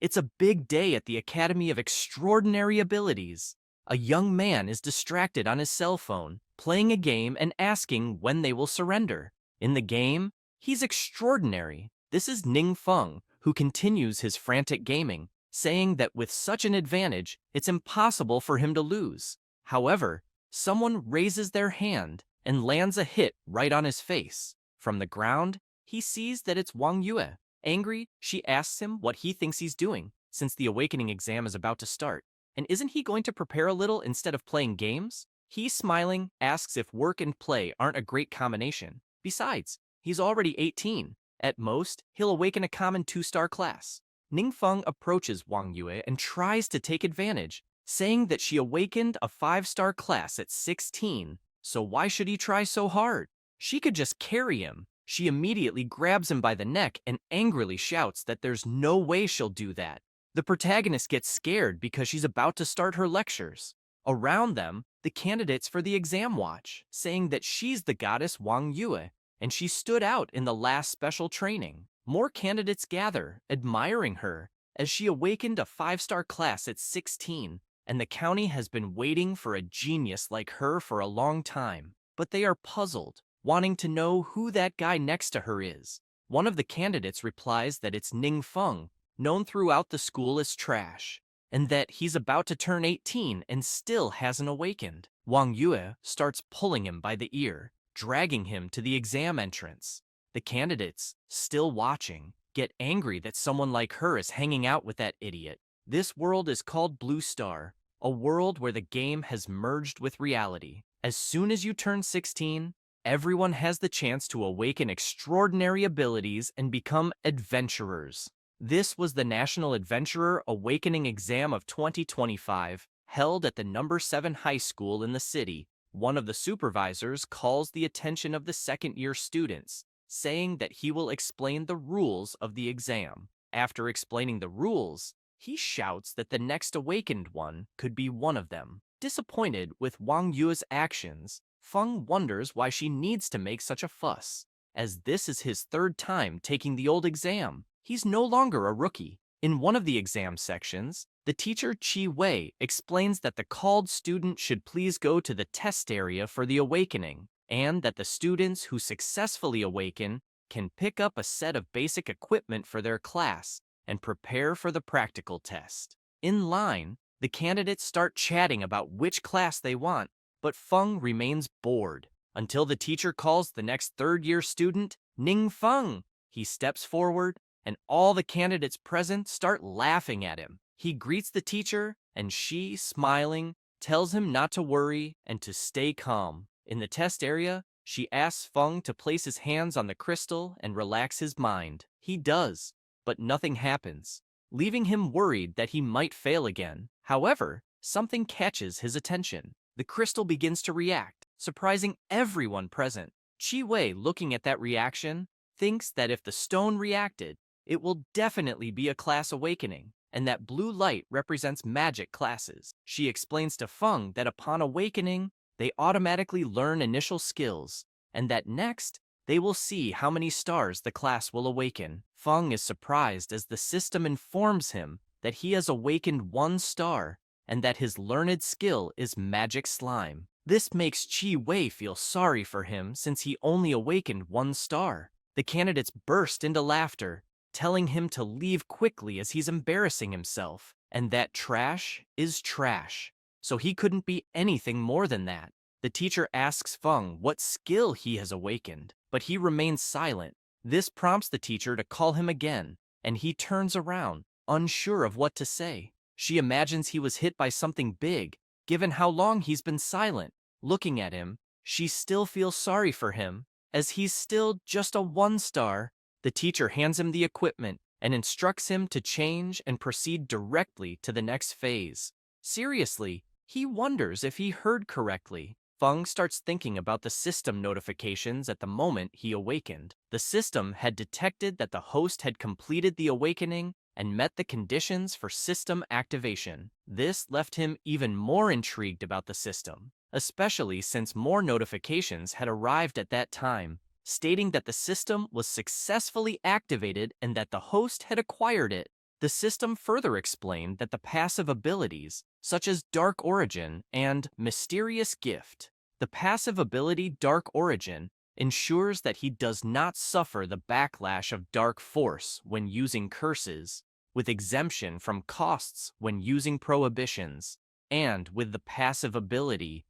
It's a big day at the Academy of Extraordinary Abilities. A young man is distracted on his cell phone, playing a game and asking when they will surrender. In the game, he's extraordinary. This is Ning Feng, who continues his frantic gaming, saying that with such an advantage, it's impossible for him to lose. However, someone raises their hand and lands a hit right on his face. From the ground, he sees that it's Wang Yue. Angry, she asks him what he thinks he's doing, since the awakening exam is about to start. And isn't he going to prepare a little instead of playing games? He, smiling, asks if work and play aren't a great combination. Besides, he's already 18. At most, he'll awaken a common 2-star class. Ningfeng approaches Wang Yue and tries to take advantage, saying that she awakened a 5-star class at 16, so why should he try so hard? She could just carry him. She immediately grabs him by the neck and angrily shouts that there's no way she'll do that. The protagonist gets scared because she's about to start her lectures. Around them, the candidates for the exam watch, saying that she's the goddess Wang Yue, and she stood out in the last special training. More candidates gather, admiring her, as she awakened a 5-star class at 16, and the county has been waiting for a genius like her for a long time. But they are puzzled, wanting to know who that guy next to her is. One of the candidates replies that it's Ning Feng, known throughout the school as trash, and that he's about to turn 18 and still hasn't awakened. Wang Yue starts pulling him by the ear, dragging him to the exam entrance. The candidates, still watching, get angry that someone like her is hanging out with that idiot. This world is called Blue Star, a world where the game has merged with reality. As soon as you turn 16, everyone has the chance to awaken extraordinary abilities and become adventurers. This was the National Adventurer Awakening Exam of 2025, held at the No. 7 high school in the city. One of the supervisors calls the attention of the second-year students, saying that he will explain the rules of the exam. After explaining the rules, he shouts that the next awakened one could be one of them. Disappointed with Wang Yue's actions, Feng wonders why she needs to make such a fuss, as this is his 3rd time taking the old exam. He's no longer a rookie. In one of the exam sections, the teacher Chi Wei explains that the called student should please go to the test area for the awakening, and that the students who successfully awaken can pick up a set of basic equipment for their class and prepare for the practical test. In line, the candidates start chatting about which class they want, but Feng remains bored until the teacher calls the next 3rd-year student Ning Feng. He steps forward, and all the candidates present start laughing at him. He greets the teacher, and she, smiling, tells him not to worry and to stay calm. In the test area, she asks Feng to place his hands on the crystal and relax his mind. He does, but nothing happens, leaving him worried that he might fail again. However, something catches his attention. The crystal begins to react, surprising everyone present. Chi Wei, looking at that reaction, thinks that if the stone reacted, it will definitely be a class awakening, and that blue light represents magic classes. She explains to Feng that upon awakening, they automatically learn initial skills, and that next, they will see how many stars the class will awaken. Feng is surprised as the system informs him that he has awakened 1 star, and that his learned skill is magic slime. This makes Chi Wei feel sorry for him since he only awakened 1 star. The candidates burst into laughter, telling him to leave quickly as he's embarrassing himself, and that trash is trash, so he couldn't be anything more than that. The teacher asks Feng what skill he has awakened, but he remains silent. This prompts the teacher to call him again, and he turns around, unsure of what to say. She imagines he was hit by something big, given how long he's been silent. Looking at him, she still feels sorry for him, as he's still just a 1 star. The teacher hands him the equipment and instructs him to change and proceed directly to the next phase. Seriously, he wonders if he heard correctly. Feng starts thinking about the system notifications at the moment he awakened. The system had detected that the host had completed the awakening and met the conditions for system activation. This left him even more intrigued about the system, especially since more notifications had arrived at that time, stating that the system was successfully activated and that the host had acquired it. The system further explained that the passive abilities, such as Dark Origin and Mysterious Gift, the passive ability Dark Origin ensures that he does not suffer the backlash of Dark Force when using curses, with exemption from costs when using prohibitions, and with the passive ability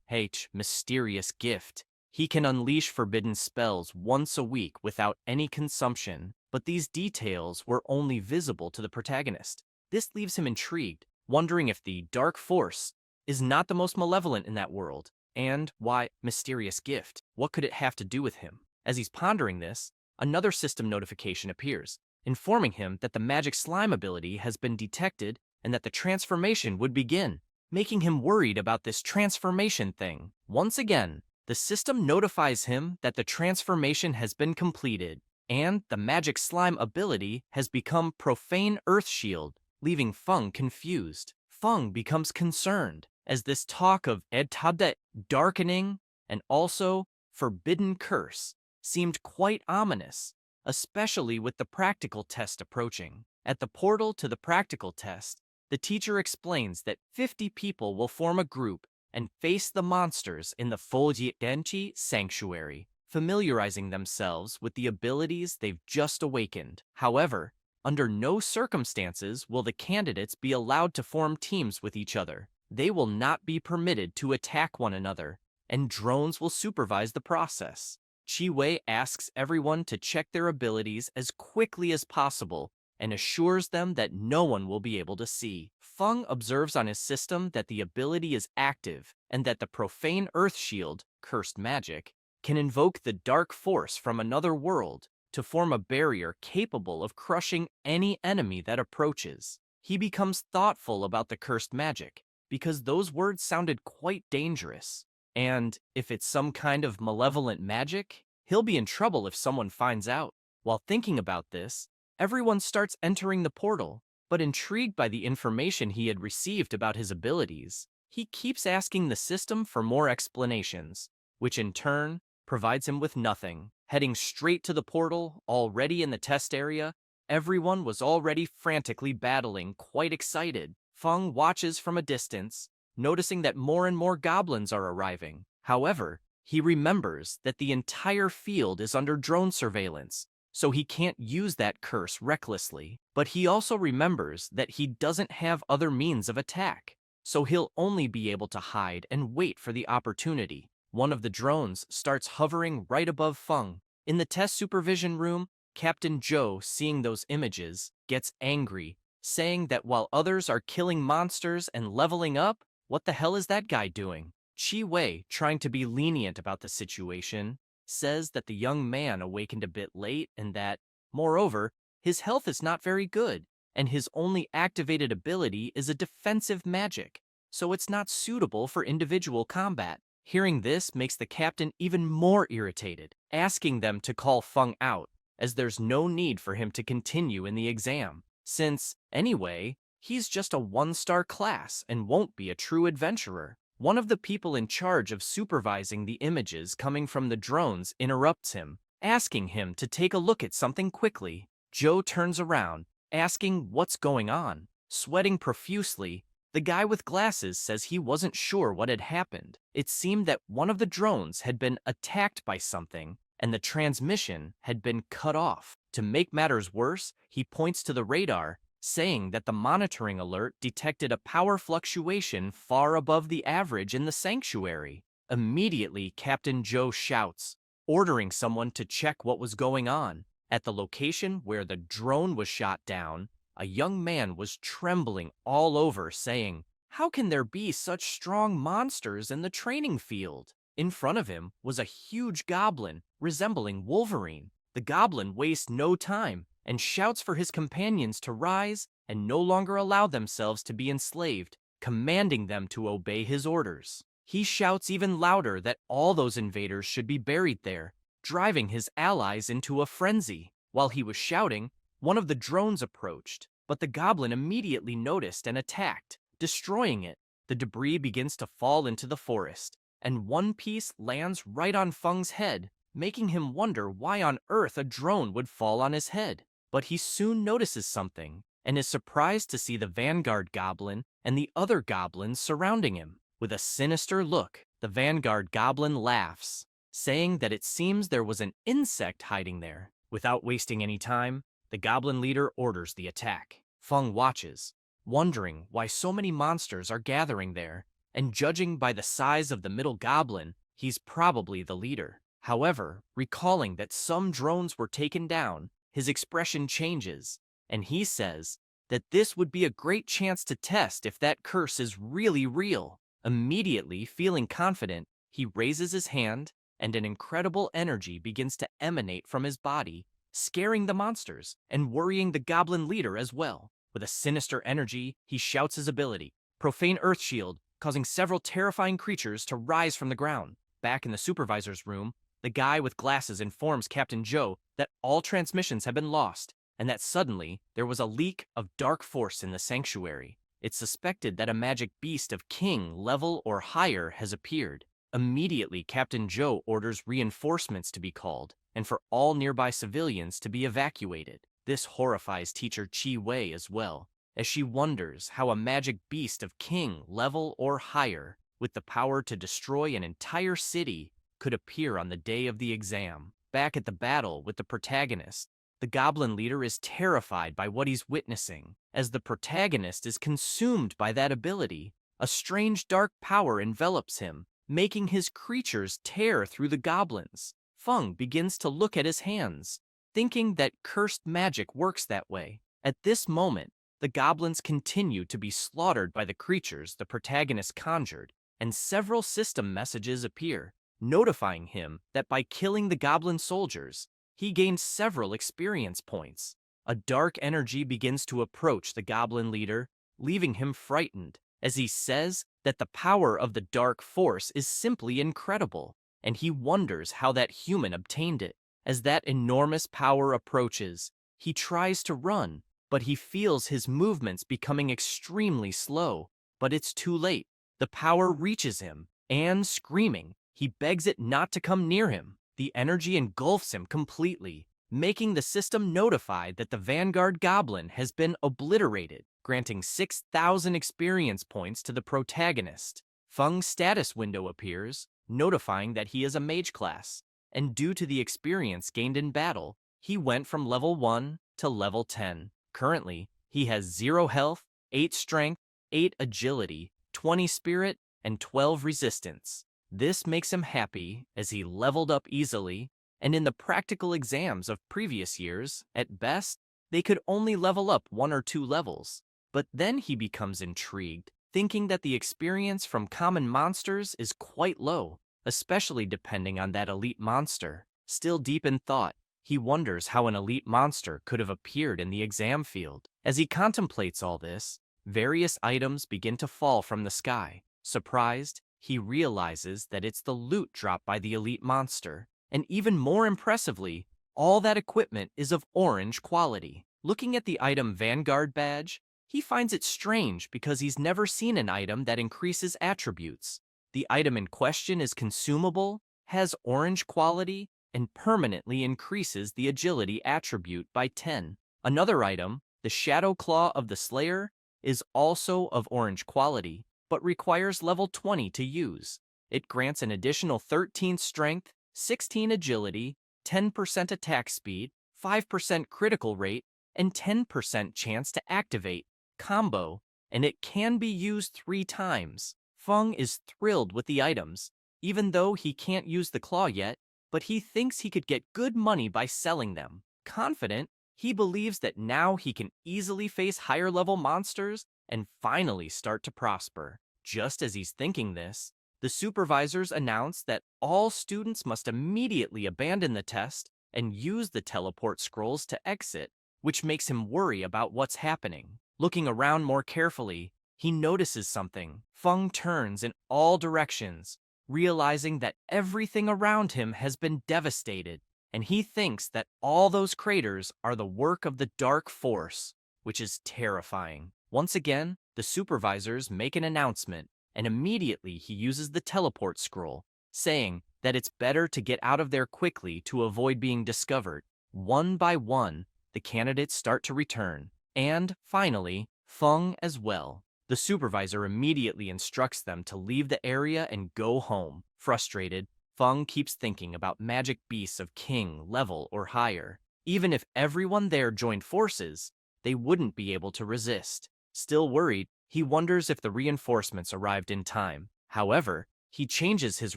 Mysterious Gift, he can unleash forbidden spells once a week without any consumption, but these details were only visible to the protagonist. This leaves him intrigued, wondering if the Dark Force is not the most malevolent in that world, and why Mysterious Gift? What could it have to do with him? As he's pondering this, another system notification appears, informing him that the magic slime ability has been detected and that the transformation would begin, making him worried about this transformation thing. Once again, the system notifies him that the transformation has been completed, and the magic slime ability has become Profane Earth Shield, leaving Feng confused. Feng becomes concerned, as this talk of Edtabdet darkening and also forbidden curse seemed quite ominous, especially with the practical test approaching. At the portal to the practical test, the teacher explains that 50 people will form a group and face the monsters in the Denchi Sanctuary, familiarizing themselves with the abilities they've just awakened. However, under no circumstances will the candidates be allowed to form teams with each other. They will not be permitted to attack one another, and drones will supervise the process. Chi Wei asks everyone to check their abilities as quickly as possible and assures them that no one will be able to see. Feng observes on his system that the ability is active and that the Profane Earth Shield, cursed magic, can invoke the dark force from another world to form a barrier capable of crushing any enemy that approaches. He becomes thoughtful about the cursed magic, because those words sounded quite dangerous. And if it's some kind of malevolent magic, he'll be in trouble if someone finds out. While thinking about this, everyone starts entering the portal, but intrigued by the information he had received about his abilities, he keeps asking the system for more explanations, which in turn provides him with nothing. Heading straight to the portal, already in the test area, everyone was already frantically battling, quite excited. Feng watches from a distance, noticing that more and more goblins are arriving. However, he remembers that the entire field is under drone surveillance, so he can't use that curse recklessly. But he also remembers that he doesn't have other means of attack, so he'll only be able to hide and wait for the opportunity. One of the drones starts hovering right above Feng. In the test supervision room, Captain Zhou, seeing those images, gets angry, saying that while others are killing monsters and leveling up, what the hell is that guy doing? Chi Wei, trying to be lenient about the situation, says that the young man awakened a bit late and that, moreover, his health is not very good, and his only activated ability is a defensive magic, so it's not suitable for individual combat. Hearing this makes the captain even more irritated, asking them to call Feng out, as there's no need for him to continue in the exam, since, anyway, he's just a one-star class and won't be a true adventurer. One of the people in charge of supervising the images coming from the drones interrupts him, asking him to take a look at something quickly. Zhou turns around, asking what's going on. Sweating profusely, the guy with glasses says he wasn't sure what had happened. It seemed that one of the drones had been attacked by something, and the transmission had been cut off. To make matters worse, he points to the radar, saying that the monitoring alert detected a power fluctuation far above the average in the sanctuary. Immediately, Captain Zhou shouts, ordering someone to check what was going on. At the location where the drone was shot down, a young man was trembling all over, saying, "How can there be such strong monsters in the training field?" In front of him was a huge goblin, resembling Wolverine. The goblin wastes no time and shouts for his companions to rise and no longer allow themselves to be enslaved, commanding them to obey his orders. He shouts even louder that all those invaders should be buried there, driving his allies into a frenzy. While he was shouting, one of the drones approached, but the goblin immediately noticed and attacked, destroying it. The debris begins to fall into the forest, and one piece lands right on Feng's head, making him wonder why on earth a drone would fall on his head. But he soon notices something. and is surprised to see the Vanguard Goblin and the other goblins surrounding him. With a sinister look, the Vanguard Goblin laughs, saying that it seems there was an insect hiding there. Without wasting any time, the Goblin leader orders the attack. Feng watches, wondering why so many monsters are gathering there, and judging by the size of the middle goblin, he's probably the leader. However, recalling that some drones were taken down, his expression changes, and he says that this would be a great chance to test if that curse is really real. Immediately feeling confident, he raises his hand, and an incredible energy begins to emanate from his body, scaring the monsters and worrying the goblin leader as well. With a sinister energy, he shouts his ability, Profane Earth Shield, causing several terrifying creatures to rise from the ground. Back in the supervisor's room, the guy with glasses informs Captain Joe that all transmissions have been lost, and that suddenly there was a leak of dark force in the sanctuary. It's suspected that a magic beast of king level or higher has appeared. Immediately, Captain Joe orders reinforcements to be called, and for all nearby civilians to be evacuated. This horrifies teacher Chi Wei as well, as she wonders how a magic beast of king level or higher, with the power to destroy an entire city, could appear on the day of the exam. Back at the battle with the protagonist, the goblin leader is terrified by what he's witnessing. As the protagonist is consumed by that ability, a strange dark power envelops him, making his creatures tear through the goblins. Feng begins to look at his hands, thinking that cursed magic works that way. At this moment, the goblins continue to be slaughtered by the creatures the protagonist conjured, and several system messages appear, notifying him that by killing the goblin soldiers, he gained several experience points. A dark energy begins to approach the goblin leader, leaving him frightened, as he says that the power of the dark force is simply incredible, and he wonders how that human obtained it. As that enormous power approaches, he tries to run, but he feels his movements becoming extremely slow. But it's too late. The power reaches him, and screaming, he begs it not to come near him. The energy engulfs him completely, making the system notified that the Vanguard Goblin has been obliterated, granting 6,000 experience points to the protagonist. Feng's status window appears, notifying that he is a mage class, and due to the experience gained in battle, he went from level 1 to level 10. Currently, he has 0 health, 8 strength, 8 agility, 20 spirit, and 12 resistance. This makes him happy as he leveled up easily, and in the practical exams of previous years, at best, they could only level up 1 or 2 levels. But then he becomes intrigued, thinking that the experience from common monsters is quite low, especially depending on that elite monster. Still deep in thought, he wonders how an elite monster could have appeared in the exam field. As he contemplates all this, various items begin to fall from the sky. Surprised, he realizes that it's the loot dropped by the elite monster. And even more impressively, all that equipment is of orange quality. Looking at the item Vanguard badge, he finds it strange because he's never seen an item that increases attributes. The item in question is consumable, has orange quality, and permanently increases the agility attribute by 10. Another item, the Shadow Claw of the Slayer, is also of orange quality, but requires level 20 to use. It grants an additional 13 strength, 16 agility, 10% attack speed, 5% critical rate, and 10% chance to activate combo, and it can be used 3 times. Feng is thrilled with the items, even though he can't use the claw yet, but he thinks he could get good money by selling them. Confident, he believes that now he can easily face higher-level monsters and finally start to prosper. Just as he's thinking this, the supervisors announce that all students must immediately abandon the test and use the teleport scrolls to exit, which makes him worry about what's happening. Looking around more carefully, he notices something. Feng turns in all directions, realizing that everything around him has been devastated, and he thinks that all those craters are the work of the dark force, which is terrifying. Once again, the supervisors make an announcement, and immediately he uses the teleport scroll, saying that it's better to get out of there quickly to avoid being discovered. One by one, the candidates start to return, And, finally, Feng as well. The supervisor immediately instructs them to leave the area and go home. Frustrated, Feng keeps thinking about magic beasts of king level or higher. Even if everyone there joined forces, they wouldn't be able to resist. Still worried, he wonders if the reinforcements arrived in time. However, he changes his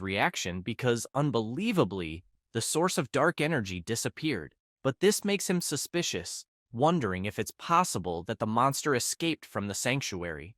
reaction because, unbelievably, the source of dark energy disappeared. But this makes him suspicious, wondering if it's possible that the monster escaped from the sanctuary.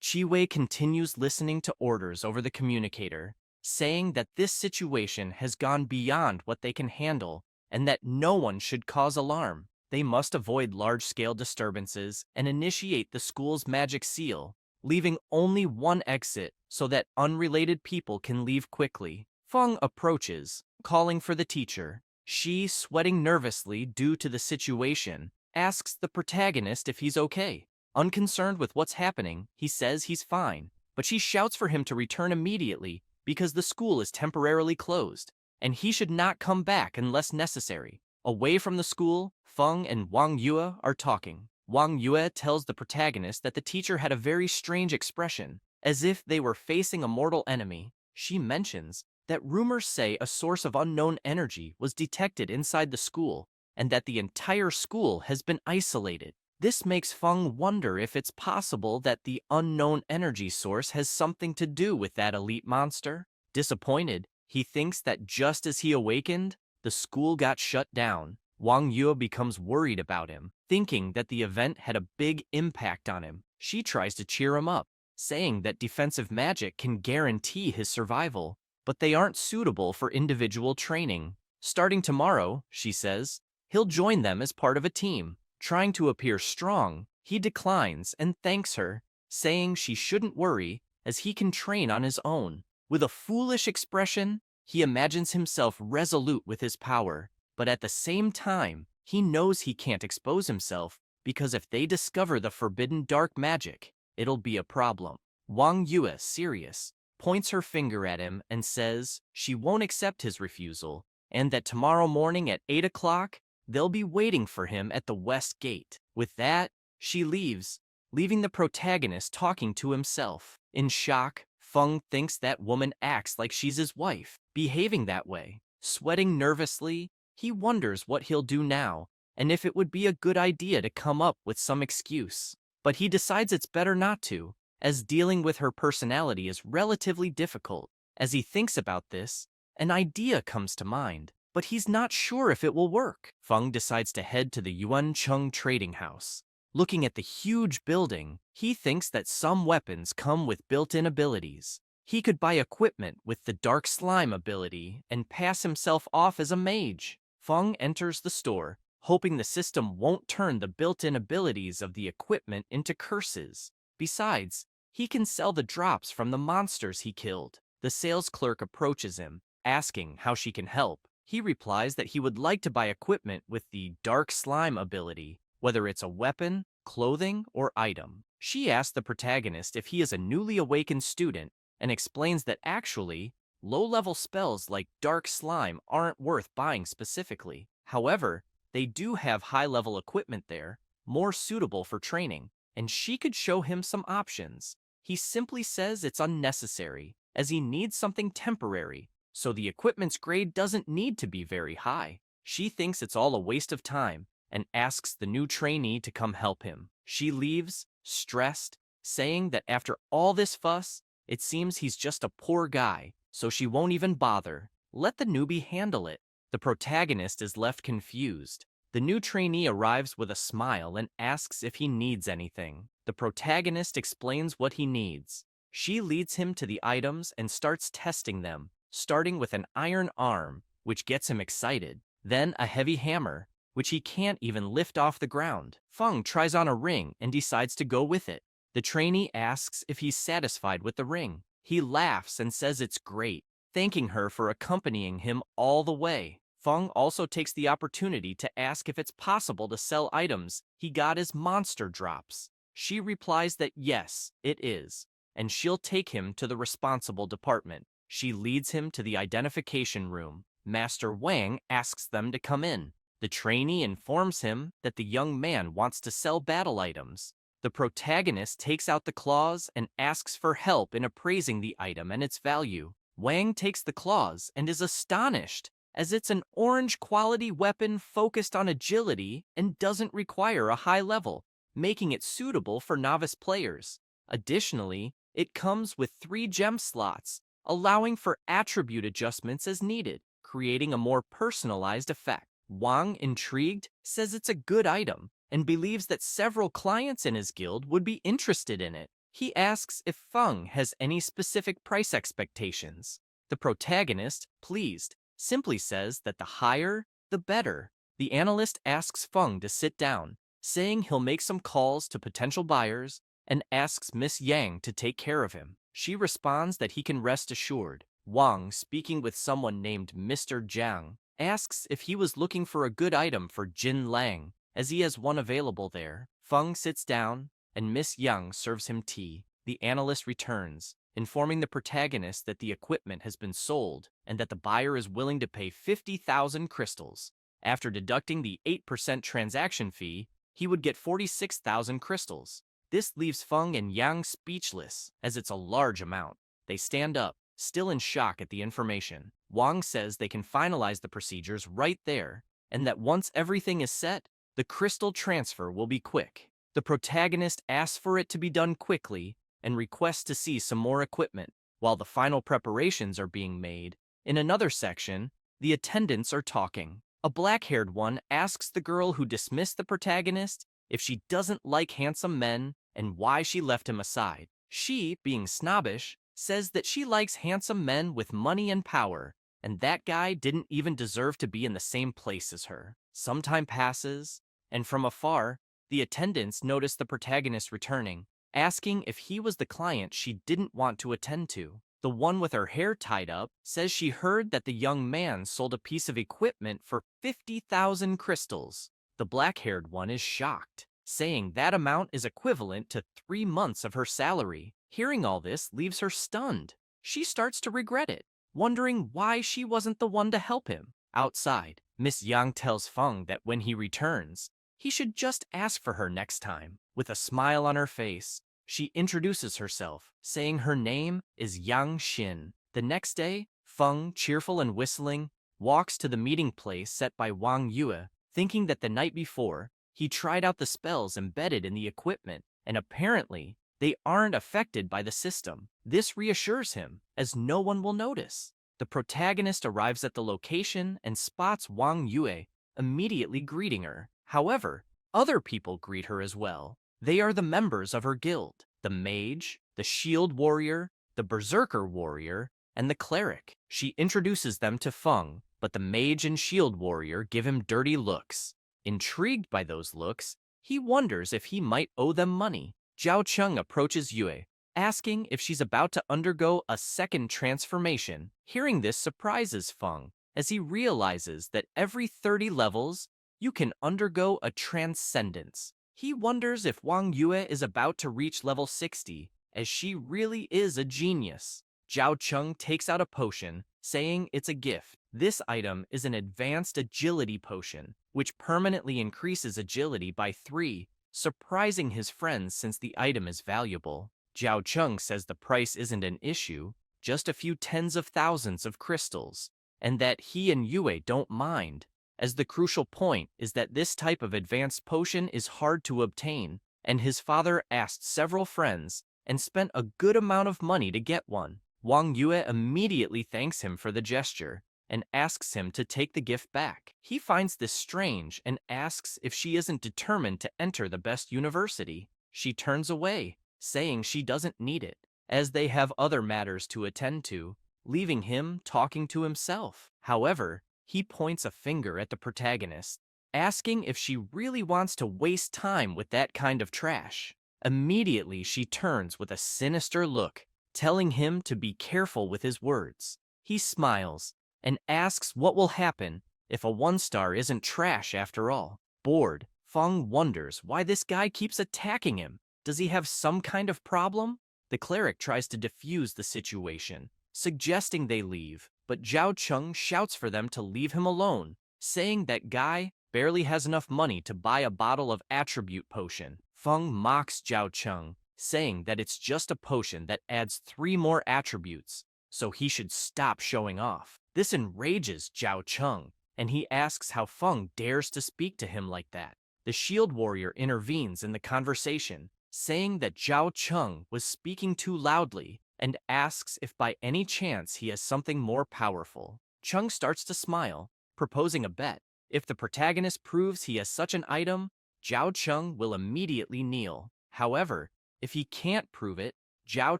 Chiwei continues listening to orders over the communicator, saying that this situation has gone beyond what they can handle and that no one should cause alarm. They must avoid large-scale disturbances and initiate the school's magic seal, leaving only one exit so that unrelated people can leave quickly. Feng approaches, calling for the teacher. She, sweating nervously due to the situation, asks the protagonist if he's okay. Unconcerned with what's happening, he says he's fine, but she shouts for him to return immediately because the school is temporarily closed, and he should not come back unless necessary. Away from the school, Feng and Wang Yue are talking. Wang Yue tells the protagonist that the teacher had a very strange expression, as if they were facing a mortal enemy. She mentions that rumors say a source of unknown energy was detected inside the school, and that the entire school has been isolated. This makes Feng wonder if it's possible that the unknown energy source has something to do with that elite monster. Disappointed, he thinks that just as he awakened, the school got shut down. Wang Yue becomes worried about him, thinking that the event had a big impact on him. She tries to cheer him up, saying that defensive magic can guarantee his survival, but they aren't suitable for individual training. Starting tomorrow, she says, he'll join them as part of a team. Trying to appear strong, he declines and thanks her, saying she shouldn't worry as he can train on his own. With a foolish expression, he imagines himself resolute with his power, but at the same time, he knows he can't expose himself because if they discover the forbidden dark magic, it'll be a problem. Wang Yue, serious, points her finger at him and says she won't accept his refusal and that tomorrow morning at 8 o'clock, they'll be waiting for him at the west gate. With that, she leaves, leaving the protagonist talking to himself. In shock, Feng thinks that woman acts like she's his wife, behaving that way. Sweating nervously, he wonders what he'll do now, and if it would be a good idea to come up with some excuse. But he decides it's better not to, as dealing with her personality is relatively difficult. As he thinks about this, an idea comes to mind, but he's not sure if it will work. Feng decides to head to the Yuancheng trading house. Looking at the huge building, he thinks that some weapons come with built-in abilities. He could buy equipment with the dark slime ability and pass himself off as a mage. Feng enters the store, hoping the system won't turn the built-in abilities of the equipment into curses. Besides, he can sell the drops from the monsters he killed. The sales clerk approaches him, asking how she can help. He replies that he would like to buy equipment with the dark slime ability, whether it's a weapon, clothing, or item. She asks the protagonist if he is a newly awakened student and explains that actually, low-level spells like dark slime aren't worth buying specifically. However, they do have high-level equipment there, more suitable for training, and she could show him some options. He simply says it's unnecessary, as he needs something temporary, so the equipment's grade doesn't need to be very high. She thinks it's all a waste of time and asks the new trainee to come help him. She leaves, stressed, saying that after all this fuss, it seems he's just a poor guy, so she won't even bother. Let the newbie handle it. The protagonist is left confused. The new trainee arrives with a smile and asks if he needs anything. The protagonist explains what he needs. She leads him to the items and starts testing them, starting with an iron arm, which gets him excited, then a heavy hammer, which he can't even lift off the ground. Feng tries on a ring and decides to go with it. The trainee asks if he's satisfied with the ring. He laughs and says it's great, thanking her for accompanying him all the way. Feng also takes the opportunity to ask if it's possible to sell items he got as monster drops. She replies that yes, it is, and she'll take him to the responsible department. She leads him to the identification room. Master Wang asks them to come in. The trainee informs him that the young man wants to sell battle items. The protagonist takes out the claws and asks for help in appraising the item and its value. Wang takes the claws and is astonished, as it's an orange-quality weapon focused on agility and doesn't require a high level, making it suitable for novice players. Additionally, it comes with 3 gem slots, allowing for attribute adjustments as needed, creating a more personalized effect. Wang, intrigued, says it's a good item and believes that several clients in his guild would be interested in it. He asks if Feng has any specific price expectations. The protagonist, pleased, simply says that the higher, the better. The analyst asks Feng to sit down, saying he'll make some calls to potential buyers, and asks Miss Yang to take care of him. She responds that he can rest assured. Wang, speaking with someone named Mr. Jiang, asks if he was looking for a good item for Jin Lang, as he has one available there. Feng sits down, and Miss Yang serves him tea. The analyst returns, informing the protagonist that the equipment has been sold and that the buyer is willing to pay 50,000 crystals. After deducting the 8% transaction fee, he would get 46,000 crystals. This leaves Feng and Yang speechless, as it's a large amount. They stand up, still in shock at the information. Wang says they can finalize the procedures right there, and that once everything is set, the crystal transfer will be quick. The protagonist asks for it to be done quickly and requests to see some more equipment. While the final preparations are being made, in another section, the attendants are talking. A black-haired one asks the girl who dismissed the protagonist if she doesn't like handsome men and why she left him aside. She, being snobbish, says that she likes handsome men with money and power, and that guy didn't even deserve to be in the same place as her. Some time passes, and from afar, the attendants notice the protagonist returning, asking if he was the client she didn't want to attend to. The one with her hair tied up says she heard that the young man sold a piece of equipment for 50,000 crystals. The black-haired one is shocked, saying that amount is equivalent to 3 months of her salary. Hearing all this leaves her stunned. She starts to regret it, wondering why she wasn't the one to help him. Outside, Miss Yang tells Feng that when he returns, he should just ask for her next time. With a smile on her face, she introduces herself, saying her name is Yang Xin. The next day, Feng, cheerful and whistling, walks to the meeting place set by Wang Yue, thinking that the night before, he tried out the spells embedded in the equipment, and apparently, they aren't affected by the system. This reassures him, as no one will notice. The protagonist arrives at the location and spots Wang Yue, immediately greeting her. However, other people greet her as well. They are the members of her guild: the mage, the shield warrior, the berserker warrior, and the cleric. She introduces them to Feng, but the mage and shield warrior give him dirty looks. Intrigued by those looks, he wonders if he might owe them money. Zhao Cheng approaches Yue, asking if she's about to undergo a second transformation. Hearing this surprises Feng, as he realizes that every 30 levels, you can undergo a transcendence. He wonders if Wang Yue is about to reach level 60, as she really is a genius. Zhao Cheng takes out a potion, saying it's a gift. This item is an advanced agility potion, which permanently increases agility by 3, surprising his friends since the item is valuable. Zhao Cheng says the price isn't an issue, just a few tens of thousands of crystals, and that he and Yue don't mind, as the crucial point is that this type of advanced potion is hard to obtain, and his father asked several friends and spent a good amount of money to get one. Wang Yue immediately thanks him for the gesture and asks him to take the gift back. He finds this strange and asks if she isn't determined to enter the best university. She turns away, saying she doesn't need it, as they have other matters to attend to, leaving him talking to himself. However, he points a finger at the protagonist, asking if she really wants to waste time with that kind of trash. Immediately, she turns with a sinister look, telling him to be careful with his words. He smiles and asks what will happen if a 1-star isn't trash after all. Bored, Feng wonders why this guy keeps attacking him. Does he have some kind of problem? The cleric tries to defuse the situation, suggesting they leave, but Zhao Cheng shouts for them to leave him alone, saying that guy barely has enough money to buy a bottle of attribute potion. Feng mocks Zhao Cheng, saying that it's just a potion that adds 3 more attributes, so he should stop showing off. This enrages Zhao Cheng, and he asks how Feng dares to speak to him like that. The shield warrior intervenes in the conversation, saying that Zhao Cheng was speaking too loudly and asks if by any chance he has something more powerful. Cheng starts to smile, proposing a bet. If the protagonist proves he has such an item, Zhao Cheng will immediately kneel. However, if he can't prove it, Zhao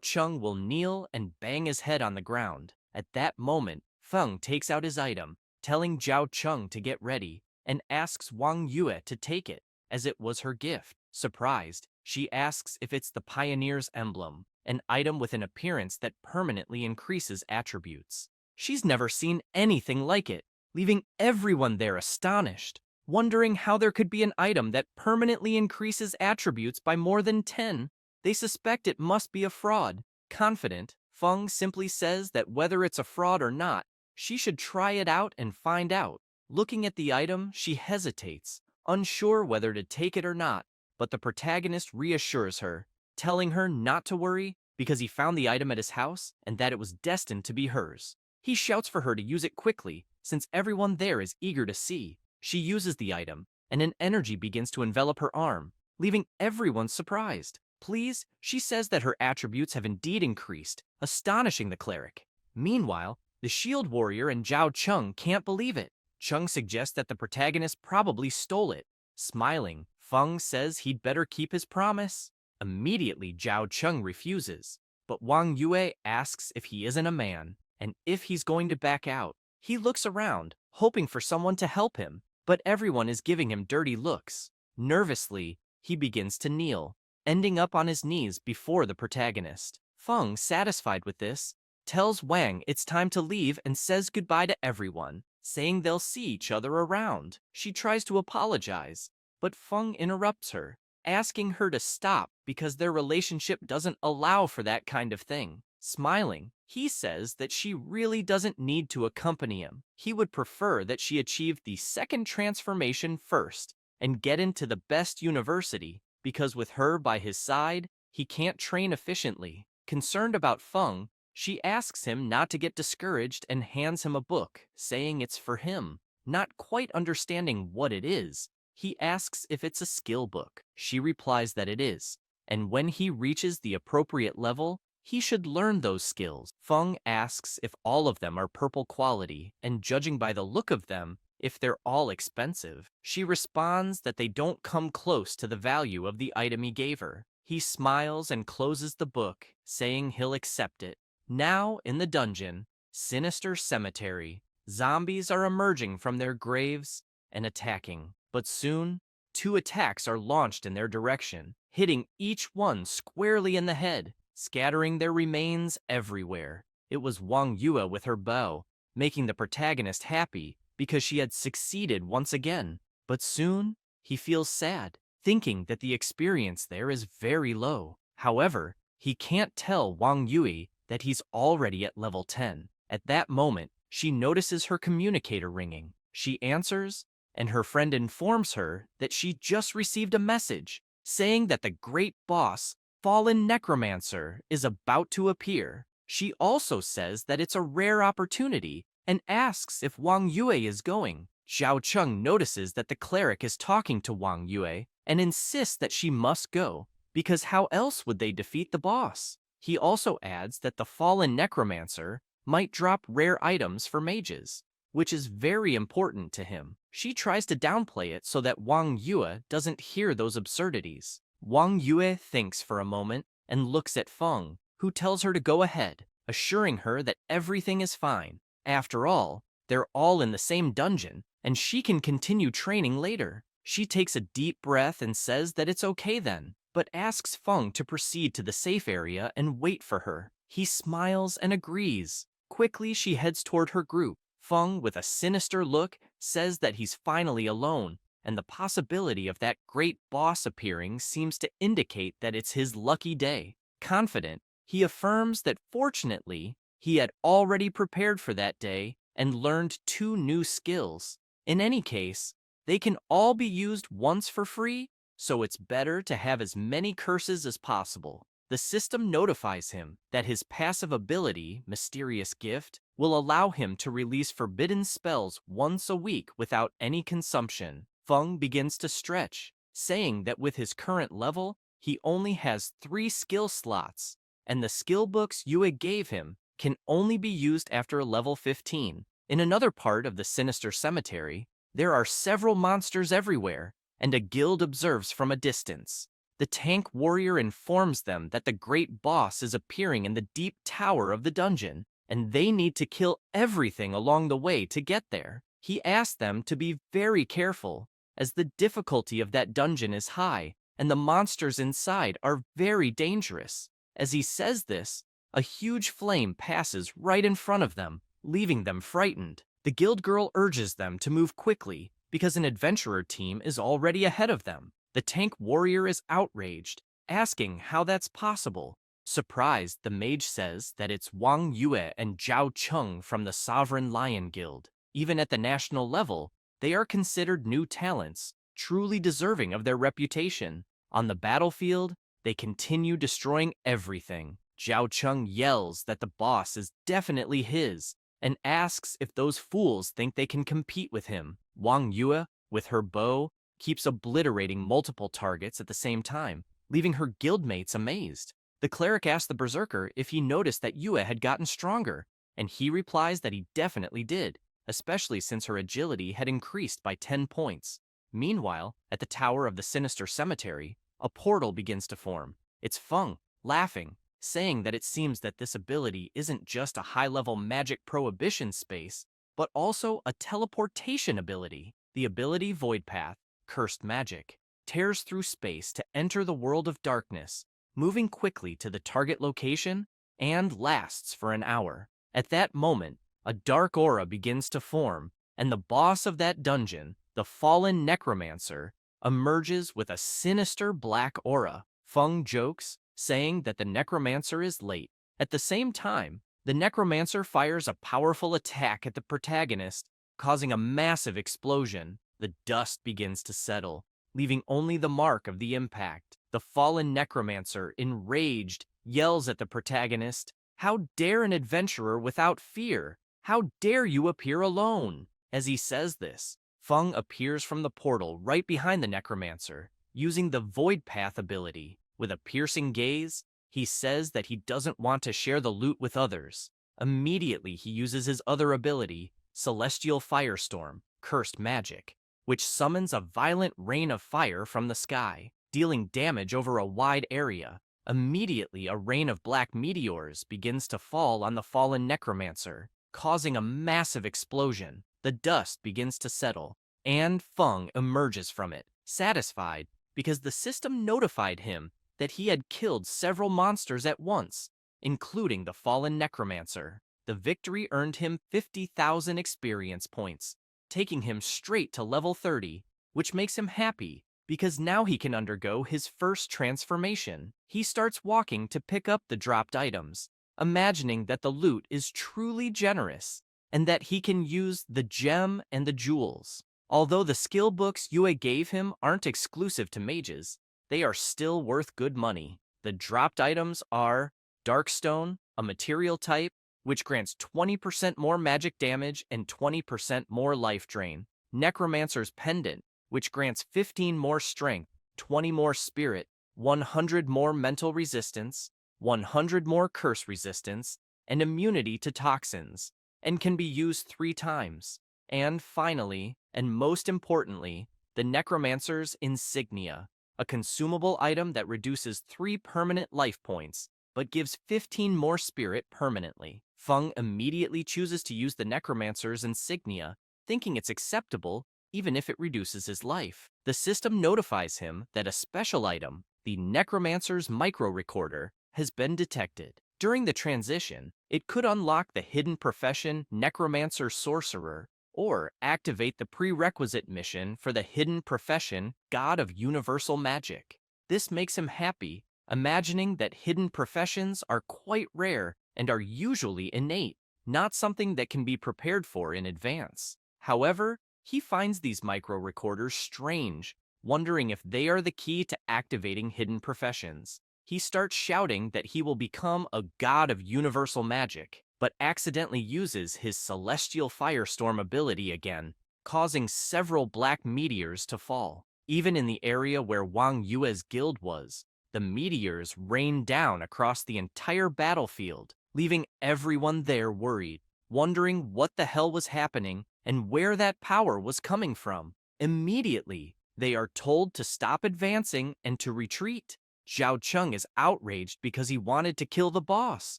Cheng will kneel and bang his head on the ground. At that moment, Feng takes out his item, telling Zhao Cheng to get ready, and asks Wang Yue to take it, as it was her gift. Surprised, she asks if it's the Pioneer's emblem, an item with an appearance that permanently increases attributes. She's never seen anything like it, leaving everyone there astonished, wondering how there could be an item that permanently increases attributes by more than 10. They suspect it must be a fraud. Confident, Feng simply says that whether it's a fraud or not, she should try it out and find out. Looking at the item, she hesitates, unsure whether to take it or not, but the protagonist reassures her, telling her not to worry because he found the item at his house and that it was destined to be hers. He shouts for her to use it quickly, since everyone there is eager to see. She uses the item, and an energy begins to envelop her arm, leaving everyone surprised. Please, she says that her attributes have indeed increased, astonishing the cleric. Meanwhile, the shield warrior and Zhao Cheng can't believe it. Cheng suggests that the protagonist probably stole it. Smiling, Feng says he'd better keep his promise. Immediately, Zhao Cheng refuses, but Wang Yue asks if he isn't a man, and if he's going to back out. He looks around, hoping for someone to help him, but everyone is giving him dirty looks. Nervously, he begins to kneel, ending up on his knees before the protagonist. Feng, satisfied with this, tells Wang it's time to leave and says goodbye to everyone, saying they'll see each other around. She tries to apologize, but Feng interrupts her, asking her to stop because their relationship doesn't allow for that kind of thing. Smiling, he says that she really doesn't need to accompany him. He would prefer that she achieve the second transformation first and get into the best university, because with her by his side, he can't train efficiently. Concerned about Feng, she asks him not to get discouraged and hands him a book, saying it's for him. Not quite understanding what it is, he asks if it's a skill book. She replies that it is, and when he reaches the appropriate level, he should learn those skills. Feng asks if all of them are purple quality, and judging by the look of them, if they're all expensive. She responds that they don't come close to the value of the item he gave her. He smiles and closes the book, saying he'll accept it. Now, in the dungeon, sinister cemetery, zombies are emerging from their graves and attacking. But soon, 2 attacks are launched in their direction, hitting each one squarely in the head, scattering their remains everywhere. It was Wang Yue with her bow, making the protagonist happy because she had succeeded once again. But soon, he feels sad, thinking that the experience there is very low. However, he can't tell Wang Yue that he's already at level 10. At that moment, she notices her communicator ringing. She answers, and her friend informs her that she just received a message saying that the great boss, Fallen Necromancer, is about to appear. She also says that it's a rare opportunity and asks if Wang Yue is going. Zhao Cheng notices that the cleric is talking to Wang Yue and insists that she must go, because how else would they defeat the boss? He also adds that the Fallen Necromancer might drop rare items for mages, which is very important to him. She tries to downplay it so that Wang Yue doesn't hear those absurdities. Wang Yue thinks for a moment and looks at Feng, who tells her to go ahead, assuring her that everything is fine. After all, they're all in the same dungeon, and she can continue training later. She takes a deep breath and says that it's okay then, but asks Feng to proceed to the safe area and wait for her. He smiles and agrees. Quickly, she heads toward her group. Feng, with a sinister look, says that he's finally alone, and the possibility of that great boss appearing seems to indicate that it's his lucky day. Confident, he affirms that fortunately, he had already prepared for that day and learned 2 new skills. In any case, They can all be used once for free, so it's better to have as many curses as possible. The system notifies him that his passive ability, Mysterious Gift, will allow him to release forbidden spells once a week without any consumption. Feng begins to stretch, saying that with his current level, he only has 3 skill slots, and the skill books Yue gave him can only be used after level 15. In another part of the Sinister Cemetery, there are several monsters everywhere, and a guild observes from a distance. The tank warrior informs them that the great boss is appearing in the deep tower of the dungeon, and they need to kill everything along the way to get there. He asks them to be very careful, as the difficulty of that dungeon is high, and the monsters inside are very dangerous. As he says this, a huge flame passes right in front of them, leaving them frightened. The guild girl urges them to move quickly, because an adventurer team is already ahead of them. The tank warrior is outraged, asking how that's possible. Surprised, the mage says that it's Wang Yue and Zhao Cheng from the Sovereign Lion Guild. Even at the national level, they are considered new talents, truly deserving of their reputation. On the battlefield, they continue destroying everything. Zhao Cheng yells that the boss is definitely his, and asks if those fools think they can compete with him. Wang Yue, with her bow, keeps obliterating multiple targets at the same time, leaving her guildmates amazed. The cleric asks the berserker if he noticed that Yue had gotten stronger, and he replies that he definitely did, especially since her agility had increased by 10 points. Meanwhile, at the tower of the Sinister Cemetery, a portal begins to form. It's Feng, laughing, saying that it seems that this ability isn't just a high-level magic prohibition space, but also a teleportation ability. The ability Void Path, Cursed Magic, tears through space to enter the world of darkness, moving quickly to the target location, and lasts for an hour. At that moment, a dark aura begins to form, and the boss of that dungeon, the fallen necromancer, emerges with a sinister black aura. Feng jokes, saying that the necromancer is late. At the same time, the necromancer fires a powerful attack at the protagonist, causing a massive explosion. The dust begins to settle, leaving only the mark of the impact. The fallen necromancer, enraged, yells at the protagonist, "How dare an adventurer without fear? How dare you appear alone?" As he says this, Feng appears from the portal right behind the necromancer, using the Void Path ability. With a piercing gaze, he says that he doesn't want to share the loot with others. Immediately, he uses his other ability, Celestial Firestorm, Cursed Magic, which summons a violent rain of fire from the sky, dealing damage over a wide area. Immediately, a rain of black meteors begins to fall on the fallen necromancer, causing a massive explosion. The dust begins to settle, and Feng emerges from it, satisfied, because the system notified him that he had killed several monsters at once, including the fallen necromancer. The victory earned him 50,000 experience points, taking him straight to level 30, which makes him happy, because now he can undergo his first transformation. He starts walking to pick up the dropped items, imagining that the loot is truly generous, and that he can use the gem and the jewels. Although the skill books Yue gave him aren't exclusive to mages, they are still worth good money. The dropped items are Darkstone, a material type, which grants 20% more magic damage and 20% more life drain. Necromancer's Pendant, which grants 15 more strength, 20 more spirit, 100 more mental resistance, 100 more curse resistance, and immunity to toxins, and can be used 3 times. And finally, and most importantly, the Necromancer's Insignia, a consumable item that reduces 3 permanent life points, but gives 15 more spirit permanently. Feng immediately chooses to use the Necromancer's Insignia, thinking it's acceptable even if it reduces his life. The system notifies him that a special item, the Necromancer's Micro Recorder, has been detected. During the transition, it could unlock the hidden profession Necromancer Sorcerer, or activate the prerequisite mission for the hidden profession God of Universal Magic. This makes him happy, imagining that hidden professions are quite rare and are usually innate, not something that can be prepared for in advance. However, He finds these micro-recorders strange, wondering if they are the key to activating hidden professions. He starts shouting that he will become a god of universal magic, but accidentally uses his celestial firestorm ability again, causing several black meteors to fall. Even in the area where Wang Yue's guild was, the meteors rained down across the entire battlefield, leaving everyone there worried, wondering what the hell was happening and where that power was coming from. Immediately, they are told to stop advancing and to retreat. Zhao Cheng is outraged because he wanted to kill the boss,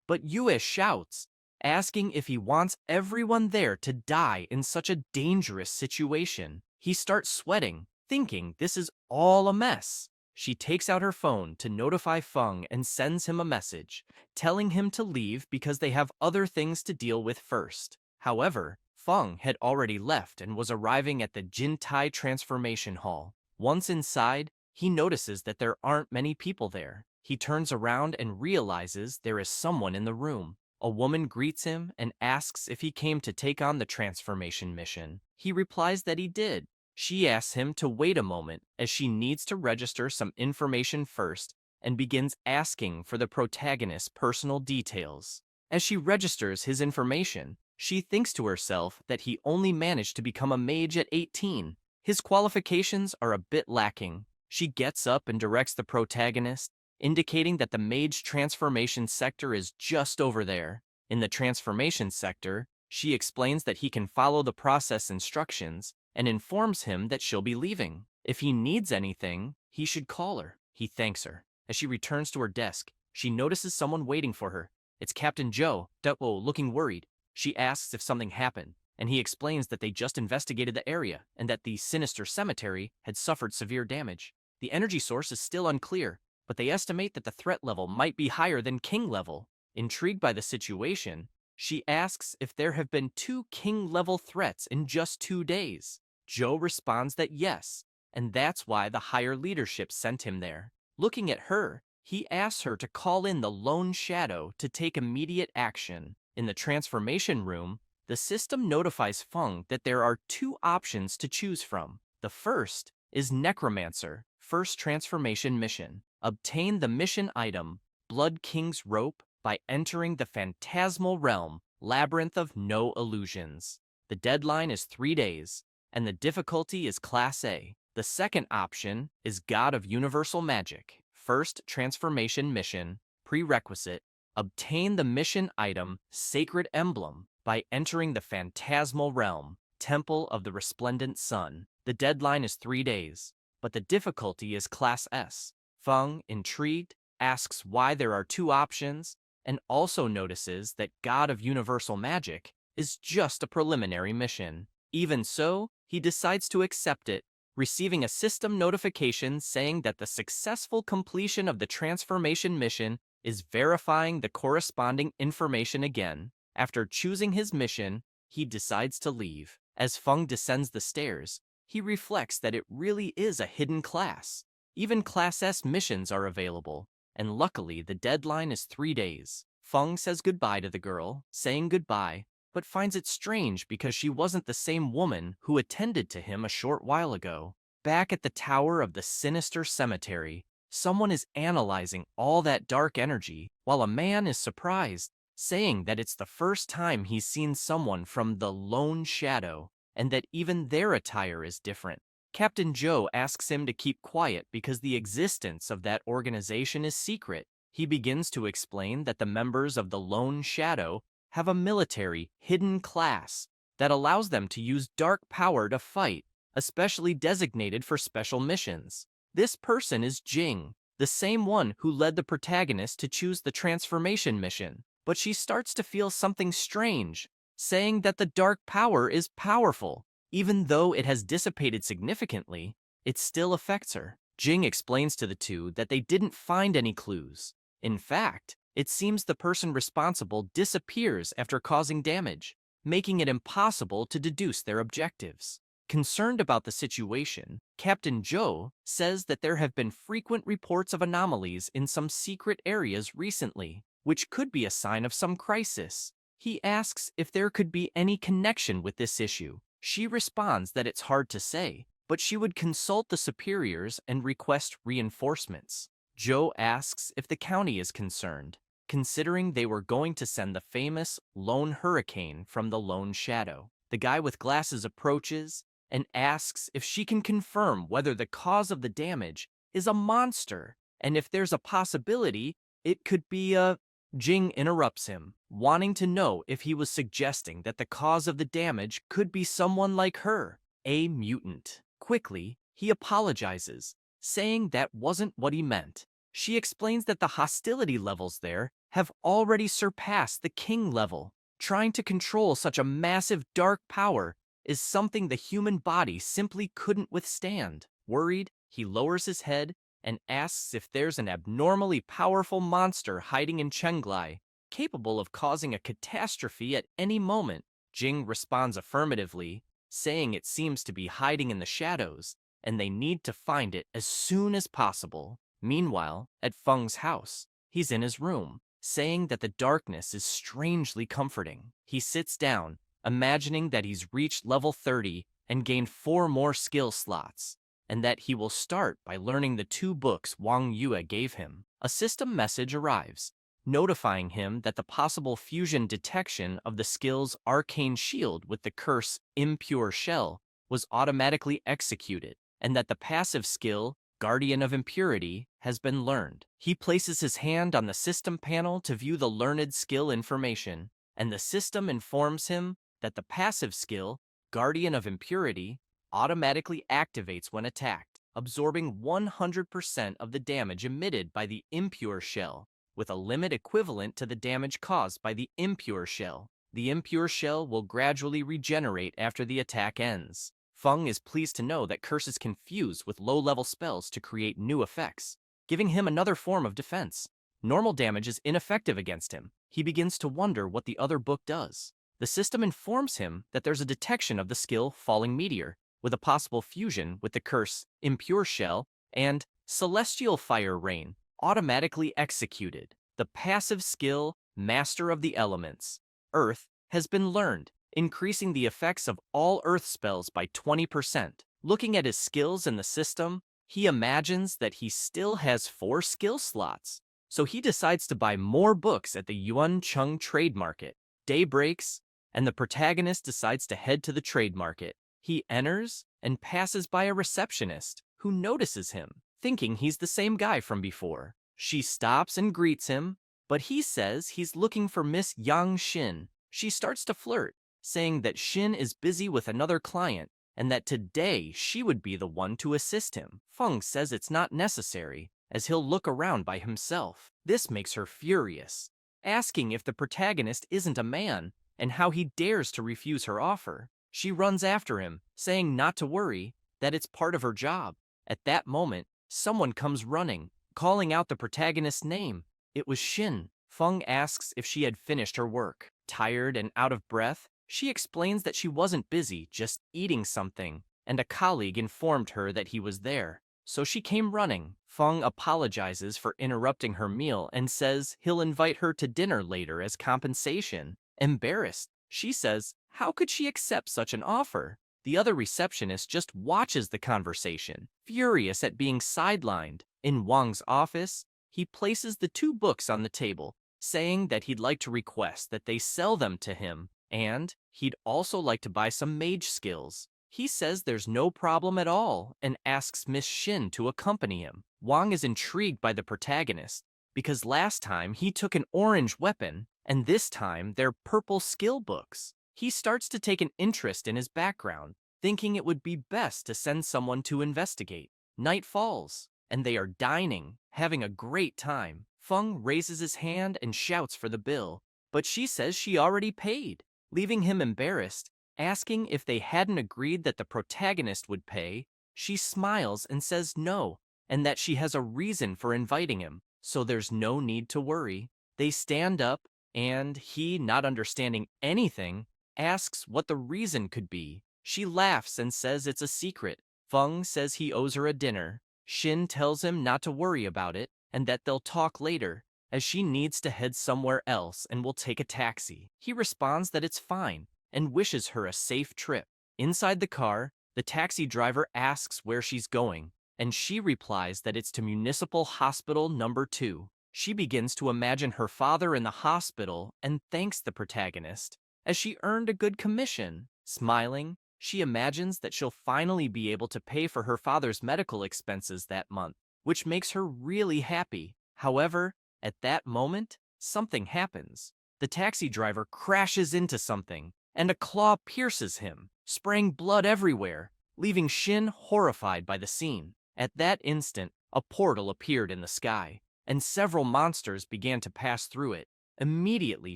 but Yue shouts, asking if he wants everyone there to die in such a dangerous situation. He starts sweating, thinking this is all a mess. She takes out her phone to notify Feng and sends him a message, telling him to leave because they have other things to deal with first. However, Feng had already left and was arriving at the Jintai Transformation Hall. Once inside, he notices that there aren't many people there. He turns around and realizes there is someone in the room. A woman greets him and asks if he came to take on the transformation mission. He replies that he did. She asks him to wait a moment as she needs to register some information first and begins asking for the protagonist's personal details. As she registers his information, she thinks to herself that he only managed to become a mage at 18. His qualifications are a bit lacking. She gets up and directs the protagonist, indicating that the mage transformation sector is just over there. In the transformation sector, she explains that he can follow the process instructions and informs him that she'll be leaving. If he needs anything, he should call her. He thanks her. As she returns to her desk, she notices someone waiting for her. It's Captain Joe, looking worried. She asks if something happened, and he explains that they just investigated the area and that the sinister cemetery had suffered severe damage. The energy source is still unclear, but they estimate that the threat level might be higher than King level. Intrigued by the situation, she asks if there have been 2 King-level threats in just 2 days. Joe responds that yes, and that's why the higher leadership sent him there. Looking at her, he asks her to call in the Lone Shadow to take immediate action. In the transformation room, the system notifies Feng that there are 2 options to choose from. The first is Necromancer, first transformation mission. Obtain the mission item, Blood King's Rope, by entering the phantasmal realm, Labyrinth of No Illusions. The deadline is 3 days, and the difficulty is Class A. The second option is God of Universal Magic, first transformation mission. Prerequisite: obtain the mission item, Sacred Emblem, by entering the phantasmal realm, Temple of the Resplendent Sun. The deadline is 3 days, but the difficulty is Class S. Feng, intrigued, asks why there are 2 options, and also notices that God of Universal Magic is just a preliminary mission. Even so, he decides to accept it, receiving a system notification saying that the successful completion of the transformation mission is verifying the corresponding information again. After choosing his mission, he decides to leave. As Feng descends the stairs, he reflects that it really is a hidden class. Even Class S missions are available, and luckily the deadline is 3 days. Feng says goodbye to the girl, saying goodbye, but finds it strange because she wasn't the same woman who attended to him a short while ago. Back at the Tower of the Sinister Cemetery, someone is analyzing all that dark energy, while a man is surprised, saying that it's the first time he's seen someone from the Lone Shadow, and that even their attire is different. Captain Joe asks him to keep quiet because the existence of that organization is secret. He begins to explain that the members of the Lone Shadow have a military hidden class that allows them to use dark power to fight, especially designated for special missions. This person is Jing, the same one who led the protagonist to choose the transformation mission. But she starts to feel something strange, saying that the dark power is powerful. Even though it has dissipated significantly, it still affects her. Jing explains to the two that they didn't find any clues. In fact, it seems the person responsible disappears after causing damage, making it impossible to deduce their objectives. Concerned about the situation, Captain Joe says that there have been frequent reports of anomalies in some secret areas recently, which could be a sign of some crisis. He asks if there could be any connection with this issue. She responds that it's hard to say, but she would consult the superiors and request reinforcements. Joe asks if the county is concerned, considering they were going to send the famous Lone Hurricane from the Lone Shadow. The guy with glasses approaches and asks if she can confirm whether the cause of the damage is a monster, and if there's a possibility it could be a... Jing interrupts him, wanting to know if he was suggesting that the cause of the damage could be someone like her, a mutant. Quickly, he apologizes, saying that wasn't what he meant. She explains that the hostility levels there have already surpassed the king level. Trying to control such a massive dark power is something the human body simply couldn't withstand. Worried, he lowers his head and asks if there's an abnormally powerful monster hiding in Chenglai, capable of causing a catastrophe at any moment. Jing responds affirmatively, saying it seems to be hiding in the shadows, and they need to find it as soon as possible. Meanwhile, at Feng's house, he's in his room, saying that the darkness is strangely comforting. He sits down, imagining that he's reached level 30 and gained 4 more skill slots, and that he will start by learning the 2 books Wang Yue gave him. A system message arrives, notifying him that the possible fusion detection of the skill's arcane shield with the curse Impure Shell was automatically executed, and that the passive skill Guardian of Impurity has been learned. He places his hand on the system panel to view the learned skill information, and the system informs him that the passive skill, Guardian of Impurity, automatically activates when attacked, absorbing 100% of the damage emitted by the impure shell, with a limit equivalent to the damage caused by the impure shell. The impure shell will gradually regenerate after the attack ends. Feng is pleased to know that curses can fuse with low-level spells to create new effects, giving him another form of defense. Normal damage is ineffective against him. He begins to wonder what the other book does. The system informs him that there's a detection of the skill Falling Meteor, with a possible fusion with the curse Impure Shell and Celestial Fire Rain, automatically executed. The passive skill Master of the Elements, Earth, has been learned, increasing the effects of all Earth spells by 20%. Looking at his skills in the system, he imagines that he still has 4 skill slots, so he decides to buy more books at the Yuan Cheng trade market. Day breaks, and the protagonist decides to head to the trade market. He enters and passes by a receptionist who notices him, thinking he's the same guy from before. She stops and greets him, but he says he's looking for Miss Yang Xin. She starts to flirt, saying that Xin is busy with another client and that today she would be the one to assist him. Feng says it's not necessary, as he'll look around by himself. This makes her furious, asking if the protagonist isn't a man and how he dares to refuse her offer. She runs after him, saying not to worry, that it's part of her job. At that moment, someone comes running, calling out the protagonist's name. It was Xin. Feng asks if she had finished her work. Tired and out of breath, she explains that she wasn't busy, just eating something, and a colleague informed her that he was there, so she came running. Feng apologizes for interrupting her meal and says he'll invite her to dinner later as compensation. Embarrassed, she says, how could she accept such an offer? The other receptionist just watches the conversation, furious at being sidelined. In Wang's office, he places the 2 books on the table, saying that he'd like to request that they sell them to him, and he'd also like to buy some mage skills. He says there's no problem at all and asks Miss Xin to accompany him. Wang is intrigued by the protagonist, because last time he took an orange weapon, and this time they're purple skill books. He starts to take an interest in his background, thinking it would be best to send someone to investigate. Night falls, and they are dining, having a great time. Feng raises his hand and shouts for the bill, but she says she already paid, leaving him embarrassed. Asking if they hadn't agreed that the protagonist would pay, she smiles and says no, and that she has a reason for inviting him, so there's no need to worry. They stand up, and he, not understanding anything, asks what the reason could be. She laughs and says it's a secret. Feng says he owes her a dinner. Xin tells him not to worry about it, and that they'll talk later, as she needs to head somewhere else and will take a taxi. He responds that it's fine, and wishes her a safe trip. Inside the car, the taxi driver asks where she's going, and she replies that it's to Municipal Hospital Number 2. She begins to imagine her father in the hospital and thanks the protagonist, as she earned a good commission. Smiling, she imagines that she'll finally be able to pay for her father's medical expenses that month, which makes her really happy. However, at that moment, something happens. The taxi driver crashes into something, and a claw pierces him, spraying blood everywhere, leaving Shin horrified by the scene. At that instant, a portal appeared in the sky, and several monsters began to pass through it. Immediately,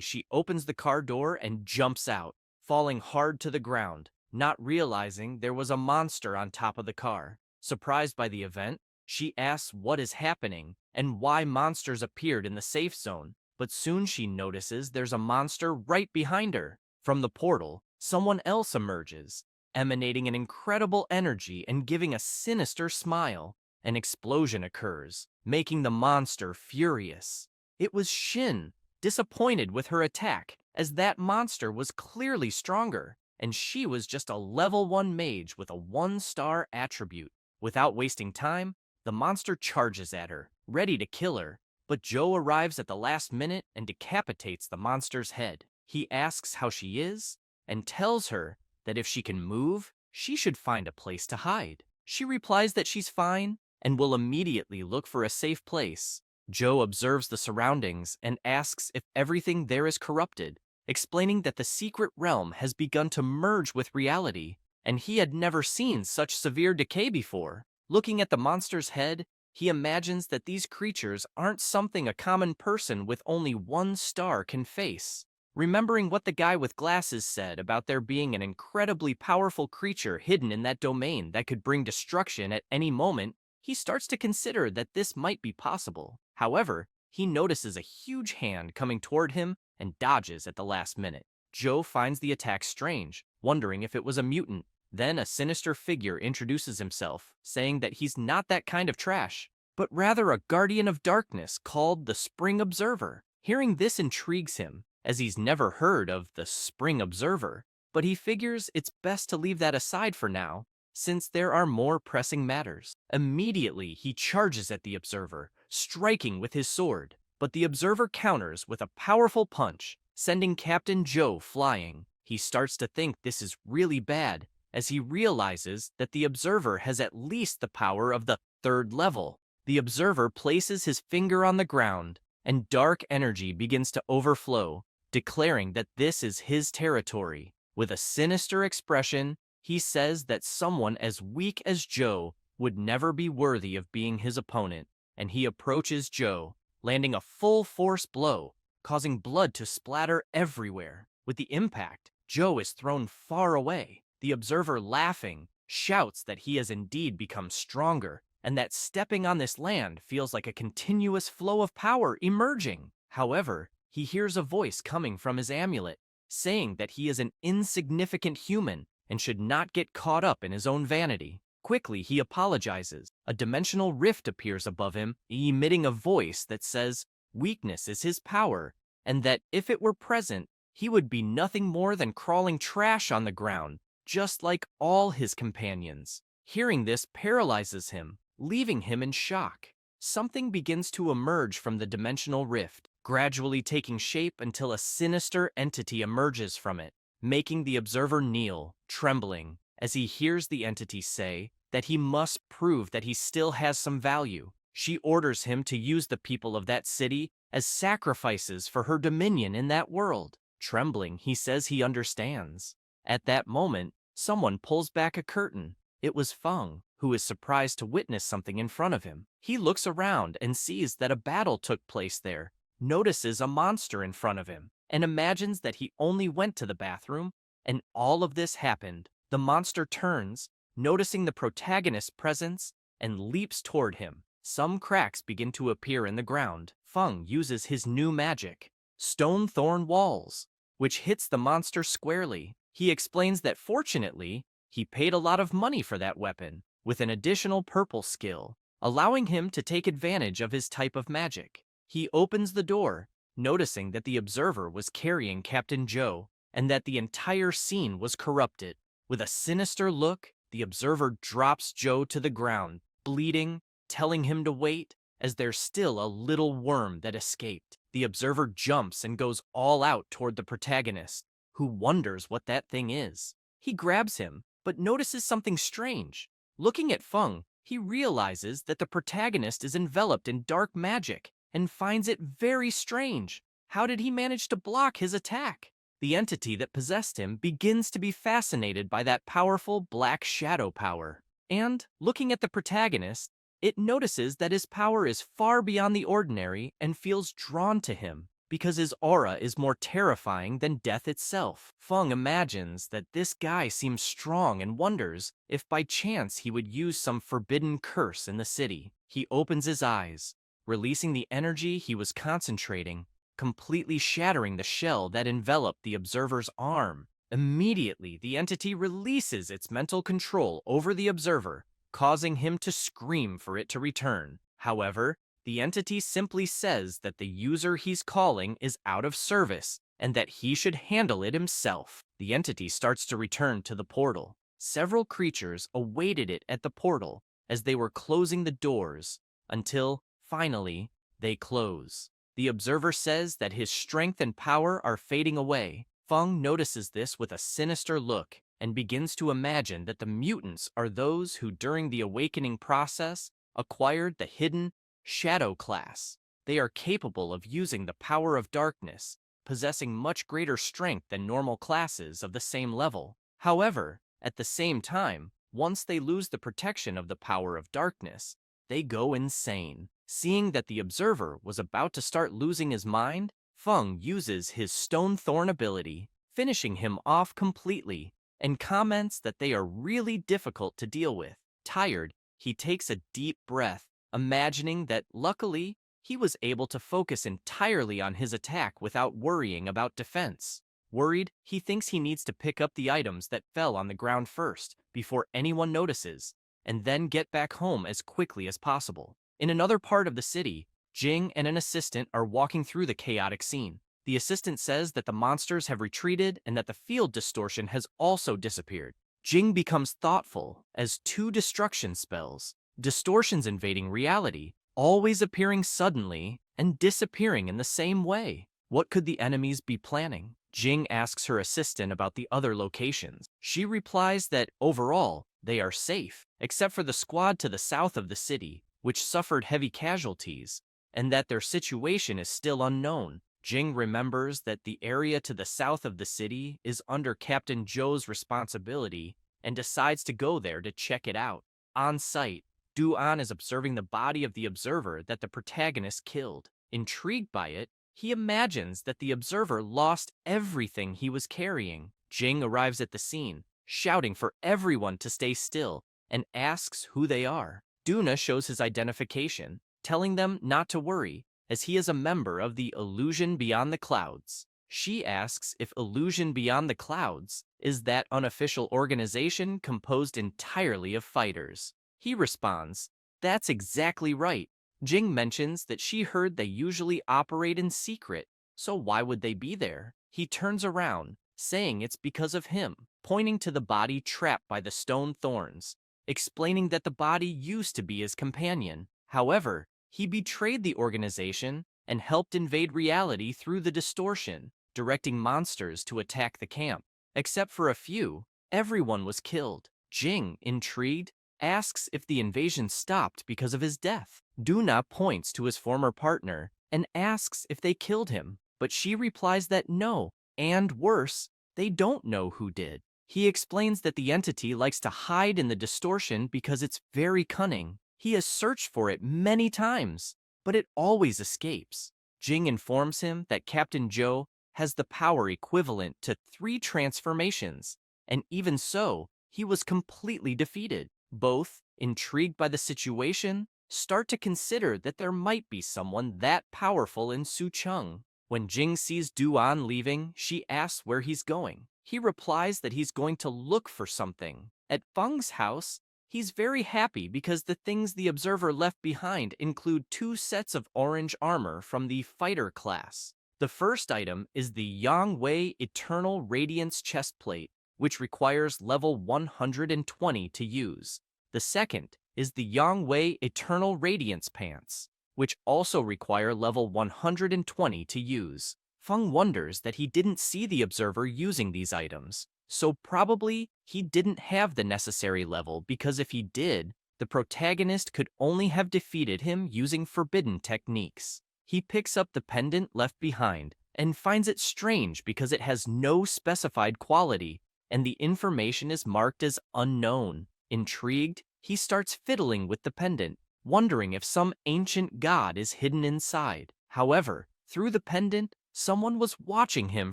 she opens the car door and jumps out, falling hard to the ground, not realizing there was a monster on top of the car. Surprised by the event, she asks what is happening and why monsters appeared in the safe zone, but soon she notices there's a monster right behind her. From the portal, someone else emerges, emanating an incredible energy and giving a sinister smile. An explosion occurs, making the monster furious. It was Shin, disappointed with her attack, as that monster was clearly stronger, and she was just a level 1 mage with a 1-star attribute. Without wasting time, the monster charges at her, ready to kill her, but Joe arrives at the last minute and decapitates the monster's head. He asks how she is, and tells her that if she can move, she should find a place to hide. She replies that she's fine, and will immediately look for a safe place. Joe observes the surroundings and asks if everything there is corrupted, explaining that the secret realm has begun to merge with reality, and he had never seen such severe decay before. Looking at the monster's head, he imagines that these creatures aren't something a common person with only 1 star can face. Remembering what the guy with glasses said about there being an incredibly powerful creature hidden in that domain that could bring destruction at any moment, he starts to consider that this might be possible. However, he notices a huge hand coming toward him and dodges at the last minute. Joe finds the attack strange, wondering if it was a mutant. Then a sinister figure introduces himself, saying that he's not that kind of trash, but rather a guardian of darkness called the Spring Observer. Hearing this intrigues him, as he's never heard of the Spring Observer, but he figures it's best to leave that aside for now, since there are more pressing matters. Immediately, he charges at the Observer, striking with his sword, but the Observer counters with a powerful punch, sending Captain Joe flying. He starts to think this is really bad, as he realizes that the Observer has at least the power of the 3rd level. The Observer places his finger on the ground, and dark energy begins to overflow, declaring that this is his territory. With a sinister expression, he says that someone as weak as Joe would never be worthy of being his opponent, and he approaches Joe, landing a full-force blow, causing blood to splatter everywhere. With the impact, Joe is thrown far away. The Observer, laughing, shouts that he has indeed become stronger, and that stepping on this land feels like a continuous flow of power emerging. However, he hears a voice coming from his amulet, saying that he is an insignificant human and should not get caught up in his own vanity. Quickly, he apologizes. A dimensional rift appears above him, emitting a voice that says weakness is his power, and that if it were present, he would be nothing more than crawling trash on the ground, just like all his companions. Hearing this paralyzes him, leaving him in shock. Something begins to emerge from the dimensional rift, gradually taking shape until a sinister entity emerges from it, making the Observer kneel, trembling, as he hears the entity say that he must prove that he still has some value. She orders him to use the people of that city as sacrifices for her dominion in that world. Trembling, he says he understands. At that moment, someone pulls back a curtain. It was Feng, who is surprised to witness something in front of him. He looks around and sees that a battle took place there, notices a monster in front of him, and imagines that he only went to the bathroom, and all of this happened. The monster turns, noticing the protagonist's presence, and leaps toward him. Some cracks begin to appear in the ground. Feng uses his new magic, Stone Thorn Walls, which hits the monster squarely. He explains that fortunately, he paid a lot of money for that weapon, with an additional purple skill, allowing him to take advantage of his type of magic. He opens the door, noticing that the Observer was carrying Captain Joe, and that the entire scene was corrupted. With a sinister look, the observer drops Joe to the ground, bleeding, telling him to wait, as there's still a little worm that escaped. The observer jumps and goes all out toward the protagonist, who wonders what that thing is. He grabs him, but notices something strange. Looking at Feng, he realizes that the protagonist is enveloped in dark magic and finds it very strange. How did he manage to block his attack? The entity that possessed him begins to be fascinated by that powerful black shadow power. And, looking at the protagonist, it notices that his power is far beyond the ordinary and feels drawn to him, because his aura is more terrifying than death itself. Feng imagines that this guy seems strong and wonders if by chance he would use some forbidden curse in the city. He opens his eyes, releasing the energy he was concentrating, completely shattering the shell that enveloped the observer's arm. Immediately, the entity releases its mental control over the observer, causing him to scream for it to return. However, the entity simply says that the user he's calling is out of service and that he should handle it himself. The entity starts to return to the portal. Several creatures awaited it at the portal as they were closing the doors until, finally, they close. The observer says that his strength and power are fading away. Feng notices this with a sinister look and begins to imagine that the mutants are those who, during the awakening process, acquired the hidden shadow class. They are capable of using the power of darkness, possessing much greater strength than normal classes of the same level. However, at the same time, once they lose the protection of the power of darkness, they go insane. Seeing that the observer was about to start losing his mind, Feng uses his stone thorn ability, finishing him off completely, and comments that they are really difficult to deal with. Tired, he takes a deep breath, imagining that, luckily, he was able to focus entirely on his attack without worrying about defense. Worried, he thinks he needs to pick up the items that fell on the ground first, before anyone notices, and then get back home as quickly as possible. In another part of the city, Jing and an assistant are walking through the chaotic scene. The assistant says that the monsters have retreated and that the field distortion has also disappeared. Jing becomes thoughtful as two destruction spells, distortions invading reality, always appearing suddenly and disappearing in the same way. What could the enemies be planning? Jing asks her assistant about the other locations. She replies that, overall, they are safe, except for the squad to the south of the city, which suffered heavy casualties, and that their situation is still unknown. Jing remembers that the area to the south of the city is under Captain Zhou's responsibility and decides to go there to check it out. On site, Du-an is observing the body of the observer that the protagonist killed. Intrigued by it, he imagines that the observer lost everything he was carrying. Jing arrives at the scene, shouting for everyone to stay still, and asks who they are. Duna shows his identification, telling them not to worry, as he is a member of the Illusion Beyond the Clouds. She asks if Illusion Beyond the Clouds is that unofficial organization composed entirely of fighters. He responds, "That's exactly right." Jing mentions that she heard they usually operate in secret, so why would they be there? He turns around, saying it's because of him, pointing to the body trapped by the stone thorns, explaining that the body used to be his companion. However, he betrayed the organization and helped invade reality through the distortion, directing monsters to attack the camp. Except for a few, everyone was killed. Jing, intrigued, asks if the invasion stopped because of his death. Duna points to his former partner and asks if they killed him, but she replies that no, and worse, they don't know who did. He explains that the entity likes to hide in the distortion because it's very cunning. He has searched for it many times, but it always escapes. Jing informs him that Captain Zhou has the power equivalent to 3 transformations, and even so, he was completely defeated. Both, intrigued by the situation, start to consider that there might be someone that powerful in Sucheng. When Jing sees Du-an leaving, she asks where he's going. He replies that he's going to look for something. At Feng's house, he's very happy because the things the observer left behind include 2 sets of orange armor from the fighter class. The first item is the Yang Wei Eternal Radiance chestplate, which requires level 120 to use. The second is the Yangwei Eternal Radiance Pants, which also require level 120 to use. Feng wonders that he didn't see the observer using these items, so probably he didn't have the necessary level because if he did, the protagonist could only have defeated him using forbidden techniques. He picks up the pendant left behind and finds it strange because it has no specified quality and the information is marked as unknown. Intrigued, he starts fiddling with the pendant, wondering if some ancient god is hidden inside. However, through the pendant, someone was watching him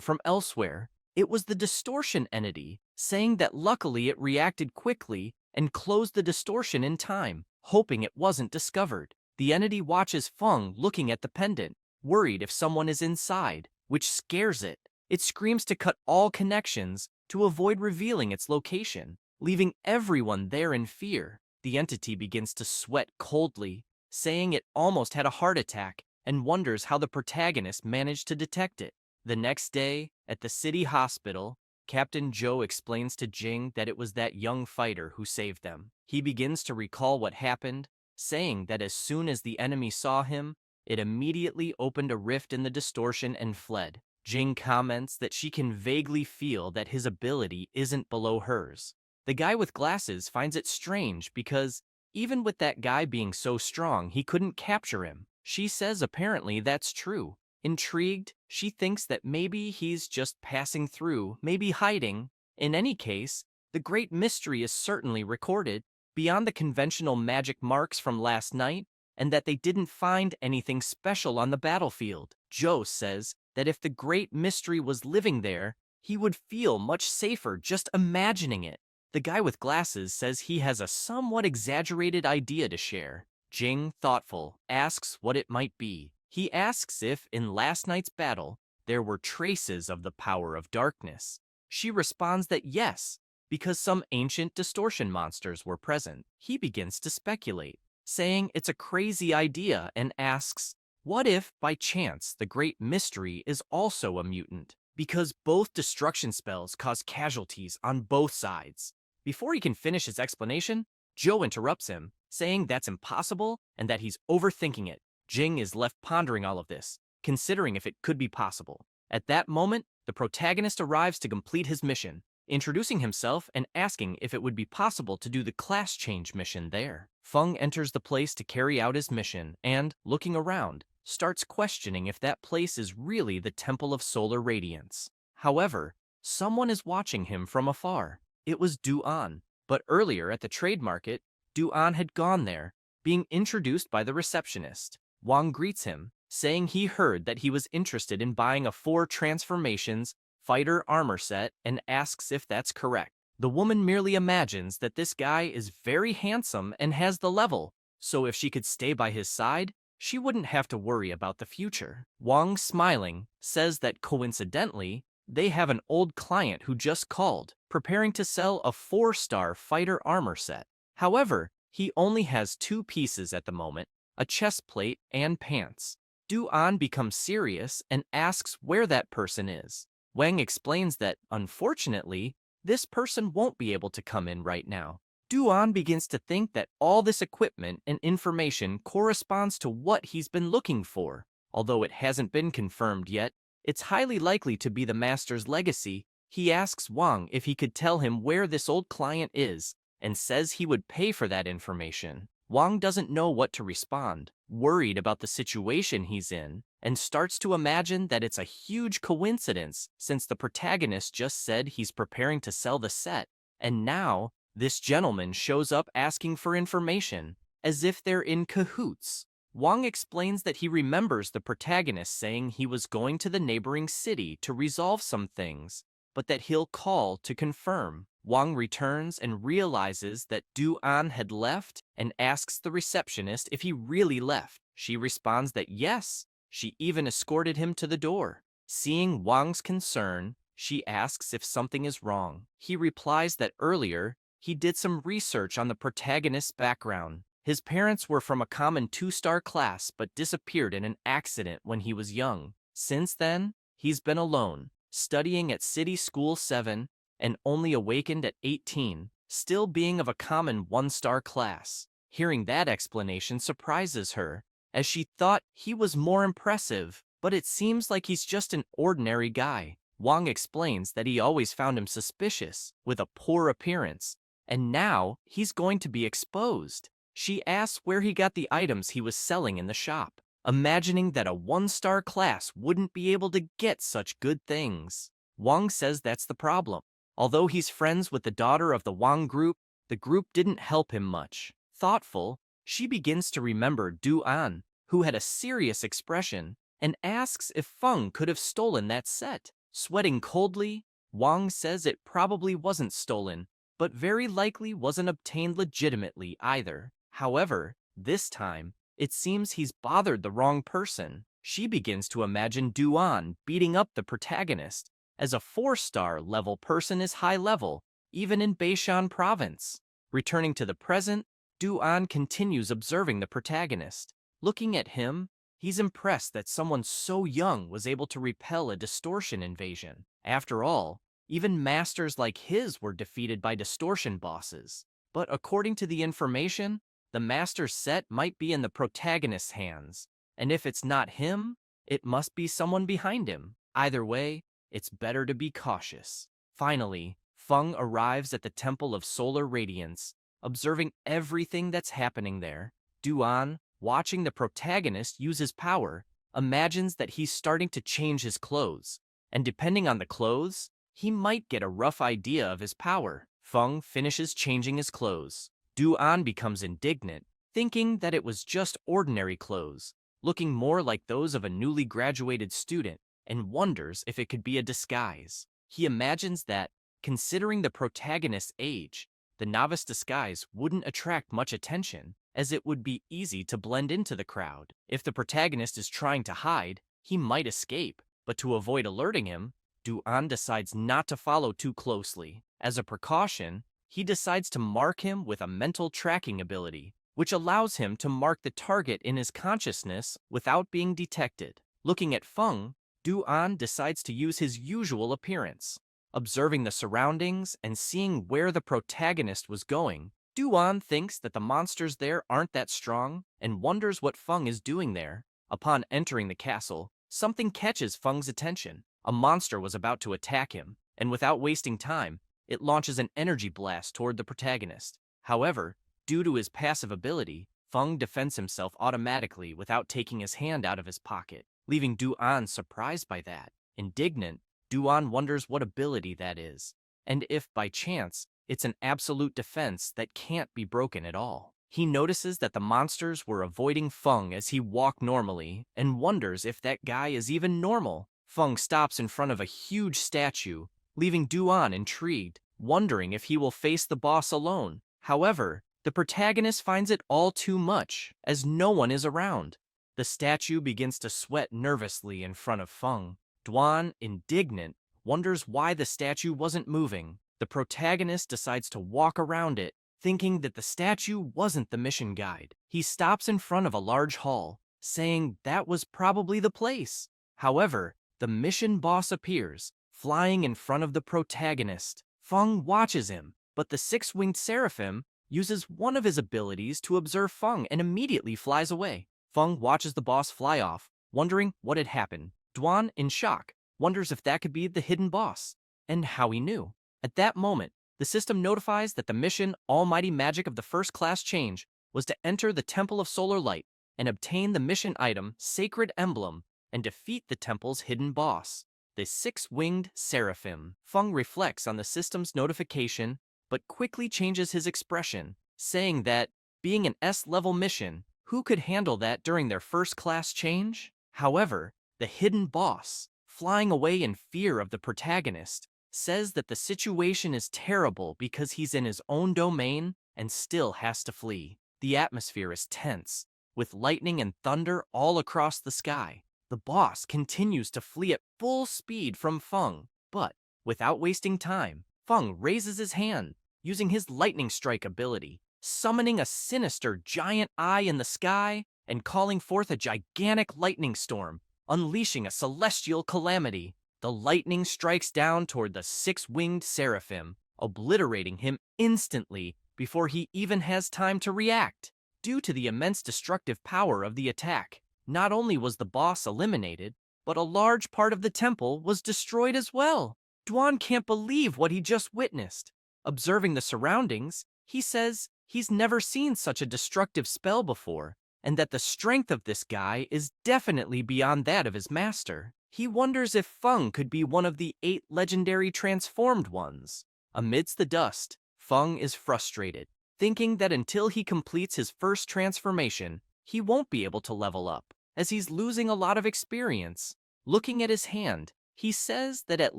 from elsewhere. It was the distortion entity, saying that luckily it reacted quickly and closed the distortion in time, hoping it wasn't discovered. The entity watches Feng looking at the pendant, worried if someone is inside, which scares it. It screams to cut all connections to avoid revealing its location, leaving everyone there in fear. The entity begins to sweat coldly, saying it almost had a heart attack and wonders how the protagonist managed to detect it. The next day, at the city hospital, Captain Joe explains to Jing that it was that young fighter who saved them. He begins to recall what happened, saying that as soon as the enemy saw him, it immediately opened a rift in the distortion and fled. Jing comments that she can vaguely feel that his ability isn't below hers. The guy with glasses finds it strange because, even with that guy being so strong, he couldn't capture him. She says apparently that's true. Intrigued, she thinks that maybe he's just passing through, maybe hiding. In any case, the great mystery is certainly recorded, beyond the conventional magic marks from last night, and that they didn't find anything special on the battlefield. Joe says that if the great mystery was living there, he would feel much safer just imagining it. The guy with glasses says he has a somewhat exaggerated idea to share. Jing, thoughtful, asks what it might be. He asks if, in last night's battle, there were traces of the power of darkness. She responds that yes, because some ancient distortion monsters were present. He begins to speculate, saying it's a crazy idea and asks, what if, by chance, the great mystery is also a mutant? Because both destruction spells cause casualties on both sides. Before he can finish his explanation, Joe interrupts him, saying that's impossible and that he's overthinking it. Jing is left pondering all of this, considering if it could be possible. At that moment, the protagonist arrives to complete his mission, introducing himself and asking if it would be possible to do the class change mission there. Feng enters the place to carry out his mission and, looking around, starts questioning if that place is really the Temple of Solar Radiance. However, someone is watching him from afar. It was Du-an, but earlier at the trade market, Du-an had gone there, being introduced by the receptionist. Wang greets him, saying he heard that he was interested in buying a 4 transformations fighter armor set and asks if that's correct. The woman merely imagines that this guy is very handsome and has the level, so if she could stay by his side, she wouldn't have to worry about the future. Wang, smiling, says that coincidentally, they have an old client who just called, preparing to sell a 4-star fighter armor set. However, he only has 2 pieces at the moment, a chest plate and pants. Du-an becomes serious and asks where that person is. Wang explains that, unfortunately, this person won't be able to come in right now. Du-an begins to think that all this equipment and information corresponds to what he's been looking for. Although it hasn't been confirmed yet, it's highly likely to be the master's legacy. He asks Wang if he could tell him where this old client is, and says he would pay for that information. Wang doesn't know what to respond, worried about the situation he's in, and starts to imagine that it's a huge coincidence since the protagonist just said he's preparing to sell the set, and now this gentleman shows up asking for information, as if they're in cahoots. Wang explains that he remembers the protagonist saying he was going to the neighboring city to resolve some things, but that he'll call to confirm. Wang returns and realizes that Du-an had left and asks the receptionist if he really left. She responds that yes, she even escorted him to the door. Seeing Wang's concern, she asks if something is wrong. He replies that earlier, he did some research on the protagonist's background. His parents were from a common 2-star class but disappeared in an accident when he was young. Since then, he's been alone, studying at City School 7, and only awakened at 18, still being of a common one-star class. Hearing that explanation surprises her, as she thought he was more impressive, but it seems like he's just an ordinary guy. Wang explains that he always found him suspicious, with a poor appearance, and now he's going to be exposed. She asks where he got the items he was selling in the shop, imagining that a one-star class wouldn't be able to get such good things. Wang says that's the problem. Although he's friends with the daughter of the Wang group, the group didn't help him much. Thoughtful, she begins to remember Du An, who had a serious expression, and asks if Feng could have stolen that set. Sweating coldly, Wang says it probably wasn't stolen, but very likely wasn't obtained legitimately either. However, this time, it seems he's bothered the wrong person. She begins to imagine Du An beating up the protagonist, as a 4-star level person is high level, even in Beishan province. Returning to the present, Du An continues observing the protagonist. Looking at him, he's impressed that someone so young was able to repel a distortion invasion. After all, even masters like his were defeated by distortion bosses. But according to the information, the master's set might be in the protagonist's hands, and if it's not him, it must be someone behind him. Either way, it's better to be cautious. Finally, Feng arrives at the Temple of Solar Radiance, observing everything that's happening there. Duan, watching the protagonist use his power, imagines that he's starting to change his clothes, and depending on the clothes, he might get a rough idea of his power. Feng finishes changing his clothes. Duan becomes indignant, thinking that it was just ordinary clothes, looking more like those of a newly graduated student, and wonders if it could be a disguise. He imagines that, considering the protagonist's age, the novice disguise wouldn't attract much attention, as it would be easy to blend into the crowd. If the protagonist is trying to hide, he might escape, but to avoid alerting him, Duan decides not to follow too closely. As a precaution, he decides to mark him with a mental tracking ability, which allows him to mark the target in his consciousness without being detected. Looking at Feng, Duan decides to use his usual appearance. Observing the surroundings and seeing where the protagonist was going, Duan thinks that the monsters there aren't that strong and wonders what Feng is doing there. Upon entering the castle, something catches Feng's attention. A monster was about to attack him, and without wasting time, it launches an energy blast toward the protagonist. However, due to his passive ability, Feng defends himself automatically without taking his hand out of his pocket, leaving Duan surprised by that. Indignant, Duan wonders what ability that is, and if, by chance, it's an absolute defense that can't be broken at all. He notices that the monsters were avoiding Feng as he walked normally, and wonders if that guy is even normal. Feng stops in front of a huge statue, leaving Duan intrigued, wondering if he will face the boss alone. However, the protagonist finds it all too much, as no one is around. The statue begins to sweat nervously in front of Feng. Duan, indignant, wonders why the statue wasn't moving. The protagonist decides to walk around it, thinking that the statue wasn't the mission guide. He stops in front of a large hall, saying that was probably the place. However, the mission boss appears, flying in front of the protagonist. Feng watches him, but the six-winged seraphim uses one of his abilities to observe Feng and immediately flies away. Feng watches the boss fly off, wondering what had happened. Duan, in shock, wonders if that could be the hidden boss, and how he knew. At that moment, the system notifies that the mission Almighty Magic of the First Class Change was to enter the Temple of Solar Light and obtain the mission item Sacred Emblem and defeat the temple's hidden boss, the six-winged seraphim. Feng reflects on the system's notification, but quickly changes his expression, saying that, being an S-level mission, who could handle that during their first-class change? However, the hidden boss, flying away in fear of the protagonist, says that the situation is terrible because he's in his own domain and still has to flee. The atmosphere is tense, with lightning and thunder all across the sky. The boss continues to flee at full speed from Feng, but, without wasting time, Feng raises his hand, using his lightning strike ability, summoning a sinister giant eye in the sky and calling forth a gigantic lightning storm, unleashing a celestial calamity. The lightning strikes down toward the six-winged seraphim, obliterating him instantly before he even has time to react. Due to the immense destructive power of the attack, not only was the boss eliminated, but a large part of the temple was destroyed as well. Dwan can't believe what he just witnessed. Observing the surroundings, he says he's never seen such a destructive spell before, and that the strength of this guy is definitely beyond that of his master. He wonders if Feng could be one of the 8 legendary transformed ones. Amidst the dust, Feng is frustrated, thinking that until he completes his first transformation, he won't be able to level up, as he's losing a lot of experience. Looking at his hand, he says that at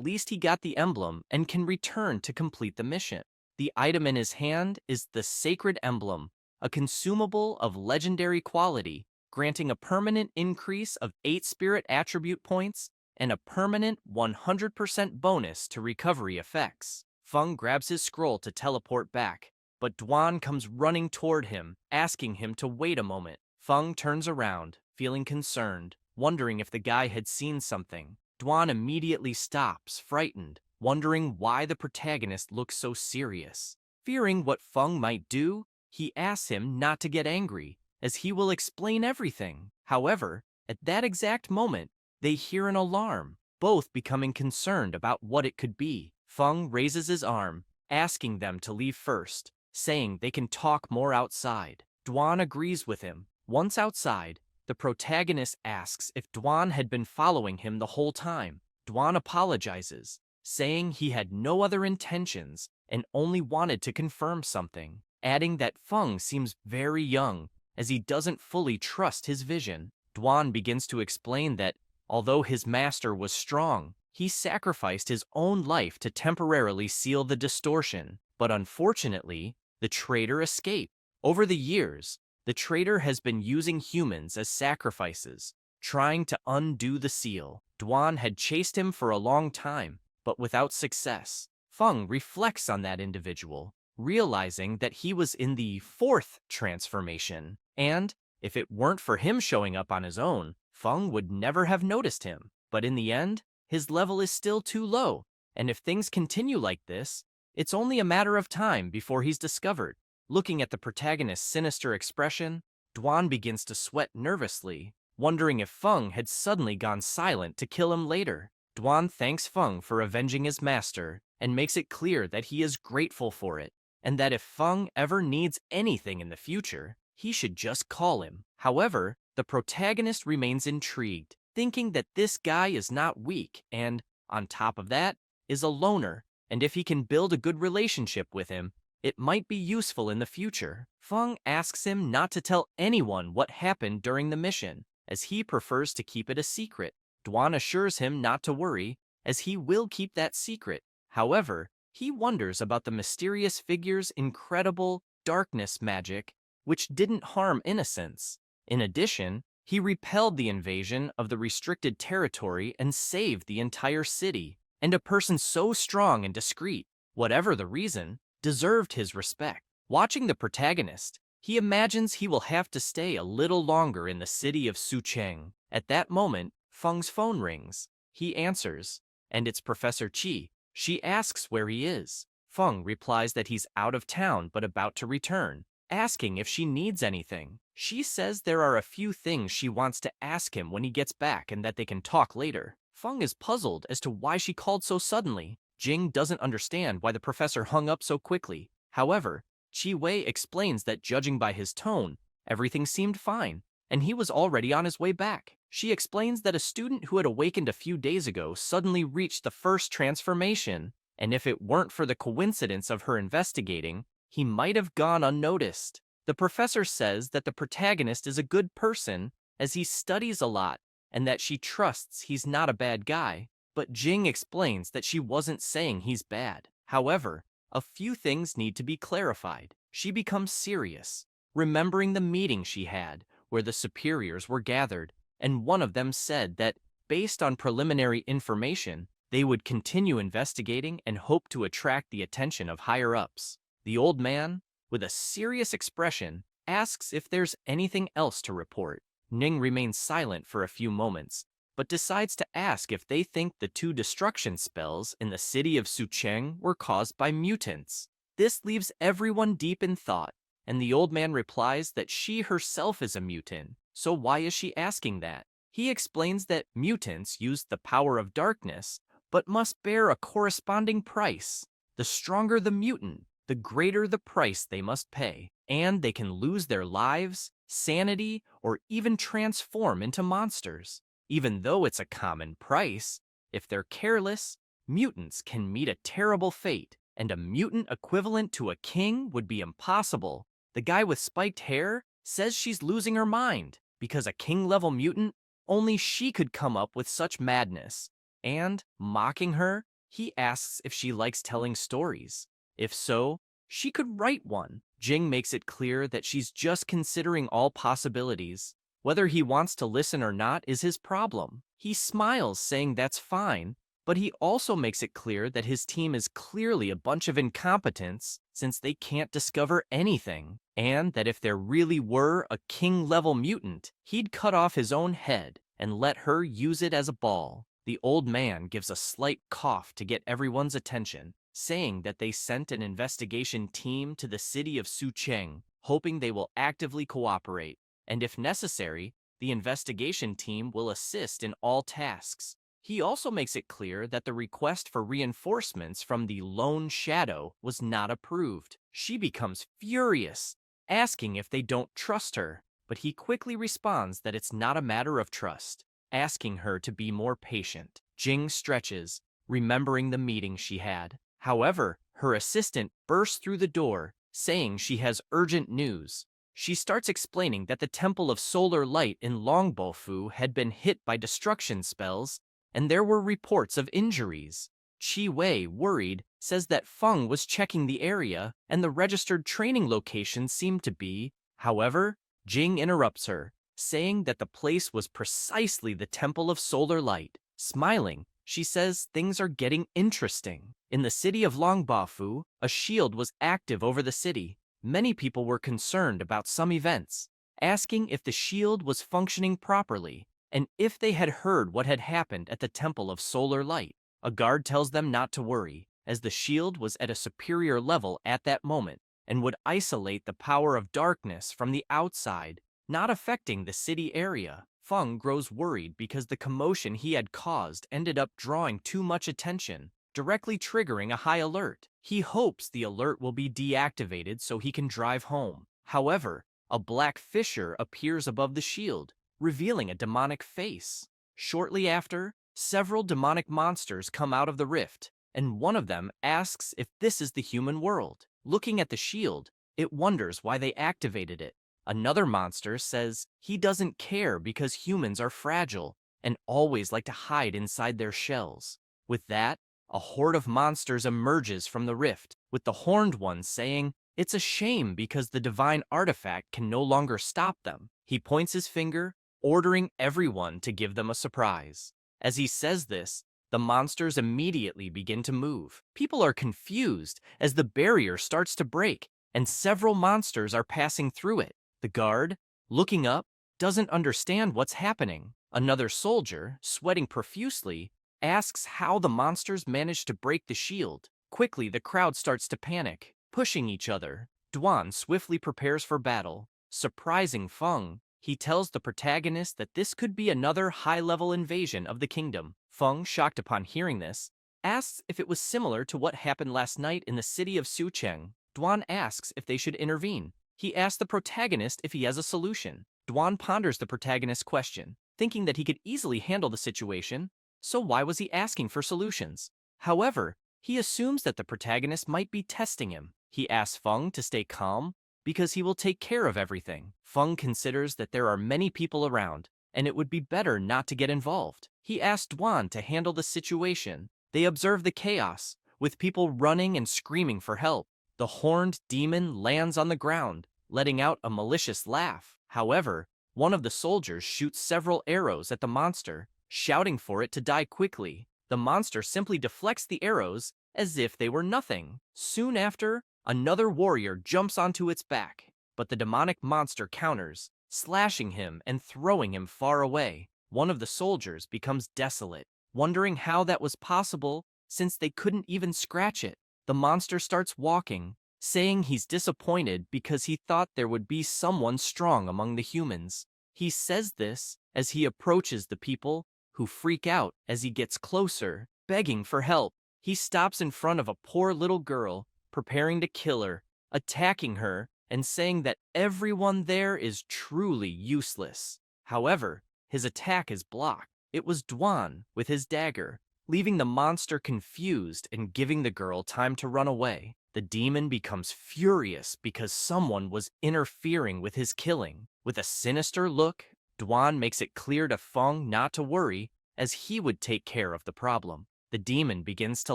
least he got the emblem and can return to complete the mission. The item in his hand is the Sacred Emblem, a consumable of legendary quality, granting a permanent increase of 8 spirit attribute points and a permanent 100% bonus to recovery effects. Feng grabs his scroll to teleport back, but Dwan comes running toward him, asking him to wait a moment. Feng turns around, feeling concerned, wondering if the guy had seen something. Dwan immediately stops, frightened, wondering why the protagonist looks so serious. Fearing what Feng might do, he asks him not to get angry, as he will explain everything. However, at that exact moment, they hear an alarm, both becoming concerned about what it could be. Feng raises his arm, asking them to leave first, saying they can talk more outside. Dwan agrees with him. Once outside, the protagonist asks if Dwan had been following him the whole time. Dwan apologizes, saying he had no other intentions and only wanted to confirm something, adding that Feng seems very young, as he doesn't fully trust his vision. Dwan begins to explain that, although his master was strong, he sacrificed his own life to temporarily seal the distortion, but unfortunately, the traitor escaped. Over the years, the traitor has been using humans as sacrifices, trying to undo the seal. Dwan had chased him for a long time, but without success. Feng reflects on that individual, realizing that he was in the 4th transformation, and if it weren't for him showing up on his own, Feng would never have noticed him. But in the end, his level is still too low, and if things continue like this, it's only a matter of time before he's discovered. Looking at the protagonist's sinister expression, Dwan begins to sweat nervously, wondering if Feng had suddenly gone silent to kill him later. Dwan thanks Feng for avenging his master and makes it clear that he is grateful for it, and that if Feng ever needs anything in the future, he should just call him. However, the protagonist remains intrigued, thinking that this guy is not weak and, on top of that, is a loner, and if he can build a good relationship with him, it might be useful in the future. Feng asks him not to tell anyone what happened during the mission, as he prefers to keep it a secret. Dwan assures him not to worry, as he will keep that secret. However, he wonders about the mysterious figure's incredible darkness magic, which didn't harm innocents. In addition, he repelled the invasion of the restricted territory and saved the entire city, and a person so strong and discreet, whatever the reason, deserved his respect. Watching the protagonist, he imagines he will have to stay a little longer in the city of Sucheng. At that moment, Feng's phone rings. He answers, and it's Professor Qi. She asks where he is. Feng replies that he's out of town but about to return, asking if she needs anything. She says there are a few things she wants to ask him when he gets back and that they can talk later. Feng is puzzled as to why she called so suddenly. Jing doesn't understand why the professor hung up so quickly. However, Qi Wei explains that judging by his tone, everything seemed fine, and he was already on his way back. She explains that a student who had awakened a few days ago suddenly reached the 1st transformation, and if it weren't for the coincidence of her investigating, he might have gone unnoticed. The professor says that the protagonist is a good person, as he studies a lot, and that she trusts he's not a bad guy. But Jing explains that she wasn't saying he's bad. However, a few things need to be clarified. She becomes serious, remembering the meeting she had, where the superiors were gathered, and one of them said that, based on preliminary information, they would continue investigating and hope to attract the attention of higher-ups. The old man, with a serious expression, asks if there's anything else to report. Ning remains silent for a few moments, but decides to ask if they think the two destruction spells in the city of Sucheng were caused by mutants. This leaves everyone deep in thought, and the old man replies that she herself is a mutant, so why is she asking that? He explains that mutants use the power of darkness, but must bear a corresponding price. The stronger the mutant, the greater the price they must pay, and they can lose their lives, sanity, or even transform into monsters. Even though it's a common price, if they're careless, mutants can meet a terrible fate, and a mutant equivalent to a king would be impossible. The guy with spiked hair says she's losing her mind, because a king-level mutant, only she could come up with such madness. And, mocking her, he asks if she likes telling stories. If so, she could write one. Jing makes it clear that she's just considering all possibilities. Whether he wants to listen or not is his problem. He smiles, saying that's fine, but he also makes it clear that his team is clearly a bunch of incompetents since they can't discover anything, and that if there really were a king-level mutant, he'd cut off his own head and let her use it as a ball. The old man gives a slight cough to get everyone's attention, saying that they sent an investigation team to the city of Sucheng, hoping they will actively cooperate, and if necessary, the investigation team will assist in all tasks. He also makes it clear that the request for reinforcements from the Lone Shadow was not approved. She becomes furious, asking if they don't trust her, but he quickly responds that it's not a matter of trust, asking her to be more patient. Jing stretches, remembering the meeting she had. However, her assistant bursts through the door, saying she has urgent news. She starts explaining that the Temple of Solar Light in Longbofu had been hit by destruction spells, and there were reports of injuries. Chi Wei, worried, says that Feng was checking the area, and the registered training location seemed to be. However, Jing interrupts her, saying that the place was precisely the Temple of Solar Light. Smiling, she says things are getting interesting. In the city of Longbofu, a shield was active over the city. Many people were concerned about some events, asking if the shield was functioning properly, and if they had heard what had happened at the Temple of Solar Light. A guard tells them not to worry, as the shield was at a superior level at that moment, and would isolate the power of darkness from the outside, not affecting the city area. Feng grows worried because the commotion he had caused ended up drawing too much attention, directly triggering a high alert. He hopes the alert will be deactivated so he can drive home. However, a black fissure appears above the shield, revealing a demonic face. Shortly after, several demonic monsters come out of the rift, and one of them asks if this is the human world. Looking at the shield, it wonders why they activated it. Another monster says he doesn't care because humans are fragile and always like to hide inside their shells. With that, a horde of monsters emerges from the rift, with the horned one saying it's a shame because the divine artifact can no longer stop them. He points his finger, ordering everyone to give them a surprise. As he says this, the monsters immediately begin to move. People are confused as the barrier starts to break, and several monsters are passing through it. The guard, looking up, doesn't understand what's happening. Another soldier, sweating profusely, asks how the monsters managed to break the shield. Quickly, the crowd starts to panic, pushing each other. Duan swiftly prepares for battle. Surprising Feng, he tells the protagonist that this could be another high-level invasion of the kingdom. Feng, shocked upon hearing this, asks if it was similar to what happened last night in the city of Sucheng. Duan asks if they should intervene. He asks the protagonist if he has a solution. Duan ponders the protagonist's question, thinking that he could easily handle the situation, so why was he asking for solutions? However, he assumes that the protagonist might be testing him. He asks Feng to stay calm, because he will take care of everything. Feng considers that there are many people around, and it would be better not to get involved. He asks Duan to handle the situation. They observe the chaos, with people running and screaming for help. The horned demon lands on the ground, letting out a malicious laugh. However, one of the soldiers shoots several arrows at the monster, shouting for it to die quickly. The monster simply deflects the arrows as if they were nothing. Soon after, another warrior jumps onto its back, but the demonic monster counters, slashing him and throwing him far away. One of the soldiers becomes desolate, wondering how that was possible since they couldn't even scratch it. The monster starts walking, saying he's disappointed because he thought there would be someone strong among the humans. He says this as he approaches the people, who freak out as he gets closer, begging for help. He stops in front of a poor little girl, preparing to kill her, attacking her, and saying that everyone there is truly useless. However, his attack is blocked. It was Dwan with his dagger, leaving the monster confused and giving the girl time to run away. The demon becomes furious because someone was interfering with his killing. With a sinister look, Dwan makes it clear to Feng not to worry, as he would take care of the problem. The demon begins to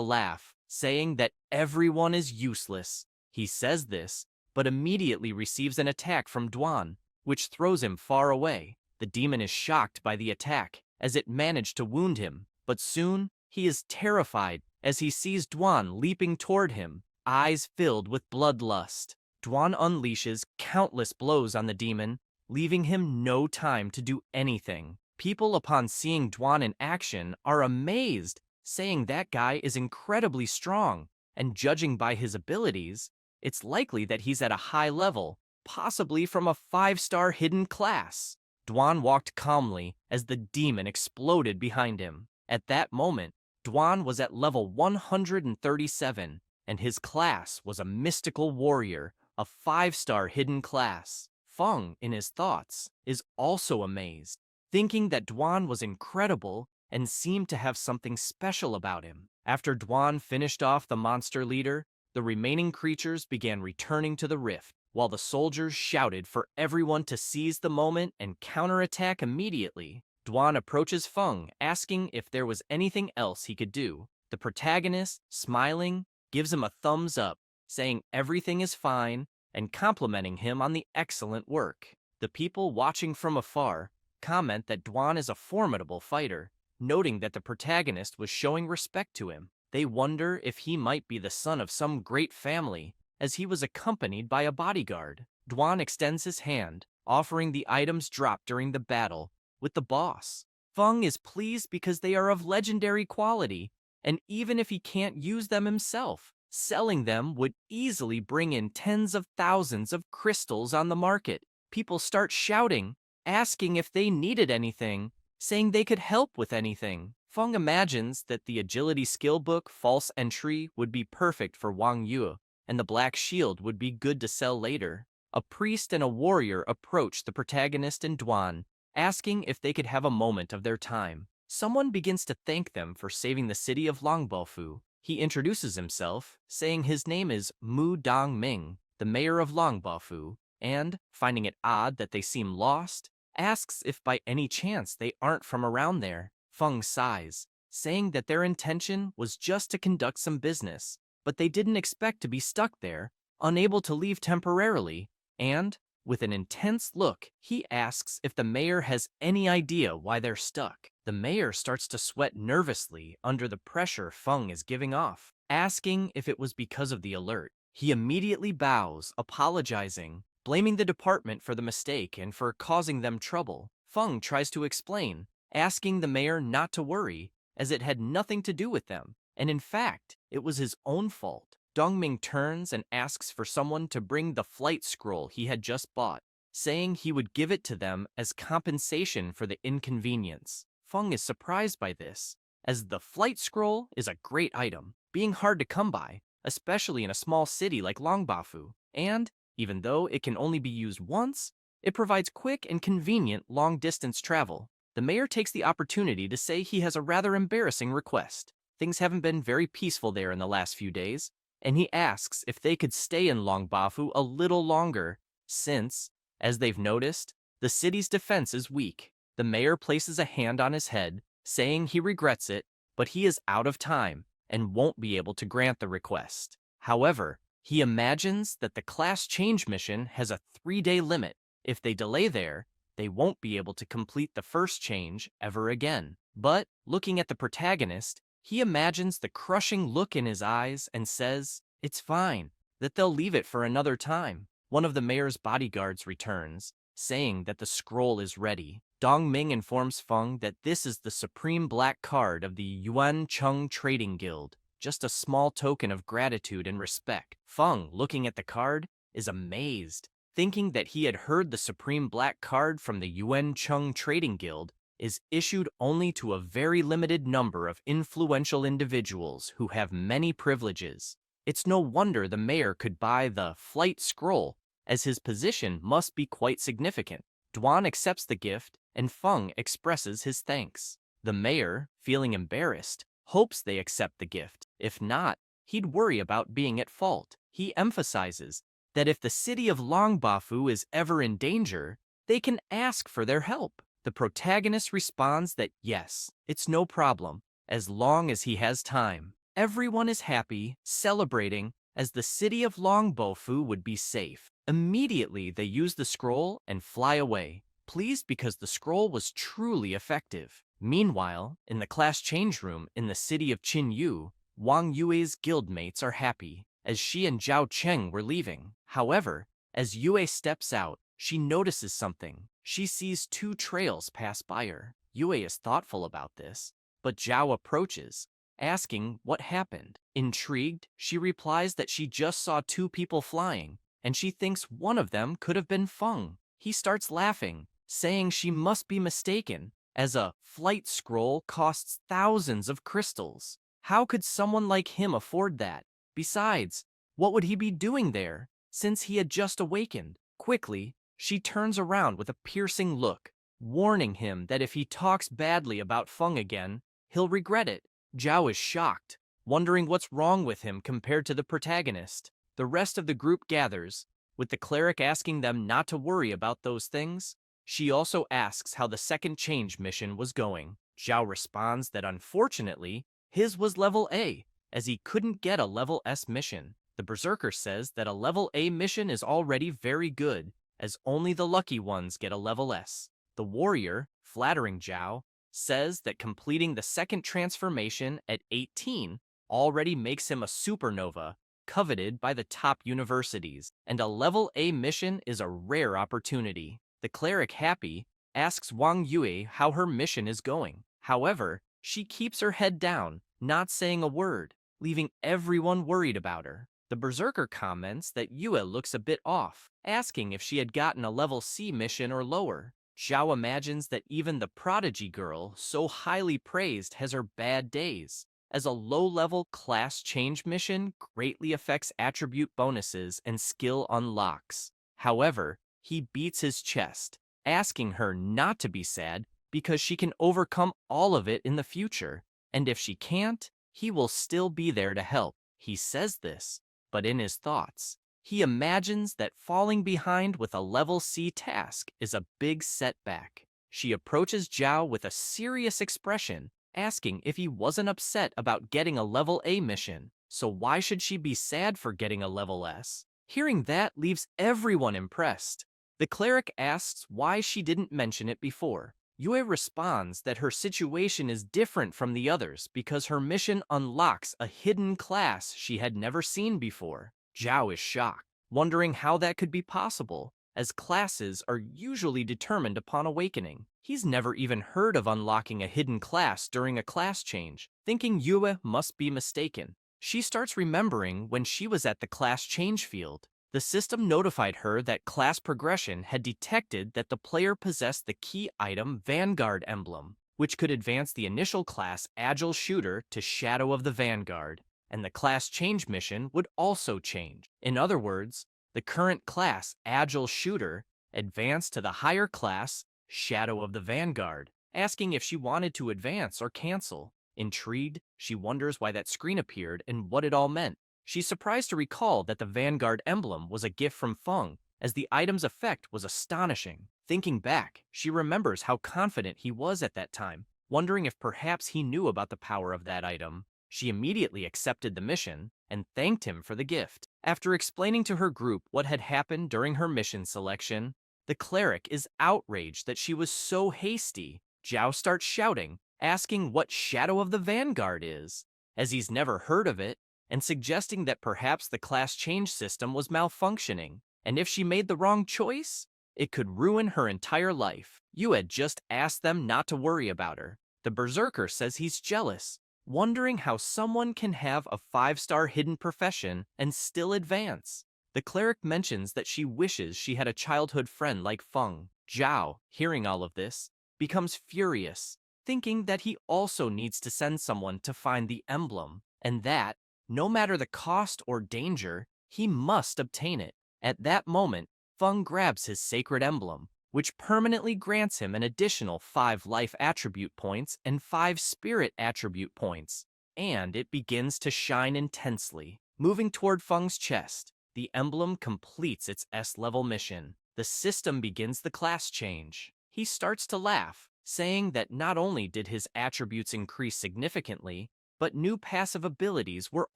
laugh, saying that everyone is useless. He says this, but immediately receives an attack from Dwan, which throws him far away. The demon is shocked by the attack, as it managed to wound him, but soon he is terrified as he sees Dwan leaping toward him, eyes filled with bloodlust. Dwan unleashes countless blows on the demon, leaving him no time to do anything. People, upon seeing Dwan in action, are amazed, saying that guy is incredibly strong, and judging by his abilities, it's likely that he's at a high level, possibly from a 5-star hidden class. Dwan walked calmly as the demon exploded behind him. At that moment, Dwan was at level 137, and his class was a mystical warrior, a 5-star hidden class. Feng, in his thoughts, is also amazed, thinking that Dwan was incredible and seemed to have something special about him. After Dwan finished off the monster leader, the remaining creatures began returning to the rift, while the soldiers shouted for everyone to seize the moment and counterattack immediately. Dwan approaches Feng, asking if there was anything else he could do. The protagonist, smiling, gives him a thumbs up, saying everything is fine and complimenting him on the excellent work. The people watching from afar comment that Dwan is a formidable fighter, noting that the protagonist was showing respect to him. They wonder if he might be the son of some great family, as he was accompanied by a bodyguard. Dwan extends his hand, offering the items dropped during the battle with the boss. Feng is pleased because they are of legendary quality, and even if he can't use them himself, selling them would easily bring in tens of thousands of crystals on the market. People start shouting, asking if they needed anything, saying they could help with anything. Feng imagines that the agility skill book False Entry would be perfect for Wang Yu, and the black shield would be good to sell later. A priest and a warrior approach the protagonist and Dwan, asking if they could have a moment of their time. Someone begins to thank them for saving the city of Longbaofu. He introduces himself, saying his name is Mu Dongming, the mayor of Longbaofu, and, finding it odd that they seem lost, asks if by any chance they aren't from around there. Feng sighs, saying that their intention was just to conduct some business, but they didn't expect to be stuck there, unable to leave temporarily, and, with an intense look, he asks if the mayor has any idea why they're stuck. The mayor starts to sweat nervously under the pressure Feng is giving off, asking if it was because of the alert. He immediately bows, apologizing, blaming the department for the mistake and for causing them trouble. Feng tries to explain, asking the mayor not to worry, as it had nothing to do with them, and in fact, it was his own fault. Dongming turns and asks for someone to bring the flight scroll he had just bought, saying he would give it to them as compensation for the inconvenience. Feng is surprised by this, as the flight scroll is a great item, being hard to come by, especially in a small city like Longbaofu, and, even though it can only be used once, it provides quick and convenient long-distance travel. The mayor takes the opportunity to say he has a rather embarrassing request. Things haven't been very peaceful there in the last few days, and he asks if they could stay in Longbaofu a little longer, since, as they've noticed, the city's defense is weak. The mayor places a hand on his head, saying he regrets it, but he is out of time and won't be able to grant the request. However, he imagines that the class change mission has a 3-day limit. If they delay there, they won't be able to complete the first change ever again. But, looking at the protagonist, he imagines the crushing look in his eyes and says, it's fine, that they'll leave it for another time. One of the mayor's bodyguards returns, saying that the scroll is ready. Dongming informs Feng that this is the supreme black card of the Yuan Cheng Trading Guild, just a small token of gratitude and respect. Feng, looking at the card, is amazed, thinking that he had heard the supreme black card from the Yuan Cheng Trading Guild is issued only to a very limited number of influential individuals who have many privileges. It's no wonder the mayor could buy the flight scroll, as his position must be quite significant. Duan accepts the gift, and Feng expresses his thanks. The mayor, feeling embarrassed, hopes they accept the gift. If not, he'd worry about being at fault. He emphasizes that if the city of Longbafu is ever in danger, they can ask for their help. The protagonist responds that yes, it's no problem, as long as he has time. Everyone is happy, celebrating, as the city of Longbafu would be safe. Immediately, they use the scroll and fly away, pleased because the scroll was truly effective. Meanwhile, in the class change room in the city of Qinyu, Wang Yue's guildmates are happy, as she and Zhao Cheng were leaving. However, as Yue steps out, she notices something. She sees two trails pass by her. Yue is thoughtful about this, but Zhao approaches, asking what happened. Intrigued, she replies that she just saw two people flying, and she thinks one of them could have been Feng. He starts laughing, saying she must be mistaken, as a flight scroll costs thousands of crystals. How could someone like him afford that? Besides, what would he be doing there, since he had just awakened? Quickly, she turns around with a piercing look, warning him that if he talks badly about Feng again, he'll regret it. Zhao is shocked, wondering what's wrong with him compared to the protagonist. The rest of the group gathers, with the cleric asking them not to worry about those things. She also asks how the second change mission was going. Zhao responds that unfortunately, his was level A, as he couldn't get a level S mission. The berserker says that a level A mission is already very good, as only the lucky ones get a level S. The warrior, flattering Zhao, says that completing the second transformation at 18 already makes him a supernova, coveted by the top universities, and a level A mission is a rare opportunity. The cleric, happy, asks Wang Yue how her mission is going. However, she keeps her head down, not saying a word, leaving everyone worried about her. The berserker comments that Yue looks a bit off, asking if she had gotten a level C mission or lower. Zhao imagines that even the prodigy girl, so highly praised, has her bad days, as a low-level class change mission greatly affects attribute bonuses and skill unlocks. However, he beats his chest, asking her not to be sad because she can overcome all of it in the future, and if she can't, he will still be there to help. He says this, but in his thoughts, he imagines that falling behind with a level C task is a big setback. She approaches Zhao with a serious expression, asking if he wasn't upset about getting a level A mission, so why should she be sad for getting a level S? Hearing that leaves everyone impressed. The cleric asks why she didn't mention it before. Yue responds that her situation is different from the others because her mission unlocks a hidden class she had never seen before. Zhao is shocked, wondering how that could be possible, as classes are usually determined upon awakening. He's never even heard of unlocking a hidden class during a class change, thinking Yue must be mistaken. She starts remembering when she was at the class change field. The system notified her that class progression had detected that the player possessed the key item Vanguard emblem, which could advance the initial class Agile Shooter to Shadow of the Vanguard, and the class change mission would also change. In other words, the current class Agile Shooter advanced to the higher class Shadow of the Vanguard, asking if she wanted to advance or cancel. Intrigued, she wonders why that screen appeared and what it all meant. She's surprised to recall that the Vanguard emblem was a gift from Feng, as the item's effect was astonishing. Thinking back, she remembers how confident he was at that time, wondering if perhaps he knew about the power of that item. She immediately accepted the mission and thanked him for the gift. After explaining to her group what had happened during her mission selection, the cleric is outraged that she was so hasty. Zhao starts shouting, asking what Shadow of the Vanguard is, as he's never heard of it, and suggesting that perhaps the class change system was malfunctioning, and if she made the wrong choice, It could ruin her entire life. You had just asked them not to worry about her. The berserker says he's jealous, wondering how someone can have a 5-star hidden profession and still advance. The cleric mentions that she wishes she had a childhood friend like Feng. Zhao, hearing all of this, becomes furious, thinking that he also needs to send someone to find the emblem, and that, no matter the cost or danger, he must obtain it. At that moment, Feng grabs his sacred emblem, which permanently grants him an additional 5 life attribute points and 5 spirit attribute points, and it begins to shine intensely. Moving toward Feng's chest, the emblem completes its S-level mission. The system begins the class change. He starts to laugh, saying that not only did his attributes increase significantly, but new passive abilities were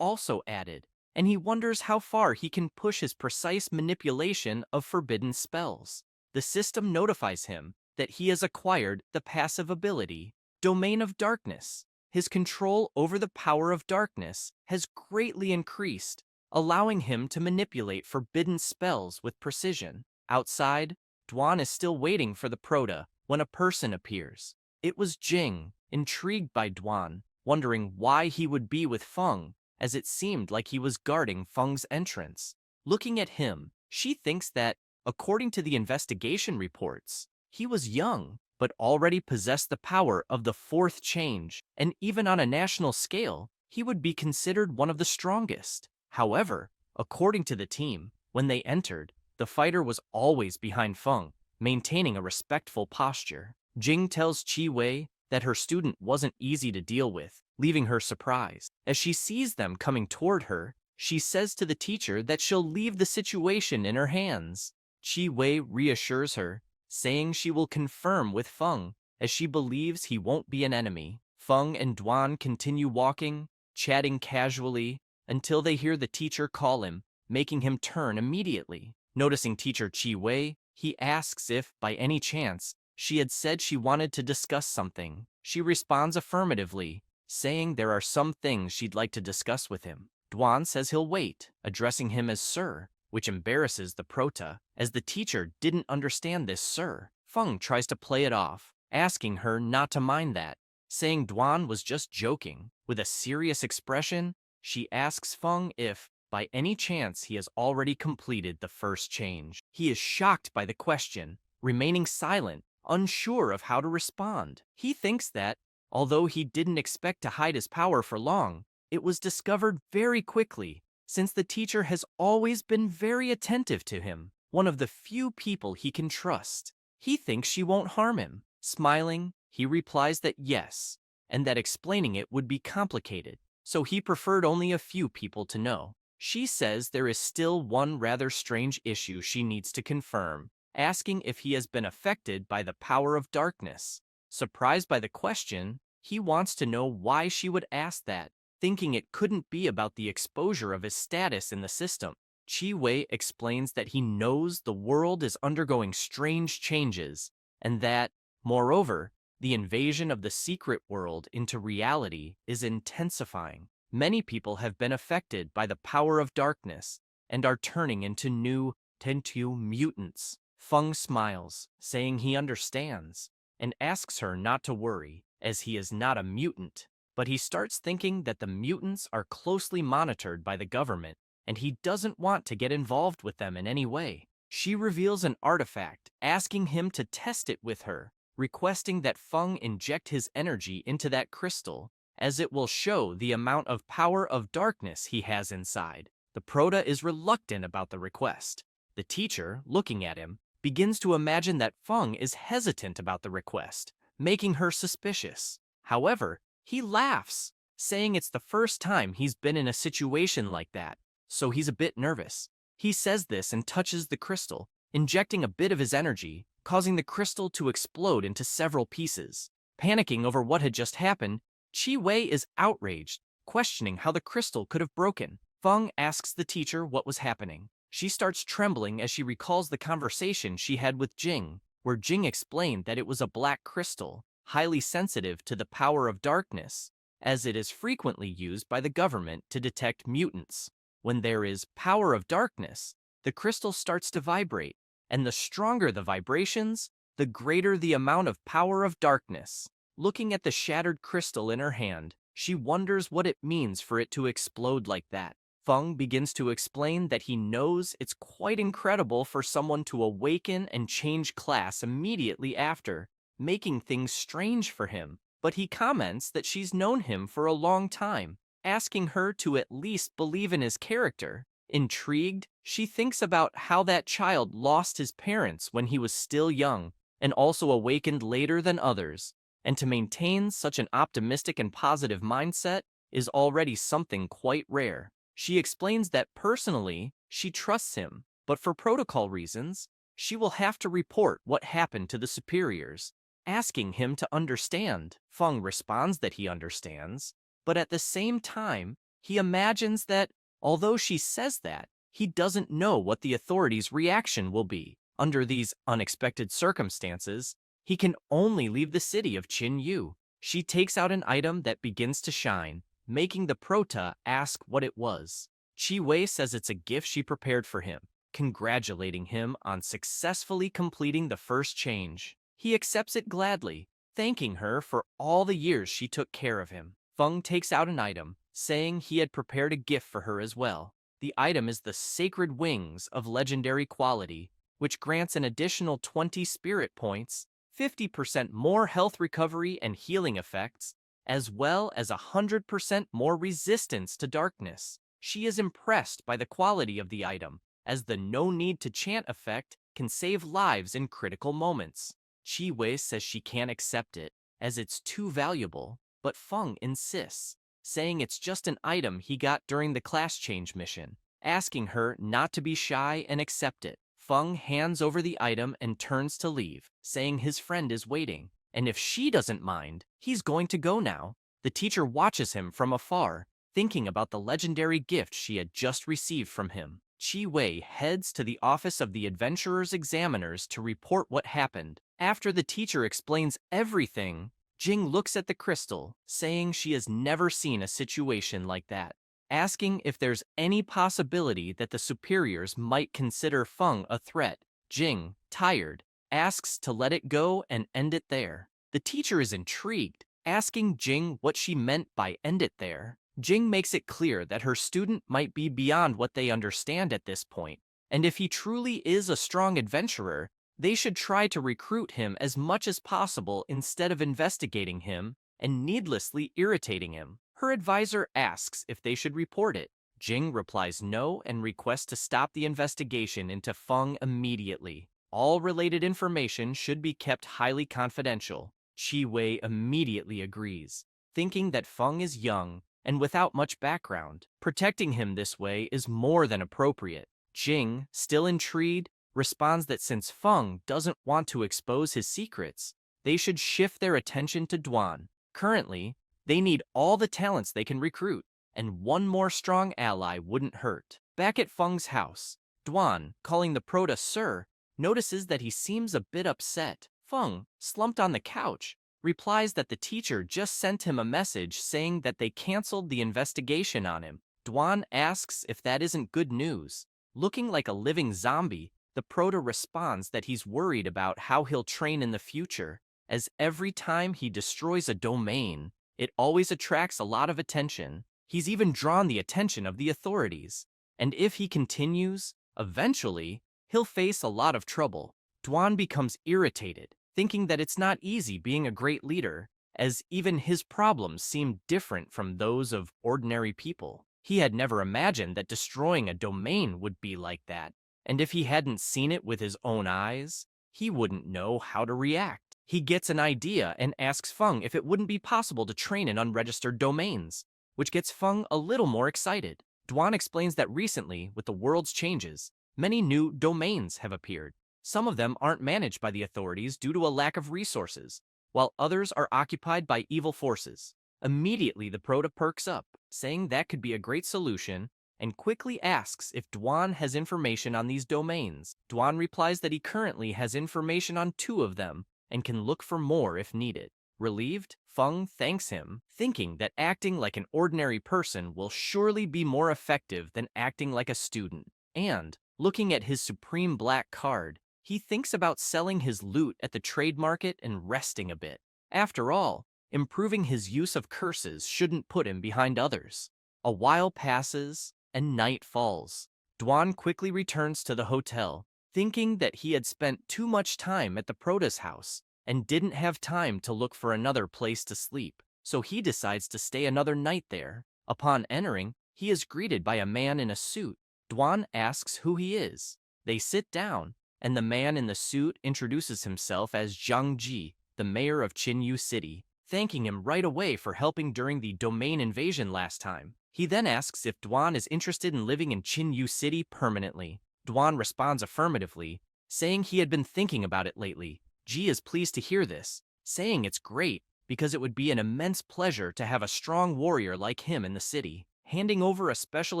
also added, and he wonders how far he can push his precise manipulation of forbidden spells. The system notifies him that he has acquired the passive ability, Domain of Darkness. His control over the power of darkness has greatly increased, allowing him to manipulate forbidden spells with precision. Outside, Duan is still waiting for the Proto when a person appears. It was Jing, intrigued by Duan, wondering why he would be with Feng, as it seemed like he was guarding Feng's entrance. Looking at him, she thinks that, according to the investigation reports, he was young, but already possessed the power of the 4th change, and even on a national scale, he would be considered one of the strongest. However, according to the team, when they entered, the fighter was always behind Feng, maintaining a respectful posture. Jing tells Qi Wei that her student wasn't easy to deal with, leaving her surprised. As she sees them coming toward her, she says to the teacher that she'll leave the situation in her hands. Qi Wei reassures her, saying she will confirm with Feng, as she believes he won't be an enemy. Feng and Duan continue walking, chatting casually, until they hear the teacher call him, making him turn immediately. Noticing teacher Qi Wei, he asks if, by any chance, she had said she wanted to discuss something. She responds affirmatively, saying there are some things she'd like to discuss with him. Duan says he'll wait, addressing him as Sir, which embarrasses the Prota, as the teacher didn't understand this Sir. Feng tries to play it off, asking her not to mind that, saying Duan was just joking. With a serious expression, she asks Feng if, by any chance, he has already completed the 1st change. He is shocked by the question, remaining silent, unsure of how to respond. He thinks that, although he didn't expect to hide his power for long, it was discovered very quickly, since the teacher has always been very attentive to him, one of the few people he can trust. He thinks she won't harm him. Smiling, he replies that yes, and that explaining it would be complicated, so he preferred only a few people to know. She says there is still one rather strange issue she needs to confirm, asking if he has been affected by the power of darkness. Surprised by the question, he wants to know why she would ask that, thinking it couldn't be about the exposure of his status in the system. Qi Wei explains that he knows the world is undergoing strange changes, and that, moreover, the invasion of the secret world into reality is intensifying. Many people have been affected by the power of darkness and are turning into new Tentu mutants. Feng smiles, saying he understands, and asks her not to worry, as he is not a mutant. But he starts thinking that the mutants are closely monitored by the government, and he doesn't want to get involved with them in any way. She reveals an artifact, asking him to test it with her, requesting that Feng inject his energy into that crystal, as it will show the amount of power of darkness he has inside. The Prota is reluctant about the request. The teacher, looking at him, begins to imagine that Feng is hesitant about the request, making her suspicious. However, he laughs, saying it's the first time he's been in a situation like that, so he's a bit nervous. He says this and touches the crystal, injecting a bit of his energy, causing the crystal to explode into several pieces. Panicking over what had just happened, Qi Wei is outraged, questioning how the crystal could have broken. Feng asks the teacher what was happening. She starts trembling as she recalls the conversation she had with Jing, where Jing explained that it was a black crystal, highly sensitive to the power of darkness, as it is frequently used by the government to detect mutants. When there is power of darkness, the crystal starts to vibrate, and the stronger the vibrations, the greater the amount of power of darkness. Looking at the shattered crystal in her hand, she wonders what it means for it to explode like that. Feng begins to explain that he knows it's quite incredible for someone to awaken and change class immediately after, making things strange for him. But he comments that she's known him for a long time, asking her to at least believe in his character. Intrigued, she thinks about how that child lost his parents when he was still young, and also awakened later than others. And to maintain such an optimistic and positive mindset is already something quite rare. She explains that personally, she trusts him, but for protocol reasons, she will have to report what happened to the superiors, asking him to understand. Feng responds that he understands, but at the same time, he imagines that, although she says that, he doesn't know what the authorities' reaction will be. Under these unexpected circumstances, he can only leave the city of Qin Yu. She takes out an item that begins to shine, making the prota ask what it was. Chi Wei says it's a gift she prepared for him, congratulating him on successfully completing the first change. He accepts it gladly, thanking her for all the years she took care of him. Feng takes out an item, saying he had prepared a gift for her as well. The item is the Sacred Wings of legendary quality, which grants an additional 20 spirit points, 50% more health recovery and healing effects, as well as 100% more resistance to darkness. She is impressed by the quality of the item, as the no need to chant effect can save lives in critical moments. Chi Wei says she can't accept it, as it's too valuable, but Feng insists, saying it's just an item he got during the class change mission, asking her not to be shy and accept it. Feng hands over the item and turns to leave, saying his friend is waiting, and if she doesn't mind, he's going to go now. The teacher watches him from afar, thinking about the legendary gift she had just received from him. Chi Wei heads to the office of the adventurer's examiners to report what happened. After the teacher explains everything, Jing looks at the crystal, saying she has never seen a situation like that, asking if there's any possibility that the superiors might consider Feng a threat. Jing, tired, asks to let it go and end it there. The teacher is intrigued, asking Jing what she meant by end it there. Jing makes it clear that her student might be beyond what they understand at this point, and if he truly is a strong adventurer, they should try to recruit him as much as possible instead of investigating him and needlessly irritating him. Her advisor asks if they should report it. Jing replies no and requests to stop the investigation into Feng immediately. All related information should be kept highly confidential. Chi Wei immediately agrees, thinking that Feng is young and without much background. Protecting him this way is more than appropriate. Jing, still intrigued, responds that since Feng doesn't want to expose his secrets, they should shift their attention to Duan. Currently, they need all the talents they can recruit, and one more strong ally wouldn't hurt. Back at Feng's house, Duan, calling the prota Sir, notices that he seems a bit upset. Feng, slumped on the couch, replies that the teacher just sent him a message saying that they canceled the investigation on him. Duan asks if that isn't good news. Looking like a living zombie, the prota responds that he's worried about how he'll train in the future, as every time he destroys a domain, it always attracts a lot of attention. He's even drawn the attention of the authorities, and if he continues, eventually, he'll face a lot of trouble. Duan becomes irritated, thinking that it's not easy being a great leader, as even his problems seem different from those of ordinary people. He had never imagined that destroying a domain would be like that, and if he hadn't seen it with his own eyes, he wouldn't know how to react. He gets an idea and asks Feng if it wouldn't be possible to train in unregistered domains, which gets Feng a little more excited. Duan explains that recently, with the world's changes, many new domains have appeared. Some of them aren't managed by the authorities due to a lack of resources, while others are occupied by evil forces. Immediately, the prota perks up, saying that could be a great solution, and quickly asks if Duan has information on these domains. Duan replies that he currently has information on 2 of them and can look for more if needed. Relieved, Feng thanks him, thinking that acting like an ordinary person will surely be more effective than acting like a student. And, looking at his supreme black card, He thinks about selling his loot at the trade market and resting a bit. After all, improving his use of curses shouldn't put him behind others. A while passes, and night falls. Dwan quickly returns to the hotel, thinking that he had spent too much time at the Prota's house and didn't have time to look for another place to sleep, so he decides to stay another night there. Upon entering, he is greeted by a man in a suit. Dwan asks who he is. They sit down, and the man in the suit introduces himself as Zhang Ji, the mayor of Qinyu City, thanking him right away for helping during the domain invasion last time. He then asks if Dwan is interested in living in Qinyu City permanently. Dwan responds affirmatively, saying he had been thinking about it lately. Ji is pleased to hear this, saying it's great because it would be an immense pleasure to have a strong warrior like him in the city. Handing over a special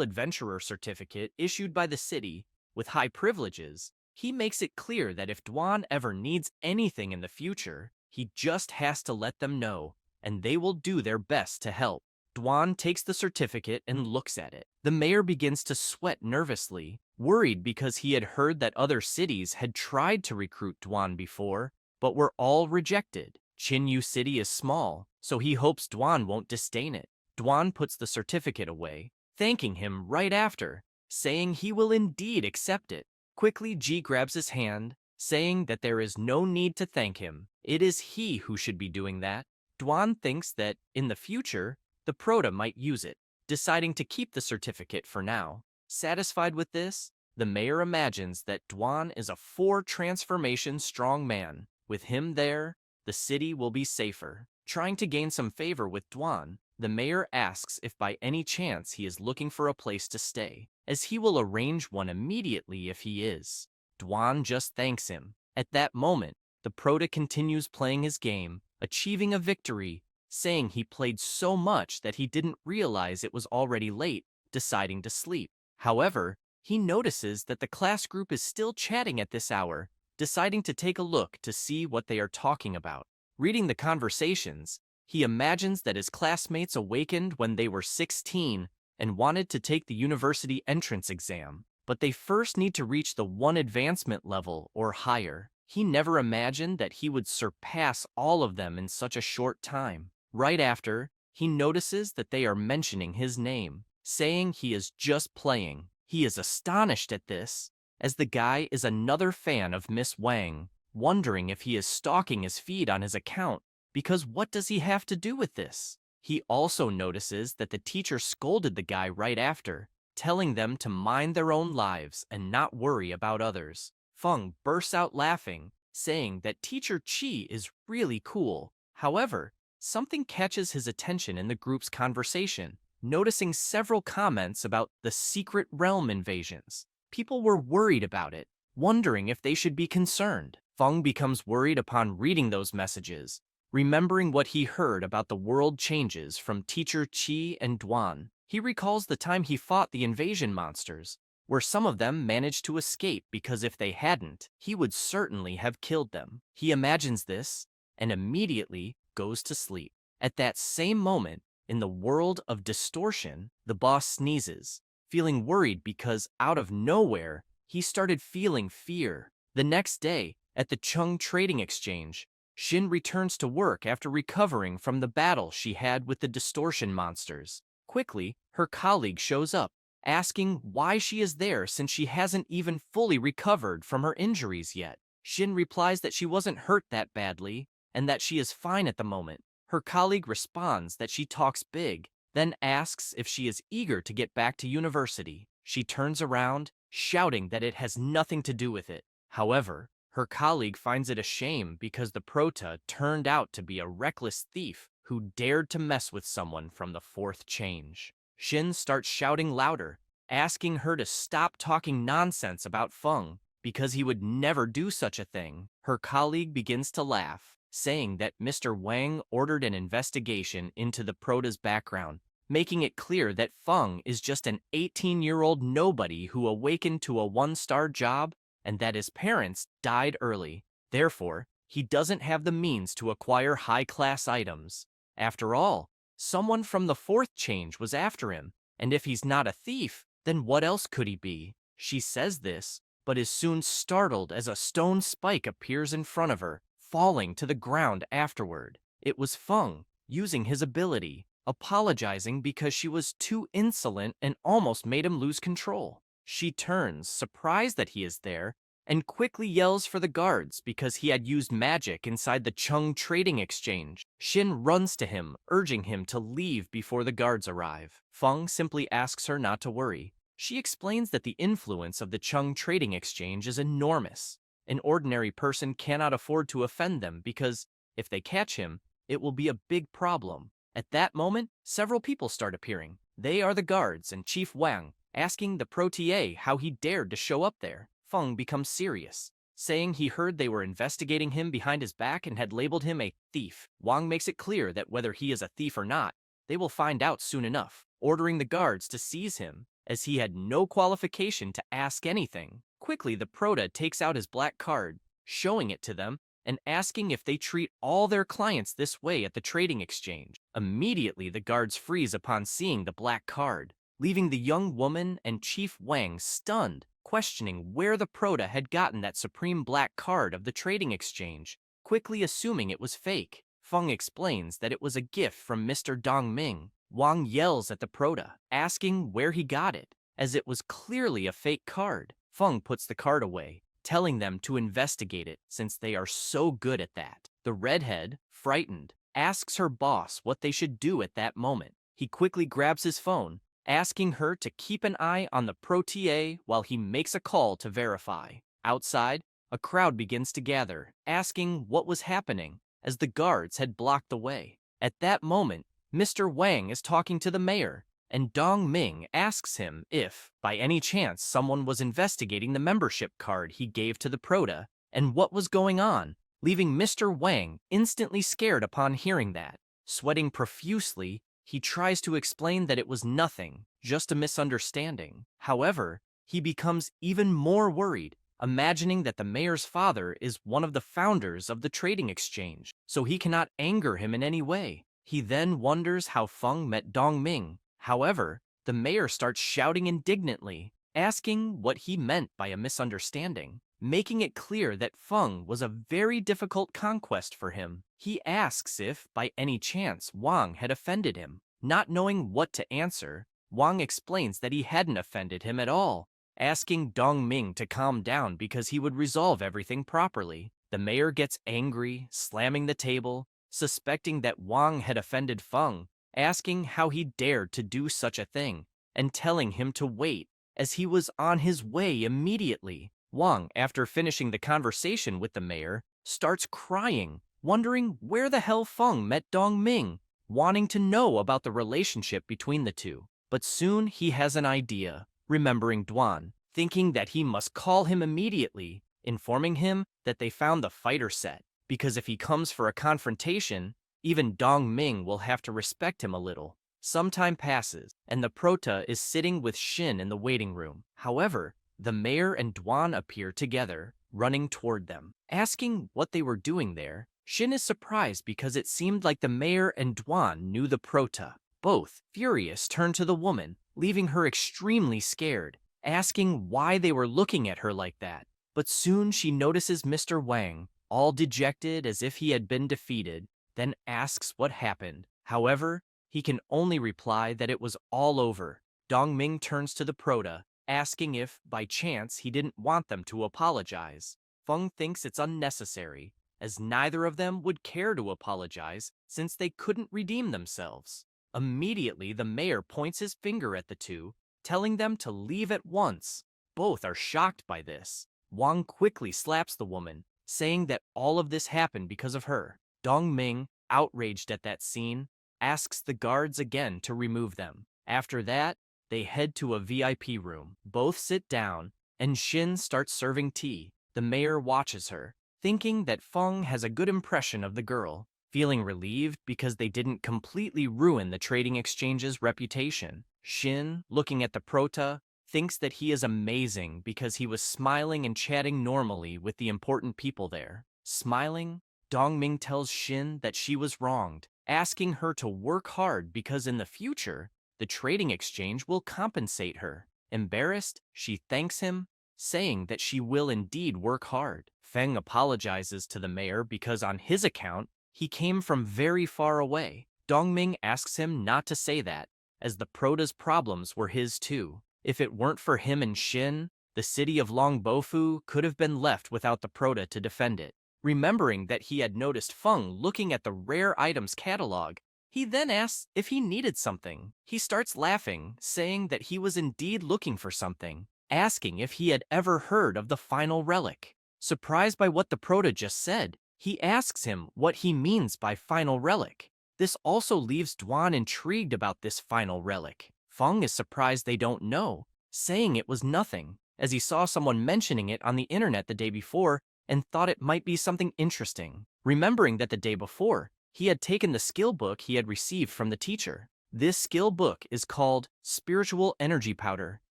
adventurer certificate issued by the city with high privileges, he makes it clear that if Dwan ever needs anything in the future, he just has to let them know, and they will do their best to help. Dwan takes the certificate and looks at it. The mayor begins to sweat nervously, worried because he had heard that other cities had tried to recruit Dwan before, but were all rejected. Qinyu City is small, so he hopes Dwan won't disdain it. Dwan puts the certificate away, thanking him right after, saying he will indeed accept it. Quickly, Ji grabs his hand, saying that there is no need to thank him. It is he who should be doing that. Dwan thinks that, in the future, the Prota might use it, deciding to keep the certificate for now. Satisfied with this, the mayor imagines that Dwan is a 4-transformation strong man. With him there, the city will be safer. Trying to gain some favor with Dwan, the mayor asks if by any chance he is looking for a place to stay, as he will arrange one immediately if he is. Dwan just thanks him. At that moment, the Prota continues playing his game, achieving a victory, saying he played so much that he didn't realize it was already late, deciding to sleep. However, he notices that the class group is still chatting at this hour, deciding to take a look to see what they are talking about. Reading the conversations, he imagines that his classmates awakened when they were 16 and wanted to take the university entrance exam, but they first need to reach the 1 advancement level or higher. He never imagined that he would surpass all of them in such a short time. Right after, he notices that they are mentioning his name, saying he is just playing. He is astonished at this, as the guy is another fan of Miss Wang, wondering if he is stalking his feed on his account, because what does he have to do with this? He also notices that the teacher scolded the guy right after, telling them to mind their own lives and not worry about others. Feng bursts out laughing, saying that Teacher Chi is really cool. However, something catches his attention in the group's conversation, noticing several comments about the secret realm invasions. People were worried about it, wondering if they should be concerned. Feng becomes worried upon reading those messages, remembering what he heard about the world changes from Teacher Chi and Dwan. He recalls the time he fought the invasion monsters, where some of them managed to escape because if they hadn't, he would certainly have killed them. He imagines this and immediately goes to sleep. At that same moment, in the world of distortion, the boss sneezes, feeling worried because out of nowhere, he started feeling fear. The next day, at the Chung Trading Exchange, Shin returns to work after recovering from the battle she had with the distortion monsters. Quickly, her colleague shows up, asking why she is there since she hasn't even fully recovered from her injuries yet. Shin replies that she wasn't hurt that badly, and that she is fine at the moment. Her colleague responds that she talks big, then asks if she is eager to get back to university. She turns around, shouting that it has nothing to do with it. However, her colleague finds it a shame because the Prota turned out to be a reckless thief who dared to mess with someone from the 4th change. Shin starts shouting louder, asking her to stop talking nonsense about Feng because he would never do such a thing. Her colleague begins to laugh, saying that Mr. Wang ordered an investigation into the Prota's background, making it clear that Feng is just an 18-year-old nobody who awakened to a 1-star job and that his parents died early. Therefore, he doesn't have the means to acquire high-class items. After all, someone from the 4th change was after him, and if he's not a thief, then what else could he be? She says this, but is soon startled as a stone spike appears in front of her, falling to the ground afterward. It was Feng, using his ability, apologizing because she was too insolent and almost made him lose control. She turns, surprised that he is there, and quickly yells for the guards because he had used magic inside the Chung trading exchange. Shin runs to him, urging him to leave before the guards arrive. Feng simply asks her not to worry. She explains that the influence of the Chung trading exchange is enormous. An ordinary person cannot afford to offend them because, if they catch him, it will be a big problem. At that moment, several people start appearing. They are the guards and Chief Wang, asking the protege how he dared to show up there. Feng becomes serious, saying he heard they were investigating him behind his back and had labeled him a thief. Wang makes it clear that whether he is a thief or not, they will find out soon enough, ordering the guards to seize him, as he had no qualification to ask anything. Quickly, the prota takes out his black card, showing it to them, and asking if they treat all their clients this way at the trading exchange. Immediately, the guards freeze upon seeing the black card, leaving the young woman and Chief Wang stunned, questioning where the prota had gotten that supreme black card of the trading exchange, quickly assuming it was fake. Feng explains that it was a gift from Mr. Dongming. Wang yells at the prota, asking where he got it, as it was clearly a fake card. Feng puts the card away, telling them to investigate it since they are so good at that. The redhead, frightened, asks her boss what they should do at that moment. He quickly grabs his phone, asking her to keep an eye on the protege while he makes a call to verify. Outside, a crowd begins to gather, asking what was happening, as the guards had blocked the way. At that moment, Mr. Wang is talking to the mayor, and Dong Ming asks him if, by any chance, someone was investigating the membership card he gave to the prota, and what was going on, leaving Mr. Wang instantly scared upon hearing that. Sweating profusely, he tries to explain that it was nothing, just a misunderstanding. However, he becomes even more worried, imagining that the mayor's father is one of the founders of the trading exchange, so he cannot anger him in any way. He then wonders how Feng met Dong Ming. However, the mayor starts shouting indignantly, asking what he meant by a misunderstanding, making it clear that Feng was a very difficult conquest for him. He asks if, by any chance, Wang had offended him. Not knowing what to answer, Wang explains that he hadn't offended him at all, asking Dong Ming to calm down because he would resolve everything properly. The mayor gets angry, slamming the table, suspecting that Wang had offended Feng, asking how he dared to do such a thing, and telling him to wait, as he was on his way immediately. Wang, after finishing the conversation with the mayor, starts crying, wondering where the hell Feng met Dong Ming, wanting to know about the relationship between the two. But soon he has an idea, remembering Duan, thinking that he must call him immediately, informing him that they found the fighter set, because if he comes for a confrontation, even Dong Ming will have to respect him a little. Some time passes, and the prota is sitting with Shin in the waiting room. However, the mayor and Duan appear together, running toward them. Asking what they were doing there, Shin is surprised because it seemed like the mayor and Duan knew the prota. Both, furious, turn to the woman, leaving her extremely scared, asking why they were looking at her like that. But soon she notices Mr. Wang, all dejected as if he had been defeated, then asks what happened. However, he can only reply that it was all over. Dong Ming turns to the prota, asking if, by chance, he didn't want them to apologize. Feng thinks it's unnecessary, as neither of them would care to apologize since they couldn't redeem themselves. Immediately, the mayor points his finger at the two, telling them to leave at once. Both are shocked by this. Wang quickly slaps the woman, saying that all of this happened because of her. Dong Ming, outraged at that scene, asks the guards again to remove them. After that, they head to a VIP room. Both sit down, and Shin starts serving tea. The mayor watches her, thinking that Feng has a good impression of the girl, feeling relieved because they didn't completely ruin the trading exchange's reputation. Shin, looking at the prota, thinks that he is amazing because he was smiling and chatting normally with the important people there. Smiling, Dong Ming tells Shin that she was wronged, asking her to work hard because in the future, the trading exchange will compensate her. Embarrassed, she thanks him, saying that she will indeed work hard. Feng apologizes to the mayor because on his account, he came from very far away. Dongming asks him not to say that, as the prota's problems were his too. If it weren't for him and Shin, the city of Longbofu could have been left without the prota to defend it. Remembering that he had noticed Feng looking at the rare items catalog, he then asks if he needed something. He starts laughing, saying that he was indeed looking for something, asking if he had ever heard of the final relic. Surprised by what the prota just said, he asks him what he means by final relic. This also leaves Duan intrigued about this final relic. Feng is surprised they don't know, saying it was nothing, as he saw someone mentioning it on the internet the day before and thought it might be something interesting. Remembering that the day before, he had taken the skill book he had received from the teacher. This skill book is called Spiritual Energy Powder.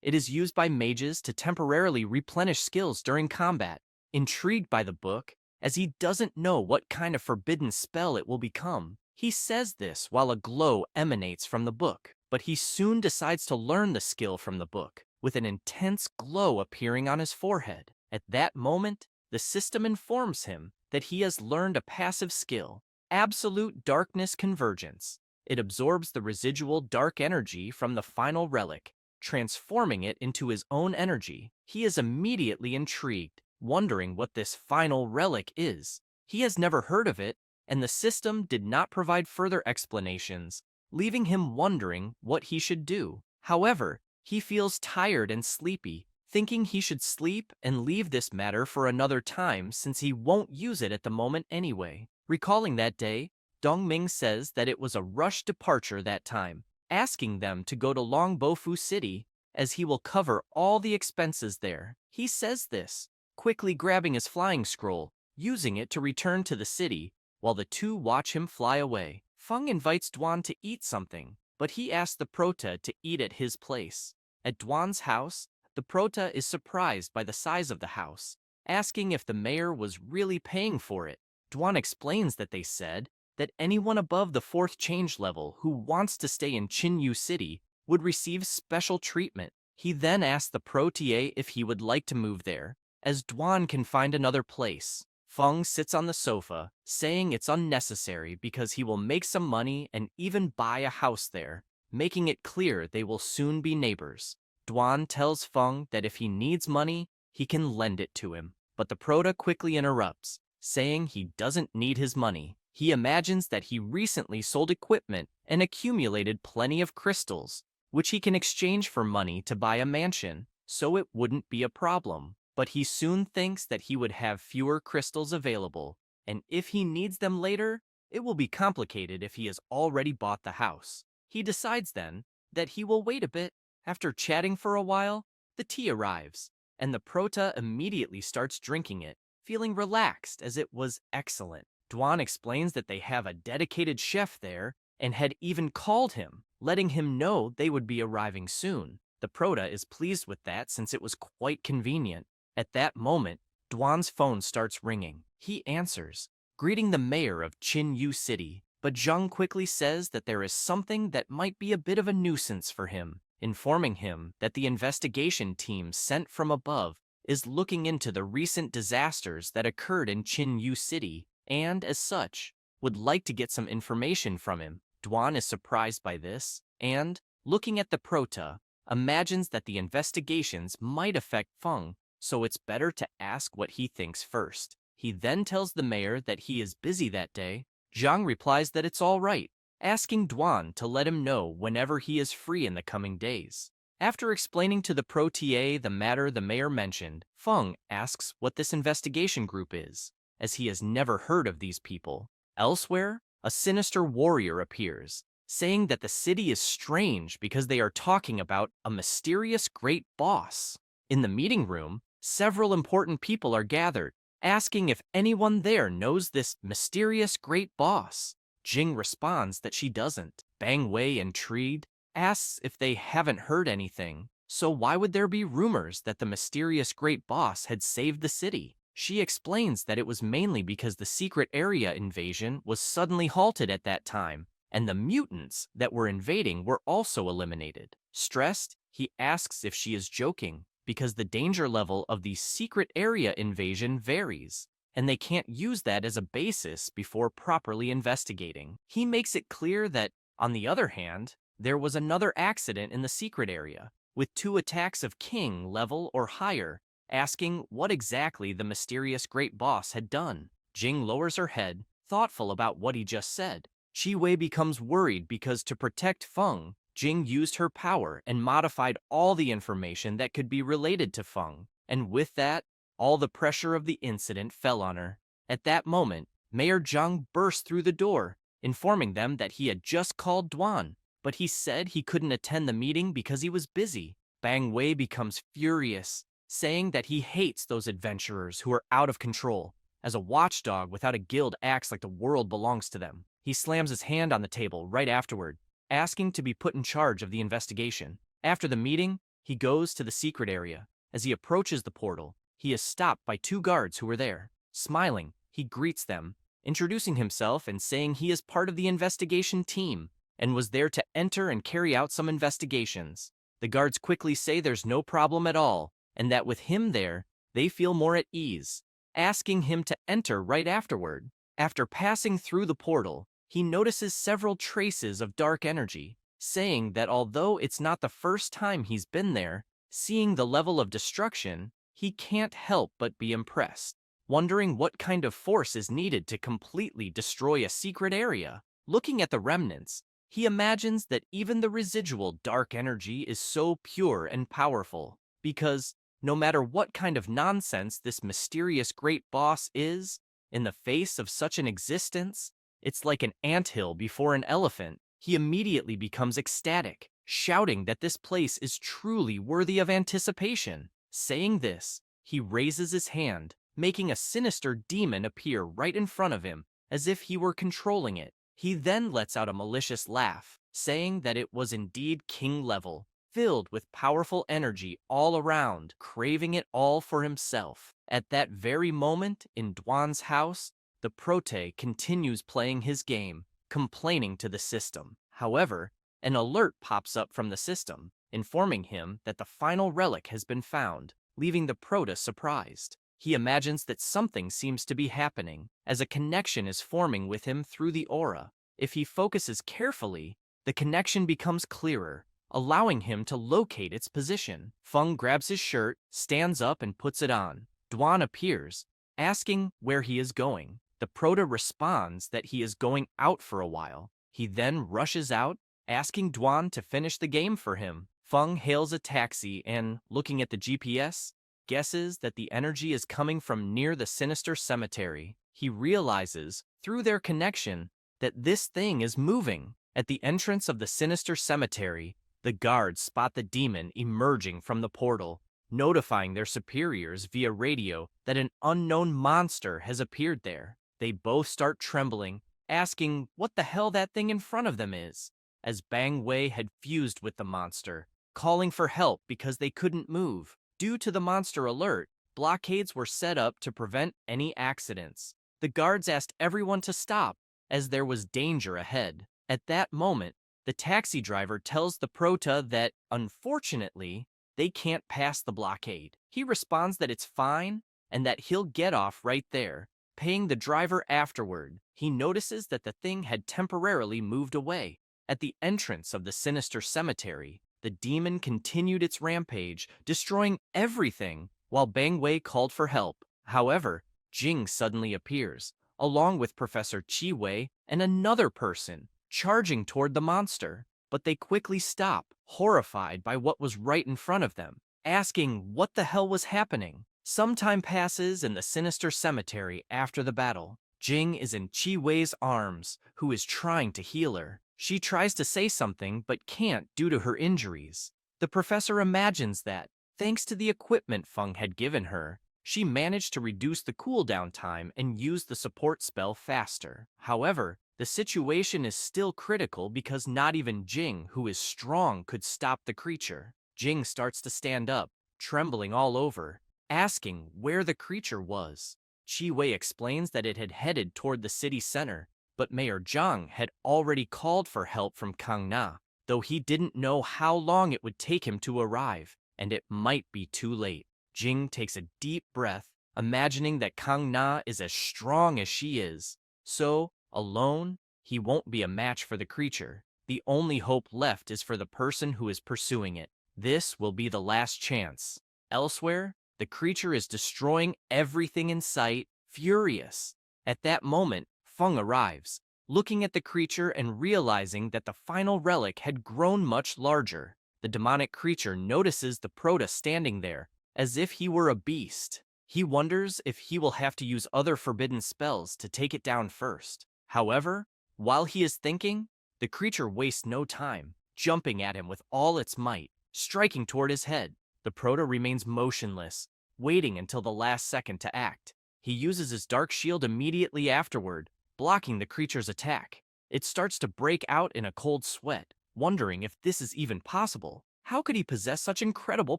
It is used by mages to temporarily replenish skills during combat. Intrigued by the book, as he doesn't know what kind of forbidden spell it will become, he says this while a glow emanates from the book, but he soon decides to learn the skill from the book, with an intense glow appearing on his forehead. At that moment, the system informs him that he has learned a passive skill, Absolute Darkness Convergence. It absorbs the residual dark energy from the final relic, transforming it into his own energy. He is immediately intrigued, wondering what this final relic is. He has never heard of it, and the system did not provide further explanations, leaving him wondering what he should do. However, he feels tired and sleepy, thinking he should sleep and leave this matter for another time since he won't use it at the moment anyway. Recalling that day, Dongming says that it was a rushed departure that time, asking them to go to Longbofu City as he will cover all the expenses there. He says this, quickly grabbing his flying scroll, using it to return to the city, while the two watch him fly away. Feng invites Duan to eat something, but he asks the prota to eat at his place. At Duan's house, the prota is surprised by the size of the house, asking if the mayor was really paying for it. Duan explains that they said that anyone above the 4th change level who wants to stay in Chinyu City would receive special treatment. He then asks the protier if he would like to move there, as Duan can find another place. Feng sits on the sofa, saying it's unnecessary because he will make some money and even buy a house there, making it clear they will soon be neighbors. Duan tells Feng that if he needs money, he can lend it to him, but the prota quickly interrupts, saying he doesn't need his money. He imagines that he recently sold equipment and accumulated plenty of crystals, which he can exchange for money to buy a mansion, so it wouldn't be a problem. But he soon thinks that he would have fewer crystals available, and if he needs them later, it will be complicated if he has already bought the house. He decides then that he will wait a bit. After chatting for a while, the tea arrives, and the prota immediately starts drinking it, feeling relaxed as it was excellent. Duan explains that they have a dedicated chef there and had even called him, letting him know they would be arriving soon. The prota is pleased with that since it was quite convenient. At that moment, Duan's phone starts ringing. He answers, greeting the mayor of Chinyu City, but Zheng quickly says that there is something that might be a bit of a nuisance for him, informing him that the investigation team sent from above is looking into the recent disasters that occurred in Chinyu City, and, as such, would like to get some information from him. Duan is surprised by this, and, looking at the prota, imagines that the investigations might affect Feng, so it's better to ask what he thinks first. He then tells the mayor that he is busy that day. Zhang replies that it's all right, asking Duan to let him know whenever he is free in the coming days. After explaining to the protier the matter the mayor mentioned, Feng asks what this investigation group is, as he has never heard of these people. Elsewhere, a sinister warrior appears, saying that the city is strange because they are talking about a mysterious great boss. In the meeting room, several important people are gathered, asking if anyone there knows this mysterious great boss. Jing responds that she doesn't. Bang Wei, intrigued, asks if they haven't heard anything, so why would there be rumors that the mysterious great boss had saved the city? She explains that it was mainly because the secret area invasion was suddenly halted at that time, and the mutants that were invading were also eliminated. Stressed, he asks if she is joking, because the danger level of the secret area invasion varies, and they can't use that as a basis before properly investigating. He makes it clear that, on the other hand, there was another accident in the secret area, with 2 attacks of king level or higher, asking what exactly the mysterious great boss had done. Jing lowers her head, thoughtful about what he just said. Chi Wei becomes worried because to protect Feng, Jing used her power and modified all the information that could be related to Feng, and with that, all the pressure of the incident fell on her. At that moment, Mayor Zhang burst through the door, informing them that he had just called Duan, but he said he couldn't attend the meeting because he was busy. Bang Wei becomes furious, saying that he hates those adventurers who are out of control, as a watchdog without a guild acts like the world belongs to them. He slams his hand on the table right afterward, asking to be put in charge of the investigation. After the meeting, he goes to the secret area. As he approaches the portal, he is stopped by 2 guards who are there. Smiling, he greets them, introducing himself and saying he is part of the investigation team and was there to enter and carry out some investigations. The guards quickly say there's no problem at all, and that with him there, they feel more at ease, asking him to enter right afterward. After passing through the portal, he notices several traces of dark energy, saying that although it's not the first time he's been there, seeing the level of destruction, he can't help but be impressed, wondering what kind of force is needed to completely destroy a secret area. Looking at the remnants, he imagines that even the residual dark energy is so pure and powerful, because no matter what kind of nonsense this mysterious great boss is, in the face of such an existence, it's like an anthill before an elephant. He immediately becomes ecstatic, shouting that this place is truly worthy of anticipation. Saying this, he raises his hand, making a sinister demon appear right in front of him, as if he were controlling it. He then lets out a malicious laugh, saying that it was indeed king level, filled with powerful energy all around, craving it all for himself. At that very moment, in Duan's house, the Prote continues playing his game, complaining to the system. However, an alert pops up from the system, informing him that the final relic has been found, leaving the Prote surprised. He imagines that something seems to be happening, as a connection is forming with him through the aura. If he focuses carefully, the connection becomes clearer, allowing him to locate its position. Feng grabs his shirt, stands up and puts it on. Duan appears, asking where he is going. The Prote responds that he is going out for a while. He then rushes out, asking Duan to finish the game for him. Feng hails a taxi and, looking at the GPS, guesses that the energy is coming from near the sinister cemetery. He realizes, through their connection, that this thing is moving. At the entrance of the sinister cemetery, the guards spot the demon emerging from the portal, notifying their superiors via radio that an unknown monster has appeared there. They both start trembling, asking what the hell that thing in front of them is, as Bang Wei had fused with the monster, calling for help because they couldn't move. Due to the monster alert, blockades were set up to prevent any accidents. The guards asked everyone to stop, as there was danger ahead. At that moment, the taxi driver tells the Prote that, unfortunately, they can't pass the blockade. He responds that it's fine and that he'll get off right there, paying the driver afterward. He notices that the thing had temporarily moved away. At the entrance of the sinister cemetery, the demon continued its rampage, destroying everything, while Bang Wei called for help. However, Jing suddenly appears, along with Professor Chi Wei and another person, charging toward the monster. But they quickly stop, horrified by what was right in front of them, asking what the hell was happening. Some time passes in the sinister cemetery after the battle. Jing is in Chi Wei's arms, who is trying to heal her. She tries to say something but can't due to her injuries. The professor imagines that, thanks to the equipment Feng had given her, she managed to reduce the cooldown time and use the support spell faster. However, the situation is still critical because not even Jing, who is strong, could stop the creature. Jing starts to stand up, trembling all over, asking where the creature was. Chi Wei explains that it had headed toward the city center, but Mayor Zhang had already called for help from Kang Na, though he didn't know how long it would take him to arrive. and it might be too late. Jing takes a deep breath, imagining that Kang Na is as strong as she is. So, alone, he won't be a match for the creature. The only hope left is for the person who is pursuing it. This will be the last chance. Elsewhere, the creature is destroying everything in sight, furious. At that moment, Feng arrives, looking at the creature and realizing that the final relic had grown much larger. The demonic creature notices the Prota standing there, as if he were a beast. He wonders if he will have to use other forbidden spells to take it down first. However, while he is thinking, the creature wastes no time, jumping at him with all its might, striking toward his head. The Prota remains motionless, waiting until the last second to act. He uses his dark shield immediately afterward, blocking the creature's attack. It starts to break out in a cold sweat, wondering if this is even possible. How could he possess such incredible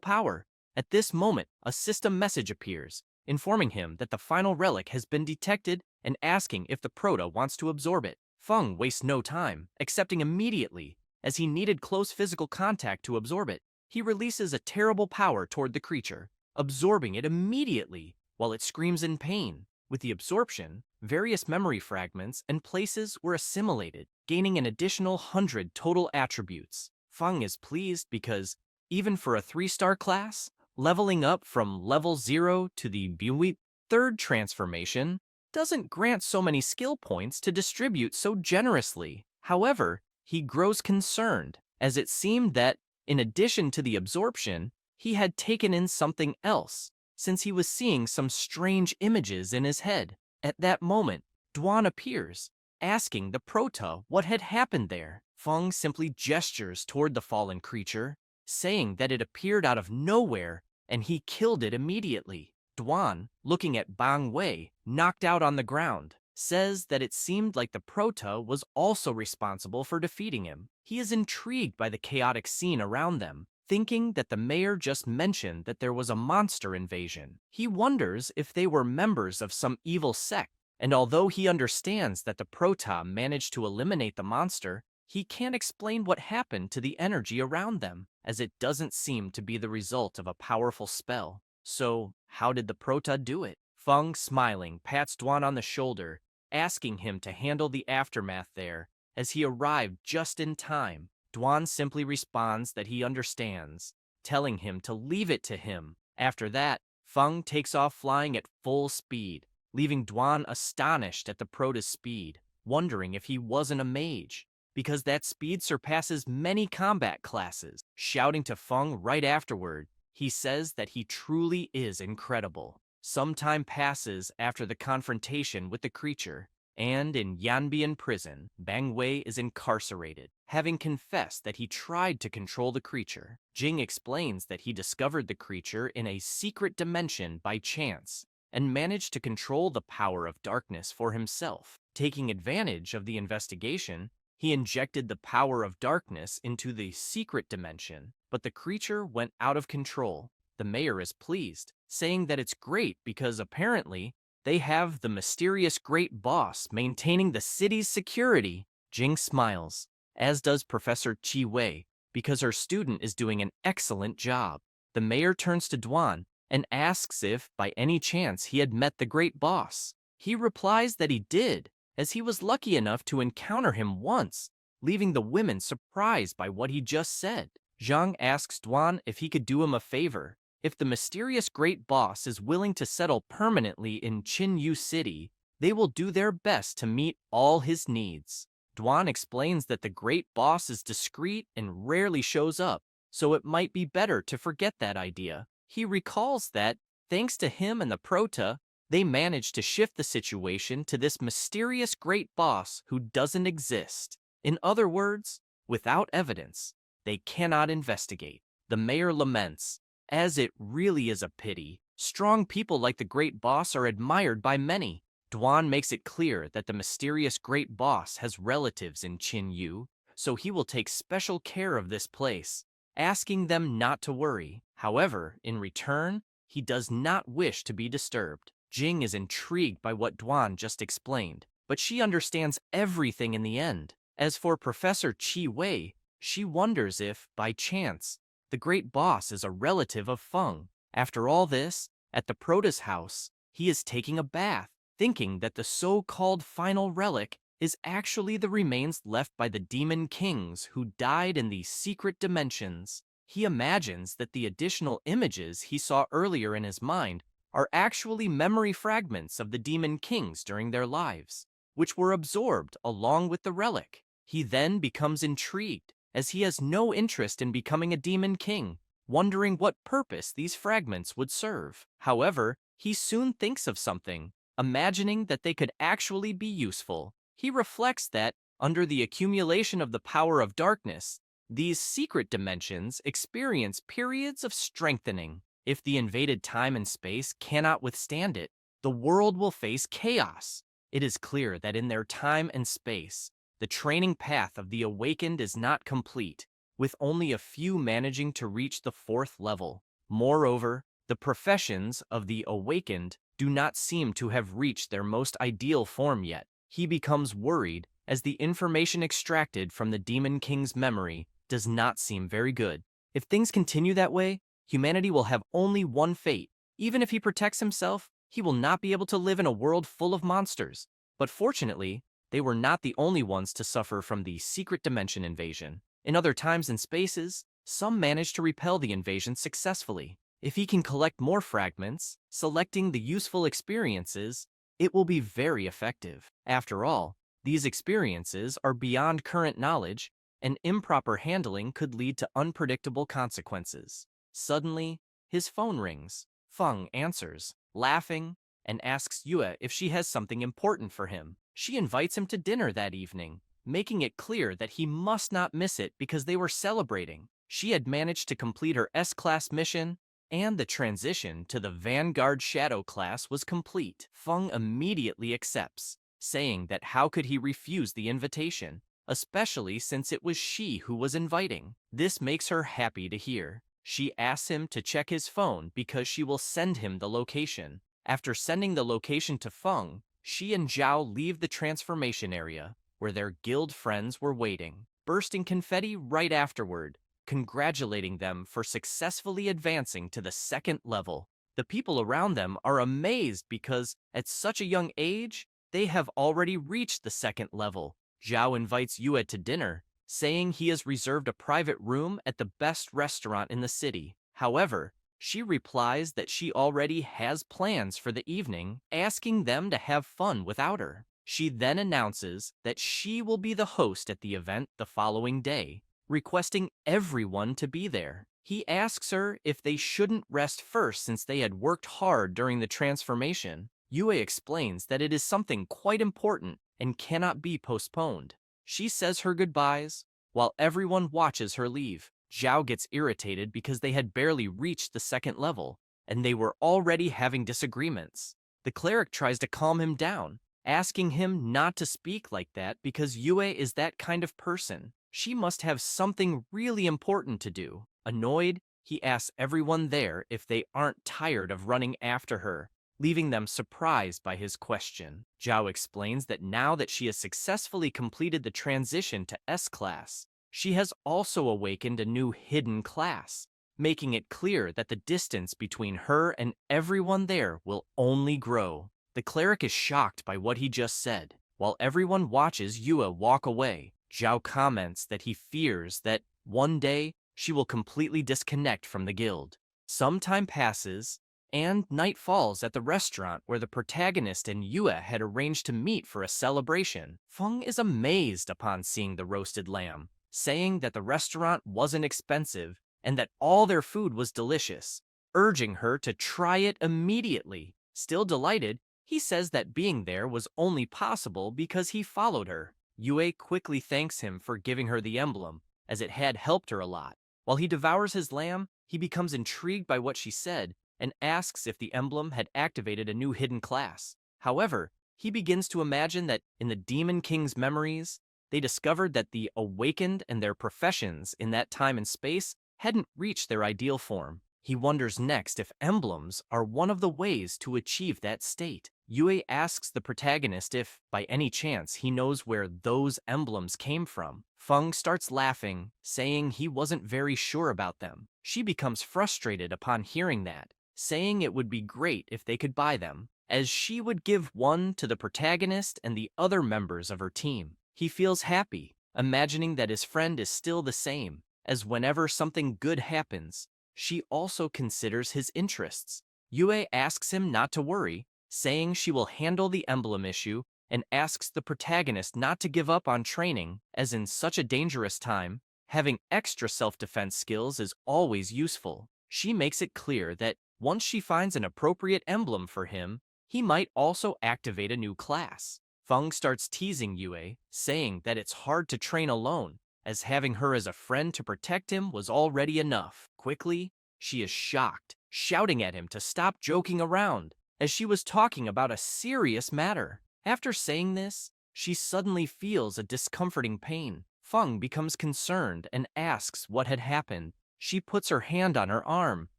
power? At this moment, a system message appears, informing him that the final relic has been detected and asking if the Prota wants to absorb it. Feng wastes no time, accepting immediately, as he needed close physical contact to absorb it. He releases a terrible power toward the creature, absorbing it immediately while it screams in pain. With the absorption, various memory fragments and places were assimilated, gaining an additional 100 total attributes. Feng is pleased because, even for a 3-star class, leveling up from level 0 to the Buiwi third transformation doesn't grant so many skill points to distribute so generously. However, he grows concerned, as it seemed that, in addition to the absorption, he had taken in something else, since he was seeing some strange images in his head. At that moment, Duan appears, asking the Prota what had happened there. Feng simply gestures toward the fallen creature, saying that it appeared out of nowhere and he killed it immediately. Duan, looking at Bang Wei, knocked out on the ground, says that it seemed like the Prota was also responsible for defeating him. He is intrigued by the chaotic scene around them, thinking that the mayor just mentioned that there was a monster invasion. He wonders if they were members of some evil sect, and although he understands that the Prota managed to eliminate the monster, he can't explain what happened to the energy around them, as it doesn't seem to be the result of a powerful spell. So, how did the Prota do it? Feng, smiling, pats Duan on the shoulder, asking him to handle the aftermath there, as he arrived just in time. Duan simply responds that he understands, telling him to leave it to him. After that, Feng takes off flying at full speed, leaving Duan astonished at the Prota's speed, wondering if he wasn't a mage, because that speed surpasses many combat classes. Shouting to Feng right afterward, he says that he truly is incredible. Some time passes after the confrontation with the creature, and in Yanbian prison, Bang Wei is incarcerated, having confessed that he tried to control the creature. Jing explains that he discovered the creature in a secret dimension by chance, and managed to control the power of darkness for himself. Taking advantage of the investigation, he injected the power of darkness into the secret dimension, but the creature went out of control. The mayor is pleased, saying that it's great because apparently they have the mysterious great boss maintaining the city's security. Jing smiles, as does Professor Chi Wei, because her student is doing an excellent job. The mayor turns to Duan and asks if, by any chance, he had met the great boss. He replies that he did, as he was lucky enough to encounter him once, leaving the women surprised by what he just said. Zhang asks Duan if he could do him a favor. If the mysterious great boss is willing to settle permanently in Qinyu City, they will do their best to meet all his needs. Duan explains that the great boss is discreet and rarely shows up, so it might be better to forget that idea. He recalls that, thanks to him and the Prota, they managed to shift the situation to this mysterious great boss who doesn't exist. In other words, without evidence, they cannot investigate. The mayor laments, as it really is a pity. Strong people like the great boss are admired by many. Duan makes it clear that the mysterious great boss has relatives in Qinyu, so he will take special care of this place, asking them not to worry. However, in return, he does not wish to be disturbed. Jing is intrigued by what Duan just explained, but she understands everything in the end. As for Professor Chi Wei, she wonders if, by chance, The great boss is a relative of Feng. After all this, at the Prota's house, he is taking a bath, thinking that the so-called final relic is actually the remains left by the demon kings who died in these secret dimensions. He imagines that the additional images he saw earlier in his mind are actually memory fragments of the demon kings during their lives, which were absorbed along with the relic. He then becomes intrigued, as he has no interest in becoming a demon king, wondering what purpose these fragments would serve. However, he soon thinks of something, imagining that they could actually be useful. He reflects that, under the accumulation of the power of darkness, these secret dimensions experience periods of strengthening. If the invaded time and space cannot withstand it, the world will face chaos. It is clear that in their time and space, the training path of the awakened is not complete, with only a few managing to reach the 4th level. Moreover, the professions of the awakened do not seem to have reached their most ideal form yet. He becomes worried as the information extracted from the Demon King's memory does not seem very good. If things continue that way, humanity will have only one fate. Even if he protects himself, he will not be able to live in a world full of monsters. But fortunately, they were not the only ones to suffer from the secret dimension invasion. In other times and spaces, some managed to repel the invasion successfully. If he can collect more fragments, selecting the useful experiences, it will be very effective. After all, these experiences are beyond current knowledge, and improper handling could lead to unpredictable consequences. Suddenly, his phone rings. Feng answers, laughing, and asks Yue if she has something important for him. She invites him to dinner that evening, making it clear that he must not miss it because they were celebrating. She had managed to complete her S-Class mission, and the transition to the Vanguard Shadow class was complete. Feng immediately accepts, saying that how could he refuse the invitation, especially since it was she who was inviting. This makes her happy to hear. She asks him to check his phone because she will send him the location. After sending the location to Feng, she and Zhao leave the transformation area, where their guild friends were waiting, bursting confetti right afterward, congratulating them for successfully advancing to the 2nd level. The people around them are amazed because, at such a young age, they have already reached the 2nd level. Zhao invites Yue to dinner, saying he has reserved a private room at the best restaurant in the city. However, she replies that she already has plans for the evening, asking them to have fun without her. She then announces that she will be the host at the event the following day, requesting everyone to be there. He asks her if they shouldn't rest first since they had worked hard during the transformation. Yue explains that it is something quite important and cannot be postponed. She says her goodbyes, while everyone watches her leave. Zhao gets irritated because they had barely reached the 2nd level, and they were already having disagreements. The cleric tries to calm him down, asking him not to speak like that because Yue is that kind of person. She must have something really important to do. Annoyed, he asks everyone there if they aren't tired of running after her, leaving them surprised by his question. Zhao explains that now that she has successfully completed the transition to S-Class, she has also awakened a new hidden class, making it clear that the distance between her and everyone there will only grow. The cleric is shocked by what he just said. While everyone watches Yue walk away, Zhao comments that he fears that one day she will completely disconnect from the guild. Some time passes, and night falls at the restaurant where the protagonist and Yue had arranged to meet for a celebration. Feng is amazed upon seeing the roasted lamb, saying that the restaurant wasn't expensive and that all their food was delicious, urging her to try it immediately. Still delighted, he says that being there was only possible because he followed her. Yue quickly thanks him for giving her the emblem, as it had helped her a lot. While he devours his lamb, he becomes intrigued by what she said and asks if the emblem had activated a new hidden class. However, he begins to imagine that in the Demon King's memories, they discovered that the awakened and their professions in that time and space hadn't reached their ideal form. He wonders next if emblems are one of the ways to achieve that state. Yue asks the protagonist if, by any chance, he knows where those emblems came from. Feng starts laughing, saying he wasn't very sure about them. She becomes frustrated upon hearing that, saying it would be great if they could buy them, as she would give one to the protagonist and the other members of her team. He feels happy, imagining that his friend is still the same, as whenever something good happens, she also considers his interests. Yue asks him not to worry, saying she will handle the emblem issue, and asks the protagonist not to give up on training, as in such a dangerous time, having extra self-defense skills is always useful. She makes it clear that once she finds an appropriate emblem for him, he might also activate a new class. Feng starts teasing Yue, saying that it's hard to train alone, as having her as a friend to protect him was already enough. Quickly, she is shocked, shouting at him to stop joking around, as she was talking about a serious matter. After saying this, she suddenly feels a discomforting pain. Feng becomes concerned and asks what had happened. She puts her hand on her arm,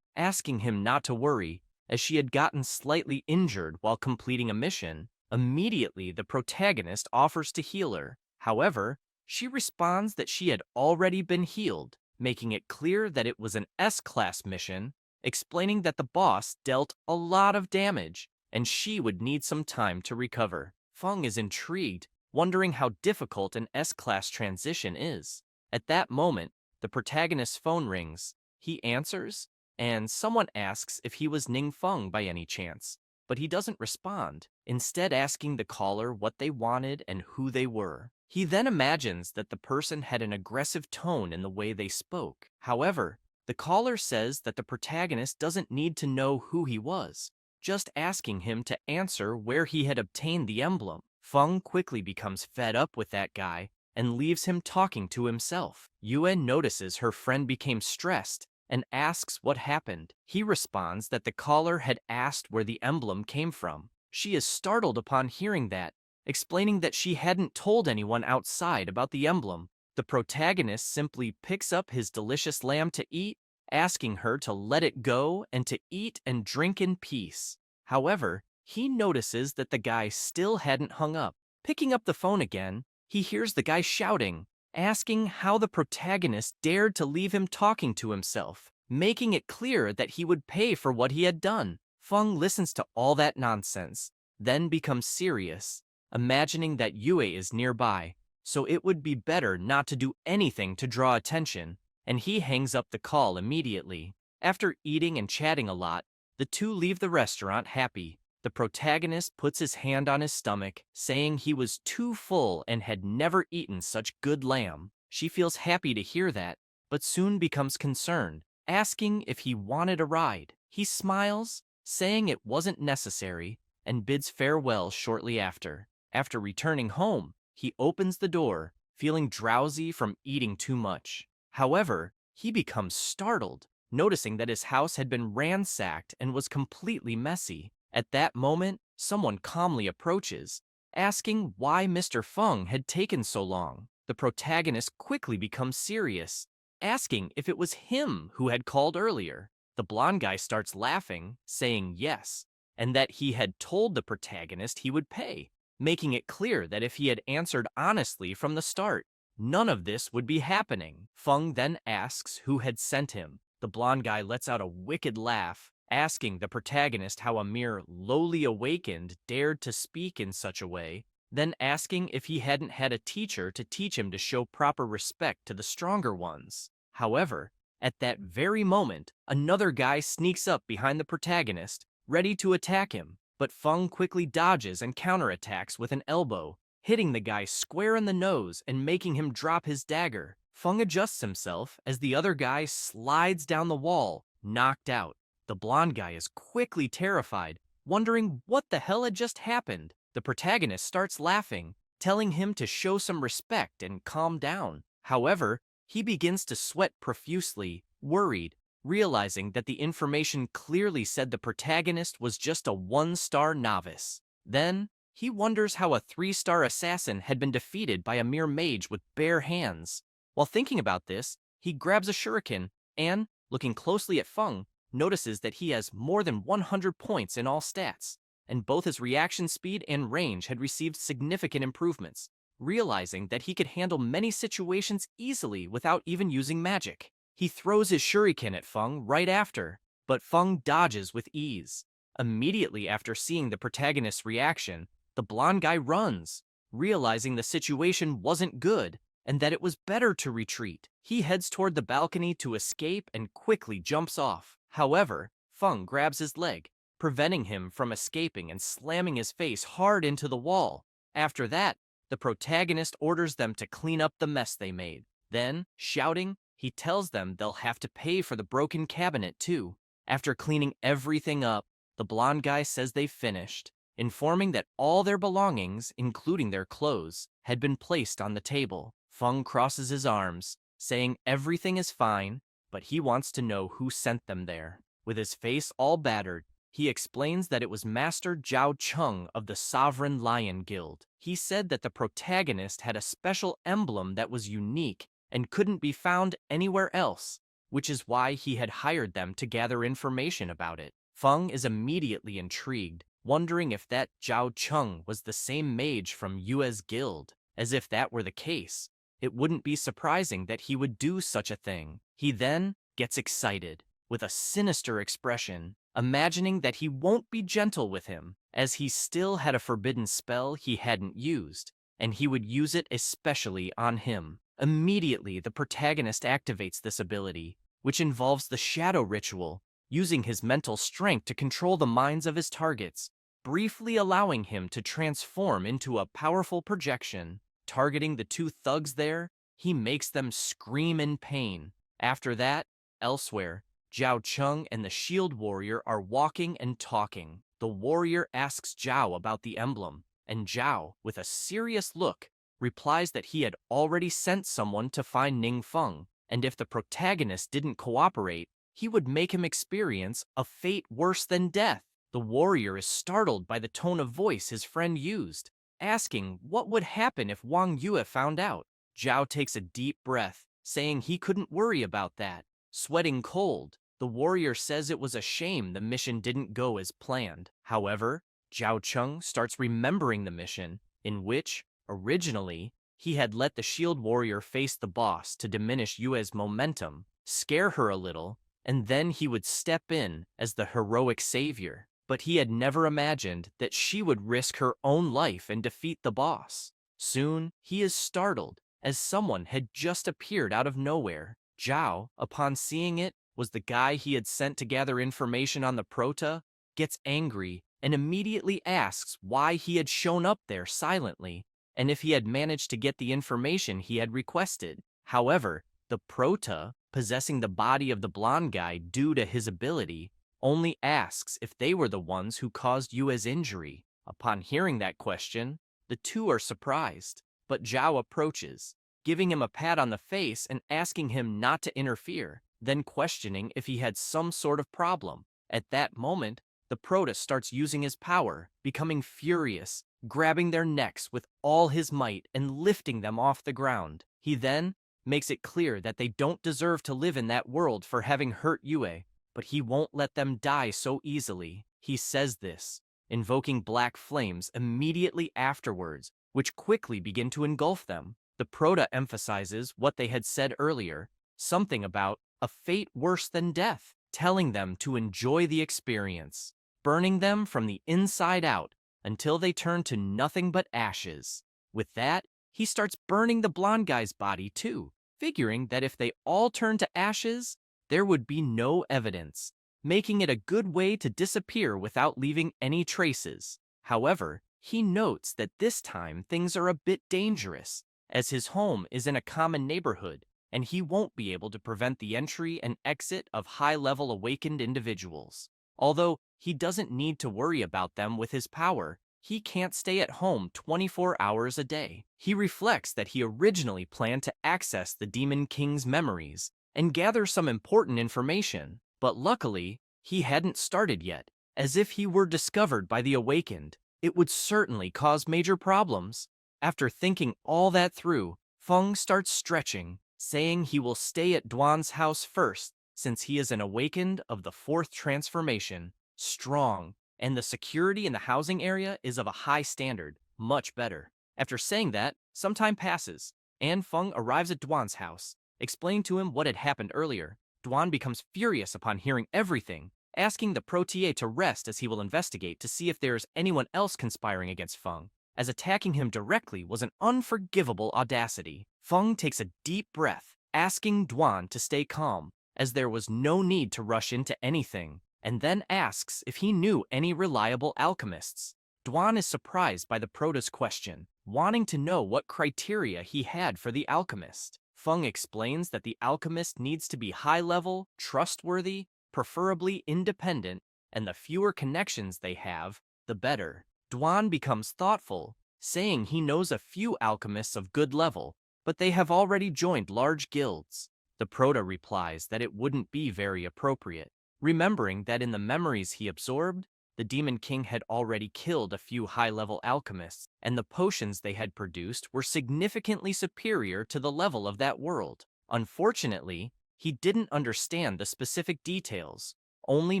asking him not to worry, as she had gotten slightly injured while completing a mission. Immediately, the protagonist offers to heal her. However, she responds that she had already been healed, making it clear that it was an S-class mission, explaining that the boss dealt a lot of damage, and she would need some time to recover. Feng is intrigued, wondering how difficult an S-class transition is. At that moment, the protagonist's phone rings. He answers, and someone asks if he was Ning Feng by any chance, but he doesn't respond, instead asking the caller what they wanted and who they were. He then imagines that the person had an aggressive tone in the way they spoke. However, the caller says that the protagonist doesn't need to know who he was, just asking him to answer where he had obtained the emblem. Feng quickly becomes fed up with that guy and leaves him talking to himself. Yue notices her friend became stressed and asks what happened. He responds that the caller had asked where the emblem came from. She is startled upon hearing that, explaining that she hadn't told anyone outside about the emblem. The protagonist simply picks up his delicious lamb to eat, asking her to let it go and to eat and drink in peace. However, he notices that the guy still hadn't hung up. Picking up the phone again, he hears the guy shouting, asking how the protagonist dared to leave him talking to himself, making it clear that he would pay for what he had done. Feng listens to all that nonsense, then becomes serious, imagining that Yue is nearby, so it would be better not to do anything to draw attention, and he hangs up the call immediately. After eating and chatting a lot, the two leave the restaurant happy. The protagonist puts his hand on his stomach, saying he was too full and had never eaten such good lamb. She feels happy to hear that, but soon becomes concerned, asking if he wanted a ride. He smiles, saying it wasn't necessary, and bids farewell shortly after. After returning home, he opens the door, feeling drowsy from eating too much. However, he becomes startled, noticing that his house had been ransacked and was completely messy. At that moment, someone calmly approaches, asking why Mr. Feng had taken so long. The protagonist quickly becomes serious, asking if it was him who had called earlier. The blonde guy starts laughing, saying yes, and that he had told the protagonist he would pay, making it clear that if he had answered honestly from the start, none of this would be happening. Feng then asks who had sent him. The blonde guy lets out a wicked laugh, asking the protagonist how a mere lowly awakened dared to speak in such a way, then asking if he hadn't had a teacher to teach him to show proper respect to the stronger ones. However, at that very moment, another guy sneaks up behind the protagonist, ready to attack him, but Feng quickly dodges and counterattacks with an elbow, hitting the guy square in the nose and making him drop his dagger. Feng adjusts himself as the other guy slides down the wall, knocked out. The blonde guy is quickly terrified, wondering what the hell had just happened. The protagonist starts laughing, telling him to show some respect and calm down. However, he begins to sweat profusely, worried, realizing that the information clearly said the protagonist was just a one-star novice. Then, he wonders how a 3-star assassin had been defeated by a mere mage with bare hands. While thinking about this, he grabs a shuriken and, looking closely at Feng, notices that he has more than 100 points in all stats, and both his reaction speed and range had received significant improvements, realizing that he could handle many situations easily without even using magic. He throws his shuriken at Feng right after, but Feng dodges with ease. Immediately after seeing the protagonist's reaction, the blonde guy runs, realizing the situation wasn't good and that it was better to retreat. He heads toward the balcony to escape and quickly jumps off. However, Feng grabs his leg, preventing him from escaping and slamming his face hard into the wall. After that, the protagonist orders them to clean up the mess they made. Then, shouting, he tells them they'll have to pay for the broken cabinet too. After cleaning everything up, the blonde guy says they've finished, informing that all their belongings, including their clothes, had been placed on the table. Feng crosses his arms, saying everything is fine, but he wants to know who sent them there. With his face all battered, he explains that it was Master Zhao Cheng of the Sovereign Lion Guild. He said that the protagonist had a special emblem that was unique and couldn't be found anywhere else, which is why he had hired them to gather information about it. Feng is immediately intrigued, wondering if that Zhao Cheng was the same mage from Yue's guild. As if that were the case, it wouldn't be surprising that he would do such a thing. He then gets excited, with a sinister expression, imagining that he won't be gentle with him, as he still had a forbidden spell he hadn't used, and he would use it especially on him. Immediately, the protagonist activates this ability, which involves the shadow ritual, using his mental strength to control the minds of his targets, briefly allowing him to transform into a powerful projection. Targeting the two thugs there, he makes them scream in pain. After that, elsewhere, Zhao Cheng and the shield warrior are walking and talking. The warrior asks Zhao about the emblem, and Zhao, with a serious look, replies that he had already sent someone to find Ning Feng, and if the protagonist didn't cooperate, he would make him experience a fate worse than death. The warrior is startled by the tone of voice his friend used, asking what would happen if Wang Yue found out. Zhao takes a deep breath, saying he couldn't worry about that. Sweating cold, the warrior says it was a shame the mission didn't go as planned. However, Zhao Cheng starts remembering the mission, in which, originally, he had let the shield warrior face the boss to diminish Yue's momentum, scare her a little, and then he would step in as the heroic savior. But he had never imagined that she would risk her own life and defeat the boss. Soon, he is startled, as someone had just appeared out of nowhere. Zhao, upon seeing it, was the guy he had sent to gather information on the Prota, gets angry, and immediately asks why he had shown up there silently, and if he had managed to get the information he had requested. However, the Prota, possessing the body of the blonde guy due to his ability, only asks if they were the ones who caused Yue's injury. Upon hearing that question, the two are surprised, but Zhao approaches, giving him a pat on the face and asking him not to interfere, then questioning if he had some sort of problem. At that moment, the Prota starts using his power, becoming furious, grabbing their necks with all his might and lifting them off the ground. He then makes it clear that they don't deserve to live in that world for having hurt Yue, but he won't let them die so easily. He says this, invoking black flames immediately afterwards, which quickly begin to engulf them. The Prota emphasizes what they had said earlier, something about a fate worse than death, telling them to enjoy the experience, burning them from the inside out until they turn to nothing but ashes. With that, he starts burning the blonde guy's body too, figuring that if they all turn to ashes, there would be no evidence, making it a good way to disappear without leaving any traces. However, he notes that this time things are a bit dangerous, as his home is in a common neighborhood, and he won't be able to prevent the entry and exit of high-level awakened individuals. Although he doesn't need to worry about them with his power, he can't stay at home 24 hours a day. He reflects that he originally planned to access the Demon King's memories and gather some important information, but luckily, he hadn't started yet. As if he were discovered by the awakened, it would certainly cause major problems. After thinking all that through, Feng starts stretching, saying he will stay at Duan's house first, since he is an awakened of the fourth transformation, strong, and the security in the housing area is of a high standard, much better. After saying that, some time passes, and Feng arrives at Duan's house, explained to him what had happened earlier. Duan becomes furious upon hearing everything, asking the protier to rest as he will investigate to see if there is anyone else conspiring against Feng, as attacking him directly was an unforgivable audacity. Feng takes a deep breath, asking Duan to stay calm, as there was no need to rush into anything, and then asks if he knew any reliable alchemists. Duan is surprised by the prota's question, wanting to know what criteria he had for the alchemist. Feng explains that the alchemist needs to be high-level, trustworthy, preferably independent, and the fewer connections they have, the better. Duan becomes thoughtful, saying he knows a few alchemists of good level, but they have already joined large guilds. The prota replies that it wouldn't be very appropriate, remembering that in the memories he absorbed, the Demon King had already killed a few high-level alchemists, and the potions they had produced were significantly superior to the level of that world. Unfortunately, he didn't understand the specific details, only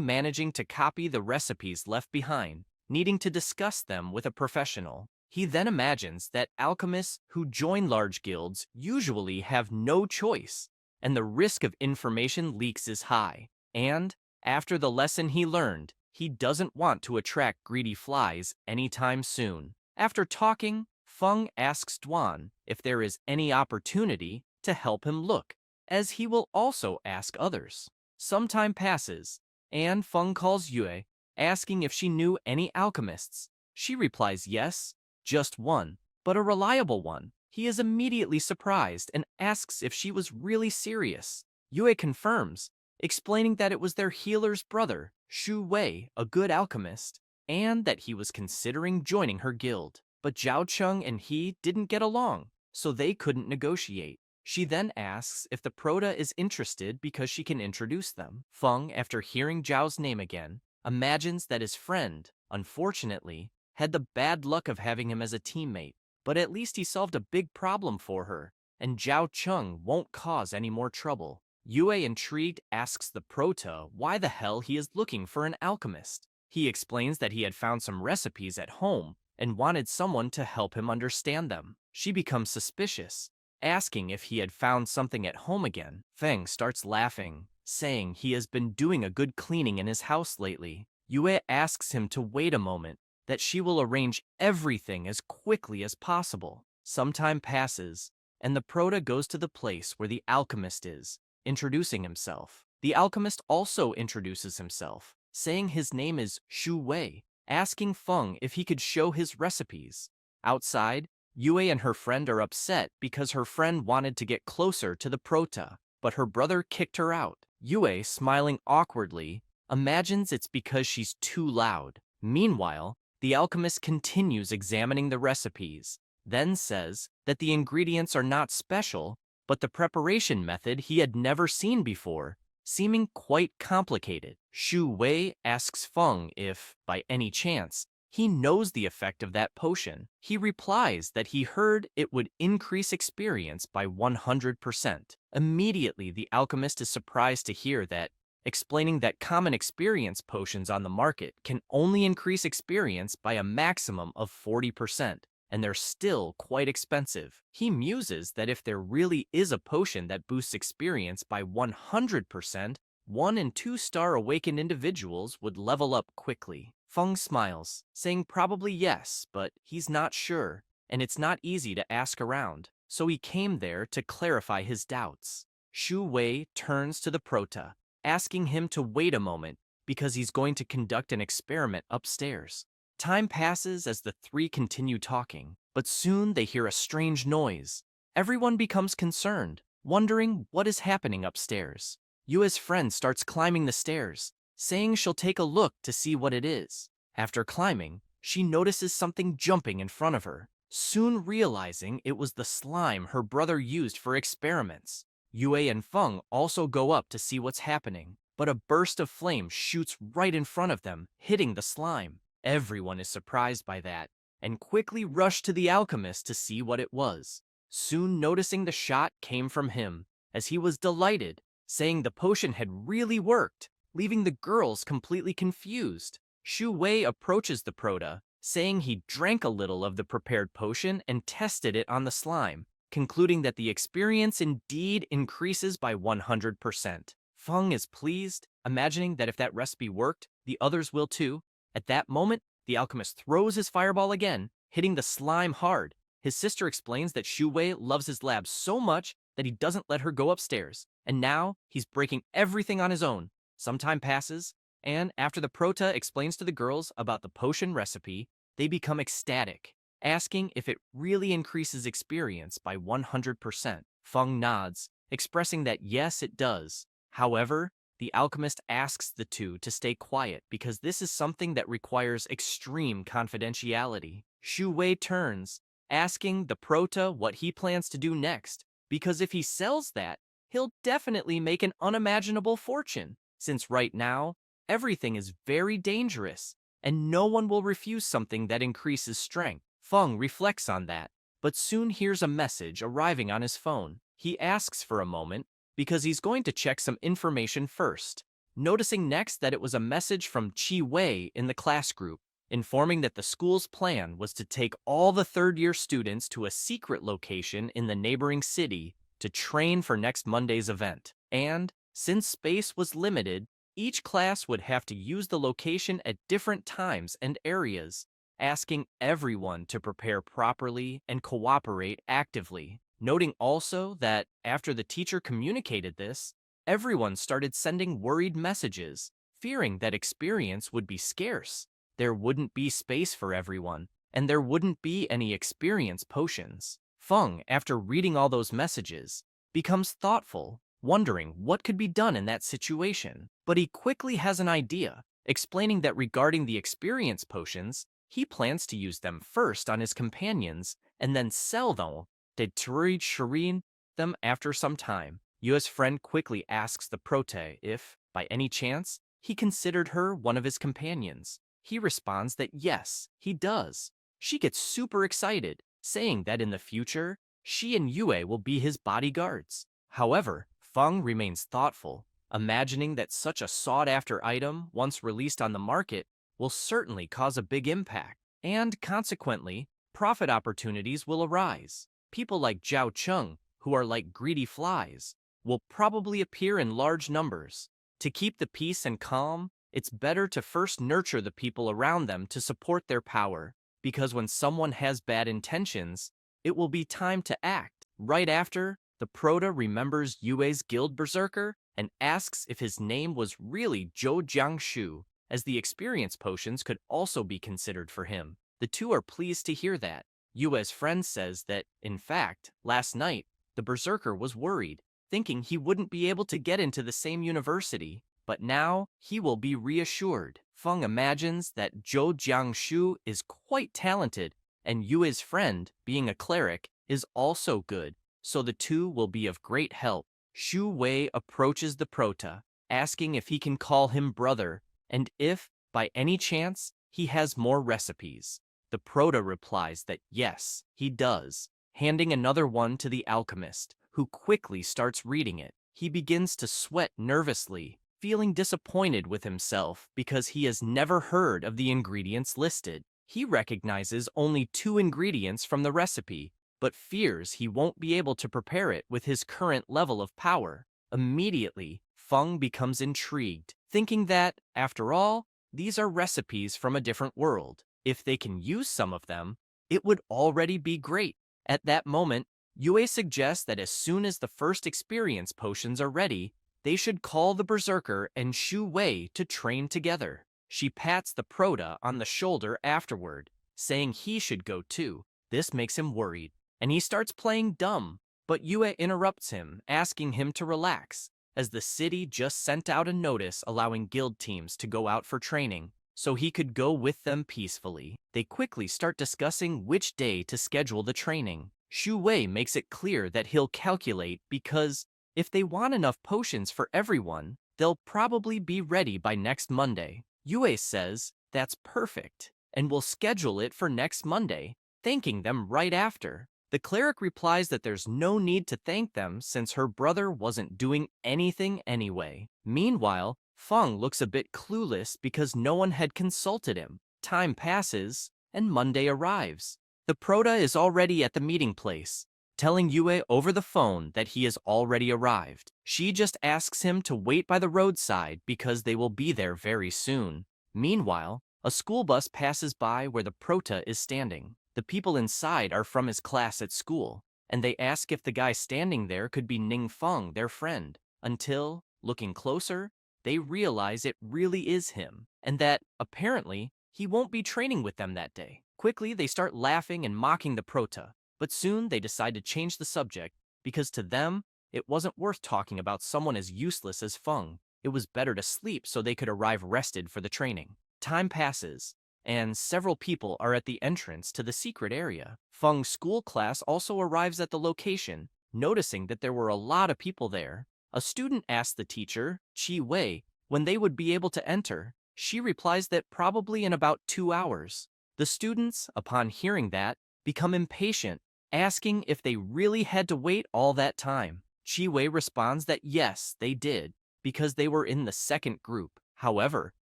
managing to copy the recipes left behind, needing to discuss them with a professional. He then imagines that alchemists who join large guilds usually have no choice, and the risk of information leaks is high. And, after the lesson he learned, he doesn't want to attract greedy flies anytime soon. After talking, Feng asks Duan if there is any opportunity to help him look, as he will also ask others. Some time passes, and Feng calls Yue, asking if she knew any alchemists. She replies yes, just one, but a reliable one. He is immediately surprised and asks if she was really serious. Yue confirms, explaining that it was their healer's brother, Shu Wei, a good alchemist, and that he was considering joining her guild. But Zhao Cheng and he didn't get along, so they couldn't negotiate. She then asks if the prota is interested because she can introduce them. Feng, after hearing Zhao's name again, imagines that his friend, unfortunately, had the bad luck of having him as a teammate, but at least he solved a big problem for her, and Zhao Cheng won't cause any more trouble. Yue, intrigued, asks the prota why the hell he is looking for an alchemist. He explains that he had found some recipes at home and wanted someone to help him understand them. She becomes suspicious, asking if he had found something at home again. Feng starts laughing, saying he has been doing a good cleaning in his house lately. Yue asks him to wait a moment, that she will arrange everything as quickly as possible. Some time passes, and the prota goes to the place where the alchemist is, introducing himself. The alchemist also introduces himself, saying his name is Shu Wei, asking Feng if he could show his recipes. Outside, Yue and her friend are upset because her friend wanted to get closer to the prota, but her brother kicked her out. Yue, smiling awkwardly, imagines it's because she's too loud. Meanwhile, the alchemist continues examining the recipes, then says that the ingredients are not special, but the preparation method he had never seen before, seeming quite complicated. Shu Wei asks Feng if, by any chance, he knows the effect of that potion. He replies that he heard it would increase experience by 100%. Immediately, the alchemist is surprised to hear that, explaining that common experience potions on the market can only increase experience by a maximum of 40%. And they're still quite expensive. He muses that if there really is a potion that boosts experience by 100%, 1- and 2-star awakened individuals would level up quickly. Feng smiles, saying probably yes, but he's not sure, and it's not easy to ask around, so he came there to clarify his doubts. Shu Wei turns to the prota, asking him to wait a moment because he's going to conduct an experiment upstairs. Time passes as the three continue talking, but soon they hear a strange noise. Everyone becomes concerned, wondering what is happening upstairs. Yue's friend starts climbing the stairs, saying she'll take a look to see what it is. After climbing, she notices something jumping in front of her, soon realizing it was the slime her brother used for experiments. Yue and Feng also go up to see what's happening, but a burst of flame shoots right in front of them, hitting the slime. Everyone is surprised by that, and quickly rush to the alchemist to see what it was, soon noticing the shot came from him, as he was delighted, saying the potion had really worked, leaving the girls completely confused. Shu Wei approaches the prota, saying he drank a little of the prepared potion and tested it on the slime, concluding that the experience indeed increases by 100%. Feng is pleased, imagining that if that recipe worked, the others will too. At that moment, the alchemist throws his fireball again, hitting the slime hard. His sister explains that Shu Wei loves his lab so much that he doesn't let her go upstairs, and now he's breaking everything on his own. Some time passes, and after the prota explains to the girls about the potion recipe, they become ecstatic, asking if it really increases experience by 100%. Feng nods, expressing that yes, it does. However, the alchemist asks the two to stay quiet because this is something that requires extreme confidentiality. Shu Wei turns, asking the prota what he plans to do next, because if he sells that, he'll definitely make an unimaginable fortune, since right now, everything is very dangerous, and no one will refuse something that increases strength. Feng reflects on that, but soon hears a message arriving on his phone. He asks for a moment, because he's going to check some information first, noticing next that it was a message from Chi Wei in the class group, informing that the school's plan was to take all the third-year students to a secret location in the neighboring city to train for next Monday's event. And, since space was limited, each class would have to use the location at different times and areas, asking everyone to prepare properly and cooperate actively. Noting also that after the teacher communicated this, everyone started sending worried messages, fearing that experience would be scarce. There wouldn't be space for everyone, and there wouldn't be any experience potions. Feng, after reading all those messages, becomes thoughtful, wondering what could be done in that situation. But he quickly has an idea, explaining that regarding the experience potions, he plans to use them first on his companions and then sell them to Turi Shirin them after some time. Yue's friend quickly asks the prote if, by any chance, he considered her one of his companions. He responds that yes, he does. She gets super excited, saying that in the future, she and Yue will be his bodyguards. However, Feng remains thoughtful, imagining that such a sought-after item, once released on the market, will certainly cause a big impact, and consequently, profit opportunities will arise. People like Zhao Cheng, who are like greedy flies, will probably appear in large numbers. To keep the peace and calm, it's better to first nurture the people around them to support their power, because when someone has bad intentions, it will be time to act. Right after, the prota remembers Yue's guild berserker and asks if his name was really Zhou Jiangshu, as the experience potions could also be considered for him. The two are pleased to hear that. Yue's friend says that, in fact, last night, the berserker was worried, thinking he wouldn't be able to get into the same university, but now he will be reassured. Feng imagines that Zhou Jiangshu is quite talented, and Yue's friend, being a cleric, is also good, so the two will be of great help. Shu Wei approaches the prota, asking if he can call him brother, and if, by any chance, he has more recipes. The prota replies that yes, he does, handing another one to the alchemist, who quickly starts reading it. He begins to sweat nervously, feeling disappointed with himself because he has never heard of the ingredients listed. He recognizes only 2 ingredients from the recipe, but fears he won't be able to prepare it with his current level of power. Immediately, Feng becomes intrigued, thinking that, after all, these are recipes from a different world. If they can use some of them, it would already be great. At that moment, Yue suggests that as soon as the first experience potions are ready, they should call the berserker and Shu Wei to train together. She pats the prota on the shoulder afterward, saying he should go too. This makes him worried, and he starts playing dumb, but Yue interrupts him, asking him to relax, as the city just sent out a notice allowing guild teams to go out for training, so he could go with them peacefully. They quickly start discussing which day to schedule the training. Shu Wei makes it clear that he'll calculate because if they want enough potions for everyone, they'll probably be ready by next Monday. Yue says that's perfect, and will schedule it for next Monday, thanking them right after. The cleric replies that there's no need to thank them since her brother wasn't doing anything anyway. Meanwhile, Feng looks a bit clueless because no one had consulted him. Time passes, and Monday arrives. The prota is already at the meeting place, telling Yue over the phone that he has already arrived. She just asks him to wait by the roadside because they will be there very soon. Meanwhile, a school bus passes by where the prota is standing. The people inside are from his class at school, and they ask if the guy standing there could be Ning Feng, their friend, until, looking closer, they realize it really is him, and that, apparently, he won't be training with them that day. Quickly, they start laughing and mocking the prota, but soon they decide to change the subject because to them, it wasn't worth talking about someone as useless as Feng. It was better to sleep so they could arrive rested for the training. Time passes, and several people are at the entrance to the secret area. Feng's school class also arrives at the location, noticing that there were a lot of people there. A student asked the teacher, Chi Wei, when they would be able to enter. She replies that probably in about 2 hours. The students, upon hearing that, become impatient, asking if they really had to wait all that time. Chi Wei responds that yes, they did, because they were in the second group. However,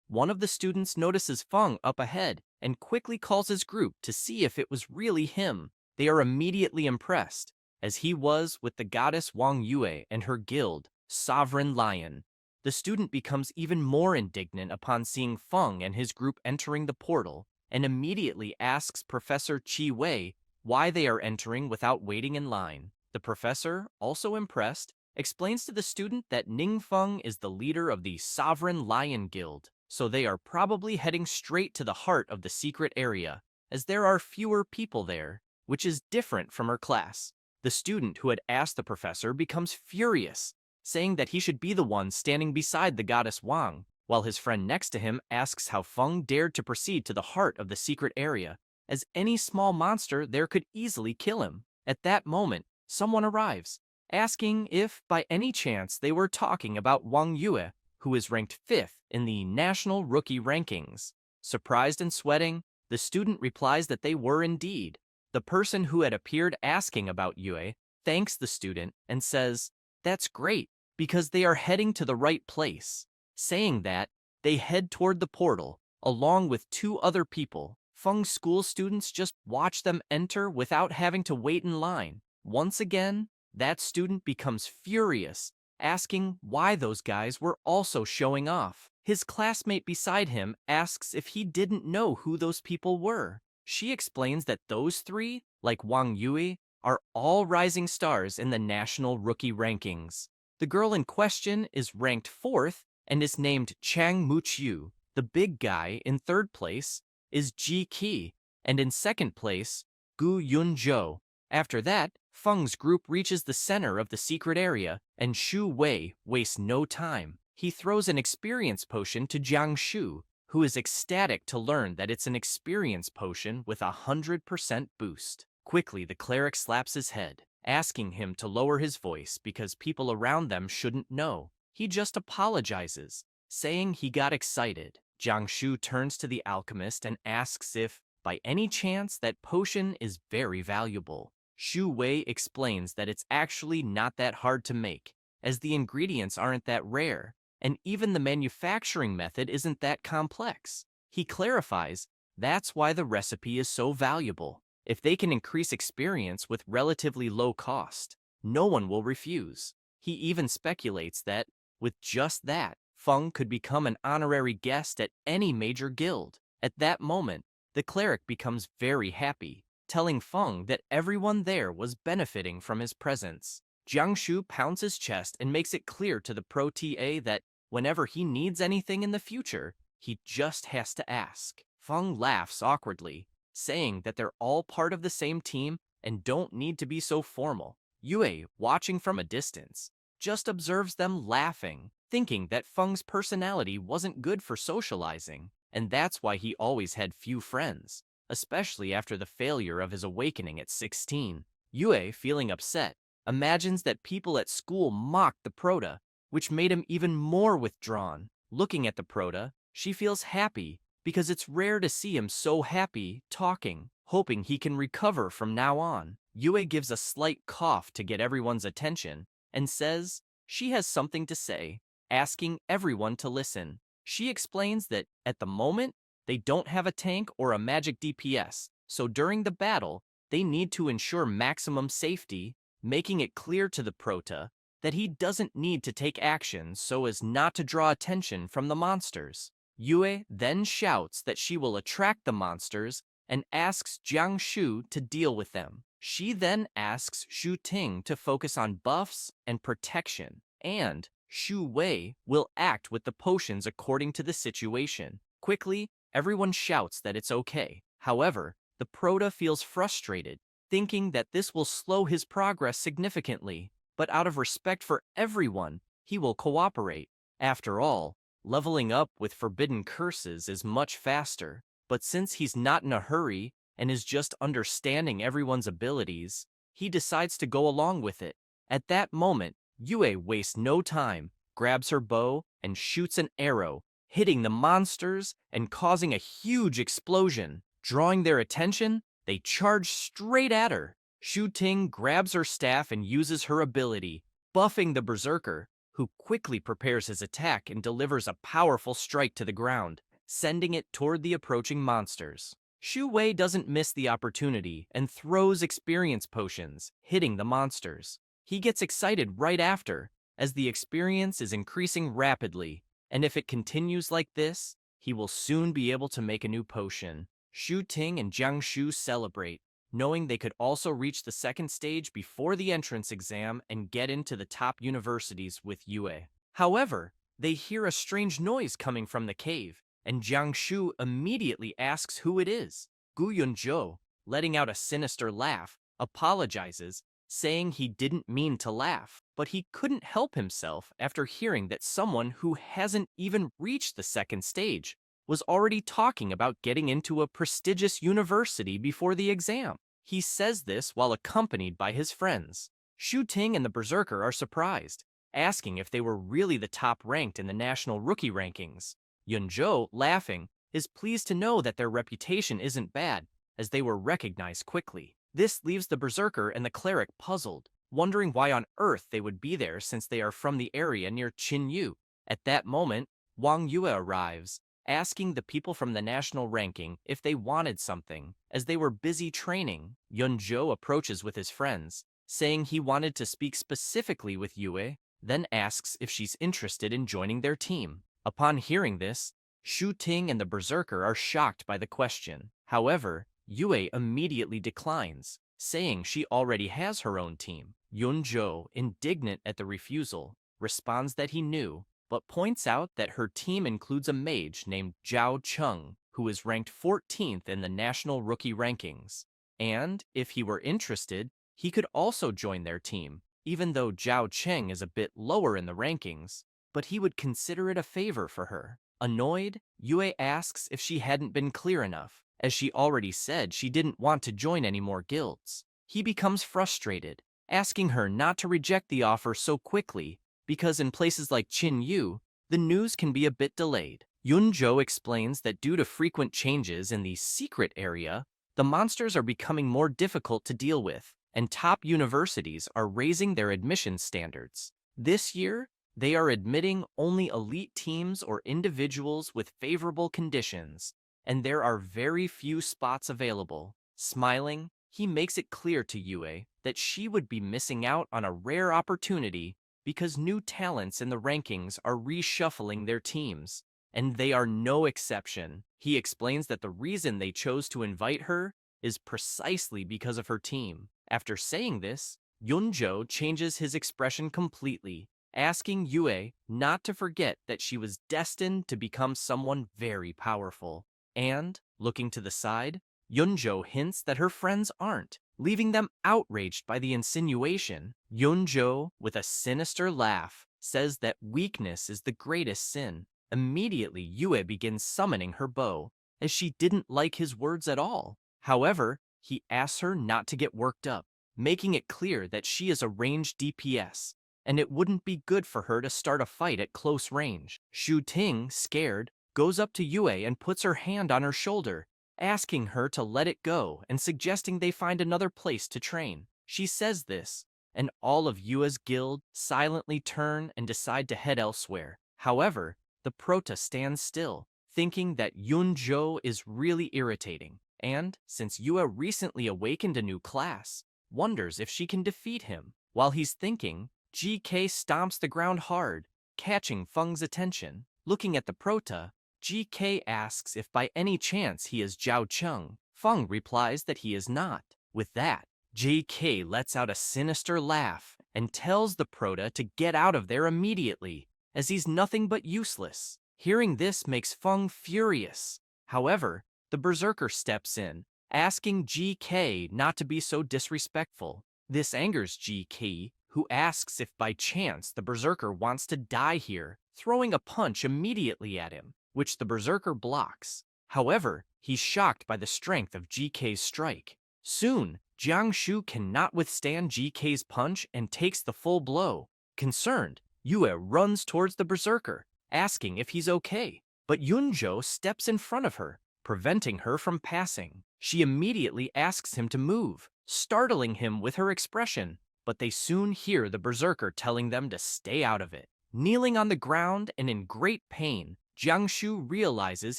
one of the students notices Feng up ahead and quickly calls his group to see if it was really him. They are immediately impressed, as he was with the goddess Wang Yue and her guild, Sovereign Lion. The student becomes even more indignant upon seeing Feng and his group entering the portal, and immediately asks Professor Chi Wei why they are entering without waiting in line. The professor, also impressed, explains to the student that Ning Feng is the leader of the Sovereign Lion Guild, so they are probably heading straight to the heart of the secret area, as there are fewer people there, which is different from her class. The student who had asked the professor becomes furious, saying that he should be the one standing beside the goddess Wang, while his friend next to him asks how Feng dared to proceed to the heart of the secret area, as any small monster there could easily kill him. At that moment, someone arrives, asking if, by any chance, they were talking about Wang Yue, who is ranked 5th in the national rookie rankings. Surprised and sweating, the student replies that they were indeed. The person who had appeared asking about Yue thanks the student and says, "That's great, because they are heading to the right place." Saying that, they head toward the portal, along with 2 other people. Feng's school students just watch them enter without having to wait in line. Once again, that student becomes furious, asking why those guys were also showing off. His classmate beside him asks if he didn't know who those people were. She explains that those 3, like Wang Yue, are all rising stars in the national rookie rankings. The girl in question is ranked 4th and is named Chang Muqiu. The big guy in 3rd place is Ji Qi, and in 2nd place, Gu Yunzhou. After that, Feng's group reaches the center of the secret area, and Shu Wei wastes no time. He throws an experience potion to Jiang Shu, who is ecstatic to learn that it's an experience potion with 100% boost. Quickly, the cleric slaps his head, asking him to lower his voice because people around them shouldn't know. He just apologizes, saying he got excited. Jiang Shu turns to the alchemist and asks if, by any chance, that potion is very valuable. Shu Wei explains that it's actually not that hard to make, as the ingredients aren't that rare, and even the manufacturing method isn't that complex. He clarifies that's why the recipe is so valuable. If they can increase experience with relatively low cost, no one will refuse. He even speculates that, with just that, Feng could become an honorary guest at any major guild. At that moment, the cleric becomes very happy, telling Feng that everyone there was benefiting from his presence. Jiang Shu pounds his chest and makes it clear to the Pro TA that whenever he needs anything in the future, he just has to ask. Feng laughs awkwardly, saying that they're all part of the same team and don't need to be so formal. Yue, watching from a distance, just observes them laughing, thinking that Feng's personality wasn't good for socializing, and that's why he always had few friends, especially after the failure of his awakening at 16. Yue, feeling upset, imagines that people at school mocked the prota, which made him even more withdrawn. Looking at the prota, she feels happy because it's rare to see him so happy talking, hoping he can recover from now on. Yue gives a slight cough to get everyone's attention and says she has something to say, asking everyone to listen. She explains that, at the moment, they don't have a tank or a magic DPS, so during the battle, they need to ensure maximum safety, making it clear to the prota that he doesn't need to take action so as not to draw attention from the monsters. Yue then shouts that she will attract the monsters and asks Jiang Shu to deal with them. She then asks Shu Ting to focus on buffs and protection, and Shu Wei will act with the potions according to the situation. Quickly, everyone shouts that it's okay. However, the prota feels frustrated, thinking that this will slow his progress significantly, but out of respect for everyone, he will cooperate. After all, leveling up with forbidden curses is much faster, but since he's not in a hurry and is just understanding everyone's abilities, he decides to go along with it. At that moment, Yue wastes no time, grabs her bow, and shoots an arrow, hitting the monsters and causing a huge explosion. Drawing their attention, they charge straight at her. Shu Ting grabs her staff and uses her ability, buffing the berserker, who quickly prepares his attack and delivers a powerful strike to the ground, sending it toward the approaching monsters. Shu Wei doesn't miss the opportunity and throws experience potions, hitting the monsters. He gets excited right after, as the experience is increasing rapidly, and if it continues like this, he will soon be able to make a new potion. Shu Ting and Jiang Shu celebrate, knowing they could also reach the second stage before the entrance exam and get into the top universities with Yue. However, they hear a strange noise coming from the cave, and Jiang Shu immediately asks who it is. Gu Yunzhou, letting out a sinister laugh, apologizes, saying he didn't mean to laugh, but he couldn't help himself after hearing that someone who hasn't even reached the second stage was already talking about getting into a prestigious university before the exam. He says this while accompanied by his friends. Shu Ting and the Berserker are surprised, asking if they were really the top ranked in the national rookie rankings. Yunzhou, laughing, is pleased to know that their reputation isn't bad, as they were recognized quickly. This leaves the Berserker and the Cleric puzzled, wondering why on earth they would be there since they are from the area near Qinyu. At that moment, Wang Yue arrives, asking the people from the national ranking if they wanted something, as they were busy training. Yunzhou approaches with his friends, saying he wanted to speak specifically with Yue, then asks if she's interested in joining their team. Upon hearing this, Shu Ting and the Berserker are shocked by the question. However, Yue immediately declines, saying she already has her own team. Yunzhou, indignant at the refusal, responds that he knew, but points out that her team includes a mage named Zhao Cheng, who is ranked 14th in the national rookie rankings. And, if he were interested, he could also join their team, even though Zhao Cheng is a bit lower in the rankings, but he would consider it a favor for her. Annoyed, Yue asks if she hadn't been clear enough, as she already said she didn't want to join any more guilds. He becomes frustrated, asking her not to reject the offer so quickly, because in places like Qinyu, the news can be a bit delayed. Yunzhou explains that due to frequent changes in the secret area, the monsters are becoming more difficult to deal with, and top universities are raising their admission standards. This year, they are admitting only elite teams or individuals with favorable conditions, and there are very few spots available. Smiling, he makes it clear to Yue that she would be missing out on a rare opportunity because new talents in the rankings are reshuffling their teams, and they are no exception. He explains that the reason they chose to invite her is precisely because of her team. After saying this, Yunzhou changes his expression completely, asking Yue not to forget that she was destined to become someone very powerful. And, looking to the side, Yunzhou hints that her friends aren't, leaving them outraged by the insinuation. Yunzhou, with a sinister laugh, says that weakness is the greatest sin. Immediately, Yue begins summoning her bow, as she didn't like his words at all. However, he asks her not to get worked up, making it clear that she is a ranged DPS, and it wouldn't be good for her to start a fight at close range. Shu Ting, scared, goes up to Yue and puts her hand on her shoulder, asking her to let it go and suggesting they find another place to train. She says this, and all of Yue's guild silently turn and decide to head elsewhere. However, the prota stands still, thinking that Yunzhou is really irritating, and, since Yue recently awakened a new class, wonders if she can defeat him. While he's thinking, GK stomps the ground hard, catching Feng's attention. Looking at the prota, GK asks if by any chance he is Zhao Cheng. Feng replies that he is not. With that, GK lets out a sinister laugh and tells the prota to get out of there immediately, as he's nothing but useless. Hearing this makes Feng furious. However, the berserker steps in, asking GK not to be so disrespectful. This angers GK, who asks if by chance the berserker wants to die here, throwing a punch immediately at him, which the berserker blocks. However, he's shocked by the strength of GK's strike. Soon, Jiangshu cannot withstand GK's punch and takes the full blow. Concerned, Yue runs towards the berserker, asking if he's okay. But Yunzhou steps in front of her, preventing her from passing. She immediately asks him to move, startling him with her expression, but they soon hear the berserker telling them to stay out of it. Kneeling on the ground and in great pain, Jiangshu realizes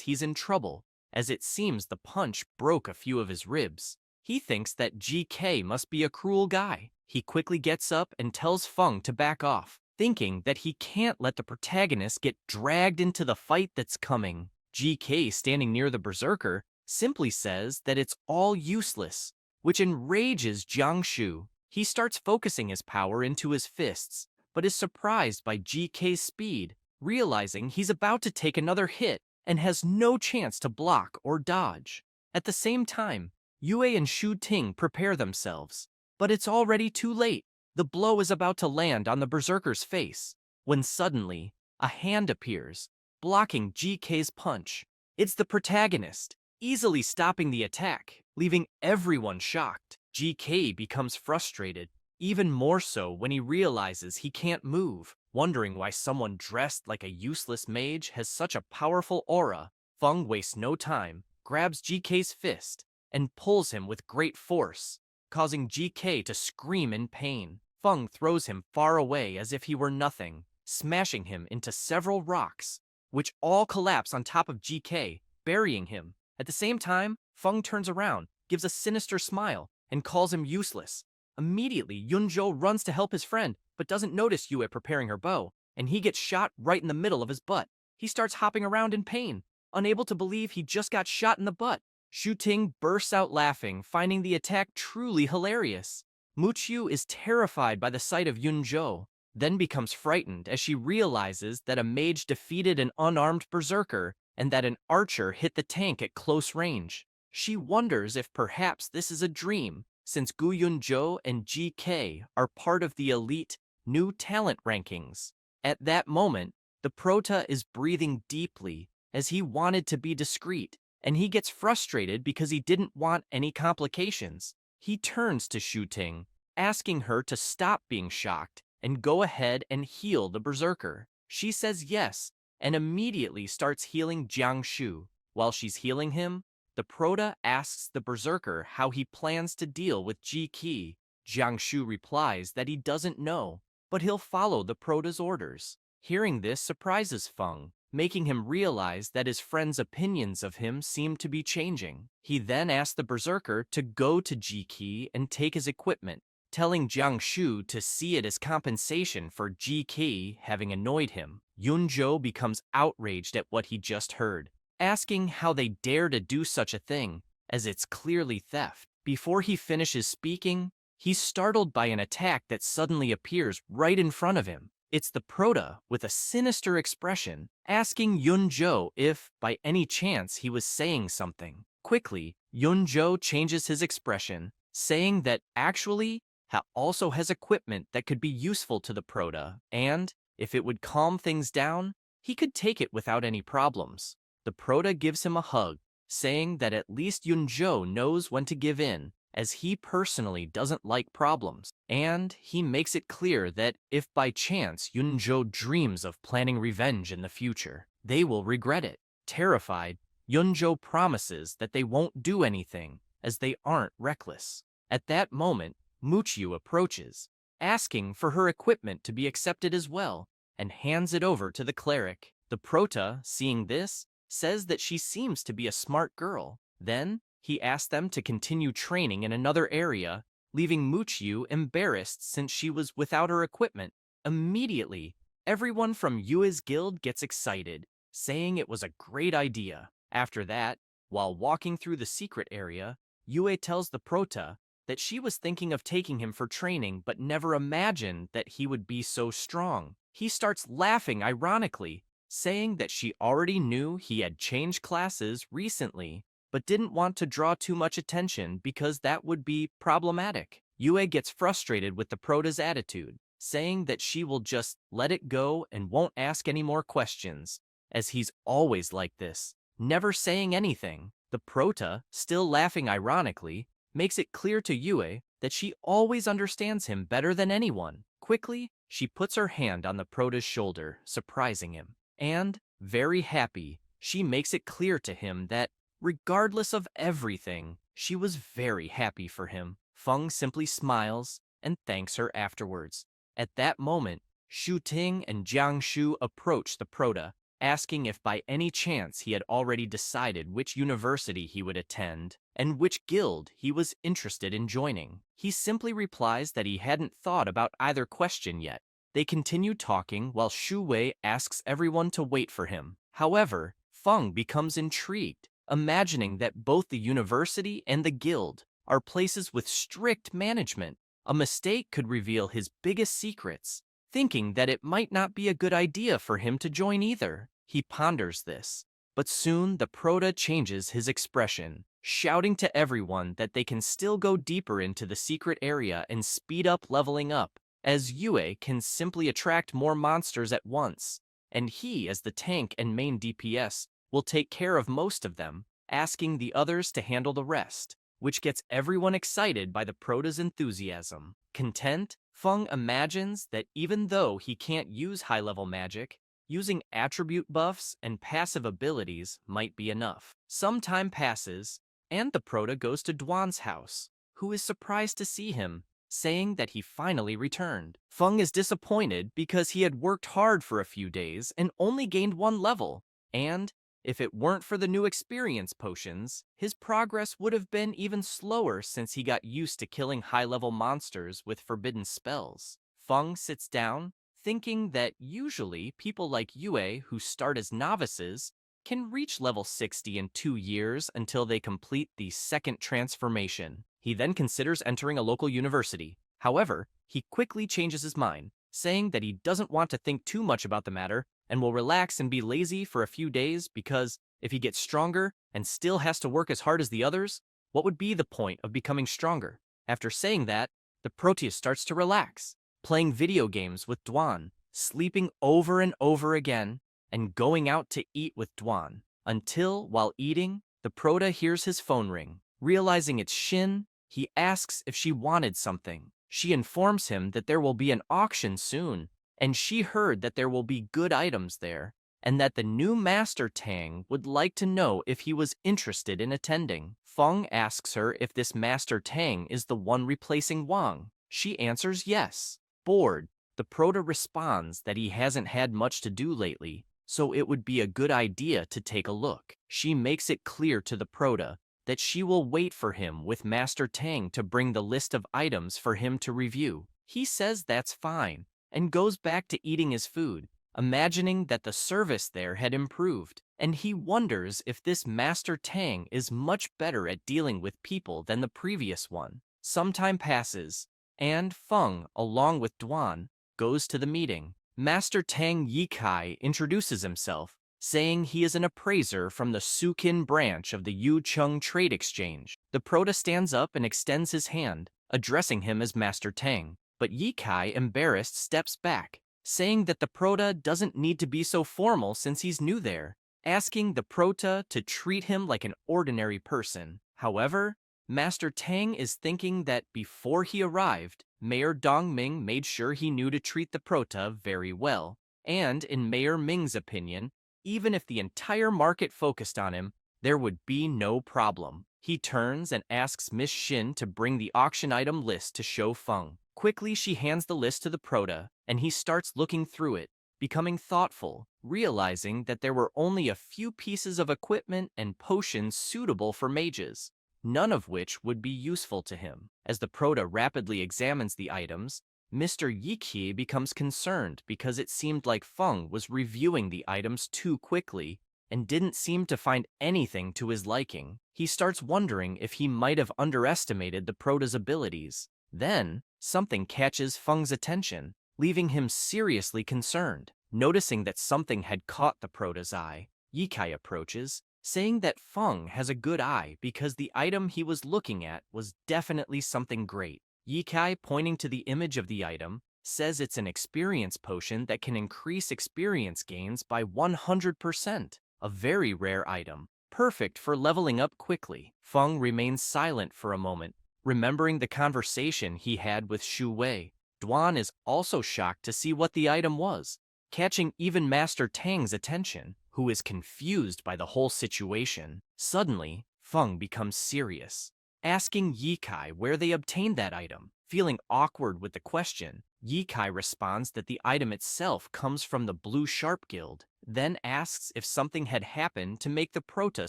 he's in trouble, as it seems the punch broke a few of his ribs. He thinks that GK must be a cruel guy. He quickly gets up and tells Feng to back off, thinking that he can't let the protagonist get dragged into the fight that's coming. GK, standing near the berserker, simply says that it's all useless, which enrages Jiangshu. He starts focusing his power into his fists, but is surprised by GK's speed, realizing he's about to take another hit and has no chance to block or dodge. At the same time, Yue and Shu Ting prepare themselves, but it's already too late. The blow is about to land on the berserker's face, when suddenly, a hand appears, blocking GK's punch. It's the protagonist, easily stopping the attack, leaving everyone shocked. GK becomes frustrated, even more so when he realizes he can't move, wondering why someone dressed like a useless mage has such a powerful aura. Feng wastes no time, grabs GK's fist, and pulls him with great force, causing GK to scream in pain. Feng throws him far away as if he were nothing, smashing him into several rocks, which all collapse on top of GK, burying him. At the same time, Feng turns around, gives a sinister smile, and calls him useless. Immediately, Yunzhou runs to help his friend, but doesn't notice Yue preparing her bow, and he gets shot right in the middle of his butt. He starts hopping around in pain, unable to believe he just got shot in the butt. Shu Ting bursts out laughing, finding the attack truly hilarious. Muqiu is terrified by the sight of Yunzhou, then becomes frightened as she realizes that a mage defeated an unarmed berserker and that an archer hit the tank at close range. She wonders if perhaps this is a dream, since Gu Yunzhou and GK are part of the elite new talent rankings. At that moment, the prota is breathing deeply as he wanted to be discreet, and he gets frustrated because he didn't want any complications. He turns to Shu Ting, asking her to stop being shocked and go ahead and heal the berserker. She says yes, and immediately starts healing Jiangshu. While she's healing him, the prota asks the berserker how he plans to deal with GK. Jiangshu replies that he doesn't know, but he'll follow the prota's orders. Hearing this surprises Feng, making him realize that his friend's opinions of him seem to be changing. He then asks the berserker to go to GK and take his equipment, telling Jiangshu to see it as compensation for GK having annoyed him. Yunzhou becomes outraged at what he just heard, asking how they dare to do such a thing, as it's clearly theft. Before he finishes speaking, he's startled by an attack that suddenly appears right in front of him. It's the prota, with a sinister expression, asking Yunzhou if, by any chance, he was saying something. Quickly, Yunzhou changes his expression, saying that actually, he also has equipment that could be useful to the prota, and, if it would calm things down, he could take it without any problems. The prota gives him a hug, saying that at least Yunzhou knows when to give in, as he personally doesn't like problems. And he makes it clear that if by chance Yunzhou dreams of planning revenge in the future, they will regret it. Terrified, Yunzhou promises that they won't do anything, as they aren't reckless. At that moment, Muqiu approaches, asking for her equipment to be accepted as well, and hands it over to the cleric. The prota, seeing this, says that she seems to be a smart girl. Then, He asked them to continue training in another area, leaving Muchiu embarrassed since she was without her equipment. Immediately, everyone from Yue's guild gets excited, saying it was a great idea. After that, while walking through the secret area, Yue tells the Prota that she was thinking of taking him for training but never imagined that he would be so strong. He starts laughing ironically, saying that she already knew he had changed classes recently but didn't want to draw too much attention because that would be problematic. Yue gets frustrated with the Prota's attitude, saying that she will just let it go and won't ask any more questions, as he's always like this, never saying anything. The Prota, still laughing ironically, makes it clear to Yue that she always understands him better than anyone. Quickly, she puts her hand on the Prota's shoulder, surprising him. And, very happy, she makes it clear to him that, regardless of everything, she was very happy for him. Feng simply smiles and thanks her afterwards. At that moment, Shu Ting and Jiang Shu approach the Prota, asking if by any chance he had already decided which university he would attend and which guild he was interested in joining. He simply replies that he hadn't thought about either question yet. They continue talking while Shu Wei asks everyone to wait for him. However, Feng becomes intrigued, imagining that both the university and the guild are places with strict management. A mistake could reveal his biggest secrets. Thinking that it might not be a good idea for him to join either. He ponders this, but soon the Prota changes his expression, shouting to everyone that they can still go deeper into the secret area and speed up leveling up, as Yue can simply attract more monsters at once, and he, as the tank and main DPS, will take care of most of them, asking the others to handle the rest, which gets everyone excited by the Prota's enthusiasm. Content, Feng imagines that even though he can't use high-level magic, using attribute buffs and passive abilities might be enough. Some time passes, and the Prota goes to Duan's house, who is surprised to see him, saying that he finally returned. Feng is disappointed because he had worked hard for a few days and only gained 1 level, and if it weren't for the new experience potions, his progress would have been even slower since he got used to killing high-level monsters with forbidden spells. Feng sits down, thinking that usually people like Yue who start as novices can reach level 60 in 2 years until they complete the second transformation. He then considers entering a local university. However, he quickly changes his mind, saying that he doesn't want to think too much about the matter and will relax and be lazy for a few days because if he gets stronger and still has to work as hard as the others, what would be the point of becoming stronger? After saying that, the Proteus starts to relax, playing video games with Duan, sleeping over and over again, and going out to eat with Duan, until, while eating, the Prota hears his phone ring. Realizing it's Shin, he asks if she wanted something. She informs him that there will be an auction soon, and she heard that there will be good items there, and that the new Master Tang would like to know if he was interested in attending. Feng asks her if this Master Tang is the one replacing Wang. She answers yes. Bored, the Prota responds that he hasn't had much to do lately, so it would be a good idea to take a look. She makes it clear to the Prota that she will wait for him with Master Tang to bring the list of items for him to review. He says that's fine, and goes back to eating his food, imagining that the service there had improved, and he wonders if this Master Tang is much better at dealing with people than the previous one. Some time passes, and Feng, along with Duan, goes to the meeting. Master Tang Yikai introduces himself, saying he is an appraiser from the Sukin branch of the Yucheng Trade Exchange. The Prota stands up and extends his hand, addressing him as Master Tang. But Yikai, embarrassed, steps back, saying that the Prota doesn't need to be so formal since he's new there, asking the Prota to treat him like an ordinary person. However, Master Tang is thinking that before he arrived, Mayor Dongming made sure he knew to treat the Prota very well, and in Mayor Ming's opinion, even if the entire market focused on him, there would be no problem. He turns and asks Miss Shin to bring the auction item list to show Feng. Quickly, she hands the list to the Prota, and he starts looking through it, becoming thoughtful, realizing that there were only a few pieces of equipment and potions suitable for mages. none of which would be useful to him. As the Prota rapidly examines the items, Mr. Yiki becomes concerned because it seemed like Feng was reviewing the items too quickly and didn't seem to find anything to his liking. He starts wondering if he might have underestimated the Prota's abilities. Then, something catches Feng's attention, leaving him seriously concerned. Noticing that something had caught the Prota's eye, Yikai approaches, saying that Feng has a good eye because the item he was looking at was definitely something great. Yikai, pointing to the image of the item, says it's an experience potion that can increase experience gains by 100%, a very rare item, perfect for leveling up quickly. Feng remains silent for a moment, remembering the conversation he had with Shu Wei. Duan is also shocked to see what the item was, catching even Master Tang's attention, who is confused by the whole situation. Suddenly, Feng becomes serious, asking Yikai where they obtained that item. Feeling awkward with the question, Yikai responds that the item itself comes from the Blue Sharp Guild, then asks if something had happened to make the Prota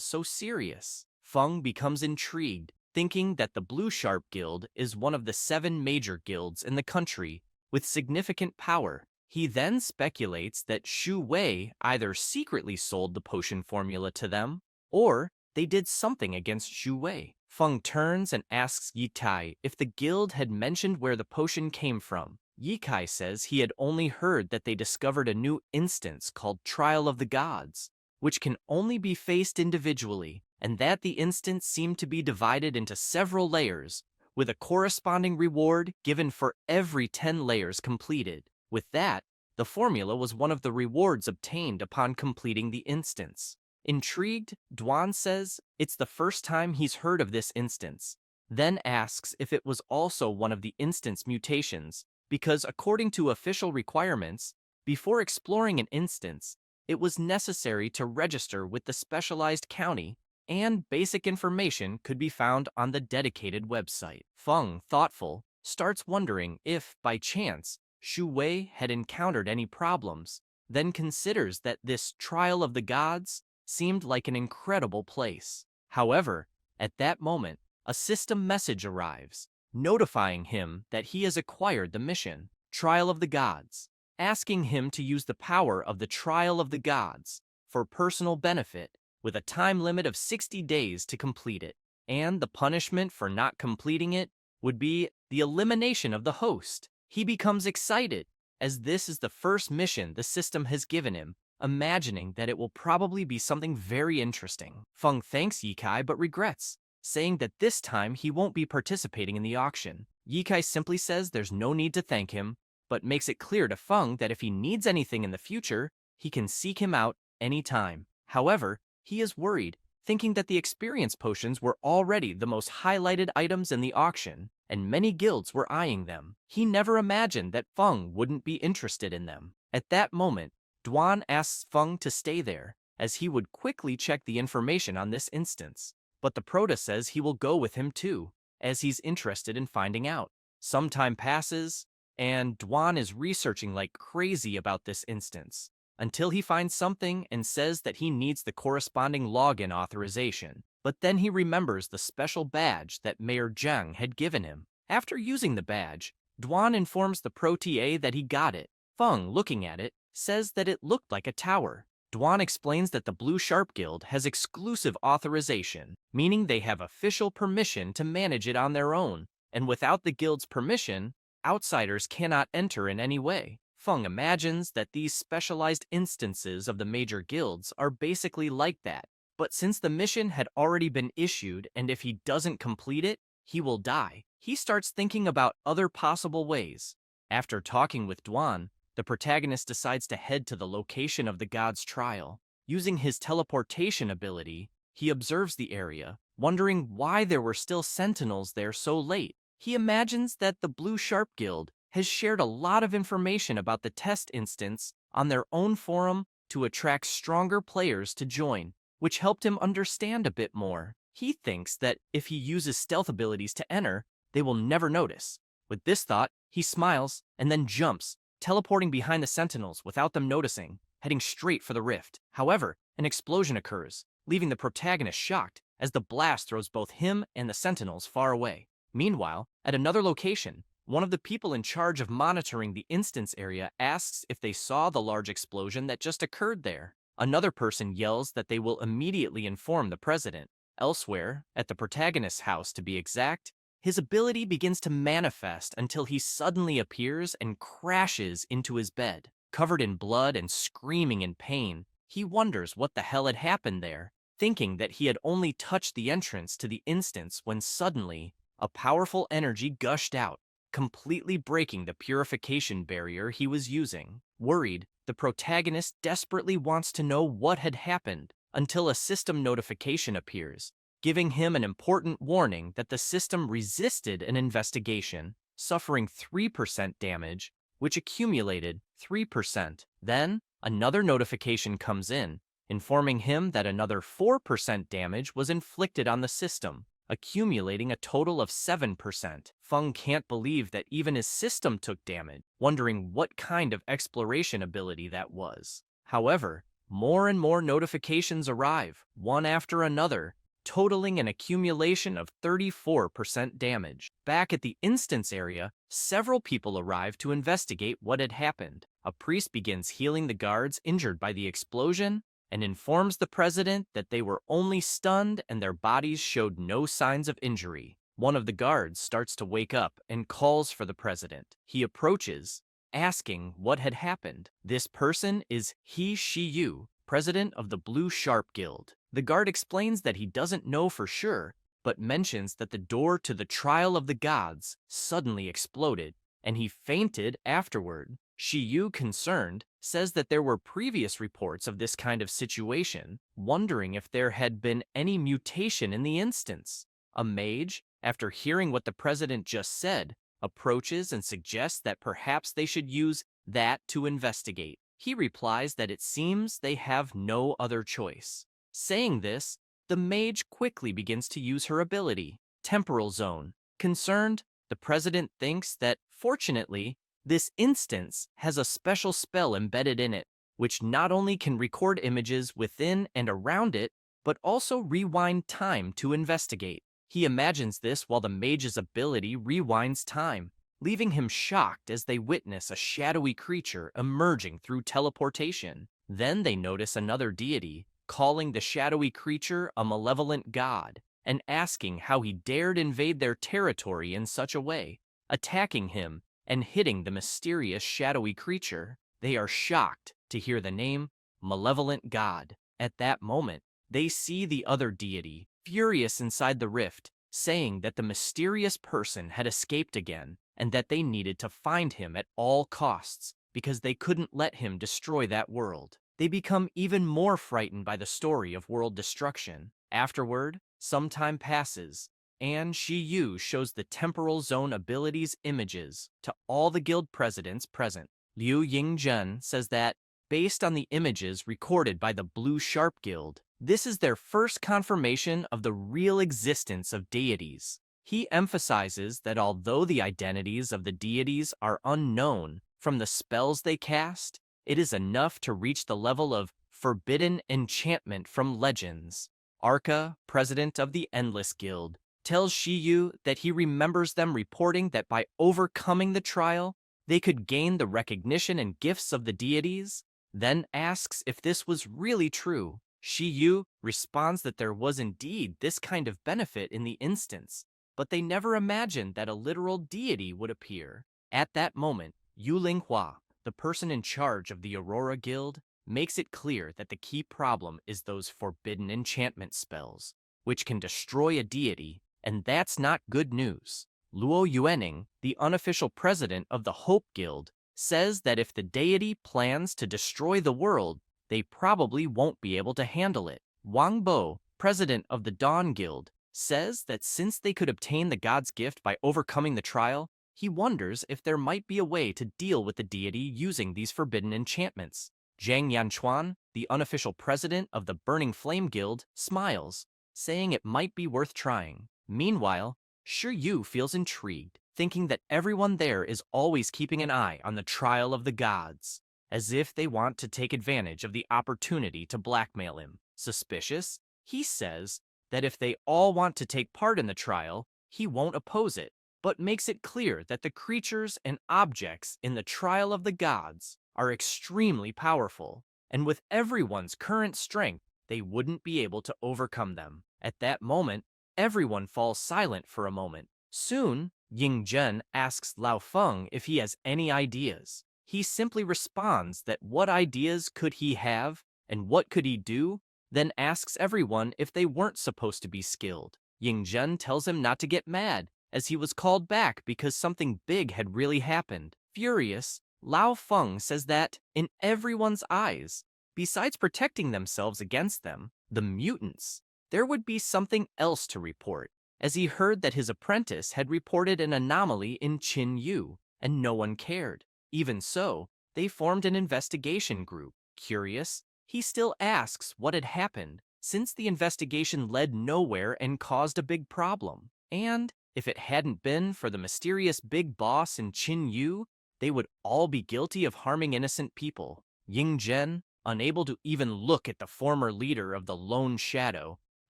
so serious. Feng becomes intrigued, thinking that the Blue Sharp Guild is one of the 7 major guilds in the country with significant power. He then speculates that Shu Wei either secretly sold the potion formula to them, or they did something against Shu Wei. Feng turns and asks Yikai if the guild had mentioned where the potion came from. Yikai says he had only heard that they discovered a new instance called Trial of the Gods, which can only be faced individually, and that the instance seemed to be divided into several layers, with a corresponding reward given for every 10 layers completed. With that, the formula was one of the rewards obtained upon completing the instance. Intrigued, Duan says it's the first time he's heard of this instance, then asks if it was also one of the instance mutations, because according to official requirements, before exploring an instance, it was necessary to register with the specialized county, and basic information could be found on the dedicated website. Feng, thoughtful, starts wondering if, by chance, Shu Wei had encountered any problems, then considers that this Trial of the Gods seemed like an incredible place. However, at that moment, a system message arrives, notifying him that he has acquired the mission, Trial of the Gods, asking him to use the power of the Trial of the Gods for personal benefit, with a time limit of 60 days to complete it, and the punishment for not completing it would be the elimination of the host. He becomes excited, as this is the first mission the system has given him, imagining that it will probably be something very interesting. Feng thanks Yikai but regrets, saying that this time he won't be participating in the auction. Yikai simply says there's no need to thank him, but makes it clear to Feng that if he needs anything in the future, he can seek him out anytime. However, he is worried, thinking that the experience potions were already the most highlighted items in the auction, and many guilds were eyeing them. He never imagined that Feng wouldn't be interested in them. At that moment, Duan asks Feng to stay there, as he would quickly check the information on this instance. But the Prota says he will go with him too, as he's interested in finding out. Some time passes, and Duan is researching like crazy about this instance, until he finds something and says that he needs the corresponding login authorization. But then he remembers the special badge that Mayor Zhang had given him. After using the badge, Duan informs the Pro-TA that he got it. Feng, looking at it, says that it looked like a tower. Duan explains that the Blue Sharp Guild has exclusive authorization, meaning they have official permission to manage it on their own, and without the guild's permission, outsiders cannot enter in any way. Feng imagines that these specialized instances of the major guilds are basically like that, but since the mission had already been issued and if he doesn't complete it, he will die, he starts thinking about other possible ways. After talking with Duan, the protagonist decides to head to the location of the god's trial. Using his teleportation ability, he observes the area, wondering why there were still sentinels there so late. He imagines that the Blue Sharp Guild has shared a lot of information about the test instance on their own forum to attract stronger players to join, which helped him understand a bit more. He thinks that if he uses stealth abilities to enter, they will never notice. With this thought, he smiles and then jumps, teleporting behind the sentinels without them noticing, heading straight for the rift. However, an explosion occurs, leaving the protagonist shocked, as the blast throws both him and the sentinels far away. Meanwhile, at another location, one of the people in charge of monitoring the instance area asks if they saw the large explosion that just occurred there. Another person yells that they will immediately inform the president. Elsewhere, at the protagonist's house to be exact, his ability begins to manifest until he suddenly appears and crashes into his bed. Covered in blood and screaming in pain, he wonders what the hell had happened there, thinking that he had only touched the entrance to the instance when suddenly, a powerful energy gushed out, completely breaking the purification barrier he was using. Worried, the protagonist desperately wants to know what had happened until a system notification appears, giving him an important warning that the system resisted an investigation, suffering 3% damage, which accumulated 3%. Then, another notification comes in, informing him that another 4% damage was inflicted on the system, accumulating a total of 7%. Feng can't believe that even his system took damage, wondering what kind of exploration ability that was. However, more and more notifications arrive, one after another, totaling an accumulation of 34% damage. Back at the instance area, several people arrive to investigate what had happened. A priest begins healing the guards injured by the explosion and informs the president that they were only stunned and their bodies showed no signs of injury. One of the guards starts to wake up and calls for the president. He approaches, asking what had happened. This person is He Shiyu, president of the Blue Sharp Guild. The guard explains that he doesn't know for sure, but mentions that the door to the trial of the gods suddenly exploded, and he fainted afterward. Shiyu, concerned, says that there were previous reports of this kind of situation, wondering if there had been any mutation in the instance. A mage, after hearing what the president just said, approaches and suggests that perhaps they should use that to investigate. He replies that it seems they have no other choice. Saying this, the mage quickly begins to use her ability, Temporal Zone. Concerned, the president thinks that, fortunately, this instance has a special spell embedded in it, which not only can record images within and around it, but also rewind time to investigate. He imagines this while the mage's ability rewinds time, leaving him shocked as they witness a shadowy creature emerging through teleportation. Then they notice another deity, calling the shadowy creature a malevolent god, and asking how he dared invade their territory in such a way, attacking him and hitting the mysterious shadowy creature. They are shocked to hear the name Malevolent God. At that moment, they see the other deity, furious inside the rift, saying that the mysterious person had escaped again and that they needed to find him at all costs because they couldn't let him destroy that world. They become even more frightened by the story of world destruction. Afterward, some time passes, and Shiyu shows the temporal zone abilities images to all the guild presidents present. Liu Yingzhen says that, based on the images recorded by the Blue Sharp Guild, this is their first confirmation of the real existence of deities. He emphasizes that although the identities of the deities are unknown from the spells they cast, it is enough to reach the level of forbidden enchantment from legends. Arca, president of the Endless Guild, tells Shiyu that he remembers them reporting that by overcoming the trial, they could gain the recognition and gifts of the deities, then asks if this was really true. Shiyu responds that there was indeed this kind of benefit in the instance, but they never imagined that a literal deity would appear. At that moment, Yu Linghua, the person in charge of the Aurora Guild, makes it clear that the key problem is those forbidden enchantment spells, which can destroy a deity, and that's not good news. Luo Yuening, the unofficial president of the Hope Guild, says that if the deity plans to destroy the world, they probably won't be able to handle it. Wang Bo, president of the Dawn Guild, says that since they could obtain the god's gift by overcoming the trial, he wonders if there might be a way to deal with the deity using these forbidden enchantments. Zhang Yanchuan, the unofficial president of the Burning Flame Guild, smiles, saying it might be worth trying. Meanwhile, Shi Yu feels intrigued, thinking that everyone there is always keeping an eye on the trial of the gods, as if they want to take advantage of the opportunity to blackmail him. Suspicious, he says that if they all want to take part in the trial, he won't oppose it, but makes it clear that the creatures and objects in the trial of the gods are extremely powerful, and with everyone's current strength, they wouldn't be able to overcome them. At that moment, everyone falls silent for a moment. Soon, Ying Zhen asks Lao Feng if he has any ideas. He simply responds that what ideas could he have and what could he do, then asks everyone if they weren't supposed to be skilled. Ying Zhen tells him not to get mad, as he was called back because something big had really happened. Furious, Lao Feng says that, in everyone's eyes, besides protecting themselves against them, the mutants, there would be something else to report, as he heard that his apprentice had reported an anomaly in Qin Yu, and no one cared. Even so, they formed an investigation group. Curious, he still asks what had happened, since the investigation led nowhere and caused a big problem. And, if it hadn't been for the mysterious big boss in Qin Yu, they would all be guilty of harming innocent people. Ying Zhen, unable to even look at the former leader of the Lone Shadow,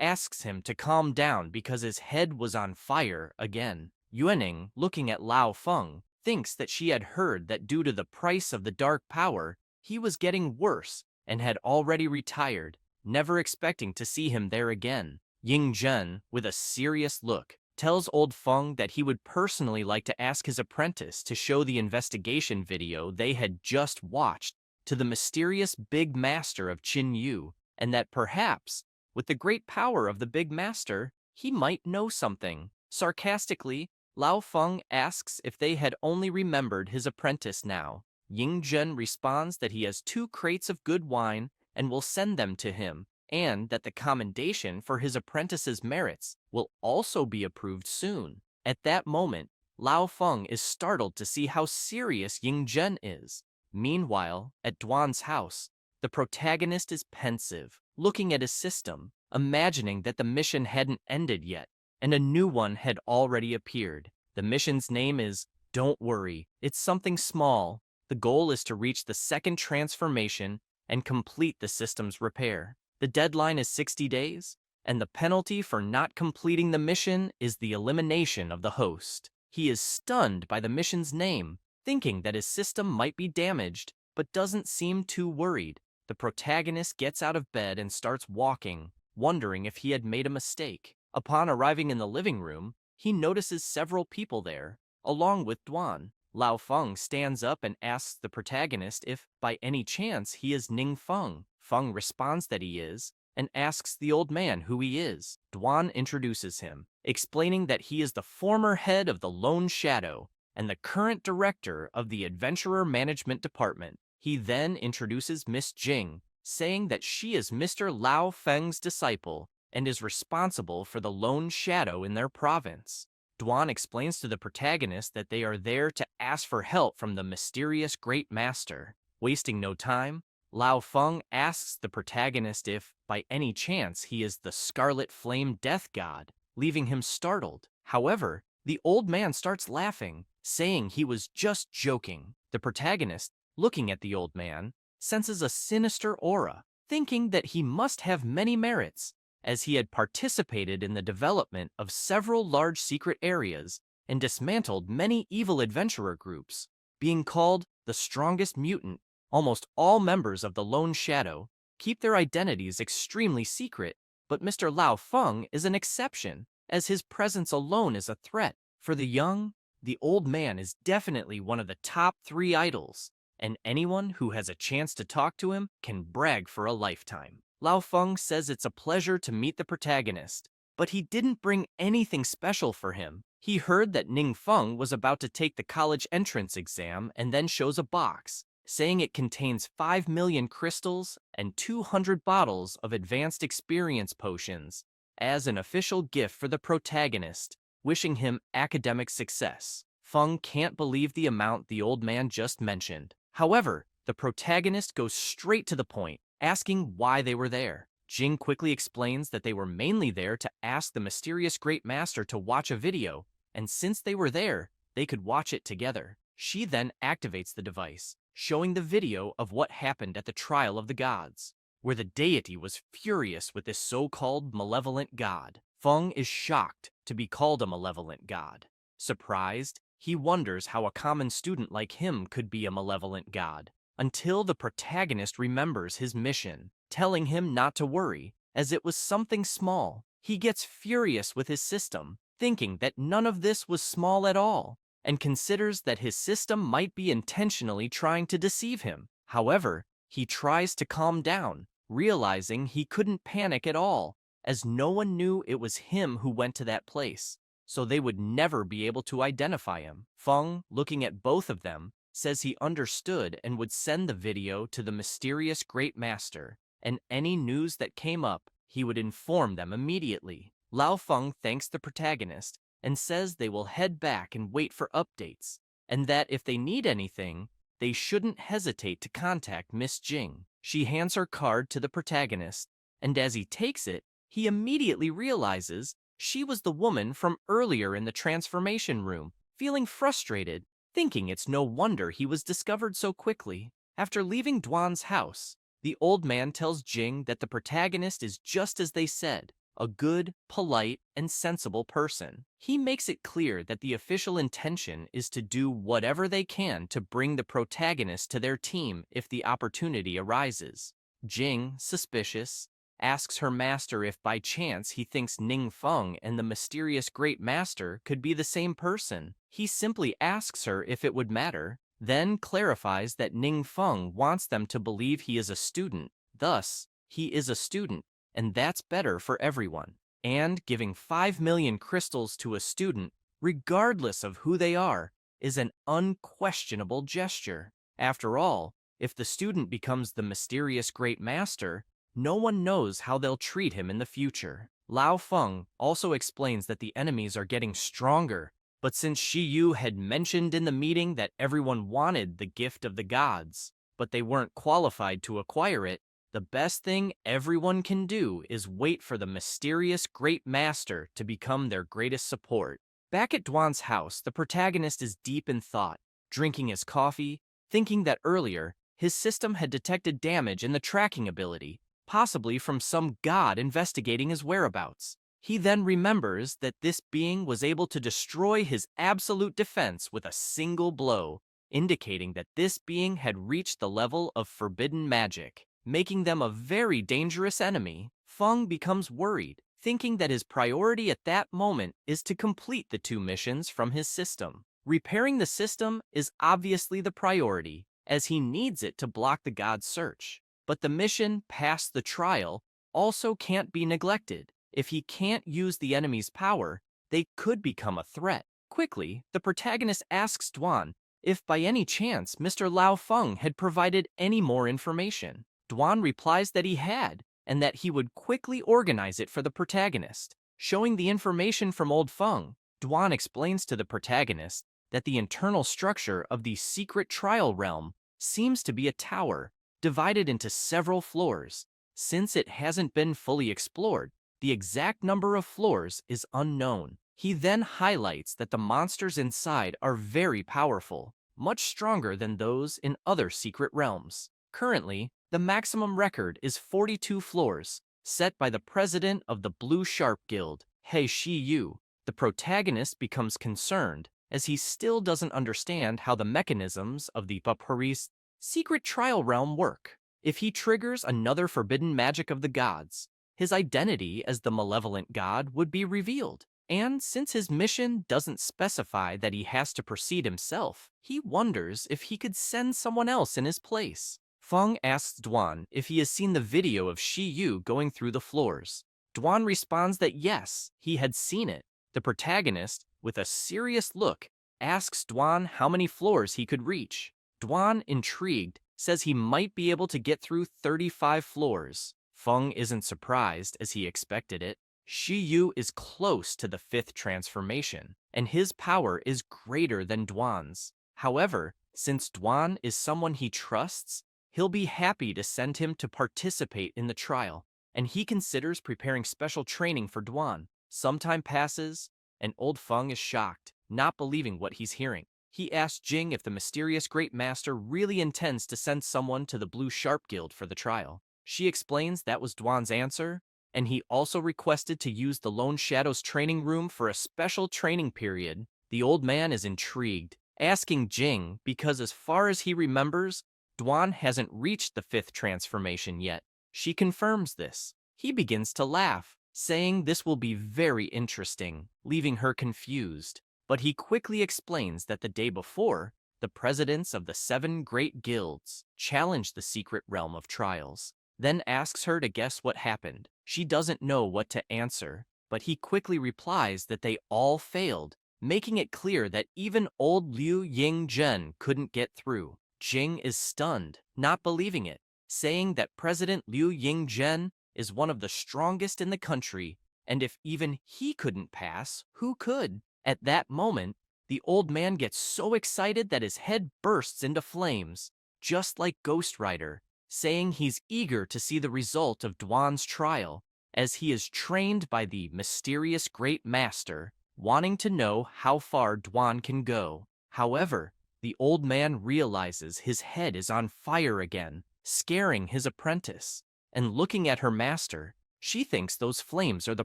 asks him to calm down because his head was on fire again. Yuening, looking at Lao Feng, thinks that she had heard that due to the price of the dark power, he was getting worse and had already retired, never expecting to see him there again. Ying Zhen, with a serious look, tells old Feng that he would personally like to ask his apprentice to show the investigation video they had just watched to the mysterious Big Master of Qin Yu, and that perhaps, with the great power of the Big Master, he might know something. Sarcastically, Lao Feng asks if they had only remembered his apprentice now. Ying Zhen responds that he has 2 crates of good wine and will send them to him, and that the commendation for his apprentice's merits will also be approved soon. At that moment, Lao Feng is startled to see how serious Ying Zhen is. Meanwhile, at Duan's house, the protagonist is pensive, looking at his system, imagining that the mission hadn't ended yet, and a new one had already appeared. The mission's name is Don't Worry, it's something small. The goal is to reach the 2nd transformation and complete the system's repair. The deadline is 60 days, and the penalty for not completing the mission is the elimination of the host. He is stunned by the mission's name, thinking that his system might be damaged, but doesn't seem too worried. The protagonist gets out of bed and starts walking, wondering if he had made a mistake. Upon arriving in the living room, he notices several people there, along with Duan. Lao Feng stands up and asks the protagonist if, by any chance, he is Ning Feng. Feng responds that he is, and asks the old man who he is. Duan introduces him, explaining that he is the former head of the Lone Shadow and the current director of the Adventurer Management Department. He then introduces Miss Jing, saying that she is Mr. Lao Feng's disciple and is responsible for the Lone Shadow in their province. Duan explains to the protagonist that they are there to ask for help from the mysterious Great Master. Wasting no time, Lao Feng asks the protagonist if, by any chance, he is the Scarlet Flame Death God, leaving him startled. However, the old man starts laughing, saying he was just joking. The protagonist, looking at the old man, senses a sinister aura, thinking that he must have many merits, as he had participated in the development of several large secret areas and dismantled many evil adventurer groups. Being called the strongest mutant, almost all members of the Lone Shadow keep their identities extremely secret, but Mr. Lao Feng is an exception, as his presence alone is a threat. For the young, the old man is definitely one of the top 3 idols, and anyone who has a chance to talk to him can brag for a lifetime. Lao Feng says it's a pleasure to meet the protagonist, but he didn't bring anything special for him. He heard that Ning Feng was about to take the college entrance exam and then shows a box, saying it contains 5 million crystals and 200 bottles of advanced experience potions as an official gift for the protagonist, wishing him academic success. Feng can't believe the amount the old man just mentioned. However, the protagonist goes straight to the point, asking why they were there. Jing quickly explains that they were mainly there to ask the mysterious Great Master to watch a video, and since they were there, they could watch it together. She then activates the device, showing the video of what happened at the trial of the gods. where the deity was furious with this so-called malevolent god. Feng is shocked to be called a malevolent god. Surprised, he wonders how a common student like him could be a malevolent god, until the protagonist remembers his mission, telling him not to worry, as it was something small. He gets furious with his system, thinking that none of this was small at all, and considers that his system might be intentionally trying to deceive him. However, he tries to calm down, realizing he couldn't panic at all, as no one knew it was him who went to that place, so they would never be able to identify him. Feng, looking at both of them, says he understood and would send the video to the mysterious Great Master, and any news that came up, he would inform them immediately. Lao Feng thanks the protagonist and says they will head back and wait for updates, and that if they need anything, they shouldn't hesitate to contact Miss Jing. She hands her card to the protagonist, and as he takes it, he immediately realizes she was the woman from earlier in the transformation room, feeling frustrated, thinking it's no wonder he was discovered so quickly. After leaving Duan's house, the old man tells Jing that the protagonist is just as they said, a good, polite, and sensible person. He makes it clear that the official intention is to do whatever they can to bring the protagonist to their team if the opportunity arises. Jing, suspicious, asks her master if by chance he thinks Ning Feng and the mysterious Great Master could be the same person. He simply asks her if it would matter, then clarifies that Ning Feng wants them to believe he is a student. Thus, he is a student, and that's better for everyone. And giving 5 million crystals to a student, regardless of who they are, is an unquestionable gesture. After all, if the student becomes the mysterious Great Master, no one knows how they'll treat him in the future. Lao Feng also explains that the enemies are getting stronger, but since Shi Yu had mentioned in the meeting that everyone wanted the gift of the gods, but they weren't qualified to acquire it, the best thing everyone can do is wait for the mysterious Great Master to become their greatest support. Back at Duan's house, the protagonist is deep in thought, drinking his coffee, thinking that earlier, his system had detected damage in the tracking ability, possibly from some god investigating his whereabouts. He then remembers that this being was able to destroy his absolute defense with a single blow, indicating that this being had reached the level of forbidden magic, making them a very dangerous enemy. Feng becomes worried, thinking that his priority at that moment is to complete the 2 missions from his system. Repairing the system is obviously the priority, as he needs it to block the god's search. But the mission past the trial also can't be neglected. If he can't use the enemy's power, they could become a threat. Quickly, the protagonist asks Duan if by any chance Mr. Lao Feng had provided any more information. Duan replies that he had, and that he would quickly organize it for the protagonist. Showing the information from Old Feng, Duan explains to the protagonist that the internal structure of the secret trial realm seems to be a tower, divided into several floors. Since it hasn't been fully explored, the exact number of floors is unknown. He then highlights that the monsters inside are very powerful, much stronger than those in other secret realms. Currently, the maximum record is 42 floors, set by the president of the Blue Sharp Guild, He Shi Yu. The protagonist becomes concerned, as he still doesn't understand how the mechanisms of the Paparis secret trial realm work. If he triggers another forbidden magic of the gods, his identity as the malevolent god would be revealed. And since his mission doesn't specify that he has to proceed himself, he wonders if he could send someone else in his place. Feng asks Duan if he has seen the video of Shi Yu going through the floors. Duan responds that yes, he had seen it. The protagonist, with a serious look, asks Duan how many floors he could reach. Duan, intrigued, says he might be able to get through 35 floors. Feng isn't surprised, as he expected it. Shi Yu is close to the 5th transformation, and his power is greater than Duan's. However, since Duan is someone he trusts, he'll be happy to send him to participate in the trial, and he considers preparing special training for Duan. Some time passes, and Old Feng is shocked, not believing what he's hearing. He asks Jing if the mysterious Great Master really intends to send someone to the Blue Sharp Guild for the trial. She explains that was Dwan's answer, and he also requested to use the Lone Shadow's training room for a special training period. The old man is intrigued, asking Jing because as far as he remembers, Dwan hasn't reached the fifth transformation yet. She confirms this. He begins to laugh, saying this will be very interesting, leaving her confused. But he quickly explains that the day before, the presidents of the 7 great guilds challenged the secret realm of trials, then asks her to guess what happened. She doesn't know what to answer, but he quickly replies that they all failed, making it clear that even old Liu Yingzhen couldn't get through. Jing is stunned, not believing it, saying that President Liu Yingzhen is one of the strongest in the country, and if even he couldn't pass, who could? At that moment, the old man gets so excited that his head bursts into flames, just like Ghost Rider, saying he's eager to see the result of Dwan's trial, as he is trained by the mysterious Great Master, wanting to know how far Dwan can go. However, the old man realizes his head is on fire again, scaring his apprentice. And looking at her master, she thinks those flames are the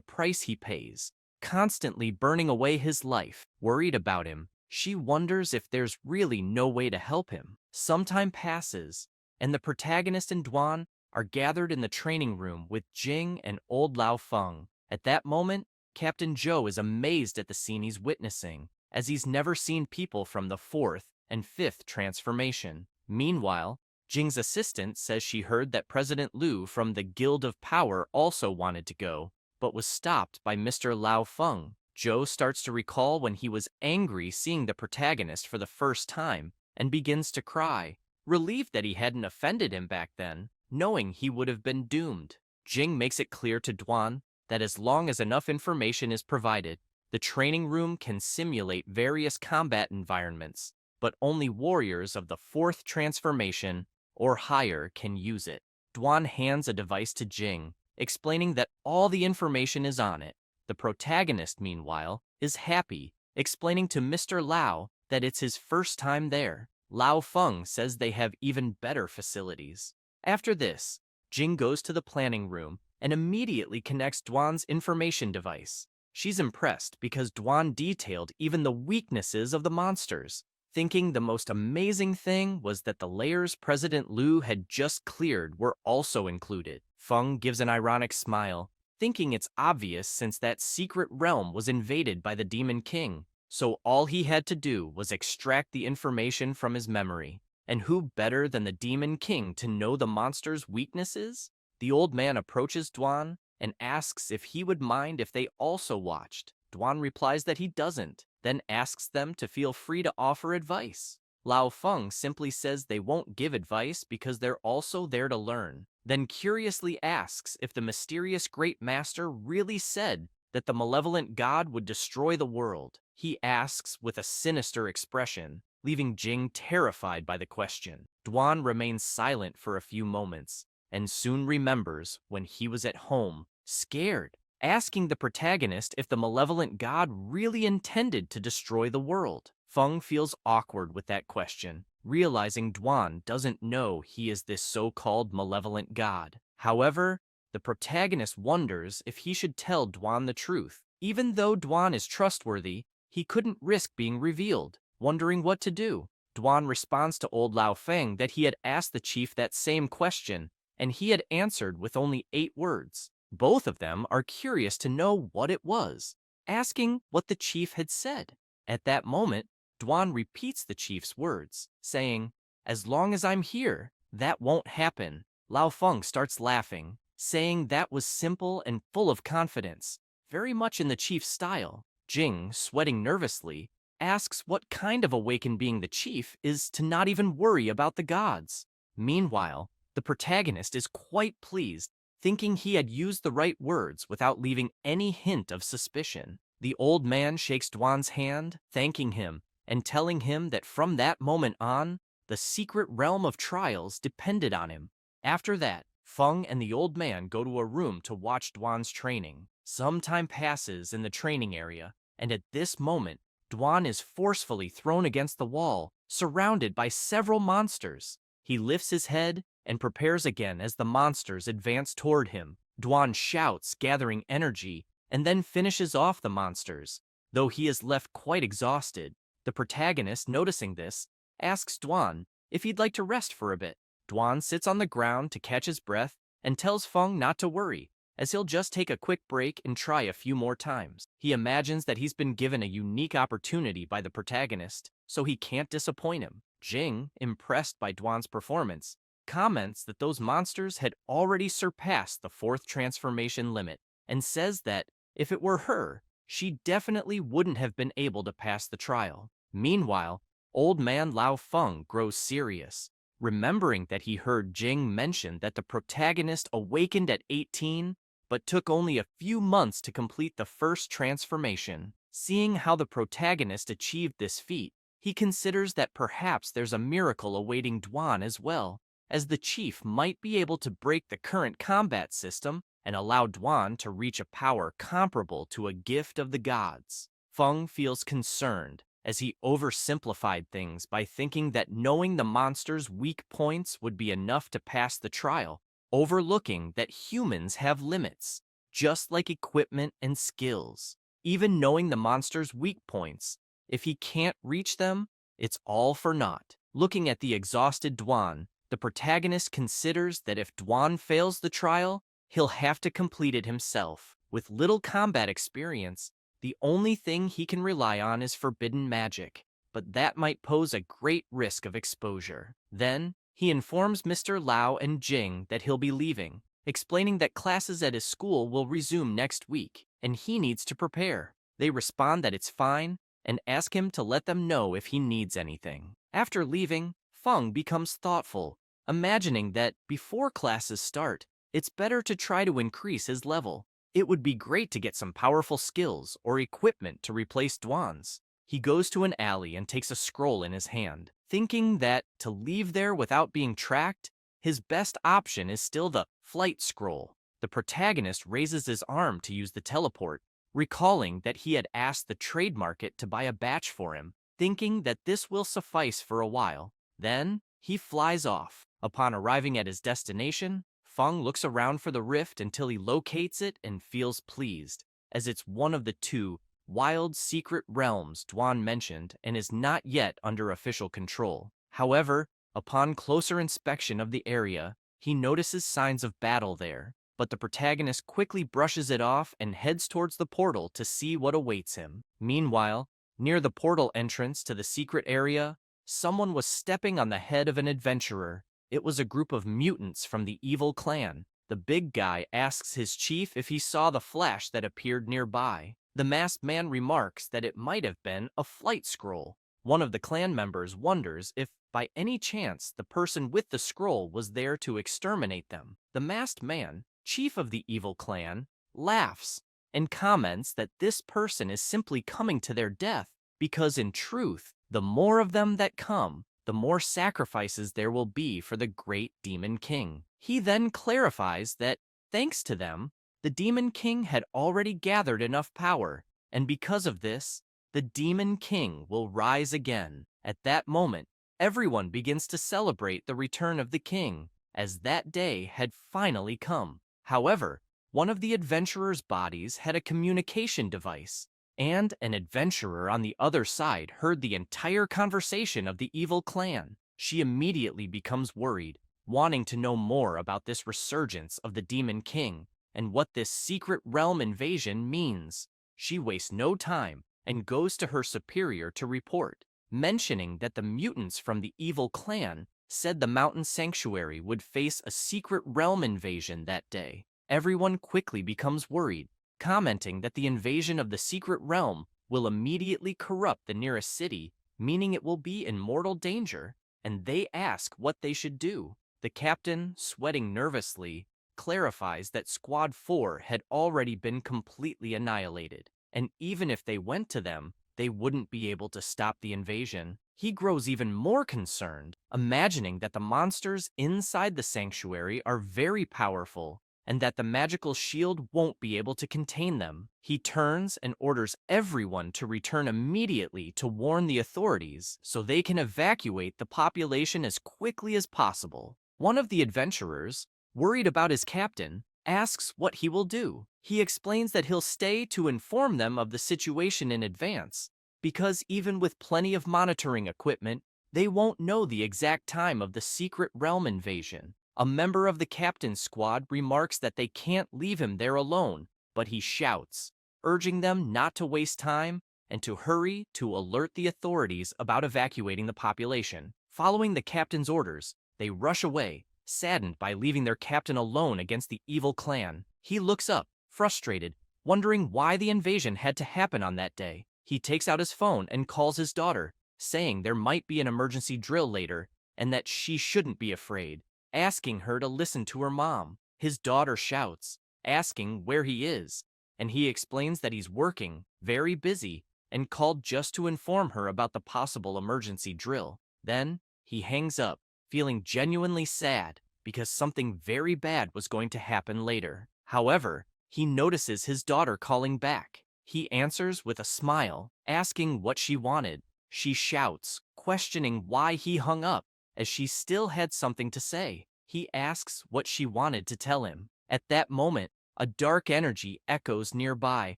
price he pays, constantly burning away his life. Worried about him, she wonders if there's really no way to help him. Some time passes, and the protagonist and Dwan are gathered in the training room with Jing and old Lao Feng. At that moment, Captain Zhou is amazed at the scene he's witnessing, as he's never seen people from the 4th and 5th transformation. Meanwhile, Jing's assistant says she heard that President Liu from the Guild of Power also wanted to go, but was stopped by Mr. Lao Feng. Zhou starts to recall when he was angry seeing the protagonist for the first time, and begins to cry, relieved that he hadn't offended him back then, knowing he would have been doomed. Jing makes it clear to Dwan that as long as enough information is provided, the training room can simulate various combat environments, but only warriors of the 4th transformation or higher can use it. Dwan hands a device to Jing, explaining that all the information is on it. The protagonist, meanwhile, is happy, explaining to Mr. Lao that it's his first time there. Lao Feng says they have even better facilities. After this, Jing goes to the planning room and immediately connects Dwan's information device. She's impressed because Dwan detailed even the weaknesses of the monsters, thinking the most amazing thing was that the layers President Liu had just cleared were also included. Feng gives an ironic smile, thinking it's obvious since that secret realm was invaded by the Demon King, so all he had to do was extract the information from his memory. And who better than the Demon King to know the monster's weaknesses? The old man approaches Dwan and asks if he would mind if they also watched. Dwan replies that he doesn't, then asks them to feel free to offer advice. Lao Feng simply says they won't give advice because they're also there to learn, then curiously asks if the mysterious Great Master really said that the malevolent god would destroy the world. He asks with a sinister expression, leaving Jing terrified by the question. Dwan remains silent for a few moments, and soon remembers when he was at home, scared, asking the protagonist if the malevolent god really intended to destroy the world. Feng feels awkward with that question, realizing Dwan doesn't know he is this so-called malevolent god. However, the protagonist wonders if he should tell Dwan the truth. Even though Dwan is trustworthy, he couldn't risk being revealed. Wondering what to do, Dwan responds to old Lao Feng that he had asked the chief that same question, and he had answered with only 8 words. Both of them are curious to know what it was, asking what the chief had said. At that moment, Dwan repeats the chief's words, saying, "As long as I'm here, that won't happen." Lao Feng starts laughing, saying that was simple and full of confidence, very much in the chief's style. Jing, sweating nervously, asks what kind of awakened being the chief is to not even worry about the gods. Meanwhile, the protagonist is quite pleased, thinking he had used the right words without leaving any hint of suspicion. The old man shakes Dwan's hand, thanking him, and telling him that from that moment on, the secret realm of trials depended on him. After that, Feng and the old man go to a room to watch Dwan's training. Some time passes in the training area, and at this moment, Dwan is forcefully thrown against the wall, surrounded by several monsters. He lifts his head and prepares again as the monsters advance toward him. Dwan shouts, gathering energy, and then finishes off the monsters, though he is left quite exhausted. The protagonist, noticing this, asks Dwan if he'd like to rest for a bit. Dwan sits on the ground to catch his breath and tells Feng not to worry, as he'll just take a quick break and try a few more times. He imagines that he's been given a unique opportunity by the protagonist, so he can't disappoint him. Jing, impressed by Dwan's performance, comments that those monsters had already surpassed the fourth transformation limit, and says that if it were her, she definitely wouldn't have been able to pass the trial. Meanwhile, old man Lao Feng grows serious, remembering that he heard Jing mention that the protagonist awakened at 18, but took only a few months to complete the first transformation. Seeing how the protagonist achieved this feat, he considers that perhaps there's a miracle awaiting Dwan as well, as the chief might be able to break the current combat system and allow Dwan to reach a power comparable to a gift of the gods. Feng feels concerned, as he oversimplified things by thinking that knowing the monster's weak points would be enough to pass the trial, overlooking that humans have limits, just like equipment and skills. Even knowing the monster's weak points, if he can't reach them, it's all for naught. Looking at the exhausted Dwan, the protagonist considers that if Dwan fails the trial, he'll have to complete it himself. With little combat experience, the only thing he can rely on is forbidden magic, but that might pose a great risk of exposure. Then, he informs Mr. Lau and Jing that he'll be leaving, explaining that classes at his school will resume next week, and he needs to prepare. They respond that it's fine, and ask him to let them know if he needs anything. After leaving, Feng becomes thoughtful, imagining that before classes start, it's better to try to increase his level. It would be great to get some powerful skills or equipment to replace Dwan's. He goes to an alley and takes a scroll in his hand, thinking that to leave there without being tracked, his best option is still the flight scroll. The protagonist raises his arm to use the teleport, recalling that he had asked the trade market to buy a batch for him, thinking that this will suffice for a while. Then, he flies off. Upon arriving at his destination, Feng looks around for the rift until he locates it and feels pleased, as it's one of the two wild secret realms Dwan mentioned and is not yet under official control. However, upon closer inspection of the area, he notices signs of battle there, but the protagonist quickly brushes it off and heads towards the portal to see what awaits him. Meanwhile, near the portal entrance to the secret area, someone was stepping on the head of an adventurer. It was a group of mutants from the evil clan. The big guy asks his chief if he saw the flash that appeared nearby. The masked man remarks that it might have been a flight scroll. One of the clan members wonders if, by any chance, the person with the scroll was there to exterminate them. The masked man, chief of the evil clan, laughs and comments that this person is simply coming to their death, because in truth, the more of them that come, the more sacrifices there will be for the great Demon King. He then clarifies that, thanks to them, the Demon King had already gathered enough power, and because of this, the Demon King will rise again. At that moment, everyone begins to celebrate the return of the king, as that day had finally come. However, one of the adventurers' bodies had a communication device, and an adventurer on the other side heard the entire conversation of the evil clan. She immediately becomes worried, wanting to know more about this resurgence of the Demon King and what this secret realm invasion means. She wastes no time and goes to her superior to report, mentioning that the mutants from the evil clan said the mountain sanctuary would face a secret realm invasion that day. Everyone quickly becomes worried, commenting that the invasion of the secret realm will immediately corrupt the nearest city, meaning it will be in mortal danger, and they ask what they should do. The captain, sweating nervously, clarifies that Squad 4 had already been completely annihilated, and even if they went to them, they wouldn't be able to stop the invasion. He grows even more concerned, imagining that the monsters inside the sanctuary are very powerful, and that the magical shield won't be able to contain them. He turns and orders everyone to return immediately to warn the authorities so they can evacuate the population as quickly as possible. One of the adventurers, worried about his captain, asks what he will do. He explains that he'll stay to inform them of the situation in advance, because even with plenty of monitoring equipment, they won't know the exact time of the secret realm invasion. A member of the captain's squad remarks that they can't leave him there alone, but he shouts, urging them not to waste time and to hurry to alert the authorities about evacuating the population. Following the captain's orders, they rush away, saddened by leaving their captain alone against the evil clan. He looks up, frustrated, wondering why the invasion had to happen on that day. He takes out his phone and calls his daughter, saying there might be an emergency drill later and that she shouldn't be afraid, asking her to listen to her mom. His daughter shouts, asking where he is, and he explains that he's working, very busy, and called just to inform her about the possible emergency drill. Then, he hangs up, feeling genuinely sad because something very bad was going to happen later. However, he notices his daughter calling back. He answers with a smile, asking what she wanted. She shouts, questioning why he hung up, as she still had something to say. He asks what she wanted to tell him. At that moment, a dark energy echoes nearby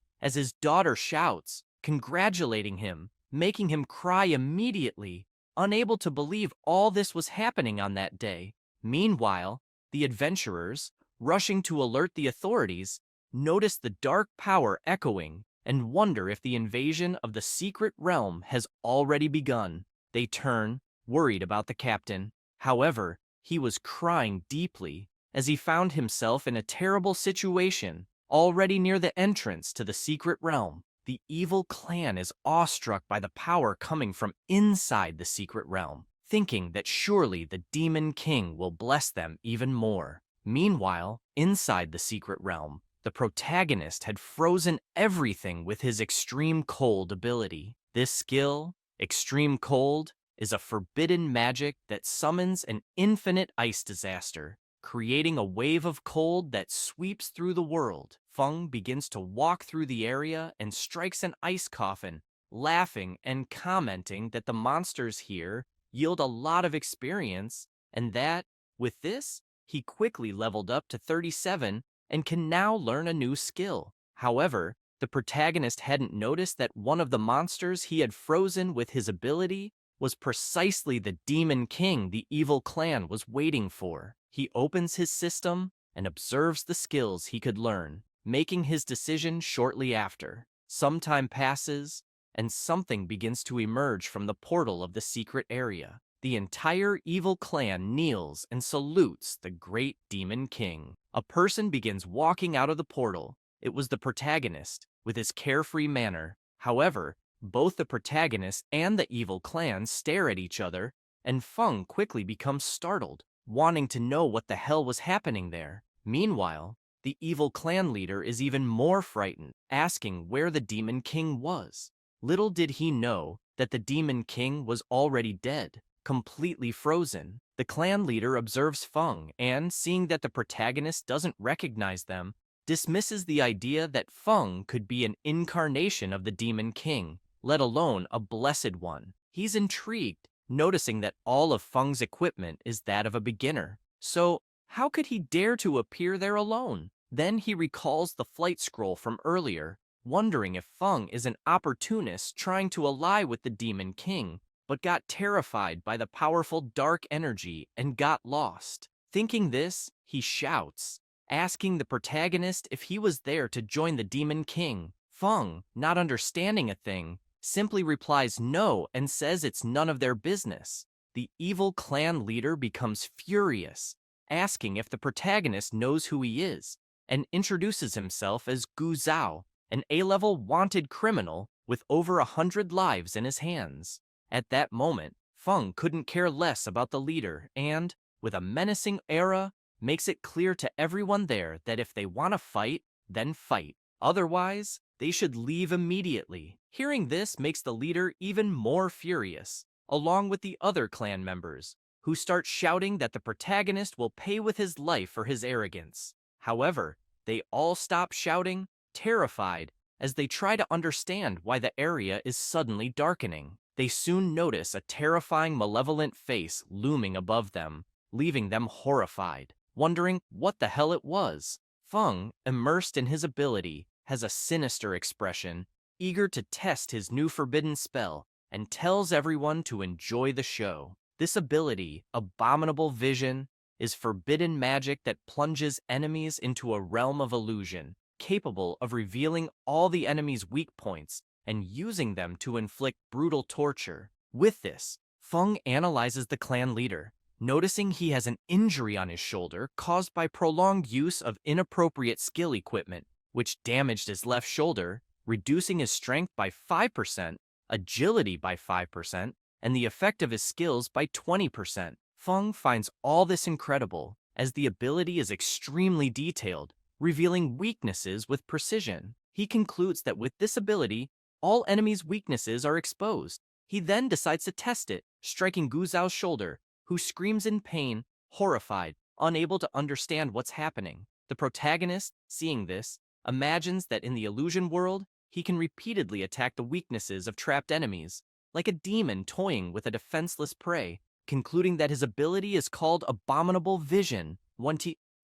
as his daughter shouts, congratulating him, making him cry immediately, unable to believe all this was happening on that day. Meanwhile, the adventurers, rushing to alert the authorities, notice the dark power echoing and wonder if the invasion of the secret realm has already begun. They turn, worried about the captain. However, he was crying deeply as he found himself in a terrible situation, already near the entrance to the secret realm. The evil clan is awestruck by the power coming from inside the secret realm, thinking that surely the demon king will bless them even more. Meanwhile, inside the secret realm, the protagonist had frozen everything with his extreme cold ability. This skill, extreme cold, is a forbidden magic that summons an infinite ice disaster, creating a wave of cold that sweeps through the world. Feng begins to walk through the area and strikes an ice coffin, laughing and commenting that the monsters here yield a lot of experience, and that, with this, he quickly leveled up to 37 and can now learn a new skill. However, the protagonist hadn't noticed that one of the monsters he had frozen with his ability was precisely the Demon King the evil clan was waiting for. He opens his system and observes the skills he could learn, making his decision shortly after. Some time passes, and something begins to emerge from the portal of the secret area. The entire evil clan kneels and salutes the great Demon King. A person begins walking out of the portal. It was the protagonist, with his carefree manner. However, both the protagonist and the evil clan stare at each other, and Feng quickly becomes startled, wanting to know what the hell was happening there. Meanwhile, the evil clan leader is even more frightened, asking where the Demon King was. Little did he know that the Demon King was already dead, completely frozen. The clan leader observes Feng and, seeing that the protagonist doesn't recognize them, dismisses the idea that Feng could be an incarnation of the Demon King, let alone a blessed one. He's intrigued, noticing that all of Feng's equipment is that of a beginner. So, how could he dare to appear there alone? Then he recalls the flight scroll from earlier, wondering if Feng is an opportunist trying to ally with the Demon King, but got terrified by the powerful dark energy and got lost. Thinking this, he shouts, asking the protagonist if he was there to join the Demon King. Feng, not understanding a thing, simply replies no and says it's none of their business. The evil clan leader becomes furious, asking if the protagonist knows who he is, and introduces himself as Gu Zhao, an A-level wanted criminal with over 100 lives in his hands. At that moment, Feng couldn't care less about the leader and, with a menacing aura, makes it clear to everyone there that if they want to fight, then fight. Otherwise, they should leave immediately. Hearing this makes the leader even more furious, along with the other clan members, who start shouting that the protagonist will pay with his life for his arrogance. However, they all stop shouting, terrified, as they try to understand why the area is suddenly darkening. They soon notice a terrifying malevolent face looming above them, leaving them horrified, wondering what the hell it was. Feng, immersed in his ability, has a sinister expression, eager to test his new forbidden spell, and tells everyone to enjoy the show. This ability, Abominable Vision, is forbidden magic that plunges enemies into a realm of illusion, capable of revealing all the enemy's weak points and using them to inflict brutal torture. With this, Feng analyzes the clan leader, noticing he has an injury on his shoulder caused by prolonged use of inappropriate skill equipment, which damaged his left shoulder, reducing his strength by 5%, agility by 5%, and the effect of his skills by 20%. Feng finds all this incredible, as the ability is extremely detailed, revealing weaknesses with precision. He concludes that with this ability, all enemies' weaknesses are exposed. He then decides to test it, striking Gu Zhao's shoulder, who screams in pain, horrified, unable to understand what's happening. The protagonist, seeing this, imagines that in the illusion world, he can repeatedly attack the weaknesses of trapped enemies, like a demon toying with a defenseless prey, concluding that his ability is called Abominable Vision.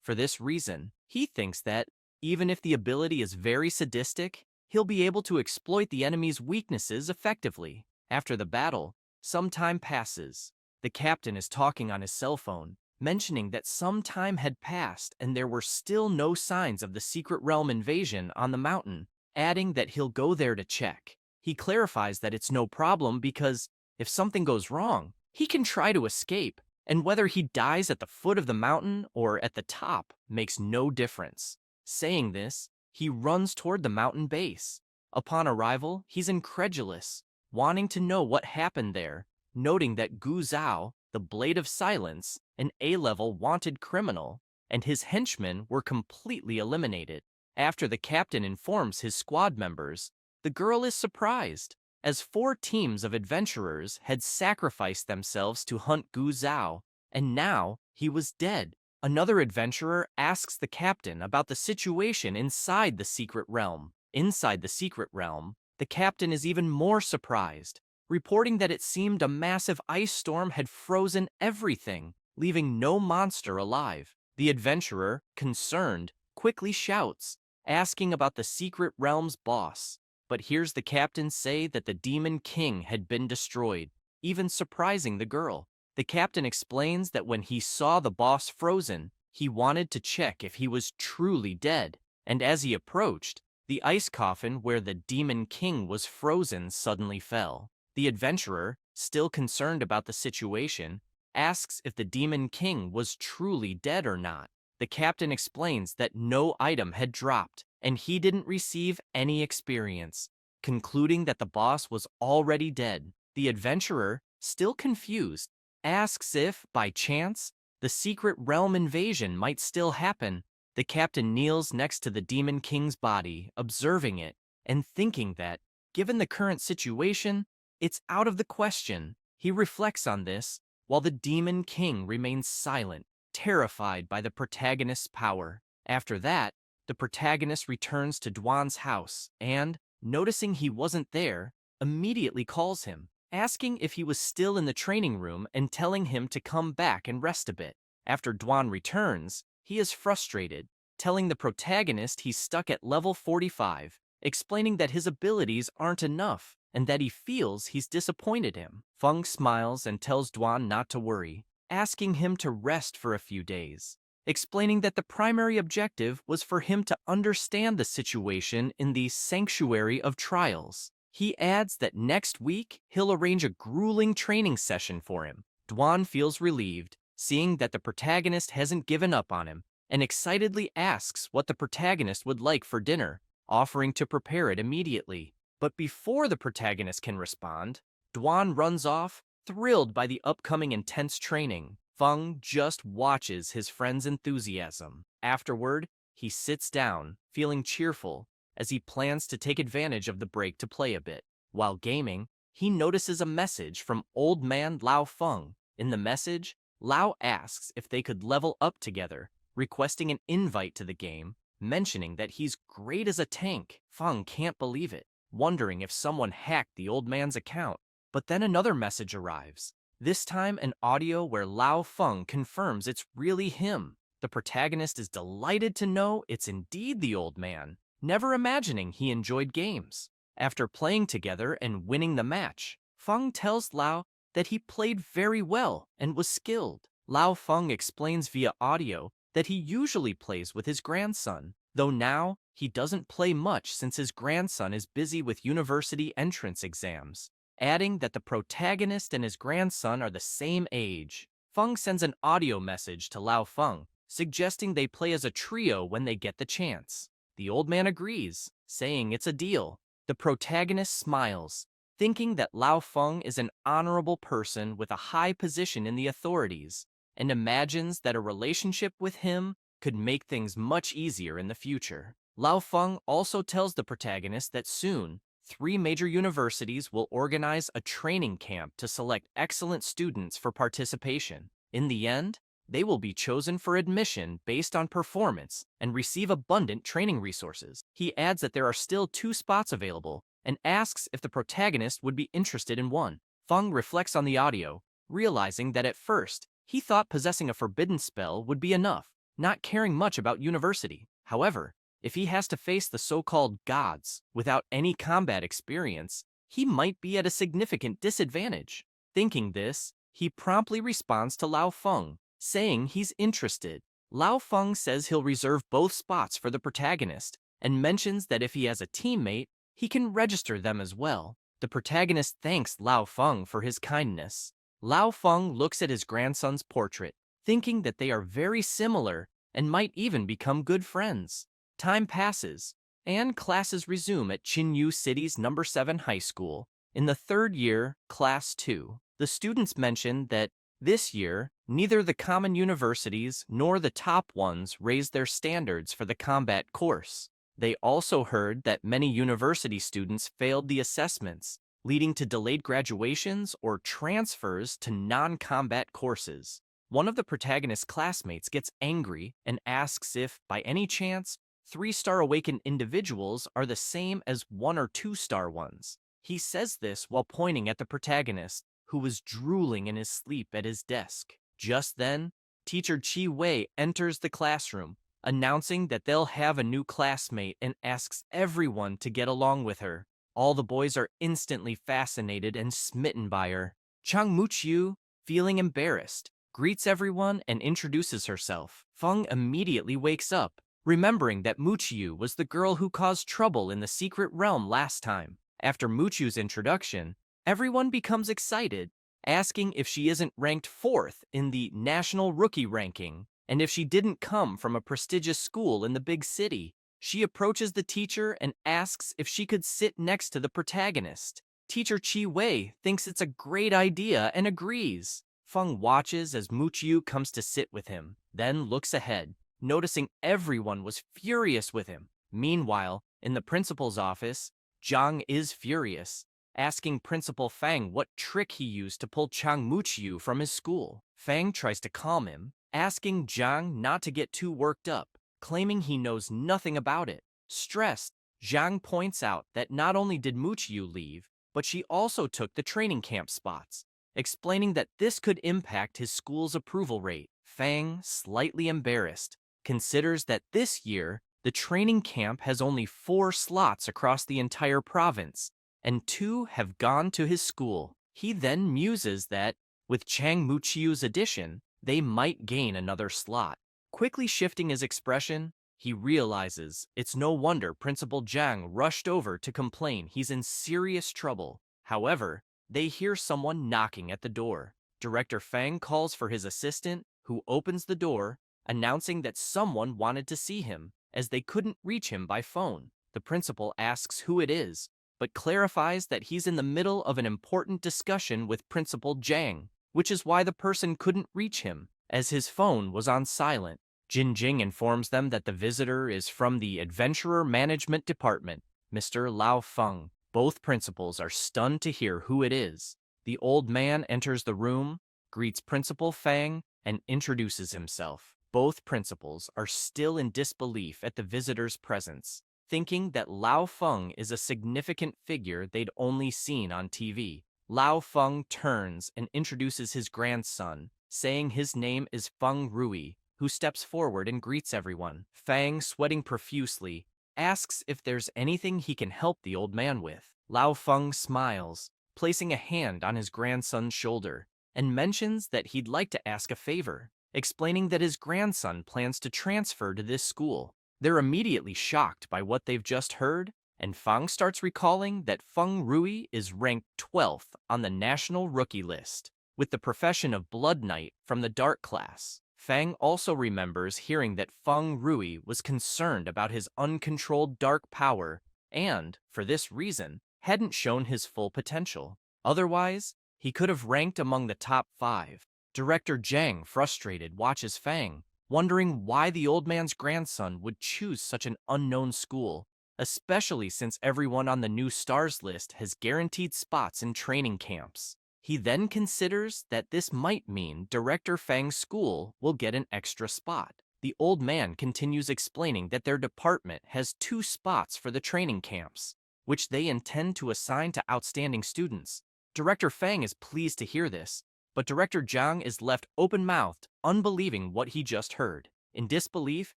For this reason, he thinks that, even if the ability is very sadistic, he'll be able to exploit the enemy's weaknesses effectively. After the battle, some time passes. The captain is talking on his cell phone, mentioning that some time had passed and there were still no signs of the secret realm invasion on the mountain, adding that he'll go there to check. He clarifies that it's no problem because, if something goes wrong, he can try to escape, and whether he dies at the foot of the mountain or at the top makes no difference. Saying this, he runs toward the mountain base. Upon arrival, he's incredulous, wanting to know what happened there, noting that Gu Zhao, the Blade of Silence, an A-level wanted criminal, and his henchmen were completely eliminated. After the captain informs his squad members, the girl is surprised, as 4 teams of adventurers had sacrificed themselves to hunt Gu Zhao, and now he was dead. Another adventurer asks the captain about the situation inside the secret realm. Inside the secret realm, the captain is even more surprised, reporting that it seemed a massive ice storm had frozen everything, leaving no monster alive. The adventurer, concerned, quickly shouts, asking about the secret realm's boss, but hears the captain say that the Demon King had been destroyed, even surprising the girl. The captain explains that when he saw the boss frozen, he wanted to check if he was truly dead, and as he approached, the ice coffin where the Demon King was frozen suddenly fell. The adventurer, still concerned about the situation, asks if the Demon King was truly dead or not. The captain explains that no item had dropped, and he didn't receive any experience, concluding that the boss was already dead. The adventurer, still confused, asks if, by chance, the secret realm invasion might still happen. The captain kneels next to the Demon King's body, observing it, and thinking that, given the current situation, it's out of the question. He reflects on this, while the Demon King remains silent, terrified by the protagonist's power. After that, the protagonist returns to Duan's house and, noticing he wasn't there, immediately calls him, asking if he was still in the training room and telling him to come back and rest a bit. After Duan returns, he is frustrated, telling the protagonist he's stuck at level 45, explaining that his abilities aren't enough and that he feels he's disappointed him. Feng smiles and tells Duan not to worry, asking him to rest for a few days, explaining that the primary objective was for him to understand the situation in the Sanctuary of Trials. He adds that next week he'll arrange a grueling training session for him. Duan feels relieved, seeing that the protagonist hasn't given up on him, and excitedly asks what the protagonist would like for dinner, offering to prepare it immediately. But before the protagonist can respond, Duan runs off, thrilled by the upcoming intense training. Feng just watches his friend's enthusiasm. Afterward, he sits down, feeling cheerful, as he plans to take advantage of the break to play a bit. While gaming, he notices a message from Old Man Lao Feng. In the message, Lao asks if they could level up together, requesting an invite to the game, mentioning that he's great as a tank. Feng can't believe it, wondering if someone hacked the old man's account. But then another message arrives, This time, an audio where Lao Feng confirms it's really him. The protagonist is delighted to know it's indeed the old man, never imagining he enjoyed games. After playing together and winning the match, Feng tells Lao that he played very well and was skilled. Lao Feng explains via audio that he usually plays with his grandson, though now he doesn't play much since his grandson is busy with university entrance exams, adding that the protagonist and his grandson are the same age. Feng sends an audio message to Lao Feng, suggesting they play as a trio when they get the chance. The old man agrees, saying it's a deal. The protagonist smiles, thinking that Lao Feng is an honorable person with a high position in the authorities, and imagines that a relationship with him could make things much easier in the future. Lao Feng also tells the protagonist that soon, 3 major universities will organize a training camp to select excellent students for participation. In the end, they will be chosen for admission based on performance and receive abundant training resources. He adds that there are still 2 spots available and asks if the protagonist would be interested in one. Feng reflects on the audio, realizing that at first, he thought possessing a forbidden spell would be enough, not caring much about university. However, if he has to face the so-called gods without any combat experience, he might be at a significant disadvantage. Thinking this, he promptly responds to Lao Feng, saying he's interested. Lao Feng says he'll reserve both spots for the protagonist, and mentions that if he has a teammate, he can register them as well. The protagonist thanks Lao Feng for his kindness. Lao Feng looks at his grandson's portrait, thinking that they are very similar and might even become good friends. Time passes, and classes resume at Chinyu City's No. 7 high school. In the 3rd year, Class 2, the students mention that this year, neither the common universities nor the top ones raised their standards for the combat course. They also heard that many university students failed the assessments, leading to delayed graduations or transfers to non-combat courses. One of the protagonist's classmates gets angry and asks if, by any chance, 3-star awakened individuals are the same as 1 or 2-star ones. He says this while pointing at the protagonist, who was drooling in his sleep at his desk. Just then, teacher Chi Wei enters the classroom, announcing that they'll have a new classmate and asks everyone to get along with her. All the boys are instantly fascinated and smitten by her. Chang Muqiu, feeling embarrassed, greets everyone and introduces herself. Feng immediately wakes up, remembering that Muqiu was the girl who caused trouble in the secret realm last time. After Muqiu's introduction, everyone becomes excited, asking if she isn't ranked 4th in the national rookie ranking, and if she didn't come from a prestigious school in the big city. She approaches the teacher and asks if she could sit next to the protagonist. Teacher Chi Wei thinks it's a great idea and agrees. Feng watches as Muqiu comes to sit with him, then looks ahead, noticing everyone was furious with him. Meanwhile, in the principal's office, Zhang is furious, asking Principal Fang what trick he used to pull Chang Muqiu from his school. Fang tries to calm him, asking Zhang not to get too worked up, claiming he knows nothing about it. Stressed, Zhang points out that not only did Muqiu leave, but she also took the training camp spots, explaining that this could impact his school's approval rate. Fang, slightly embarrassed, considers that this year, the training camp has only 4 slots across the entire province, and 2 have gone to his school. He then muses that, with Chang Muqiu's addition, they might gain another slot. Quickly shifting his expression, he realizes it's no wonder Principal Zhang rushed over to complain he's in serious trouble. However, they hear someone knocking at the door. Director Fang calls for his assistant, who opens the door, announcing that someone wanted to see him, as they couldn't reach him by phone. The principal asks who it is, but clarifies that he's in the middle of an important discussion with Principal Zhang, which is why the person couldn't reach him, as his phone was on silent. Jin Jing informs them that the visitor is from the Adventurer Management Department, Mr. Lao Feng. Both principals are stunned to hear who it is. The old man enters the room, greets Principal Fang, and introduces himself. Both principals are still in disbelief at the visitor's presence, thinking that Lao Feng is a significant figure they'd only seen on TV. Lao Feng turns and introduces his grandson, saying his name is Feng Rui, who steps forward and greets everyone. Fang, sweating profusely, asks if there's anything he can help the old man with. Lao Feng smiles, placing a hand on his grandson's shoulder, and mentions that he'd like to ask a favor, explaining that his grandson plans to transfer to this school. They're immediately shocked by what they've just heard, and Fang starts recalling that Feng Rui is ranked 12th on the national rookie list, with the profession of Blood Knight from the Dark class. Fang also remembers hearing that Feng Rui was concerned about his uncontrolled dark power and, for this reason, hadn't shown his full potential. Otherwise, he could have ranked among the top 5. Director Zhang, frustrated, watches Fang, wondering why the old man's grandson would choose such an unknown school, especially since everyone on the new stars list has guaranteed spots in training camps. He then considers that this might mean Director Fang's school will get an extra spot. The old man continues explaining that their department has 2 spots for the training camps, which they intend to assign to outstanding students. Director Fang is pleased to hear this, but Director Zhang is left open-mouthed, unbelieving what he just heard. In disbelief,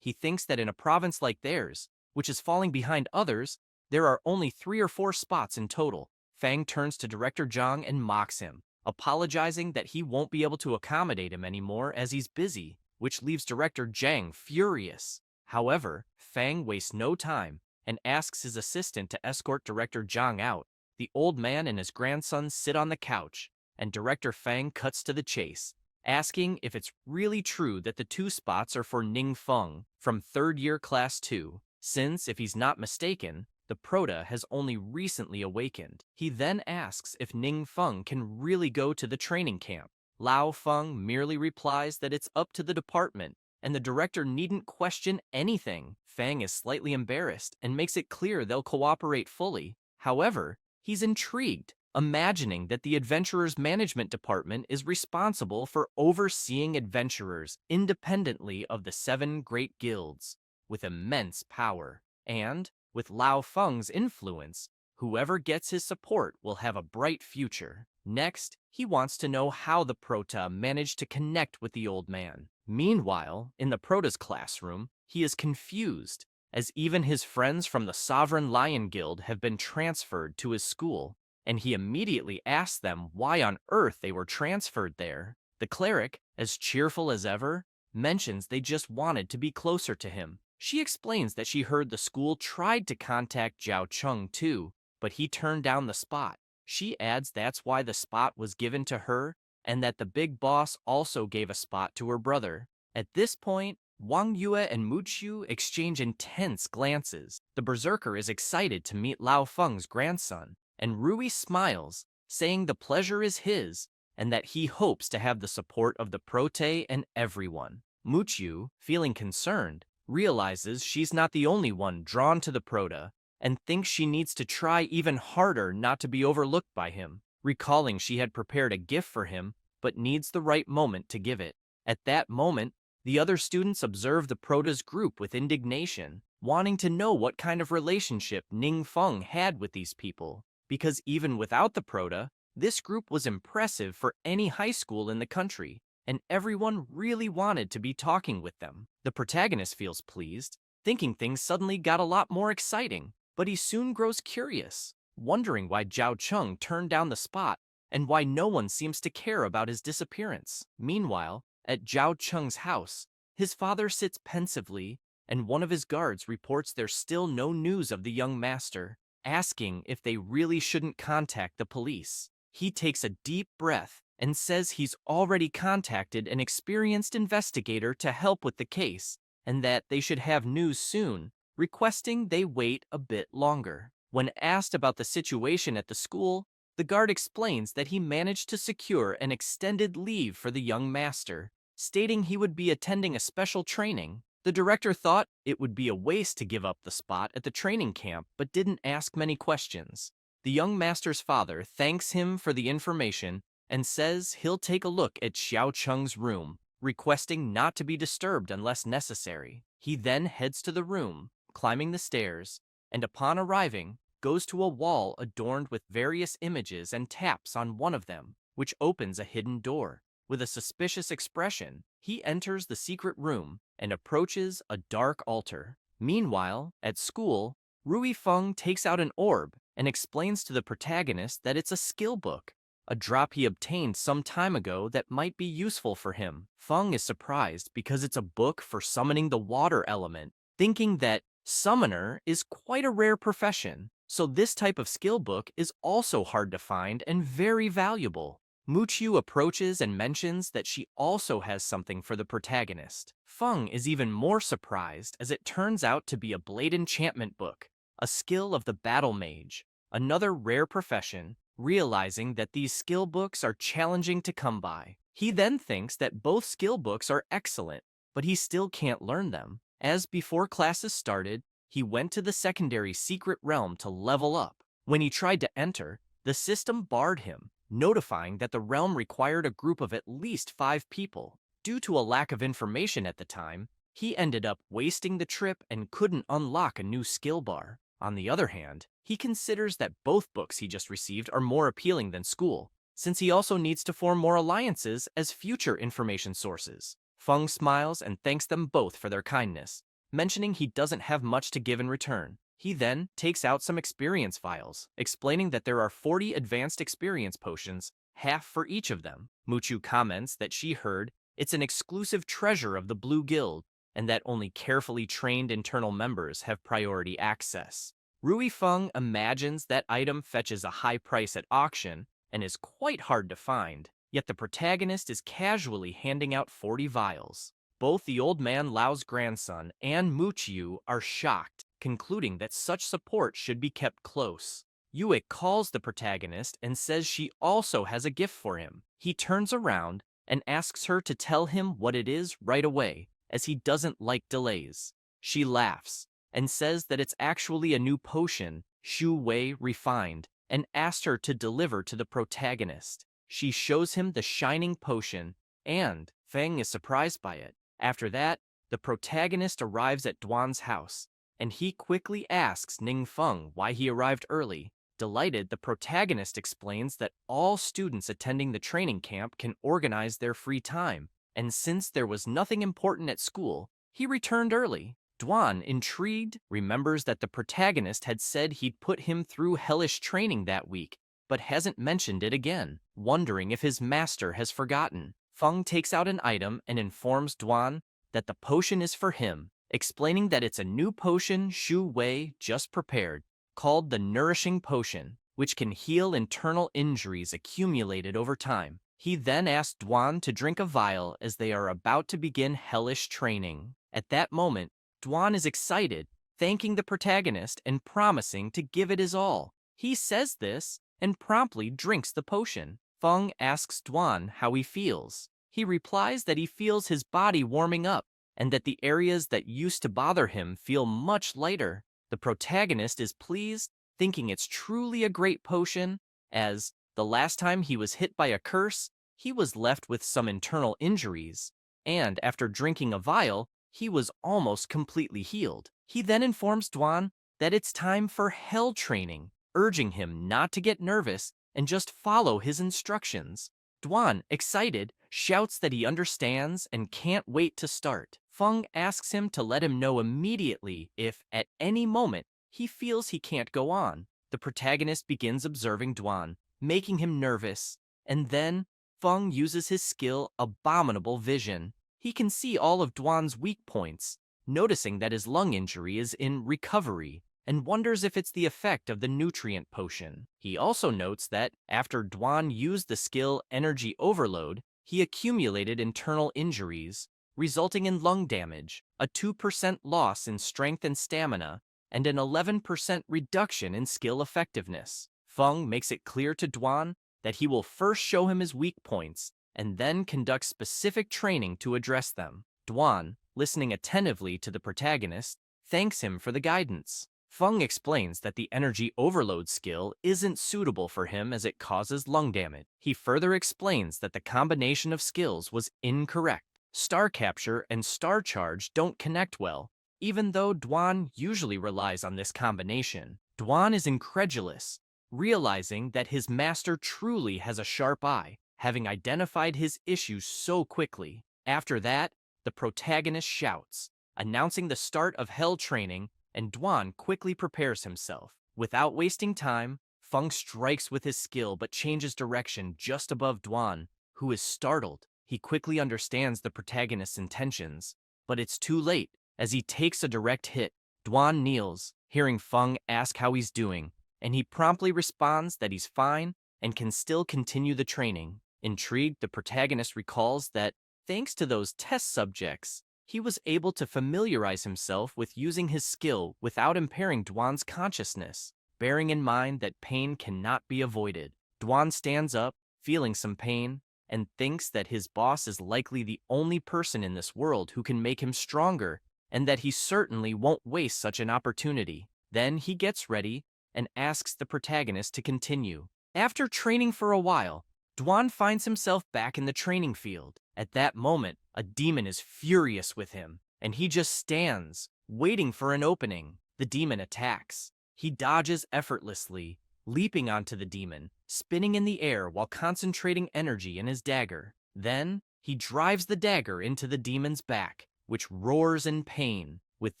he thinks that in a province like theirs, which is falling behind others, there are only 3 or 4 spots in total. Fang turns to Director Zhang and mocks him, apologizing that he won't be able to accommodate him anymore as he's busy, which leaves Director Zhang furious. However, Fang wastes no time and asks his assistant to escort Director Zhang out. The old man and his grandson sit on the couch, and Director Fang cuts to the chase, asking if it's really true that the 2 spots are for Ning Feng from 3rd year class 2, since, if he's not mistaken, the Prota has only recently awakened. He then asks if Ning Feng can really go to the training camp. Lao Feng merely replies that it's up to the department, and the director needn't question anything. Fang is slightly embarrassed and makes it clear they'll cooperate fully. However, he's intrigued, imagining that the Adventurers Management Department is responsible for overseeing adventurers independently of the 7 great guilds, with immense power. And, with Lao Feng's influence, whoever gets his support will have a bright future. Next, he wants to know how the Prota managed to connect with the old man. Meanwhile, in the Prota's classroom, he is confused, as even his friends from the Sovereign Lion Guild have been transferred to his school, and he immediately asks them why on earth they were transferred there. The cleric, as cheerful as ever, mentions they just wanted to be closer to him. She explains that she heard the school tried to contact Zhao Cheng too, but he turned down the spot. She adds that's why the spot was given to her, and that the big boss also gave a spot to her brother. At this point, Wang Yue and Mu Qiu exchange intense glances. The berserker is excited to meet Lao Feng's grandson, and Rui smiles, saying the pleasure is his, and that he hopes to have the support of the Prote and everyone. Mu Qiu, feeling concerned, realizes she's not the only one drawn to the Prota, and thinks she needs to try even harder not to be overlooked by him, recalling she had prepared a gift for him, but needs the right moment to give it. At that moment, the other students observe the Prota's group with indignation, wanting to know what kind of relationship Ning Feng had with these people, because even without the Prota, this group was impressive for any high school in the country, and everyone really wanted to be talking with them. The protagonist feels pleased, thinking things suddenly got a lot more exciting, but he soon grows curious, wondering why Zhao Cheng turned down the spot and why no one seems to care about his disappearance. Meanwhile, at Zhao Cheng's house, his father sits pensively, and one of his guards reports there's still no news of the young master, asking if they really shouldn't contact the police. He takes a deep breath and says he's already contacted an experienced investigator to help with the case, and that they should have news soon, requesting they wait a bit longer. When asked about the situation at the school, the guard explains that he managed to secure an extended leave for the young master, stating he would be attending a special training. The director thought it would be a waste to give up the spot at the training camp, but didn't ask many questions. The young master's father thanks him for the information and says he'll take a look at Xiao Cheng's room, requesting not to be disturbed unless necessary. He then heads to the room, climbing the stairs, and upon arriving, goes to a wall adorned with various images and taps on one of them, which opens a hidden door. With a suspicious expression, he enters the secret room and approaches a dark altar. Meanwhile, at school, Rui Feng takes out an orb and explains to the protagonist that it's a skill book, a drop he obtained some time ago that might be useful for him. Feng is surprised because it's a book for summoning the water element, thinking that summoner is quite a rare profession, so this type of skill book is also hard to find and very valuable. Muqiu approaches and mentions that she also has something for the protagonist. Feng is even more surprised as it turns out to be a blade enchantment book, a skill of the battle mage, another rare profession. Realizing that these skill books are challenging to come by, he then thinks that both skill books are excellent, but he still can't learn them. As before classes started, he went to the secondary secret realm to level up. When he tried to enter, the system barred him, notifying that the realm required a group of at least 5 people. Due to a lack of information at the time, he ended up wasting the trip and couldn't unlock a new skill bar. On the other hand, he considers that both books he just received are more appealing than school, since he also needs to form more alliances as future information sources. Feng smiles and thanks them both for their kindness, mentioning he doesn't have much to give in return. He then takes out some experience vials, explaining that there are 40 advanced experience potions, half for each of them. Muqiu comments that she heard it's an exclusive treasure of the Blue Guild, and that only carefully trained internal members have priority access. Rui Feng imagines that item fetches a high price at auction and is quite hard to find, yet the protagonist is casually handing out 40 vials. Both the old man Lao's grandson and Muqiu are shocked, concluding that such support should be kept close. Yue calls the protagonist and says she also has a gift for him. He turns around and asks her to tell him what it is right away, as he doesn't like delays. She laughs and says that it's actually a new potion, Shu Wei refined, and asks her to deliver to the protagonist. She shows him the shining potion, and Feng is surprised by it. After that, the protagonist arrives at Duan's house, and he quickly asks Ning Feng why he arrived early. Delighted, the protagonist explains that all students attending the training camp can organize their free time, and since there was nothing important at school, he returned early. Duan, intrigued, remembers that the protagonist had said he'd put him through hellish training that week, but hasn't mentioned it again, wondering if his master has forgotten. Feng takes out an item and informs Duan that the potion is for him, explaining that it's a new potion Shu Wei just prepared, called the Nourishing Potion, which can heal internal injuries accumulated over time. He then asks Duan to drink a vial as they are about to begin hellish training. At that moment, Duan is excited, thanking the protagonist and promising to give it his all. He says this and promptly drinks the potion. Feng asks Duan how he feels. He replies that he feels his body warming up and that the areas that used to bother him feel much lighter. The protagonist is pleased, thinking it's truly a great potion, as the last time he was hit by a curse, he was left with some internal injuries, and after drinking a vial, he was almost completely healed. He then informs Duan that it's time for hell training, urging him not to get nervous and just follow his instructions. Duan, excited, shouts that he understands and can't wait to start. Feng asks him to let him know immediately if, at any moment, he feels he can't go on. The protagonist begins observing Duan, making him nervous, and then Feng uses his skill Abominable Vision. He can see all of Duan's weak points, noticing that his lung injury is in recovery, and wonders if it's the effect of the nutrient potion. He also notes that after Duan used the skill Energy Overload, he accumulated internal injuries, resulting in lung damage, a 2% loss in strength and stamina, and an 11% reduction in skill effectiveness. Feng makes it clear to Duan that he will first show him his weak points and then conduct specific training to address them. Duan, listening attentively to the protagonist, thanks him for the guidance. Feng explains that the energy overload skill isn't suitable for him as it causes lung damage. He further explains that the combination of skills was incorrect. Star Capture and Star Charge don't connect well, even though Duan usually relies on this combination. Duan is incredulous, realizing that his master truly has a sharp eye, having identified his issues so quickly. After that, the protagonist shouts, announcing the start of hell training, and Duan quickly prepares himself. Without wasting time, Feng strikes with his skill but changes direction just above Duan, who is startled. He quickly understands the protagonist's intentions, but it's too late. As he takes a direct hit, Duan kneels, hearing Feng ask how he's doing, and he promptly responds that he's fine and can still continue the training. Intrigued, the protagonist recalls that, thanks to those test subjects, he was able to familiarize himself with using his skill without impairing Duan's consciousness, bearing in mind that pain cannot be avoided. Duan stands up, feeling some pain, and thinks that his boss is likely the only person in this world who can make him stronger, and that he certainly won't waste such an opportunity. Then he gets ready and asks the protagonist to continue. After training for a while, Duan finds himself back in the training field. At that moment, a demon is furious with him, and he just stands, waiting for an opening. The demon attacks. He dodges effortlessly, leaping onto the demon, spinning in the air while concentrating energy in his dagger. Then, he drives the dagger into the demon's back, which roars in pain. With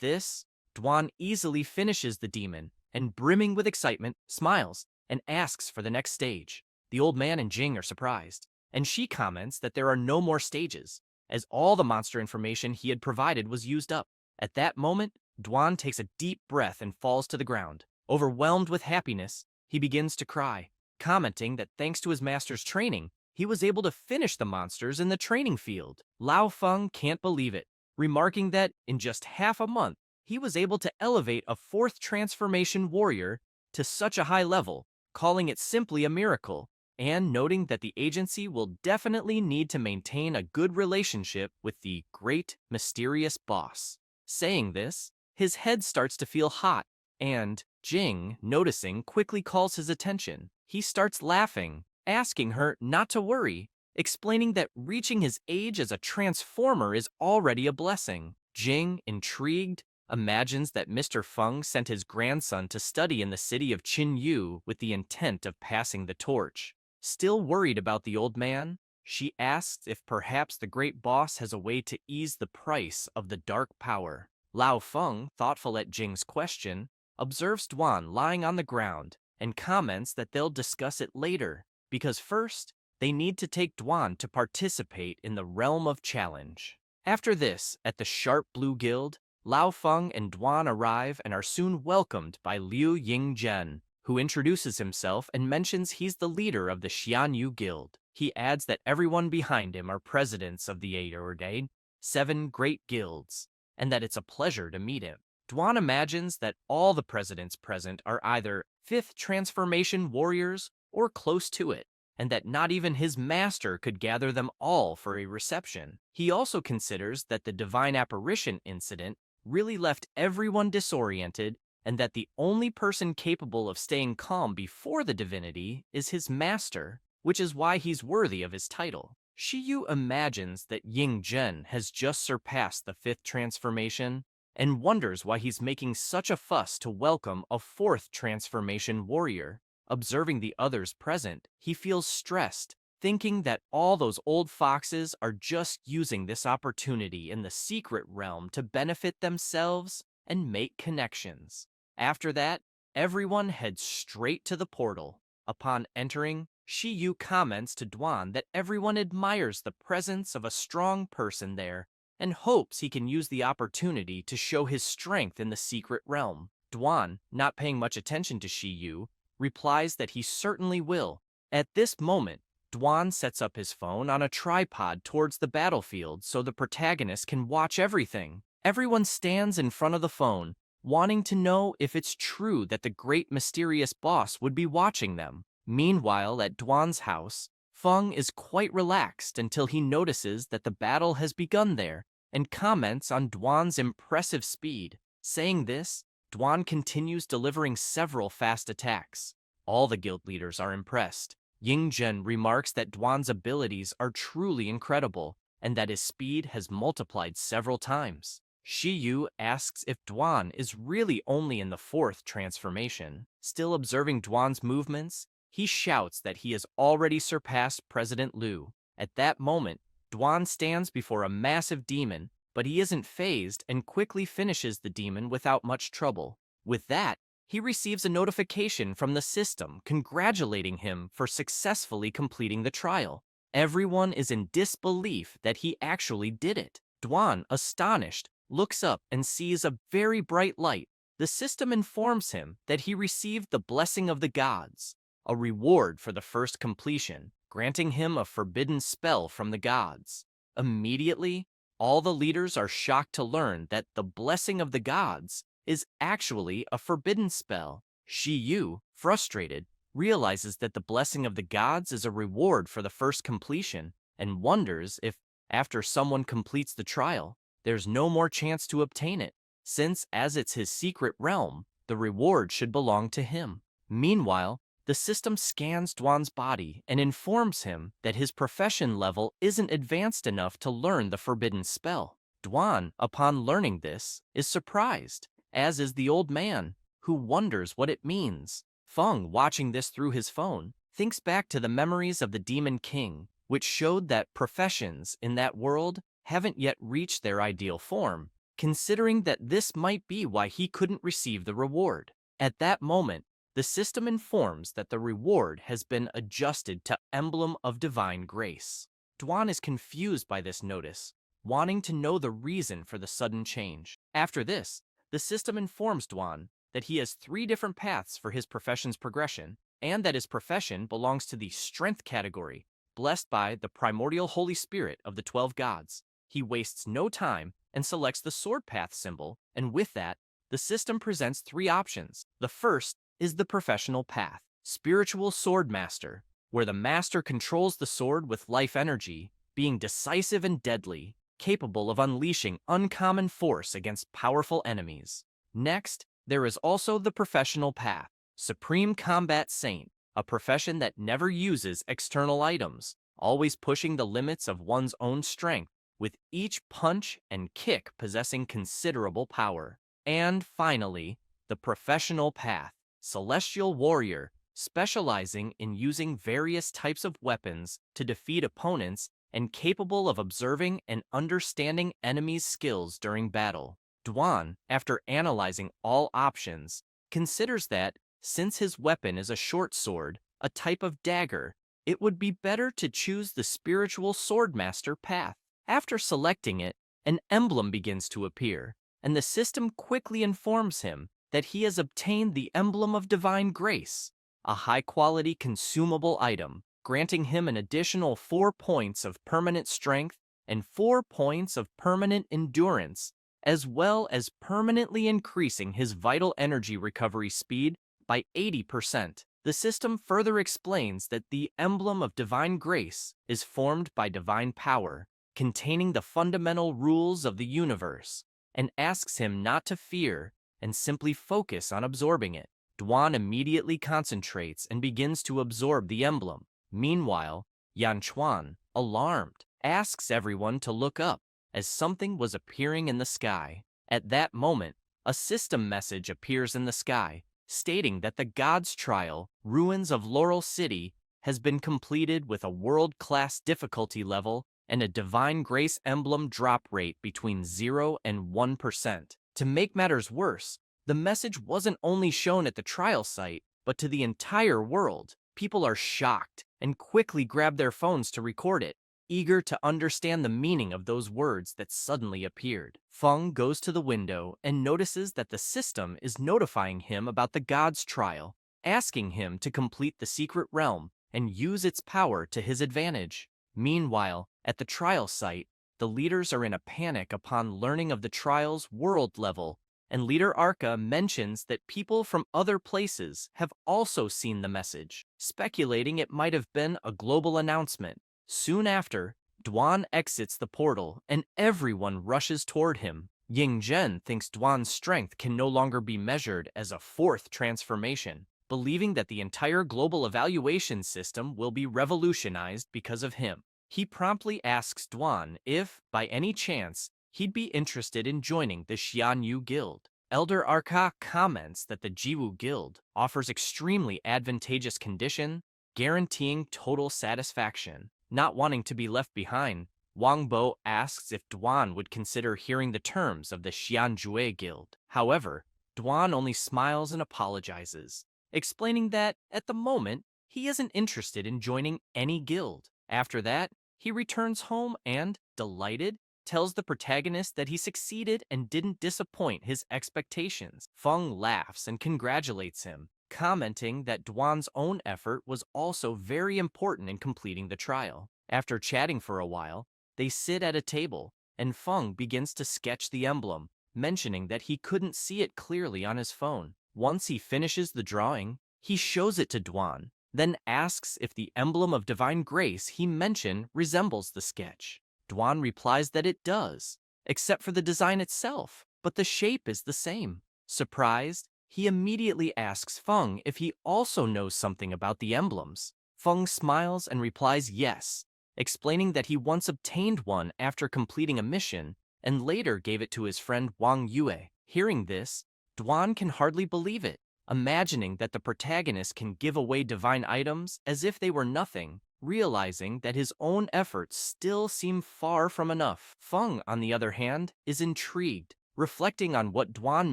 this, Duan easily finishes the demon, and brimming with excitement, smiles and asks for the next stage. The old man and Jing are surprised, and she comments that there are no more stages, as all the monster information he had provided was used up. At that moment, Duan takes a deep breath and falls to the ground. Overwhelmed with happiness, he begins to cry, commenting that thanks to his master's training, he was able to finish the monsters in the training field. Lao Feng can't believe it, remarking that in just half a month, he was able to elevate a fourth transformation warrior to such a high level, calling it simply a miracle, and noting that the agency will definitely need to maintain a good relationship with the great, mysterious boss. Saying this, his head starts to feel hot, and Jing, noticing, quickly calls his attention. He starts laughing, asking her not to worry, explaining that reaching his age as a transformer is already a blessing. Jing, intrigued, imagines that Mr. Feng sent his grandson to study in the city of Qinyu with the intent of passing the torch. Still worried about the old man, she asks if perhaps the great boss has a way to ease the price of the dark power. Lao Feng, thoughtful at Jing's question, observes Duan lying on the ground and comments that they'll discuss it later, because first, they need to take Duan to participate in the Realm of Challenge. After this, at the Sharp Blue Guild, Lao Feng and Duan arrive and are soon welcomed by Liu Yingzhen, who introduces himself and mentions he's the leader of the Xianyu Guild. He adds that everyone behind him are presidents of the 7 great guilds, and that it's a pleasure to meet him. Duan imagines that all the presidents present are either fifth transformation warriors or close to it, and that not even his master could gather them all for a reception. He also considers that the divine apparition incident really left everyone disoriented, and that the only person capable of staying calm before the divinity is his master, which is why he's worthy of his title. Shiyu imagines that Ying Zhen has just surpassed the fifth transformation, and wonders why he's making such a fuss to welcome a fourth transformation warrior. Observing the others present, he feels stressed, thinking that all those old foxes are just using this opportunity in the secret realm to benefit themselves and make connections. After that, everyone heads straight to the portal. Upon entering, Shiyu comments to Duan that everyone admires the presence of a strong person there and hopes he can use the opportunity to show his strength in the secret realm. Duan, not paying much attention to Shiyu, replies that he certainly will. At this moment, Duan sets up his phone on a tripod towards the battlefield so the protagonist can watch everything. Everyone stands in front of the phone, wanting to know if it's true that the great mysterious boss would be watching them. Meanwhile, at Duan's house, Feng is quite relaxed until he notices that the battle has begun there and comments on Duan's impressive speed. Saying this, Duan continues delivering several fast attacks. All the guild leaders are impressed. Yingzhen remarks that Duan's abilities are truly incredible and that his speed has multiplied several times. Shiyu asks if Duan is really only in the fourth transformation. Still observing Duan's movements, he shouts that he has already surpassed President Liu. At that moment, Duan stands before a massive demon, but he isn't phased and quickly finishes the demon without much trouble. With that, he receives a notification from the system congratulating him for successfully completing the trial. Everyone is in disbelief that he actually did it. Duan, astonished, looks up and sees a very bright light. The system informs him that he received the blessing of the gods, a reward for the first completion, granting him a forbidden spell from the gods. Immediately, all the leaders are shocked to learn that the blessing of the gods is actually a forbidden spell. Shiyu, frustrated, realizes that the blessing of the gods is a reward for the first completion and wonders if, after someone completes the trial, there's no more chance to obtain it, since as it's his secret realm, the reward should belong to him. Meanwhile, the system scans Duan's body and informs him that his profession level isn't advanced enough to learn the forbidden spell. Duan, upon learning this, is surprised, as is the old man, who wonders what it means. Feng, watching this through his phone, thinks back to the memories of the Demon King, which showed that professions in that world haven't yet reached their ideal form, considering that this might be why he couldn't receive the reward. At that moment, the system informs that the reward has been adjusted to Emblem of Divine Grace. Duan is confused by this notice, wanting to know the reason for the sudden change. After this, the system informs Duan that he has 3 different paths for his profession's progression, and that his profession belongs to the Strength category, blessed by the primordial Holy Spirit of the 12 gods. He wastes no time and selects the sword path symbol, and with that, the system presents 3 options. The first is the professional path, Spiritual Sword Master, where the master controls the sword with life energy, being decisive and deadly, capable of unleashing uncommon force against powerful enemies. Next, there is also the professional path, Supreme Combat Saint, a profession that never uses external items, always pushing the limits of one's own strength, with each punch and kick possessing considerable power. And finally, the professional path, Celestial Warrior, specializing in using various types of weapons to defeat opponents and capable of observing and understanding enemies' skills during battle. Duan, after analyzing all options, considers that, since his weapon is a short sword, a type of dagger, it would be better to choose the Spiritual Swordmaster path. After selecting it, an emblem begins to appear, and the system quickly informs him that he has obtained the Emblem of Divine Grace, a high-quality consumable item, granting him an additional 4 points of permanent strength and 4 points of permanent endurance, as well as permanently increasing his vital energy recovery speed by 80%. The system further explains that the Emblem of Divine Grace is formed by divine power, containing the fundamental rules of the universe, and asks him not to fear and simply focus on absorbing it. Duan immediately concentrates and begins to absorb the emblem. Meanwhile, Yan Chuan, alarmed, asks everyone to look up, as something was appearing in the sky. At that moment, a system message appears in the sky, stating that the God's Trial, Ruins of Laurel City, has been completed with a world-class difficulty level and a Divine Grace emblem drop rate between 0 and 1%. To make matters worse, the message wasn't only shown at the trial site, but to the entire world. People are shocked and quickly grab their phones to record it, eager to understand the meaning of those words that suddenly appeared. Feng goes to the window and notices that the system is notifying him about the God's Trial, asking him to complete the secret realm and use its power to his advantage. Meanwhile, at the trial site, the leaders are in a panic upon learning of the trial's world level, and Leader Arca mentions that people from other places have also seen the message, speculating it might have been a global announcement. Soon after, Duan exits the portal and everyone rushes toward him. Ying Zhen thinks Duan's strength can no longer be measured as a 4th transformation, believing that the entire global evaluation system will be revolutionized because of him. He promptly asks Duan if, by any chance, he'd be interested in joining the Xianyu Guild. Elder Arka comments that the Jiwu Guild offers extremely advantageous condition, guaranteeing total satisfaction. Not wanting to be left behind, Wang Bo asks if Duan would consider hearing the terms of the Xianjue Guild. However, Duan only smiles and apologizes, explaining that, at the moment, he isn't interested in joining any guild. After that, he returns home and, delighted, tells the protagonist that he succeeded and didn't disappoint his expectations. Feng laughs and congratulates him, commenting that Duan's own effort was also very important in completing the trial. After chatting for a while, they sit at a table, and Feng begins to sketch the emblem, mentioning that he couldn't see it clearly on his phone. Once he finishes the drawing, he shows it to Duan, then asks if the emblem of divine grace he mentioned resembles the sketch. Duan replies that it does, except for the design itself, but the shape is the same. Surprised, he immediately asks Feng if he also knows something about the emblems. Feng smiles and replies yes, explaining that he once obtained one after completing a mission and later gave it to his friend Wang Yue. Hearing this, Duan can hardly believe it, imagining that the protagonist can give away divine items as if they were nothing, realizing that his own efforts still seem far from enough. Feng, on the other hand, is intrigued, reflecting on what Duan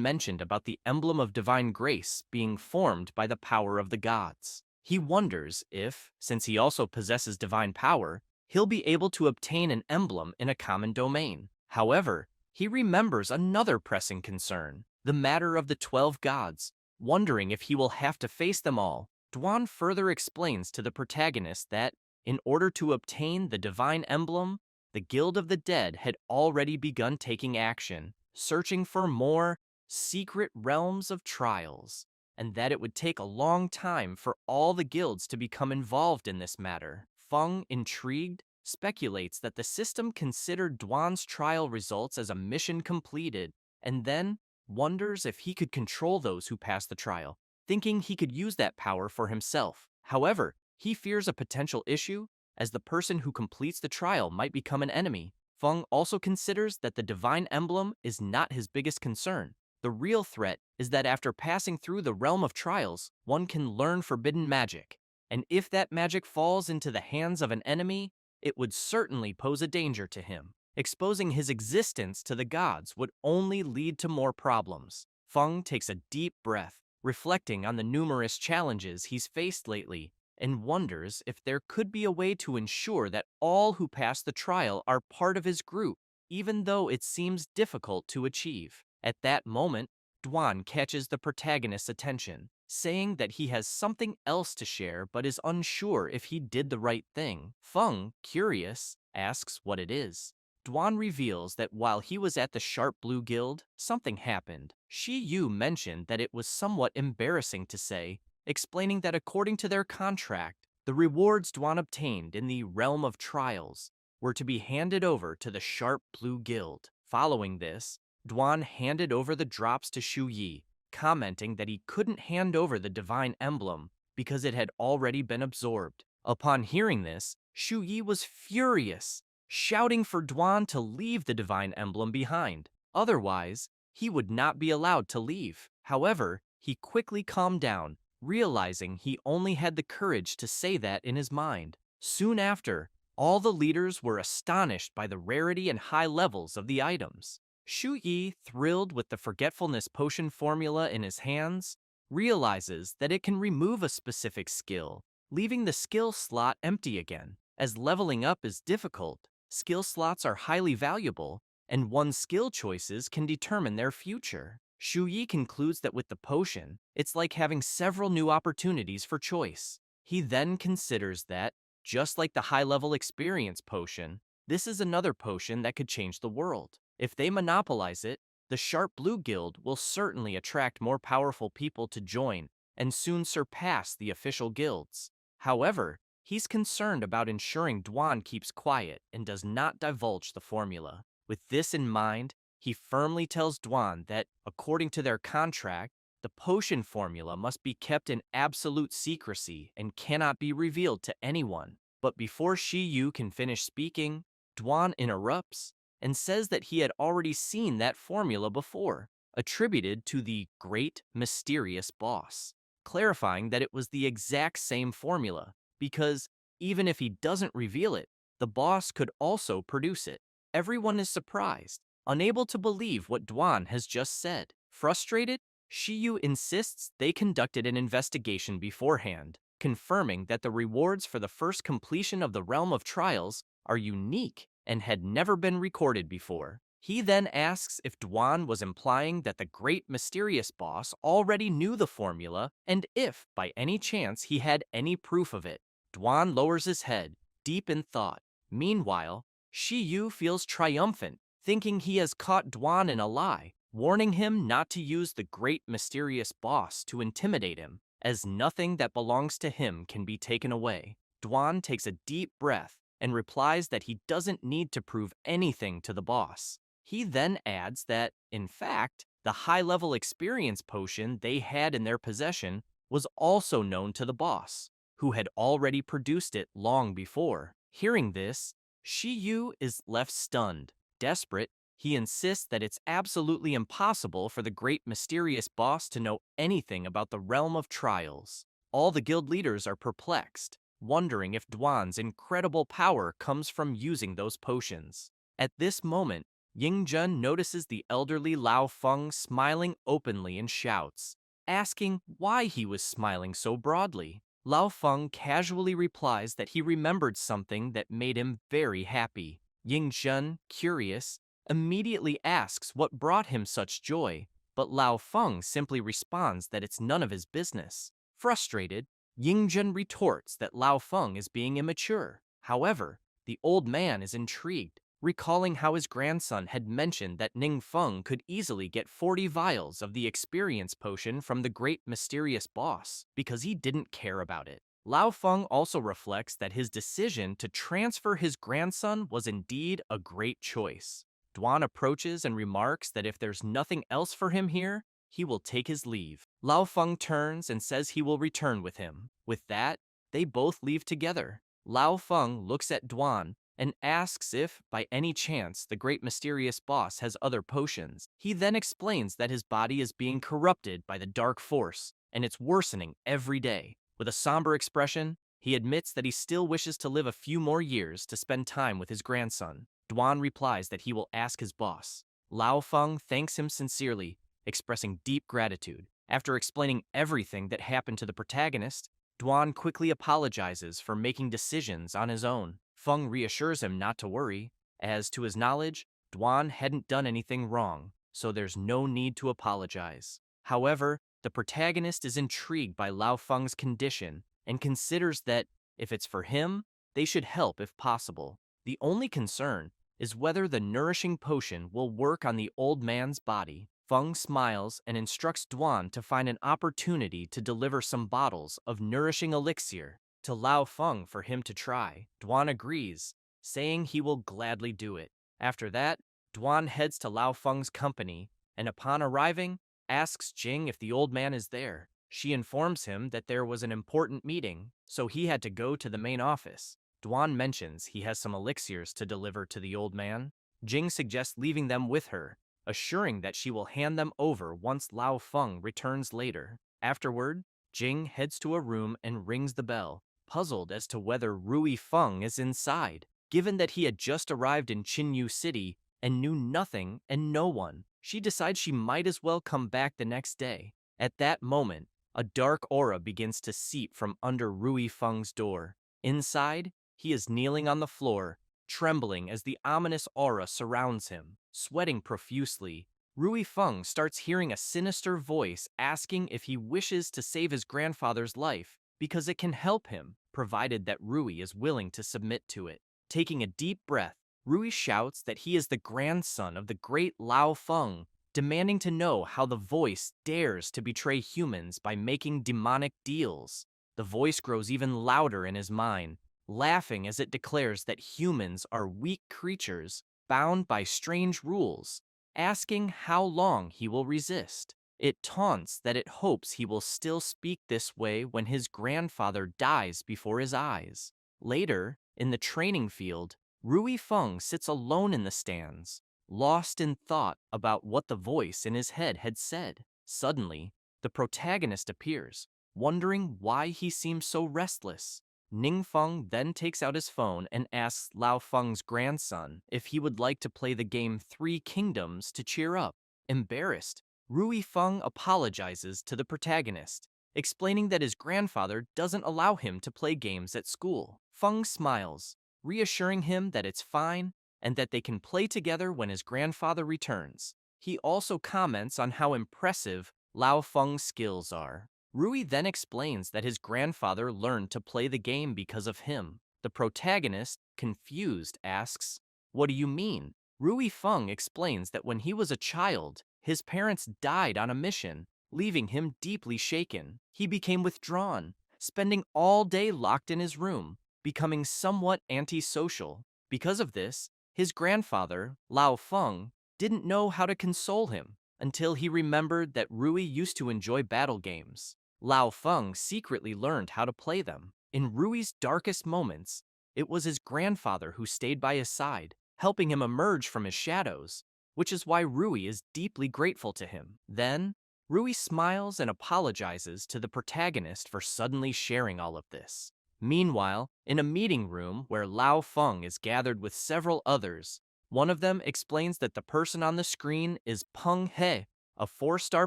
mentioned about the emblem of divine grace being formed by the power of the gods. He wonders if, since he also possesses divine power, he'll be able to obtain an emblem in a common domain. However, he remembers another pressing concern, the matter of the 12 gods. Wondering if he will have to face them all, Duan further explains to the protagonist that, in order to obtain the divine emblem, the Guild of the Dead had already begun taking action, searching for more secret realms of trials, and that it would take a long time for all the guilds to become involved in this matter. Feng, intrigued, speculates that the system considered Duan's trial results as a mission completed, and then wonders if he could control those who pass the trial, thinking he could use that power for himself. However, he fears a potential issue, as the person who completes the trial might become an enemy. Feng also considers that the divine emblem is not his biggest concern. The real threat is that after passing through the realm of trials, one can learn forbidden magic, and if that magic falls into the hands of an enemy, it would certainly pose a danger to him. Exposing his existence to the gods would only lead to more problems. Feng takes a deep breath, reflecting on the numerous challenges he's faced lately, and wonders if there could be a way to ensure that all who pass the trial are part of his group, even though it seems difficult to achieve. At that moment, Duan catches the protagonist's attention, saying that he has something else to share but is unsure if he did the right thing. Feng, curious, asks what it is. Duan reveals that while he was at the Sharp Blue Guild, something happened. Shi Yu mentioned that it was somewhat embarrassing to say, explaining that according to their contract, the rewards Duan obtained in the Realm of Trials were to be handed over to the Sharp Blue Guild. Following this, Duan handed over the drops to Shu Yi, commenting that he couldn't hand over the divine emblem because it had already been absorbed. Upon hearing this, Shu Yi was furious, shouting for Duan to leave the divine emblem behind. Otherwise, he would not be allowed to leave. However, he quickly calmed down, realizing he only had the courage to say that in his mind. Soon after, all the leaders were astonished by the rarity and high levels of the items. Shu Yi, thrilled with the forgetfulness potion formula in his hands, realizes that it can remove a specific skill, leaving the skill slot empty again. As leveling up is difficult, skill slots are highly valuable, and one's skill choices can determine their future. Shu Yi concludes that with the potion, it's like having several new opportunities for choice. He then considers that, just like the high-level experience potion, this is another potion that could change the world. If they monopolize it, the Sharp Blue Guild will certainly attract more powerful people to join and soon surpass the official guilds. However, he's concerned about ensuring Duan keeps quiet and does not divulge the formula. With this in mind, he firmly tells Duan that, according to their contract, the potion formula must be kept in absolute secrecy and cannot be revealed to anyone. But before Shi Yu can finish speaking, Duan interrupts, and says that he had already seen that formula before, attributed to the great mysterious boss, clarifying that it was the exact same formula, because even if he doesn't reveal it, the boss could also produce it. Everyone is surprised, unable to believe what Dwan has just said. Frustrated, Shiyu insists they conducted an investigation beforehand, confirming that the rewards for the first completion of the Realm of Trials are unique and had never been recorded before. He then asks if Dwan was implying that the great mysterious boss already knew the formula and if, by any chance, he had any proof of it. Dwan lowers his head, deep in thought. Meanwhile, Shiyu feels triumphant, thinking he has caught Dwan in a lie, warning him not to use the great mysterious boss to intimidate him, as nothing that belongs to him can be taken away. Dwan takes a deep breath and replies that he doesn't need to prove anything to the boss. He then adds that, in fact, the high-level experience potion they had in their possession was also known to the boss, who had already produced it long before. Hearing this, Shiyu is left stunned. Desperate, he insists that it's absolutely impossible for the great mysterious boss to know anything about the Realm of Trials. All the guild leaders are perplexed, wondering if Dwan's incredible power comes from using those potions. At this moment, Yingjun notices the elderly Lao Feng smiling openly and shouts, asking why he was smiling so broadly. Lao Feng casually replies that he remembered something that made him very happy. Yingjun, curious, immediately asks what brought him such joy, but Lao Feng simply responds that it's none of his business. Frustrated, Yingjun retorts that Lao Feng is being immature. However, the old man is intrigued, recalling how his grandson had mentioned that Ning Feng could easily get 40 vials of the experience potion from the great mysterious boss, because he didn't care about it. Lao Feng also reflects that his decision to transfer his grandson was indeed a great choice. Dwan approaches and remarks that if there's nothing else for him here, he will take his leave. Lao Feng turns and says he will return with him. With that, they both leave together. Lao Feng looks at Dwan and asks if, by any chance, the great mysterious boss has other potions. He then explains that his body is being corrupted by the dark force, and it's worsening every day. With a somber expression, he admits that he still wishes to live a few more years to spend time with his grandson. Dwan replies that he will ask his boss. Lao Feng thanks him sincerely, expressing deep gratitude. After explaining everything that happened to the protagonist, Dwan quickly apologizes for making decisions on his own. Feng reassures him not to worry, as to his knowledge, Dwan hadn't done anything wrong, so there's no need to apologize. However, the protagonist is intrigued by Lao Feng's condition and considers that, if it's for him, they should help if possible. The only concern is whether the nourishing potion will work on the old man's body. Feng smiles and instructs Dwan to find an opportunity to deliver some bottles of nourishing elixir to Lao Feng for him to try. Dwan agrees, saying he will gladly do it. After that, Dwan heads to Lao Feng's company, and upon arriving, asks Jing if the old man is there. She informs him that there was an important meeting, so he had to go to the main office. Dwan mentions he has some elixirs to deliver to the old man. Jing suggests leaving them with her, assuring that she will hand them over once Lao Feng returns later. Afterward, Jing heads to a room and rings the bell, puzzled as to whether Rui Feng is inside. Given that he had just arrived in Qinyu City and knew nothing and no one, she decides she might as well come back the next day. At that moment, a dark aura begins to seep from under Rui Feng's door. Inside, he is kneeling on the floor, trembling as the ominous aura surrounds him. Sweating profusely, Rui Feng starts hearing a sinister voice asking if he wishes to save his grandfather's life because it can help him, provided that Rui is willing to submit to it. Taking a deep breath, Rui shouts that he is the grandson of the great Lao Feng, demanding to know how the voice dares to betray humans by making demonic deals. The voice grows even louder in his mind, laughing as it declares that humans are weak creatures bound by strange rules, asking how long he will resist. It taunts that it hopes he will still speak this way when his grandfather dies before his eyes. Later, in the training field, Rui Feng sits alone in the stands, lost in thought about what the voice in his head had said. Suddenly, the protagonist appears, wondering why he seems so restless. Ning Feng then takes out his phone and asks Lao Feng's grandson if he would like to play the game Three Kingdoms to cheer up. Embarrassed, Rui Feng apologizes to the protagonist, explaining that his grandfather doesn't allow him to play games at school. Feng smiles, reassuring him that it's fine and that they can play together when his grandfather returns. He also comments on how impressive Lao Feng's skills are. Rui then explains that his grandfather learned to play the game because of him. The protagonist, confused, asks, "What do you mean?" Rui Feng explains that when he was a child, his parents died on a mission, leaving him deeply shaken. He became withdrawn, spending all day locked in his room, becoming somewhat antisocial. Because of this, his grandfather, Lao Feng, didn't know how to console him until he remembered that Rui used to enjoy battle games. Lao Feng secretly learned how to play them. In Rui's darkest moments, it was his grandfather who stayed by his side, helping him emerge from his shadows, which is why Rui is deeply grateful to him. Then, Rui smiles and apologizes to the protagonist for suddenly sharing all of this. Meanwhile, in a meeting room where Lao Feng is gathered with several others, one of them explains that the person on the screen is Peng He, a 4-star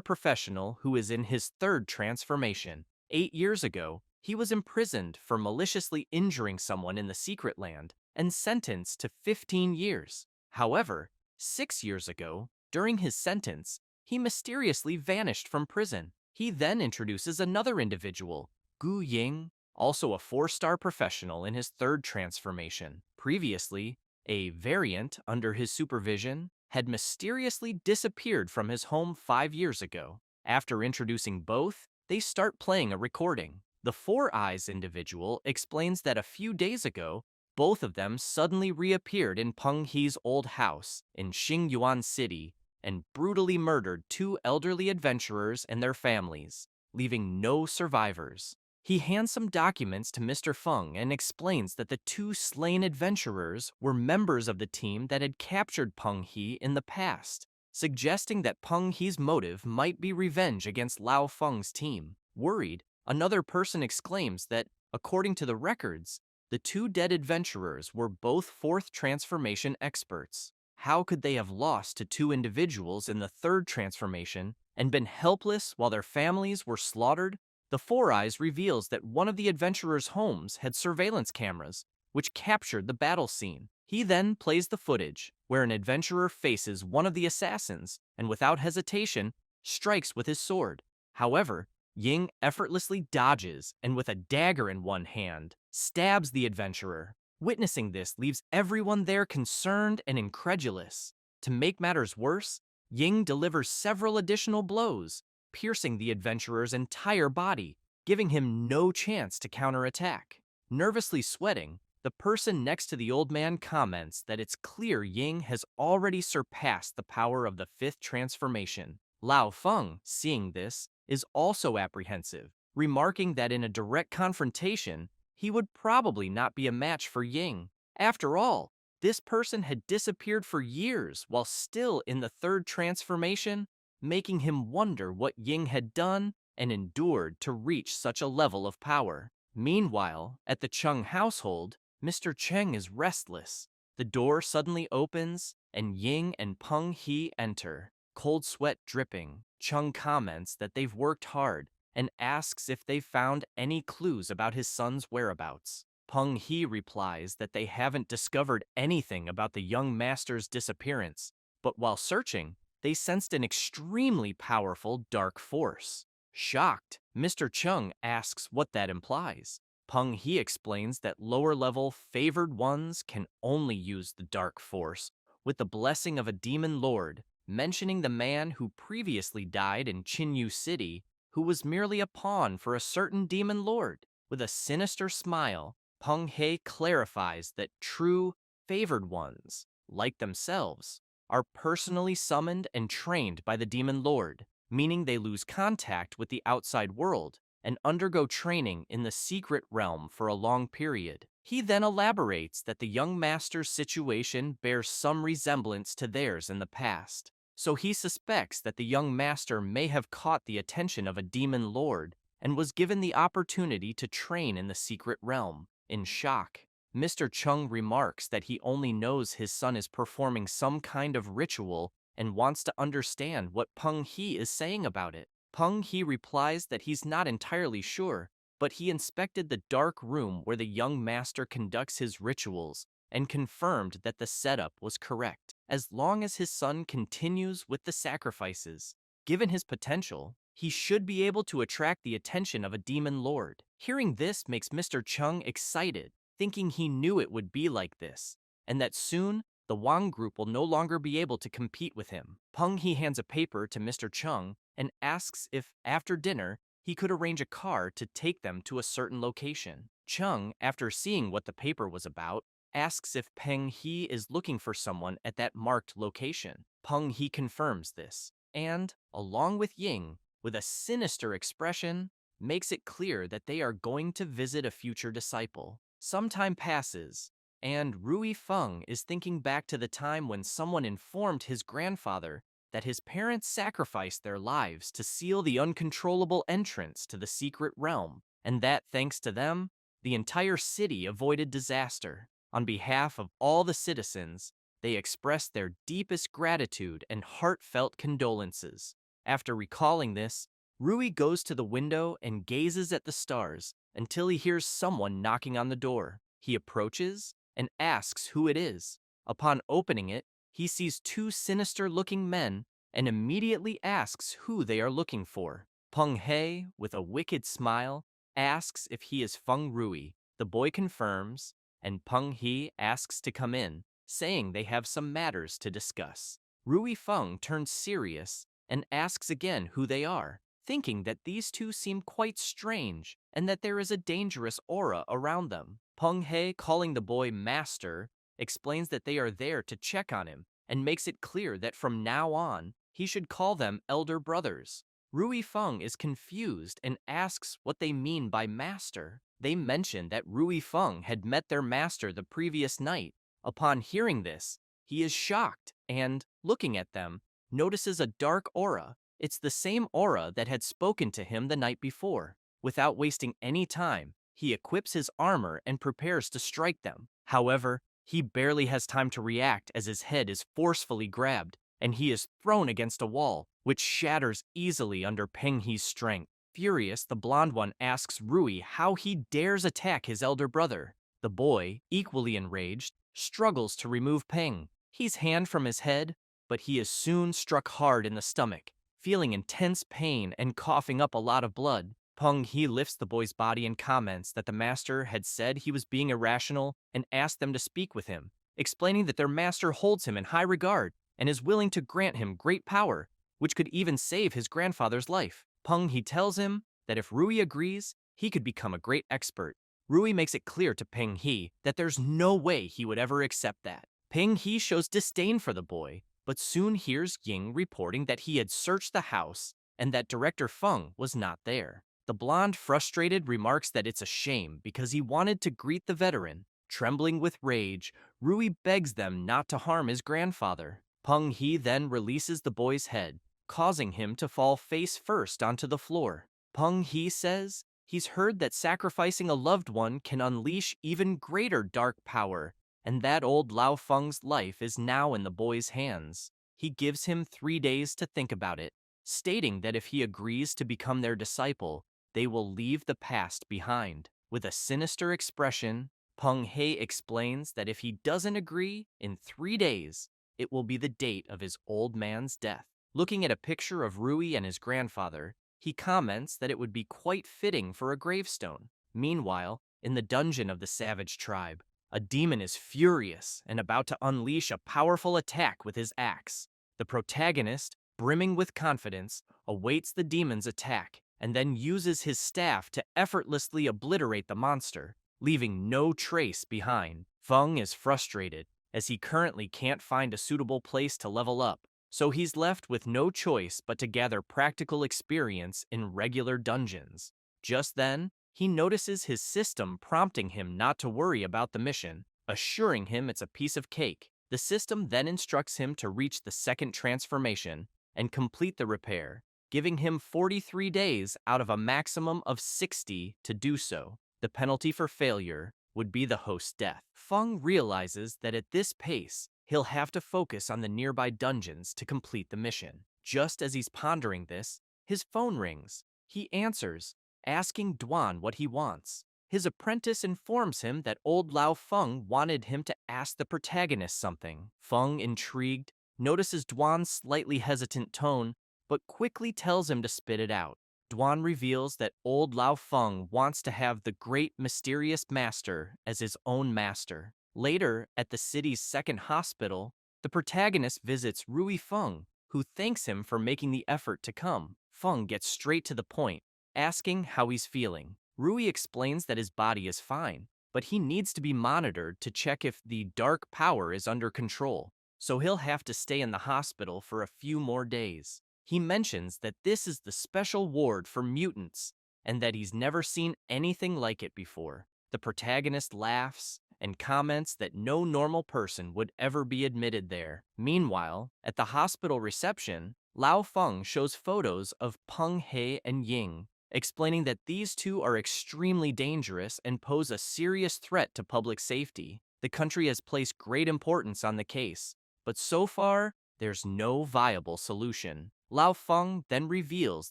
professional who is in his third transformation. 8 years ago, he was imprisoned for maliciously injuring someone in the Secret Land and sentenced to 15 years. However, 6 years ago, during his sentence, he mysteriously vanished from prison. He then introduces another individual, Gu Ying, also a 4-star professional in his third transformation. Previously, a variant under his supervision had mysteriously disappeared from his home 5 years ago. After introducing both, they start playing a recording. The Four Eyes individual explains that a few days ago, both of them suddenly reappeared in Peng He's old house in Xingyuan City and brutally murdered two elderly adventurers and their families, leaving no survivors. He hands some documents to Mr. Feng and explains that the two slain adventurers were members of the team that had captured Peng He in the past, suggesting that Peng He's motive might be revenge against Lao Feng's team. Worried, another person exclaims that, according to the records, the two dead adventurers were both fourth transformation experts. How could they have lost to two individuals in the third transformation and been helpless while their families were slaughtered? The Four Eyes reveals that one of the adventurers' homes had surveillance cameras, which captured the battle scene. He then plays the footage, where an adventurer faces one of the assassins and without hesitation, strikes with his sword. However, Ying effortlessly dodges and with a dagger in one hand, stabs the adventurer. Witnessing this leaves everyone there concerned and incredulous. To make matters worse, Ying delivers several additional blows, piercing the adventurer's entire body, giving him no chance to counterattack. Nervously sweating, the person next to the old man comments that it's clear Ying has already surpassed the power of the fifth transformation. Lao Feng, seeing this, is also apprehensive, remarking that in a direct confrontation, he would probably not be a match for Ying. After all, this person had disappeared for years while still in the third transformation, making him wonder what Ying had done and endured to reach such a level of power. Meanwhile, at the Chung household, Mr. Cheng is restless. The door suddenly opens, and Ying and Peng He enter. Cold sweat dripping, Chung comments that they've worked hard and asks if they've found any clues about his son's whereabouts. Peng He replies that they haven't discovered anything about the young master's disappearance, but while searching, they sensed an extremely powerful dark force. Shocked, Mr. Chung asks what that implies. Peng He explains that lower-level favored ones can only use the dark force with the blessing of a demon lord, mentioning the man who previously died in Chinyu City, who was merely a pawn for a certain demon lord. With a sinister smile, Peng He clarifies that true favored ones, like themselves, are personally summoned and trained by the demon lord, meaning they lose contact with the outside world and undergo training in the secret realm for a long period. He then elaborates that the young master's situation bears some resemblance to theirs in the past, so he suspects that the young master may have caught the attention of a demon lord and was given the opportunity to train in the secret realm. In shock, Mr. Chung remarks that he only knows his son is performing some kind of ritual and wants to understand what Peng He is saying about it. Peng He replies that he's not entirely sure, but he inspected the dark room where the young master conducts his rituals and confirmed that the setup was correct. As long as his son continues with the sacrifices, given his potential, he should be able to attract the attention of a demon lord. Hearing this makes Mr. Chung excited, thinking he knew it would be like this, and that soon the Wang group will no longer be able to compete with him. Peng He hands a paper to Mr. Chung and asks if, after dinner, he could arrange a car to take them to a certain location. Chung, after seeing what the paper was about, asks if Peng He is looking for someone at that marked location. Peng He confirms this, and, along with Ying, with a sinister expression, makes it clear that they are going to visit a future disciple. Some time passes, and Rui Feng is thinking back to the time when someone informed his grandfather that his parents sacrificed their lives to seal the uncontrollable entrance to the secret realm, and that, thanks to them, the entire city avoided disaster. On behalf of all the citizens, they expressed their deepest gratitude and heartfelt condolences. After recalling this, Rui goes to the window and gazes at the stars until he hears someone knocking on the door. He approaches and asks who it is. Upon opening it, he sees two sinister-looking men and immediately asks who they are looking for. Peng He, with a wicked smile, asks if he is Feng Rui. The boy confirms, and Peng He asks to come in, saying they have some matters to discuss. Rui Feng turns serious and asks again who they are, thinking that these two seem quite strange and that there is a dangerous aura around them. Peng He, calling the boy Master, explains that they are there to check on him and makes it clear that from now on, he should call them elder brothers. Rui Feng is confused and asks what they mean by master. They mention that Rui Feng had met their master the previous night. Upon hearing this, he is shocked and, looking at them, notices a dark aura. It's the same aura that had spoken to him the night before. Without wasting any time, he equips his armor and prepares to strike them. However, he barely has time to react as his head is forcefully grabbed, and he is thrown against a wall, which shatters easily under Peng He's strength. Furious, the blonde one asks Rui how he dares attack his elder brother. The boy, equally enraged, struggles to remove Peng He's hand from his head, but he is soon struck hard in the stomach. Feeling intense pain and coughing up a lot of blood, Peng He lifts the boy's body and comments that the master had said he was being irrational and asked them to speak with him, explaining that their master holds him in high regard and is willing to grant him great power, which could even save his grandfather's life. Peng He tells him that if Rui agrees, he could become a great expert. Rui makes it clear to Peng He that there's no way he would ever accept that. Peng He shows disdain for the boy, but soon hears Ying reporting that he had searched the house and that Director Feng was not there. The blonde, frustrated, remarks that it's a shame because he wanted to greet the veteran. Trembling with rage, Rui begs them not to harm his grandfather. Peng He then releases the boy's head, causing him to fall face first onto the floor. Peng He says he's heard that sacrificing a loved one can unleash even greater dark power, and that old Lao Feng's life is now in the boy's hands. He gives him 3 days to think about it, stating that if he agrees to become their disciple, they will leave the past behind. With a sinister expression, Peng He explains that if he doesn't agree, in 3 days, it will be the date of his old man's death. Looking at a picture of Rui and his grandfather, he comments that it would be quite fitting for a gravestone. Meanwhile, in the dungeon of the savage tribe, a demon is furious and about to unleash a powerful attack with his axe. The protagonist, brimming with confidence, awaits the demon's attack and then uses his staff to effortlessly obliterate the monster, leaving no trace behind. Feng is frustrated, as he currently can't find a suitable place to level up, so he's left with no choice but to gather practical experience in regular dungeons. Just then, He notices his system prompting him not to worry about the mission, assuring him it's a piece of cake. The system then instructs him to reach the second transformation and complete the repair, giving him 43 days out of a maximum of 60 to do so. The penalty for failure would be the host's death. Feng realizes that at this pace, he'll have to focus on the nearby dungeons to complete the mission. Just as he's pondering this, his phone rings. He answers, asking Duan what he wants. His apprentice informs him that old Lao Feng wanted him to ask the protagonist something. Feng, intrigued, notices Duan's slightly hesitant tone, but quickly tells him to spit it out. Duan reveals that old Lao Feng wants to have the great mysterious master as his own master. Later, at the city's second hospital, the protagonist visits Rui Feng, who thanks him for making the effort to come. Feng gets straight to the point, asking how he's feeling. Rui explains that his body is fine, but he needs to be monitored to check if the dark power is under control, so he'll have to stay in the hospital for a few more days. He mentions that this is the special ward for mutants, and that he's never seen anything like it before. The protagonist laughs and comments that no normal person would ever be admitted there. Meanwhile, at the hospital reception, Lao Feng shows photos of Peng He and Ying, explaining that these two are extremely dangerous and pose a serious threat to public safety. The country has placed great importance on the case, but so far, there's no viable solution. Lao Feng then reveals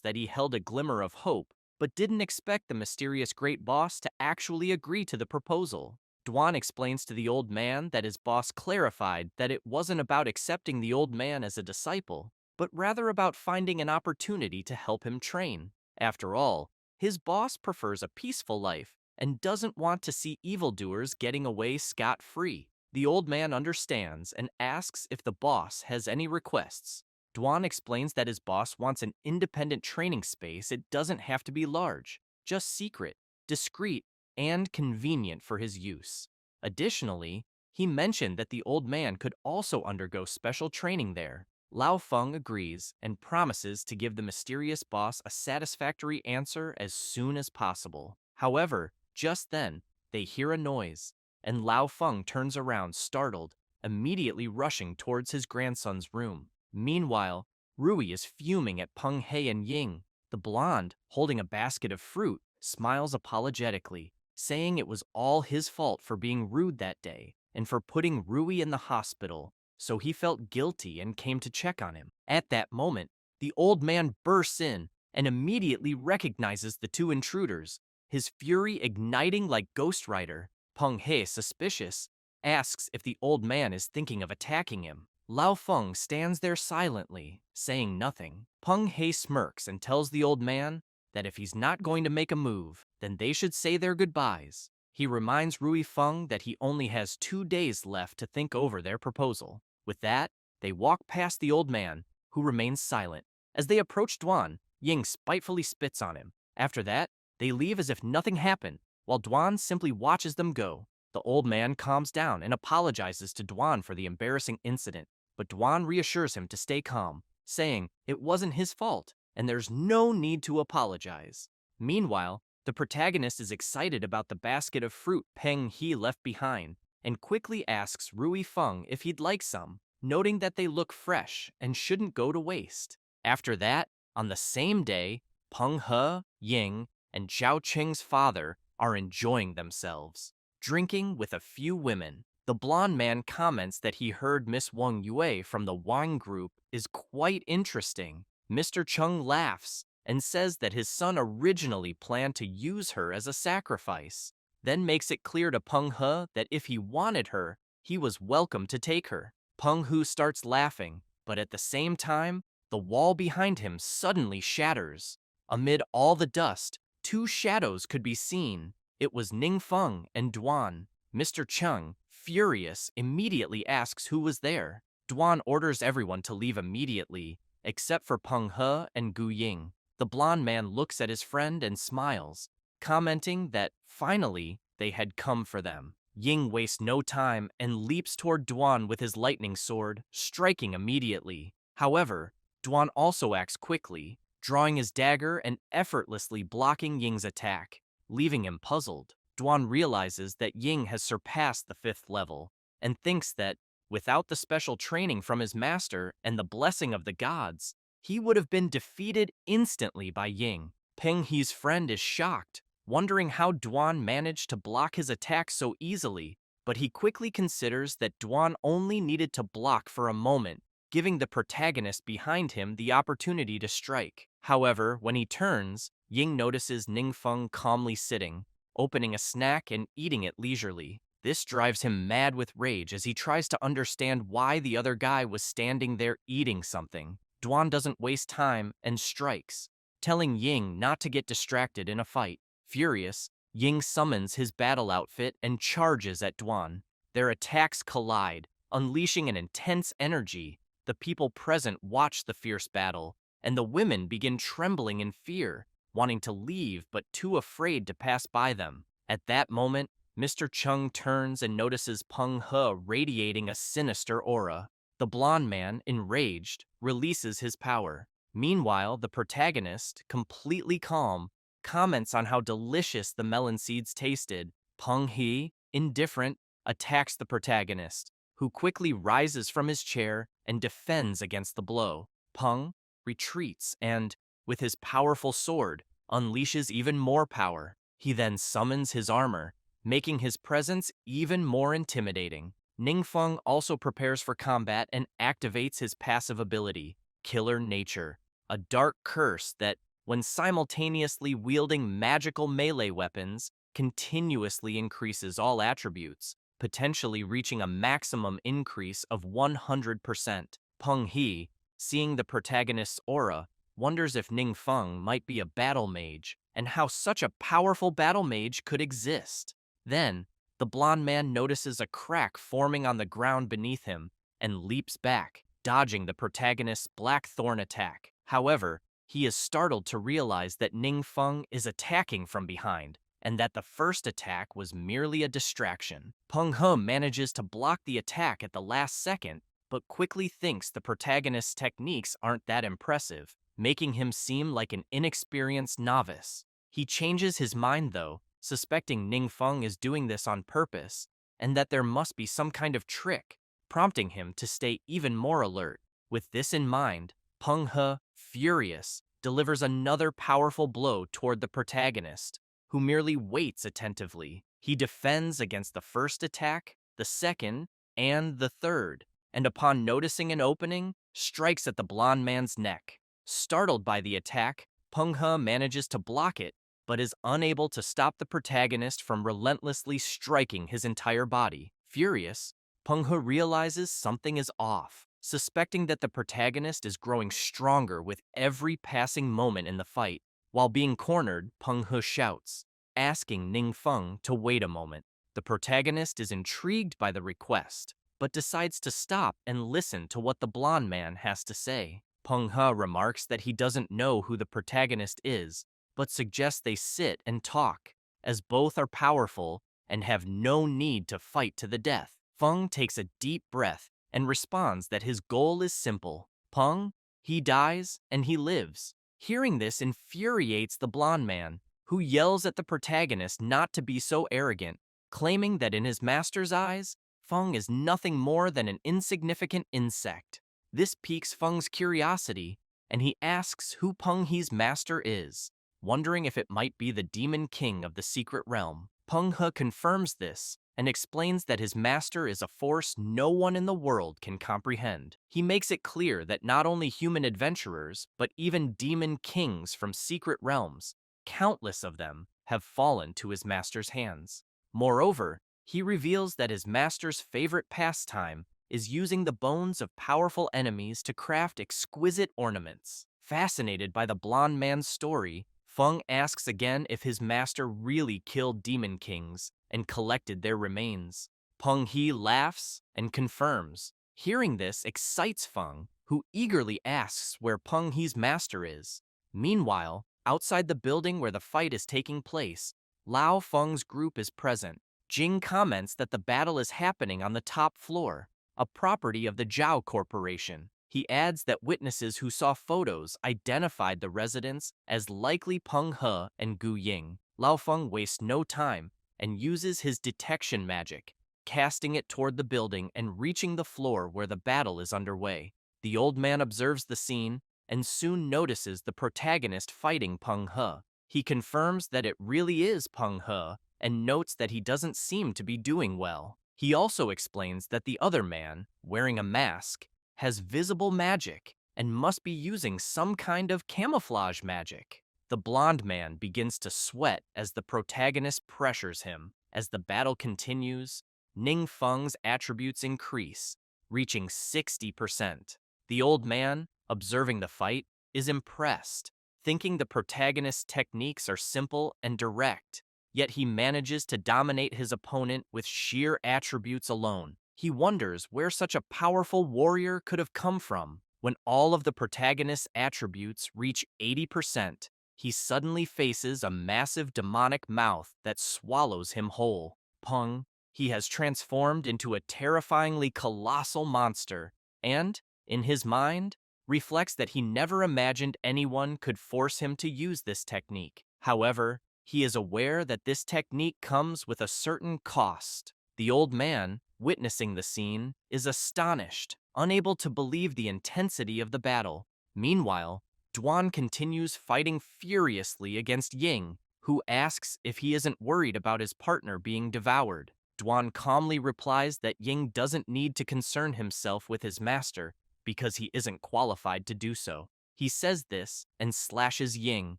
that he held a glimmer of hope, but didn't expect the mysterious great boss to actually agree to the proposal. Duan explains to the old man that his boss clarified that it wasn't about accepting the old man as a disciple, but rather about finding an opportunity to help him train. After all, his boss prefers a peaceful life and doesn't want to see evildoers getting away scot-free. The old man understands and asks if the boss has any requests. Duan explains that his boss wants an independent training space. It doesn't have to be large, just secret, discreet, and convenient for his use. Additionally, he mentioned that the old man could also undergo special training there. Lao Feng agrees and promises to give the mysterious boss a satisfactory answer as soon as possible. However, just then, they hear a noise, and Lao Feng turns around startled, immediately rushing towards his grandson's room. Meanwhile, Rui is fuming at Peng He and Ying. The blonde, holding a basket of fruit, smiles apologetically, saying it was all his fault for being rude that day and for putting Rui in the hospital, so he felt guilty and came to check on him. At that moment, the old man bursts in and immediately recognizes the two intruders, his fury igniting like Ghost Rider. Peng He, suspicious, asks if the old man is thinking of attacking him. Lao Feng stands there silently, saying nothing. Peng He smirks and tells the old man that if he's not going to make a move, then they should say their goodbyes. He reminds Rui Feng that he only has 2 days left to think over their proposal. With that, they walk past the old man, who remains silent. As they approach Duan, Ying spitefully spits on him. After that, they leave as if nothing happened, while Duan simply watches them go. The old man calms down and apologizes to Duan for the embarrassing incident, but Duan reassures him to stay calm, saying it wasn't his fault and there's no need to apologize. Meanwhile, the protagonist is excited about the basket of fruit Peng He left behind and quickly asks Rui Feng if he'd like some, noting that they look fresh and shouldn't go to waste. After that, on the same day, Peng He, Ying, and Zhao Qing's father are enjoying themselves, drinking with a few women. The blonde man comments that he heard Miss Wang Yue from the wine group is quite interesting. Mr. Chung laughs and says that his son originally planned to use her as a sacrifice, then makes it clear to Peng He that if he wanted her, he was welcome to take her. Peng He starts laughing, but at the same time, the wall behind him suddenly shatters. Amid all the dust, 2 shadows could be seen. It was Ningfeng and Duan. Mr. Chung, furious, immediately asks who was there. Duan orders everyone to leave immediately, except for Peng He and Gu Ying. The blonde man looks at his friend and smiles, commenting that finally they had come for them. Ying wastes no time and leaps toward Duan with his lightning sword, striking immediately. However, Duan also acts quickly, drawing his dagger and effortlessly blocking Ying's attack. leaving him puzzled. Duan realizes that Ying has surpassed the 5th level, and thinks that, without the special training from his master and the blessing of the gods, he would have been defeated instantly by Ying. Peng He's friend is shocked, wondering how Duan managed to block his attack so easily, but he quickly considers that Duan only needed to block for a moment, giving the protagonist behind him the opportunity to strike. However, when he turns, Ying notices Ningfeng calmly sitting, opening a snack and eating it leisurely. This drives him mad with rage as he tries to understand why the other guy was standing there eating something. Duan doesn't waste time and strikes, telling Ying not to get distracted in a fight. Furious, Ying summons his battle outfit and charges at Duan. Their attacks collide, unleashing an intense energy. The people present watch the fierce battle, and the women begin trembling in fear, wanting to leave but too afraid to pass by them. At that moment, Mr. Chung turns and notices Peng He radiating a sinister aura. The blonde man, enraged, releases his power. Meanwhile, the protagonist, completely calm, comments on how delicious the melon seeds tasted. Peng He, indifferent, attacks the protagonist, who quickly rises from his chair and defends against the blow. Peng retreats and, with his powerful sword, unleashes even more power. He then summons his armor, making his presence even more intimidating. Ningfeng also prepares for combat and activates his passive ability, Killer Nature, a dark curse that, when simultaneously wielding magical melee weapons, continuously increases all attributes, potentially reaching a maximum increase of 100%. Peng He, seeing the protagonist's aura, wonders if Ningfeng might be a battle mage, and how such a powerful battle mage could exist. Then, the blonde man notices a crack forming on the ground beneath him and leaps back, dodging the protagonist's blackthorn attack. However, he is startled to realize that Ningfeng is attacking from behind, and that the first attack was merely a distraction. Peng He manages to block the attack at the last second, but quickly thinks the protagonist's techniques aren't that impressive, making him seem like an inexperienced novice. He changes his mind though, suspecting Ningfeng is doing this on purpose, and that there must be some kind of trick, prompting him to stay even more alert. With this in mind, Peng He, furious, delivers another powerful blow toward the protagonist, who merely waits attentively. He defends against the first attack, the second, and the third, and upon noticing an opening, strikes at the blonde man's neck. Startled by the attack, Peng He manages to block it, but is unable to stop the protagonist from relentlessly striking his entire body. Furious, Peng He realizes something is off, suspecting that the protagonist is growing stronger with every passing moment in the fight. While being cornered, Peng He shouts, asking Ningfeng to wait a moment. The protagonist is intrigued by the request, but decides to stop and listen to what the blonde man has to say. Peng He remarks that he doesn't know who the protagonist is, but suggests they sit and talk, as both are powerful and have no need to fight to the death. Feng takes a deep breath and responds that his goal is simple. Peng, he dies and he lives. Hearing this infuriates the blonde man, who yells at the protagonist not to be so arrogant, claiming that in his master's eyes, Feng is nothing more than an insignificant insect. This piques Feng's curiosity, and he asks who Peng He's master is, wondering if it might be the demon king of the secret realm. Peng He confirms this and explains that his master is a force no one in the world can comprehend. He makes it clear that not only human adventurers, but even demon kings from secret realms, countless of them, have fallen to his master's hands. Moreover, he reveals that his master's favorite pastime is using the bones of powerful enemies to craft exquisite ornaments. Fascinated by the blonde man's story, Feng asks again if his master really killed demon kings and collected their remains. Peng He laughs and confirms. Hearing this excites Feng, who eagerly asks where Peng He's master is. Meanwhile, outside the building where the fight is taking place, Lao Feng's group is present. Jing comments that the battle is happening on the top floor, a property of the Zhao Corporation. He adds that witnesses who saw photos identified the residents as likely Peng He and Gu Ying. Lao Feng wastes no time and uses his detection magic, casting it toward the building and reaching the floor where the battle is underway. The old man observes the scene and soon notices the protagonist fighting Peng He. He confirms that it really is Peng He and notes that he doesn't seem to be doing well. He also explains that the other man, wearing a mask, has visible magic and must be using some kind of camouflage magic. The blonde man begins to sweat as the protagonist pressures him. As the battle continues, Ning Feng's attributes increase, reaching 60%. The old man, observing the fight, is impressed, thinking the protagonist's techniques are simple and direct, yet he manages to dominate his opponent with sheer attributes alone. He wonders where such a powerful warrior could have come from. When all of the protagonist's attributes reach 80%, he suddenly faces a massive demonic mouth that swallows him whole. Peng, he has transformed into a terrifyingly colossal monster, and, in his mind, reflects that he never imagined anyone could force him to use this technique. However, he is aware that this technique comes with a certain cost. The old man, witnessing the scene, is astonished, unable to believe the intensity of the battle. Meanwhile, Duan continues fighting furiously against Ying, who asks if he isn't worried about his partner being devoured. Duan calmly replies that Ying doesn't need to concern himself with his master because he isn't qualified to do so. He says this and slashes Ying,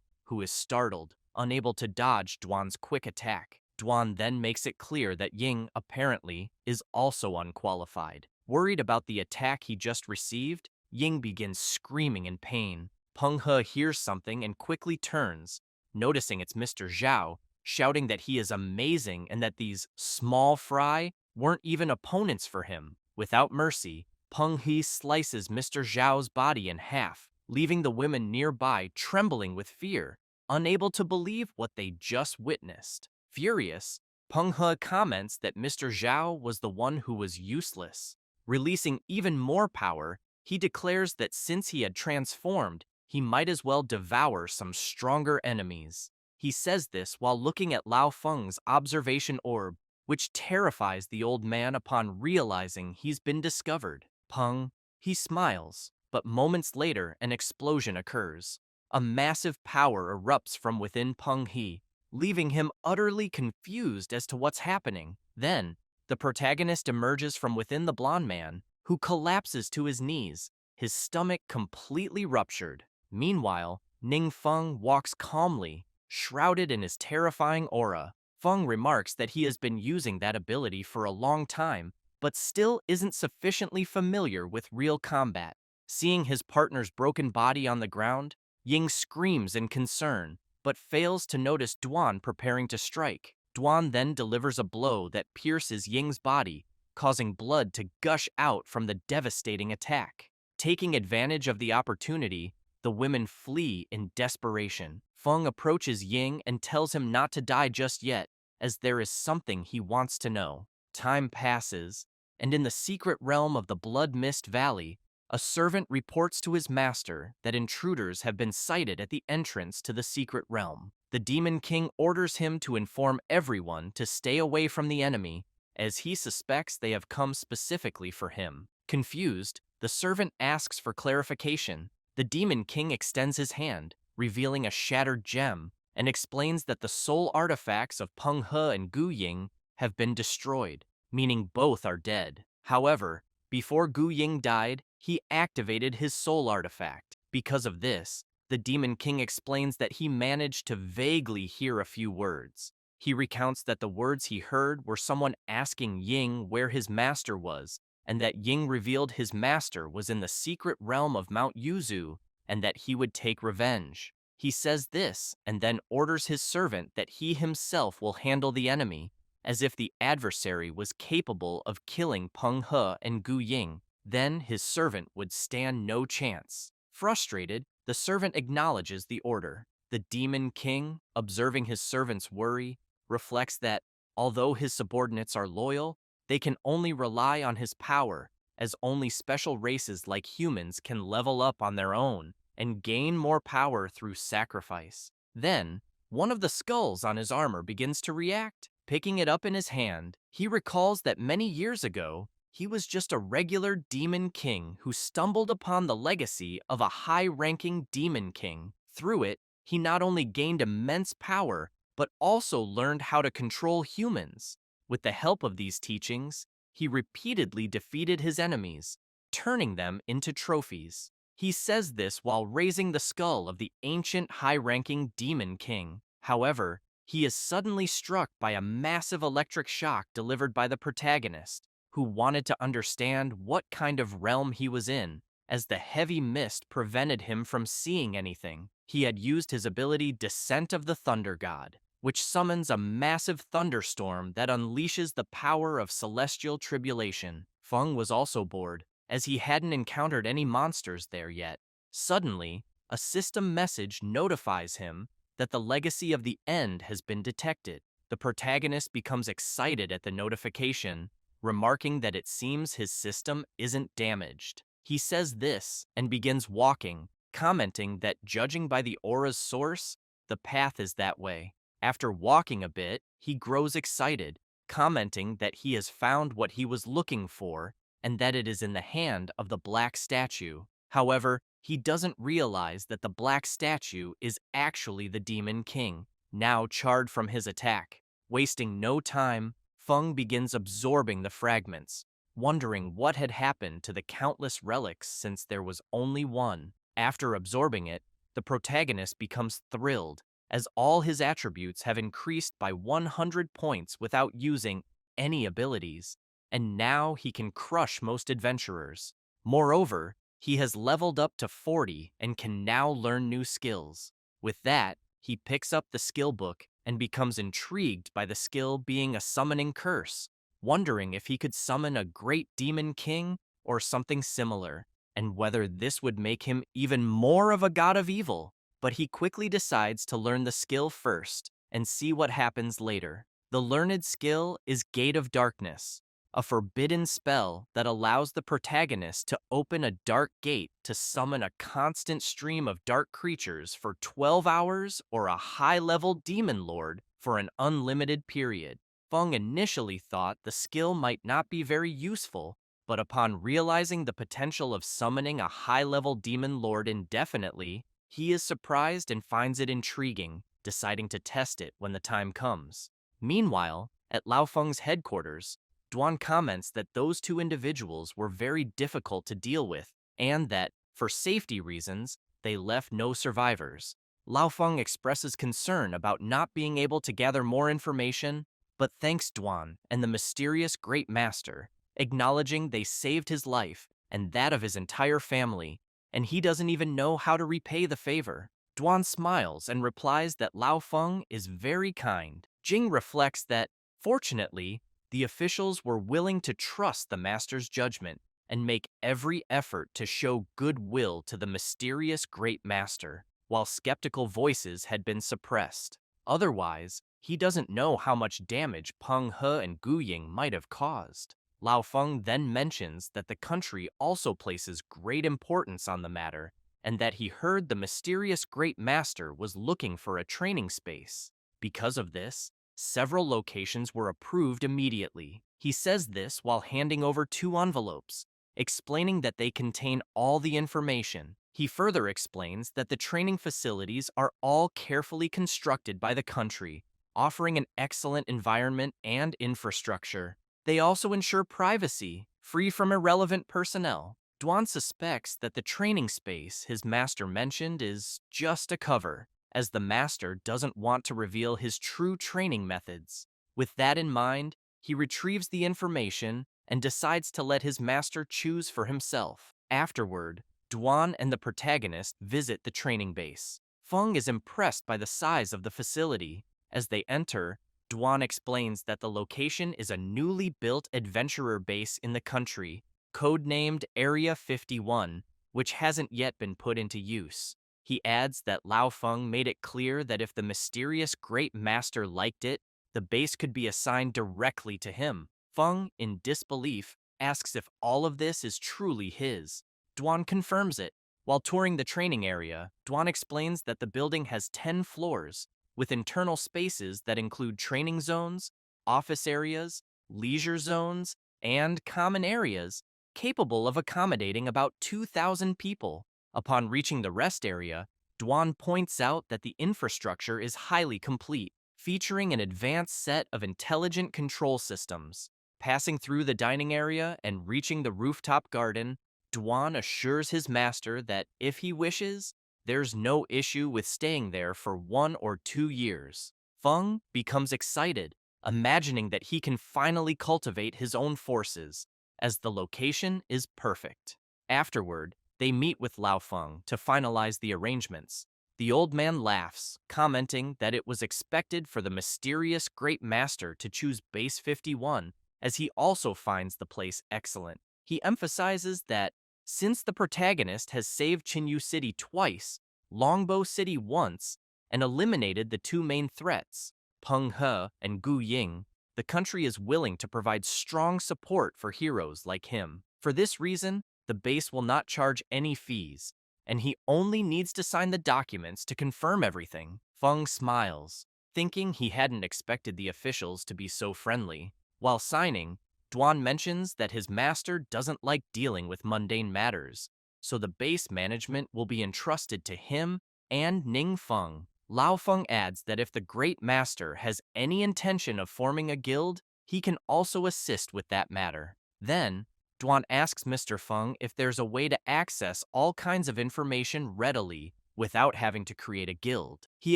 who is startled, unable to dodge Duan's quick attack. Duan then makes it clear that Ying, apparently, is also unqualified. Worried about the attack he just received, Ying begins screaming in pain. Peng He hears something and quickly turns, noticing it's Mr. Zhao, shouting that he is amazing and that these small fry weren't even opponents for him. Without mercy, Peng He slices Mr. Zhao's body in half, leaving the women nearby trembling with fear, unable to believe what they just witnessed. Furious, Peng He comments that Mr. Zhao was the one who was useless. Releasing even more power, he declares that since he had transformed, he might as well devour some stronger enemies. He says this while looking at Lao Feng's observation orb, which terrifies the old man upon realizing he's been discovered. Peng, he smiles, but moments later an explosion occurs. A massive power erupts from within Peng He, leaving him utterly confused as to what's happening. Then, the protagonist emerges from within the blonde man, who collapses to his knees, his stomach completely ruptured. Meanwhile, Ning Feng walks calmly, shrouded in his terrifying aura. Feng remarks that he has been using that ability for a long time, but still isn't sufficiently familiar with real combat. Seeing his partner's broken body on the ground, Ying screams in concern, but fails to notice Duan preparing to strike. Duan then delivers a blow that pierces Ying's body, causing blood to gush out from the devastating attack. Taking advantage of the opportunity, the women flee in desperation. Feng approaches Ying and tells him not to die just yet, as there is something he wants to know. Time passes, and in the secret realm of the Blood Mist Valley, a servant reports to his master that intruders have been sighted at the entrance to the secret realm. The Demon King orders him to inform everyone to stay away from the enemy, as he suspects they have come specifically for him. Confused, the servant asks for clarification. The Demon King extends his hand, revealing a shattered gem, and explains that the soul artifacts of Peng He and Gu Ying have been destroyed, meaning both are dead. However, before Gu Ying died, he activated his soul artifact. Because of this, the Demon King explains that he managed to vaguely hear a few words. He recounts that the words he heard were someone asking Ying where his master was, and that Ying revealed his master was in the secret realm of Mount Yuzu, and that he would take revenge. He says this, and then orders his servant that he himself will handle the enemy, as if the adversary was capable of killing Peng He and Gu Ying. Then his servant would stand no chance. Frustrated, the servant acknowledges the order. The Demon King, observing his servant's worry, reflects that, although his subordinates are loyal, they can only rely on his power, as only special races like humans can level up on their own and gain more power through sacrifice. Then, One of the skulls on his armor begins to react. Picking it up in his hand, he recalls that many years ago, he was just a regular demon king who stumbled upon the legacy of a high-ranking demon king. Through it, he not only gained immense power, but also learned how to control humans. With the help of these teachings, he repeatedly defeated his enemies, turning them into trophies. He says this while raising the skull of the ancient high-ranking demon king. However, he is suddenly struck by a massive electric shock delivered by the protagonist, who wanted to understand what kind of realm he was in, as the heavy mist prevented him from seeing anything. He had used his ability Descent of the Thunder God, which summons a massive thunderstorm that unleashes the power of celestial tribulation. Feng was also bored, as he hadn't encountered any monsters there yet. Suddenly, a system message notifies him that the legacy of the end has been detected. The protagonist becomes excited at the notification, remarking that it seems his system isn't damaged. He says this and begins walking, commenting that judging by the aura's source, the path is that way. After walking a bit, he grows excited, commenting that he has found what he was looking for and that it is in the hand of the black statue. However, he doesn't realize that the black statue is actually the Demon King, now charred from his attack. Wasting no time, Feng begins absorbing the fragments, wondering what had happened to the countless relics since there was only one. After absorbing it, the protagonist becomes thrilled, as all his attributes have increased by 100 points without using any abilities, and now he can crush most adventurers. Moreover, he has leveled up to 40 and can now learn new skills. With that, he picks up the skill book and becomes intrigued by the skill being a summoning curse, wondering if he could summon a great demon king or something similar, and whether this would make him even more of a god of evil. But he quickly decides to learn the skill first and see what happens later. The learned skill is Gate of Darkness, a forbidden spell that allows the protagonist to open a dark gate to summon a constant stream of dark creatures for 12 hours or a high-level demon lord for an unlimited period. Feng initially thought the skill might not be very useful, but upon realizing the potential of summoning a high-level demon lord indefinitely, he is surprised and finds it intriguing, deciding to test it when the time comes. Meanwhile, at Lao Feng's headquarters, Duan comments that those two individuals were very difficult to deal with, and that, for safety reasons, they left no survivors. Lao Feng expresses concern about not being able to gather more information, but thanks Duan and the mysterious Great Master, acknowledging they saved his life and that of his entire family, and he doesn't even know how to repay the favor. Duan smiles and replies that Lao Feng is very kind. Jing reflects that, fortunately, the officials were willing to trust the master's judgment and make every effort to show goodwill to the mysterious great master, while skeptical voices had been suppressed. Otherwise, he doesn't know how much damage Peng He and Gu Ying might have caused. Lao Feng then mentions that the country also places great importance on the matter, and that he heard the mysterious great master was looking for a training space. Because of this, several locations were approved immediately. He says this while handing over 2 envelopes, explaining that they contain all the information. He further explains that the training facilities are all carefully constructed by the country, offering an excellent environment and infrastructure. They also ensure privacy, free from irrelevant personnel. Duan suspects that the training space his master mentioned is just a cover, as the master doesn't want to reveal his true training methods. With that in mind, he retrieves the information and decides to let his master choose for himself. Afterward, Duan and the protagonist visit the training base. Feng is impressed by the size of the facility. As they enter, Duan explains that the location is a newly built adventurer base in the country, codenamed Area 51, which hasn't yet been put into use. He adds that Lao Feng made it clear that if the mysterious Great Master liked it, the base could be assigned directly to him. Feng, in disbelief, asks if all of this is truly his. Duan confirms it. While touring the training area, Duan explains that the building has 10 floors, with internal spaces that include training zones, office areas, leisure zones, and common areas capable of accommodating about 2,000 people. Upon reaching the rest area, Dwan points out that the infrastructure is highly complete, featuring an advanced set of intelligent control systems. Passing through the dining area and reaching the rooftop garden, Dwan assures his master that if he wishes, there's no issue with staying there for 1 or 2 years. Feng becomes excited, imagining that he can finally cultivate his own forces, as the location is perfect. Afterward, they meet with Lao Feng to finalize the arrangements. The old man laughs, commenting that it was expected for the mysterious Great Master to choose Base 51, as he also finds the place excellent. He emphasizes that since the protagonist has saved Chinyu City twice, Longbow City once, and eliminated the two main threats, Peng He and Gu Ying, the country is willing to provide strong support for heroes like him. For this reason, the base will not charge any fees, and he only needs to sign the documents to confirm everything. Feng smiles, thinking he hadn't expected the officials to be so friendly. While signing, Duan mentions that his master doesn't like dealing with mundane matters, so the base management will be entrusted to him and Ning Feng. Lao Feng adds that if the Great Master has any intention of forming a guild, he can also assist with that matter. Then, Duan asks Mr. Feng if there's a way to access all kinds of information readily without having to create a guild. He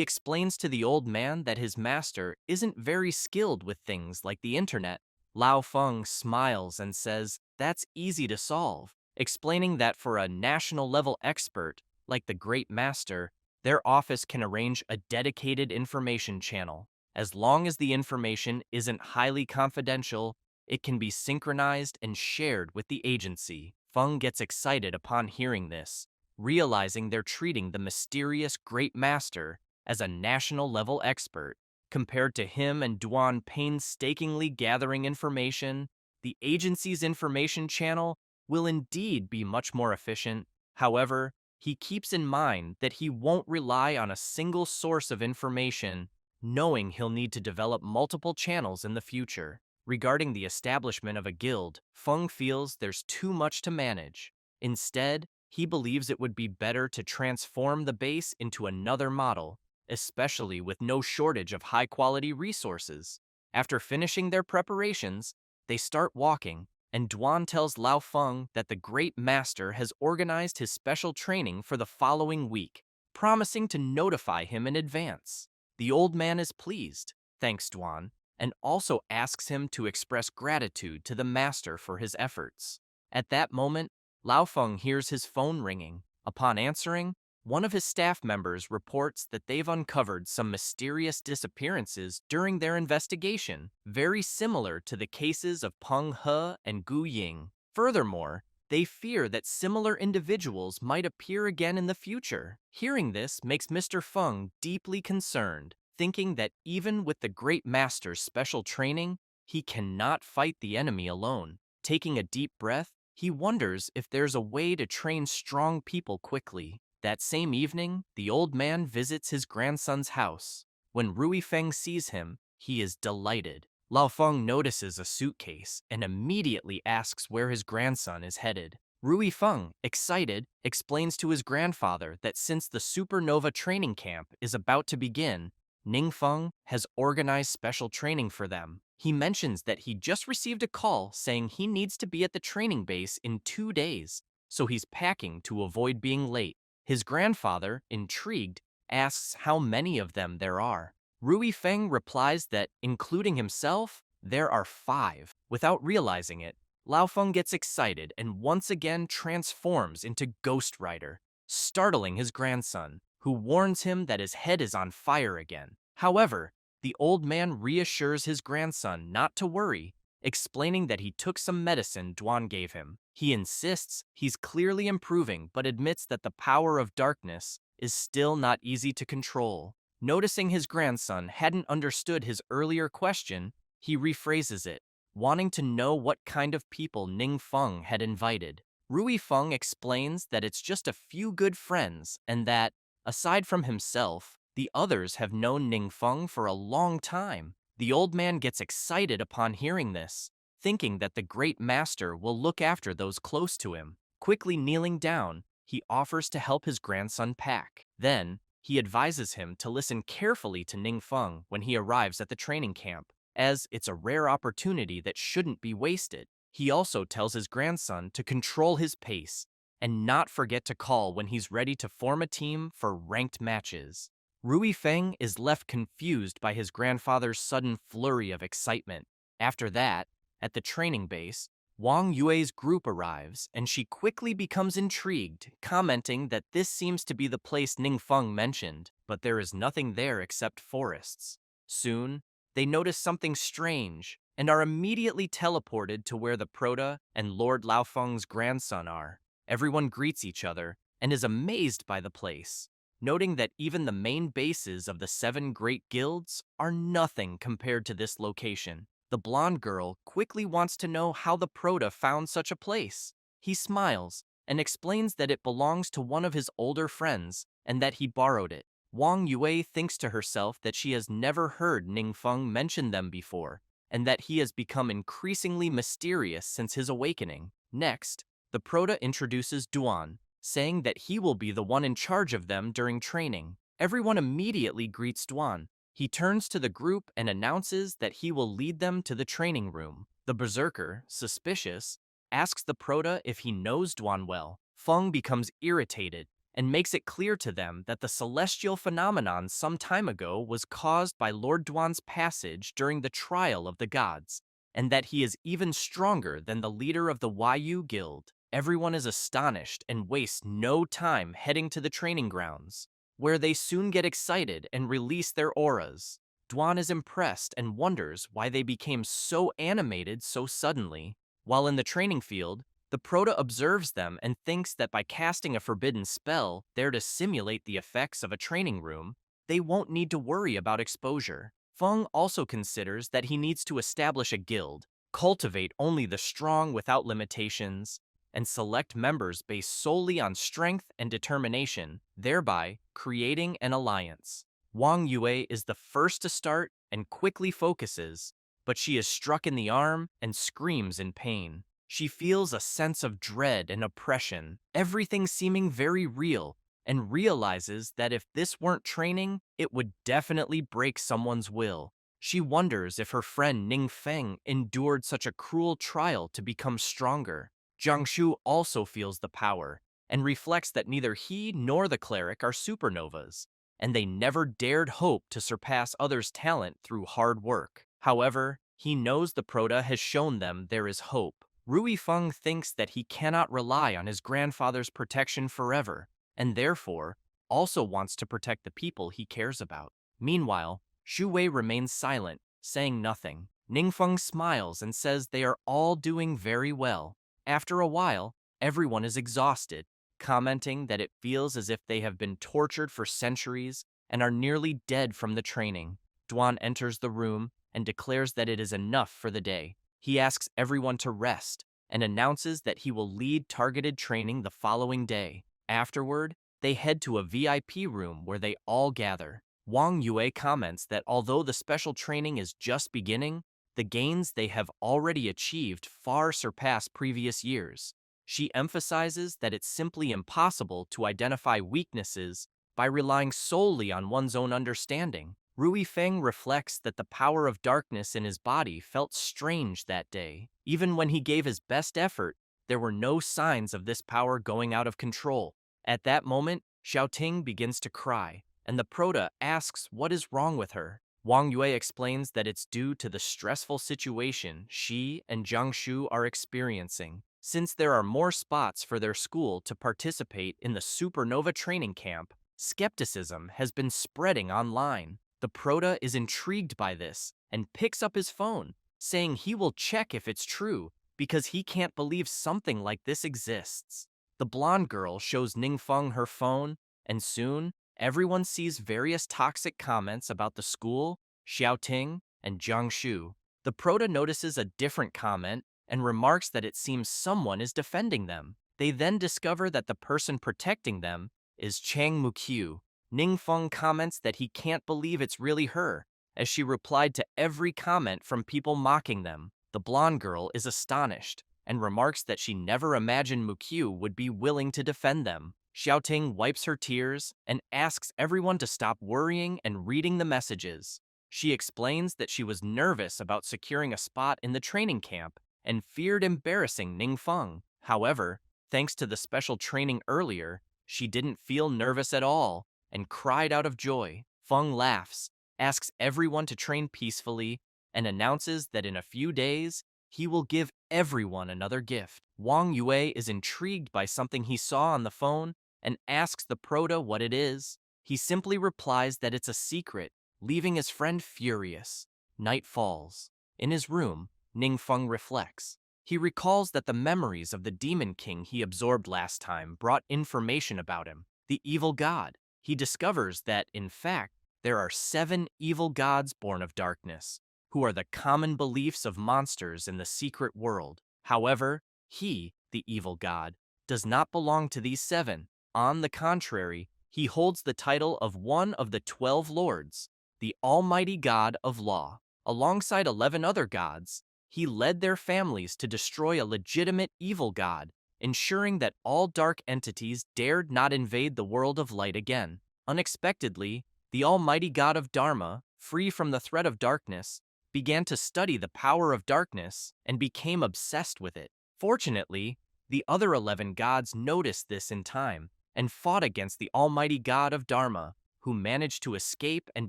explains to the old man that his master isn't very skilled with things like the internet. Lao Feng smiles and says that's easy to solve, explaining that for a national-level expert like the Great Master, their office can arrange a dedicated information channel. As long as the information isn't highly confidential, it can be synchronized and shared with the agency. Feng gets excited upon hearing this, realizing they're treating the mysterious Great Master as a national-level expert. Compared to him and Duan painstakingly gathering information, the agency's information channel will indeed be much more efficient. However, he keeps in mind that he won't rely on a single source of information, knowing he'll need to develop multiple channels in the future. Regarding the establishment of a guild, Feng feels there's too much to manage. Instead, he believes it would be better to transform the base into another model, especially with no shortage of high-quality resources. After finishing their preparations, they start walking, and Duan tells Lao Feng that the Great Master has organized his special training for the following week, promising to notify him in advance. The old man is pleased, thanks Duan, and also asks him to express gratitude to the master for his efforts. At that moment, Lao Feng hears his phone ringing. Upon answering, one of his staff members reports that they've uncovered some mysterious disappearances during their investigation, very similar to the cases of Peng He and Gu Ying. Furthermore, they fear that similar individuals might appear again in the future. Hearing this makes Mr. Feng deeply concerned, thinking that even with the Great Master's special training, he cannot fight the enemy alone. Taking a deep breath, he wonders if there's a way to train strong people quickly. That same evening, the old man visits his grandson's house. When Rui Feng sees him, he is delighted. Lao Feng notices a suitcase and immediately asks where his grandson is headed. Rui Feng, excited, explains to his grandfather that since the supernova training camp is about to begin, Ning Feng has organized special training for them. He mentions that he just received a call saying he needs to be at the training base in 2 days, so he's packing to avoid being late. His grandfather, intrigued, asks how many of them there are. Rui Feng replies that, including himself, there are 5. Without realizing it, Lao Feng gets excited and once again transforms into Ghost Rider, startling his grandson, who warns him that his head is on fire again. However, the old man reassures his grandson not to worry, explaining that he took some medicine Duan gave him. He insists he's clearly improving but admits that the power of darkness is still not easy to control. Noticing his grandson hadn't understood his earlier question, he rephrases it, wanting to know what kind of people Ning Feng had invited. Rui Feng explains that it's just a few good friends and that, aside from himself, The others have known Ningfeng for a long time. The old man gets excited upon hearing this, thinking that the great master will look after those close to him. Quickly kneeling down, he offers to help his grandson pack. Then, he advises him to listen carefully to Ningfeng when he arrives at the training camp, as it's a rare opportunity that shouldn't be wasted. He also tells his grandson to control his pace and not forget to call when he's ready to form a team for ranked matches. Rui Feng is left confused by his grandfather's sudden flurry of excitement. After that, at the training base, Wang Yue's group arrives, and she quickly becomes intrigued, commenting that this seems to be the place Ningfeng mentioned, but there is nothing there except forests. Soon, they notice something strange, and are immediately teleported to where the Proto and Lord Laofeng's grandson are. Everyone greets each other, and is amazed by the place, noting that even the main bases of the 7 great guilds are nothing compared to this location. The blonde girl quickly wants to know how the Proto found such a place. He smiles and explains that it belongs to one of his older friends and that he borrowed it. Wang Yue thinks to herself that she has never heard Ningfeng mention them before, and that he has become increasingly mysterious since his awakening. Next, the Proto introduces Duan, saying that he will be the one in charge of them during training. Everyone immediately greets Duan. He turns to the group and announces that he will lead them to the training room. The berserker, suspicious, asks the Proto if he knows Duan well. Feng becomes irritated and makes it clear to them that the celestial phenomenon some time ago was caused by Lord Duan's passage during the trial of the gods, and that he is even stronger than the leader of the Yu Guild. Everyone is astonished and wastes no time heading to the training grounds, where they soon get excited and release their auras. Duan is impressed and wonders why they became so animated so suddenly. While in the training field, the Proto observes them and thinks that by casting a forbidden spell there to simulate the effects of a training room, they won't need to worry about exposure. Feng also considers that he needs to establish a guild, cultivate only the strong without limitations, and select members based solely on strength and determination, thereby creating an alliance. Wang Yue is the first to start and quickly focuses, but she is struck in the arm and screams in pain. She feels a sense of dread and oppression, everything seeming very real, and realizes that if this weren't training, it would definitely break someone's will. She wonders if her friend Ning Feng endured such a cruel trial to become stronger. Jiangshu also feels the power, and reflects that neither he nor the cleric are supernovas, and they never dared hope to surpass others' talent through hard work. However, he knows the Proto has shown them there is hope. Rui Feng thinks that he cannot rely on his grandfather's protection forever, and therefore also wants to protect the people he cares about. Meanwhile, Xu Wei remains silent, saying nothing. Ningfeng smiles and says they are all doing very well. After a while, everyone is exhausted, commenting that it feels as if they have been tortured for centuries and are nearly dead from the training. Duan enters the room and declares that it is enough for the day. He asks everyone to rest and announces that he will lead targeted training the following day. Afterward, they head to a VIP room where they all gather. Wang Yue comments that although the special training is just beginning, the gains they have already achieved far surpass previous years. She emphasizes that it's simply impossible to identify weaknesses by relying solely on one's own understanding. Rui Feng reflects that the power of darkness in his body felt strange that day. Even when he gave his best effort, there were no signs of this power going out of control. At that moment, Xiaoting begins to cry, and the Proto asks what is wrong with her. Wang Yue explains that it's due to the stressful situation she and Jiangshu are experiencing. Since there are more spots for their school to participate in the supernova training camp, skepticism has been spreading online. The Proto is intrigued by this and picks up his phone, saying he will check if it's true because he can't believe something like this exists. The blonde girl shows Ningfeng her phone, and soon, everyone sees various toxic comments about the school, Xiaoting, and Jiangshu. The Proto notices a different comment and remarks that it seems someone is defending them. They then discover that the person protecting them is Chang Mukyu. Ningfeng comments that he can't believe it's really her, as she replied to every comment from people mocking them. The blonde girl is astonished and remarks that she never imagined Mukyu would be willing to defend them. Xiaoting wipes her tears and asks everyone to stop worrying and reading the messages. She explains that she was nervous about securing a spot in the training camp and feared embarrassing Ningfeng. However, thanks to the special training earlier, she didn't feel nervous at all and cried out of joy. Feng laughs, asks everyone to train peacefully, and announces that in a few days, he will give everyone another gift. Wang Yue is intrigued by something he saw on the phone and asks the proto what it is. He simply replies that it's a secret, leaving his friend furious. Night falls. In his room, Ningfeng reflects. He recalls that the memories of the Demon King he absorbed last time brought information about him, the evil god. He discovers that, in fact, there are 7 evil gods born of darkness, who are the common beliefs of monsters in the secret world. However, he, the evil god, does not belong to these 7. On the contrary, he holds the title of one of the 12 lords, the Almighty God of Law. Alongside 11 other gods, he led their families to destroy a legitimate evil god, ensuring that all dark entities dared not invade the world of light again. Unexpectedly, the Almighty God of Dharma, free from the threat of darkness, began to study the power of darkness and became obsessed with it. Fortunately, the other 11 gods noticed this in time and fought against the Almighty God of Dharma, who managed to escape and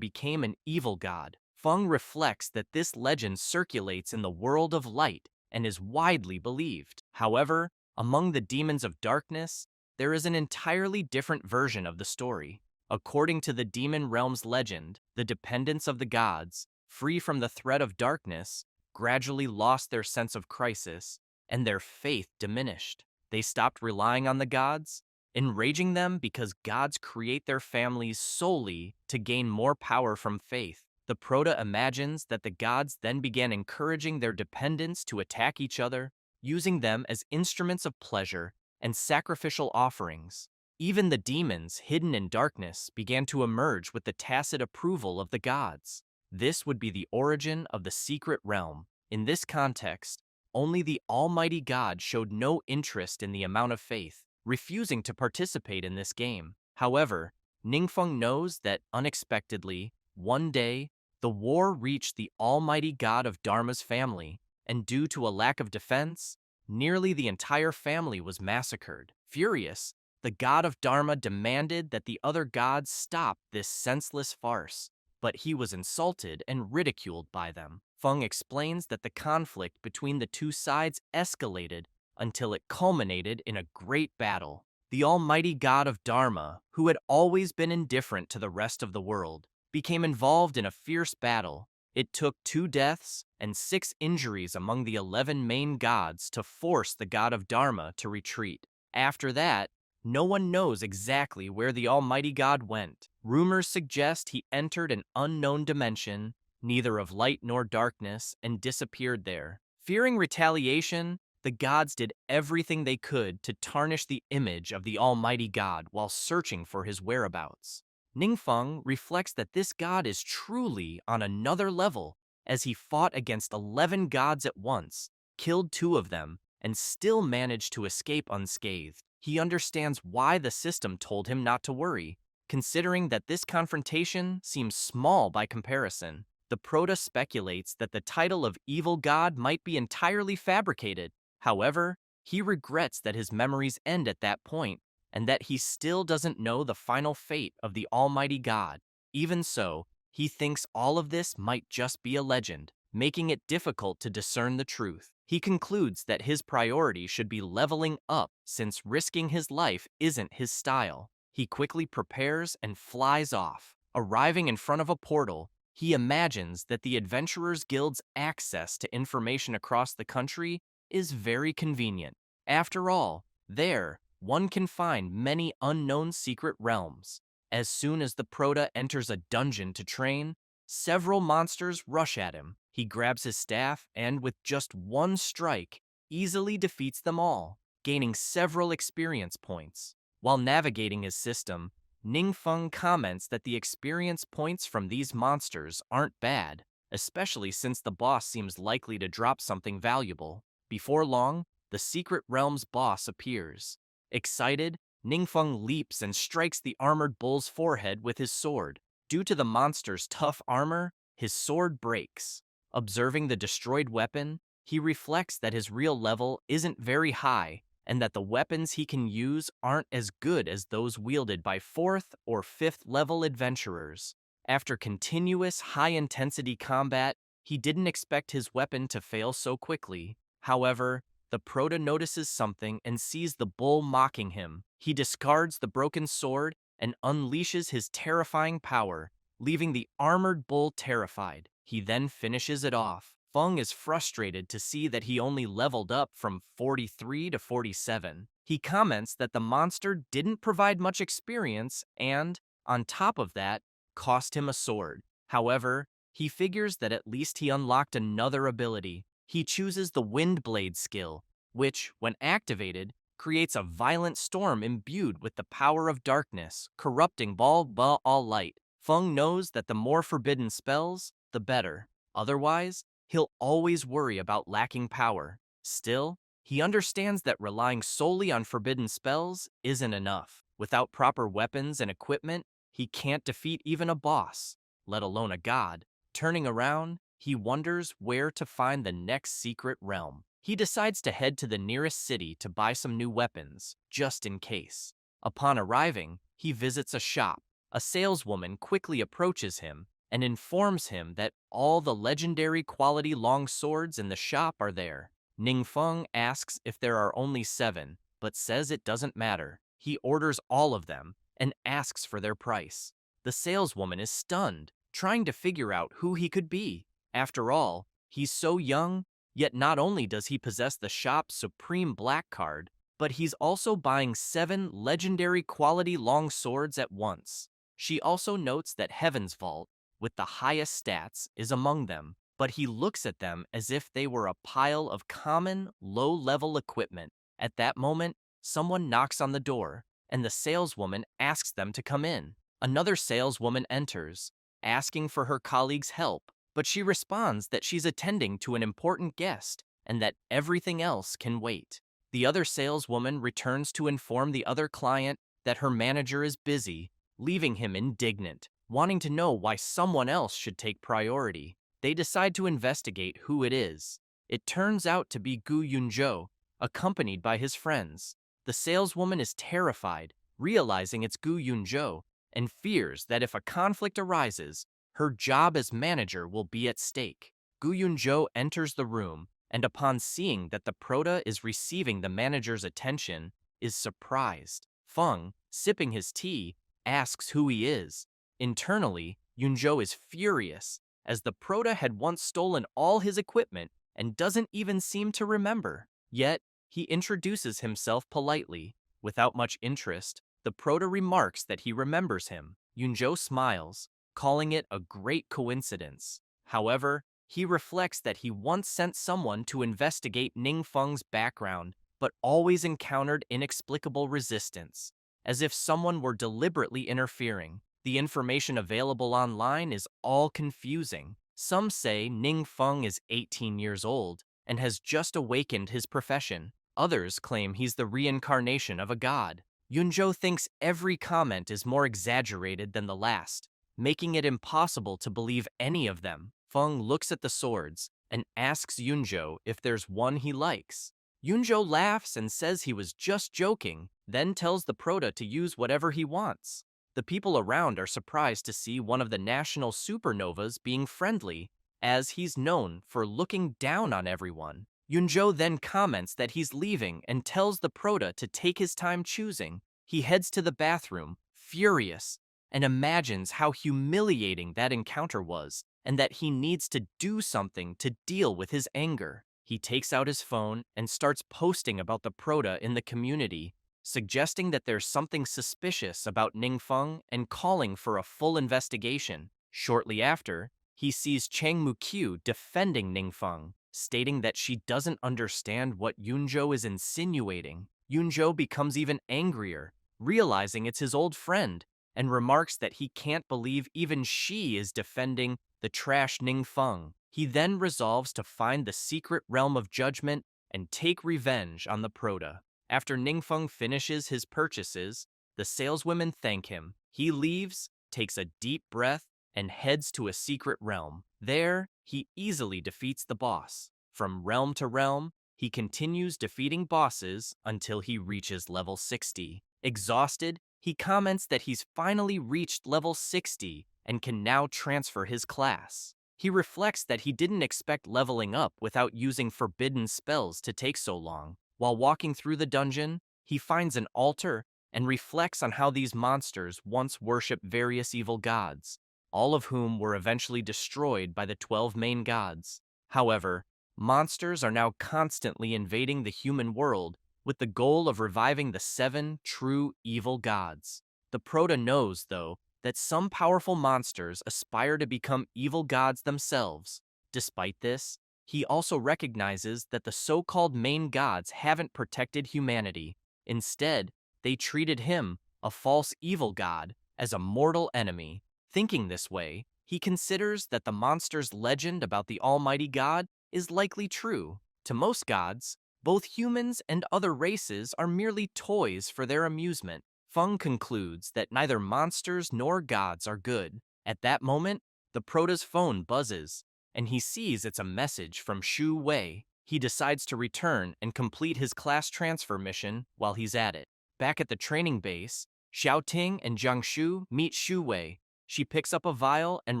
became an evil god. Feng reflects that this legend circulates in the world of light and is widely believed. However, among the demons of darkness, there is an entirely different version of the story. According to the demon realm's legend, the dependents of the gods, free from the threat of darkness, gradually lost their sense of crisis, and their faith diminished. They stopped relying on the gods, enraging them because gods create their families solely to gain more power from faith. The proto imagines that the gods then began encouraging their dependents to attack each other, using them as instruments of pleasure and sacrificial offerings. Even the demons hidden in darkness began to emerge with the tacit approval of the gods. This would be the origin of the secret realm. In this context, only the Almighty God showed no interest in the amount of faith, refusing to participate in this game. However, Ningfeng knows that unexpectedly, one day, the war reached the Almighty God of Dharma's family, and due to a lack of defense, nearly the entire family was massacred. Furious, the god of Dharma demanded that the other gods stop this senseless farce, but he was insulted and ridiculed by them. Feng explains that the conflict between the two sides escalated until it culminated in a great battle. The Almighty God of Dharma, who had always been indifferent to the rest of the world, became involved in a fierce battle. It took 2 deaths and 6 injuries among the 11 main gods to force the god of Dharma to retreat. After that, no one knows exactly where the Almighty God went. Rumors suggest he entered an unknown dimension, neither of light nor darkness, and disappeared there. Fearing retaliation, the gods did everything they could to tarnish the image of the Almighty God while searching for his whereabouts. Ningfeng reflects that this god is truly on another level, as he fought against 11 gods at once, killed 2 of them, and still managed to escape unscathed. He understands why the system told him not to worry, considering that this confrontation seems small by comparison. The proto speculates that the title of evil god might be entirely fabricated. However, he regrets that his memories end at that point, and that he still doesn't know the final fate of the Almighty God. Even so, he thinks all of this might just be a legend, making it difficult to discern the truth. He concludes that his priority should be leveling up since risking his life isn't his style. He quickly prepares and flies off. Arriving in front of a portal, he imagines that the Adventurers Guild's access to information across the country is very convenient. After all, there, one can find many unknown secret realms. As soon as the proto enters a dungeon to train, several monsters rush at him. He grabs his staff and, with just one strike, easily defeats them all, gaining several experience points. While navigating his system, Ningfeng comments that the experience points from these monsters aren't bad, especially since the boss seems likely to drop something valuable. Before long, the Secret Realm's boss appears. Excited, Ningfeng leaps and strikes the armored bull's forehead with his sword. Due to the monster's tough armor, his sword breaks. Observing the destroyed weapon, he reflects that his real level isn't very high and that the weapons he can use aren't as good as those wielded by 4th or 5th level adventurers. After continuous high-intensity combat, he didn't expect his weapon to fail so quickly. However, the Prota notices something and sees the bull mocking him. He discards the broken sword and unleashes his terrifying power, leaving the armored bull terrified. He then finishes it off. Feng is frustrated to see that he only leveled up from 43 to 47. He comments that the monster didn't provide much experience and, on top of that, cost him a sword. However, he figures that at least he unlocked another ability. He chooses the Wind Blade skill, which, when activated, creates a violent storm imbued with the power of darkness, corrupting all light. Feng knows that the more forbidden spells, the better. Otherwise, he'll always worry about lacking power. Still, he understands that relying solely on forbidden spells isn't enough. Without proper weapons and equipment, he can't defeat even a boss, let alone a god. Turning around, he wonders where to find the next secret realm. He decides to head to the nearest city to buy some new weapons, just in case. Upon arriving, he visits a shop. A saleswoman quickly approaches him and informs him that all the legendary quality long swords in the shop are there. Ningfeng asks if there are only 7, but says it doesn't matter. He orders all of them and asks for their price. The saleswoman is stunned, trying to figure out who he could be. After all, he's so young, yet not only does he possess the shop's supreme black card, but he's also buying 7 legendary quality long swords at once. She also notes that Heaven's Vault, with the highest stats, is among them, but he looks at them as if they were a pile of common, low-level equipment. At that moment, someone knocks on the door, and the saleswoman asks them to come in. Another saleswoman enters, asking for her colleague's help, but she responds that she's attending to an important guest and that everything else can wait. The other saleswoman returns to inform the other client that her manager is busy, leaving him indignant, wanting to know why someone else should take priority. They decide to investigate who it is. It turns out to be Gu Yunzhou, accompanied by his friends. The saleswoman is terrified, realizing it's Gu Yunzhou, and fears that if a conflict arises, her job as manager will be at stake. Gu Yunzhou enters the room, and upon seeing that the Prota is receiving the manager's attention, is surprised. Feng, sipping his tea, asks who he is. Internally, Yunzhou is furious, as the Prota had once stolen all his equipment and doesn't even seem to remember. Yet, he introduces himself politely. Without much interest, the Prota remarks that he remembers him. Yunzhou smiles, calling it a great coincidence. However, he reflects that he once sent someone to investigate Ningfeng's background, but always encountered inexplicable resistance, as if someone were deliberately interfering. The information available online is all confusing. Some say Ningfeng is 18 years old and has just awakened his profession. Others claim he's the reincarnation of a god. Yunzhou thinks every comment is more exaggerated than the last, making it impossible to believe any of them. Feng looks at the swords and asks Yunzhou if there's one he likes. Yunzhou laughs and says he was just joking, then tells the Prota to use whatever he wants. The people around are surprised to see one of the national supernovas being friendly, as he's known for looking down on everyone. Yunzhou then comments that he's leaving and tells the Prota to take his time choosing. He heads to the bathroom, furious, and imagines how humiliating that encounter was, and that he needs to do something to deal with his anger. He takes out his phone and starts posting about the Prota in the community, suggesting that there's something suspicious about Ningfeng and calling for a full investigation. Shortly after, he sees Chang Mukyu defending Ningfeng, stating that she doesn't understand what Yunzhou is insinuating. Yunzhou becomes even angrier, realizing it's his old friend, and remarks that he can't believe even she is defending the trash Ningfeng. He then resolves to find the secret realm of judgment and take revenge on the Proto. After Ningfeng finishes his purchases, the saleswomen thank him. He leaves, takes a deep breath, and heads to a secret realm. There, he easily defeats the boss. From realm to realm, he continues defeating bosses until he reaches level 60. Exhausted, he comments that he's finally reached level 60 and can now transfer his class. He reflects that he didn't expect leveling up without using forbidden spells to take so long. While walking through the dungeon, he finds an altar and reflects on how these monsters once worshipped various evil gods, all of whom were eventually destroyed by the 12 main gods. However, monsters are now constantly invading the human world with the goal of reviving the 7 true evil gods. The Proto knows, though, that some powerful monsters aspire to become evil gods themselves. Despite this, he also recognizes that the so-called main gods haven't protected humanity. Instead, they treated him, a false evil god, as a mortal enemy. Thinking this way, he considers that the monster's legend about the almighty god is likely true. To most gods, both humans and other races are merely toys for their amusement. Feng concludes that neither monsters nor gods are good. At that moment, the Proto's phone buzzes, and he sees it's a message from Shu Wei. He decides to return and complete his class transfer mission while he's at it. Back at the training base, Xiaoting and Jiangshu meet Shu Wei. She picks up a vial and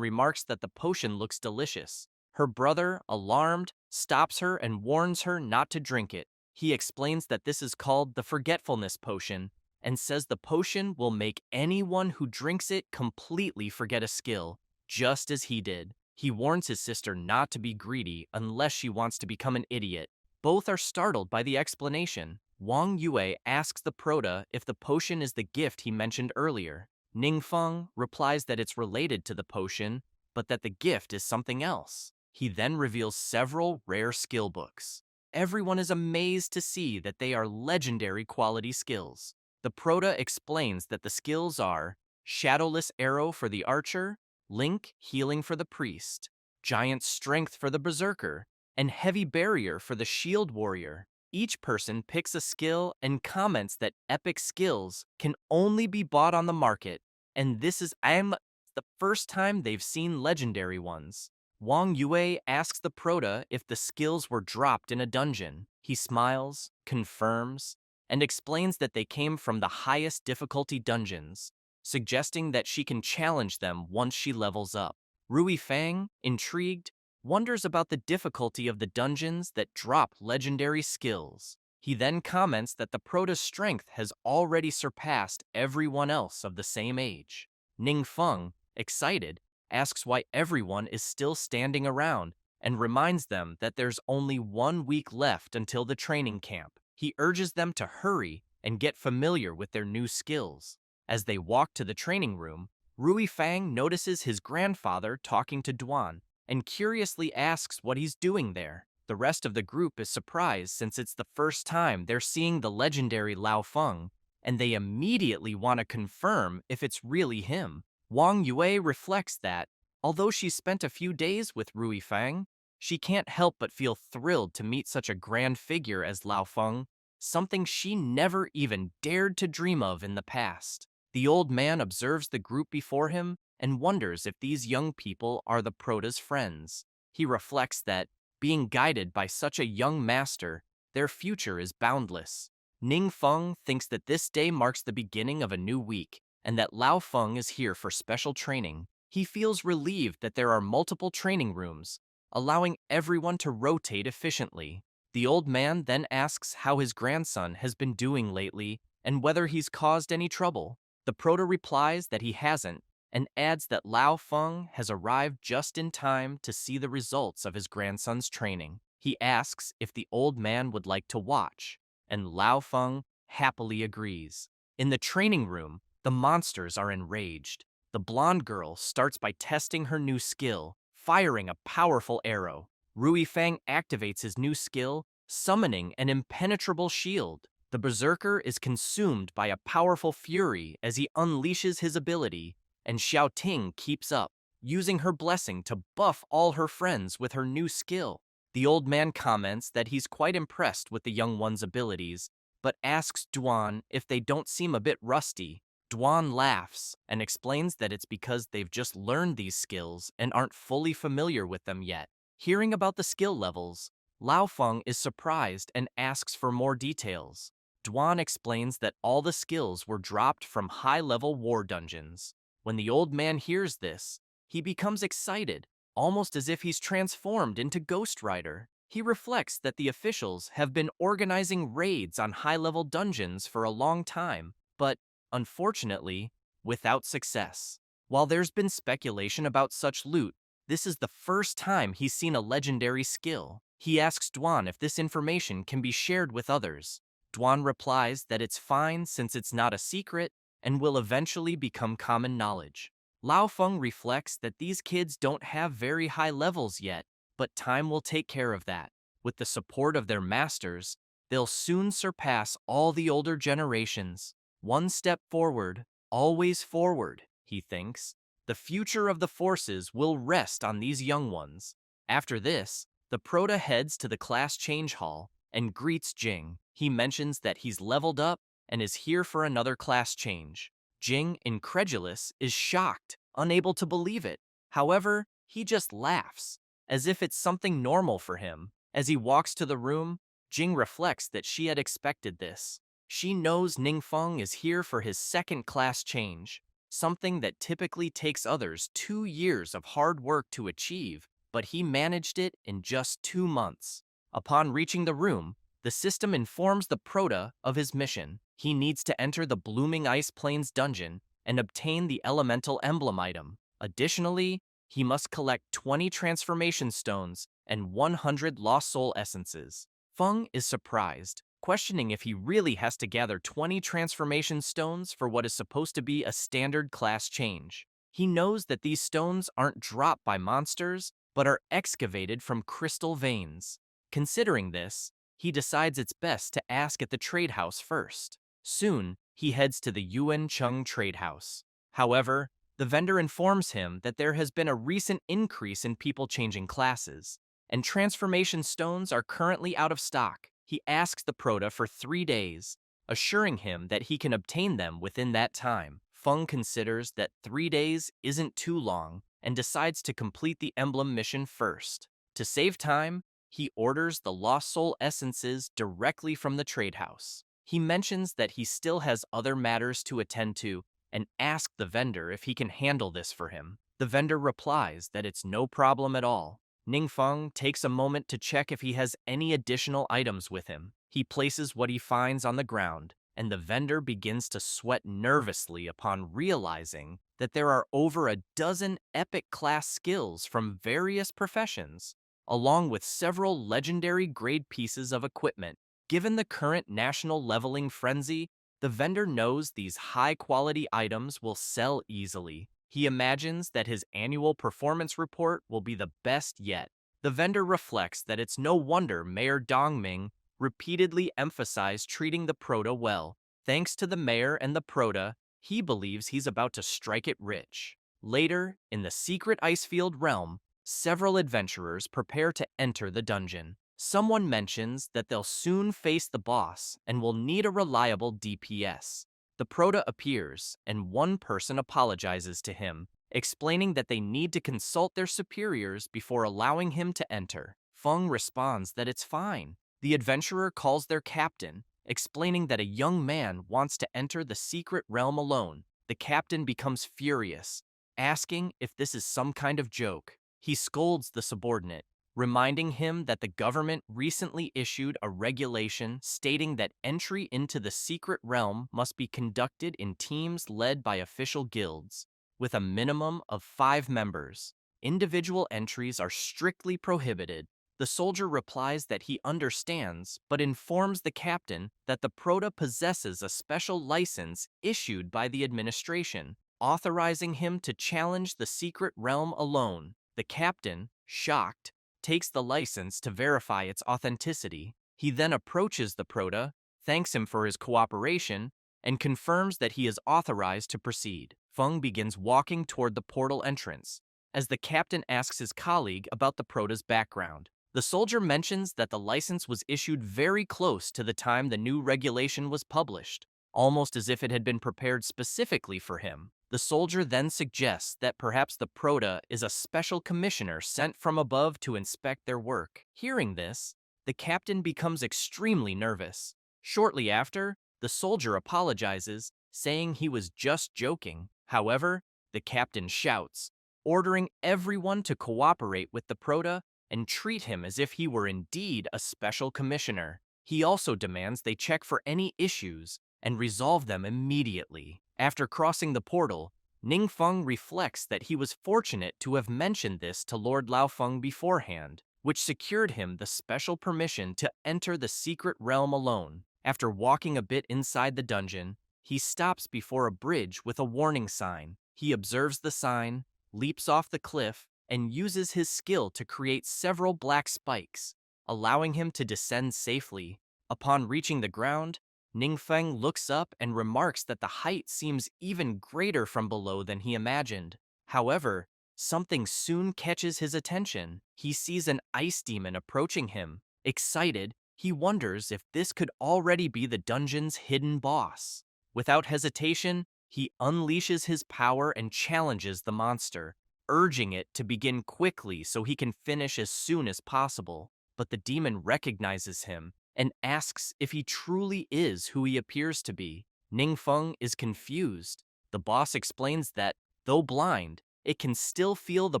remarks that the potion looks delicious. Her brother, alarmed, stops her and warns her not to drink it. He explains that this is called the Forgetfulness Potion, and says the potion will make anyone who drinks it completely forget a skill, just as he did. He warns his sister not to be greedy unless she wants to become an idiot. Both are startled by the explanation. Wang Yue asks the Proto if the potion is the gift he mentioned earlier. Ningfeng replies that it's related to the potion, but that the gift is something else. He then reveals several rare skill books. Everyone is amazed to see that they are legendary quality skills. The Proto explains that the skills are Shadowless Arrow for the Archer, Link Healing for the Priest, Giant Strength for the Berserker, and Heavy Barrier for the Shield Warrior. Each person picks a skill and comments that epic skills can only be bought on the market, and this is the first time they've seen legendary ones. Wang Yue asks the Proto if the skills were dropped in a dungeon. He smiles, confirms, and explains that they came from the highest difficulty dungeons, suggesting that she can challenge them once she levels up. Rui Fang, intrigued, wonders about the difficulty of the dungeons that drop legendary skills. He then comments that the Proto's strength has already surpassed everyone else of the same age. Ningfeng, excited, asks why everyone is still standing around and reminds them that there's only 1 week left until the training camp. He urges them to hurry and get familiar with their new skills. As they walk to the training room, Rui Fang notices his grandfather talking to Duan and curiously asks what he's doing there. The rest of the group is surprised since it's the first time they're seeing the legendary Lao Feng, and they immediately want to confirm if it's really him. Wang Yue reflects that, although she spent a few days with Rui Fang, she can't help but feel thrilled to meet such a grand figure as Lao Feng, something she never even dared to dream of in the past. The old man observes the group before him and wonders if these young people are the Proto's friends. He reflects that, being guided by such a young master, their future is boundless. Ningfeng thinks that this day marks the beginning of a new week, and that Lao Feng is here for special training. He feels relieved that there are multiple training rooms, allowing everyone to rotate efficiently. The old man then asks how his grandson has been doing lately and whether he's caused any trouble. The Proto replies that he hasn't, and adds that Lao Feng has arrived just in time to see the results of his grandson's training. He asks if the old man would like to watch, and Lao Feng happily agrees. In the training room, the monsters are enraged. The blonde girl starts by testing her new skill, firing a powerful arrow. Rui Fang activates his new skill, summoning an impenetrable shield. The berserker is consumed by a powerful fury as he unleashes his ability, and Xiao Ting keeps up, using her blessing to buff all her friends with her new skill. The old man comments that he's quite impressed with the young one's abilities, but asks Duan if they don't seem a bit rusty. Duan laughs and explains that it's because they've just learned these skills and aren't fully familiar with them yet. Hearing about the skill levels, Lao Feng is surprised and asks for more details. Duan explains that all the skills were dropped from high-level war dungeons. When the old man hears this, he becomes excited, almost as if he's transformed into Ghost Rider. He reflects that the officials have been organizing raids on high-level dungeons for a long time, but, unfortunately, without success. While there's been speculation about such loot, this is the first time he's seen a legendary skill. He asks Duan if this information can be shared with others. Duan replies that it's fine since it's not a secret and will eventually become common knowledge. Lao Feng reflects that these kids don't have very high levels yet, but time will take care of that. With the support of their masters, they'll soon surpass all the older generations. One step forward, always forward, he thinks. The future of the forces will rest on these young ones. After this, the Prota heads to the class change hall and greets Jing. He mentions that he's leveled up and is here for another class change. Jing, incredulous, is shocked, unable to believe it. However, he just laughs, as if it's something normal for him. As he walks to the room, Jing reflects that she had expected this. She knows Ningfeng is here for his second class change, something that typically takes others 2 years of hard work to achieve, but he managed it in just 2 months. Upon reaching the room, the system informs the Prota of his mission. He needs to enter the Blooming Ice Plains dungeon and obtain the elemental emblem item. Additionally, he must collect 20 transformation stones and 100 lost soul essences. Feng is surprised, questioning if he really has to gather 20 transformation stones for what is supposed to be a standard class change. He knows that these stones aren't dropped by monsters, but are excavated from crystal veins. Considering this, he decides it's best to ask at the trade house first. Soon, he heads to the Yuan Chung trade house. However, the vendor informs him that there has been a recent increase in people changing classes, and transformation stones are currently out of stock. He asks the Prota for 3 days, assuring him that he can obtain them within that time. Feng considers that 3 days isn't too long and decides to complete the emblem mission first. To save time, he orders the lost soul essences directly from the trade house. He mentions that he still has other matters to attend to and asks the vendor if he can handle this for him. The vendor replies that it's no problem at all. Ningfeng takes a moment to check if he has any additional items with him. He places what he finds on the ground, and the vendor begins to sweat nervously upon realizing that there are over a dozen epic class skills from various professions, along with several legendary grade pieces of equipment. Given the current national leveling frenzy, the vendor knows these high-quality items will sell easily. He imagines that his annual performance report will be the best yet. The vendor reflects that it's no wonder Mayor Dongming repeatedly emphasized treating the Prota well. Thanks to the mayor and the Prota, he believes he's about to strike it rich. Later, in the secret Icefield realm, several adventurers prepare to enter the dungeon. Someone mentions that they'll soon face the boss and will need a reliable DPS. The Prota appears, and one person apologizes to him, explaining that they need to consult their superiors before allowing him to enter. Feng responds that it's fine. The adventurer calls their captain, explaining that a young man wants to enter the secret realm alone. The captain becomes furious, asking if this is some kind of joke. He scolds the subordinate, reminding him that the government recently issued a regulation stating that entry into the secret realm must be conducted in teams led by official guilds, with a minimum of 5 members. Individual entries are strictly prohibited. The soldier replies that he understands, but informs the captain that the Prota possesses a special license issued by the administration, authorizing him to challenge the secret realm alone. The captain, shocked, takes the license to verify its authenticity. He then approaches the Prota, thanks him for his cooperation, and confirms that he is authorized to proceed. Feng begins walking toward the portal entrance, as the captain asks his colleague about the prota's background. The soldier mentions that the license was issued very close to the time the new regulation was published, almost as if it had been prepared specifically for him. The soldier then suggests that perhaps the prota is a special commissioner sent from above to inspect their work. Hearing this, the captain becomes extremely nervous. Shortly after, the soldier apologizes, saying he was just joking. However, the captain shouts, ordering everyone to cooperate with the prota and treat him as if he were indeed a special commissioner. He also demands they check for any issues and resolve them immediately. After crossing the portal, Ningfeng reflects that he was fortunate to have mentioned this to Lord Laofeng beforehand, which secured him the special permission to enter the secret realm alone. After walking a bit inside the dungeon, he stops before a bridge with a warning sign. He observes the sign, leaps off the cliff, and uses his skill to create several black spikes, allowing him to descend safely. Upon reaching the ground, Ningfeng looks up and remarks that the height seems even greater from below than he imagined. However, something soon catches his attention. He sees an ice demon approaching him. Excited, he wonders if this could already be the dungeon's hidden boss. Without hesitation, he unleashes his power and challenges the monster, urging it to begin quickly so he can finish as soon as possible. But the demon recognizes him and asks if he truly is who he appears to be. Ningfeng is confused. The boss explains that, though blind, it can still feel the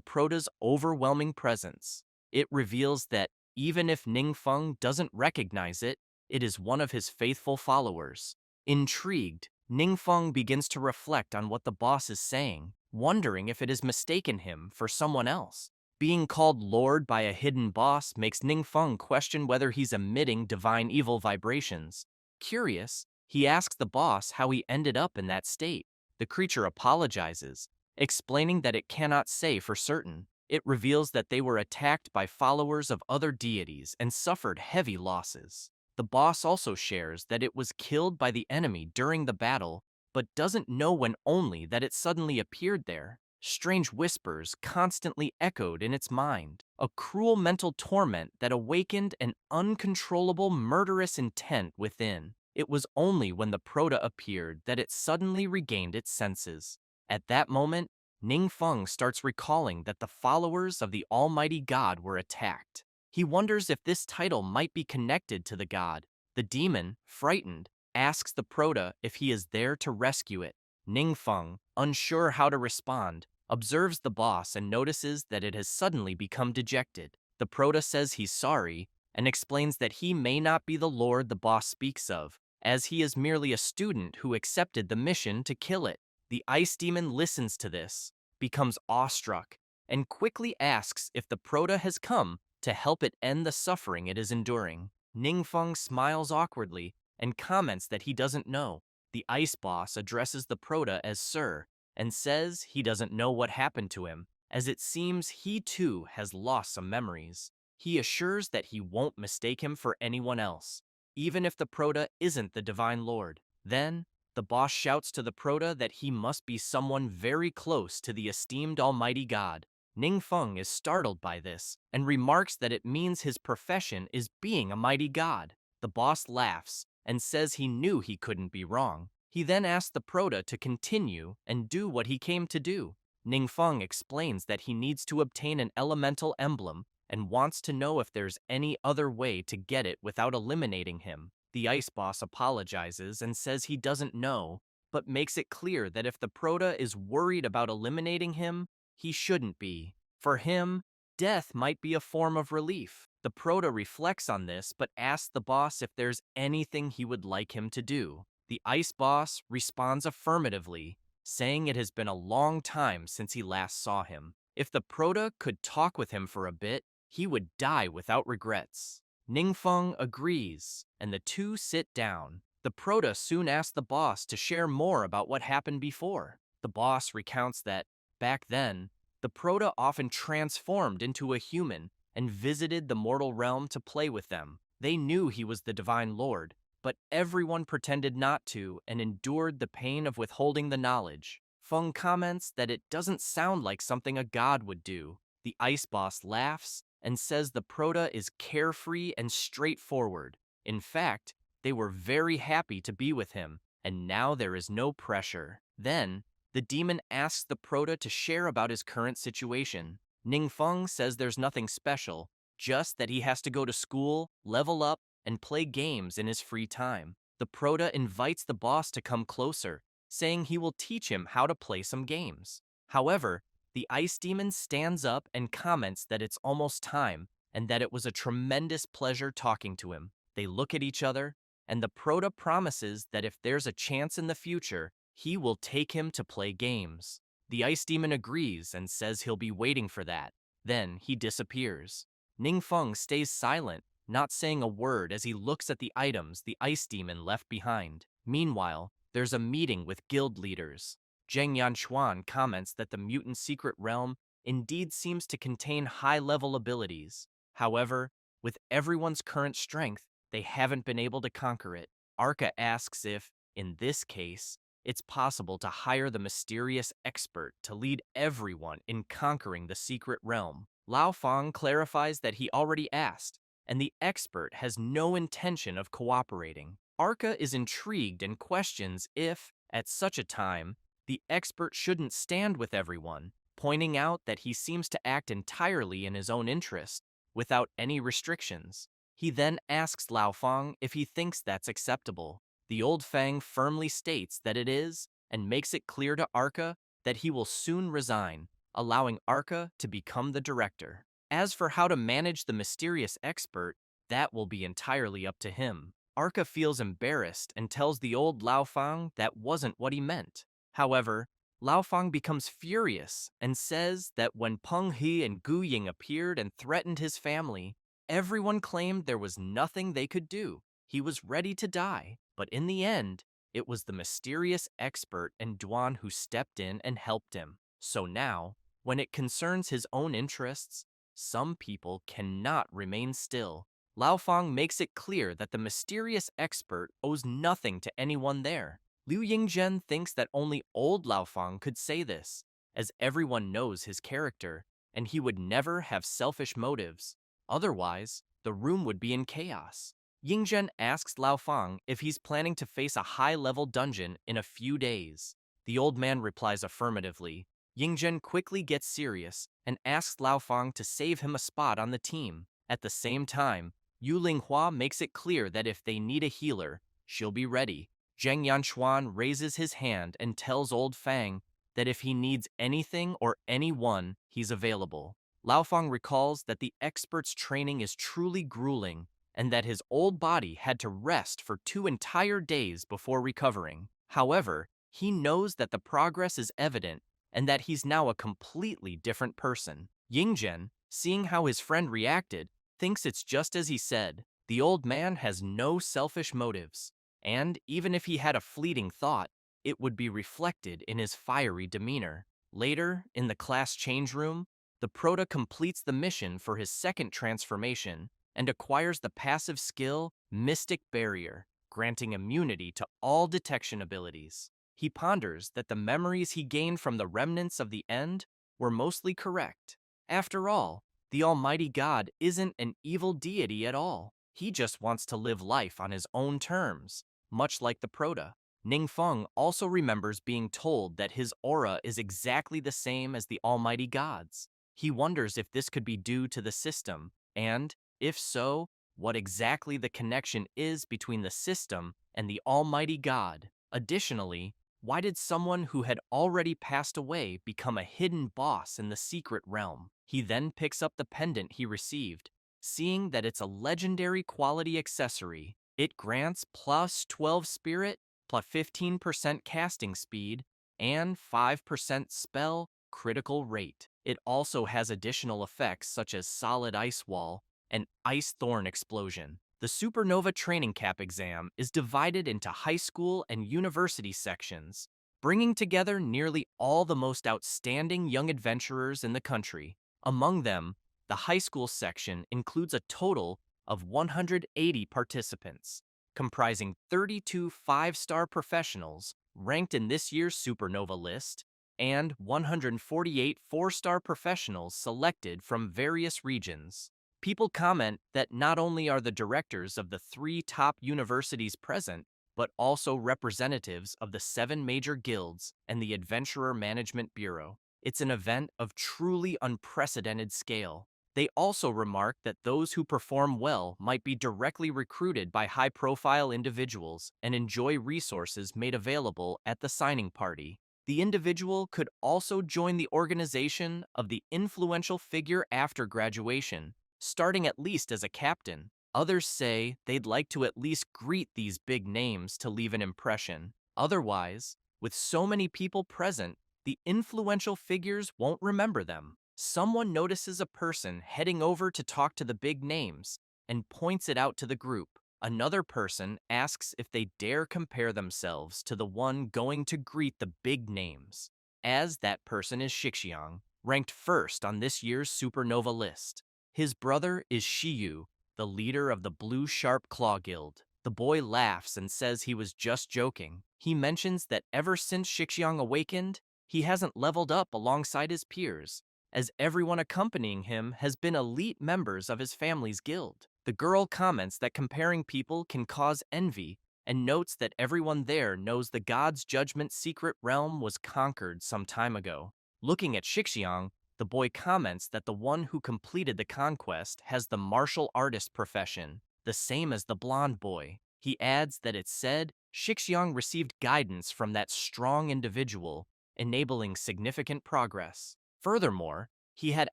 prota's overwhelming presence. It reveals that even if Ningfeng doesn't recognize it, it is one of his faithful followers. Intrigued, Ningfeng begins to reflect on what the boss is saying, wondering if it has mistaken him for someone else. Being called Lord by a hidden boss makes Ningfeng question whether he's emitting divine evil vibrations. Curious, he asks the boss how he ended up in that state. The creature apologizes, explaining that it cannot say for certain. It reveals that they were attacked by followers of other deities and suffered heavy losses. The boss also shares that it was killed by the enemy during the battle, but doesn't know when only that it suddenly appeared there. Strange whispers constantly echoed in its mind, a cruel mental torment that awakened an uncontrollable murderous intent within. It was only when the prota appeared that it suddenly regained its senses. At that moment, Ningfeng starts recalling that the followers of the Almighty God were attacked. He wonders if this title might be connected to the god. The demon, frightened, asks the prota if he is there to rescue it. Ningfeng, unsure how to respond, observes the boss and notices that it has suddenly become dejected. The prota says he's sorry and explains that he may not be the lord the boss speaks of, as he is merely a student who accepted the mission to kill it. The ice demon listens to this, becomes awestruck, and quickly asks if the prota has come to help it end the suffering it is enduring. Ningfeng smiles awkwardly and comments that he doesn't know. The ice boss addresses the prota as Sir and says he doesn't know what happened to him, as it seems he too has lost some memories. He assures that he won't mistake him for anyone else, even if the prota isn't the Divine Lord. Then, the boss shouts to the prota that he must be someone very close to the esteemed Almighty God. Ningfeng is startled by this and remarks that it means his profession is being a mighty god. The boss laughs and says he knew he couldn't be wrong. He then asks the prota to continue and do what he came to do. Ningfeng explains that he needs to obtain an elemental emblem and wants to know if there's any other way to get it without eliminating him. The ice boss apologizes and says he doesn't know, but makes it clear that if the prota is worried about eliminating him, he shouldn't be. For him, death might be a form of relief. The prota reflects on this but asks the boss if there's anything he would like him to do. The ice boss responds affirmatively, saying it has been a long time since he last saw him. If the prota could talk with him for a bit, he would die without regrets. Ningfeng agrees, and the two sit down. The prota soon asks the boss to share more about what happened before. The boss recounts that, back then, the prota often transformed into a human and visited the mortal realm to play with them. They knew he was the Divine Lord, but everyone pretended not to and endured the pain of withholding the knowledge. Feng comments that it doesn't sound like something a god would do. The ice boss laughs and says the Prota is carefree and straightforward. In fact, they were very happy to be with him, and now there is no pressure. Then, the demon asks the Prota to share about his current situation. Ningfeng says there's nothing special, just that he has to go to school, level up, and play games in his free time. The Prota invites the boss to come closer, saying he will teach him how to play some games. However, the ice demon stands up and comments that it's almost time and that it was a tremendous pleasure talking to him. They look at each other, and the Prota promises that if there's a chance in the future, he will take him to play games. The ice demon agrees and says he'll be waiting for that. Then he disappears. Ningfeng stays silent, not saying a word as he looks at the items the ice demon left behind. Meanwhile, there's a meeting with guild leaders. Zheng Yanchuan comments that the mutant secret realm indeed seems to contain high-level abilities. However, with everyone's current strength, they haven't been able to conquer it. Arca asks if, in this case, it's possible to hire the mysterious expert to lead everyone in conquering the secret realm. Lao Fang clarifies that he already asked, and the expert has no intention of cooperating. Arca is intrigued and questions if, at such a time, the expert shouldn't stand with everyone, pointing out that he seems to act entirely in his own interest, without any restrictions. He then asks Lao Fang if he thinks that's acceptable. The old Fang firmly states that it is, and makes it clear to Arca that he will soon resign, allowing Arca to become the director. As for how to manage the mysterious expert, that will be entirely up to him. Arca feels embarrassed and tells the old Lao Fang that wasn't what he meant. However, Lao Fang becomes furious and says that when Peng He and Gu Ying appeared and threatened his family, everyone claimed there was nothing they could do. He was ready to die, but in the end, it was the mysterious expert and Duan who stepped in and helped him. So now, when it concerns his own interests, some people cannot remain still. Lao Fang makes it clear that the mysterious expert owes nothing to anyone there. Liu Yingzhen thinks that only old Lao Fang could say this, as everyone knows his character, and he would never have selfish motives. Otherwise, the room would be in chaos. Yingzhen asks Lao Fang if he's planning to face a high-level dungeon in a few days. The old man replies affirmatively. Yingzhen quickly gets serious and asks Lao Fang to save him a spot on the team. At the same time, Yu Linghua makes it clear that if they need a healer, she'll be ready. Zheng Yanchuan raises his hand and tells old Fang that if he needs anything or anyone, he's available. Lao Fang recalls that the expert's training is truly grueling and that his old body had to rest for 2 entire days before recovering. However, he knows that the progress is evident and that he's now a completely different person. Yingzhen, seeing how his friend reacted, thinks it's just as he said. The old man has no selfish motives, and even if he had a fleeting thought, it would be reflected in his fiery demeanor. Later, in the class change room, the Prota completes the mission for his second transformation and acquires the passive skill Mystic Barrier, granting immunity to all detection abilities. He ponders that the memories he gained from the remnants of the end were mostly correct. After all, the Almighty God isn't an evil deity at all. He just wants to live life on his own terms, much like the Prota. Ningfeng also remembers being told that his aura is exactly the same as the Almighty God's. He wonders if this could be due to the system, and, if so, what exactly the connection is between the system and the Almighty God. Additionally, why did someone who had already passed away become a hidden boss in the secret realm? He then picks up the pendant he received, seeing that it's a legendary quality accessory. It grants plus 12 spirit, plus 15% casting speed, and 5% spell critical rate. It also has additional effects such as solid ice wall and ice thorn explosion. The Supernova Training Cap exam is divided into high school and university sections, bringing together nearly all the most outstanding young adventurers in the country. Among them, the high school section includes a total of 180 participants. comprising 32 five-star professionals ranked in this year's supernova list and 148 four-star professionals selected from various regions. People comment that not only are the directors of the 3 top universities present, but also representatives of the 7 major guilds and the Adventurer Management Bureau. It's an event of truly unprecedented scale. They also remark that those who perform well might be directly recruited by high-profile individuals and enjoy resources made available at the signing party. The individual could also join the organization of the influential figure after graduation, starting at least as a captain. Others say they'd like to at least greet these big names to leave an impression. Otherwise, with so many people present, the influential figures won't remember them. Someone notices a person heading over to talk to the big names and points it out to the group. Another person asks if they dare compare themselves to the one going to greet the big names, as that person is Shixiang, ranked first on this year's supernova list. His brother is Shiyu, the leader of the Blue Sharp Claw Guild. The boy laughs and says he was just joking. He mentions that ever since Shixiang awakened, he hasn't leveled up alongside his peers, as everyone accompanying him has been elite members of his family's guild. The girl comments that comparing people can cause envy and notes that everyone there knows the god's judgment secret realm was conquered some time ago. Looking at Shixiang, the boy comments that the one who completed the conquest has the martial artist profession, the same as the blonde boy. He adds that it's said Shixiang received guidance from that strong individual, enabling significant progress. Furthermore, he had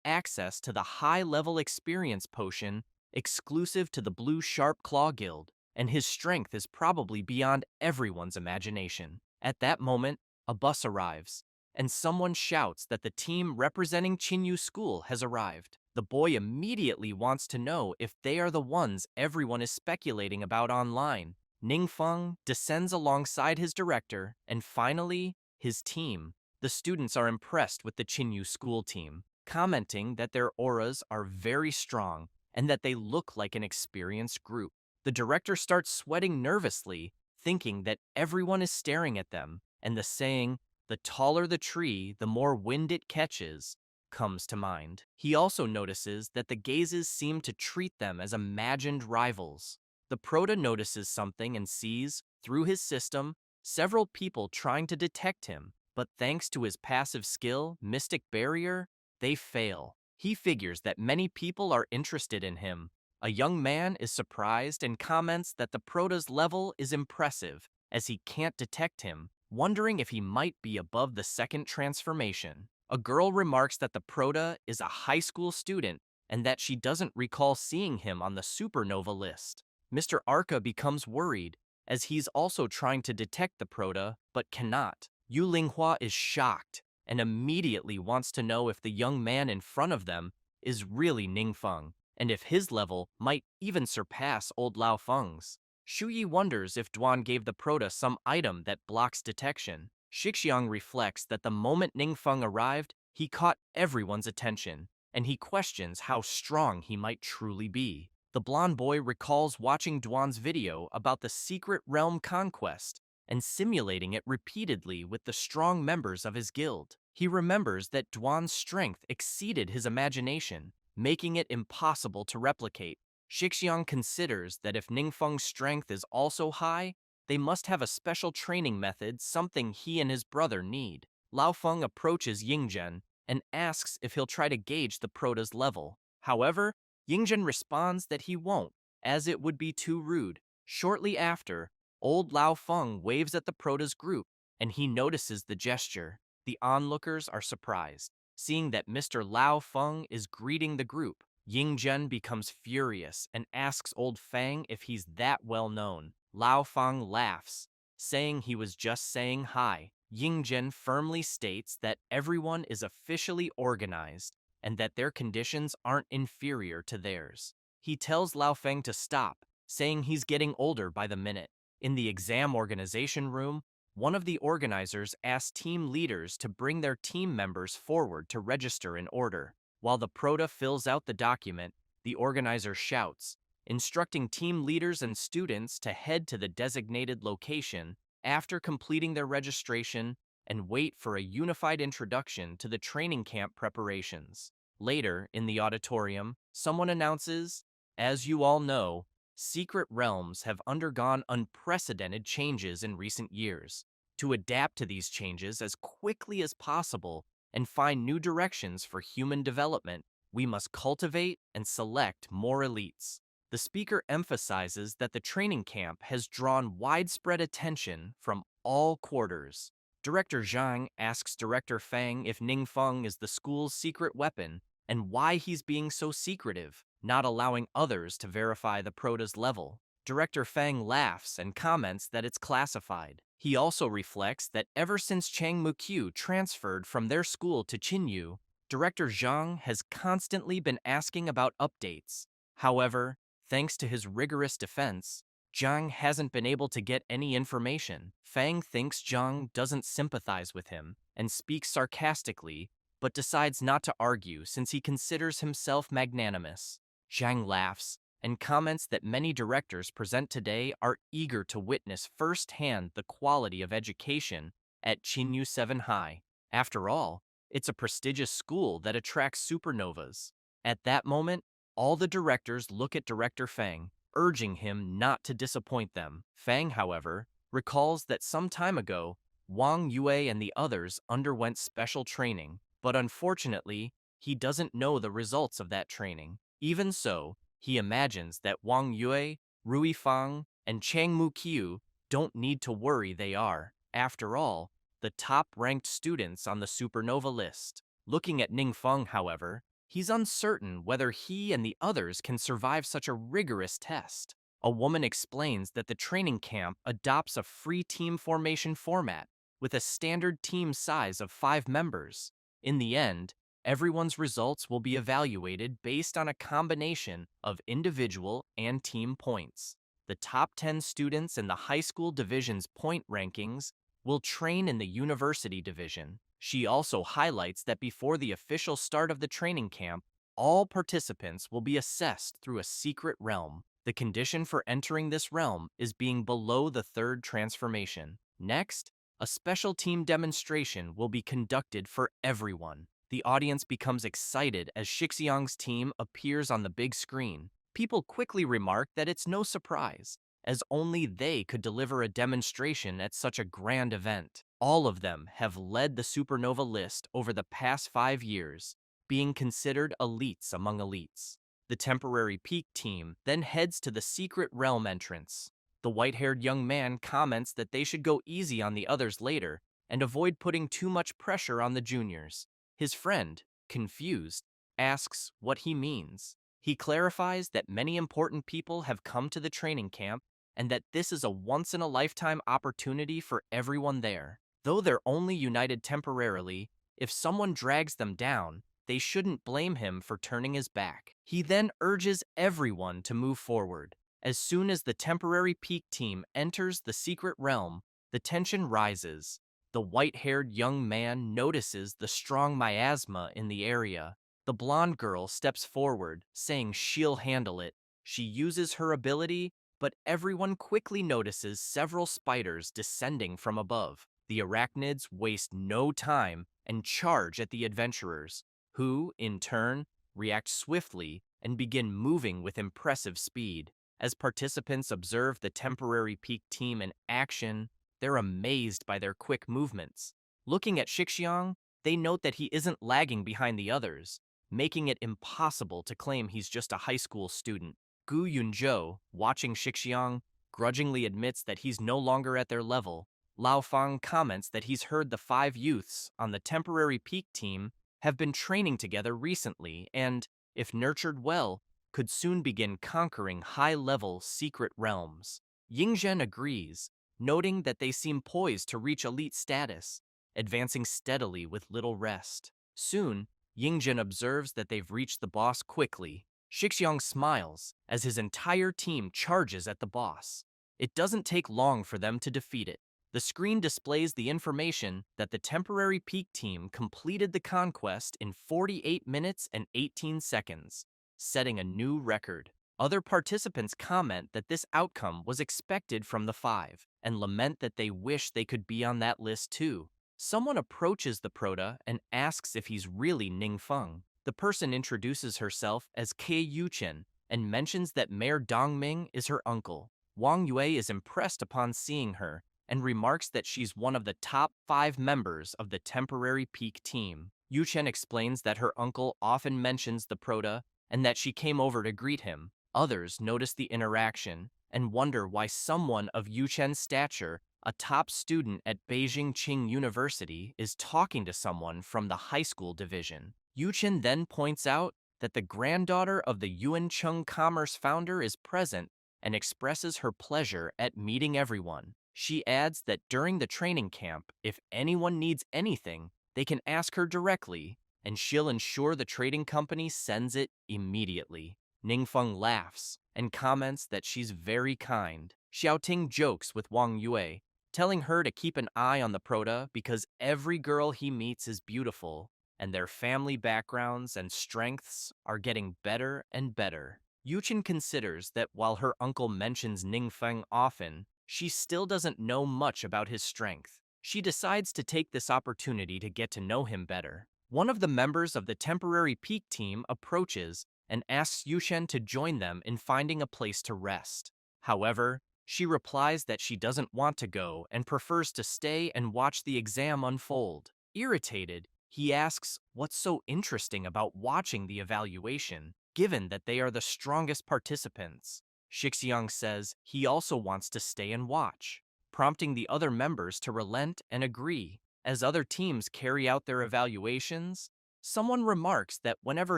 access to the high-level experience potion exclusive to the Blue Sharp Claw Guild, and his strength is probably beyond everyone's imagination. At that moment, a bus arrives, and someone shouts that the team representing Chinyu School has arrived. The boy immediately wants to know if they are the ones everyone is speculating about online. Ningfeng descends alongside his director, and finally, his team. The students are impressed with the Chinyu School team, commenting that their auras are very strong and that they look like an experienced group. The director starts sweating nervously, thinking that everyone is staring at them, and the saying, "The taller the tree, the more wind it catches," comes to mind. He also notices that the gazes seem to treat them as imagined rivals. The Prota notices something and sees, through his system, several people trying to detect him, but thanks to his passive skill, Mystic Barrier, they fail. He figures that many people are interested in him. A young man is surprised and comments that the Prota's level is impressive, as he can't detect him, wondering if he might be above the second transformation. A girl remarks that the Prota is a high school student and that she doesn't recall seeing him on the supernova list. Mr. Arca becomes worried, as he's also trying to detect the Prota, but cannot. Yu Linghua is shocked and immediately wants to know if the young man in front of them is really Ningfeng, and if his level might even surpass old Lao Feng's. Shuyi wonders if Duan gave the Prota some item that blocks detection. Shixiang reflects that the moment Ningfeng arrived, he caught everyone's attention, and he questions how strong he might truly be. The blonde boy recalls watching Duan's video about the secret realm conquest and simulating it repeatedly with the strong members of his guild. He remembers that Duan's strength exceeded his imagination, making it impossible to replicate. Shixiang considers that if Ningfeng's strength is also high, they must have a special training method, something he and his brother need. Lao Feng approaches Yingzhen and asks if he'll try to gauge the Prota's level. However, Yingzhen responds that he won't, as it would be too rude. Shortly after, old Lao Feng waves at the Prota's group, and he notices the gesture. The onlookers are surprised, seeing that Mr. Lao Feng is greeting the group. Yingzhen becomes furious and asks old Fang if he's that well known. Lao Feng laughs, saying he was just saying hi. Yingzhen firmly states that everyone is officially organized and that their conditions aren't inferior to theirs. He tells Lao Feng to stop, saying he's getting older by the minute. In the exam organization room, one of the organizers asks team leaders to bring their team members forward to register in order. While the Prota fills out the document, the organizer shouts, instructing team leaders and students to head to the designated location after completing their registration and wait for a unified introduction to the training camp preparations. Later, in the auditorium, someone announces, "As you all know, secret realms have undergone unprecedented changes in recent years. To adapt to these changes as quickly as possible and find new directions for human development, we must cultivate and select more elites." The speaker emphasizes that the training camp has drawn widespread attention from all quarters. Director Zhang asks Director Fang if Ningfeng is the school's secret weapon and why he's being so secretive, not allowing others to verify the prota's level. Director Fang laughs and comments that it's classified. He also reflects that ever since Chang Mukyu transferred from their school to Qinyu, Director Zhang has constantly been asking about updates. However, thanks to his rigorous defense, Zhang hasn't been able to get any information. Fang thinks Zhang doesn't sympathize with him and speaks sarcastically, but decides not to argue since he considers himself magnanimous. Zhang laughs and comments that many directors present today are eager to witness firsthand the quality of education at Qinyu 7 High. After all, it's a prestigious school that attracts supernovas. At that moment, all the directors look at Director Fang, urging him not to disappoint them. Fang, however, recalls that some time ago, Wang Yue and the others underwent special training, but unfortunately, he doesn't know the results of that training. Even so, he imagines that Wang Yue, Rui Fang, and Chang Mukyu don't need to worry they are, after all, the top-ranked students on the supernova list. Looking at Ningfeng, however, he's uncertain whether he and the others can survive such a rigorous test. A woman explains that the training camp adopts a free team formation format with a standard team size of 5 members. In the end, everyone's results will be evaluated based on a combination of individual and team points. The top 10 students in the high school division's point rankings will train in the university division. She also highlights that before the official start of the training camp, all participants will be assessed through a secret realm. The condition for entering this realm is being below the 3rd transformation. Next, a special team demonstration will be conducted for everyone. The audience becomes excited as Shixiang's team appears on the big screen. People quickly remark that it's no surprise, as only they could deliver a demonstration at such a grand event. All of them have led the supernova list over the past 5 years, being considered elites among elites. The temporary peak team then heads to the secret realm entrance. The white-haired young man comments that they should go easy on the others later and avoid putting too much pressure on the juniors. His friend, confused, asks what he means. He clarifies that many important people have come to the training camp and that this is a once-in-a-lifetime opportunity for everyone there. Though they're only united temporarily, if someone drags them down, they shouldn't blame him for turning his back. He then urges everyone to move forward. As soon as the temporary peak team enters the secret realm, the tension rises. The white-haired young man notices the strong miasma in the area. The blonde girl steps forward, saying she'll handle it. She uses her ability, but everyone quickly notices several spiders descending from above. The arachnids waste no time and charge at the adventurers, who, in turn, react swiftly and begin moving with impressive speed. As participants observe the temporary peak team in action, they're amazed by their quick movements. Looking at Shixiang, they note that he isn't lagging behind the others, making it impossible to claim he's just a high school student. Gu Yunzhou, watching Shixiang, grudgingly admits that he's no longer at their level. Lao Fang comments that he's heard the 5 youths on the temporary peak team have been training together recently and, if nurtured well, could soon begin conquering high-level secret realms. Yingzhen agrees, noting that they seem poised to reach elite status, advancing steadily with little rest. Soon, Yingzhen observes that they've reached the boss quickly. Shixiang smiles as his entire team charges at the boss. It doesn't take long for them to defeat it. The screen displays the information that the temporary peak team completed the conquest in 48 minutes and 18 seconds, setting a new record. Other participants comment that this outcome was expected from the five, and lament that they wish they could be on that list too. Someone approaches the prota and asks if he's really Ningfeng. The person introduces herself as Kei Yuchen and mentions that Mayor Dongming is her uncle. Wang Yue is impressed upon seeing her and remarks that she's one of the top 5 members of the temporary peak team. Yuchen explains that her uncle often mentions the prota and that she came over to greet him. Others notice the interaction and wonder why someone of Yuchen's stature, a top student at Beijing Qing University, is talking to someone from the high school division. Yuchen then points out that the granddaughter of the Yuancheng Commerce founder is present and expresses her pleasure at meeting everyone. She adds that during the training camp, if anyone needs anything, they can ask her directly, and she'll ensure the trading company sends it immediately. Ningfeng laughs and comments that she's very kind. Xiaoting jokes with Wang Yue, telling her to keep an eye on the prota because every girl he meets is beautiful, and their family backgrounds and strengths are getting better and better. Yuchen considers that while her uncle mentions Ningfeng often, she still doesn't know much about his strength. She decides to take this opportunity to get to know him better. One of the members of the temporary peak team approaches and asks Yushen to join them in finding a place to rest. However, she replies that she doesn't want to go and prefers to stay and watch the exam unfold. Irritated, he asks what's so interesting about watching the evaluation, given that they are the strongest participants. Shixiang says he also wants to stay and watch, prompting the other members to relent and agree. As other teams carry out their evaluations, someone remarks that whenever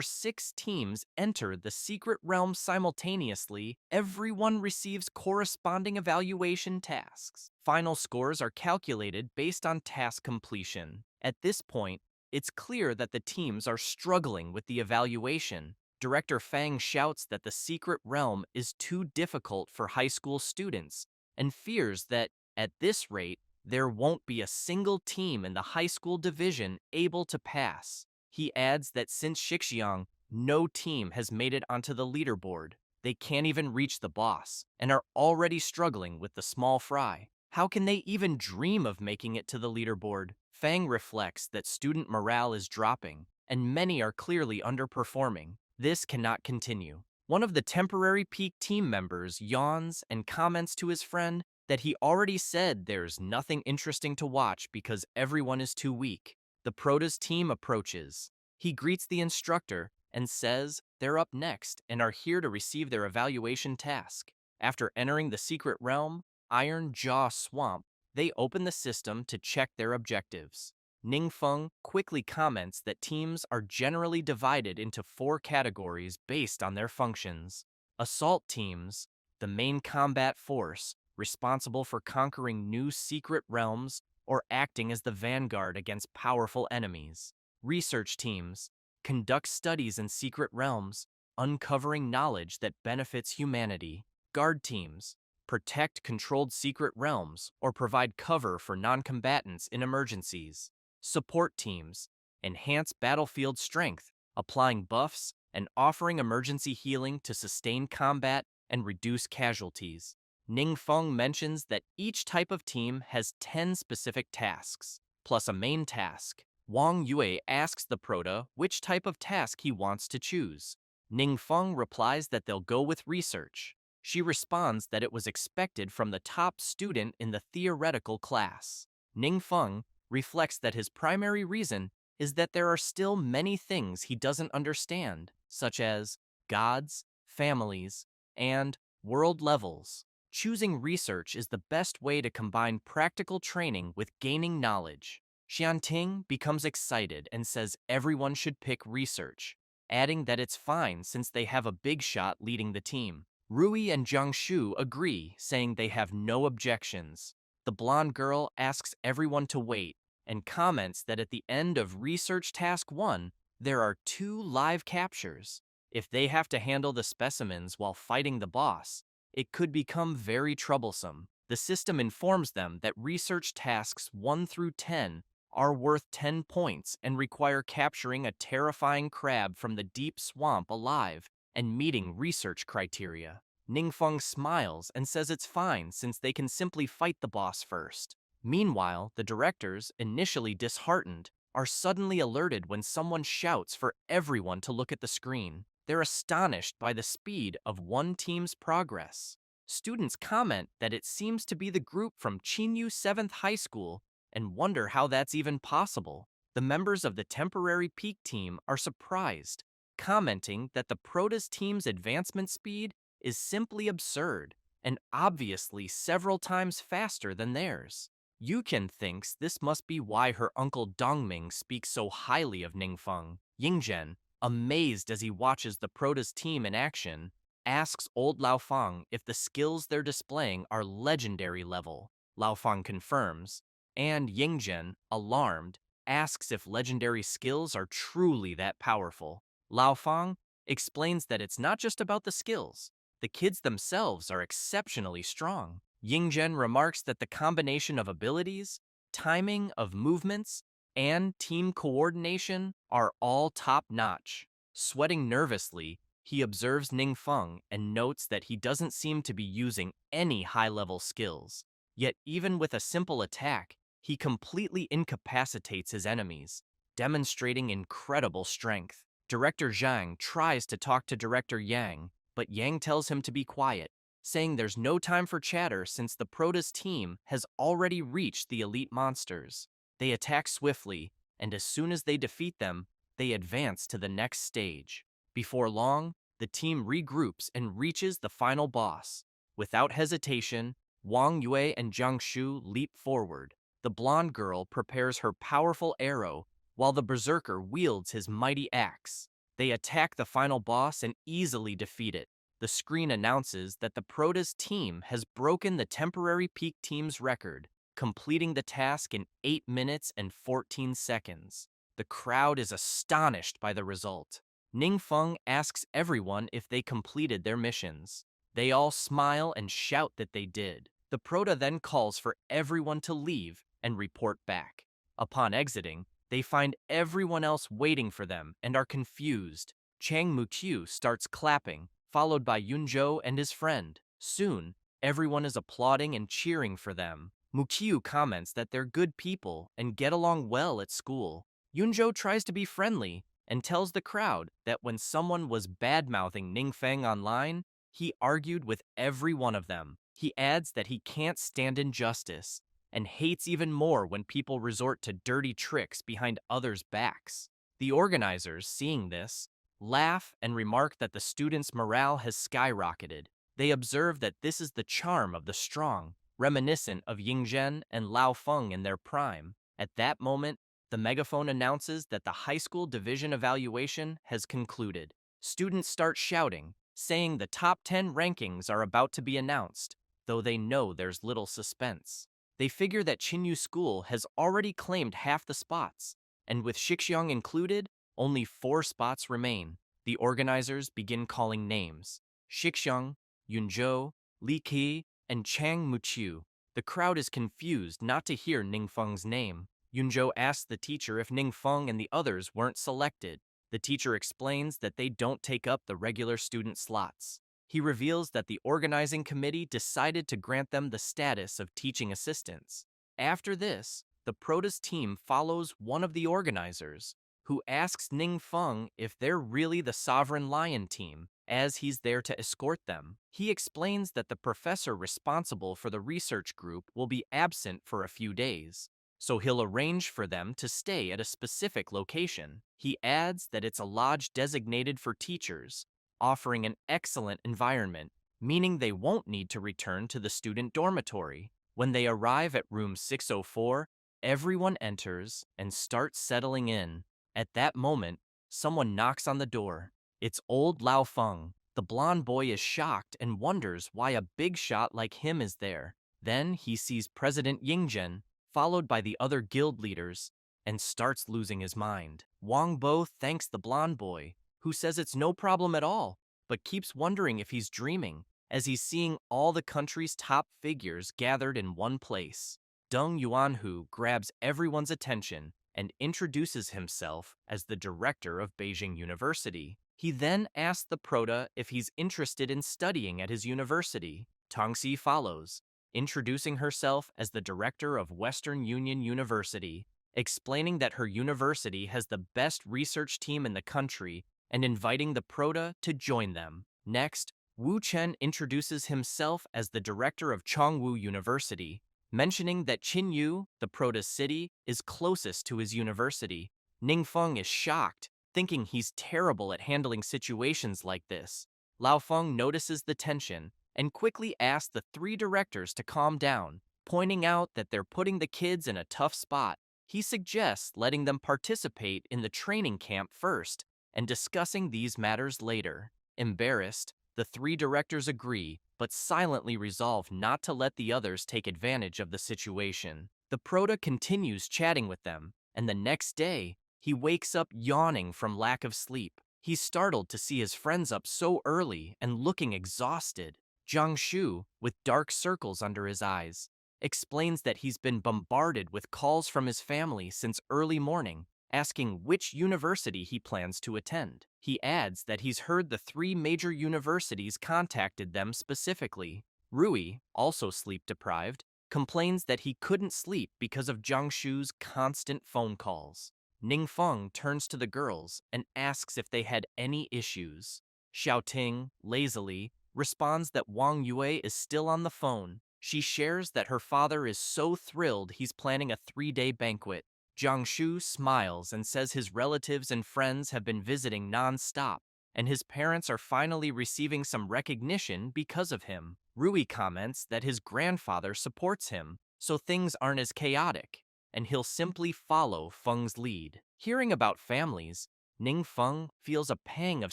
6 teams enter the secret realm simultaneously, everyone receives corresponding evaluation tasks. Final scores are calculated based on task completion. At this point, it's clear that the teams are struggling with the evaluation. Director Fang shouts that the secret realm is too difficult for high school students and fears that, at this rate, there won't be a single team in the high school division able to pass. He adds that since Shixiang, no team has made it onto the leaderboard. They can't even reach the boss and are already struggling with the small fry. How can they even dream of making it to the leaderboard? Fang reflects that student morale is dropping and many are clearly underperforming. This cannot continue. One of the temporary peak team members yawns and comments to his friend that he already said there's nothing interesting to watch because everyone is too weak. The Prota's team approaches. He greets the instructor and says they're up next and are here to receive their evaluation task. After entering the secret realm, Iron Jaw Swamp, they open the system to check their objectives. Ningfeng quickly comments that teams are generally divided into 4 categories based on their functions. Assault teams, the main combat force, responsible for conquering new secret realms or acting as the vanguard against powerful enemies. Research teams conduct studies in secret realms, uncovering knowledge that benefits humanity. Guard teams protect controlled secret realms or provide cover for non-combatants in emergencies. Support teams enhance battlefield strength, applying buffs and offering emergency healing to sustain combat and reduce casualties. Ningfeng mentions that each type of team has 10 specific tasks, plus a main task. Wang Yue asks the prota which type of task he wants to choose. Ningfeng replies that they'll go with research. She responds that it was expected from the top student in the theoretical class. Ningfeng reflects that his primary reason is that there are still many things he doesn't understand, such as gods, families, and world levels. Choosing research is the best way to combine practical training with gaining knowledge. Xianting becomes excited and says everyone should pick research, adding that it's fine since they have a big shot leading the team. Rui and Jiangshu agree, saying they have no objections. The blonde girl asks everyone to wait and comments that at the end of Research Task 1, there are 2 live captures. If they have to handle the specimens while fighting the boss, it could become very troublesome. The system informs them that Research Tasks 1 through 10 are worth 10 points and require capturing a terrifying crab from the deep swamp alive and meeting research criteria. Ningfeng smiles and says it's fine since they can simply fight the boss first. Meanwhile, the directors, initially disheartened, are suddenly alerted when someone shouts for everyone to look at the screen. They're astonished by the speed of one team's progress. Students comment that it seems to be the group from Chinyu 7th High School and wonder how that's even possible. The members of the temporary peak team are surprised, commenting that the Protoss team's advancement speed is simply absurd and obviously several times faster than theirs. Yukin thinks this must be why her uncle Dongming speaks so highly of Ningfeng. Yingzhen, amazed as he watches the Protoss team in action, asks old Laofeng if the skills they're displaying are legendary level. Laofeng confirms, and Yingzhen, alarmed, asks if legendary skills are truly that powerful. Laofeng explains that it's not just about the skills. The kids themselves are exceptionally strong. Yingzhen remarks that the combination of abilities, timing of movements, and team coordination are all top-notch. Sweating nervously, he observes Ningfeng and notes that he doesn't seem to be using any high-level skills. Yet even with a simple attack, he completely incapacitates his enemies, demonstrating incredible strength. Director Zhang tries to talk to Director Yang, but Yang tells him to be quiet, saying there's no time for chatter since the Protoss team has already reached the elite monsters. They attack swiftly, and as soon as they defeat them, they advance to the next stage. Before long, the team regroups and reaches the final boss. Without hesitation, Wang Yue and Jiang Shu leap forward. The blonde girl prepares her powerful arrow, while the berserker wields his mighty axe. They attack the final boss and easily defeat it. The screen announces that the Protoss team has broken the temporary peak team's record, completing the task in 8 minutes and 14 seconds. The crowd is astonished by the result. Ningfeng asks everyone if they completed their missions. They all smile and shout that they did. The Proto then calls for everyone to leave and report back. Upon exiting, they find everyone else waiting for them and are confused. Chang Mukyu starts clapping, followed by Yunzhou and his friend. Soon, everyone is applauding and cheering for them. Mukyu comments that they're good people and get along well at school. Yunzhou tries to be friendly and tells the crowd that when someone was bad-mouthing Ningfeng online, he argued with every one of them. He adds that he can't stand injustice and hates even more when people resort to dirty tricks behind others' backs. The organizers, seeing this, laugh and remark that the students' morale has skyrocketed. They observe that this is the charm of the strong, reminiscent of Yingzhen and Laofeng in their prime. At that moment, the megaphone announces that the high school division evaluation has concluded. Students start shouting, saying the top 10 rankings are about to be announced, though they know there's little suspense. They figure that Chinyu School has already claimed half the spots, and with Shixiang included, only 4 spots remain. The organizers begin calling names: Shixiang, Yunzhou, Li Qi, and Chang Muqiu. The crowd is confused not to hear Ningfeng's name. Yunzhou asks the teacher if Ningfeng and the others weren't selected. The teacher explains that they don't take up the regular student slots. He reveals that the organizing committee decided to grant them the status of teaching assistants. After this, the Protoss team follows one of the organizers, who asks Ningfeng if they're really the Sovereign Lion team, as he's there to escort them. He explains that the professor responsible for the research group will be absent for a few days, so he'll arrange for them to stay at a specific location. He adds that it's a lodge designated for teachers, offering an excellent environment, meaning they won't need to return to the student dormitory. When they arrive at room 604, everyone enters and starts settling in. At that moment, someone knocks on the door. It's old Laofeng. The blonde boy is shocked and wonders why a big shot like him is there. Then he sees President Yingzhen, followed by the other guild leaders, and starts losing his mind. Wang Bo thanks the blonde boy, who says it's no problem at all, but keeps wondering if he's dreaming, as he's seeing all the country's top figures gathered in one place. Deng Yuanhu grabs everyone's attention and introduces himself as the director of Beijing University. He then asks the Prota if he's interested in studying at his university. Tongxi follows, introducing herself as the director of Western Union University, explaining that her university has the best research team in the country and inviting the Prota to join them. Next, Wu Chen introduces himself as the director of Chongwu University, mentioning that Qinyu, the Prota's city, is closest to his university. Ningfeng is shocked, thinking he's terrible at handling situations like this. Lao Feng notices the tension and quickly asks the three directors to calm down, pointing out that they're putting the kids in a tough spot. He suggests letting them participate in the training camp first and discussing these matters later. Embarrassed, the three directors agree, but silently resolve not to let the others take advantage of the situation. The Prota continues chatting with them, and the next day, he wakes up yawning from lack of sleep. He's startled to see his friends up so early and looking exhausted. Jiang Shu, with dark circles under his eyes, explains that he's been bombarded with calls from his family since early morning, asking which university he plans to attend. He adds that he's heard the three major universities contacted them specifically. Rui, also sleep-deprived, complains that he couldn't sleep because of Jiang Shu's constant phone calls. Ningfeng turns to the girls and asks if they had any issues. Xiaoting, lazily, responds that Wang Yue is still on the phone. She shares that her father is so thrilled he's planning a 3-day banquet. Jiang Shu smiles and says his relatives and friends have been visiting non-stop, and his parents are finally receiving some recognition because of him. Rui comments that his grandfather supports him, so things aren't as chaotic, and he'll simply follow Feng's lead. Hearing about families, Ning Feng feels a pang of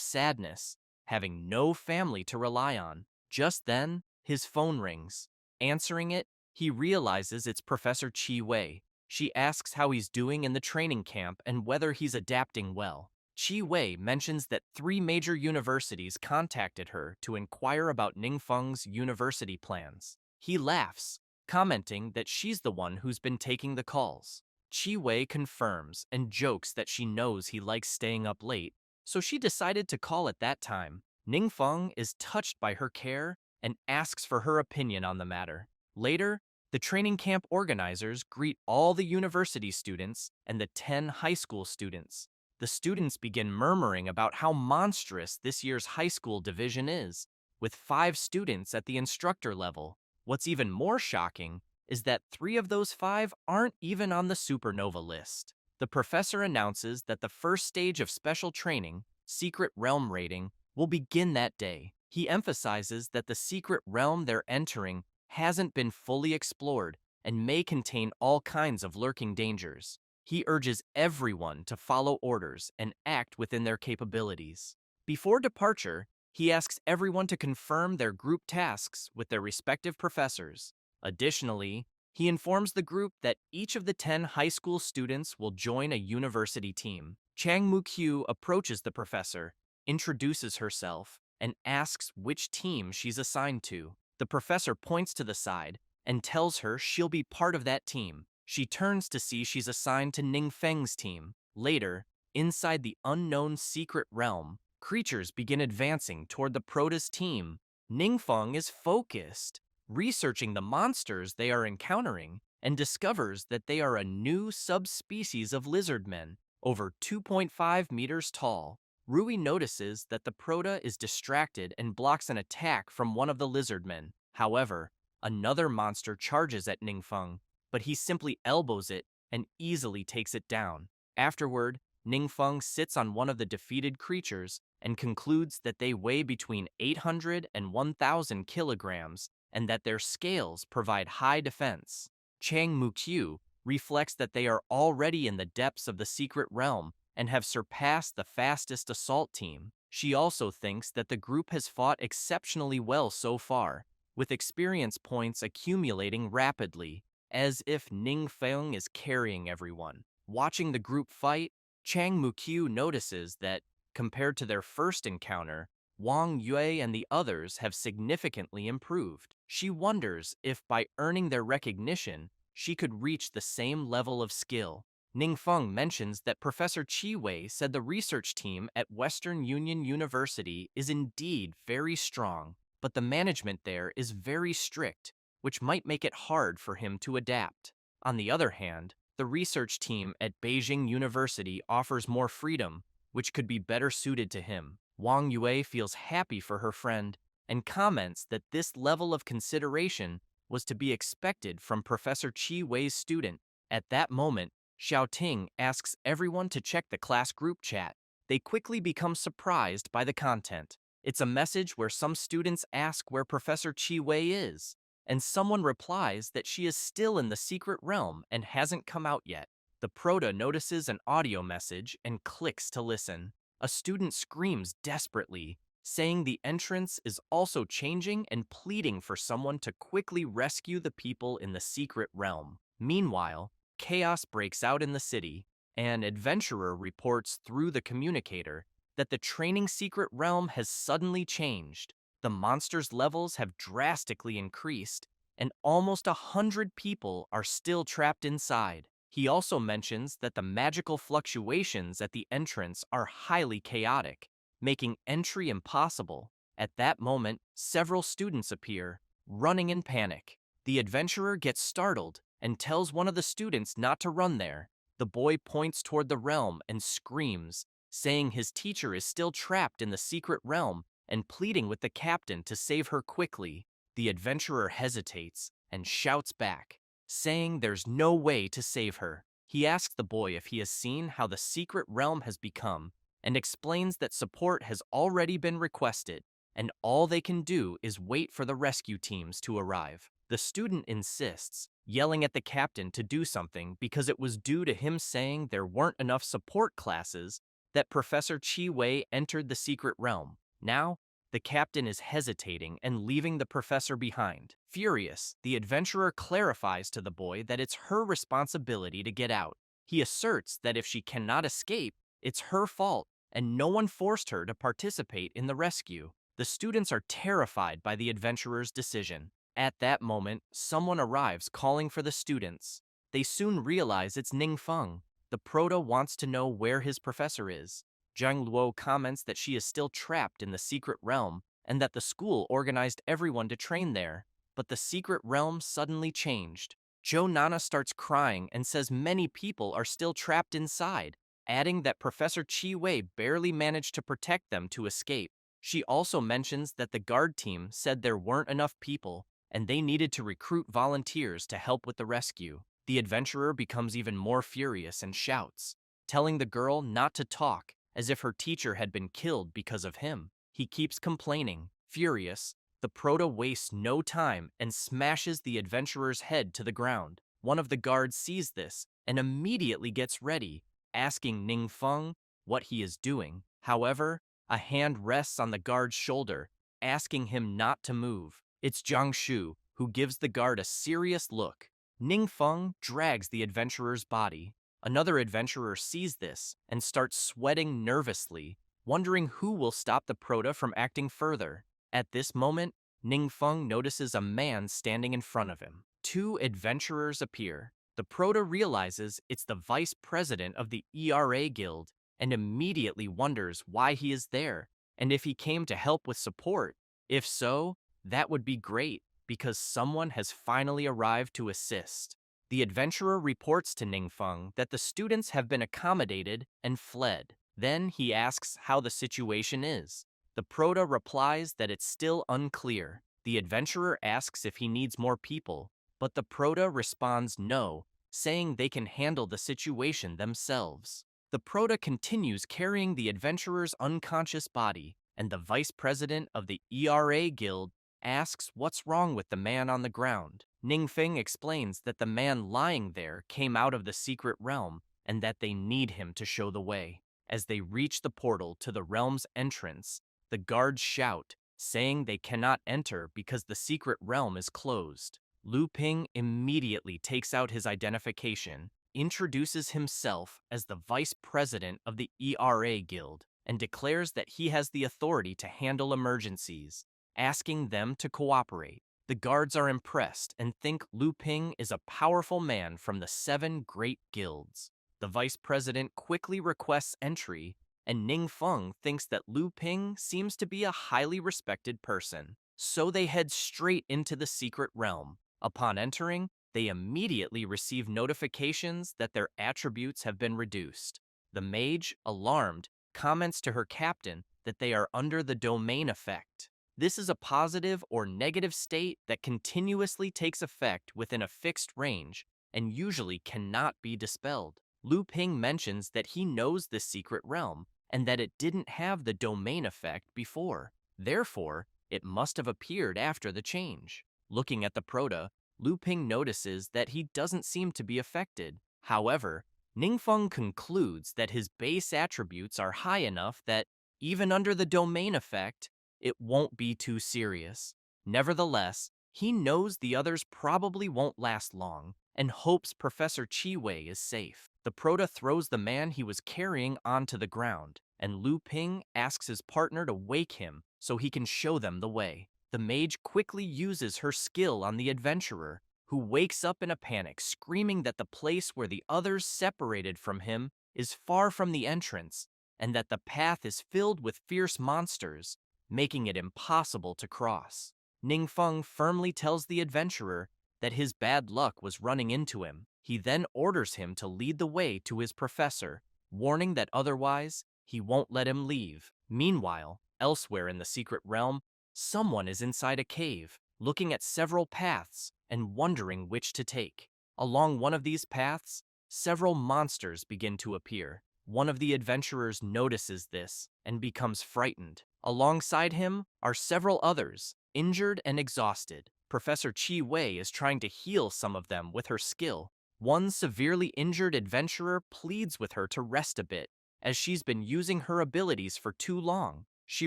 sadness, having no family to rely on. Just then, his phone rings. Answering it, he realizes it's Professor Qi Wei. She asks how he's doing in the training camp and whether he's adapting well. Qi Wei mentions that 3 major universities contacted her to inquire about Ningfeng's university plans. He laughs, commenting that she's the one who's been taking the calls. Qi Wei confirms and jokes that she knows he likes staying up late, so she decided to call at that time. Ningfeng is touched by her care and asks for her opinion on the matter. Later, the training camp organizers greet all the university students and the 10 high school students. The students begin murmuring about how monstrous this year's high school division is, with 5 students at the instructor level. What's even more shocking is that 3 of those 5 aren't even on the supernova list. The professor announces that the first stage of special training, Secret Realm Rating, will begin that day. He emphasizes that the secret realm they're entering hasn't been fully explored and may contain all kinds of lurking dangers. He urges everyone to follow orders and act within their capabilities. Before departure, he asks everyone to confirm their group tasks with their respective professors. Additionally, he informs the group that each of the 10 high school students will join a university team. Chang Mukyu approaches the professor, introduces herself, and asks which team she's assigned to. The professor points to the side and tells her she'll be part of that team. She turns to see she's assigned to Ning Feng's team. Later, inside the unknown secret realm, creatures begin advancing toward the Prota's team. Ning Feng is focused, researching the monsters they are encountering, and discovers that they are a new subspecies of lizardmen, over 2.5 meters tall. Rui notices that the Prota is distracted and blocks an attack from one of the lizardmen. However, another monster charges at Ningfeng, but he simply elbows it and easily takes it down. Afterward, Ningfeng sits on one of the defeated creatures and concludes that they weigh between 800 and 1,000 kilograms and that their scales provide high defense. Chang Mukyu reflects that they are already in the depths of the secret realm and have surpassed the fastest assault team. She also thinks that the group has fought exceptionally well so far, with experience points accumulating rapidly, as if Ning Feng is carrying everyone. Watching the group fight, Chang Mukyu notices that, compared to their first encounter, Wang Yue and the others have significantly improved. She wonders if by earning their recognition, she could reach the same level of skill. Ningfeng mentions that Professor Chi Wei said the research team at Western Union University is indeed very strong, but the management there is very strict, which might make it hard for him to adapt. On the other hand, the research team at Beijing University offers more freedom, which could be better suited to him. Wang Yue feels happy for her friend and comments that this level of consideration was to be expected from Professor Chi Wei's student. At that moment, Xiao Ting asks everyone to check the class group chat. They quickly become surprised by the content. It's a message where some students ask where Professor Chi Wei is, and someone replies that she is still in the secret realm and hasn't come out yet. The proto notices an audio message and clicks to listen. A student screams desperately, saying the entrance is also changing and pleading for someone to quickly rescue the people in the secret realm. Meanwhile, chaos breaks out in the city. An adventurer reports through the communicator that the training secret realm has suddenly changed. The monsters' levels have drastically increased, and almost 100 people are still trapped inside. He also mentions that the magical fluctuations at the entrance are highly chaotic, making entry impossible. At that moment, several students appear, running in panic. The adventurer gets startled and tells one of the students not to run there. The boy points toward the realm and screams, saying his teacher is still trapped in the secret realm and pleading with the captain to save her quickly. The adventurer hesitates and shouts back, saying there's no way to save her. He asks the boy if he has seen how the secret realm has become and explains that support has already been requested and all they can do is wait for the rescue teams to arrive. The student insists, yelling at the captain to do something because it was due to him saying there weren't enough support classes that Professor Chi Wei entered the secret realm. Now, the captain is hesitating and leaving the professor behind. Furious, the adventurer clarifies to the boy that it's her responsibility to get out. He asserts that if she cannot escape, it's her fault and no one forced her to participate in the rescue. The students are terrified by the adventurer's decision. At that moment, someone arrives calling for the students. They soon realize it's Ningfeng. The proto wants to know where his professor is. Zhang Luo comments that she is still trapped in the secret realm and that the school organized everyone to train there. But the secret realm suddenly changed. Zhou Nana starts crying and says many people are still trapped inside, adding that Professor Chi Wei barely managed to protect them to escape. She also mentions that the guard team said there weren't enough people and they needed to recruit volunteers to help with the rescue. The adventurer becomes even more furious and shouts, telling the girl not to talk, as if her teacher had been killed because of him. He keeps complaining. Furious, the proto wastes no time and smashes the adventurer's head to the ground. One of the guards sees this and immediately gets ready, asking Ningfeng what he is doing. However, a hand rests on the guard's shoulder, asking him not to move. It's Jiang Shu, who gives the guard a serious look. Ningfeng drags the adventurer's body. Another adventurer sees this and starts sweating nervously, wondering who will stop the proto from acting further. At this moment, Ningfeng notices a man standing in front of him. Two adventurers appear. The proto realizes it's the vice president of the ERA Guild and immediately wonders why he is there and if he came to help with support. If so, that would be great because someone has finally arrived to assist. The adventurer reports to Ningfeng that the students have been accommodated and fled. Then he asks how the situation is. The proto replies that it's still unclear. The adventurer asks if he needs more people, but the proto responds no, saying they can handle the situation themselves. The proto continues carrying the adventurer's unconscious body, and the vice president of the ERA Guild asks what's wrong with the man on the ground. Ningfeng explains that the man lying there came out of the secret realm and that they need him to show the way. As they reach the portal to the realm's entrance, the guards shout, saying they cannot enter because the secret realm is closed. Lu Ping immediately takes out his identification, introduces himself as the vice president of the ERA Guild, and declares that he has the authority to handle emergencies, asking them to cooperate. The guards are impressed and think Lu Ping is a powerful man from the 7 great guilds. The vice president quickly requests entry, and Ning Feng thinks that Lu Ping seems to be a highly respected person. So they head straight into the secret realm. Upon entering, they immediately receive notifications that their attributes have been reduced. The mage, alarmed, comments to her captain that they are under the domain effect. This is a positive or negative state that continuously takes effect within a fixed range and usually cannot be dispelled. Lu Ping mentions that he knows this secret realm and that it didn't have the domain effect before. Therefore, it must have appeared after the change. Looking at the Proto, Lu Ping notices that he doesn't seem to be affected. However, Ningfeng concludes that his base attributes are high enough that, even under the domain effect, it won't be too serious. Nevertheless, he knows the others probably won't last long and hopes Professor Chiwei is safe. The Proto throws the man he was carrying onto the ground, and Lu Ping asks his partner to wake him so he can show them the way. The mage quickly uses her skill on the adventurer, who wakes up in a panic, screaming that the place where the others separated from him is far from the entrance, and that the path is filled with fierce monsters, making it impossible to cross. Ningfeng firmly tells the adventurer that his bad luck was running into him. He then orders him to lead the way to his professor, warning that otherwise he won't let him leave. Meanwhile, elsewhere in the secret realm, someone is inside a cave, looking at several paths and wondering which to take. Along one of these paths, several monsters begin to appear. One of the adventurers notices this and becomes frightened. Alongside him are several others, injured and exhausted. Professor Chi Wei is trying to heal some of them with her skill. One severely injured adventurer pleads with her to rest a bit, as she's been using her abilities for too long. She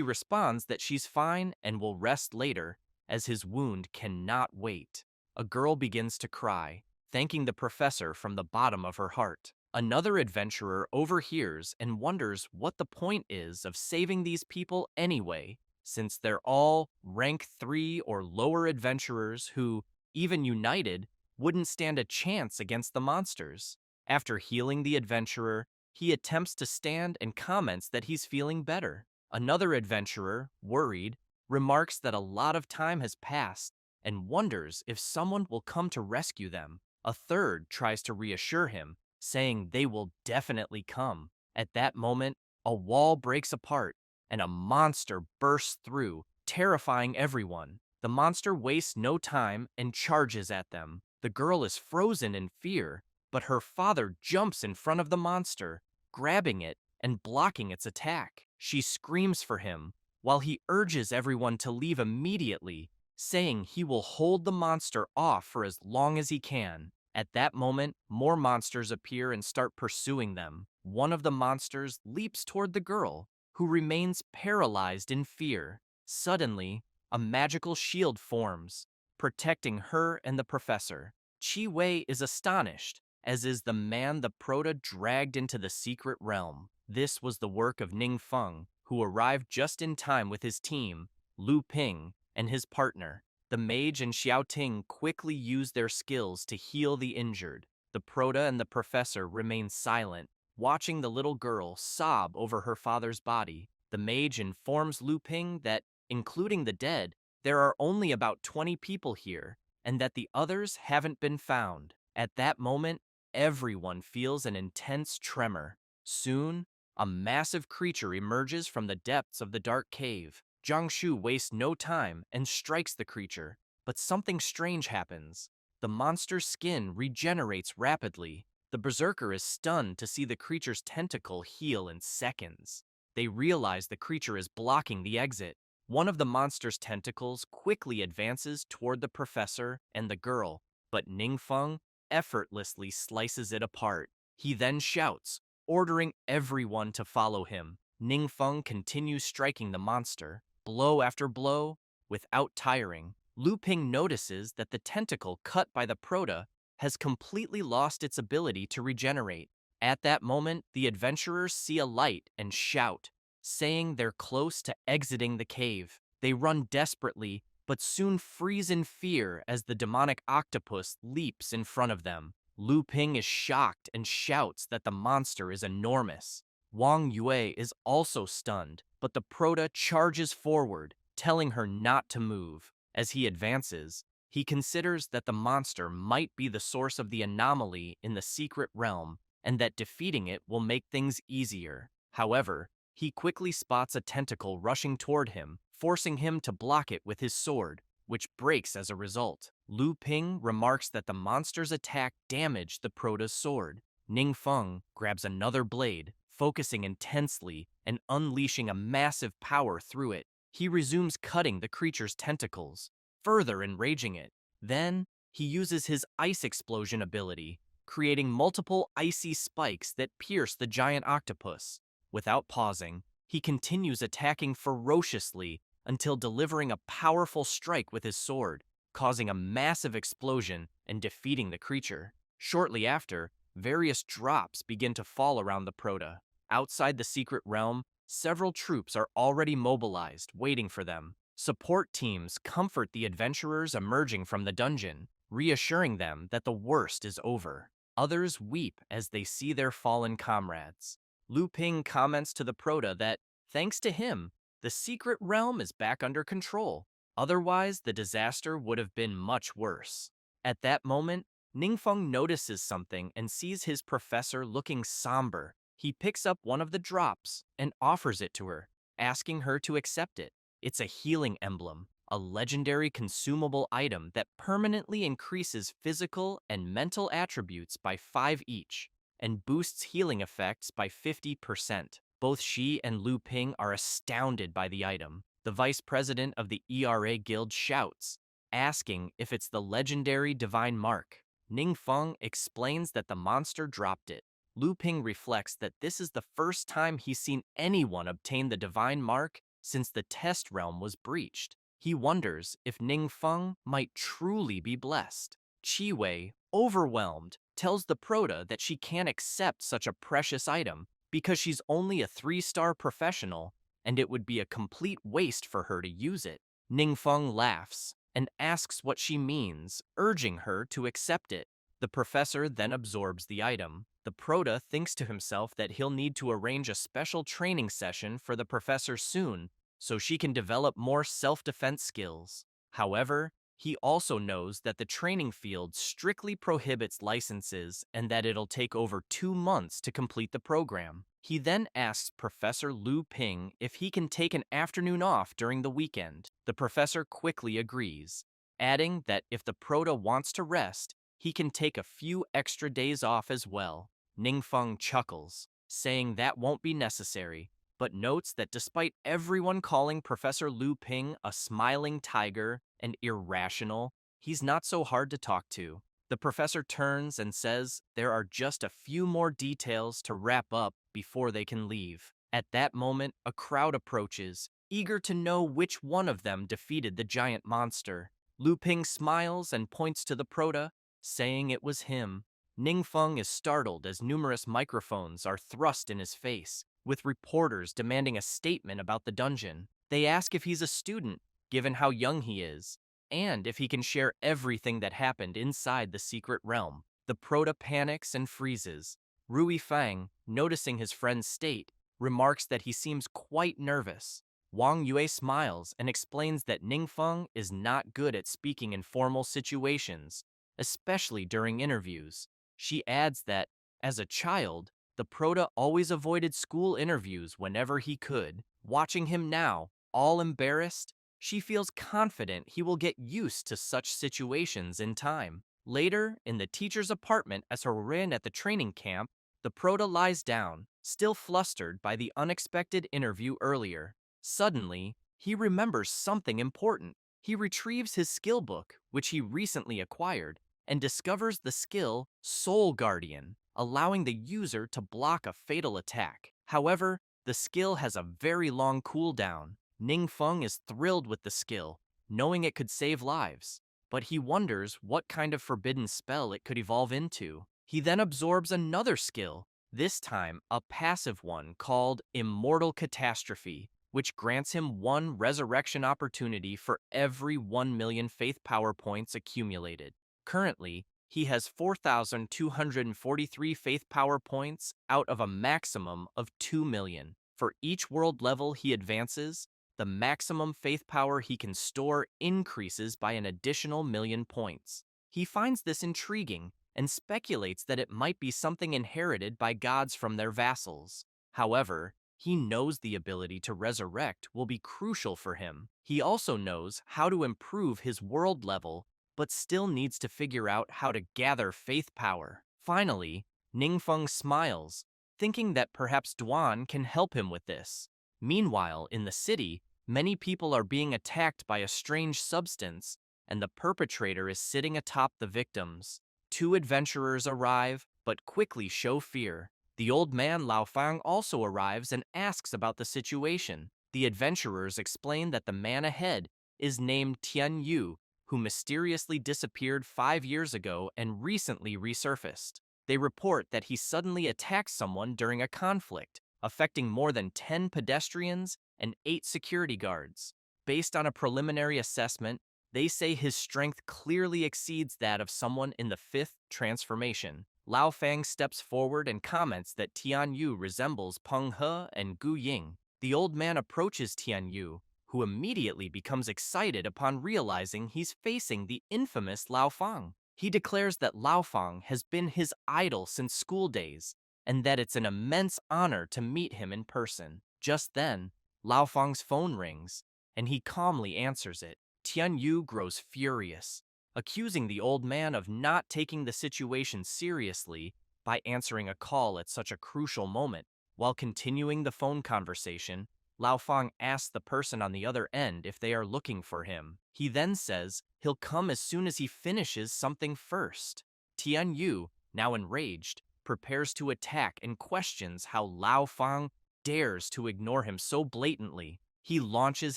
responds that she's fine and will rest later, as his wound cannot wait. A girl begins to cry, thanking the professor from the bottom of her heart. Another adventurer overhears and wonders what the point is of saving these people anyway, since they're all rank 3 or lower adventurers who, even united, wouldn't stand a chance against the monsters. After healing the adventurer, he attempts to stand and comments that he's feeling better. Another adventurer, worried, remarks that a lot of time has passed and wonders if someone will come to rescue them. A third tries to reassure him, saying they will definitely come. At that moment, a wall breaks apart and a monster bursts through, terrifying everyone. The monster wastes no time and charges at them. The girl is frozen in fear, but her father jumps in front of the monster, grabbing it and blocking its attack. She screams for him, while he urges everyone to leave immediately, saying he will hold the monster off for as long as he can. At that moment, more monsters appear and start pursuing them. One of the monsters leaps toward the girl, who remains paralyzed in fear. Suddenly, a magical shield forms, protecting her and the professor. Chi Wei is astonished, as is the man the Proto dragged into the secret realm. This was the work of Ning Feng, who arrived just in time with his team, Lu Ping, and his partner. The mage and Xiaoting quickly use their skills to heal the injured. The Proto and the professor remain silent, watching the little girl sob over her father's body. The mage informs Lu Ping that, including the dead, there are only about 20 people here, and that the others haven't been found. At that moment, everyone feels an intense tremor. Soon, a massive creature emerges from the depths of the dark cave. Zhang Shu wastes no time and strikes the creature, but something strange happens. The monster's skin regenerates rapidly. The berserker is stunned to see the creature's tentacle heal in seconds. They realize the creature is blocking the exit. One of the monster's tentacles quickly advances toward the professor and the girl, but Ningfeng effortlessly slices it apart. He then shouts, ordering everyone to follow him. Ningfeng continues striking the monster, blow after blow, without tiring. Lu Ping notices that the tentacle cut by the Proto has completely lost its ability to regenerate. At that moment, the adventurers see a light and shout, saying they're close to exiting the cave. They run desperately, but soon freeze in fear as the demonic octopus leaps in front of them. Lu Ping is shocked and shouts that the monster is enormous. Wang Yue is also stunned, but the Proto charges forward, telling her not to move. As he advances, he considers that the monster might be the source of the anomaly in the secret realm, and that defeating it will make things easier. However, he quickly spots a tentacle rushing toward him, forcing him to block it with his sword, which breaks as a result. Lu Ping remarks that the monster's attack damaged the Proto's sword. Ning Feng grabs another blade, focusing intensely and unleashing a massive power through it. He resumes cutting the creature's tentacles, further enraging it. Then, he uses his ice explosion ability, creating multiple icy spikes that pierce the giant octopus. Without pausing, he continues attacking ferociously until delivering a powerful strike with his sword, causing a massive explosion and defeating the creature. Shortly after, various drops begin to fall around the Proto. Outside the secret realm, several troops are already mobilized, waiting for them. Support teams comfort the adventurers emerging from the dungeon, reassuring them that the worst is over. Others weep as they see their fallen comrades. Lu Ping comments to the Proto that, thanks to him, the secret realm is back under control. Otherwise, the disaster would have been much worse. At that moment, Ningfeng notices something and sees his professor looking somber. He picks up one of the drops and offers it to her, asking her to accept it. It's a healing emblem, a legendary consumable item that permanently increases physical and mental attributes by 5 each, and boosts healing effects by 50%. Both she and Lu Ping are astounded by the item. The vice president of the ERA Guild shouts, asking if it's the legendary divine mark. Ning Feng explains that the monster dropped it. Lu Ping reflects that this is the first time he's seen anyone obtain the divine mark since the test realm was breached. He wonders if Ning Feng might truly be blessed. Chi Wei, overwhelmed, tells the Proto that she can't accept such a precious item because she's only a 3-star professional and it would be a complete waste for her to use it. Ning Feng laughs and asks what she means, urging her to accept it. The professor then absorbs the item. The Proto thinks to himself that he'll need to arrange a special training session for the professor soon so she can develop more self-defense skills. However, he also knows that the training field strictly prohibits licenses and that it'll take over 2 months to complete the program. He then asks Professor Lu Ping if he can take an afternoon off during the weekend. The professor quickly agrees, adding that if the Proto wants to rest, he can take a few extra days off as well. Ningfeng chuckles, saying that won't be necessary, but notes that despite everyone calling Professor Lu Ping a smiling tiger and irrational, he's not so hard to talk to. The professor turns and says there are just a few more details to wrap up before they can leave. At that moment, a crowd approaches, eager to know which one of them defeated the giant monster. Lu Ping smiles and points to the Proto, saying it was him. Ningfeng is startled as numerous microphones are thrust in his face, with reporters demanding a statement about the dungeon. They ask if he's a student, given how young he is, and if he can share everything that happened inside the secret realm. The Proto panics and freezes. Rui Fang, noticing his friend's state, remarks that he seems quite nervous. Wang Yue smiles and explains that Ningfeng is not good at speaking in formal situations, especially during interviews. She adds that, as a child, the Proto always avoided school interviews whenever he could. Watching him now, all embarrassed, she feels confident he will get used to such situations in time. Later, in the teacher's apartment as Horin at the training camp, the Proto lies down, still flustered by the unexpected interview earlier. Suddenly, he remembers something important. He retrieves his skill book, which he recently acquired, and discovers the skill Soul Guardian, allowing the user to block a fatal attack. However, the skill has a very long cooldown. Ningfeng is thrilled with the skill, knowing it could save lives, but he wonders what kind of forbidden spell it could evolve into. He then absorbs another skill, this time a passive one called Immortal Catastrophe, which grants him 1 resurrection opportunity for every 1 million faith power points accumulated. Currently, He has 4,243 faith power points out of a maximum of 2 million. For each world level he advances, the maximum faith power he can store increases by an additional million points. He finds this intriguing and speculates that it might be something inherited by gods from their vassals. However, he knows the ability to resurrect will be crucial for him. He also knows how to improve his world level, but still needs to figure out how to gather faith power. Finally, Ningfeng smiles, thinking that perhaps Duan can help him with this. Meanwhile, in the city, many people are being attacked by a strange substance, and the perpetrator is sitting atop the victims. Two adventurers arrive, but quickly show fear. The old man Lao Fang also arrives and asks about the situation. The adventurers explain that the man ahead is named Tian Yu, who mysteriously disappeared 5 years ago and recently resurfaced. They report that he suddenly attacked someone during a conflict, affecting more than 10 pedestrians and 8 security guards. Based on a preliminary assessment, they say his strength clearly exceeds that of someone in the 5th transformation. Lao Fang steps forward and comments that Tian Yu resembles Peng He and Gu Ying. The old man approaches Tian Yu, who immediately becomes excited upon realizing he's facing the infamous Lao Fang. He declares that Lao Fang has been his idol since school days, and that it's an immense honor to meet him in person. Just then, Lao Fang's phone rings, and he calmly answers it. Tian Yu grows furious, accusing the old man of not taking the situation seriously by answering a call at such a crucial moment. While continuing the phone conversation, Lao Fang asks the person on the other end if they are looking for him. He then says he'll come as soon as he finishes something first. Tian Yu, now enraged, prepares to attack and questions how Lao Fang dares to ignore him so blatantly. He launches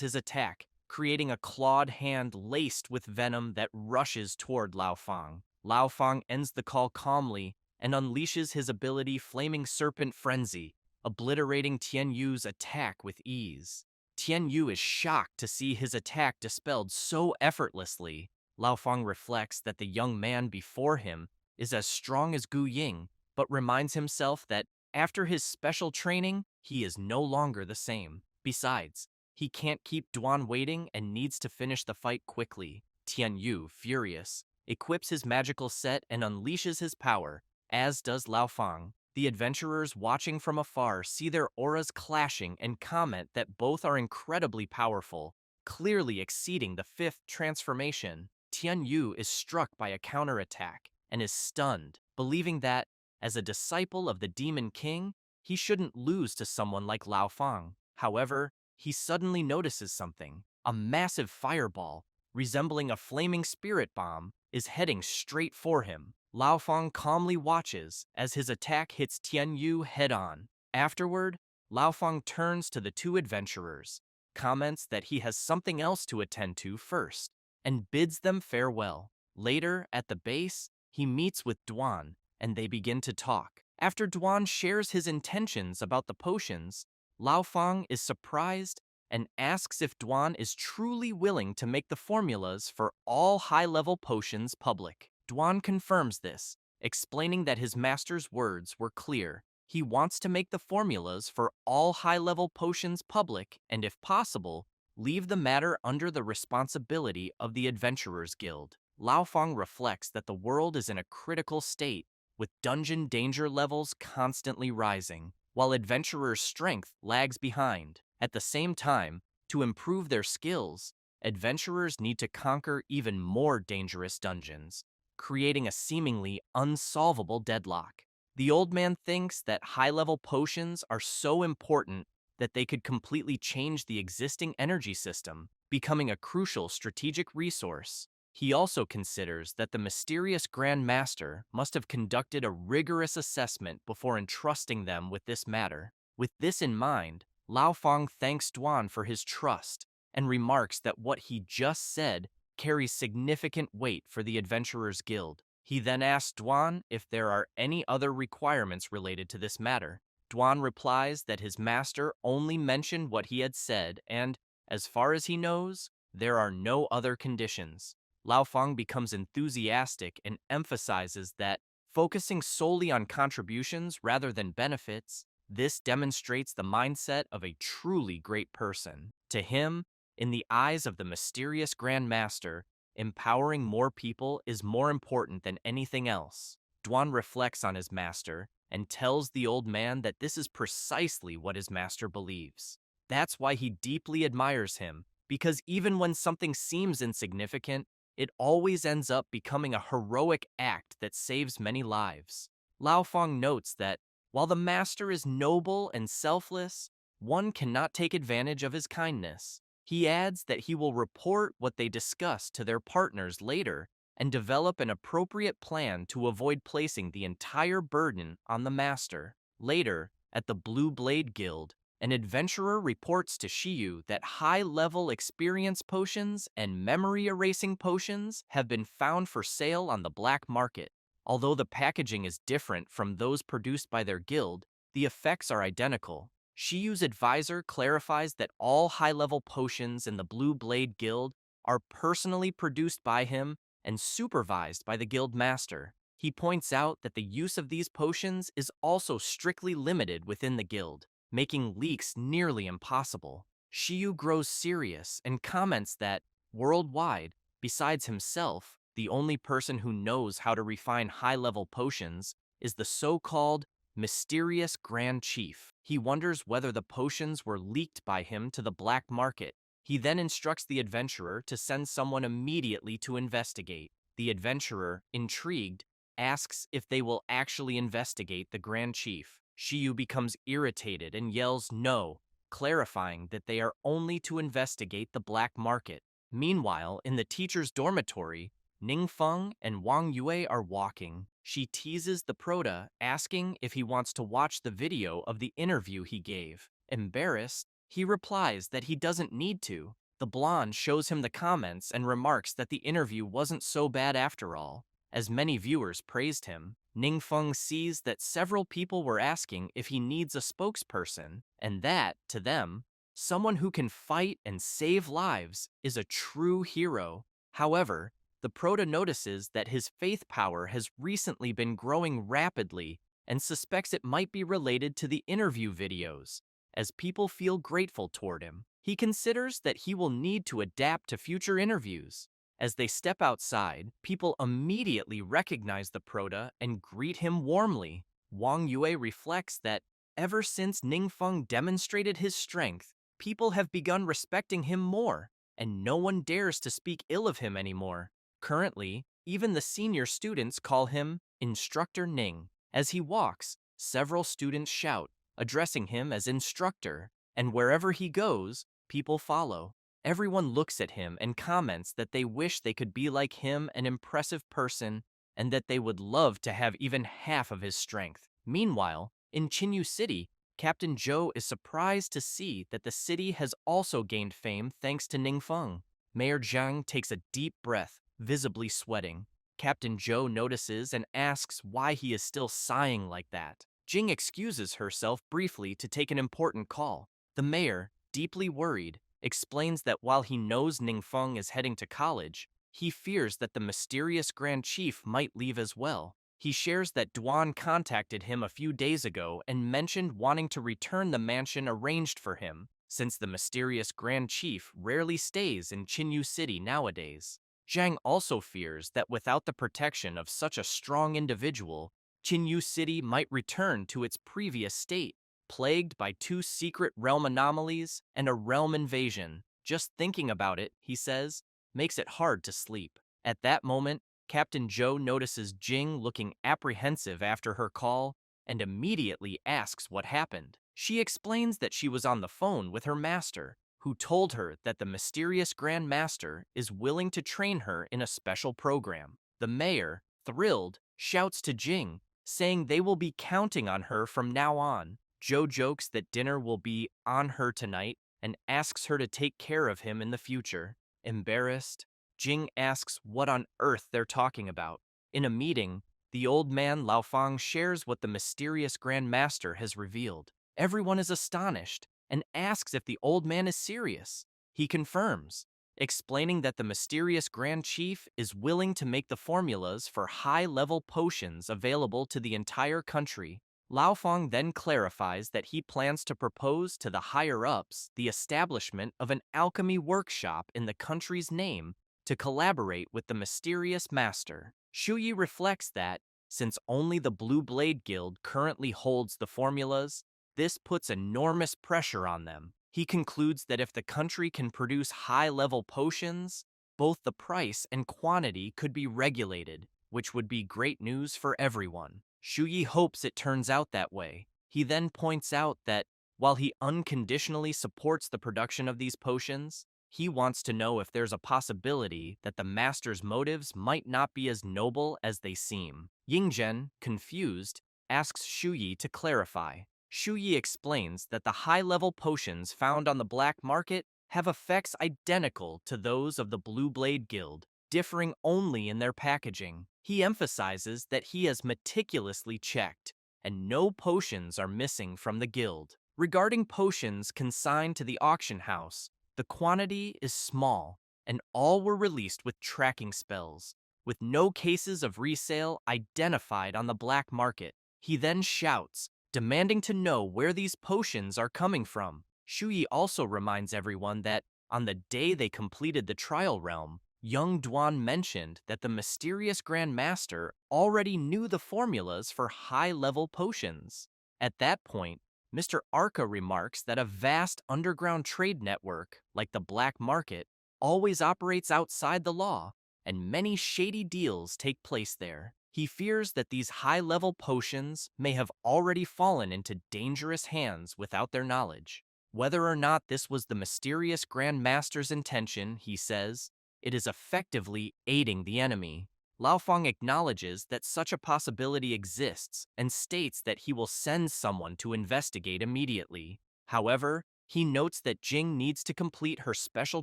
his attack, creating a clawed hand laced with venom that rushes toward Lao Fang. Lao Fang ends the call calmly and unleashes his ability Flaming Serpent Frenzy, obliterating Tian Yu's attack with ease. Tian Yu is shocked to see his attack dispelled so effortlessly. Lao Fang reflects that the young man before him is as strong as Gu Ying, but reminds himself that after his special training, he is no longer the same. Besides, he can't keep Duan waiting and needs to finish the fight quickly. Tian Yu, furious, equips his magical set and unleashes his power, as does Lao Fang. The adventurers watching from afar see their auras clashing and comment that both are incredibly powerful, clearly exceeding the 5th transformation. Tian Yu is struck by a counterattack and is stunned, believing that, as a disciple of the Demon King, he shouldn't lose to someone like Lao Fang. However, he suddenly notices something. A massive fireball, resembling a flaming spirit bomb, is heading straight for him. Lao Fang calmly watches as his attack hits Tian Yu head-on. Afterward, Lao Fang turns to the two adventurers, comments that he has something else to attend to first, and bids them farewell. Later, at the base, he meets with Duan, and they begin to talk. After Duan shares his intentions about the potions, Lao Fang is surprised and asks if Duan is truly willing to make the formulas for all high-level potions public. Duan confirms this, explaining that his master's words were clear. He wants to make the formulas for all high-level potions public and, if possible, leave the matter under the responsibility of the Adventurers Guild. Lao Fang reflects that the world is in a critical state, with dungeon danger levels constantly rising, while adventurers' strength lags behind. At the same time, to improve their skills, adventurers need to conquer even more dangerous dungeons, creating a seemingly unsolvable deadlock. The old man thinks that high-level potions are so important that they could completely change the existing energy system, becoming a crucial strategic resource. He also considers that the mysterious Grand Master must have conducted a rigorous assessment before entrusting them with this matter. With this in mind, Lao Fang thanks Duan for his trust and remarks that what he just said carries significant weight for the Adventurers Guild. He then asks Duan if there are any other requirements related to this matter. Duan replies that his master only mentioned what he had said and, as far as he knows, there are no other conditions. Lao Fang becomes enthusiastic and emphasizes that focusing solely on contributions rather than benefits, this demonstrates the mindset of a truly great person. To him, in the eyes of the mysterious Grand Master, empowering more people is more important than anything else. Duan reflects on his master and tells the old man that this is precisely what his master believes. That's why he deeply admires him, because even when something seems insignificant, it always ends up becoming a heroic act that saves many lives. Lao Fang notes that while the master is noble and selfless, one cannot take advantage of his kindness. He adds that he will report what they discuss to their partners later and develop an appropriate plan to avoid placing the entire burden on the master. Later, at the Blue Blade Guild, an adventurer reports to Shiyu that high-level experience potions and memory-erasing potions have been found for sale on the black market. Although the packaging is different from those produced by their guild, the effects are identical. Shiyu's advisor clarifies that all high-level potions in the Blue Blade Guild are personally produced by him and supervised by the guild master. He points out that the use of these potions is also strictly limited within the guild, making leaks nearly impossible. Shiyu grows serious and comments that, worldwide, besides himself, the only person who knows how to refine high-level potions is the so-called mysterious Grand Chief. He wonders whether the potions were leaked by him to the black market. He then instructs the adventurer to send someone immediately to investigate. The adventurer, intrigued, asks if they will actually investigate the Grand Chief. Shiyu becomes irritated and yells no, clarifying that they are only to investigate the black market. Meanwhile, in the teacher's dormitory, Ningfeng and Wang Yue are walking. She teases the Proto, asking if he wants to watch the video of the interview he gave. Embarrassed, he replies that he doesn't need to. The blonde shows him the comments and remarks that the interview wasn't so bad after all, as many viewers praised him. Ningfeng sees that several people were asking if he needs a spokesperson, and that, to them, someone who can fight and save lives is a true hero. However, the Proto notices that his faith power has recently been growing rapidly and suspects it might be related to the interview videos, as people feel grateful toward him. He considers that he will need to adapt to future interviews. As they step outside, people immediately recognize the Proto and greet him warmly. Wang Yue reflects that ever since Ningfeng demonstrated his strength, people have begun respecting him more, and no one dares to speak ill of him anymore. Currently, even the senior students call him Instructor Ning. As he walks, several students shout, addressing him as instructor, and wherever he goes, people follow. Everyone looks at him and comments that they wish they could be like him, an impressive person, and that they would love to have even half of his strength. Meanwhile, in Chinyu City, Captain Zhou is surprised to see that the city has also gained fame thanks to Ningfeng. Mayor Zhang takes a deep breath, visibly sweating. Captain Zhou notices and asks why he is still sighing like that. Jing excuses herself briefly to take an important call. The mayor, deeply worried, explains that while he knows Ningfeng is heading to college, he fears that the mysterious Grand Chief might leave as well. He shares that Duan contacted him a few days ago and mentioned wanting to return the mansion arranged for him, since the mysterious Grand Chief rarely stays in Chinyu City nowadays. Zhang also fears that without the protection of such a strong individual, Chinyu City might return to its previous state, plagued by two secret realm anomalies and a realm invasion. Just thinking about it, he says, makes it hard to sleep. At that moment, Captain Zhou notices Jing looking apprehensive after her call and immediately asks what happened. She explains that she was on the phone with her master, who told her that the mysterious Grand Master is willing to train her in a special program. The mayor, thrilled, shouts to Jing, saying they will be counting on her from now on. Zhou jokes that dinner will be on her tonight and asks her to take care of him in the future. Embarrassed, Jing asks what on earth they're talking about. In a meeting, the old man Lao Fang shares what the mysterious Grand Master has revealed. Everyone is astonished and asks if the old man is serious. He confirms, explaining that the mysterious Grand Chief is willing to make the formulas for high-level potions available to the entire country. Lao Feng then clarifies that he plans to propose to the higher-ups the establishment of an alchemy workshop in the country's name to collaborate with the mysterious master. Shuyi reflects that, since only the Blue Blade Guild currently holds the formulas, this puts enormous pressure on them. He concludes that if the country can produce high-level potions, both the price and quantity could be regulated, which would be great news for everyone. Shuyi hopes it turns out that way. He then points out that, while he unconditionally supports the production of these potions, he wants to know if there's a possibility that the master's motives might not be as noble as they seem. Yingzhen, confused, asks Shuyi to clarify. Shuyi explains that the high-level potions found on the black market have effects identical to those of the Blue Blade Guild, differing only in their packaging. He emphasizes that he has meticulously checked, and no potions are missing from the guild. Regarding potions consigned to the auction house, the quantity is small, and all were released with tracking spells, with no cases of resale identified on the black market. He then shouts, demanding to know where these potions are coming from. Shuyi also reminds everyone that, on the day they completed the trial realm, young Duan mentioned that the mysterious Grand Master already knew the formulas for high-level potions. At that point, Mr. Arca remarks that a vast underground trade network, like the black market, always operates outside the law, and many shady deals take place there. He fears that these high-level potions may have already fallen into dangerous hands without their knowledge. Whether or not this was the mysterious Grand Master's intention, he says, it is effectively aiding the enemy. Lao Feng acknowledges that such a possibility exists and states that he will send someone to investigate immediately. However, he notes that Jing needs to complete her special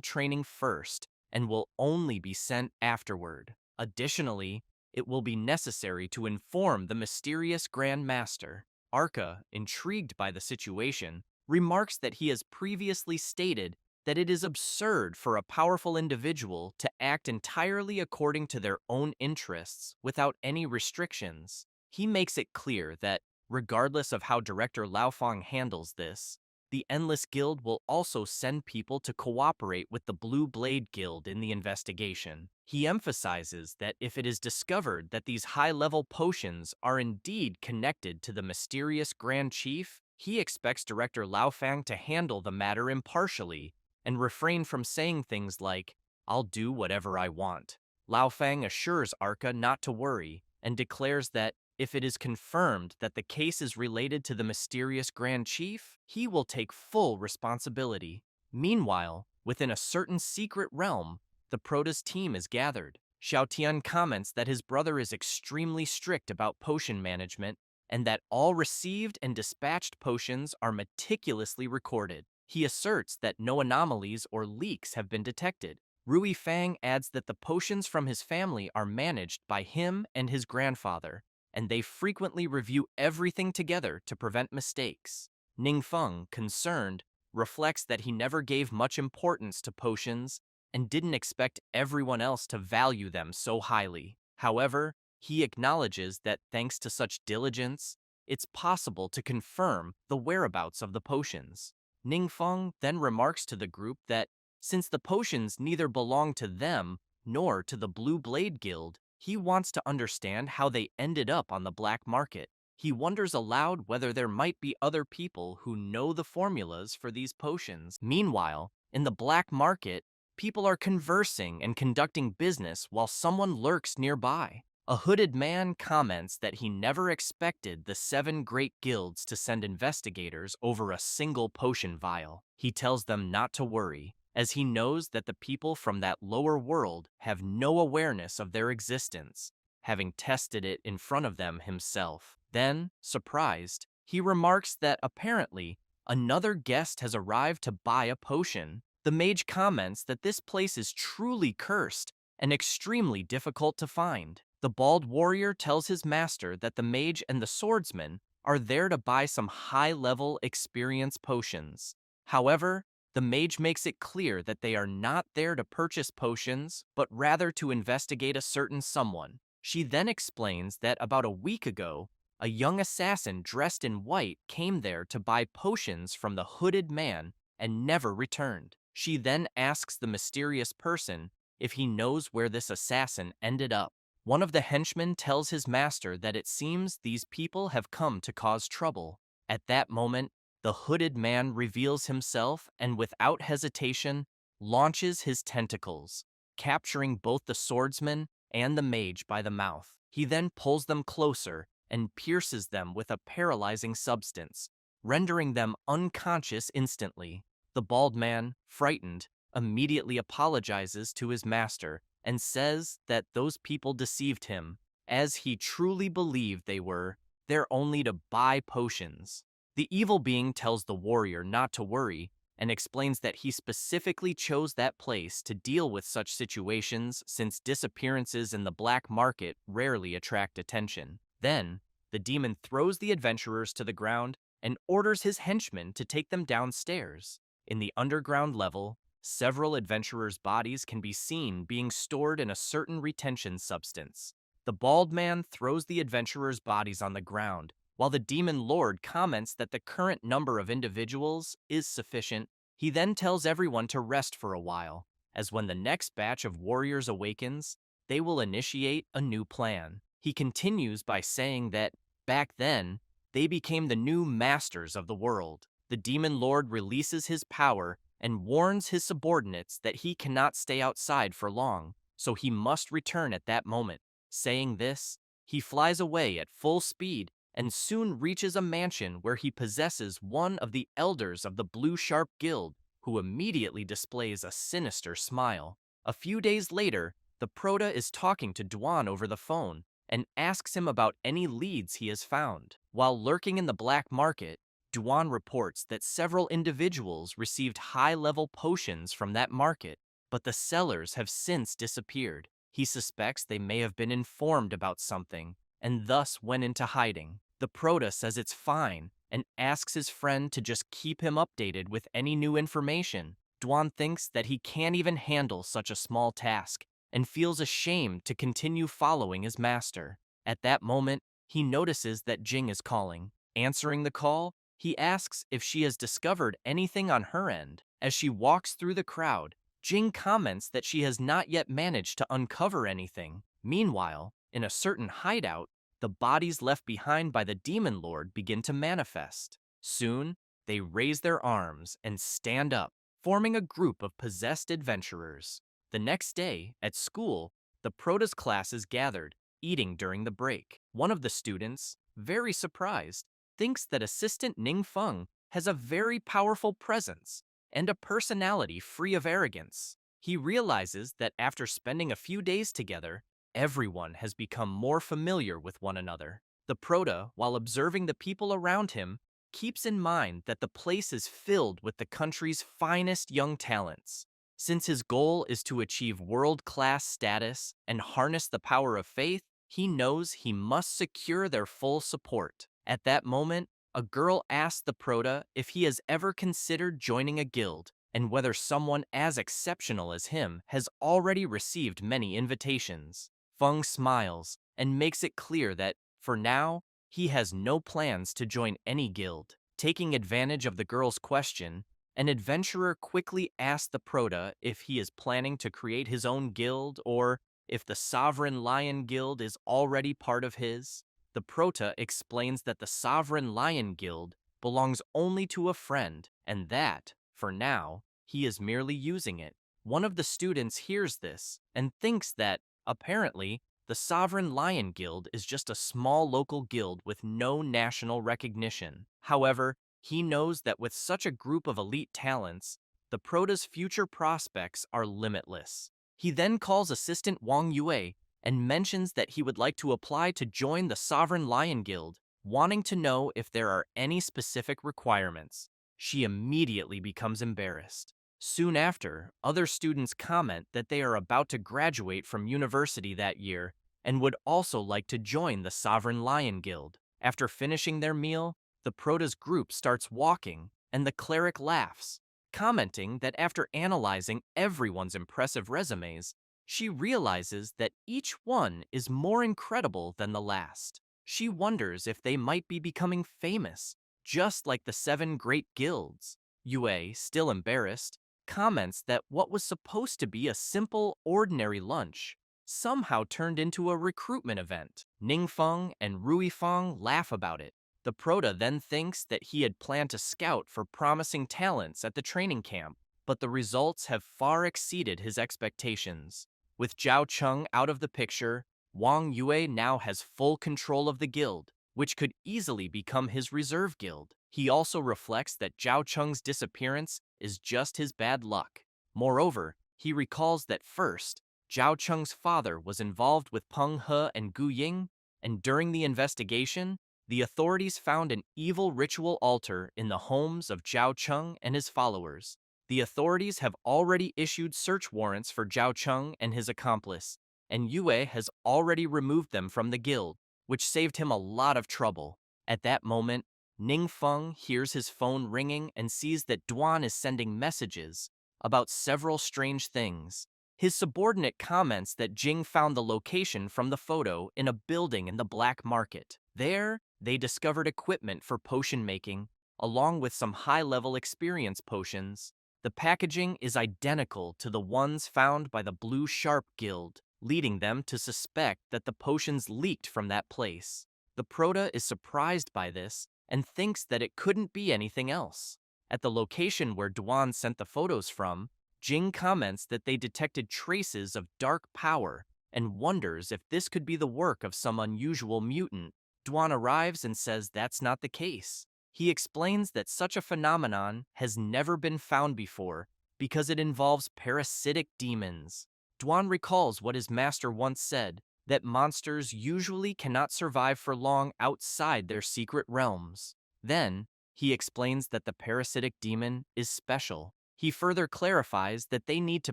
training first and will only be sent afterward. Additionally, it will be necessary to inform the mysterious Grand Master. Arca, intrigued by the situation, remarks that he has previously stated that it is absurd for a powerful individual to act entirely according to their own interests without any restrictions. He makes it clear that, regardless of how director Lao Feng handles this, the Endless Guild will also send people to cooperate with the Blue Blade Guild in the investigation. He emphasizes that if it is discovered that these high-level potions are indeed connected to the mysterious Grand Chief, he expects director Lao Feng to handle the matter impartially and refrain from saying things like, "I'll do whatever I want." Lao Feng assures Arca not to worry and declares that if it is confirmed that the case is related to the mysterious Grand Chief, he will take full responsibility. Meanwhile, within a certain secret realm, the Prota's team is gathered. Xiaotian comments that his brother is extremely strict about potion management and that all received and dispatched potions are meticulously recorded. He asserts that no anomalies or leaks have been detected. Rui Fang adds that the potions from his family are managed by him and his grandfather, and they frequently review everything together to prevent mistakes. Ning Feng, concerned, reflects that he never gave much importance to potions and didn't expect everyone else to value them so highly. However, he acknowledges that thanks to such diligence, it's possible to confirm the whereabouts of the potions. Ning Feng then remarks to the group that since the potions neither belong to them nor to the Blue Blade Guild, he wants to understand how they ended up on the black market. He wonders aloud whether there might be other people who know the formulas for these potions. Meanwhile, in the black market, people are conversing and conducting business while someone lurks nearby. A hooded man comments that he never expected the 7 great guilds to send investigators over a single potion vial. He tells them not to worry, as he knows that the people from that lower world have no awareness of their existence, having tested it in front of them himself. Then, surprised, he remarks that apparently another guest has arrived to buy a potion. The mage comments that this place is truly cursed and extremely difficult to find. The bald warrior tells his master that the mage and the swordsman are there to buy some high-level experience potions. However, The mage makes it clear that they are not there to purchase potions, but rather to investigate a certain someone. She then explains that about a week ago, a young assassin dressed in white came there to buy potions from the hooded man and never returned. She then asks the mysterious person if he knows where this assassin ended up. One of the henchmen tells his master that it seems these people have come to cause trouble. At that moment, the hooded man reveals himself and without hesitation launches his tentacles, capturing both the swordsman and the mage by the mouth. He then pulls them closer and pierces them with a paralyzing substance, rendering them unconscious instantly. The bald man, frightened, immediately apologizes to his master and says that those people deceived him, as he truly believed they were there only to buy potions. The evil being tells the warrior not to worry and explains that he specifically chose that place to deal with such situations since disappearances in the black market rarely attract attention. Then, the demon throws the adventurers to the ground and orders his henchmen to take them downstairs. In the underground level, several adventurers' bodies can be seen being stored in a certain retention substance. The bald man throws the adventurers' bodies on the ground, while the demon lord comments that the current number of individuals is sufficient. He then tells everyone to rest for a while, as when the next batch of warriors awakens, they will initiate a new plan. He continues by saying that, back then, they became the new masters of the world. The demon lord releases his power and warns his subordinates that he cannot stay outside for long, so he must return at that moment. Saying this, he flies away at full speed and soon reaches a mansion where he possesses one of the elders of the Blue Sharp Guild, who immediately displays a sinister smile. A few days later, the Prota is talking to Dwan over the phone and asks him about any leads he has found. While lurking in the black market, Dwan reports that several individuals received high-level potions from that market, but the sellers have since disappeared. He suspects they may have been informed about something and thus went into hiding. The Prota says it's fine and asks his friend to just keep him updated with any new information. Dwan thinks that he can't even handle such a small task and feels ashamed to continue following his master. At that moment, he notices that Jing is calling. Answering the call, he asks if she has discovered anything on her end. As she walks through the crowd, Jing comments that she has not yet managed to uncover anything. Meanwhile, in a certain hideout, the bodies left behind by the demon lord begin to manifest. Soon, they raise their arms and stand up, forming a group of possessed adventurers. The next day, at school, the Prota's class is gathered, eating during the break. One of the students, very surprised, thinks that Assistant Ning Feng has a very powerful presence and a personality free of arrogance. He realizes that after spending a few days together, everyone has become more familiar with one another. The Prota, while observing the people around him, keeps in mind that the place is filled with the country's finest young talents. Since his goal is to achieve world-class status and harness the power of faith, he knows he must secure their full support. At that moment, a girl asks the Prota if he has ever considered joining a guild, and whether someone as exceptional as him has already received many invitations. Feng smiles and makes it clear that, for now, he has no plans to join any guild. Taking advantage of the girl's question, an adventurer quickly asks the Prota if he is planning to create his own guild or if the Sovereign Lion Guild is already part of his. The Prota explains that the Sovereign Lion Guild belongs only to a friend, and that, for now, he is merely using it. One of the students hears this and thinks that, apparently, the Sovereign Lion Guild is just a small local guild with no national recognition. However, he knows that with such a group of elite talents, the Prota's future prospects are limitless. He then calls Assistant Wang Yue and mentions that he would like to apply to join the Sovereign Lion Guild, wanting to know if there are any specific requirements. She immediately becomes embarrassed. Soon after, other students comment that they are about to graduate from university that year and would also like to join the Sovereign Lion Guild. After finishing their meal, the Prota's group starts walking, and the cleric laughs. commenting that after analyzing everyone's impressive resumes, she realizes that each one is more incredible than the last. She wonders if they might be becoming famous, just like the seven great guilds. Yue, still embarrassed, comments that what was supposed to be a simple, ordinary lunch somehow turned into a recruitment event. Ningfeng and Ruifeng laugh about it. The Prota then thinks that he had planned to scout for promising talents at the training camp, but the results have far exceeded his expectations. With Zhao Cheng out of the picture, Wang Yue now has full control of the guild, which could easily become his reserve guild. He also reflects that Zhao Cheng's disappearance is just his bad luck. Moreover, he recalls that first, Zhao Cheng's father was involved with Peng He and Gu Ying, and during the investigation, the authorities found an evil ritual altar in the homes of Zhao Cheng and his followers. The authorities have already issued search warrants for Zhao Cheng and his accomplice, and Yue has already removed them from the guild, which saved him a lot of trouble. At that moment, Ningfeng hears his phone ringing and sees that Duan is sending messages about several strange things. His subordinate comments that Jing found the location from the photo in a building in the black market. There, they discovered equipment for potion making, along with some high-level experience potions. The packaging is identical to the ones found by the Blue Sharp Guild, leading them to suspect that the potions leaked from that place. The Prota is surprised by this and thinks that it couldn't be anything else. At the location where Duan sent the photos from, Jing comments that they detected traces of dark power and wonders if this could be the work of some unusual mutant. Duan arrives and says that's not the case. He explains that such a phenomenon has never been found before because it involves parasitic demons. Duan recalls what his master once said, that monsters usually cannot survive for long outside their secret realms. Then, he explains that the parasitic demon is special. He further clarifies that they need to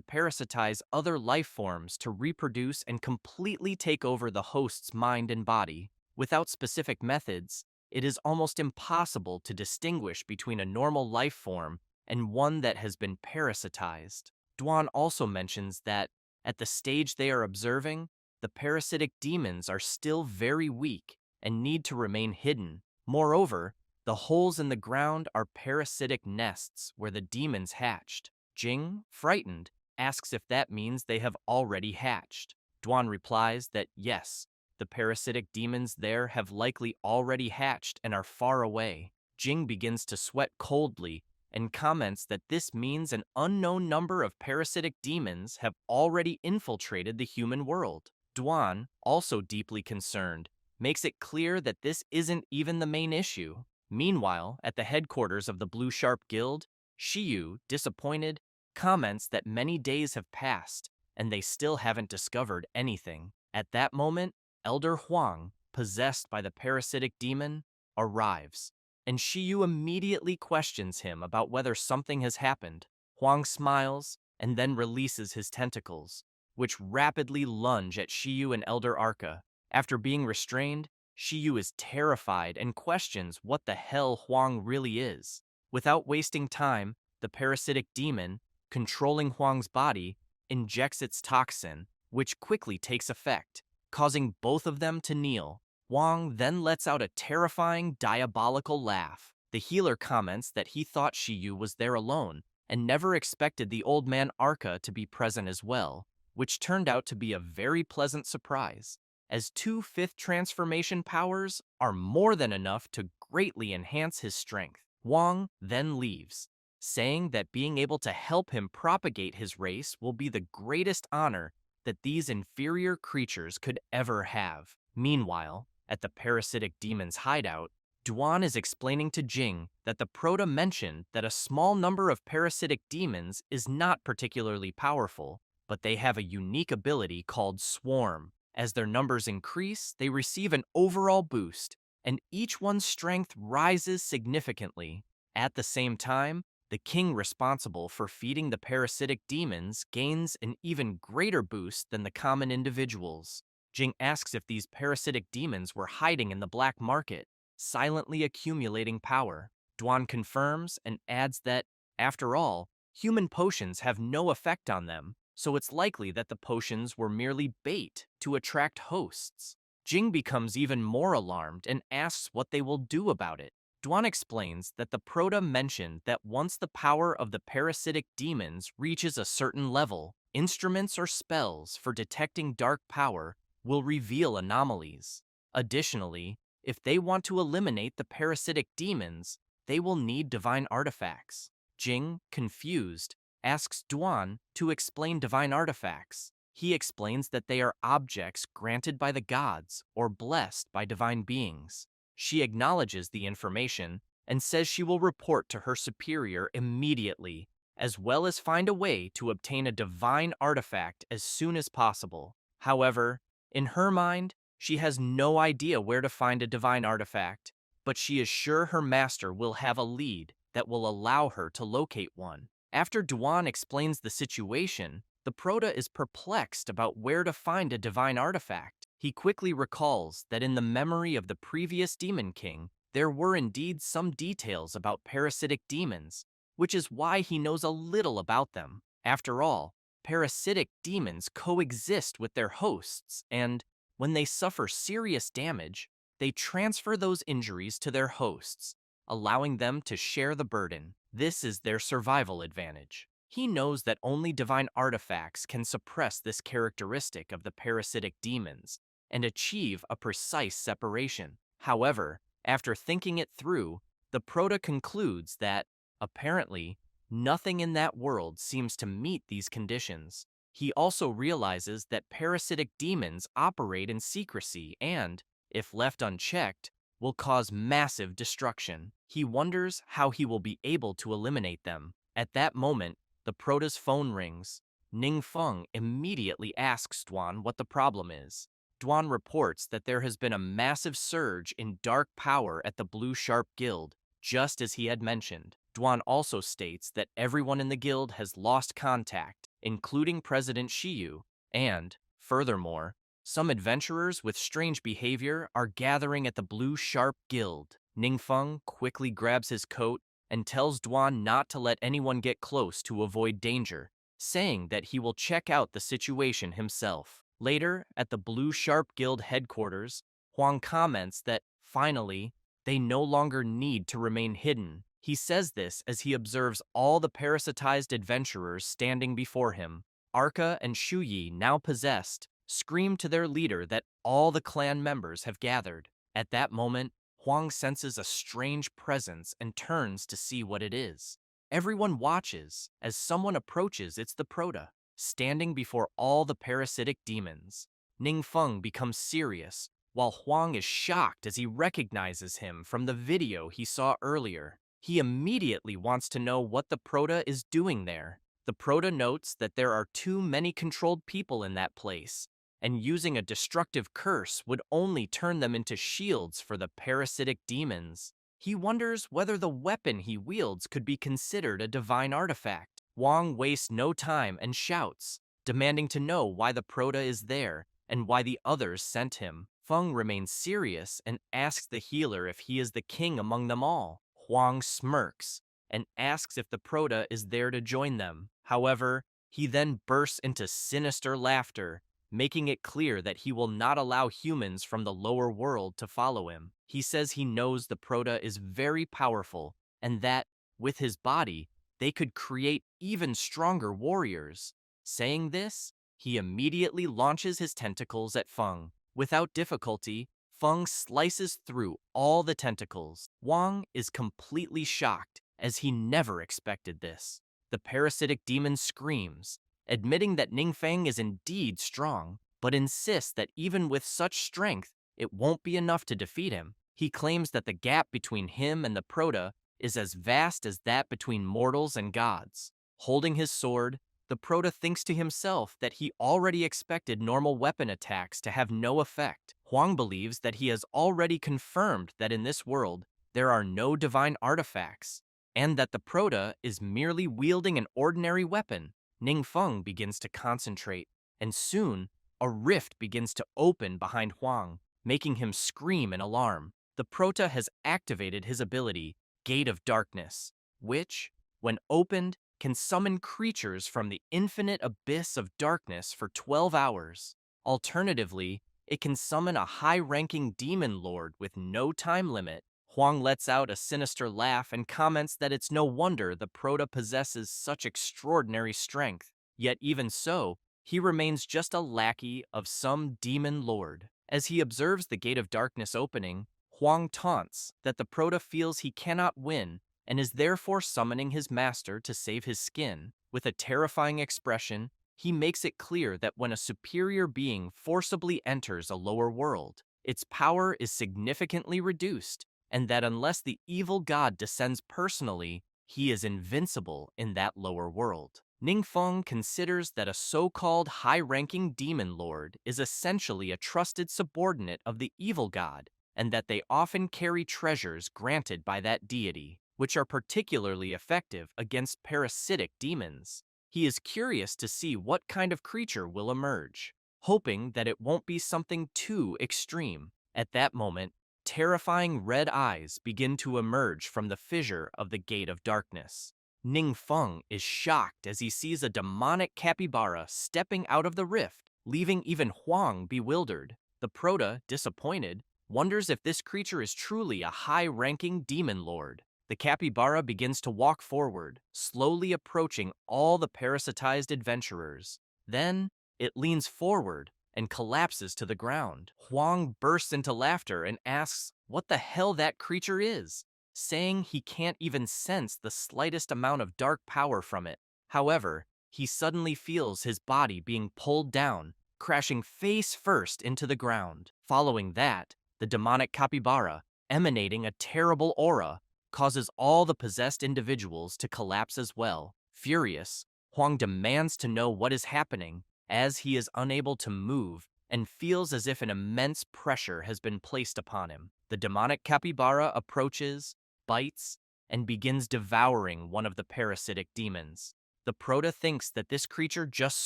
parasitize other life forms to reproduce and completely take over the host's mind and body. Without specific methods, it is almost impossible to distinguish between a normal life form and one that has been parasitized. Duan also mentions that, at the stage they are observing, the parasitic demons are still very weak and need to remain hidden. Moreover, the holes in the ground are parasitic nests where the demons hatched. Jing, frightened, asks if that means they have already hatched. Duan replies that yes, the parasitic demons there have likely already hatched and are far away. Jing begins to sweat coldly and comments that this means an unknown number of parasitic demons have already infiltrated the human world. Duan, also deeply concerned, makes it clear that this isn't even the main issue. Meanwhile, at the headquarters of the Blue Sharp Guild, Shiyu, disappointed, comments that many days have passed and they still haven't discovered anything. At that moment, Elder Huang, possessed by the parasitic demon, arrives, and Shiyu immediately questions him about whether something has happened. Huang smiles and then releases his tentacles, which rapidly lunge at Shiyu and Elder Arca. After being restrained, Shiyu is terrified and questions what the hell Huang really is. Without wasting time, the parasitic demon, controlling Huang's body, injects its toxin, which quickly takes effect, causing both of them to kneel. Huang then lets out a terrifying, diabolical laugh. The healer comments that he thought Shiyu was there alone and never expected the old man Arca to be present as well, which turned out to be a very pleasant surprise, as 2 fifth transformation powers are more than enough to greatly enhance his strength. Huang then leaves, saying that being able to help him propagate his race will be the greatest honor that these inferior creatures could ever have. Meanwhile, at the parasitic demon's hideout, Duan is explaining to Jing that the Prota mentioned that a small number of parasitic demons is not particularly powerful, but they have a unique ability called Swarm. As their numbers increase, they receive an overall boost, and each one's strength rises significantly. At the same time, the king responsible for feeding the parasitic demons gains an even greater boost than the common individuals. Jing asks if these parasitic demons were hiding in the black market, silently accumulating power. Duan confirms and adds that, After all, human potions have no effect on them, so it's likely that the potions were merely bait to attract hosts. Jing becomes even more alarmed and asks what they will do about it. Duan explains that the Proto mentioned that once the power of the parasitic demons reaches a certain level, instruments or spells for detecting dark power will reveal anomalies. Additionally, if they want to eliminate the parasitic demons, they will need divine artifacts. Jing, confused, asks Duan to explain divine artifacts. He explains that they are objects granted by the gods or blessed by divine beings. She acknowledges the information and says she will report to her superior immediately, as well as find a way to obtain a divine artifact as soon as possible. However, in her mind, she has no idea where to find a divine artifact, but she is sure her master will have a lead that will allow her to locate one. After Duan explains the situation, the Proto is perplexed about where to find a divine artifact. He quickly recalls that in the memory of the previous Demon King, there were indeed some details about parasitic demons, which is why he knows a little about them. After all, parasitic demons coexist with their hosts, and when they suffer serious damage, they transfer those injuries to their hosts, allowing them to share the burden. This is their survival advantage. He knows that only divine artifacts can suppress this characteristic of the parasitic demons and achieve a precise separation. However, after thinking it through, the Proto concludes that, apparently, nothing in that world seems to meet these conditions. He also realizes that parasitic demons operate in secrecy and, if left unchecked, will cause massive destruction. He wonders how he will be able to eliminate them. At that moment, the Proto's phone rings. Ning Feng immediately asks Duan what the problem is. Duan reports that there has been a massive surge in dark power at the Blue Sharp Guild, just as he had mentioned. Duan also states that everyone in the guild has lost contact, including President Shiyu, and, furthermore, some adventurers with strange behavior are gathering at the Blue Sharp Guild. Ningfeng quickly grabs his coat and tells Duan not to let anyone get close to avoid danger, saying that he will check out the situation himself. Later, at the Blue Sharp Guild headquarters, Huang comments that, finally, they no longer need to remain hidden. He says this as he observes all the parasitized adventurers standing before him. Arca and Shuyi, now possessed, scream to their leader that all the clan members have gathered. At that moment, Huang senses a strange presence and turns to see what it is. Everyone watches as someone approaches. It's the Proto, standing before all the parasitic demons. Ningfeng becomes serious, while Huang is shocked as he recognizes him from the video he saw earlier. He immediately wants to know what the Proto is doing there. The Proto notes that there are too many controlled people in that place, and using a destructive curse would only turn them into shields for the parasitic demons. He wonders whether the weapon he wields could be considered a divine artifact. Wang wastes no time and shouts, demanding to know why the Proto is there and why the others sent him. Feng remains serious and asks the healer if he is the king among them all. Huang smirks and asks if the Proto is there to join them. However, he then bursts into sinister laughter, making it clear that he will not allow humans from the lower world to follow him. He says he knows the Proto is very powerful and that, with his body, they could create even stronger warriors. Saying this, he immediately launches his tentacles at Feng. Without difficulty, Feng slices through all the tentacles. Wang is completely shocked, as he never expected this. The parasitic demon screams, admitting that Ningfeng is indeed strong, but insists that even with such strength, it won't be enough to defeat him. He claims that the gap between him and the Proto is as vast as that between mortals and gods. Holding his sword, the Proto thinks to himself that he already expected normal weapon attacks to have no effect. Huang believes that he has already confirmed that in this world, there are no divine artifacts, and that the Proto is merely wielding an ordinary weapon. Ningfeng begins to concentrate, and soon, a rift begins to open behind Huang, making him scream in alarm. The Proto has activated his ability, Gate of Darkness, which, when opened, can summon creatures from the infinite abyss of darkness for 12 hours. Alternatively, it can summon a high-ranking demon lord with no time limit. Huang lets out a sinister laugh and comments that it's no wonder the Proto possesses such extraordinary strength. Yet even so, he remains just a lackey of some demon lord. As he observes the Gate of Darkness opening, Huang taunts that the Proto feels he cannot win and is therefore summoning his master to save his skin. With a terrifying expression, he makes it clear that when a superior being forcibly enters a lower world, its power is significantly reduced, and that unless the evil god descends personally, he is invincible in that lower world. Ningfeng considers that a so-called high-ranking demon lord is essentially a trusted subordinate of the evil god, and that they often carry treasures granted by that deity, which are particularly effective against parasitic demons. He is curious to see what kind of creature will emerge, hoping that it won't be something too extreme. At that moment, terrifying red eyes begin to emerge from the fissure of the Gate of Darkness. Ning Feng is shocked as he sees a demonic capybara stepping out of the rift, leaving even Huang bewildered. The Proto, disappointed, wonders if this creature is truly a high-ranking demon lord. The capybara begins to walk forward, slowly approaching all the parasitized adventurers. Then, it leans forward and collapses to the ground. Huang bursts into laughter and asks what the hell that creature is, saying he can't even sense the slightest amount of dark power from it. However, he suddenly feels his body being pulled down, crashing face first into the ground. Following that, the demonic capybara, emanating a terrible aura, causes all the possessed individuals to collapse as well. Furious, Huang demands to know what is happening, as he is unable to move and feels as if an immense pressure has been placed upon him. The demonic capybara approaches, bites, and begins devouring one of the parasitic demons. The Proto thinks that this creature just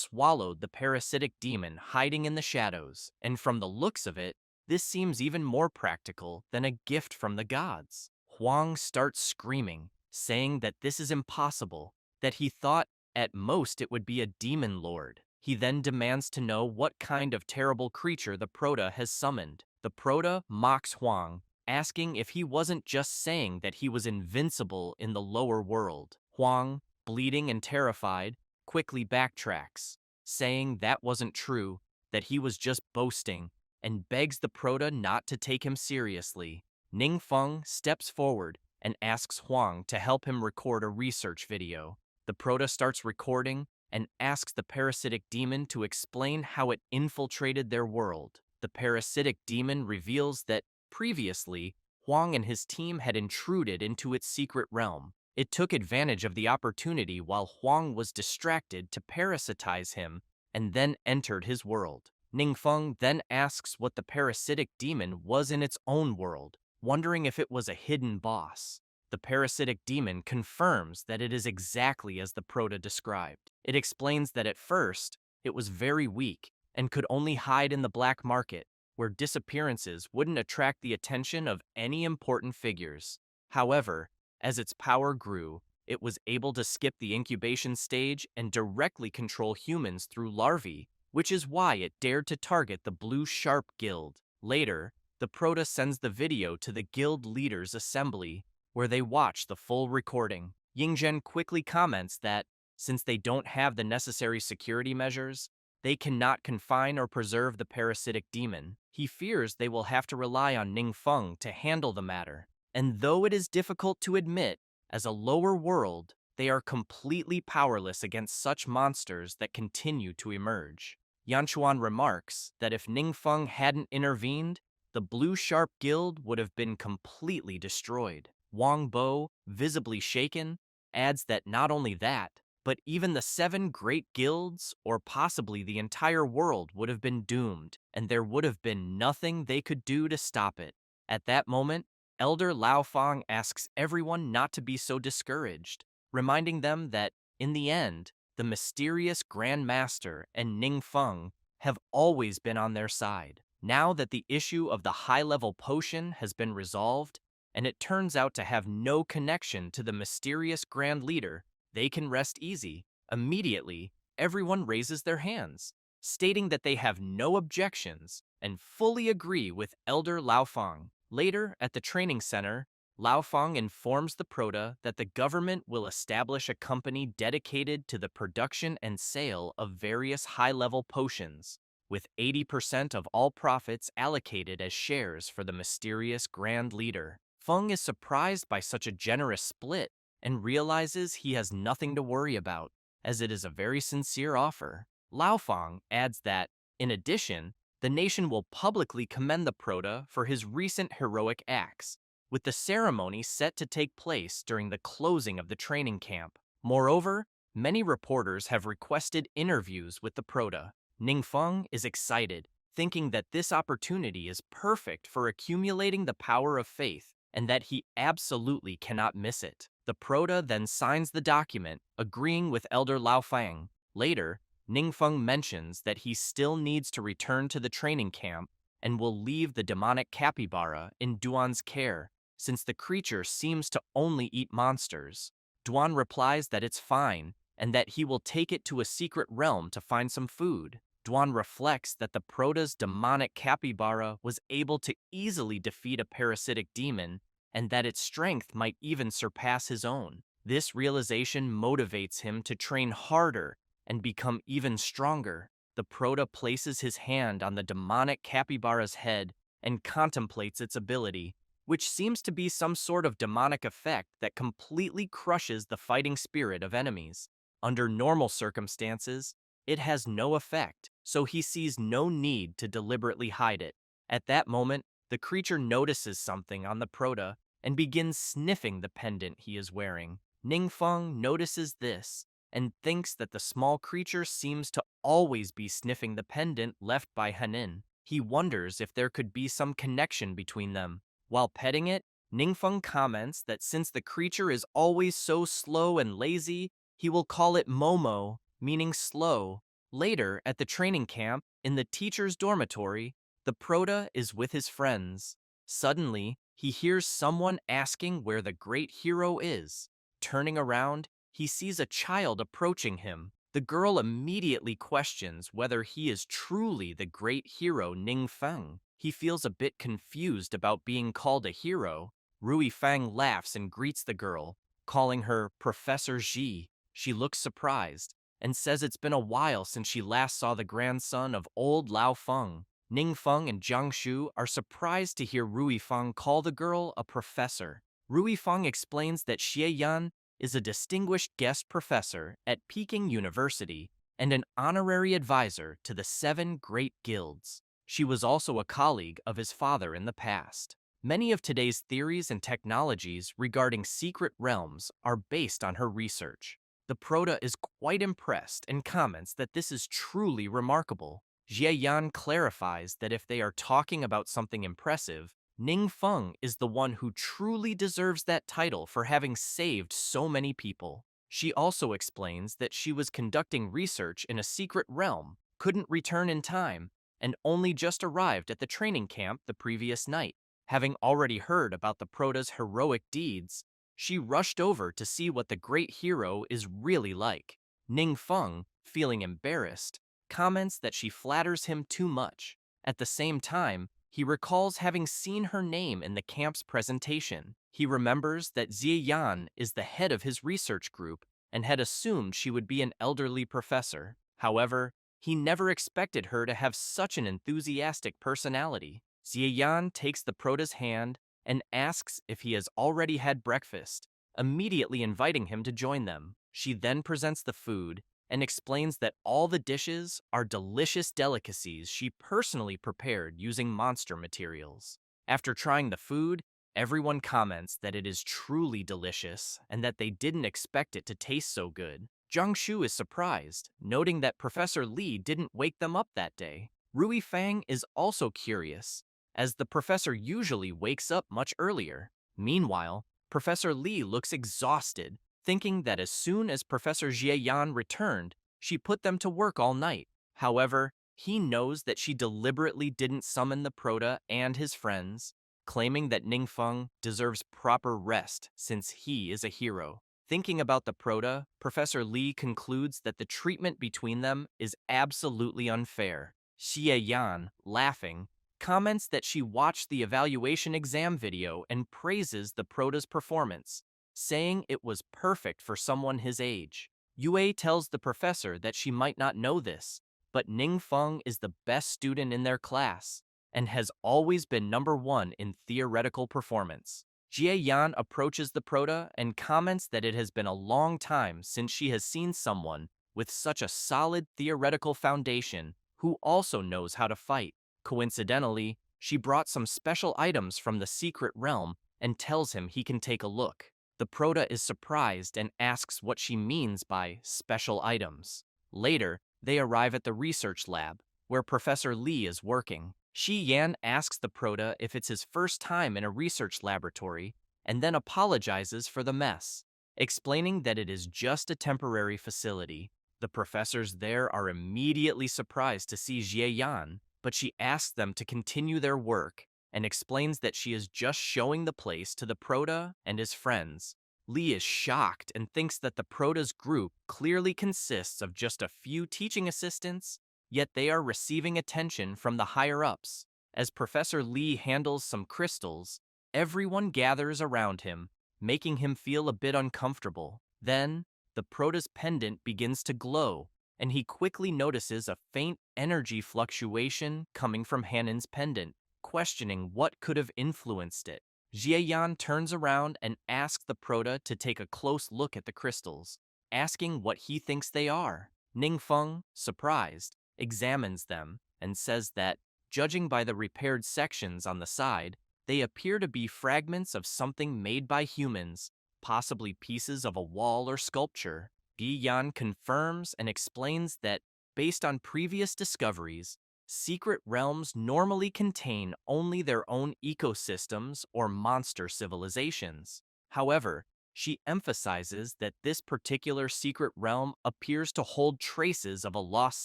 swallowed the parasitic demon hiding in the shadows, and from the looks of it, this seems even more practical than a gift from the gods. Huang starts screaming, saying that this is impossible, that he thought at most it would be a demon lord. He then demands to know what kind of terrible creature the Proto has summoned. The Proto mocks Huang, asking if he wasn't just saying that he was invincible in the lower world. Huang, bleeding and terrified, quickly backtracks, saying that wasn't true, that he was just boasting, and begs the Proto not to take him seriously. Ningfeng steps forward and asks Huang to help him record a research video. The Proto starts recording and asks the parasitic demon to explain how it infiltrated their world. The parasitic demon reveals that, previously, Huang and his team had intruded into its secret realm. It took advantage of the opportunity while Huang was distracted to parasitize him and then entered his world. Ningfeng then asks what the parasitic demon was in its own world, wondering if it was a hidden boss. The parasitic demon confirms that it is exactly as the Proto described. It explains that at first, it was very weak and could only hide in the black market, where disappearances wouldn't attract the attention of any important figures. However, as its power grew, it was able to skip the incubation stage and directly control humans through larvae, which is why it dared to target the Blue Sharp Guild. Later, the Proto sends the video to the guild leaders' assembly, where they watch the full recording. Yingzhen quickly comments that, since they don't have the necessary security measures, they cannot confine or preserve the parasitic demon. He fears they will have to rely on Ningfeng to handle the matter. And though it is difficult to admit, as a lower world, they are completely powerless against such monsters that continue to emerge. Yanchuan remarks that if Ningfeng hadn't intervened, the Blue Sharp Guild would have been completely destroyed. Wang Bo, visibly shaken, adds that not only that, but even the 7 great guilds, or possibly the entire world, would have been doomed, and there would have been nothing they could do to stop it. At that moment, Elder Lao Fang asks everyone not to be so discouraged, reminding them that, in the end, the mysterious Grand Master and Ning Feng have always been on their side. Now that the issue of the high-level potion has been resolved, and it turns out to have no connection to the mysterious Grand Leader, they can rest easy. Immediately, everyone raises their hands, stating that they have no objections and fully agree with Elder Lao Feng. Later, at the training center, Lao Feng informs the Proto that the government will establish a company dedicated to the production and sale of various high-level potions, with 80% of all profits allocated as shares for the mysterious Grand Leader. Feng is surprised by such a generous split and realizes he has nothing to worry about, as it is a very sincere offer. Lao Feng adds that, in addition, the nation will publicly commend the Proto for his recent heroic acts, with the ceremony set to take place during the closing of the training camp. Moreover, many reporters have requested interviews with the Proto. Ningfeng is excited, thinking that this opportunity is perfect for accumulating the power of faith and that he absolutely cannot miss it. The Proto then signs the document, agreeing with Elder Lao Feng. Later, Ningfeng mentions that he still needs to return to the training camp and will leave the demonic capybara in Duan's care, since the creature seems to only eat monsters. Duan replies that it's fine and that he will take it to a secret realm to find some food. Duan reflects that the Proto's demonic capybara was able to easily defeat a parasitic demon and that its strength might even surpass his own. This realization motivates him to train harder and become even stronger. The Proto places his hand on the demonic capybara's head and contemplates its ability, which seems to be some sort of demonic effect that completely crushes the fighting spirit of enemies. Under normal circumstances, it has no effect, so he sees no need to deliberately hide it. At that moment, the creature notices something on the Proto and begins sniffing the pendant he is wearing. Ningfeng notices this and thinks that the small creature seems to always be sniffing the pendant left by Hanin. He wonders if there could be some connection between them. While petting it, Ningfeng comments that since the creature is always so slow and lazy, he will call it Momo, meaning slow. Later, at the training camp, in the teacher's dormitory, the Proto is with his friends. Suddenly, he hears someone asking where the great hero is. Turning around, he sees a child approaching him. The girl immediately questions whether he is truly the great hero Ning Feng. He feels a bit confused about being called a hero. Rui Fang laughs and greets the girl, calling her Professor Ji. She looks surprised and says it's been a while since she last saw the grandson of old Lao Feng. Ning Feng and Jiang Shu are surprised to hear Rui Fang call the girl a professor. Rui Fang explains that Xie Yan is a distinguished guest professor at Peking University and an honorary advisor to the 7 great guilds. She was also a colleague of his father in the past. Many of today's theories and technologies regarding secret realms are based on her research. The Proto is quite impressed and comments that this is truly remarkable. Jie Yan clarifies that if they are talking about something impressive, Ning Feng is the one who truly deserves that title for having saved so many people. She also explains that she was conducting research in a secret realm, couldn't return in time, and only just arrived at the training camp the previous night. Having already heard about the Proto's heroic deeds, she rushed over to see what the great hero is really like. Ning Feng, feeling embarrassed, comments that she flatters him too much. At the same time, he recalls having seen her name in the camp's presentation. He remembers that Xie Yan is the head of his research group and had assumed she would be an elderly professor. However, he never expected her to have such an enthusiastic personality. Xie Yan takes the Proto's hand and asks if he has already had breakfast, immediately inviting him to join them. She then presents the food and explains that all the dishes are delicious delicacies she personally prepared using monster materials. After trying the food, everyone comments that it is truly delicious and that they didn't expect it to taste so good. Zhang Shu is surprised, noting that Professor Li didn't wake them up that day. Rui Fang is also curious, as the professor usually wakes up much earlier. Meanwhile, Professor Li looks exhausted, thinking that as soon as Professor Jie Yan returned, she put them to work all night. However, he knows that she deliberately didn't summon the Proto and his friends, claiming that Ningfeng deserves proper rest since he is a hero. Thinking about the Proto, Professor Li concludes that the treatment between them is absolutely unfair. Xie Yan, laughing, comments that she watched the evaluation exam video and praises the Prota's performance, saying it was perfect for someone his age. Yue tells the professor that she might not know this, but Ningfeng is the best student in their class and has always been #1 in theoretical performance. Jie Yan approaches the Prota and comments that it has been a long time since she has seen someone with such a solid theoretical foundation who also knows how to fight. Coincidentally, she brought some special items from the secret realm and tells him he can take a look. The Prota is surprised and asks what she means by special items. Later, they arrive at the research lab, where Professor Li is working. Shi Yan asks the Prota if it's his first time in a research laboratory, and then apologizes for the mess, explaining that it is just a temporary facility. The professors there are immediately surprised to see Jie Yan, but she asks them to continue their work and explains that she is just showing the place to the Prota and his friends. Lee is shocked and thinks that the Prota's group clearly consists of just a few teaching assistants, yet they are receiving attention from the higher-ups. As Professor Lee handles some crystals, everyone gathers around him, making him feel a bit uncomfortable. Then, the Prota's pendant begins to glow, and he quickly notices a faint energy fluctuation coming from Hanan's pendant, questioning what could have influenced it. Jie Yan turns around and asks the Prota to take a close look at the crystals, asking what he thinks they are. Ningfeng, surprised, examines them and says that, judging by the repaired sections on the side, they appear to be fragments of something made by humans, possibly pieces of a wall or sculpture. Yi Yan confirms and explains that, based on previous discoveries, secret realms normally contain only their own ecosystems or monster civilizations. However, she emphasizes that this particular secret realm appears to hold traces of a lost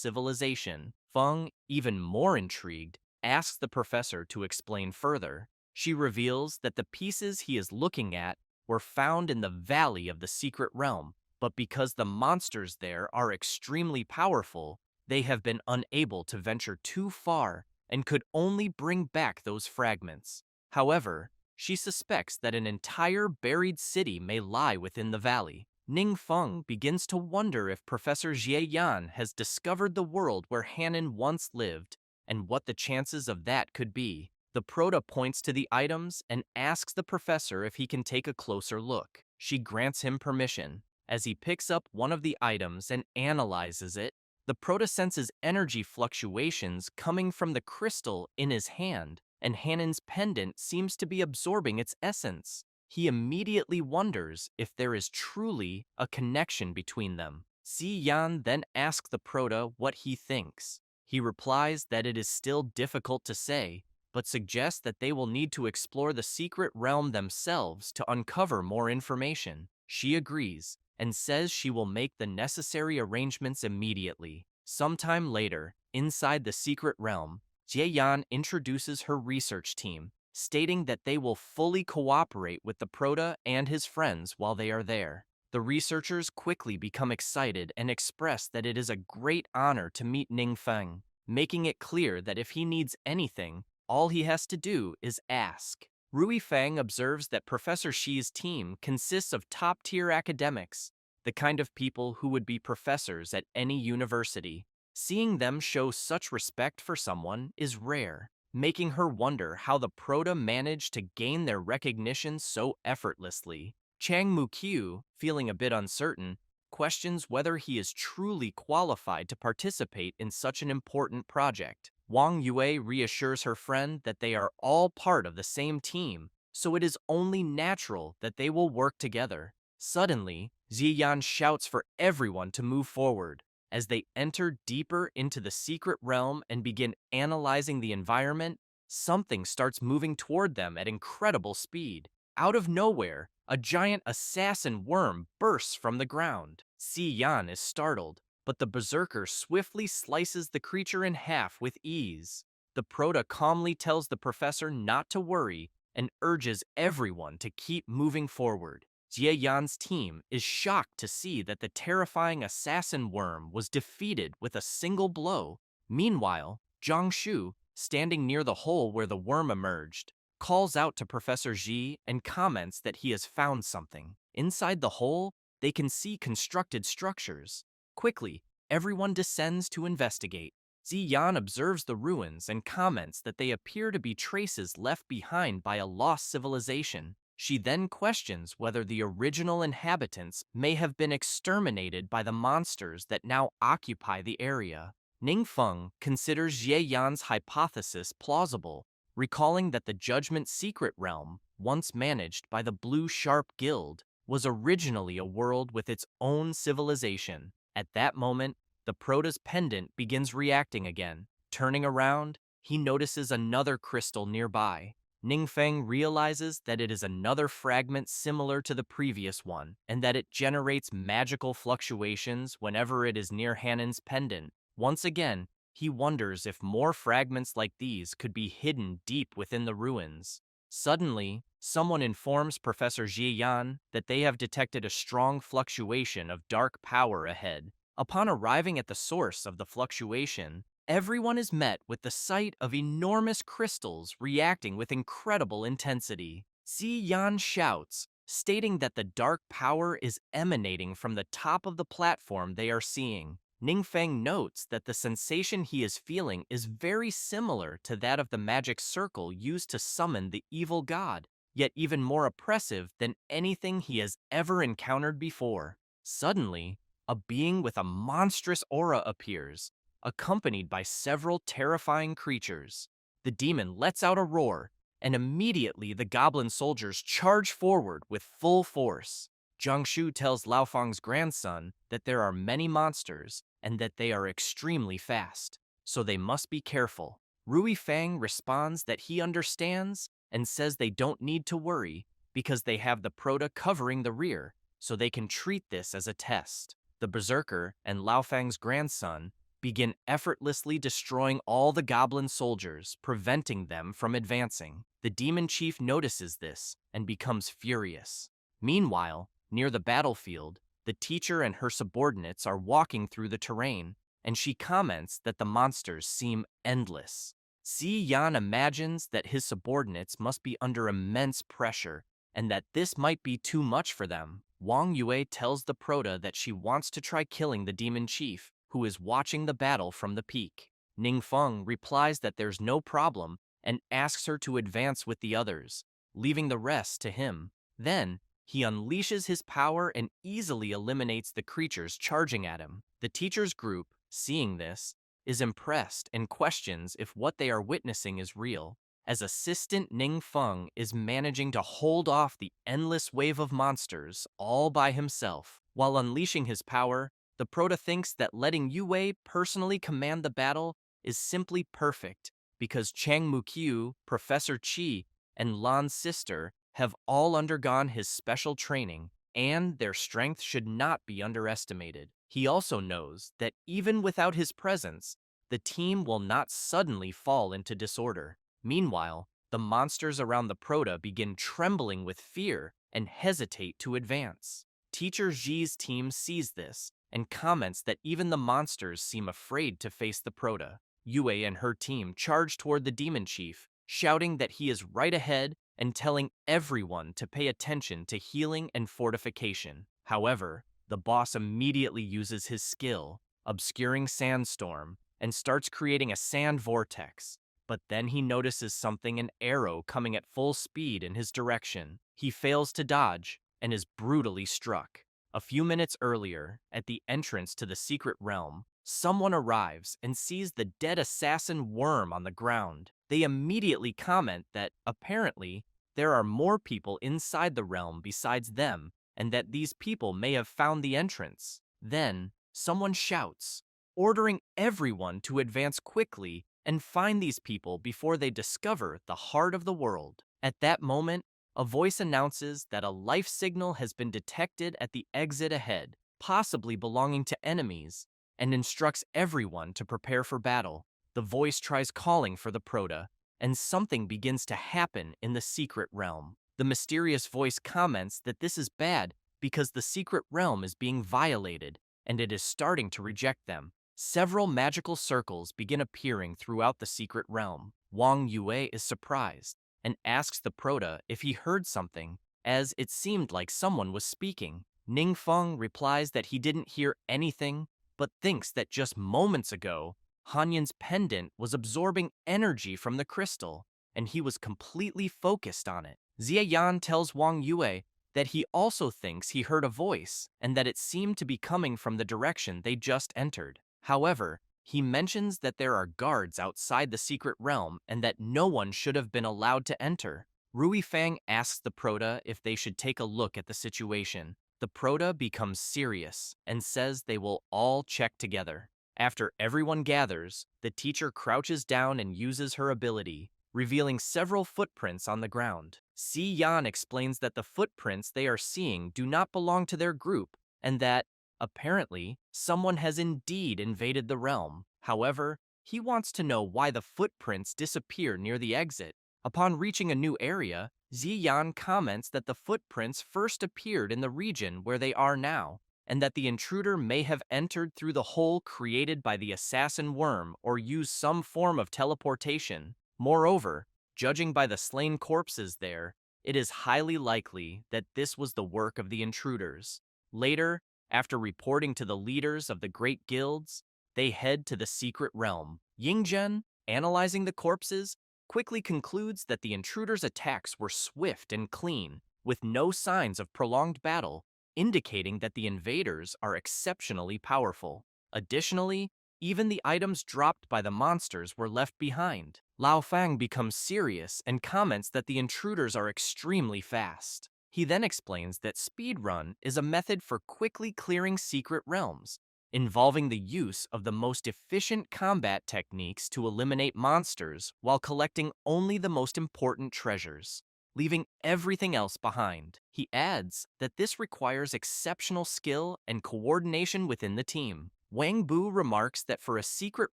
civilization. Feng, even more intrigued, asks the professor to explain further. She reveals that the pieces he is looking at were found in the valley of the secret realm, but because the monsters there are extremely powerful, they have been unable to venture too far and could only bring back those fragments. However, she suspects that an entire buried city may lie within the valley. Ningfeng begins to wonder if Professor Jie Yan has discovered the world where Hanan once lived and what the chances of that could be. The Prota points to the items and asks the professor if he can take a closer look. She grants him permission. As he picks up one of the items and analyzes it, the Prota senses energy fluctuations coming from the crystal in his hand, and Hanan's pendant seems to be absorbing its essence. He immediately wonders if there is truly a connection between them. Si Yan then asks the Prota what he thinks. He replies that it is still difficult to say, but suggests that they will need to explore the secret realm themselves to uncover more information. She agrees and says she will make the necessary arrangements immediately. Sometime later, inside the secret realm, Jie Yan introduces her research team, stating that they will fully cooperate with the Prota and his friends while they are there. The researchers quickly become excited and express that it is a great honor to meet Ningfeng, making it clear that if he needs anything, all he has to do is ask. Rui Fang observes that Professor Xi's team consists of top-tier academics, the kind of people who would be professors at any university. Seeing them show such respect for someone is rare, making her wonder how the Prota managed to gain their recognition so effortlessly. Chang Mukyu, feeling a bit uncertain, questions whether he is truly qualified to participate in such an important project. Wang Yue reassures her friend that they are all part of the same team, so it is only natural that they will work together. Suddenly, Ziyan shouts for everyone to move forward. As they enter deeper into the secret realm and begin analyzing the environment, something starts moving toward them at incredible speed. Out of nowhere, a giant assassin worm bursts from the ground. Si Yan is startled, but the berserker swiftly slices the creature in half with ease. The Prota calmly tells the professor not to worry and urges everyone to keep moving forward. Jie Yan's team is shocked to see that the terrifying assassin worm was defeated with a single blow. Meanwhile, Zhang Shu, standing near the hole where the worm emerged, calls out to Professor Ji and comments that he has found something. Inside the hole, they can see constructed structures. Quickly, everyone descends to investigate. Ziyan observes the ruins and comments that they appear to be traces left behind by a lost civilization. She then questions whether the original inhabitants may have been exterminated by the monsters that now occupy the area. Ningfeng considers Jie Yan's hypothesis plausible, recalling that the Judgment Secret Realm, once managed by the Blue Sharp Guild, was originally a world with its own civilization. At that moment, the Prota's pendant begins reacting again. Turning around, he notices another crystal nearby. Ningfeng realizes that it is another fragment similar to the previous one, and that it generates magical fluctuations whenever it is near Hanan's pendant. Once again, he wonders if more fragments like these could be hidden deep within the ruins. Suddenly, someone informs Professor Jie Yan that they have detected a strong fluctuation of dark power ahead. Upon arriving at the source of the fluctuation, everyone is met with the sight of enormous crystals reacting with incredible intensity. Xi Yan shouts, stating that the dark power is emanating from the top of the platform they are seeing. Ningfeng notes that the sensation he is feeling is very similar to that of the magic circle used to summon the evil god, yet even more oppressive than anything he has ever encountered before. Suddenly, a being with a monstrous aura appears, accompanied by several terrifying creatures. The demon lets out a roar, and immediately the goblin soldiers charge forward with full force. Zhang Shu tells Lao Fang's grandson that there are many monsters and that they are extremely fast, so they must be careful. Rui Fang responds that he understands and says they don't need to worry because they have the Prota covering the rear, so they can treat this as a test. The Berserker and Lao Fang's grandson begin effortlessly destroying all the goblin soldiers, preventing them from advancing. The demon chief notices this and becomes furious. Meanwhile, near the battlefield, the teacher and her subordinates are walking through the terrain, and she comments that the monsters seem endless. Xi Yan imagines that his subordinates must be under immense pressure, and that this might be too much for them. Wang Yue tells the Prota that she wants to try killing the demon chief, who is watching the battle from the peak. Ningfeng replies that there's no problem and asks her to advance with the others, leaving the rest to him. Then, he unleashes his power and easily eliminates the creatures charging at him. The teacher's group, seeing this, is impressed and questions if what they are witnessing is real, as Assistant Ningfeng is managing to hold off the endless wave of monsters all by himself. While unleashing his power, the Prota thinks that letting Yue personally command the battle is simply perfect, because Chang Muqiu, Professor Qi, and Lan's sister have all undergone his special training, and their strength should not be underestimated. He also knows that even without his presence, the team will not suddenly fall into disorder. Meanwhile, the monsters around the Prota begin trembling with fear and hesitate to advance. Teacher Ji's team sees this and comments that even the monsters seem afraid to face the Prota. Yue and her team charge toward the demon chief, shouting that he is right ahead and telling everyone to pay attention to healing and fortification. However, the boss immediately uses his skill, obscuring Sandstorm, and starts creating a sand vortex. But then he notices something, an arrow coming at full speed in his direction. He fails to dodge and is brutally struck. A few minutes earlier, at the entrance to the secret realm, someone arrives and sees the dead assassin worm on the ground. They immediately comment that, apparently, there are more people inside the realm besides them, and that these people may have found the entrance. Then, someone shouts, ordering everyone to advance quickly and find these people before they discover the heart of the world. At that moment, a voice announces that a life signal has been detected at the exit ahead, possibly belonging to enemies, and instructs everyone to prepare for battle. The voice tries calling for the Prota, and something begins to happen in the secret realm. The mysterious voice comments that this is bad because the secret realm is being violated, and it is starting to reject them. Several magical circles begin appearing throughout the secret realm. Wang Yue is surprised and asks the Proto if he heard something, as it seemed like someone was speaking. Ning Feng replies that he didn't hear anything, but thinks that just moments ago, Hanyan's pendant was absorbing energy from the crystal, and he was completely focused on it. Xie Yan tells Wang Yue that he also thinks he heard a voice, and that it seemed to be coming from the direction they just entered. However, he mentions that there are guards outside the secret realm and that no one should have been allowed to enter. Rui Fang asks the Proto if they should take a look at the situation. The Proto becomes serious and says they will all check together. After everyone gathers, the teacher crouches down and uses her ability, revealing several footprints on the ground. Si Yan explains that the footprints they are seeing do not belong to their group, and that, apparently, someone has indeed invaded the realm. However, he wants to know why the footprints disappear near the exit. Upon reaching a new area, Ziyan comments that the footprints first appeared in the region where they are now, and that the intruder may have entered through the hole created by the assassin worm or used some form of teleportation. Moreover, judging by the slain corpses there, it is highly likely that this was the work of the intruders. Later, after reporting to the leaders of the great guilds, they head to the secret realm. Yingzhen, analyzing the corpses, quickly concludes that the intruders' attacks were swift and clean, with no signs of prolonged battle, indicating that the invaders are exceptionally powerful. Additionally, even the items dropped by the monsters were left behind. Lao Fang becomes serious and comments that the intruders are extremely fast. He then explains that speedrun is a method for quickly clearing secret realms, involving the use of the most efficient combat techniques to eliminate monsters while collecting only the most important treasures, leaving everything else behind. He adds that this requires exceptional skill and coordination within the team. Wang Bu remarks that for a secret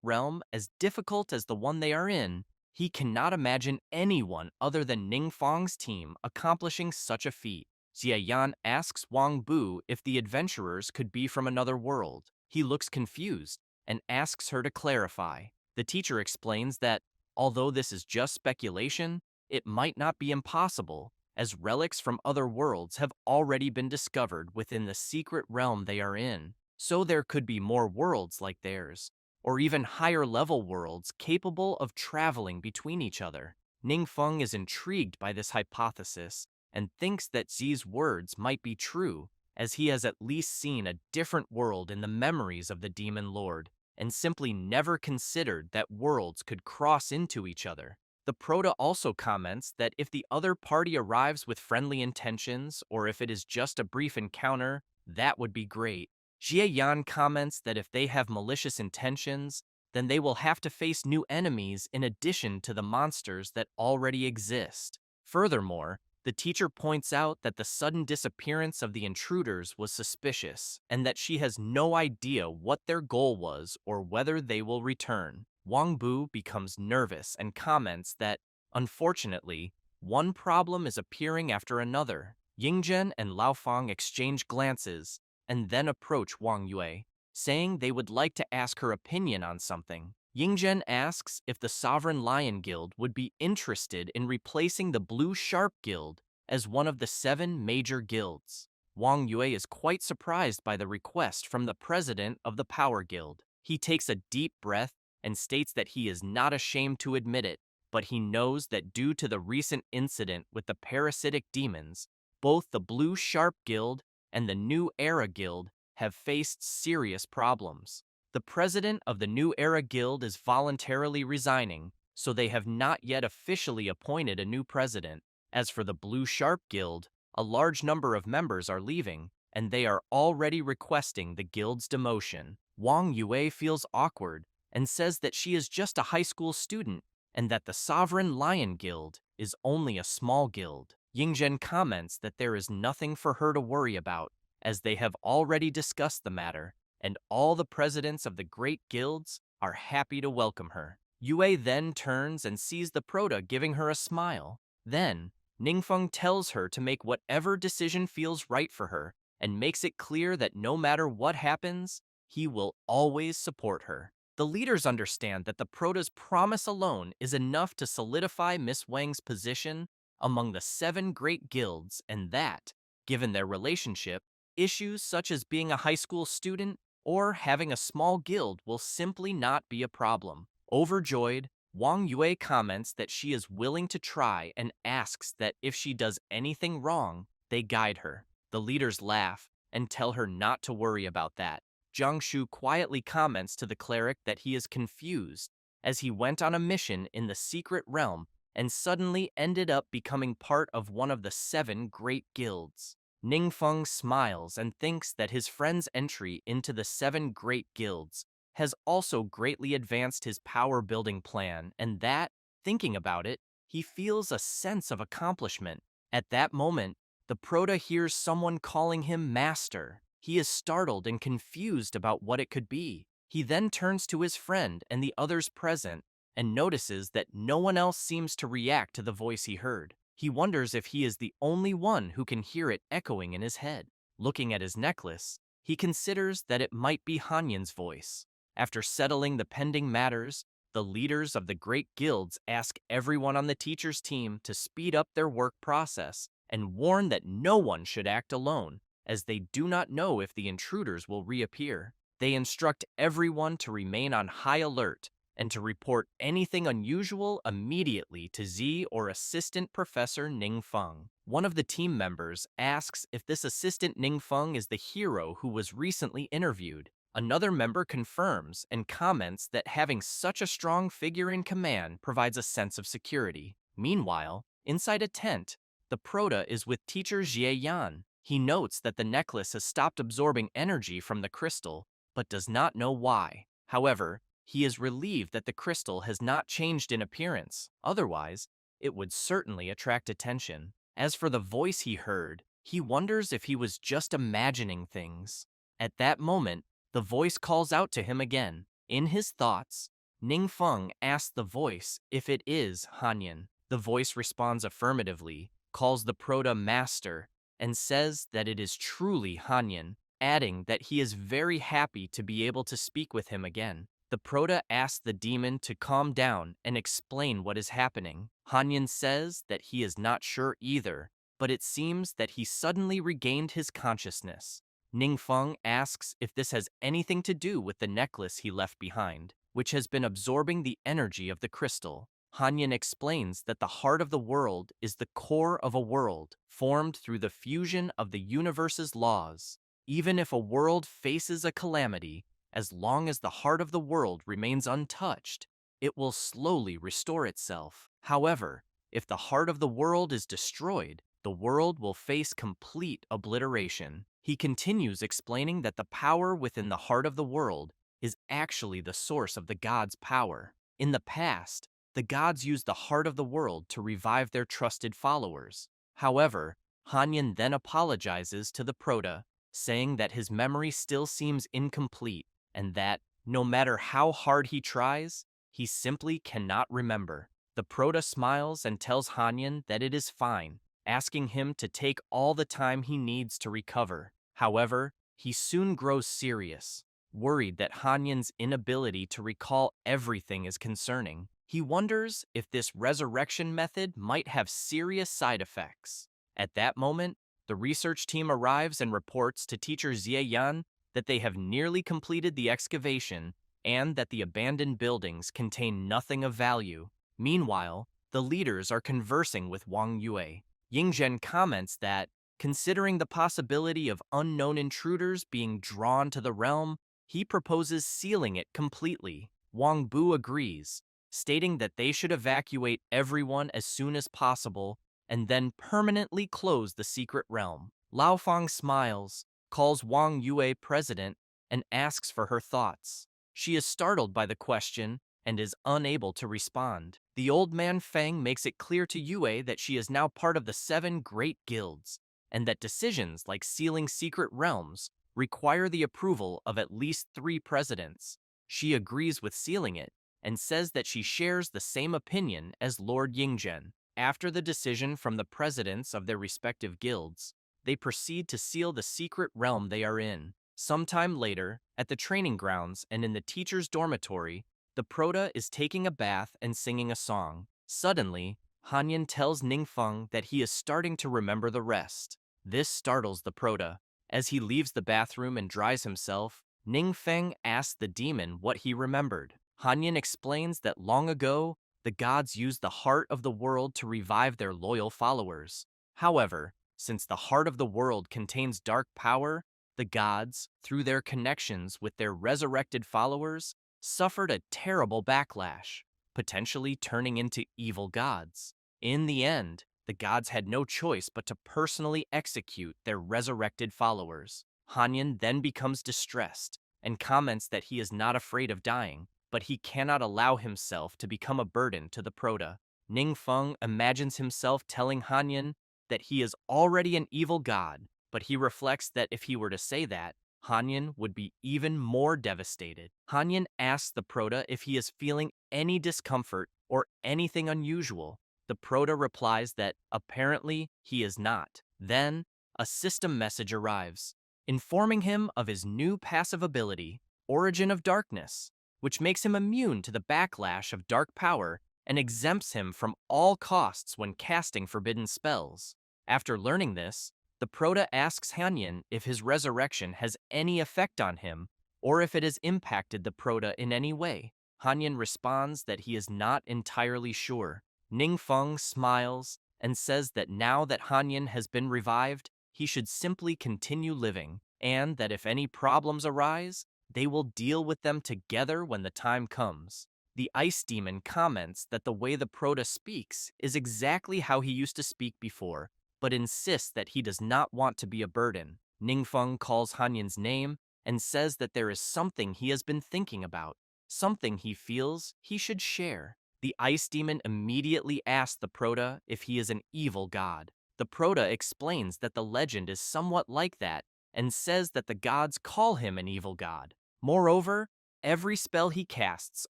realm as difficult as the one they are in, he cannot imagine anyone other than Ning Feng's team accomplishing such a feat. Xie Yan asks Wang Bu if the adventurers could be from another world. He looks confused and asks her to clarify. The teacher explains that, although this is just speculation, it might not be impossible, as relics from other worlds have already been discovered within the secret realm they are in. So there could be more worlds like theirs, or even higher-level worlds capable of traveling between each other. Ning Feng is intrigued by this hypothesis and thinks that Zi's words might be true, as he has at least seen a different world in the memories of the Demon Lord, and simply never considered that worlds could cross into each other. The Proto also comments that if the other party arrives with friendly intentions, or if it is just a brief encounter, that would be great. Xie Yan comments that if they have malicious intentions, then they will have to face new enemies in addition to the monsters that already exist. Furthermore, the teacher points out that the sudden disappearance of the intruders was suspicious, and that she has no idea what their goal was or whether they will return. Wang Bu becomes nervous and comments that, unfortunately, one problem is appearing after another. Yingzhen and Lao Fang exchange glances, and then approach Wang Yue, saying they would like to ask her opinion on something. Yingzhen asks if the Sovereign Lion Guild would be interested in replacing the Blue Sharp Guild as one of the 7 major guilds. Wang Yue is quite surprised by the request from the president of the Power Guild. He takes a deep breath and states that he is not ashamed to admit it, but he knows that due to the recent incident with the parasitic demons, both the Blue Sharp Guild and the New Era Guild have faced serious problems. The president of the New Era Guild is voluntarily resigning, so they have not yet officially appointed a new president. As for the Blue Sharp Guild, a large number of members are leaving, and they are already requesting the guild's demotion. Wang Yue feels awkward and says that she is just a high school student and that the Sovereign Lion Guild is only a small guild. Yingzhen comments that there is nothing for her to worry about, as they have already discussed the matter, and all the presidents of the great guilds are happy to welcome her. Yue then turns and sees the Proto giving her a smile. Then, Ningfeng tells her to make whatever decision feels right for her and makes it clear that no matter what happens, he will always support her. The leaders understand that the Prota's promise alone is enough to solidify Miss Wang's position among the 7 great guilds, and that, given their relationship, issues such as being a high school student or having a small guild will simply not be a problem. Overjoyed, Wang Yue comments that she is willing to try and asks that if she does anything wrong, they guide her. The leaders laugh and tell her not to worry about that. Jiang Shu quietly comments to the cleric that he is confused as he went on a mission in the secret realm and suddenly ended up becoming part of one of the 7 great guilds. Ningfeng smiles and thinks that his friend's entry into the 7 great guilds has also greatly advanced his power-building plan, and that, thinking about it, he feels a sense of accomplishment. At that moment, the Proto hears someone calling him Master. He is startled and confused about what it could be. He then turns to his friend and the others present and notices that no one else seems to react to the voice he heard. He wonders if he is the only one who can hear it echoing in his head. Looking at his necklace, he considers that it might be Hanyan's voice. After settling the pending matters, the leaders of the great guilds ask everyone on the teacher's team to speed up their work process and warn that no one should act alone, as they do not know if the intruders will reappear. They instruct everyone to remain on high alert and to report anything unusual immediately to Z or Assistant Professor Ningfeng. One of the team members asks if this Assistant Ningfeng is the hero who was recently interviewed. Another member confirms and comments that having such a strong figure in command provides a sense of security. Meanwhile, inside a tent, the Proto is with teacher Jie Yan. He notes that the necklace has stopped absorbing energy from the crystal, but does not know why. However, he is relieved that the crystal has not changed in appearance. Otherwise, it would certainly attract attention. As for the voice he heard, he wonders if he was just imagining things. At that moment, the voice calls out to him again. In his thoughts, Ningfeng asks the voice if it is Hanyan. The voice responds affirmatively, calls the Proto Master, and says that it is truly Hanyan, adding that he is very happy to be able to speak with him again. The Proto asks the demon to calm down and explain what is happening. Hanyan says that he is not sure either, but it seems that he suddenly regained his consciousness. Ningfeng asks if this has anything to do with the necklace he left behind, which has been absorbing the energy of the crystal. Hanyan explains that the heart of the world is the core of a world, formed through the fusion of the universe's laws. Even if a world faces a calamity, as long as the heart of the world remains untouched, it will slowly restore itself. However, if the heart of the world is destroyed, the world will face complete obliteration. He continues explaining that the power within the heart of the world is actually the source of the gods' power. In the past, the gods used the heart of the world to revive their trusted followers. However, Hanyan then apologizes to the Proto, saying that his memory still seems incomplete and that, no matter how hard he tries, he simply cannot remember. The Proto smiles and tells Hanyan that it is fine, asking him to take all the time he needs to recover. However, he soon grows serious, worried that Hanyan's inability to recall everything is concerning. He wonders if this resurrection method might have serious side effects. At that moment, the research team arrives and reports to teacher Xie Yan that they have nearly completed the excavation and that the abandoned buildings contain nothing of value. Meanwhile, the leaders are conversing with Wang Yue. Yingzhen comments that, considering the possibility of unknown intruders being drawn to the realm, he proposes sealing it completely. Wang Bu agrees, stating that they should evacuate everyone as soon as possible and then permanently close the secret realm. Lao Fang smiles, calls Wang Yue president, and asks for her thoughts. She is startled by the question and is unable to respond. The old man Feng makes it clear to Yue that she is now part of the 7 great guilds, and that decisions like sealing secret realms require the approval of at least 3 presidents. She agrees with sealing it, and says that she shares the same opinion as Lord Yingzhen. After the decision from the presidents of their respective guilds, they proceed to seal the secret realm they are in. Sometime later, at the training grounds and in the teacher's dormitory, the Prota is taking a bath and singing a song. Suddenly, Hanyan tells Ningfeng that he is starting to remember the rest. This startles the Prota. As he leaves the bathroom and dries himself, Ningfeng asks the demon what he remembered. Hanyan explains that long ago, the gods used the heart of the world to revive their loyal followers. However, since the heart of the world contains dark power, the gods, through their connections with their resurrected followers, suffered a terrible backlash, potentially turning into evil gods. In the end, the gods had no choice but to personally execute their resurrected followers. Hanyan then becomes distressed and comments that he is not afraid of dying, but he cannot allow himself to become a burden to the Prota. Ningfeng imagines himself telling Hanyan that he is already an evil god, but he reflects that if he were to say that, Hanyan would be even more devastated. Hanyan asks the Prota if he is feeling any discomfort or anything unusual. The Prota replies that apparently he is not. Then, a system message arrives, informing him of his new passive ability, Origin of Darkness, which makes him immune to the backlash of dark power and exempts him from all costs when casting forbidden spells. After learning this, the Prota asks Hanyan if his resurrection has any effect on him or if it has impacted the Prota in any way. Hanyan responds that he is not entirely sure. Ningfeng smiles and says that now that Hanyan has been revived, he should simply continue living, and that if any problems arise, they will deal with them together when the time comes. The ice demon comments that the way the Prota speaks is exactly how he used to speak before, but insists that he does not want to be a burden. Ningfeng calls Hanyan's name and says that there is something he has been thinking about, something he feels he should share. The ice demon immediately asks the Prota if he is an evil god. The Prota explains that the legend is somewhat like that and says that the gods call him an evil god. Moreover, every spell he casts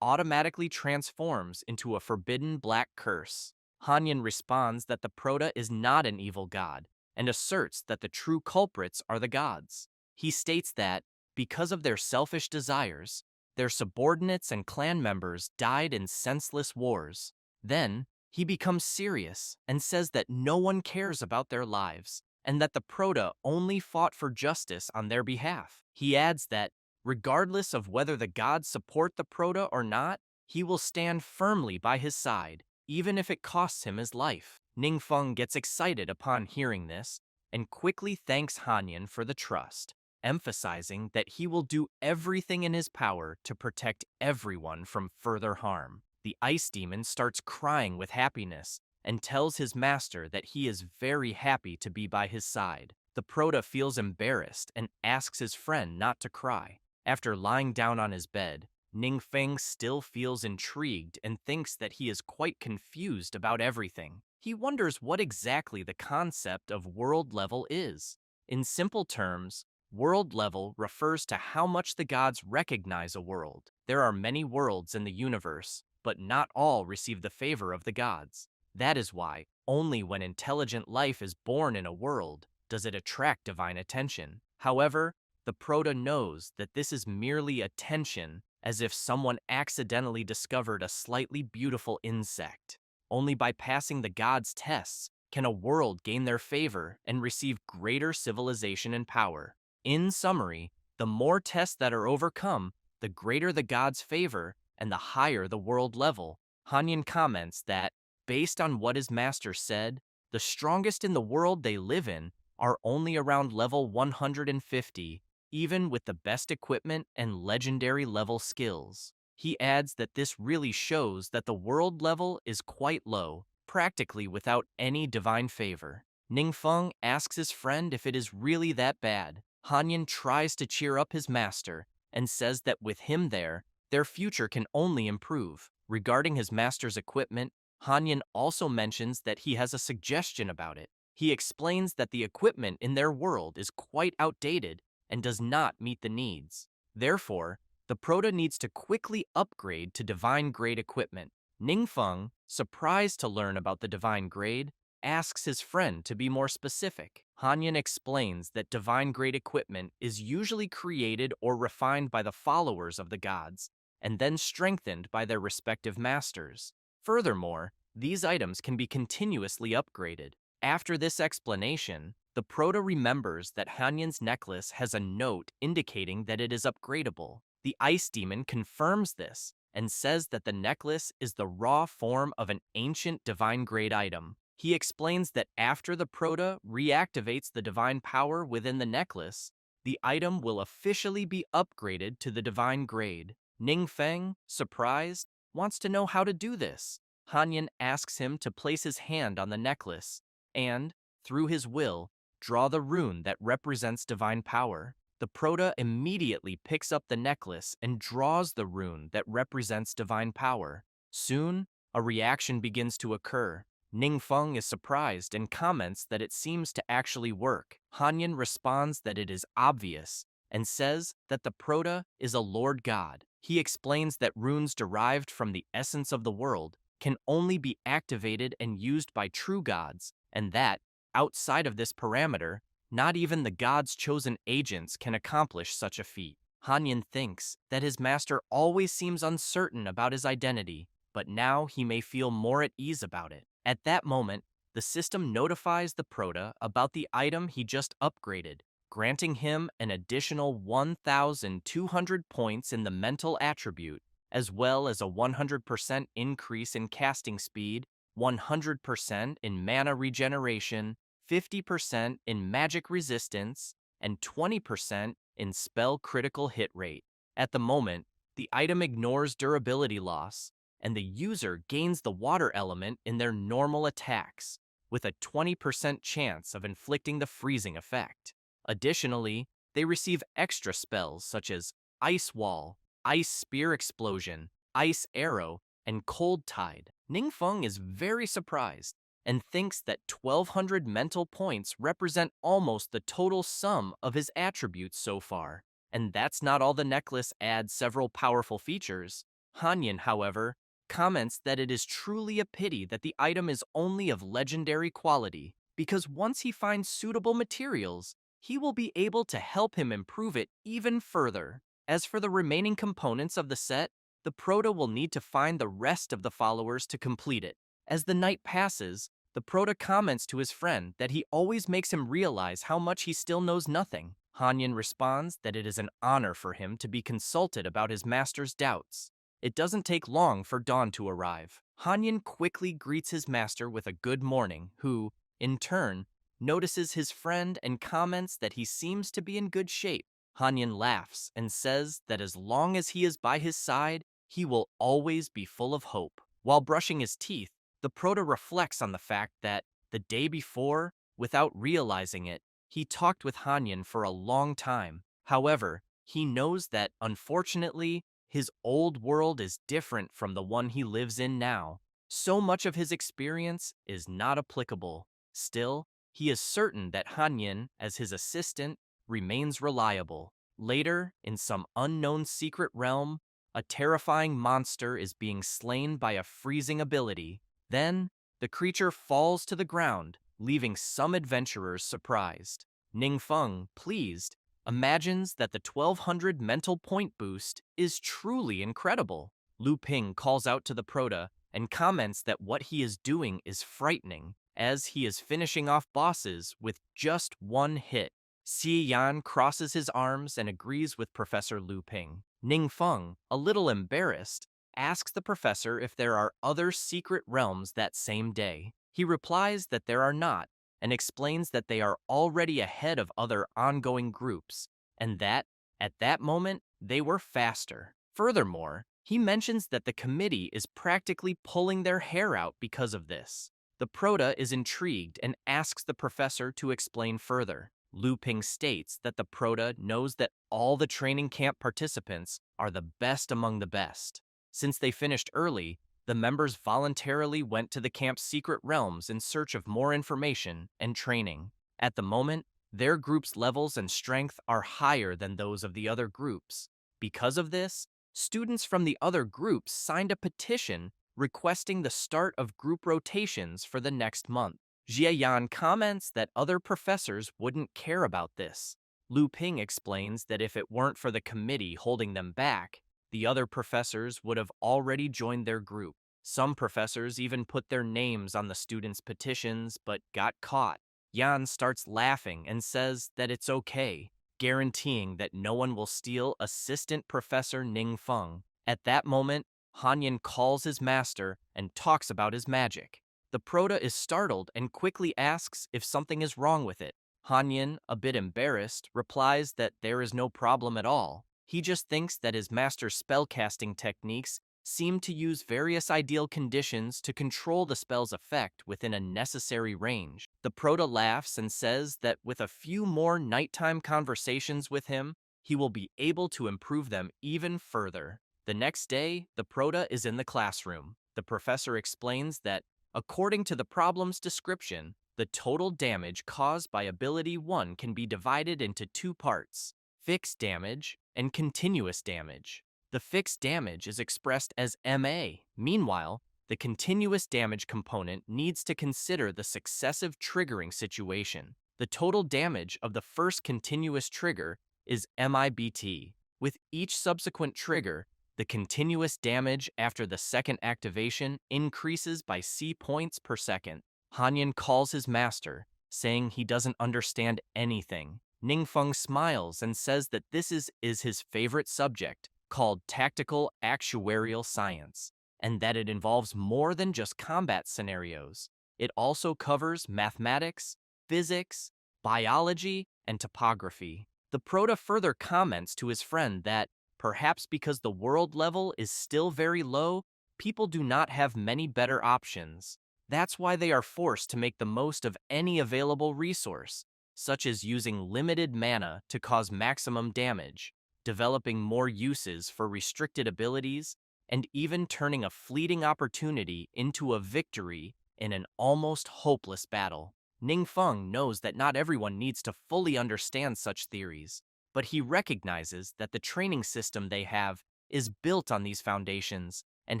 automatically transforms into a forbidden black curse. Hanyan responds that the Prota is not an evil god and asserts that the true culprits are the gods. He states that, because of their selfish desires, their subordinates and clan members died in senseless wars. Then, he becomes serious and says that no one cares about their lives and that the Prota only fought for justice on their behalf. He adds that, regardless of whether the gods support the Prota or not, he will stand firmly by his side, even if it costs him his life. Ningfeng gets excited upon hearing this and quickly thanks Hanyan for the trust, emphasizing that he will do everything in his power to protect everyone from further harm. The ice demon starts crying with happiness and tells his master that he is very happy to be by his side. The Prota feels embarrassed and asks his friend not to cry. After lying down on his bed, Ningfeng still feels intrigued and thinks that he is quite confused about everything. He wonders what exactly the concept of world level is. In simple terms, world level refers to how much the gods recognize a world. There are many worlds in the universe, but not all receive the favor of the gods. That is why, only when intelligent life is born in a world does it attract divine attention. However, the Prota knows that this is merely attention, as if someone accidentally discovered a slightly beautiful insect. Only by passing the gods' tests can a world gain their favor and receive greater civilization and power. In summary, the more tests that are overcome, the greater the gods' favor and the higher the world level. Hanyan comments that, based on what his master said, the strongest in the world they live in are only around level 150, even with the best equipment and legendary level skills. He adds that this really shows that the world level is quite low, practically without any divine favor. Ningfeng asks his friend if it is really that bad. Hanyan tries to cheer up his master and says that with him there, their future can only improve. Regarding his master's equipment, Hanyan also mentions that he has a suggestion about it. He explains that the equipment in their world is quite outdated and does not meet the needs. Therefore, the Proto needs to quickly upgrade to divine grade equipment. Ningfeng, surprised to learn about the divine grade, asks his friend to be more specific. Hanyan explains that divine grade equipment is usually created or refined by the followers of the gods, and then strengthened by their respective masters. Furthermore, these items can be continuously upgraded. After this explanation, the Proto remembers that Hanyan's necklace has a note indicating that it is upgradable. The Ice Demon confirms this and says that the necklace is the raw form of an ancient divine grade item. He explains that after the Proto reactivates the divine power within the necklace, the item will officially be upgraded to the divine grade. Ningfeng, surprised, wants to know how to do this. Hanyan asks him to place his hand on the necklace and, through his will, draw the rune that represents divine power. The Proto immediately picks up the necklace and draws the rune that represents divine power. Soon, a reaction begins to occur. Ningfeng is surprised and comments that it seems to actually work. Hanyan responds that it is obvious and says that the Proto is a lord god. He explains that runes derived from the essence of the world can only be activated and used by true gods, and that, outside of this parameter, not even the gods' chosen agents can accomplish such a feat. Hanyan thinks that his master always seems uncertain about his identity, but now he may feel more at ease about it. At that moment, the system notifies the Proto about the item he just upgraded, granting him an additional 1,200 points in the mental attribute, as well as a 100% increase in casting speed, 100% in mana regeneration, 50% in magic resistance, and 20% in spell critical hit rate. At the moment, the item ignores durability loss, and the user gains the water element in their normal attacks, with a 20% chance of inflicting the freezing effect. Additionally, they receive extra spells such as Ice Wall, Ice Spear Explosion, Ice Arrow, and Cold Tide. Ningfeng is very surprised and thinks that 1,200 mental points represent almost the total sum of his attributes so far. And that's not all. The necklace adds several powerful features. Hanyan, however, comments that it is truly a pity that the item is only of legendary quality, because once he finds suitable materials, he will be able to help him improve it even further. As for the remaining components of the set, the Proto will need to find the rest of the followers to complete it. As the night passes, the Proto comments to his friend that he always makes him realize how much he still knows nothing. Hanyan responds that it is an honor for him to be consulted about his master's doubts. It doesn't take long for dawn to arrive. Hanyan quickly greets his master with a good morning, who, in turn, notices his friend and comments that he seems to be in good shape. Hanyan laughs and says that as long as he is by his side, he will always be full of hope. While brushing his teeth, the Proto reflects on the fact that, the day before, without realizing it, he talked with Hanyan for a long time. However, he knows that, unfortunately, his old world is different from the one he lives in now. So much of his experience is not applicable. Still, he is certain that Hanyan, as his assistant, remains reliable. Later, in some unknown secret realm, a terrifying monster is being slain by a freezing ability. Then, the creature falls to the ground, leaving some adventurers surprised. Ningfeng, pleased, imagines that the 1,200 mental point boost is truly incredible. Lu Ping calls out to the Proto and comments that what he is doing is frightening, as he is finishing off bosses with just one hit. Xi Yan crosses his arms and agrees with Professor Lu Ping. Ningfeng, a little embarrassed, asks the professor if there are other secret realms that same day. He replies that there are not, and explains that they are already ahead of other ongoing groups, and that, at that moment, they were faster. Furthermore, he mentions that the committee is practically pulling their hair out because of this. The Proto is intrigued and asks the professor to explain further. Lu Ping states that the Proto knows that all the training camp participants are the best among the best. Since they finished early, the members voluntarily went to the camp's secret realms in search of more information and training. At the moment, their group's levels and strength are higher than those of the other groups. Because of this, students from the other groups signed a petition requesting the start of group rotations for the next month. Jie comments that other professors wouldn't care about this. Lu Ping explains that if it weren't for the committee holding them back, the other professors would have already joined their group. Some professors even put their names on the students' petitions but got caught. Yan starts laughing and says that it's okay, guaranteeing that no one will steal Assistant Professor Ning Feng. At that moment, Hanyan calls his master and talks about his magic. The Prota is startled and quickly asks if something is wrong with it. Hanyan, a bit embarrassed, replies that there is no problem at all. He just thinks that his master's spellcasting techniques seem to use various ideal conditions to control the spell's effect within a necessary range. The Prota laughs and says that with a few more nighttime conversations with him, he will be able to improve them even further. The next day, the Prota is in the classroom. The professor explains that, according to the problem's description, the total damage caused by ability 1 can be divided into two parts: fixed damage and continuous damage. The fixed damage is expressed as MA. Meanwhile, the continuous damage component needs to consider the successive triggering situation. The total damage of the first continuous trigger is MIBT. With each subsequent trigger, the continuous damage after the second activation increases by C points per second. Hanyan calls his master, saying he doesn't understand anything. Ningfeng smiles and says that this is his favorite subject, called tactical actuarial science, and that it involves more than just combat scenarios. It also covers mathematics, physics, biology, and topography. The Prota further comments to his friend that, perhaps because the world level is still very low, people do not have many better options. That's why they are forced to make the most of any available resource, such as using limited mana to cause maximum damage, developing more uses for restricted abilities, and even turning a fleeting opportunity into a victory in an almost hopeless battle. Ningfeng knows that not everyone needs to fully understand such theories, but he recognizes that the training system they have is built on these foundations and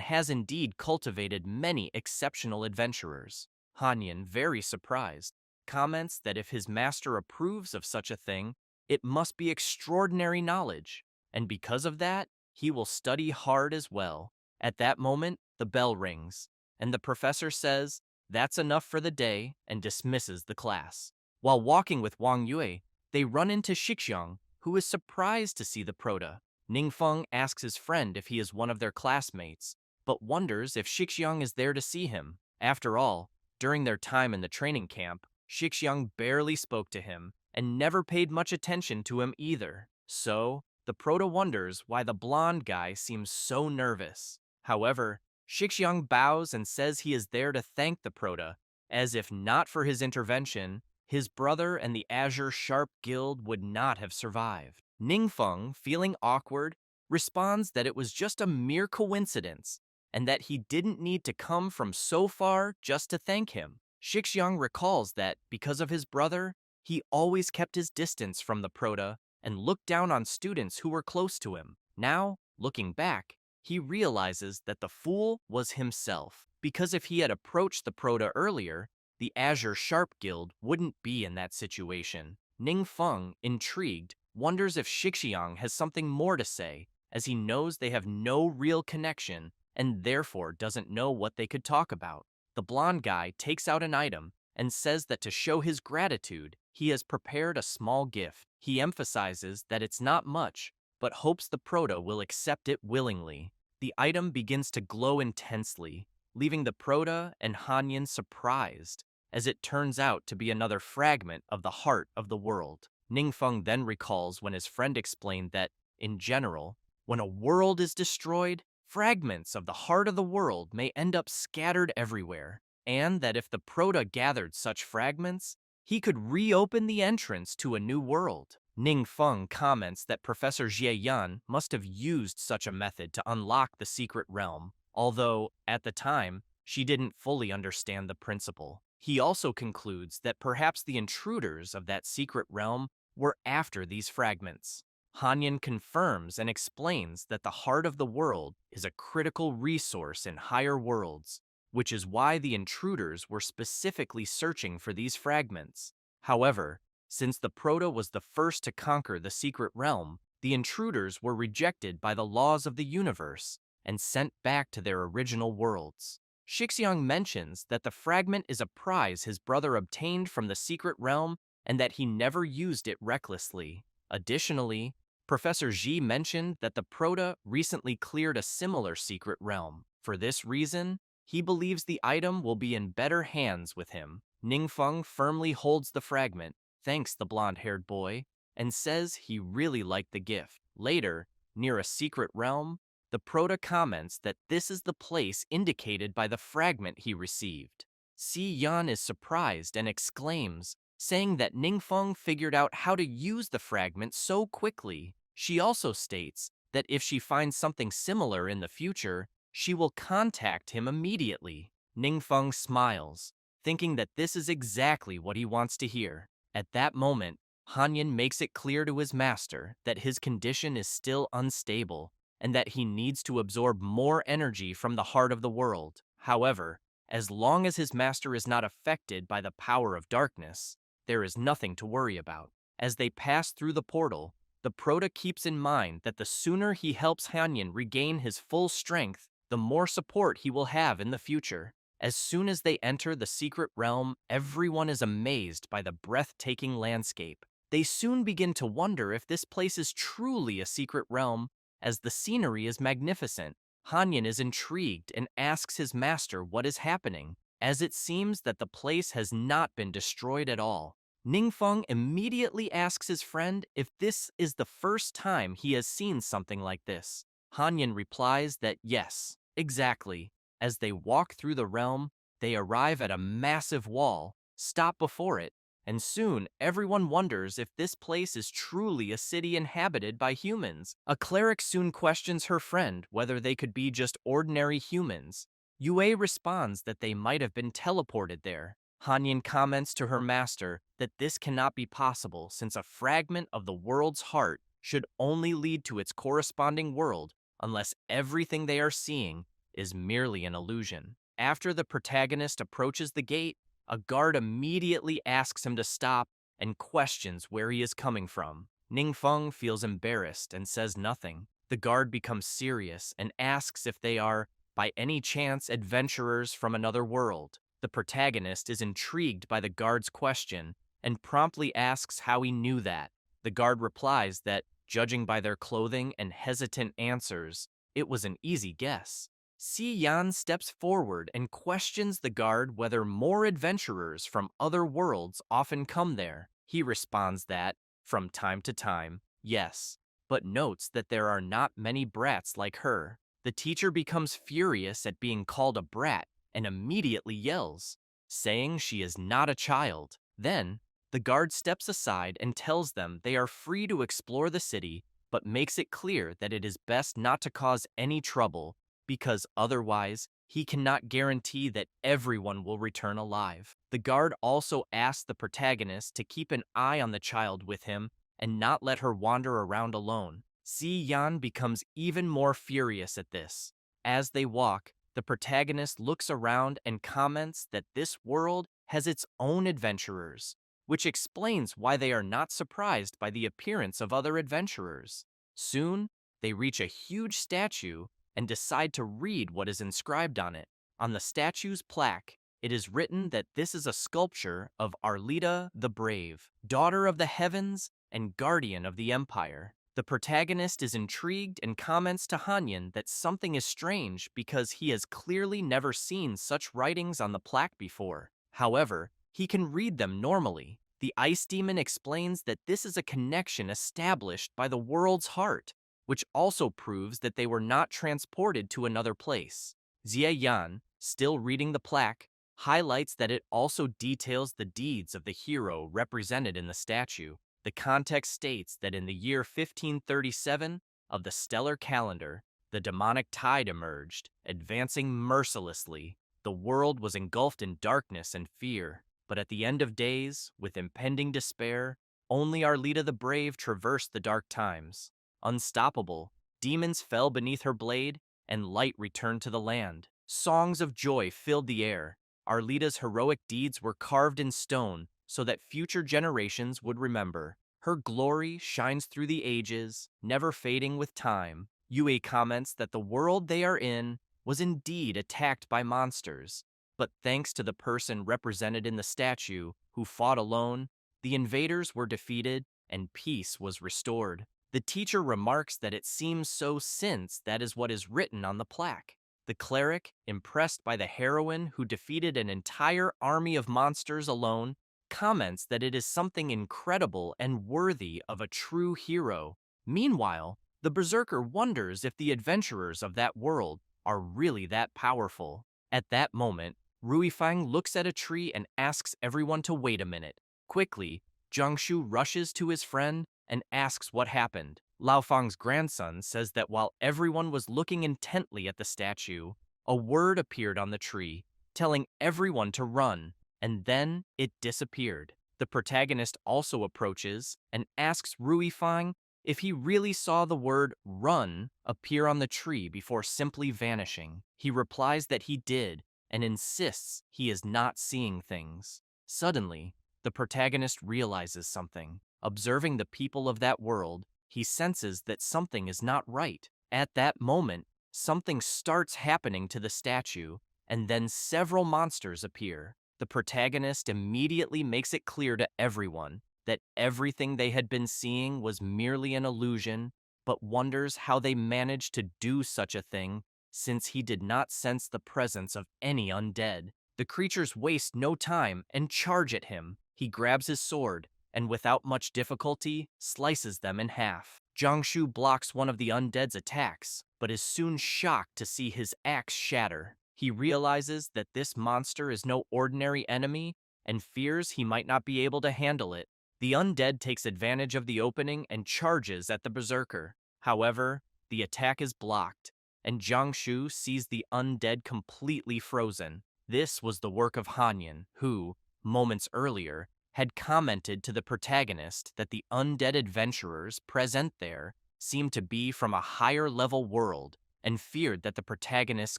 has indeed cultivated many exceptional adventurers. Hanyan, very surprised, comments that if his master approves of such a thing, it must be extraordinary knowledge, and because of that, he will study hard as well. At that moment, the bell rings, and the professor says, "That's enough for the day," and dismisses the class. While walking with Wang Yue, they run into Shixiang, who is surprised to see the Prota. Ningfeng asks his friend if he is one of their classmates, but wonders if Shixiang is there to see him. After all, during their time in the training camp, Shixiang barely spoke to him and never paid much attention to him either. So, the Prota wonders why the blonde guy seems so nervous. However, Shixiang bows and says he is there to thank the Prota, as if not for his intervention, his brother and the Azure Sharp Guild would not have survived. Ningfeng, feeling awkward, responds that it was just a mere coincidence and that he didn't need to come from so far just to thank him. Shixiang recalls that, because of his brother, he always kept his distance from the Prota and looked down on students who were close to him. Now, looking back, he realizes that the fool was himself, because if he had approached the Prota earlier, the Azure Sharp Guild wouldn't be in that situation. Ningfeng, intrigued, wonders if Shixiang has something more to say, as he knows they have no real connection and therefore doesn't know what they could talk about. The blonde guy takes out an item and says that to show his gratitude, he has prepared a small gift. He emphasizes that it's not much, but hopes the Prota will accept it willingly. The item begins to glow intensely, leaving the Prota and Hanyan surprised, as it turns out to be another fragment of the heart of the world. Ningfeng then recalls when his friend explained that, in general, when a world is destroyed, fragments of the heart of the world may end up scattered everywhere, and that if the Prota gathered such fragments, he could reopen the entrance to a new world. Ningfeng comments that Professor Jie must have used such a method to unlock the secret realm, although, at the time, she didn't fully understand the principle. He also concludes that perhaps the intruders of that secret realm were after these fragments. Hanyan confirms and explains that the heart of the world is a critical resource in higher worlds, which is why the intruders were specifically searching for these fragments. However, since the Proto was the first to conquer the secret realm, the intruders were rejected by the laws of the universe and sent back to their original worlds. Shixiang mentions that the fragment is a prize his brother obtained from the secret realm and that he never used it recklessly. Additionally, Professor Xi mentioned that the Proto recently cleared a similar secret realm. For this reason, he believes the item will be in better hands with him. Ningfeng firmly holds the fragment, thanks the blonde-haired boy, and says he really liked the gift. Later, near a secret realm, the Proto comments that this is the place indicated by the fragment he received. Si Yan is surprised and exclaims, saying that Ningfeng figured out how to use the fragment so quickly. She also states that if she finds something similar in the future, she will contact him immediately. Ningfeng smiles, thinking that this is exactly what he wants to hear. At that moment, Hanyan makes it clear to his master that his condition is still unstable and that he needs to absorb more energy from the heart of the world. However, as long as his master is not affected by the power of darkness, there is nothing to worry about. As they pass through the portal, the Proto keeps in mind that the sooner he helps Hanyan regain his full strength, the more support he will have in the future. As soon as they enter the secret realm, everyone is amazed by the breathtaking landscape. They soon begin to wonder if this place is truly a secret realm, as the scenery is magnificent. Hanyan is intrigued and asks his master what is happening, as it seems that the place has not been destroyed at all. Ningfeng immediately asks his friend if this is the first time he has seen something like this. Hanyan replies that yes, exactly. As they walk through the realm, they arrive at a massive wall, stop before it, and soon everyone wonders if this place is truly a city inhabited by humans. A cleric soon questions her friend whether they could be just ordinary humans. Yue responds that they might have been teleported there. Hanyan comments to her master that this cannot be possible since a fragment of the world's heart should only lead to its corresponding world unless everything they are seeing is merely an illusion. After the protagonist approaches the gate, a guard immediately asks him to stop and questions where he is coming from. Ningfeng feels embarrassed and says nothing. The guard becomes serious and asks if they are, by any chance, adventurers from another world. The protagonist is intrigued by the guard's question and promptly asks how he knew that. The guard replies that, judging by their clothing and hesitant answers, it was an easy guess. Si Yan steps forward and questions the guard whether more adventurers from other worlds often come there. He responds that, from time to time, yes, but notes that there are not many brats like her. The teacher becomes furious at being called a brat and immediately yells, saying she is not a child. Then, the guard steps aside and tells them they are free to explore the city, but makes it clear that it is best not to cause any trouble, because otherwise, he cannot guarantee that everyone will return alive. The guard also asks the protagonist to keep an eye on the child with him and not let her wander around alone. Si Yan becomes even more furious at this. As they walk, the protagonist looks around and comments that this world has its own adventurers, which explains why they are not surprised by the appearance of other adventurers. Soon, they reach a huge statue and decide to read what is inscribed on it. On the statue's plaque, it is written that this is a sculpture of Arlita the Brave, daughter of the heavens and guardian of the empire. The protagonist is intrigued and comments to Hanyan that something is strange because he has clearly never seen such writings on the plaque before. However, he can read them normally. The ice demon explains that this is a connection established by the world's heart, which also proves that they were not transported to another place. Xie Yan, still reading the plaque, highlights that it also details the deeds of the hero represented in the statue. The context states that in the year 1537 of the stellar calendar, the demonic tide emerged, advancing mercilessly. The world was engulfed in darkness and fear, but at the end of days, with impending despair, Only Arlita the Brave traversed the dark times. Unstoppable, demons fell beneath her blade, and light returned to the land. Songs of joy filled the air. Arlita's heroic deeds were carved in stone so that future generations would remember. Her glory shines through the ages, never fading with time. Yue comments that the world they are in was indeed attacked by monsters, but thanks to the person represented in the statue who fought alone, the invaders were defeated and peace was restored. The teacher remarks that it seems so since that is what is written on the plaque. The cleric, impressed by the heroine who defeated an entire army of monsters alone, comments that it is something incredible and worthy of a true hero. Meanwhile, the berserker wonders if the adventurers of that world are really that powerful. At that moment, Ruifang looks at a tree and asks everyone to wait a minute. Quickly, Jiangshu rushes to his friend and asks what happened. Lao Fang's grandson says that while everyone was looking intently at the statue, a word appeared on the tree, telling everyone to run, and then it disappeared. The protagonist also approaches and asks Ruifang if he really saw the word run appear on the tree before simply vanishing. He replies that he did and insists he is not seeing things. Suddenly, the protagonist realizes something. Observing the people of that world, he senses that something is not right. At that moment, something starts happening to the statue, and then several monsters appear. The protagonist immediately makes it clear to everyone that everything they had been seeing was merely an illusion, but wonders how they managed to do such a thing since he did not sense the presence of any undead. The creatures waste no time and charge at him. He grabs his sword and without much difficulty slices them in half. Jiangshu blocks one of the undead's attacks, but is soon shocked to see his axe shatter. He realizes that this monster is no ordinary enemy and fears he might not be able to handle it. The undead takes advantage of the opening and charges at the berserker. However, the attack is blocked, and Jiangshu sees the undead completely frozen. This was the work of Hanyan, who, moments earlier, had commented to the protagonist that the undead adventurers present there seemed to be from a higher level world and feared that the protagonist's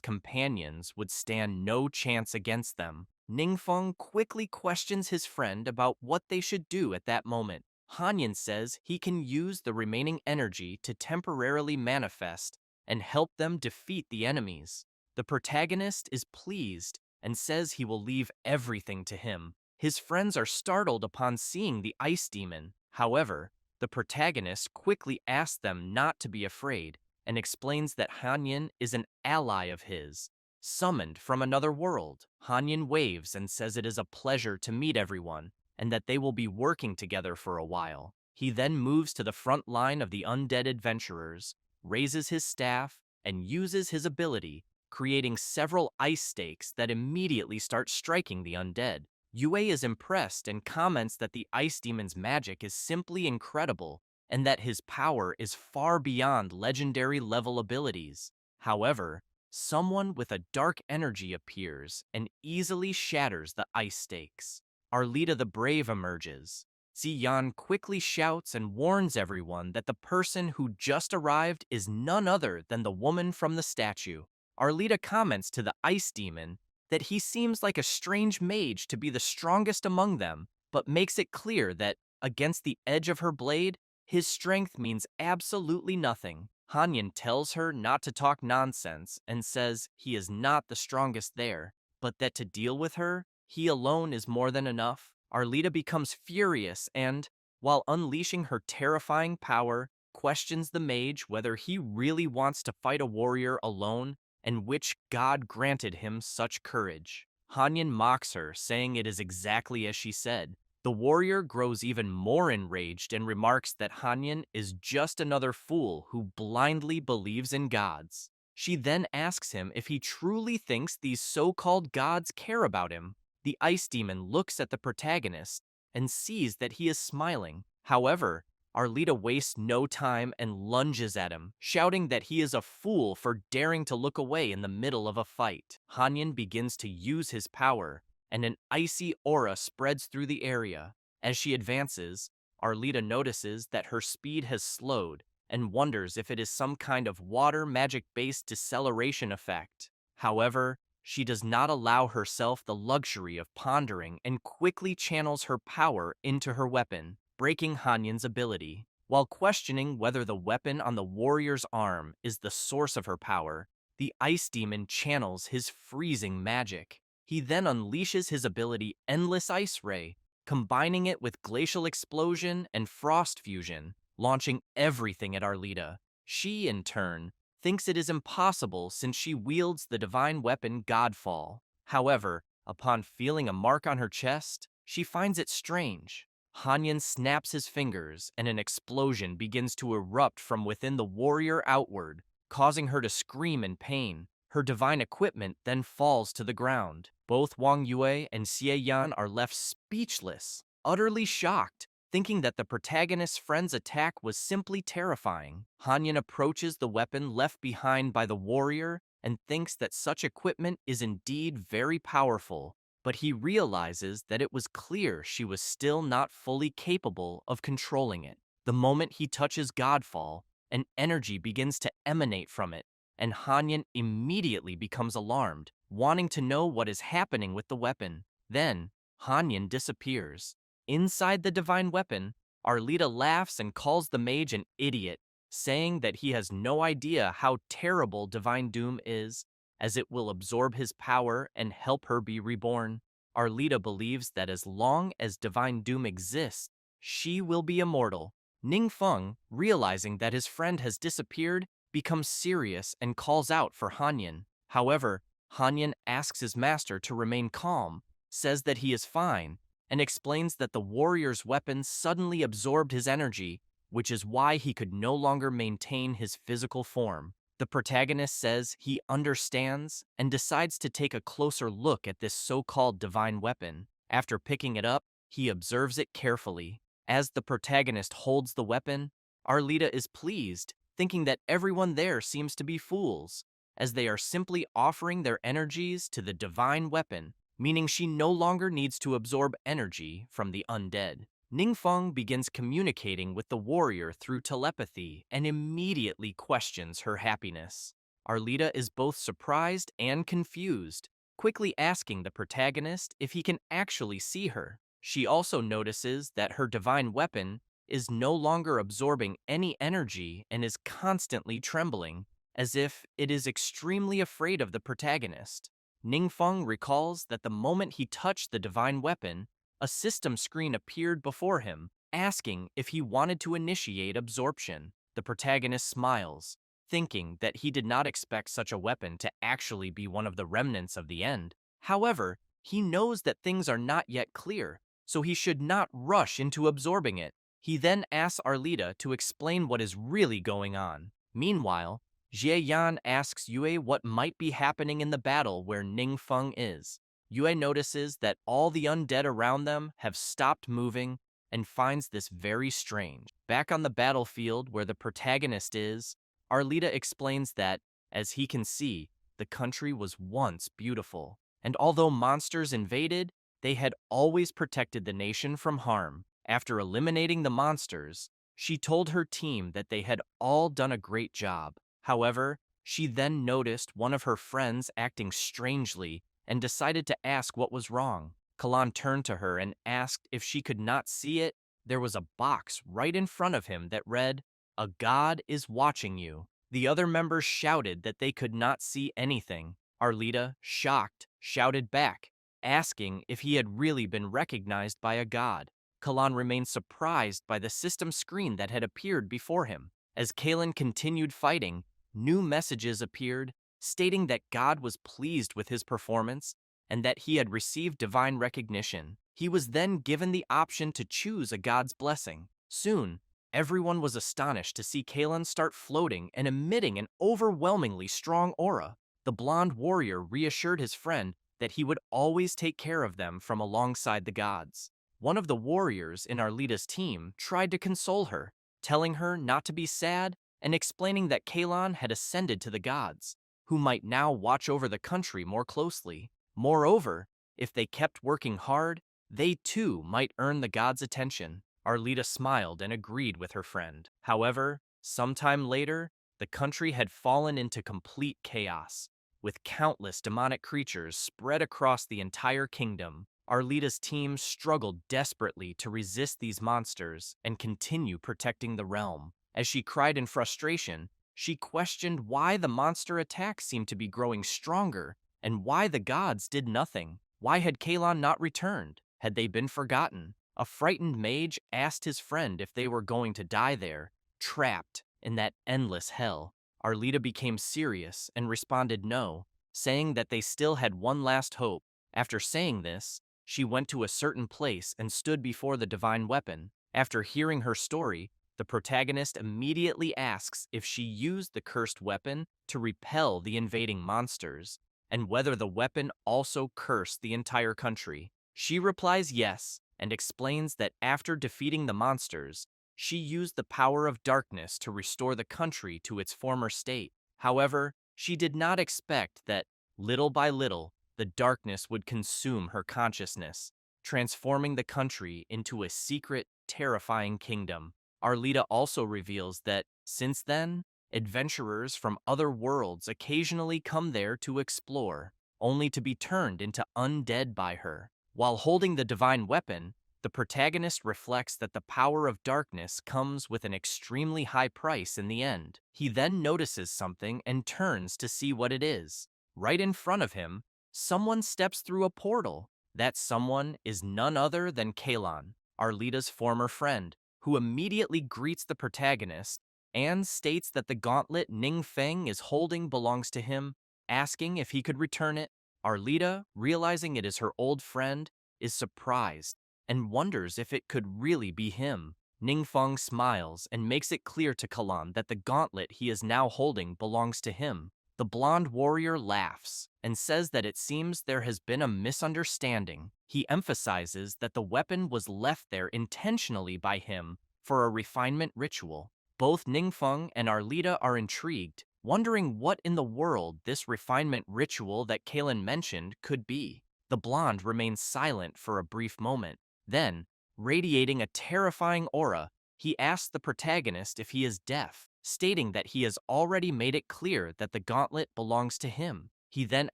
companions would stand no chance against them. Ningfeng quickly questions his friend about what they should do at that moment. Hanyan says he can use the remaining energy to temporarily manifest and help them defeat the enemies. The protagonist is pleased and says he will leave everything to him. His friends are startled upon seeing the ice demon. However, the protagonist quickly asks them not to be afraid and explains that Hanyan is an ally of his, summoned from another world. Hanyan waves and says it is a pleasure to meet everyone and that they will be working together for a while. He then moves to the front line of the undead adventurers, raises his staff, and uses his ability, creating several ice stakes that immediately start striking the undead. Yue is impressed and comments that the ice demon's magic is simply incredible and that his power is far beyond legendary level abilities. However, someone with a dark energy appears and easily shatters the ice stakes. Arlita the Brave emerges. Ziyan quickly shouts and warns everyone that the person who just arrived is none other than the woman from the statue. Arlita comments to the ice demon that he seems like a strange mage to be the strongest among them, but makes it clear that, against the edge of her blade, his strength means absolutely nothing. Hanyan tells her not to talk nonsense and says he is not the strongest there, but that to deal with her, he alone is more than enough. Arlita becomes furious and, while unleashing her terrifying power, questions the mage whether he really wants to fight a warrior alone and which god granted him such courage. Hanyan mocks her, saying it is exactly as she said. The warrior grows even more enraged and remarks that Hanyan is just another fool who blindly believes in gods. She then asks him if he truly thinks these so-called gods care about him. The ice demon looks at the protagonist and sees that he is smiling. However, Arlita wastes no time and lunges at him, shouting that he is a fool for daring to look away in the middle of a fight. Hanyan begins to use his power, and an icy aura spreads through the area. As she advances, Arlita notices that her speed has slowed and wonders if it is some kind of water magic-based deceleration effect. However, she does not allow herself the luxury of pondering and quickly channels her power into her weapon, breaking Hanyan's ability. While questioning whether the weapon on the warrior's arm is the source of her power, the ice demon channels his freezing magic. He then unleashes his ability Endless Ice Ray, combining it with Glacial Explosion and Frost Fusion, launching everything at Arlita. She, in turn, thinks it is impossible since she wields the divine weapon Godfall. However, upon feeling a mark on her chest, she finds it strange. Hanyan snaps his fingers and an explosion begins to erupt from within the warrior outward, causing her to scream in pain. Her divine equipment then falls to the ground. Both Wang Yue and Xie Yan are left speechless, utterly shocked, thinking that the protagonist's friend's attack was simply terrifying. Hanyan approaches the weapon left behind by the warrior and thinks that such equipment is indeed very powerful, but he realizes that it was clear she was still not fully capable of controlling it. The moment he touches Godfall, an energy begins to emanate from it, and Hanyan immediately becomes alarmed, wanting to know what is happening with the weapon. Then, Hanyan disappears. Inside the divine weapon, Arlita laughs and calls the mage an idiot, saying that he has no idea how terrible Divine Doom is, as it will absorb his power and help her be reborn. Arlita believes that as long as Divine Doom exists, she will be immortal. Ningfeng, realizing that his friend has disappeared, becomes serious and calls out for Hanyan. However, Hanyan asks his master to remain calm, says that he is fine, and explains that the warrior's weapon suddenly absorbed his energy, which is why he could no longer maintain his physical form. The protagonist says he understands and decides to take a closer look at this so-called divine weapon. After picking it up, he observes it carefully. As the protagonist holds the weapon, Arlita is pleased, thinking that everyone there seems to be fools, as they are simply offering their energies to the divine weapon, meaning she no longer needs to absorb energy from the undead. Ningfeng begins communicating with the warrior through telepathy and immediately questions her happiness. Arlita is both surprised and confused, quickly asking the protagonist if he can actually see her. She also notices that her divine weapon is no longer absorbing any energy and is constantly trembling, as if it is extremely afraid of the protagonist. Ningfeng recalls that the moment he touched the divine weapon, a system screen appeared before him, asking if he wanted to initiate absorption. The protagonist smiles, thinking that he did not expect such a weapon to actually be one of the remnants of the end. However, he knows that things are not yet clear, so he should not rush into absorbing it. He then asks Arlita to explain what is really going on. Meanwhile, Jie Yan asks Yue what might be happening in the battle where Ningfeng is. Yue notices that all the undead around them have stopped moving and finds this very strange. Back on the battlefield where the protagonist is, Arlita explains that, as he can see, the country was once beautiful, and although monsters invaded, they had always protected the nation from harm. After eliminating the monsters, she told her team that they had all done a great job. However, she then noticed one of her friends acting strangely and decided to ask what was wrong. Kalan turned to her and asked if she could not see it. There was a box right in front of him that read, "A god is watching you." The other members shouted that they could not see anything. Arlita, shocked, shouted back, asking if he had really been recognized by a god. Kalan remained surprised by the system screen that had appeared before him. As Kalen continued fighting, new messages appeared, stating that God was pleased with his performance and that he had received divine recognition. He was then given the option to choose a god's blessing. Soon, everyone was astonished to see Kalen start floating and emitting an overwhelmingly strong aura. The blonde warrior reassured his friend that he would always take care of them from alongside the gods. One of the warriors in Arlita's team tried to console her, telling her not to be sad and explaining that Kalon had ascended to the gods, who might now watch over the country more closely. Moreover, if they kept working hard, they too might earn the gods' attention. Arlita smiled and agreed with her friend. However, sometime later, the country had fallen into complete chaos, with countless demonic creatures spread across the entire kingdom. Arlita's team struggled desperately to resist these monsters and continue protecting the realm. As she cried in frustration, she questioned why the monster attacks seemed to be growing stronger and why the gods did nothing. Why had Kalon not returned? Had they been forgotten? A frightened mage asked his friend if they were going to die there, trapped in that endless hell. Arlita became serious and responded no, saying that they still had one last hope. After saying this, she went to a certain place and stood before the divine weapon. After hearing her story, the protagonist immediately asks if she used the cursed weapon to repel the invading monsters, and whether the weapon also cursed the entire country. She replies yes, and explains that after defeating the monsters, she used the power of darkness to restore the country to its former state. However, she did not expect that, little by little, the darkness would consume her consciousness, transforming the country into a secret, terrifying kingdom. Arlita also reveals that, since then, adventurers from other worlds occasionally come there to explore, only to be turned into undead by her. While holding the divine weapon, the protagonist reflects that the power of darkness comes with an extremely high price in the end. He then notices something and turns to see what it is. Right in front of him, someone steps through a portal. That someone is none other than Kalon, Arlita's former friend, who immediately greets the protagonist and states that the gauntlet Ning Feng is holding belongs to him, asking if he could return it. Arlita, realizing it is her old friend, is surprised and wonders if it could really be him. Ning Feng smiles and makes it clear to Kalon that the gauntlet he is now holding belongs to him. The blonde warrior laughs and says that it seems there has been a misunderstanding. He emphasizes that the weapon was left there intentionally by him for a refinement ritual. Both Ningfeng and Arlita are intrigued, wondering what in the world this refinement ritual that Kalen mentioned could be. The blonde remains silent for a brief moment. Then, radiating a terrifying aura, he asks the protagonist if he is deaf, stating that he has already made it clear that the gauntlet belongs to him. He then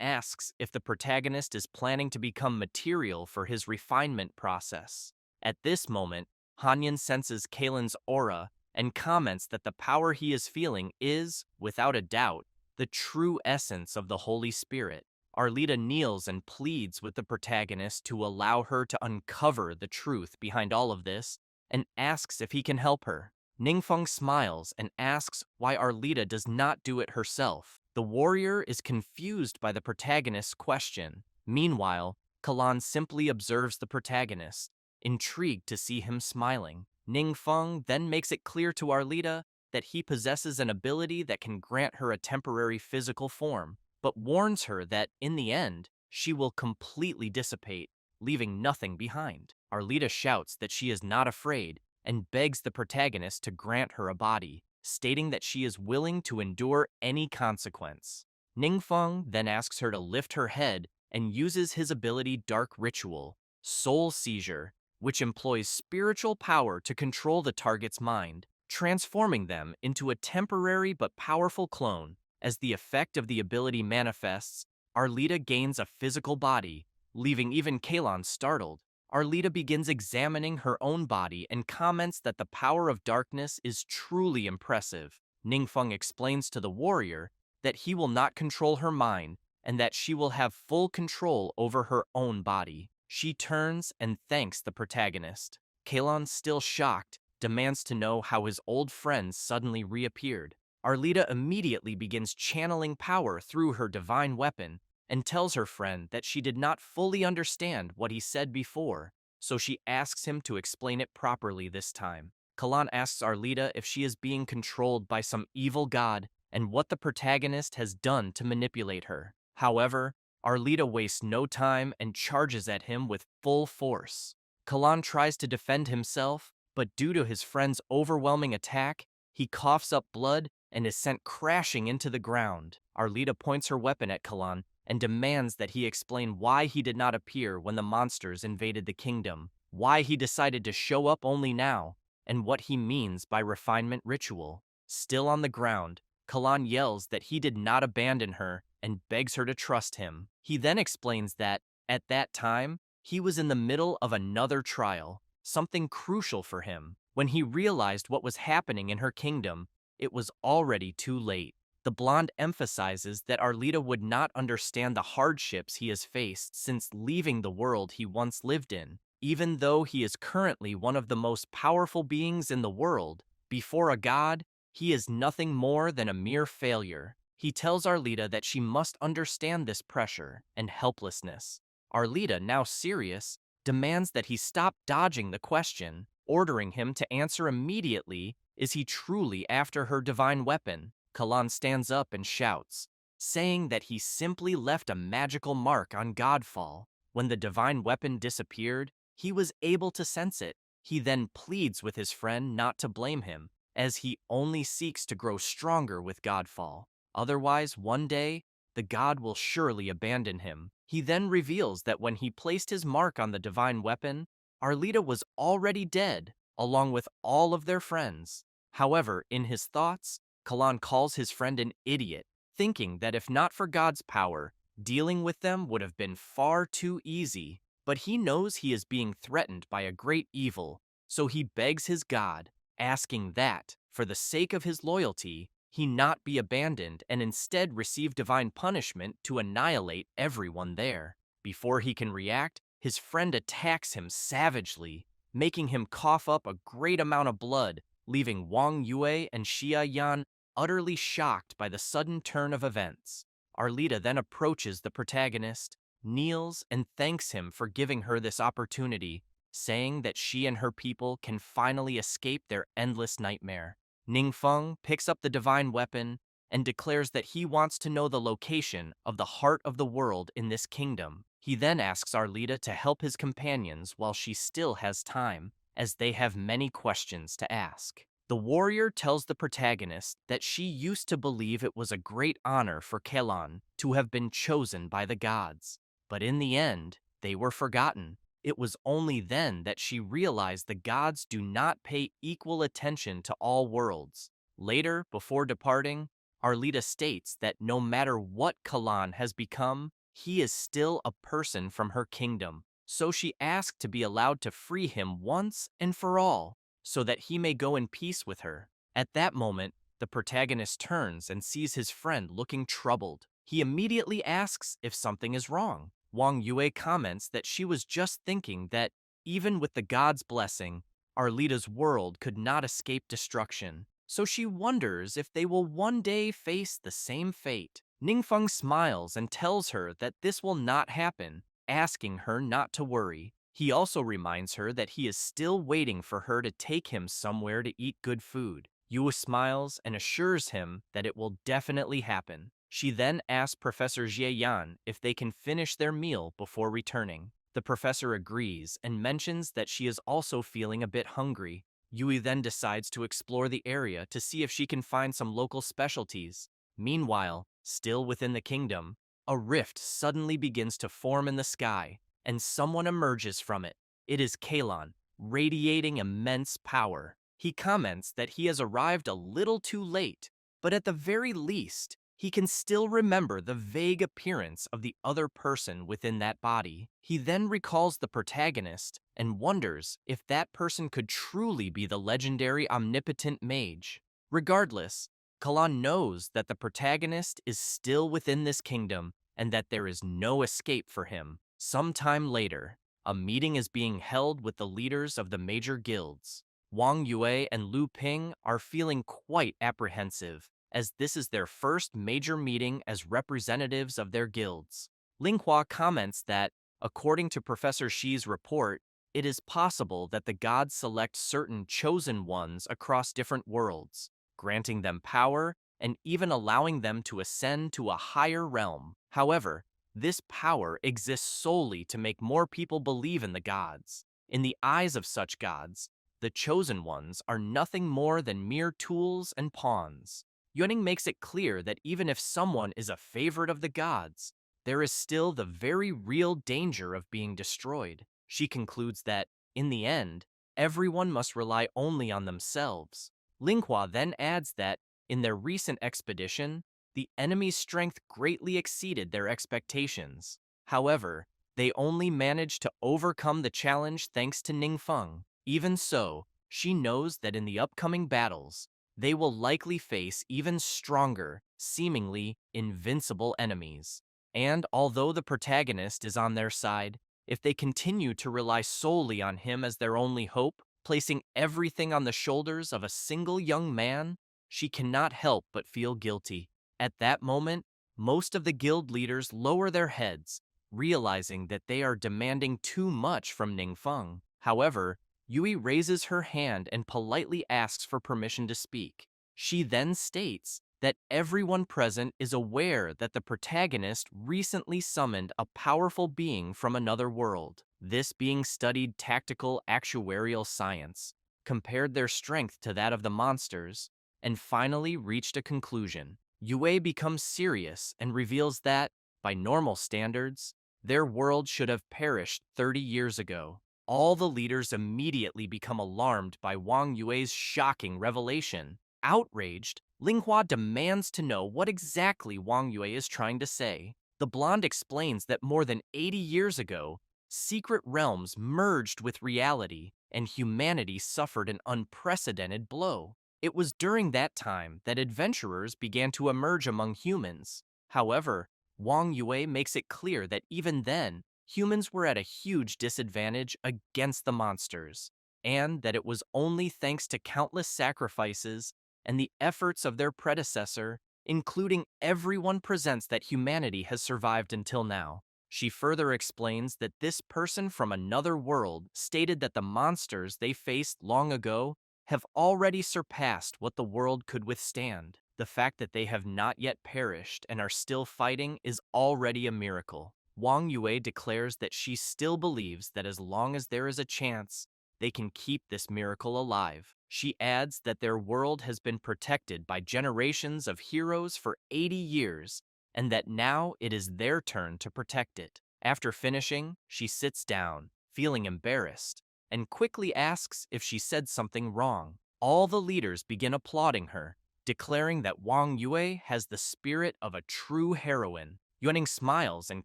asks if the protagonist is planning to become material for his refinement process. At this moment, Hanyan senses Kalen's aura and comments that the power he is feeling is, without a doubt, the true essence of the Holy Spirit. Arlita kneels and pleads with the protagonist to allow her to uncover the truth behind all of this and asks if he can help her. Ningfeng smiles and asks why Arlita does not do it herself. The warrior is confused by the protagonist's question. Meanwhile, Kalan simply observes the protagonist, intrigued to see him smiling. Ningfeng then makes it clear to Arlita that he possesses an ability that can grant her a temporary physical form, but warns her that, in the end, she will completely dissipate, leaving nothing behind. Arlita shouts that she is not afraid and begs the protagonist to grant her a body, stating that she is willing to endure any consequence. Ningfeng then asks her to lift her head and uses his ability Dark Ritual, Soul Seizure, which employs spiritual power to control the target's mind, transforming them into a temporary but powerful clone. As the effect of the ability manifests, Arlita gains a physical body, leaving even Kalon startled. Arlita begins examining her own body and comments that the power of darkness is truly impressive. Ningfeng explains to the warrior that he will not control her mind and that she will have full control over her own body. She turns and thanks the protagonist. Kalon, still shocked, demands to know how his old friends suddenly reappeared. Arlita immediately begins channeling power through her divine weapon and tells her friend that she did not fully understand what he said before, so she asks him to explain it properly this time. Kalan asks Arlita if she is being controlled by some evil god and what the protagonist has done to manipulate her. However, Arlita wastes no time and charges at him with full force. Kalan tries to defend himself, but due to his friend's overwhelming attack, he coughs up blood and is sent crashing into the ground. Arlita points her weapon at Kalan and demands that he explain why he did not appear when the monsters invaded the kingdom. why he decided to show up only now, and what he means by refinement ritual. Still on the ground, Kalan yells that he did not abandon her and begs her to trust him. He then explains that, at that time, he was in the middle of another trial, something crucial for him. When he realized what was happening in her kingdom, it was already too late. The blonde emphasizes that Arlita would not understand the hardships he has faced since leaving the world he once lived in. Even though he is currently one of the most powerful beings in the world, before a god, he is nothing more than a mere failure. He tells Arlita that she must understand this pressure and helplessness. Arlita, now serious, demands that he stop dodging the question, ordering him to answer immediately. Is he truly after her divine weapon? Kalan stands up and shouts, saying that he simply left a magical mark on Godfall. When the divine weapon disappeared, he was able to sense it. He then pleads with his friend not to blame him, as he only seeks to grow stronger with Godfall. Otherwise, one day, the god will surely abandon him. He then reveals that when he placed his mark on the divine weapon, Arlita was already dead, along with all of their friends. However, in his thoughts, Kalan calls his friend an idiot, thinking that if not for God's power, dealing with them would have been far too easy. But he knows he is being threatened by a great evil, so he begs his god, asking that, for the sake of his loyalty, he not be abandoned and instead receive divine punishment to annihilate everyone there. Before he can react, his friend attacks him savagely, making him cough up a great amount of blood, leaving Wang Yue and Xia Yan utterly shocked by the sudden turn of events. Arlita then approaches the protagonist, kneels, and thanks him for giving her this opportunity, saying that she and her people can finally escape their endless nightmare. Ningfeng picks up the divine weapon and declares that he wants to know the location of the heart of the world in this kingdom. He then asks Arlita to help his companions while she still has time, as they have many questions to ask. The warrior tells the protagonist that she used to believe it was a great honor for Kalan to have been chosen by the gods, but in the end, they were forgotten. It was only then that she realized the gods do not pay equal attention to all worlds. Later, before departing, Arlita states that no matter what Kalan has become, he is still a person from her kingdom. So she asked to be allowed to free him once and for all, so that he may go in peace with her. At that moment, the protagonist turns and sees his friend looking troubled. He immediately asks if something is wrong. Wang Yue comments that she was just thinking that, even with the god's blessing, Arlita's world could not escape destruction, so she wonders if they will one day face the same fate. Ningfeng smiles and tells her that this will not happen, asking her not to worry. He also reminds her that he is still waiting for her to take him somewhere to eat good food. Yue smiles and assures him that it will definitely happen. She then asks Professor Yan if they can finish their meal before returning. The professor agrees and mentions that she is also feeling a bit hungry. Yui then decides to explore the area to see if she can find some local specialties. Meanwhile, still within the kingdom, a rift suddenly begins to form in the sky, and someone emerges from it. It is Kalon, radiating immense power. He comments that he has arrived a little too late, but at the very least, he can still remember the vague appearance of the other person within that body. He then recalls the protagonist and wonders if that person could truly be the legendary omnipotent mage. Regardless, Kalan knows that the protagonist is still within this kingdom and that there is no escape for him. Sometime later, a meeting is being held with the leaders of the major guilds. Wang Yue and Lu Ping are feeling quite apprehensive, as this is their first major meeting as representatives of their guilds. Linghua comments that, according to Professor Shi's report, it is possible that the gods select certain chosen ones across different worlds, granting them power and even allowing them to ascend to a higher realm. However, this power exists solely to make more people believe in the gods. In the eyes of such gods, the chosen ones are nothing more than mere tools and pawns. Yuning makes it clear that even if someone is a favorite of the gods, there is still the very real danger of being destroyed. She concludes that, In the end, everyone must rely only on themselves. Linghua then adds that, in their recent expedition, the enemy's strength greatly exceeded their expectations. However, they only managed to overcome the challenge thanks to Ningfeng. Even so, she knows that in the upcoming battles, they will likely face even stronger, seemingly invincible enemies. And although the protagonist is on their side, if they continue to rely solely on him as their only hope, placing everything on the shoulders of a single young man, she cannot help but feel guilty. At that moment, most of the guild leaders lower their heads, realizing that they are demanding too much from Ningfeng. However, Yui raises her hand and politely asks for permission to speak. She then states that everyone present is aware that the protagonist recently summoned a powerful being from another world. This being studied tactical actuarial science, compared their strength to that of the monsters, and finally reached a conclusion. Yue becomes serious and reveals that, by normal standards, their world should have perished 30 years ago. All the leaders immediately become alarmed by Wang Yue's shocking revelation. Outraged, Linghua demands to know what exactly Wang Yue is trying to say. The blonde explains that more than 80 years ago, secret realms merged with reality, and humanity suffered an unprecedented blow. It was during that time that adventurers began to emerge among humans. However, Wang Yue makes it clear that even then, humans were at a huge disadvantage against the monsters, and that it was only thanks to countless sacrifices and the efforts of their predecessor, including everyone presents, that humanity has survived until now. She further explains that this person from another world stated that the monsters they faced long ago have already surpassed what the world could withstand. The fact that they have not yet perished and are still fighting is already a miracle. Wang Yue declares that she still believes that as long as there is a chance, they can keep this miracle alive. She adds that their world has been protected by generations of heroes for 80 years, and that now it is their turn to protect it. After finishing, she sits down, feeling embarrassed, and quickly asks if she said something wrong. All the leaders begin applauding her, declaring that Wang Yue has the spirit of a true heroine. Yuaning smiles and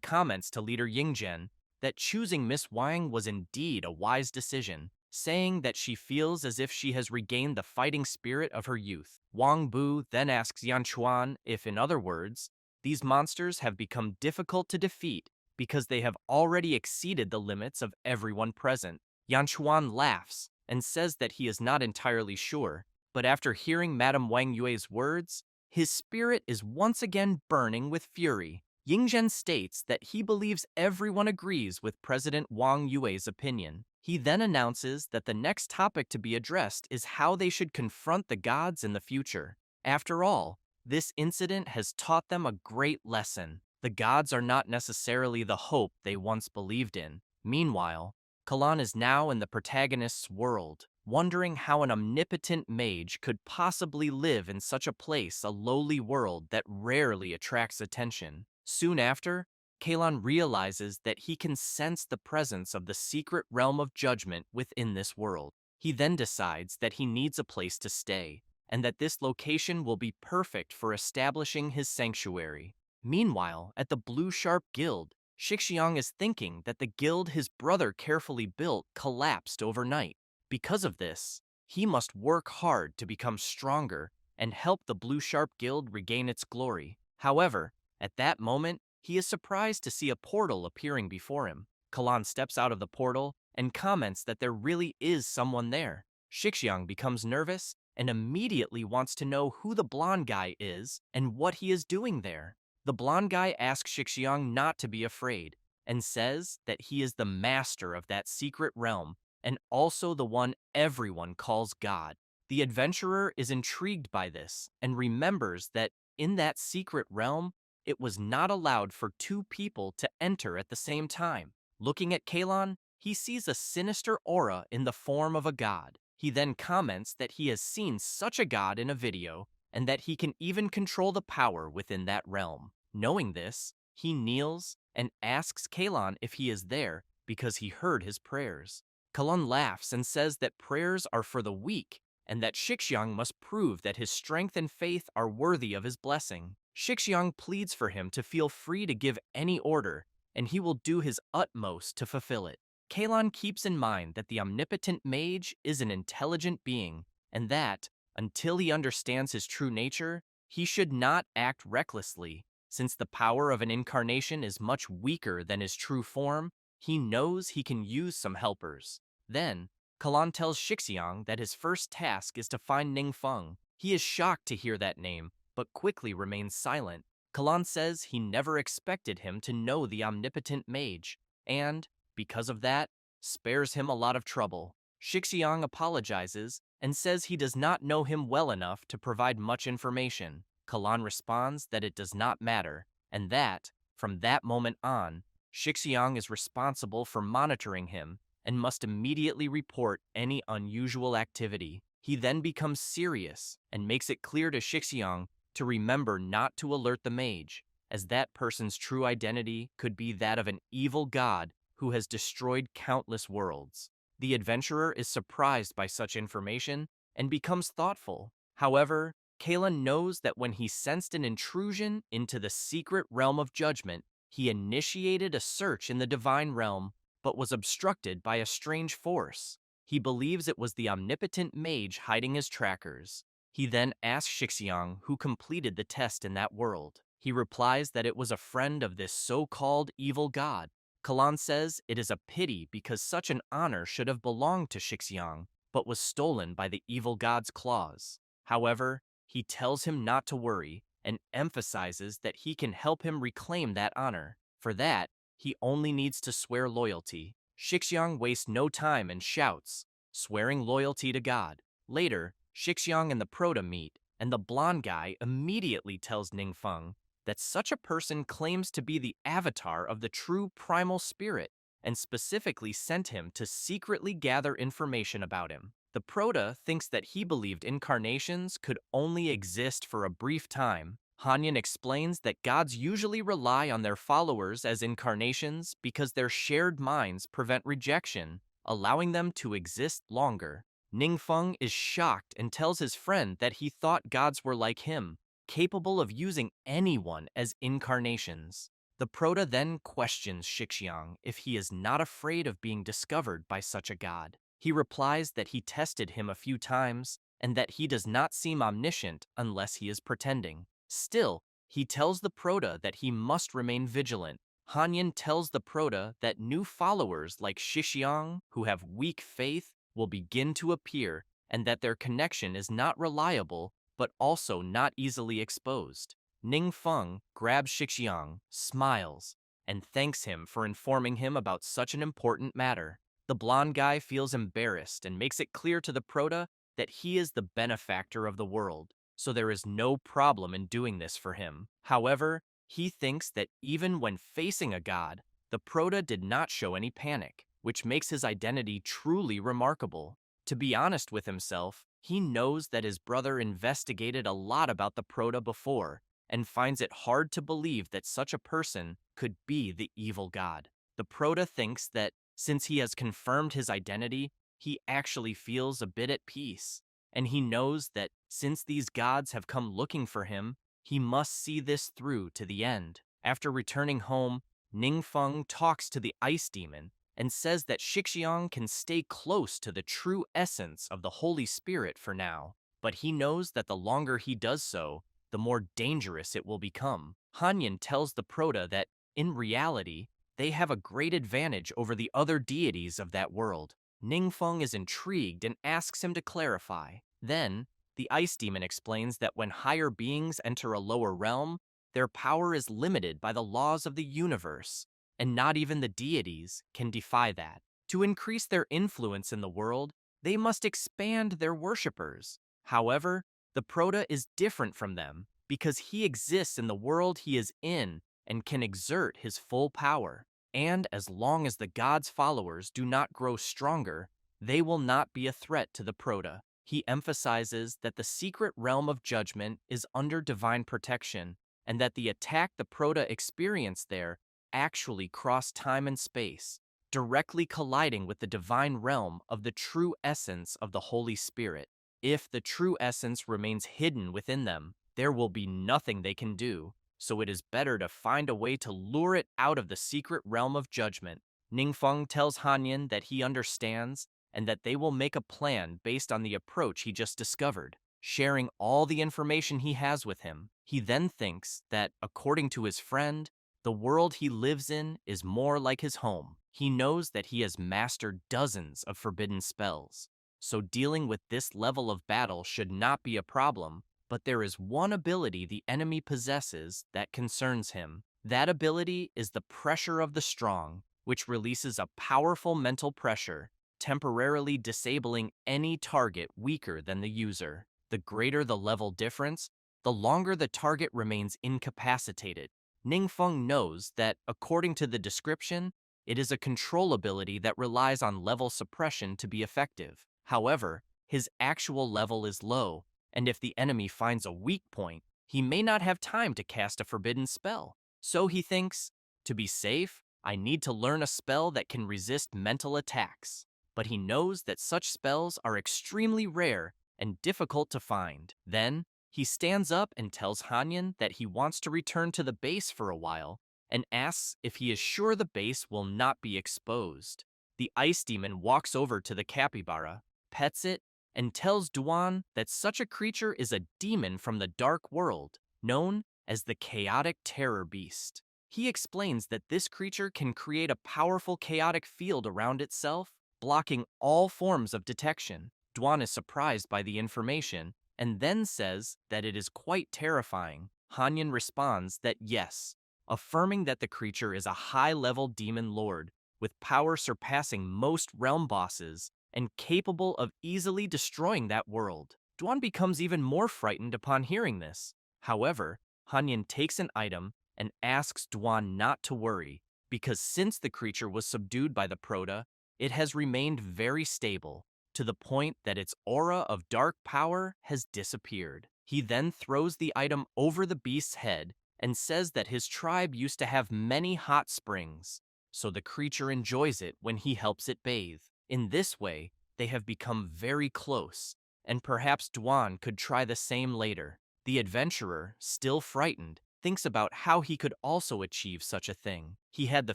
comments to leader Yingzhen that choosing Miss Wang was indeed a wise decision, saying that she feels as if she has regained the fighting spirit of her youth. Wang Bu then asks Yan Chuan if, in other words, these monsters have become difficult to defeat because they have already exceeded the limits of everyone present. Yan Chuan laughs and says that he is not entirely sure, but after hearing Madame Wang Yue's words, his spirit is once again burning with fury. Yingzhen states that he believes everyone agrees with President Wang Yue's opinion. He then announces that the next topic to be addressed is how they should confront the gods in the future. After all, this incident has taught them a great lesson. The gods are not necessarily the hope they once believed in. Meanwhile, Kalan is now in the protagonist's world, wondering how an omnipotent mage could possibly live in such a place, a lowly world that rarely attracts attention. Soon after, Kalon realizes that he can sense the presence of the secret realm of judgment within this world. He then decides that he needs a place to stay, and that this location will be perfect for establishing his sanctuary. Meanwhile, at the Blue Sharp Guild, Shixiang is thinking that the guild his brother carefully built collapsed overnight. Because of this, he must work hard to become stronger and help the Blue Sharp Guild regain its glory. However, at that moment, he is surprised to see a portal appearing before him. Kalan steps out of the portal and comments that there really is someone there. Shixiang becomes nervous and immediately wants to know who the blonde guy is and what he is doing there. The blonde guy asks Shixiang not to be afraid and says that he is the master of that secret realm and also the one everyone calls God. The adventurer is intrigued by this and remembers that in that secret realm, it was not allowed for two people to enter at the same time. Looking at Kalon, he sees a sinister aura in the form of a god. He then comments that he has seen such a god in a video and that he can even control the power within that realm. Knowing this, he kneels and asks Kalon if he is there because he heard his prayers. Kalon laughs and says that prayers are for the weak, and that Shixiang must prove that his strength and faith are worthy of his blessing. Shixiang pleads for him to feel free to give any order, and he will do his utmost to fulfill it. Kalon keeps in mind that the omnipotent mage is an intelligent being, and that, until he understands his true nature, he should not act recklessly. Since the power of an incarnation is much weaker than his true form, he knows he can use some helpers. Then, Kalon tells Shixiang that his first task is to find Ningfeng. He is shocked to hear that name, but quickly remains silent. Kalon says he never expected him to know the omnipotent mage, and, because of that, spares him a lot of trouble. Shixiang apologizes and says he does not know him well enough to provide much information. Kalon responds that it does not matter, and that, from that moment on, Shixiang is responsible for monitoring him and must immediately report any unusual activity. He then becomes serious and makes it clear to Shixiang to remember not to alert the mage, as that person's true identity could be that of an evil god who has destroyed countless worlds. The adventurer is surprised by such information and becomes thoughtful. However, Kalen knows that when he sensed an intrusion into the secret realm of judgment, he initiated a search in the divine realm, but was obstructed by a strange force. He believes it was the omnipotent mage hiding his trackers. He then asks Shixiang who completed the test in that world. He replies that it was a friend of this so-called evil god. Kalan says it is a pity because such an honor should have belonged to Shixiang, but was stolen by the evil god's claws. However, he tells him not to worry and emphasizes that he can help him reclaim that honor. For that, he only needs to swear loyalty. Shixiang wastes no time and shouts, swearing loyalty to God. Later, Shixiang and the Proto meet, and the blonde guy immediately tells Ningfeng that such a person claims to be the avatar of the true primal spirit, and specifically sent him to secretly gather information about him. The Proto thinks that he believed incarnations could only exist for a brief time. Hanyan explains that gods usually rely on their followers as incarnations because their shared minds prevent rejection, allowing them to exist longer. Ningfeng is shocked and tells his friend that he thought gods were like him, capable of using anyone as incarnations. The Proto then questions Shixiang if he is not afraid of being discovered by such a god. He replies that he tested him a few times and that he does not seem omniscient unless he is pretending. Still, he tells the Proto that he must remain vigilant. Hanyan tells the Proto that new followers like Shixiang, who have weak faith, will begin to appear and that their connection is not reliable but also not easily exposed. Ningfeng grabs Shixiang, smiles, and thanks him for informing him about such an important matter. The blonde guy feels embarrassed and makes it clear to the Proto that he is the benefactor of the world, so there is no problem in doing this for him. However, he thinks that even when facing a god, the Proto did not show any panic, which makes his identity truly remarkable. To be honest with himself, he knows that his brother investigated a lot about the Proto before and finds it hard to believe that such a person could be the evil god. The Proto thinks that since he has confirmed his identity, he actually feels a bit at peace, and he knows that since these gods have come looking for him, he must see this through to the end. After returning home, Ningfeng talks to the ice demon and says that Shixiang can stay close to the true essence of the Holy Spirit for now, but he knows that the longer he does so, the more dangerous it will become. Hanyan tells the Proto that, in reality, they have a great advantage over the other deities of that world. Ningfeng is intrigued and asks him to clarify. Then, the ice demon explains that when higher beings enter a lower realm, their power is limited by the laws of the universe, and not even the deities can defy that. To increase their influence in the world, they must expand their worshippers. However, the Proto is different from them because he exists in the world he is in and can exert his full power. And as long as the god's followers do not grow stronger, they will not be a threat to the Proto. He emphasizes that the secret realm of judgment is under divine protection, and that the attack the Proto experienced there actually crossed time and space. directly colliding with the divine realm of the true essence of the Holy Spirit. If the true essence remains hidden within them, there will be nothing they can do, so it is better to find a way to lure it out of the secret realm of judgment. Ningfeng tells Hanyan that he understands and that they will make a plan based on the approach he just discovered, sharing all the information he has with him. He then thinks that, according to his friend, the world he lives in is more like his home. He knows that he has mastered dozens of forbidden spells, so dealing with this level of battle should not be a problem, but there is one ability the enemy possesses that concerns him. That ability is the pressure of the strong, which releases a powerful mental pressure, temporarily disabling any target weaker than the user. The greater the level difference, the longer the target remains incapacitated. Ningfeng knows that, according to the description, it is a control ability that relies on level suppression to be effective. However, his actual level is low, and if the enemy finds a weak point, he may not have time to cast a forbidden spell. So he thinks, to be safe, I need to learn a spell that can resist mental attacks. But he knows that such spells are extremely rare and difficult to find. Then, he stands up and tells Hanyan that he wants to return to the base for a while and asks if he is sure the base will not be exposed. The ice demon walks over to the capybara, pets it, and tells Duan that such a creature is a demon from the dark world, known as the chaotic terror beast. He explains that this creature can create a powerful chaotic field around itself, blocking all forms of detection. Duan is surprised by the information and then says that it is quite terrifying. Hanyan responds that yes, affirming that the creature is a high-level demon lord with power surpassing most realm bosses and capable of easily destroying that world. Duan becomes even more frightened upon hearing this. However, Hanyan takes an item and asks Duan not to worry, because since the creature was subdued by the Proto, it has remained very stable, to the point that its aura of dark power has disappeared. He then throws the item over the beast's head and says that his tribe used to have many hot springs, so the creature enjoys it when he helps it bathe. In this way, they have become very close, and perhaps Duan could try the same later. The adventurer, still frightened, thinks about how he could also achieve such a thing. He had the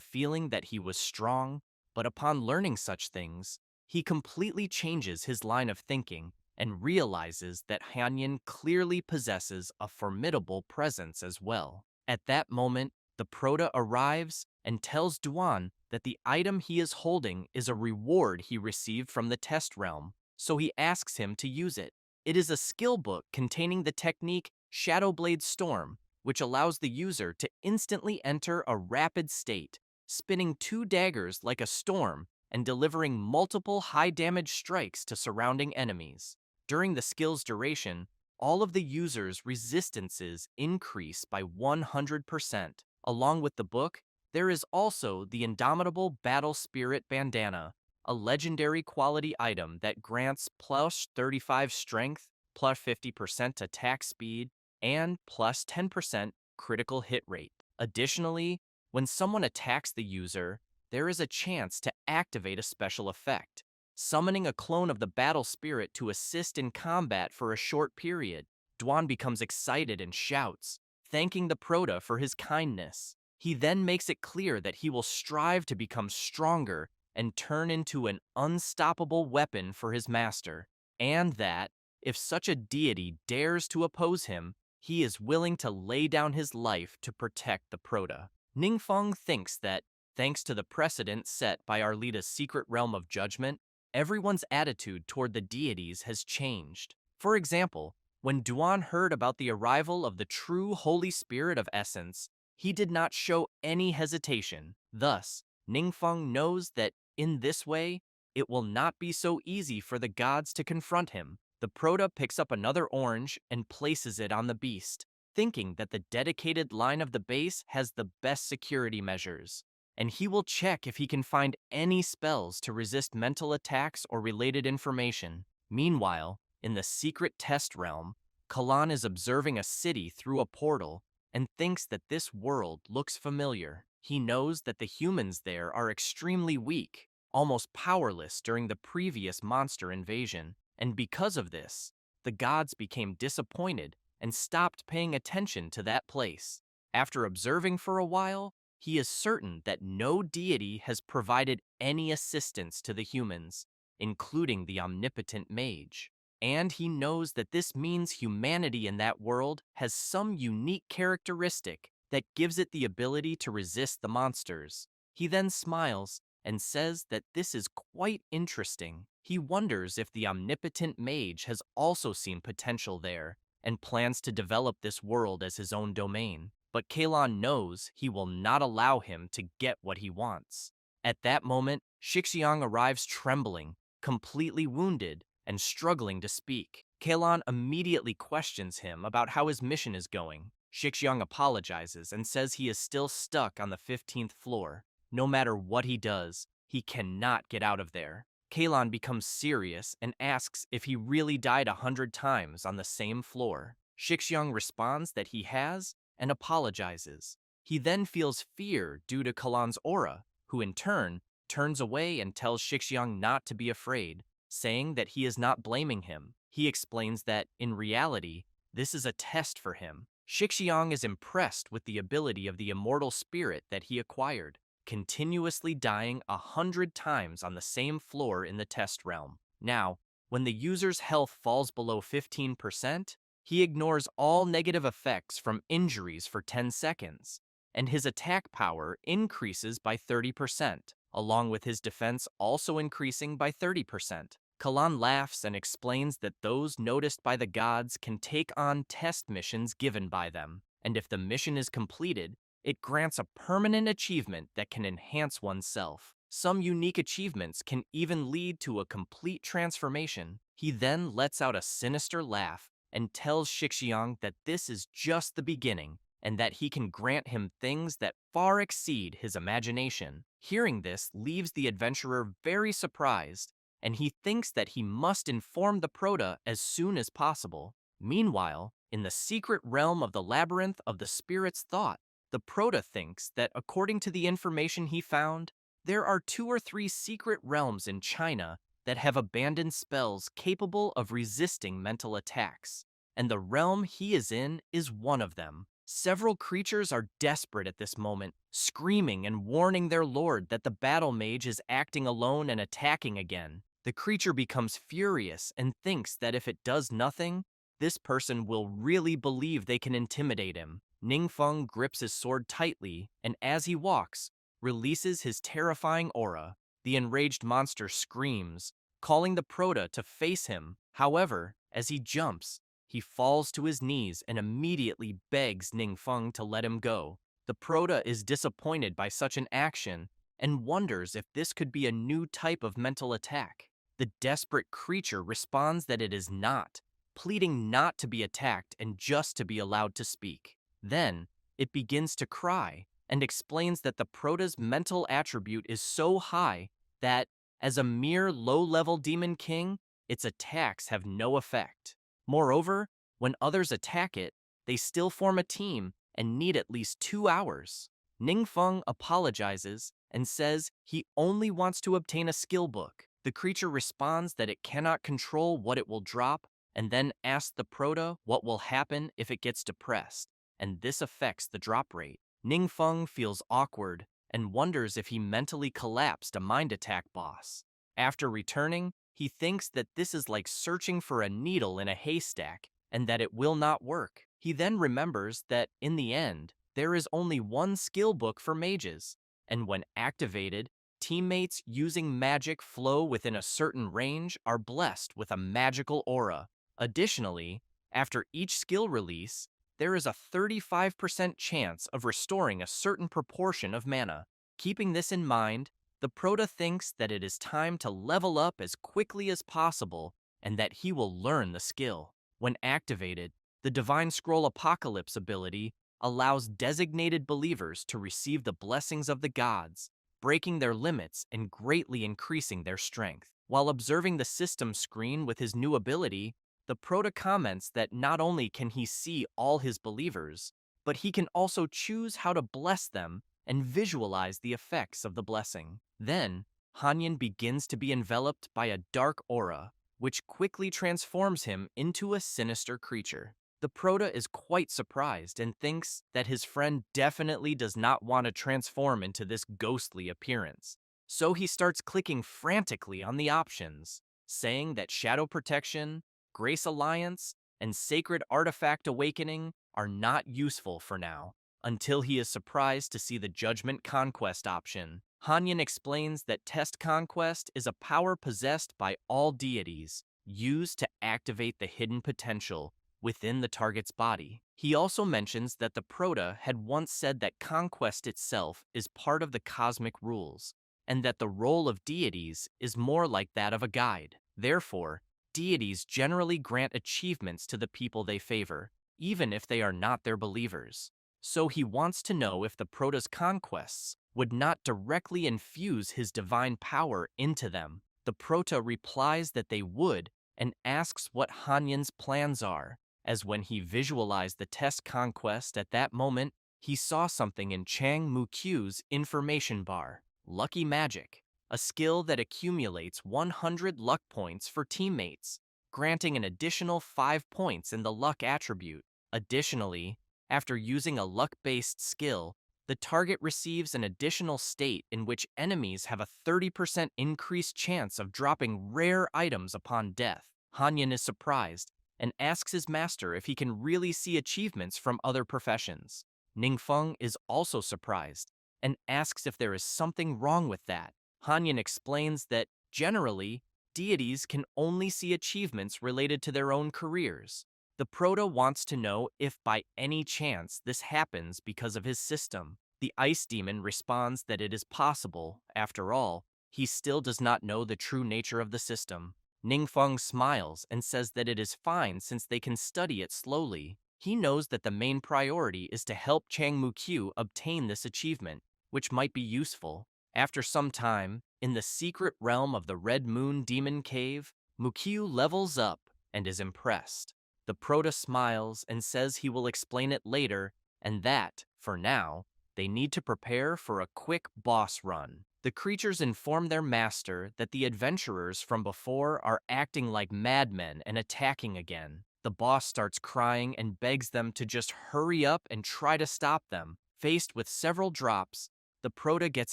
feeling that he was strong, but upon learning such things, he completely changes his line of thinking and realizes that Hanyan clearly possesses a formidable presence as well. At that moment, the Proto arrives and tells Duan that the item he is holding is a reward he received from the test realm, so he asks him to use it. It is a skill book containing the technique Shadowblade Storm, which allows the user to instantly enter a rapid state, spinning 2 daggers like a storm and delivering multiple high-damage strikes to surrounding enemies. During the skill's duration, all of the user's resistances increase by 100%. Along with the book, there is also the Indomitable Battle Spirit Bandana, a legendary quality item that grants plus 35 strength, plus 50% attack speed, and plus 10% critical hit rate. Additionally, when someone attacks the user, there is a chance to activate a special effect, summoning a clone of the battle spirit to assist in combat for a short period. Duan becomes excited and shouts, thanking the Proto for his kindness. He then makes it clear that he will strive to become stronger and turn into an unstoppable weapon for his master, and that, if such a deity dares to oppose him, he is willing to lay down his life to protect the Proto. Ningfeng thinks that, thanks to the precedent set by Arlita's secret realm of judgment, everyone's attitude toward the deities has changed. For example, when Duan heard about the arrival of the true Holy Spirit of Essence, he did not show any hesitation. Thus, Ningfeng knows that, in this way, it will not be so easy for the gods to confront him. The Proto picks up another orange and places it on the beast, thinking that the dedicated line of the base has the best security measures, and he will check if he can find any spells to resist mental attacks or related information. Meanwhile, in the secret test realm, Kalan is observing a city through a portal and thinks that this world looks familiar. He knows that the humans there are extremely weak, almost powerless during the previous monster invasion, and because of this, the gods became disappointed and stopped paying attention to that place. After observing for a while, he is certain that no deity has provided any assistance to the humans, including the omnipotent mage. And he knows that this means humanity in that world has some unique characteristic that gives it the ability to resist the monsters. He then smiles and says that this is quite interesting. He wonders if the omnipotent mage has also seen potential there and plans to develop this world as his own domain. But Kalon knows he will not allow him to get what he wants. At that moment, Shixiang arrives trembling, completely wounded, and struggling to speak. Kalon immediately questions him about how his mission is going. Shixiang apologizes and says he is still stuck on the 15th floor. No matter what he does, he cannot get out of there. Kalon becomes serious and asks if he really died 100 times on the same floor. Shixiang responds that he has and apologizes. He then feels fear due to Kalon's aura, who in turn turns away and tells Shixiang not to be afraid, saying that he is not blaming him. He explains that, in reality, this is a test for him. Shixiang is impressed with the ability of the immortal spirit that he acquired, continuously dying 100 times on the same floor in the test realm. Now, when the user's health falls below 15%, he ignores all negative effects from injuries for 10 seconds, and his attack power increases by 30%, along with his defense also increasing by 30%. Kalan laughs and explains that those noticed by the gods can take on test missions given by them, and if the mission is completed, it grants a permanent achievement that can enhance oneself. Some unique achievements can even lead to a complete transformation. He then lets out a sinister laugh and tells Shixiang that this is just the beginning and that he can grant him things that far exceed his imagination. Hearing this leaves the adventurer very surprised, and he thinks that he must inform the Proto as soon as possible. Meanwhile, in the secret realm of the labyrinth of the spirit's thought, the Proto thinks that according to the information he found, there are 2 or 3 secret realms in China that have abandoned spells capable of resisting mental attacks, and the realm he is in is one of them. Several creatures are desperate at this moment, screaming and warning their lord that the battle mage is acting alone and attacking again. The creature becomes furious and thinks that if it does nothing, this person will really believe they can intimidate him. Ningfeng grips his sword tightly and as he walks, releases his terrifying aura. The enraged monster screams, calling the Proto to face him. However, as he jumps, he falls to his knees and immediately begs Ningfeng to let him go. The Proto is disappointed by such an action and wonders if this could be a new type of mental attack. The desperate creature responds that it is not, pleading not to be attacked and just to be allowed to speak. Then, it begins to cry and explains that the Proto's mental attribute is so high that, as a mere low-level demon king, its attacks have no effect. Moreover, when others attack it, they still form a team and need at least 2 hours. Ningfeng apologizes and says he only wants to obtain a skill book. The creature responds that it cannot control what it will drop and then asks the Proto what will happen if it gets depressed, and this affects the drop rate. Ningfeng feels awkward and wonders if he mentally collapsed a mind attack boss. After returning, he thinks that this is like searching for a needle in a haystack and that it will not work. He then remembers that, in the end, there is only one skill book for mages, and when activated, teammates using magic flow within a certain range are blessed with a magical aura. Additionally, after each skill release, there is a 35% chance of restoring a certain proportion of mana. Keeping this in mind, the Proto thinks that it is time to level up as quickly as possible and that he will learn the skill. When activated, the Divine Scroll Apocalypse ability allows designated believers to receive the blessings of the gods, breaking their limits and greatly increasing their strength. While observing the system screen with his new ability, the Proto comments that not only can he see all his believers, but he can also choose how to bless them and visualize the effects of the blessing. Then, Hanyin begins to be enveloped by a dark aura, which quickly transforms him into a sinister creature. The Prota is quite surprised and thinks that his friend definitely does not want to transform into this ghostly appearance. So he starts clicking frantically on the options, saying that Shadow Protection, Grace Alliance, and Sacred Artifact Awakening are not useful for now, until he is surprised to see the Judgment Conquest option. Hanyin explains that Test Conquest is a power possessed by all deities, used to activate the hidden potential within the target's body. He also mentions that the Prota had once said that conquest itself is part of the cosmic rules, and that the role of deities is more like that of a guide. Therefore, deities generally grant achievements to the people they favor, even if they are not their believers. So he wants to know if the Prota's conquests would not directly infuse his divine power into them. The Prota replies that they would and asks what Hanyin's plans are, as when he visualized the test conquest at that moment, he saw something in Chang Mu-Q's information bar, Lucky Magic, a skill that accumulates 100 luck points for teammates, granting an additional 5 points in the luck attribute. Additionally, after using a luck-based skill, the target receives an additional state in which enemies have a 30% increased chance of dropping rare items upon death. Hanyin is surprised and asks his master if he can really see achievements from other professions. Ningfeng is also surprised and asks if there is something wrong with that. Hanyin explains that, generally, deities can only see achievements related to their own careers. The Prota wants to know if by any chance this happens because of his system. The Ice Demon responds that it is possible. After all, he still does not know the true nature of the system. Ningfeng smiles and says that it is fine since they can study it slowly. He knows that the main priority is to help Chang Mu-Q obtain this achievement, which might be useful. After some time, in the secret realm of the Red Moon Demon Cave, Mu-Q levels up and is impressed. The Prota smiles and says he will explain it later, and that, for now, they need to prepare for a quick boss run. The creatures inform their master that the adventurers from before are acting like madmen and attacking again. The boss starts crying and begs them to just hurry up and try to stop them. Faced with several drops, the Prota gets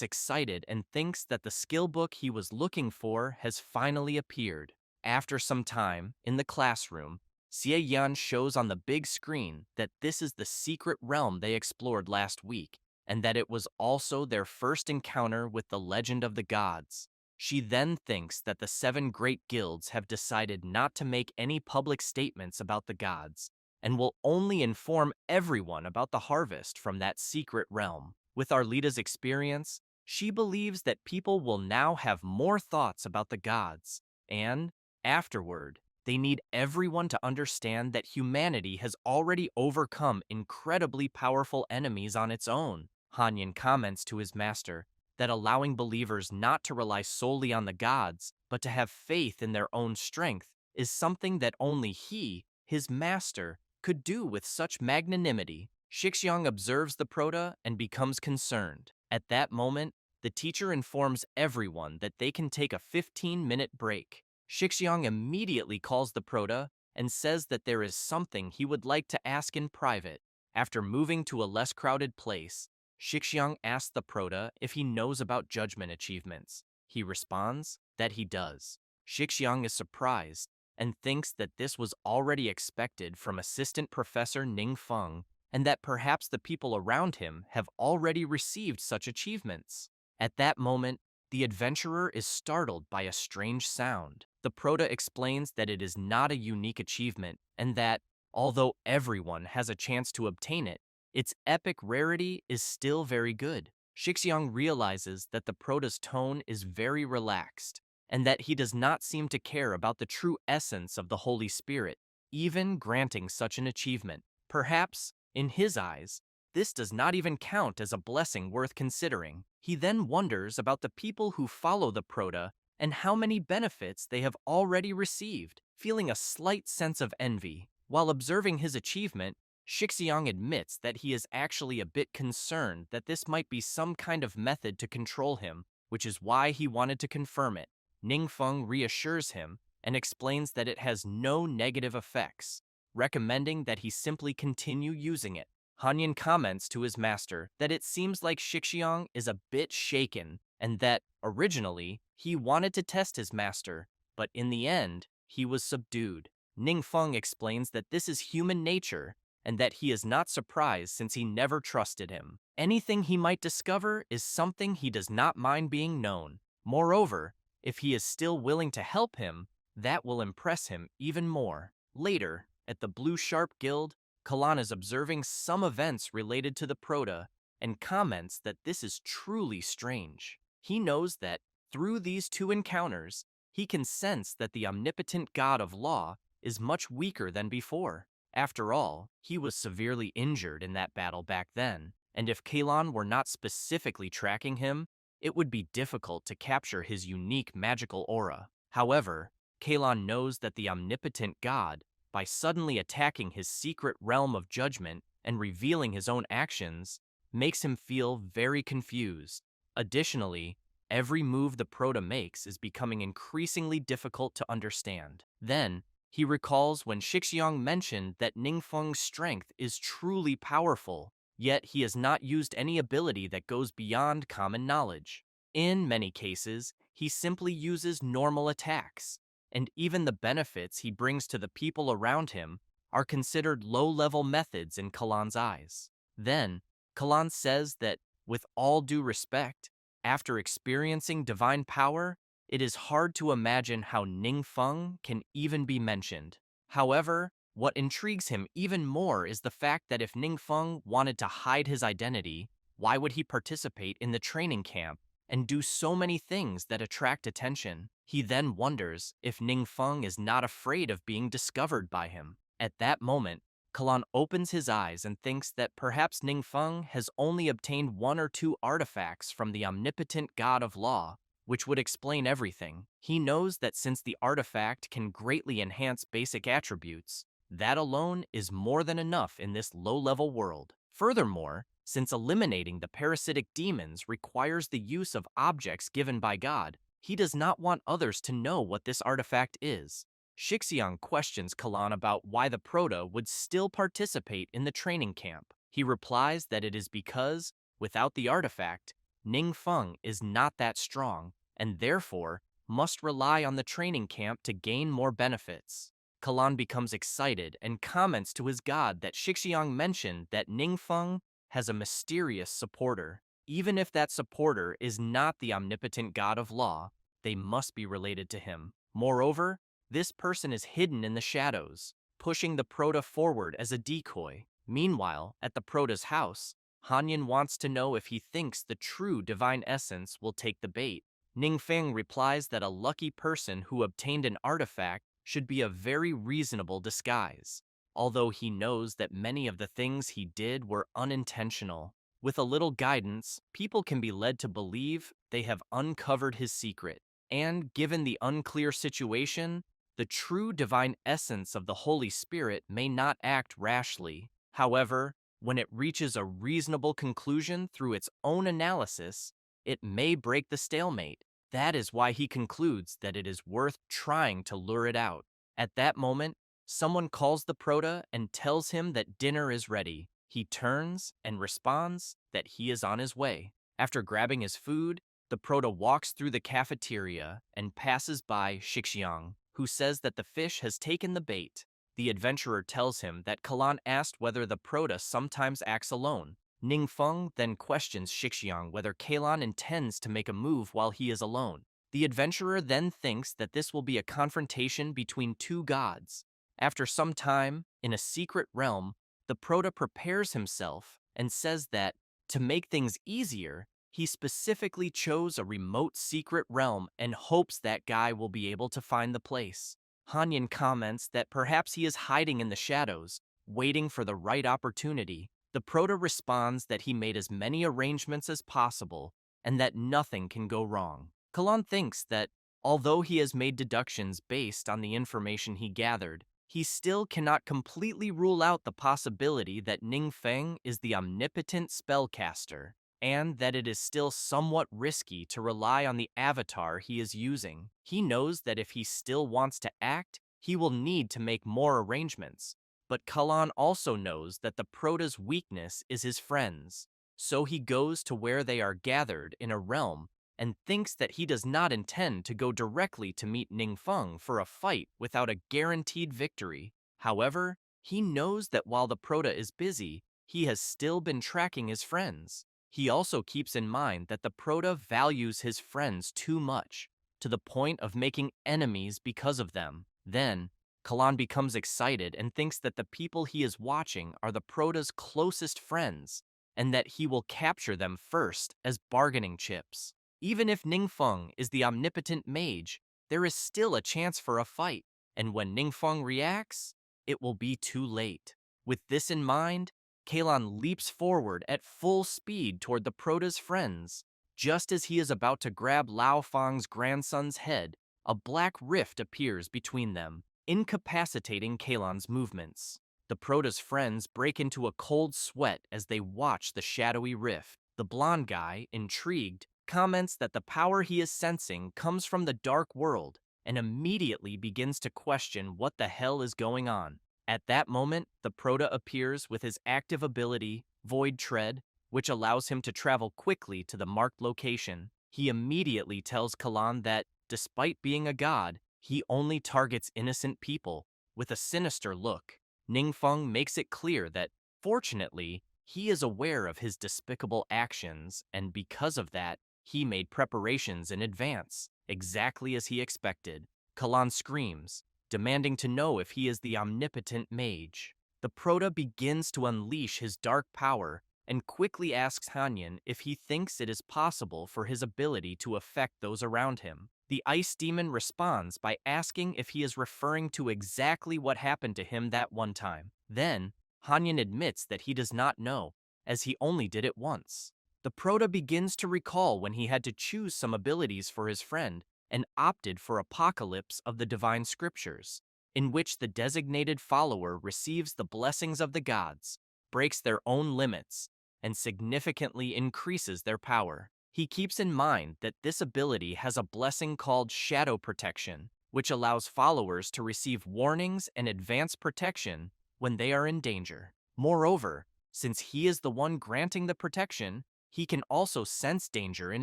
excited and thinks that the skill book he was looking for has finally appeared. After some time, in the classroom, Xie Yan shows on the big screen that this is the secret realm they explored last week, and that it was also their first encounter with the legend of the gods. She then thinks that the 7 great guilds have decided not to make any public statements about the gods, and will only inform everyone about the harvest from that secret realm. With Arlita's experience, she believes that people will now have more thoughts about the gods, and, afterward, they need everyone to understand that humanity has already overcome incredibly powerful enemies on its own. Hanyin comments to his master that allowing believers not to rely solely on the gods, but to have faith in their own strength, is something that only he, his master, could do with such magnanimity. Shixiang observes the Prota and becomes concerned. At that moment, the teacher informs everyone that they can take a 15-minute break. Shixiang immediately calls the Prota and says that there is something he would like to ask in private. After moving to a less crowded place, Shixiang asks the Prota if he knows about judgment achievements. He responds that he does. Shixiang is surprised and thinks that this was already expected from Assistant Professor Ningfeng, and that perhaps the people around him have already received such achievements. At that moment, the adventurer is startled by a strange sound. The Prota explains that it is not a unique achievement, and that, although everyone has a chance to obtain it, its epic rarity is still very good. Shixiang realizes that the Prota's tone is very relaxed, and that he does not seem to care about the true essence of the Holy Spirit, even granting such an achievement. Perhaps, in his eyes, this does not even count as a blessing worth considering. He then wonders about the people who follow the Prota and how many benefits they have already received, feeling a slight sense of envy. While observing his achievement, Shixiang admits that he is actually a bit concerned that this might be some kind of method to control him, which is why he wanted to confirm it. Ningfeng reassures him and explains that it has no negative effects, recommending that he simply continue using it. Hanyan comments to his master that it seems like Shixiang is a bit shaken and that, originally, he wanted to test his master, but in the end, he was subdued. Ningfeng explains that this is human nature and that he is not surprised since he never trusted him. Anything he might discover is something he does not mind being known. Moreover, if he is still willing to help him, that will impress him even more. Later, at the Blue Sharp Guild, Kalan is observing some events related to the Proto and comments that this is truly strange. He knows that, through these two encounters, he can sense that the omnipotent god of law is much weaker than before. After all, he was severely injured in that battle back then, and if Kalon were not specifically tracking him, it would be difficult to capture his unique magical aura. However, Kalon knows that the omnipotent god, by suddenly attacking his secret realm of judgment and revealing his own actions, makes him feel very confused. Additionally, every move the Proto makes is becoming increasingly difficult to understand. Then, he recalls when Shixiang mentioned that Ningfeng's strength is truly powerful, yet he has not used any ability that goes beyond common knowledge. In many cases, he simply uses normal attacks, and even the benefits he brings to the people around him are considered low-level methods in Kalan's eyes. Then, Kalan says that, with all due respect, after experiencing divine power, it is hard to imagine how Ningfeng can even be mentioned. However, what intrigues him even more is the fact that if Ningfeng wanted to hide his identity, why would he participate in the training camp and do so many things that attract attention? He then wonders if Ningfeng is not afraid of being discovered by him. At that moment, Kalan opens his eyes and thinks that perhaps Ningfeng has only obtained one or two artifacts from the omnipotent god of law, which would explain everything. He knows that since the artifact can greatly enhance basic attributes, that alone is more than enough in this low-level world. Furthermore, since eliminating the parasitic demons requires the use of objects given by God, he does not want others to know what this artifact is. Shixiang questions Kalan about why the Proto would still participate in the training camp. He replies that it is because, without the artifact, Ningfeng is not that strong, and therefore must rely on the training camp to gain more benefits. Kalan becomes excited and comments to his god that Shixiang mentioned that Ningfeng has a mysterious supporter. Even if that supporter is not the omnipotent god of law, they must be related to him. Moreover, this person is hidden in the shadows, pushing the Proto forward as a decoy. Meanwhile, at the Proto's house, Hanyan wants to know if he thinks the true divine essence will take the bait. Ningfeng replies that a lucky person who obtained an artifact should be a very reasonable disguise, although he knows that many of the things he did were unintentional. With a little guidance, people can be led to believe they have uncovered his secret. And given the unclear situation, the true divine essence of the Holy Spirit may not act rashly. However, when it reaches a reasonable conclusion through its own analysis, it may break the stalemate. That is why he concludes that it is worth trying to lure it out. At that moment, someone calls the Proto and tells him that dinner is ready. He turns and responds that he is on his way. After grabbing his food, the Proto walks through the cafeteria and passes by Shixiang, who says that the fish has taken the bait. The adventurer tells him that Kalan asked whether the Proto sometimes acts alone. Ningfeng then questions Shixiang whether Kalan intends to make a move while he is alone. The adventurer then thinks that this will be a confrontation between two gods. After some time, in a secret realm, the Proto prepares himself and says that, to make things easier, he specifically chose a remote secret realm and hopes that guy will be able to find the place. Hanyan comments that perhaps he is hiding in the shadows, waiting for the right opportunity. The Proto responds that he made as many arrangements as possible and that nothing can go wrong. Kalan thinks that, although he has made deductions based on the information he gathered, he still cannot completely rule out the possibility that Ningfeng is the omnipotent spellcaster, and that it is still somewhat risky to rely on the avatar he is using. He knows that if he still wants to act, he will need to make more arrangements. But Kalan also knows that the Prota's weakness is his friends, so he goes to where they are gathered in a realm and thinks that he does not intend to go directly to meet Ningfeng for a fight without a guaranteed victory. However, he knows that while the Prota is busy, he has still been tracking his friends. He also keeps in mind that the Prota values his friends too much, to the point of making enemies because of them. Then, Kalan becomes excited and thinks that the people he is watching are the Prota's closest friends, and that he will capture them first as bargaining chips. Even if Ningfeng is the omnipotent mage, there is still a chance for a fight, and when Ningfeng reacts, it will be too late. With this in mind, Kalon leaps forward at full speed toward the Prota's friends. Just as he is about to grab Lao Fang's grandson's head, a black rift appears between them, incapacitating Kalon's movements. The Prota's friends break into a cold sweat as they watch the shadowy rift. The blonde guy, intrigued, comments that the power he is sensing comes from the dark world and immediately begins to question what the hell is going on. At that moment, the Prota appears with his active ability, Void Tread, which allows him to travel quickly to the marked location. He immediately tells Kalan that, despite being a god, he only targets innocent people. With a sinister look, Ningfeng makes it clear that, fortunately, he is aware of his despicable actions, and because of that, he made preparations in advance, exactly as he expected. Kalan screams, demanding to know if he is the omnipotent mage. The Prota begins to unleash his dark power and quickly asks Hanyan if he thinks it is possible for his ability to affect those around him. The ice demon responds by asking if he is referring to exactly what happened to him that one time. Then, Hanyan admits that he does not know, as he only did it once. The Prota begins to recall when he had to choose some abilities for his friend and opted for Apocalypse of the Divine Scriptures, in which the designated follower receives the blessings of the gods, breaks their own limits, and significantly increases their power. He keeps in mind that this ability has a blessing called Shadow Protection, which allows followers to receive warnings and advanced protection when they are in danger. Moreover, since he is the one granting the protection, he can also sense danger in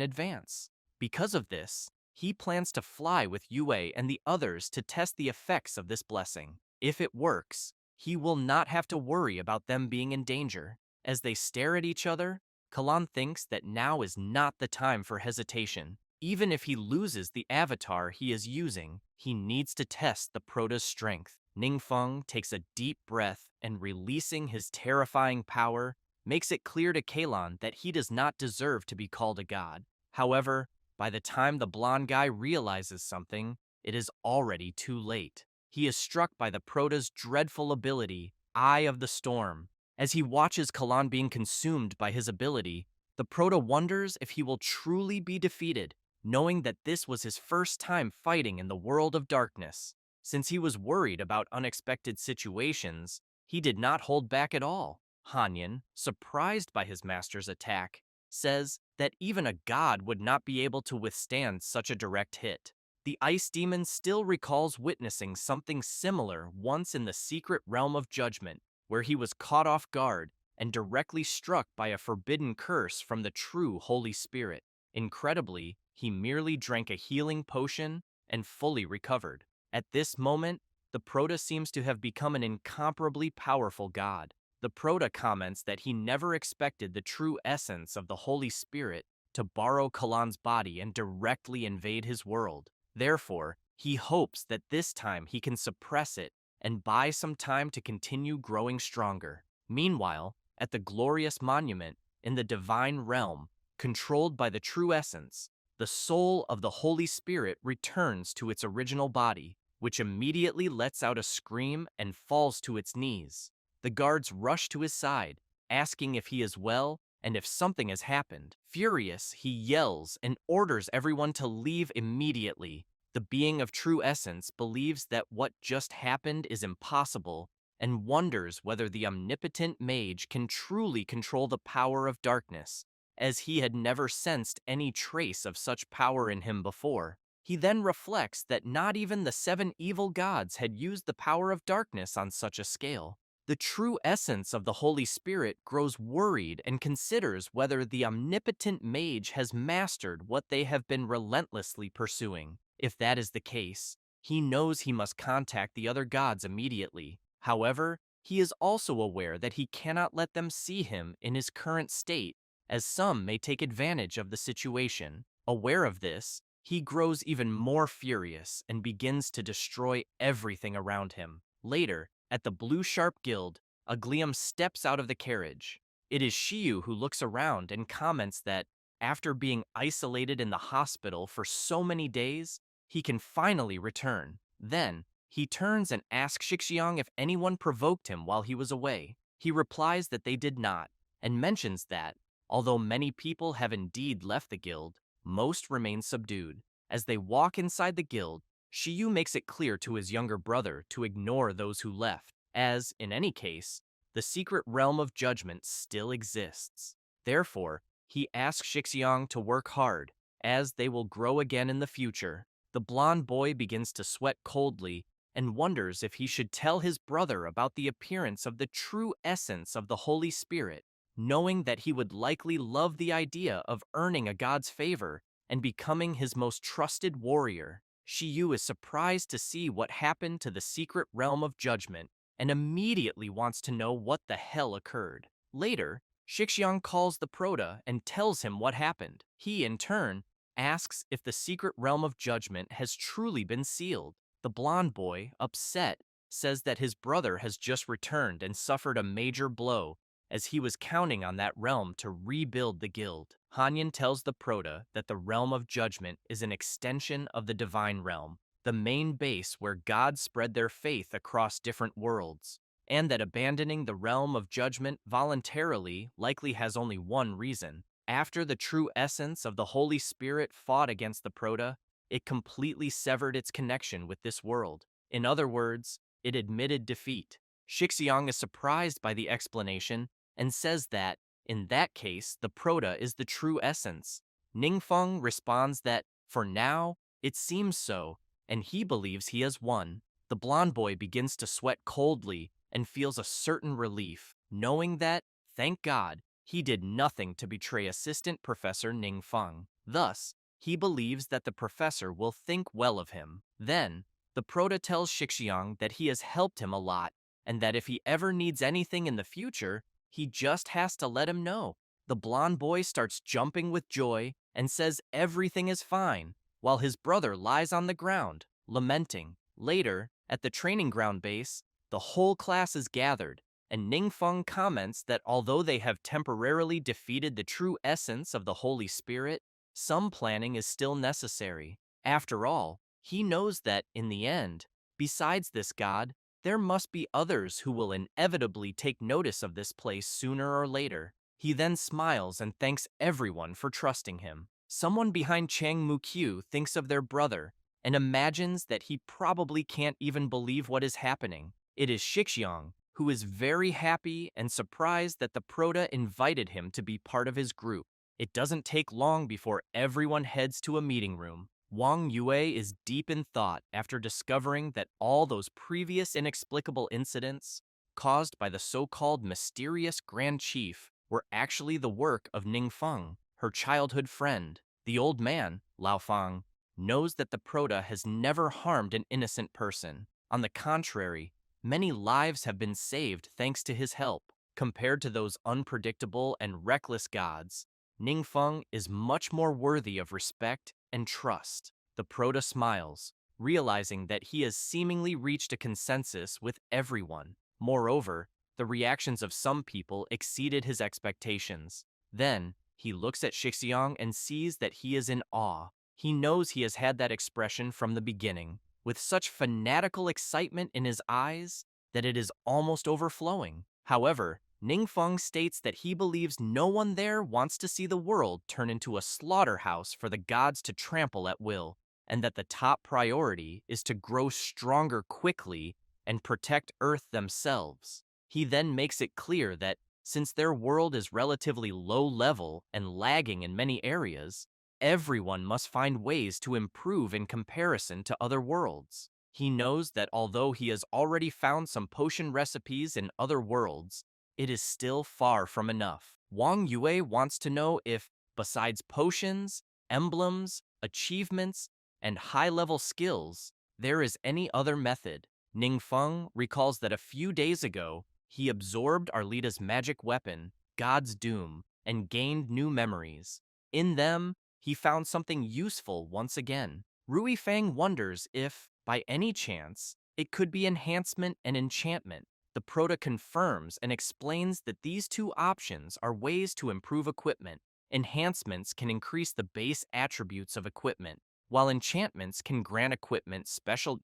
advance. Because of this, he plans to fly with Yue and the others to test the effects of this blessing. If it works, he will not have to worry about them being in danger. As they stare at each other, Kalan thinks that now is not the time for hesitation. Even if he loses the avatar he is using, he needs to test the Prota's strength. Ningfeng takes a deep breath and, releasing his terrifying power, makes it clear to Kalon that he does not deserve to be called a god. However, by the time the blonde guy realizes something, it is already too late. He is struck by the Prota's dreadful ability, Eye of the Storm. As he watches Kalan being consumed by his ability, the Prota wonders if he will truly be defeated, knowing that this was his first time fighting in the world of darkness. Since he was worried about unexpected situations, he did not hold back at all. Hanyan, surprised by his master's attack, says that even a god would not be able to withstand such a direct hit. The ice demon still recalls witnessing something similar once in the secret realm of judgment, where he was caught off guard and directly struck by a forbidden curse from the true Holy Spirit. Incredibly, he merely drank a healing potion and fully recovered. At this moment, the Prota seems to have become an incomparably powerful god. The Prota comments that he never expected the true essence of the Holy Spirit to borrow Kalan's body and directly invade his world. Therefore, he hopes that this time he can suppress it and buy some time to continue growing stronger. Meanwhile, at the glorious monument in the divine realm, controlled by the true essence, the soul of the Holy Spirit returns to its original body, which immediately lets out a scream and falls to its knees. The guards rush to his side, asking if he is well and if something has happened. Furious, he yells and orders everyone to leave immediately. The being of true essence believes that what just happened is impossible and wonders whether the omnipotent mage can truly control the power of darkness, as he had never sensed any trace of such power in him before. He then reflects that not even the seven evil gods had used the power of darkness on such a scale. The true essence of the Holy Spirit grows worried and considers whether the omnipotent mage has mastered what they have been relentlessly pursuing. If that is the case, he knows he must contact the other gods immediately. However, he is also aware that he cannot let them see him in his current state, as some may take advantage of the situation. Aware of this, he grows even more furious and begins to destroy everything around him. Later, at the Blue Sharp Guild, Aglium steps out of the carriage. It is Shiyu who looks around and comments that, after being isolated in the hospital for so many days, he can finally return. Then, he turns and asks Shixiang if anyone provoked him while he was away. He replies that they did not, and mentions that, although many people have indeed left the guild, most remain subdued. As they walk inside the guild, Shiyu makes it clear to his younger brother to ignore those who left, as, in any case, the secret realm of judgment still exists. Therefore, he asks Shixiang to work hard, as they will grow again in the future. The blonde boy begins to sweat coldly and wonders if he should tell his brother about the appearance of the true essence of the Holy Spirit, knowing that he would likely love the idea of earning a god's favor and becoming his most trusted warrior. Shiyu is surprised to see what happened to the secret realm of judgment and immediately wants to know what the hell occurred. Later, Shixiang calls the Proto and tells him what happened. He, in turn, asks if the secret realm of judgment has truly been sealed. The blonde boy, upset, says that his brother has just returned and suffered a major blow, as he was counting on that realm to rebuild the guild. Hanyan tells the Proto that the realm of judgment is an extension of the divine realm, the main base where gods spread their faith across different worlds, and that abandoning the realm of judgment voluntarily likely has only one reason. After the true essence of the Holy Spirit fought against the Proto, it completely severed its connection with this world. In other words, it admitted defeat. Shixiang is surprised by the explanation and says that, in that case, the Proto is the true essence. Ningfeng responds that, for now, it seems so, and he believes he has won. The blonde boy begins to sweat coldly and feels a certain relief, knowing that, thank God, he did nothing to betray Assistant Professor Ningfeng. Thus, he believes that the professor will think well of him. Then, the Proto tells Shixiang that he has helped him a lot, and that if he ever needs anything in the future, he just has to let him know. The blonde boy starts jumping with joy and says everything is fine, while his brother lies on the ground, lamenting. Later, at the training ground base, the whole class is gathered, and Ningfeng comments that although they have temporarily defeated the true essence of the Holy Spirit, some planning is still necessary. After all, he knows that, in the end, besides this god, there must be others who will inevitably take notice of this place sooner or later. He then smiles and thanks everyone for trusting him. Someone behind Chang Mukyu thinks of their brother and imagines that he probably can't even believe what is happening. It is Shixiang, who is very happy and surprised that the Proto invited him to be part of his group. It doesn't take long before everyone heads to a meeting room. Wang Yue is deep in thought after discovering that all those previous inexplicable incidents, caused by the so-called mysterious Grand Chief, were actually the work of Ningfeng, her childhood friend. The old man, Lao Fang, knows that the Proto has never harmed an innocent person. On the contrary, many lives have been saved thanks to his help. Compared to those unpredictable and reckless gods, Ningfeng is much more worthy of respect and trust. The Proto smiles, realizing that he has seemingly reached a consensus with everyone. Moreover, the reactions of some people exceeded his expectations. Then, he looks at Shixiang and sees that he is in awe. He knows he has had that expression from the beginning, with such fanatical excitement in his eyes that it is almost overflowing. However, Ningfeng states that he believes no one there wants to see the world turn into a slaughterhouse for the gods to trample at will, and that the top priority is to grow stronger quickly and protect Earth themselves. He then makes it clear that since their world is relatively low level and lagging in many areas, everyone must find ways to improve in comparison to other worlds. He knows that although he has already found some potion recipes in other worlds, it is still far from enough. Wang Yue wants to know if, besides potions, emblems, achievements, and high-level skills, there is any other method. Ningfeng recalls that a few days ago, he absorbed Arlita's magic weapon, God's Doom, and gained new memories. In them, he found something useful once again. Rui Fang wonders if, by any chance, it could be enhancement and enchantment. The Proto confirms and explains that these two options are ways to improve equipment. Enhancements can increase the base attributes of equipment, while enchantments can grant equipment special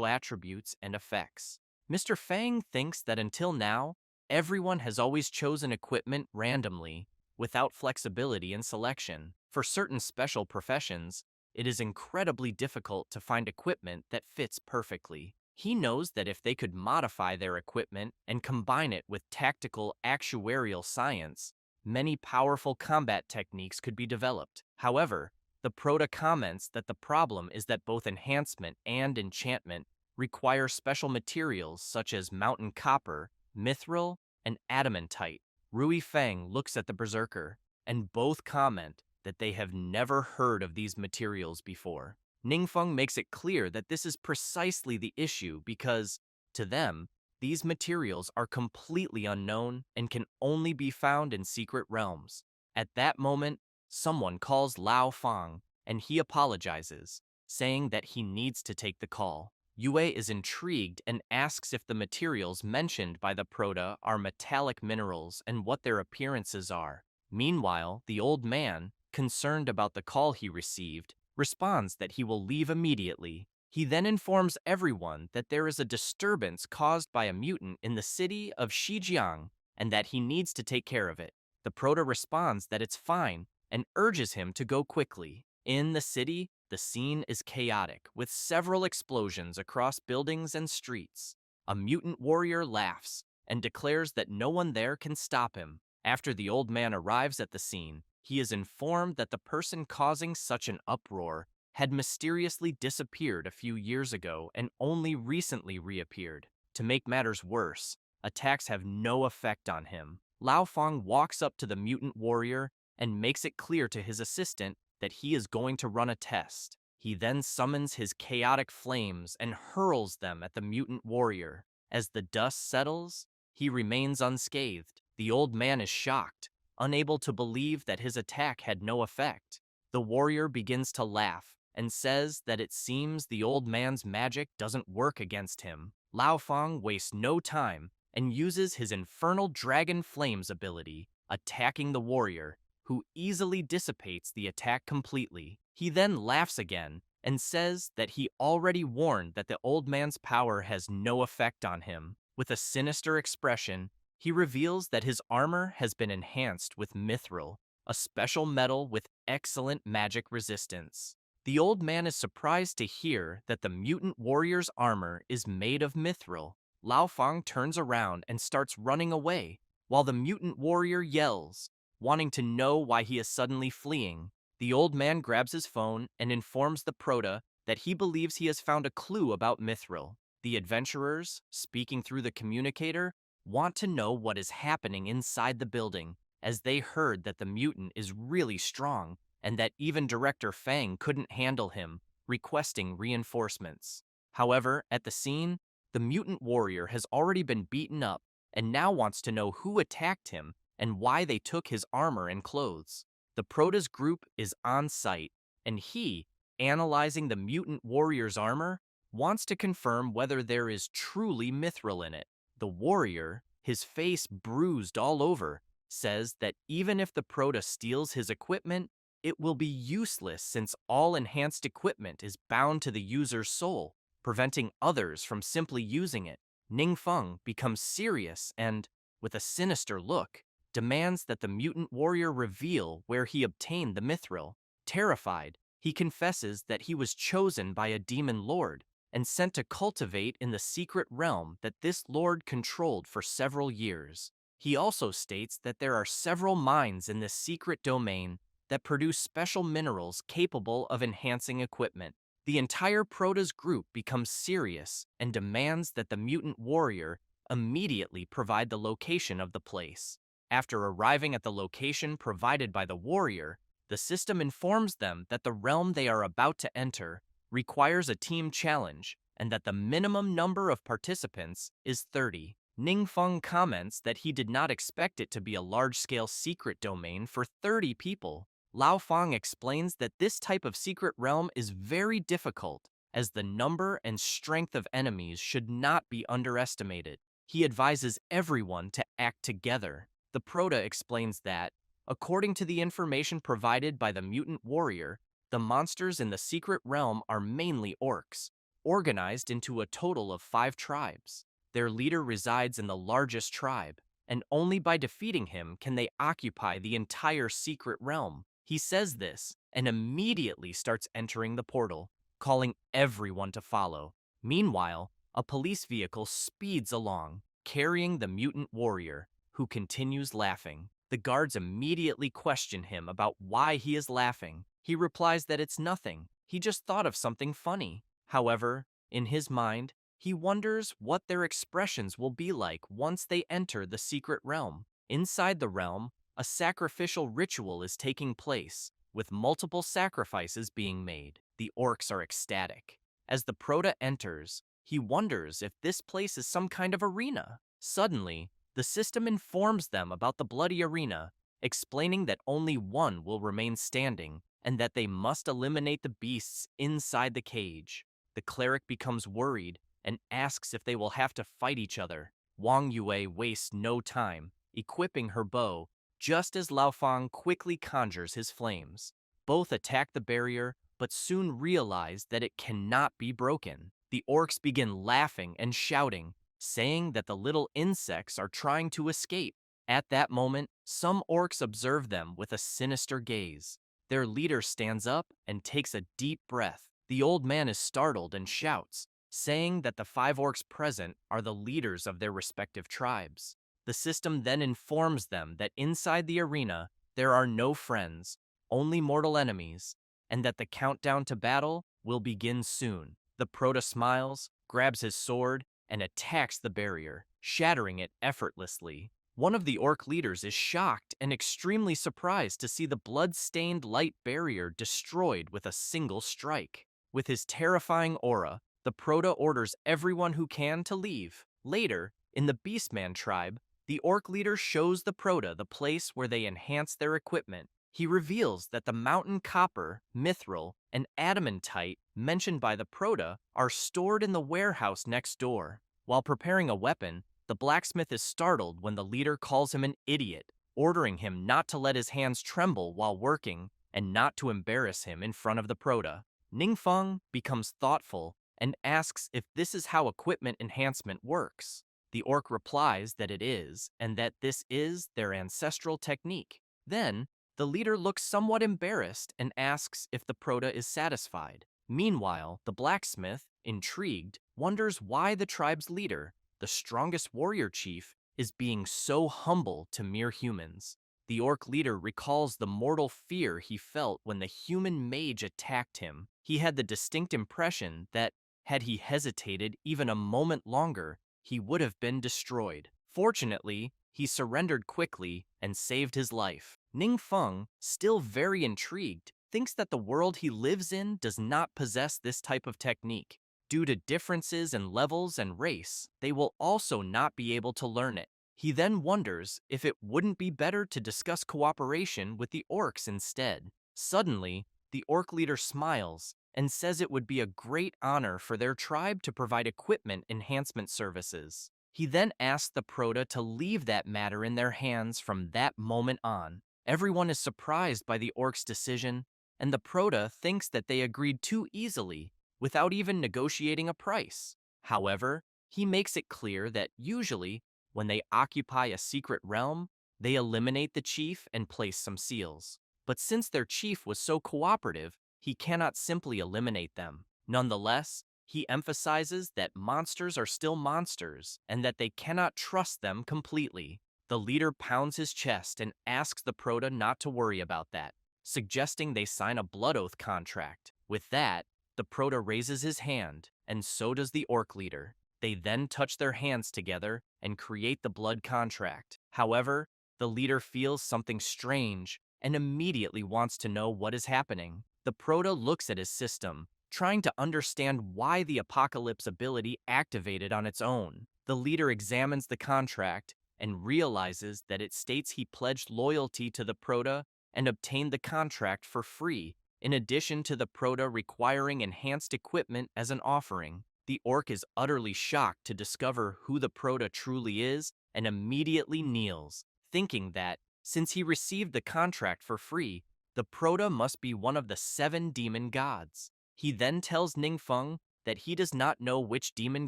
attributes and effects. Mr. Fang thinks that until now, everyone has always chosen equipment randomly, without flexibility in selection. For certain special professions, it is incredibly difficult to find equipment that fits perfectly. He knows that if they could modify their equipment and combine it with tactical actuarial science, many powerful combat techniques could be developed. However, the Proto comments that the problem is that both enhancement and enchantment require special materials such as mountain copper, mithril, and adamantite. Rui Fang looks at the berserker, and both comment that they have never heard of these materials before. Ningfeng makes it clear that this is precisely the issue because, to them, these materials are completely unknown and can only be found in secret realms. At that moment, someone calls Lao Fang, and he apologizes, saying that he needs to take the call. Yue is intrigued and asks if the materials mentioned by the Proto are metallic minerals and what their appearances are. Meanwhile, the old man, concerned about the call he received, responds that he will leave immediately. He then informs everyone that there is a disturbance caused by a mutant in the city of Shijiang and that he needs to take care of it. The Proto responds that it's fine and urges him to go quickly. In the city, the scene is chaotic, with several explosions across buildings and streets. A mutant warrior laughs and declares that no one there can stop him. After the old man arrives at the scene, he is informed that the person causing such an uproar had mysteriously disappeared a few years ago and only recently reappeared. To make matters worse, attacks have no effect on him. Lao Fang walks up to the mutant warrior and makes it clear to his assistant that he is going to run a test. He then summons his chaotic flames and hurls them at the mutant warrior. As the dust settles, he remains unscathed. The old man is shocked, unable to believe that his attack had no effect. The warrior begins to laugh and says that it seems the old man's magic doesn't work against him. Lao Fang wastes no time and uses his infernal dragon flames ability, attacking the warrior, who easily dissipates the attack completely. He then laughs again and says that he already warned that the old man's power has no effect on him. With a sinister expression, he reveals that his armor has been enhanced with mithril, a special metal with excellent magic resistance. The old man is surprised to hear that the mutant warrior's armor is made of mithril. Lao Fang turns around and starts running away, while the mutant warrior yells, wanting to know why he is suddenly fleeing. The old man grabs his phone and informs the Proto that he believes he has found a clue about mithril. The adventurers, speaking through the communicator, want to know what is happening inside the building, as they heard that the mutant is really strong and that even Director Fang couldn't handle him, requesting reinforcements. However, at the scene, the mutant warrior has already been beaten up and now wants to know who attacked him and why they took his armor and clothes. The Protoss group is on site, and he, analyzing the mutant warrior's armor, wants to confirm whether there is truly mithril in it. The warrior, his face bruised all over, says that even if the Proto steals his equipment, it will be useless since all enhanced equipment is bound to the user's soul, preventing others from simply using it. Ningfeng becomes serious and, with a sinister look, demands that the mutant warrior reveal where he obtained the mithril. Terrified, He confesses that he was chosen by a demon lord and sent to cultivate in the secret realm that this lord controlled for several years. He also states that there are several mines in this secret domain that produce special minerals capable of enhancing equipment. The entire Protoss group becomes serious and demands that the mutant warrior immediately provide the location of the place. After arriving at the location provided by the warrior, the system informs them that the realm they are about to enter requires a team challenge and that the minimum number of participants is 30. Ningfeng comments that he did not expect it to be a large-scale secret domain for 30 people. Lao Fang explains that this type of secret realm is very difficult, as the number and strength of enemies should not be underestimated. He advises everyone to act together. The Proto explains that, according to the information provided by the mutant warrior, the monsters in the secret realm are mainly orcs, organized into a total of 5 tribes. Their leader resides in the largest tribe, and only by defeating him can they occupy the entire secret realm. He says this and immediately starts entering the portal, calling everyone to follow. Meanwhile, a police vehicle speeds along, carrying the mutant warrior, who continues laughing. The guards immediately question him about why he is laughing. He replies that it's nothing, he just thought of something funny. However, in his mind, he wonders what their expressions will be like once they enter the secret realm. Inside the realm, a sacrificial ritual is taking place, with multiple sacrifices being made. The orcs are ecstatic. As the Proto enters, he wonders if this place is some kind of arena. Suddenly, the system informs them about the bloody arena, explaining that only one will remain standing and that they must eliminate the beasts inside the cage. The cleric becomes worried and asks if they will have to fight each other. Wang Yue wastes no time, equipping her bow, just as Lao Fang quickly conjures his flames. Both attack the barrier, but soon realize that it cannot be broken. The orcs begin laughing and shouting, saying that the little insects are trying to escape. At that moment, some orcs observe them with a sinister gaze. Their leader stands up and takes a deep breath. The old man is startled and shouts, saying that the 5 orcs present are the leaders of their respective tribes. The system then informs them that inside the arena, there are no friends, only mortal enemies, and that the countdown to battle will begin soon. The Proto smiles, grabs his sword, and attacks the barrier, shattering it effortlessly. One of the orc leaders is shocked and extremely surprised to see the blood-stained light barrier destroyed with a single strike. With his terrifying aura, the Proto orders everyone who can to leave. Later, in the Beastman tribe, the orc leader shows the Proto the place where they enhance their equipment. He reveals that the mountain copper, mithril, and adamantite mentioned by the Proto are stored in the warehouse next door. While preparing a weapon, the blacksmith is startled when the leader calls him an idiot, ordering him not to let his hands tremble while working and not to embarrass him in front of the Proto. Ningfeng becomes thoughtful and asks if this is how equipment enhancement works. The orc replies that it is, and that this is their ancestral technique. Then, the leader looks somewhat embarrassed and asks if the Proto is satisfied. Meanwhile, the blacksmith, intrigued, wonders why the tribe's leader, the strongest warrior chief, is being so humble to mere humans. The orc leader recalls the mortal fear he felt when the human mage attacked him. He had the distinct impression that, had he hesitated even a moment longer, he would have been destroyed. Fortunately, he surrendered quickly and saved his life. Ningfeng, still very intrigued, thinks that the world he lives in does not possess this type of technique. Due to differences in levels and race, they will also not be able to learn it. He then wonders if it wouldn't be better to discuss cooperation with the orcs instead. Suddenly, the orc leader smiles and says it would be a great honor for their tribe to provide equipment enhancement services. He then asks the Proto to leave that matter in their hands from that moment on. Everyone is surprised by the orc's decision, and the Proto thinks that they agreed too easily, without even negotiating a price. However, he makes it clear that usually, when they occupy a secret realm, they eliminate the chief and place some seals. But since their chief was so cooperative, he cannot simply eliminate them. Nonetheless, he emphasizes that monsters are still monsters and that they cannot trust them completely. The leader pounds his chest and asks the Proto not to worry about that, suggesting they sign a blood oath contract. With that, the Proto raises his hand, and so does the orc leader. They then touch their hands together and create the blood contract. However, the leader feels something strange and immediately wants to know what is happening. The Proto looks at his system, trying to understand why the Apocalypse ability activated on its own. The leader examines the contract and realizes that it states he pledged loyalty to the Proto and obtained the contract for free, in addition to the Proto requiring enhanced equipment as an offering. The orc is utterly shocked to discover who the Proto truly is and immediately kneels, thinking that, since he received the contract for free, the Proto must be one of the 7 demon gods. He then tells Ningfeng that he does not know which demon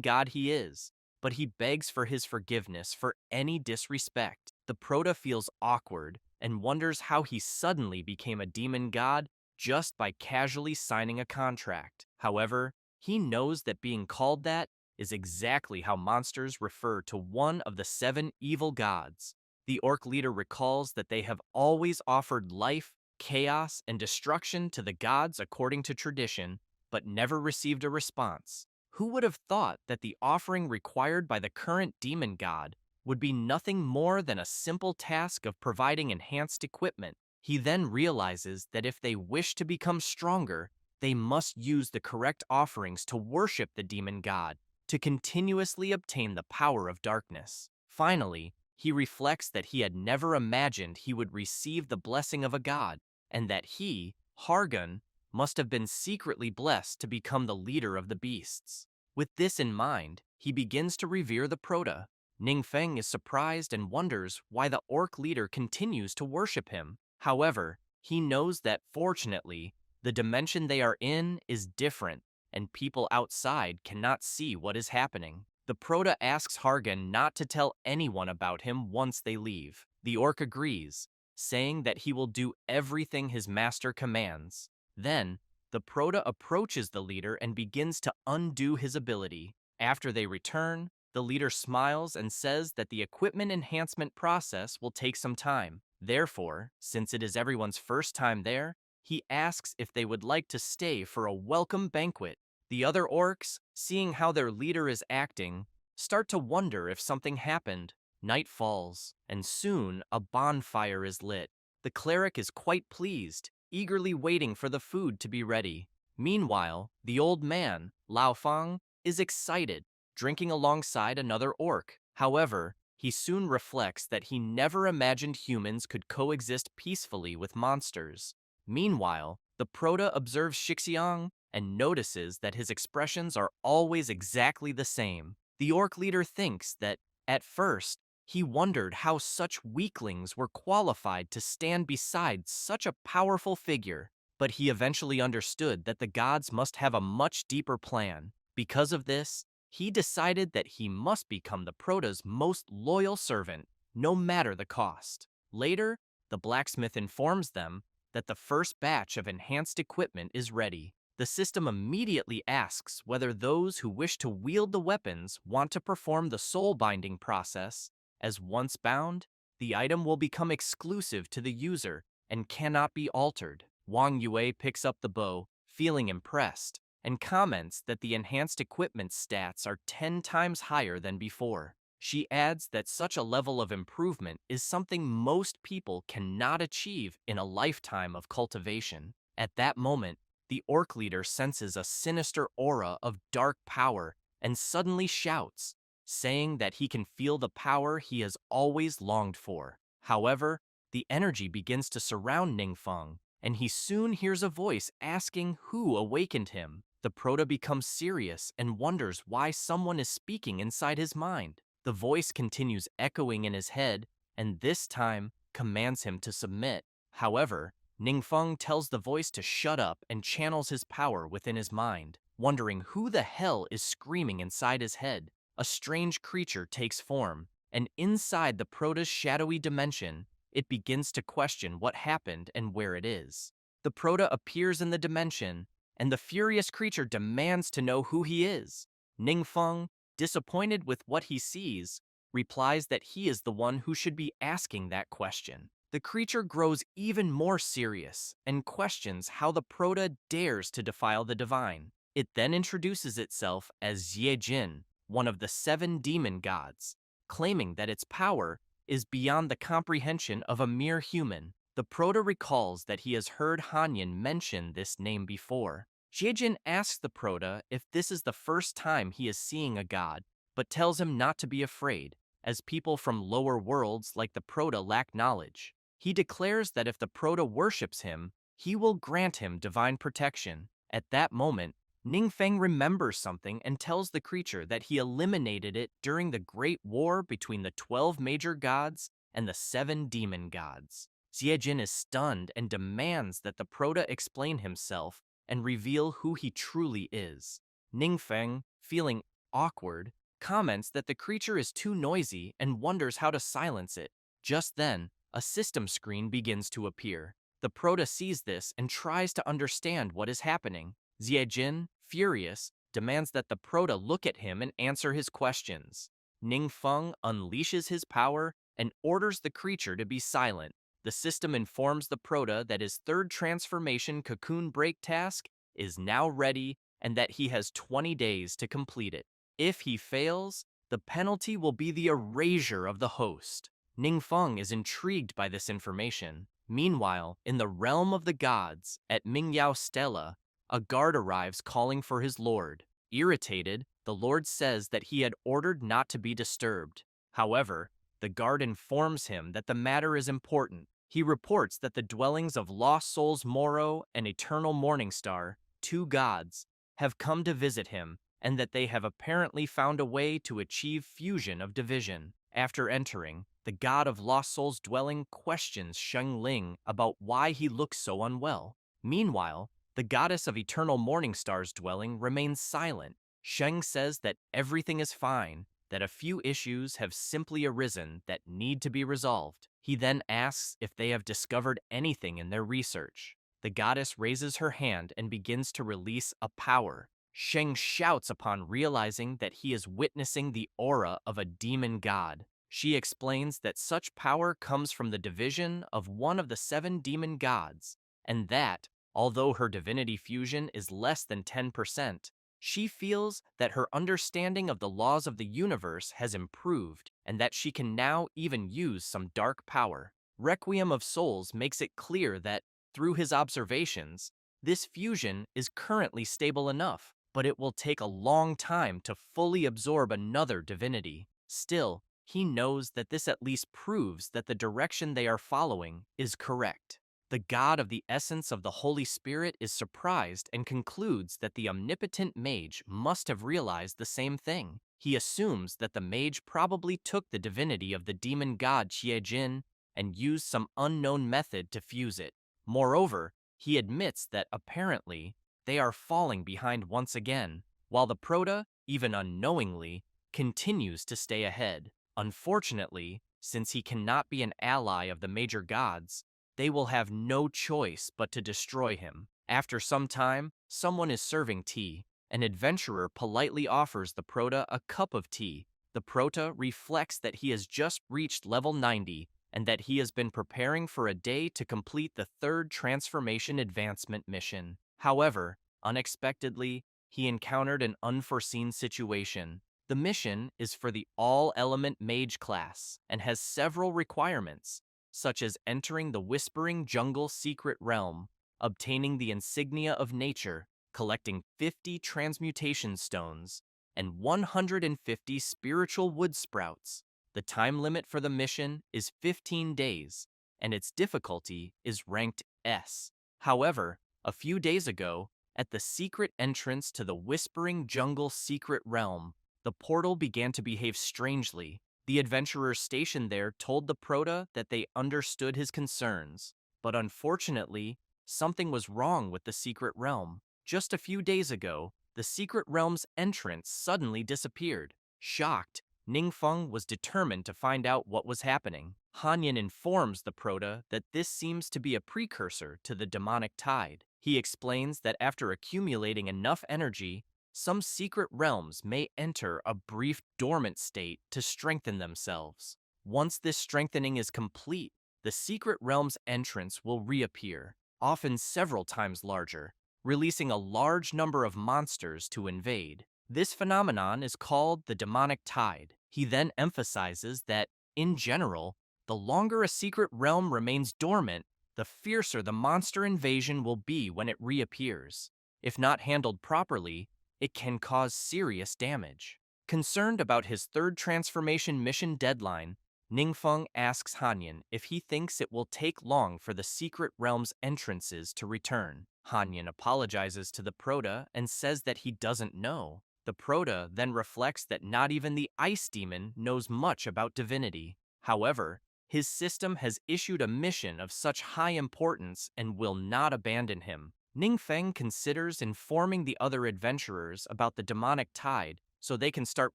god he is, but he begs for his forgiveness for any disrespect. The Proto feels awkward and wonders how he suddenly became a demon god just by casually signing a contract. However, he knows that being called that is exactly how monsters refer to one of the 7 evil gods. The orc leader recalls that they have always offered life, chaos, and destruction to the gods according to tradition, but never received a response. Who would have thought that the offering required by the current demon god would be nothing more than a simple task of providing enhanced equipment? He then realizes that if they wish to become stronger, they must use the correct offerings to worship the demon god, to continuously obtain the power of darkness. Finally, he reflects that he had never imagined he would receive the blessing of a god, and that he, Hargun, must have been secretly blessed to become the leader of the beasts. With this in mind, he begins to revere the Proto. Ningfeng is surprised and wonders why the orc leader continues to worship him. However, he knows that fortunately, the dimension they are in is different, and people outside cannot see what is happening. The Proto asks Hargun not to tell anyone about him once they leave. The orc agrees, saying that he will do everything his master commands. Then, the Proto approaches the leader and begins to undo his ability. After they return, the leader smiles and says that the equipment enhancement process will take some time. Therefore, since it is everyone's first time there, he asks if they would like to stay for a welcome banquet. The other orcs, seeing how their leader is acting, start to wonder if something happened. Night falls, and soon a bonfire is lit. The cleric is quite pleased, eagerly waiting for the food to be ready. Meanwhile, the old man, Lao Fang, is excited, drinking alongside another orc. However, he soon reflects that he never imagined humans could coexist peacefully with monsters. Meanwhile, the Proto observes Shixiang and notices that his expressions are always exactly the same. The orc leader thinks that, at first, he wondered how such weaklings were qualified to stand beside such a powerful figure, but he eventually understood that the gods must have a much deeper plan. Because of this, he decided that he must become the Proto's most loyal servant, no matter the cost. Later, the blacksmith informs them that the first batch of enhanced equipment is ready. The system immediately asks whether those who wish to wield the weapons want to perform the soul-binding process, as once bound, the item will become exclusive to the user and cannot be altered. Wang Yue picks up the bow, feeling impressed, and comments that the enhanced equipment stats are 10 times higher than before. She adds that such a level of improvement is something most people cannot achieve in a lifetime of cultivation. At that moment, the orc leader senses a sinister aura of dark power and suddenly shouts, saying that he can feel the power he has always longed for. However, the energy begins to surround Ningfeng, and he soon hears a voice asking who awakened him. The Proto becomes serious and wonders why someone is speaking inside his mind. The voice continues echoing in his head, and this time commands him to submit. However, Ningfeng tells the voice to shut up and channels his power within his mind, wondering who the hell is screaming inside his head. A strange creature takes form, and inside the Proto's shadowy dimension, it begins to question what happened and where it is. the Proto appears in the dimension, and the furious creature demands to know who he is. Ningfeng, disappointed with what he sees, replies that he is the one who should be asking that question. The creature grows even more serious and questions how the Proto dares to defile the divine. It then introduces itself as Jin, one of the 7 demon gods, claiming that its power is beyond the comprehension of a mere human. The Proto recalls that he has heard Hanyin mention this name before. Jin asks the Proto if this is the first time he is seeing a god, but tells him not to be afraid, as people from lower worlds like the Proto lack knowledge. He declares that if the Proto worships him, he will grant him divine protection. At that moment, Ningfeng remembers something and tells the creature that he eliminated it during the Great War between the 12 major gods and the 7 demon gods. Jin is stunned and demands that the Proto explain himself and reveal who he truly is. Ningfeng, feeling awkward, comments that the creature is too noisy and wonders how to silence it. Just then, a system screen begins to appear. The Proto sees this and tries to understand what is happening. Jin, furious, demands that the Proto look at him and answer his questions. Ningfeng unleashes his power and orders the creature to be silent. The system informs the Proto that his 3rd transformation cocoon break task is now ready and that he has 20 days to complete it. If he fails, the penalty will be the erasure of the host. Ningfeng is intrigued by this information. Meanwhile, in the realm of the gods, at Mingyao Stella, a guard arrives calling for his lord. Irritated, the lord says that he had ordered not to be disturbed. However, the guard informs him that the matter is important. He reports that the dwellings of Lost Souls Moro and Eternal Morningstar, 2 gods, have come to visit him, and that they have apparently found a way to achieve fusion of division. After entering, the god of Lost Souls' dwelling questions Sheng Ling about why he looks so unwell. Meanwhile, the goddess of Eternal Morningstar's dwelling remains silent. Sheng says that everything is fine, that a few issues have simply arisen that need to be resolved. He then asks if they have discovered anything in their research. The goddess raises her hand and begins to release a power. Sheng shouts upon realizing that he is witnessing the aura of a demon god. She explains that such power comes from the division of one of the 7 demon gods, and that, although her divinity fusion is less than 10%, she feels that her understanding of the laws of the universe has improved and that she can now even use some dark power. Requiem of Souls makes it clear that, through his observations, this fusion is currently stable enough, but it will take a long time to fully absorb another divinity. Still, he knows that this at least proves that the direction they are following is correct. The god of the essence of the Holy Spirit is surprised and concludes that the omnipotent mage must have realized the same thing. He assumes that the mage probably took the divinity of the demon god Jin and used some unknown method to fuse it. Moreover, he admits that apparently they are falling behind once again, while the Proto, even unknowingly, continues to stay ahead. Unfortunately, since he cannot be an ally of the major gods, they will have no choice but to destroy him. After some time, someone is serving tea. An adventurer politely offers the Proto a cup of tea. The Proto reflects that he has just reached level 90 and that he has been preparing for a day to complete the 3rd transformation advancement mission. However, unexpectedly, he encountered an unforeseen situation. The mission is for the all-element mage class and has several requirements, such as entering the Whispering Jungle Secret Realm, obtaining the Insignia of Nature, collecting 50 transmutation stones, and 150 spiritual wood sprouts. The time limit for the mission is 15 days, and its difficulty is ranked S. However, a few days ago, at the secret entrance to the Whispering Jungle Secret Realm, the portal began to behave strangely. The adventurers stationed there told the Proto that they understood his concerns, but unfortunately, something was wrong with the secret realm. Just a few days ago, the secret realm's entrance suddenly disappeared. Shocked, Ningfeng was determined to find out what was happening. Hanyin informs the Proto that this seems to be a precursor to the demonic tide. He explains that after accumulating enough energy, some secret realms may enter a brief dormant state to strengthen themselves. Once this strengthening is complete, the secret realm's entrance will reappear, often several times larger, releasing a large number of monsters to invade. This phenomenon is called the demonic tide. He then emphasizes that, in general, the longer a secret realm remains dormant, the fiercer the monster invasion will be when it reappears. If not handled properly, it can cause serious damage. Concerned about his third transformation mission deadline, Ningfeng asks Hanyin if he thinks it will take long for the secret realm's entrances to return. Hanyin apologizes to the Proto and says that he doesn't know. The Proto then reflects that not even the Ice Demon knows much about divinity. However, his system has issued a mission of such high importance and will not abandon him. Ningfeng considers informing the other adventurers about the demonic tide so they can start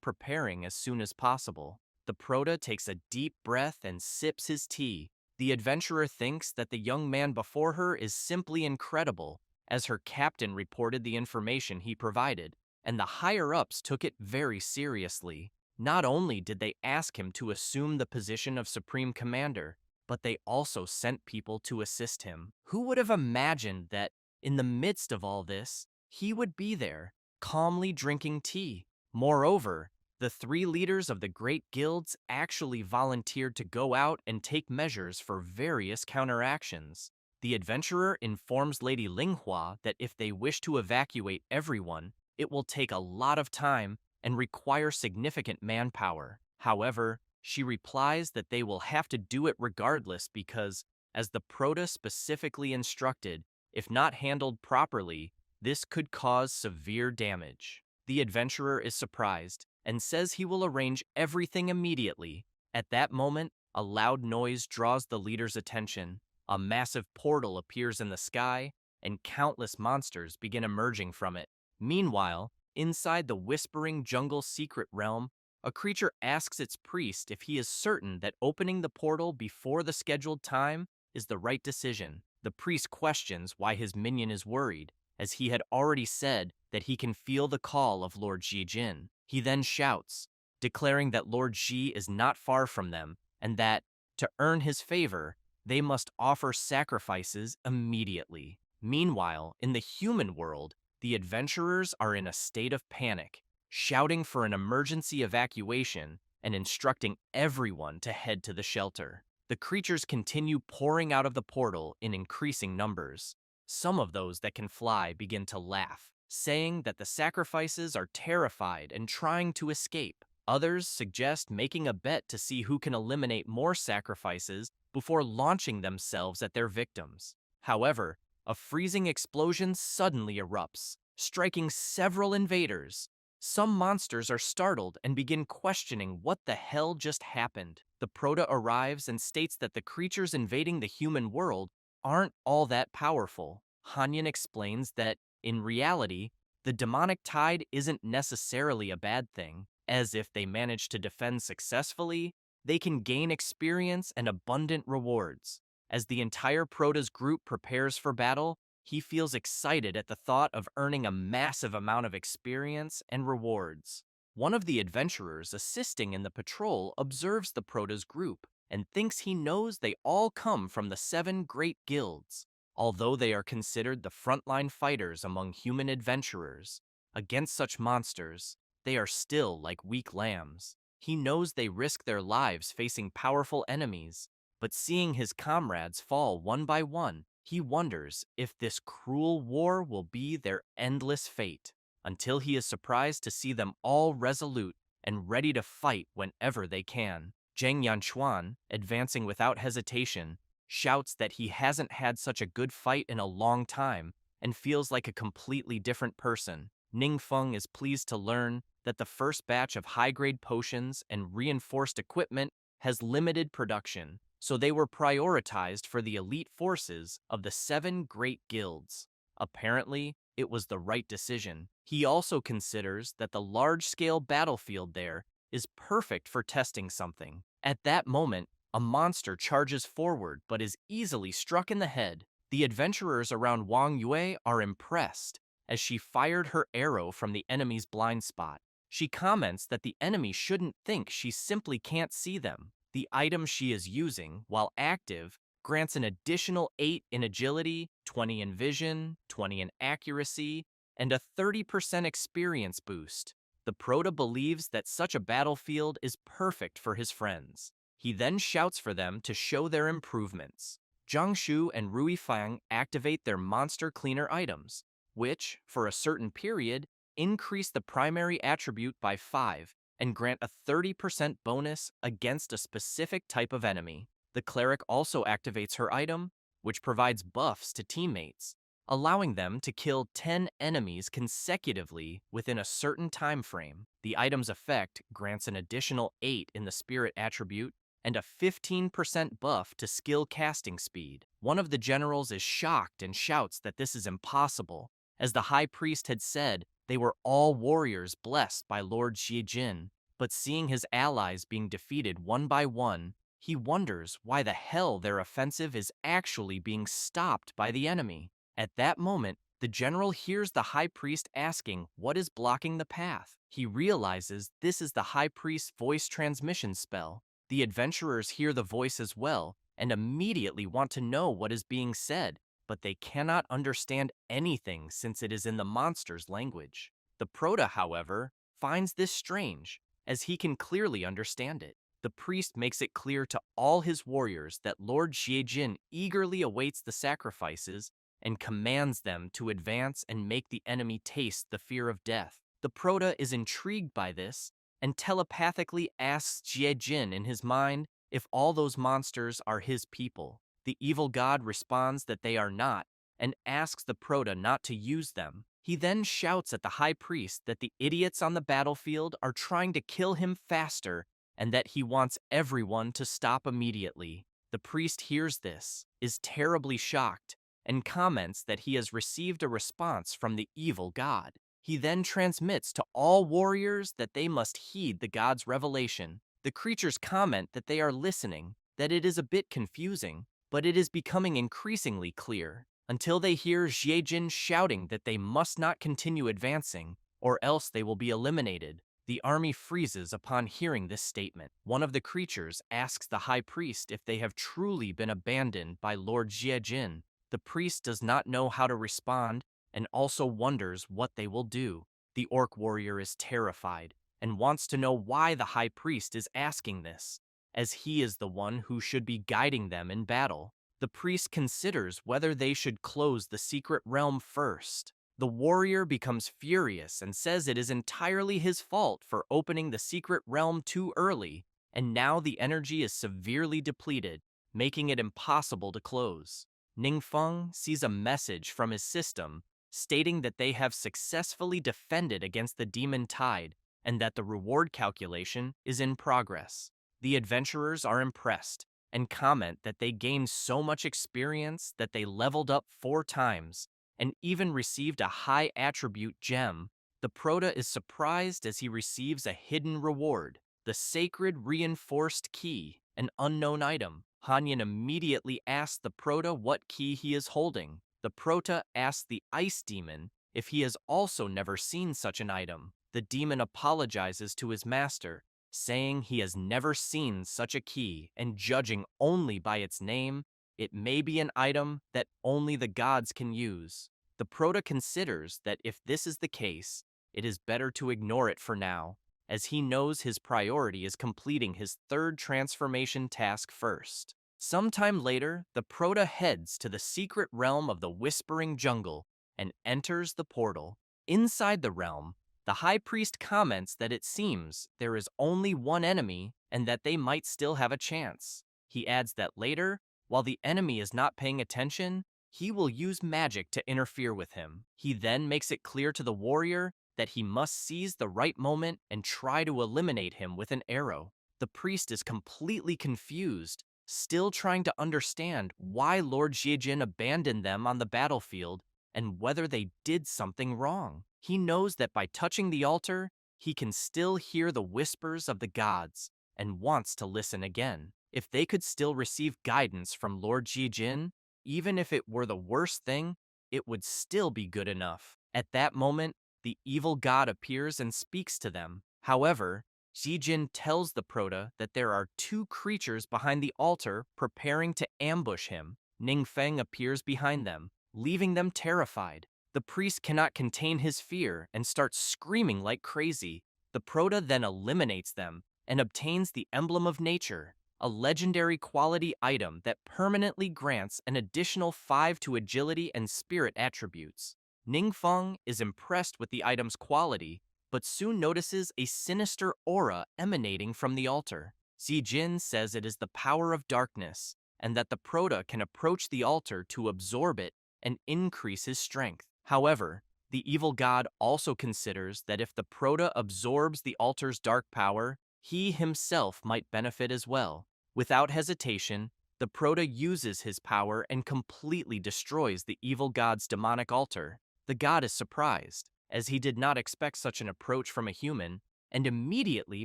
preparing as soon as possible. The Proto takes a deep breath and sips his tea. The adventurer thinks that the young man before her is simply incredible, as her captain reported the information he provided, and the higher-ups took it very seriously. Not only did they ask him to assume the position of Supreme Commander, but they also sent people to assist him. Who would have imagined that, in the midst of all this, he would be there, calmly drinking tea? Moreover, the three leaders of the great guilds actually volunteered to go out and take measures for various counteractions. The adventurer informs Lady Linghua that if they wish to evacuate everyone, it will take a lot of time and require significant manpower. However, she replies that they will have to do it regardless because, as the Proto specifically instructed, if not handled properly, this could cause severe damage. The adventurer is surprised and says he will arrange everything immediately. At that moment, a loud noise draws the leader's attention. A massive portal appears in the sky, and countless monsters begin emerging from it. Meanwhile, inside the whispering jungle secret realm, a creature asks its priest if he is certain that opening the portal before the scheduled time is the right decision. The priest questions why his minion is worried, as he had already said that he can feel the call of Lord Jin. He then shouts, declaring that Lord Ji is not far from them and that, to earn his favor, they must offer sacrifices immediately. Meanwhile, in the human world, the adventurers are in a state of panic, shouting for an emergency evacuation and instructing everyone to head to the shelter. The creatures continue pouring out of the portal in increasing numbers. Some of those that can fly begin to laugh, saying that the sacrifices are terrified and trying to escape. Others suggest making a bet to see who can eliminate more sacrifices before launching themselves at their victims. However, a freezing explosion suddenly erupts, striking several invaders. Some monsters are startled and begin questioning what the hell just happened. The Proto arrives and states that the creatures invading the human world aren't all that powerful. Hanyin explains that, in reality, the demonic tide isn't necessarily a bad thing, as if they manage to defend successfully, they can gain experience and abundant rewards. As the entire Proto's group prepares for battle, he feels excited at the thought of earning a massive amount of experience and rewards. One of the adventurers assisting in the patrol observes the Proto's group and thinks he knows they all come from the 7 great guilds. Although they are considered the frontline fighters among human adventurers, against such monsters, they are still like weak lambs. He knows they risk their lives facing powerful enemies, but seeing his comrades fall one by one, he wonders if this cruel war will be their endless fate, until he is surprised to see them all resolute and ready to fight whenever they can. Zhang Yanchuan, advancing without hesitation, shouts that he hasn't had such a good fight in a long time and feels like a completely different person. Ningfeng is pleased to learn that the first batch of high-grade potions and reinforced equipment has limited production, so they were prioritized for the elite forces of the 7 great guilds. Apparently, it was the right decision. He also considers that the large-scale battlefield there is perfect for testing something. At that moment, A monster charges forward but is easily struck in the head. The adventurers around Wang Yue are impressed as she fired her arrow from the enemy's blind spot. She comments that the enemy shouldn't think she simply can't see them. The item she is using, while active, grants an additional 8 in agility, 20 in vision, 20 in accuracy, and a 30% experience boost. The Prota believes that such a battlefield is perfect for his friends. He then shouts for them to show their improvements. Jiangshu and Ruifang activate their monster cleaner items, which, for a certain period, increase the primary attribute by 5 and grant a 30% bonus against a specific type of enemy. The cleric also activates her item, which provides buffs to teammates, allowing them to kill 10 enemies consecutively within a certain time frame. The item's effect grants an additional 8 in the spirit attribute and a 15% buff to skill casting speed. One of the generals is shocked and shouts that this is impossible. As the high priest had said, they were all warriors blessed by Lord Xiejin, but seeing his allies being defeated one by one, he wonders why the hell their offensive is actually being stopped by the enemy. At that moment, the general hears the high priest asking what is blocking the path. He realizes this is the high priest's voice transmission spell. The adventurers hear the voice as well and immediately want to know what is being said, but they cannot understand anything since it is in the monster's language. The Prota, however, finds this strange, as he can clearly understand it. The priest makes it clear to all his warriors that Lord Xiejin eagerly awaits the sacrifices and commands them to advance and make the enemy taste the fear of death. The Prota is intrigued by this and telepathically asks Xiejin in his mind if all those monsters are his people. The evil god responds that they are not and asks the Prota not to use them. He then shouts at the high priest that the idiots on the battlefield are trying to kill him faster and that he wants everyone to stop immediately. The priest hears this, is terribly shocked, and comments that he has received a response from the evil god. He then transmits to all warriors that they must heed the god's revelation. The creatures comment that they are listening, that it is a bit confusing, but it is becoming increasingly clear, until they hear Xiejin shouting that they must not continue advancing, or else they will be eliminated. The army freezes upon hearing this statement. One of the creatures asks the high priest if they have truly been abandoned by Lord Xiejin. The priest does not know how to respond and also wonders what they will do. The orc warrior is terrified and wants to know why the high priest is asking this, as he is the one who should be guiding them in battle. The priest considers whether they should close the secret realm first. The warrior becomes furious and says it is entirely his fault for opening the secret realm too early, and now the energy is severely depleted, making it impossible to close. Ningfeng sees a message from his system stating that they have successfully defended against the demon tide and that the reward calculation is in progress. The adventurers are impressed and comment that they gained so much experience that they leveled up 4 times and even received a high attribute gem. The Prota is surprised as he receives a hidden reward, the sacred reinforced key, an unknown item. Hanyan immediately asks the Prota what key he is holding. The Prota asks the ice demon if he has also never seen such an item. The demon apologizes to his master, saying he has never seen such a key, and judging only by its name, it may be an item that only the gods can use. The Prota considers that if this is the case, it is better to ignore it for now, as he knows his priority is completing his 3rd transformation task first. Sometime later, the Prota heads to the secret realm of the Whispering Jungle and enters the portal. Inside the realm, the high priest comments that it seems there is only one enemy and that they might still have a chance. He adds that later, while the enemy is not paying attention, he will use magic to interfere with him. He then makes it clear to the warrior that he must seize the right moment and try to eliminate him with an arrow. The priest is completely confused, still trying to understand why Lord Xiejin abandoned them on the battlefield and whether they did something wrong. He knows that by touching the altar, he can still hear the whispers of the gods and wants to listen again. If they could still receive guidance from Lord Jin, even if it were the worst thing, it would still be good enough. At that moment, the evil god appears and speaks to them. However, Jin tells the Proto that there are two creatures behind the altar preparing to ambush him. Ningfeng appears behind them, leaving them terrified. The priest cannot contain his fear and starts screaming like crazy. The Proto then eliminates them and obtains the Emblem of Nature, a legendary quality item that permanently grants an additional 5 to agility and spirit attributes. Ningfeng is impressed with the item's quality, but soon notices a sinister aura emanating from the altar. Jin says it is the power of darkness, and that the Proto can approach the altar to absorb it and increase his strength. However, the evil god also considers that if the Proto absorbs the altar's dark power, he himself might benefit as well. Without hesitation, the Proto uses his power and completely destroys the evil god's demonic altar. The god is surprised, as he did not expect such an approach from a human, and immediately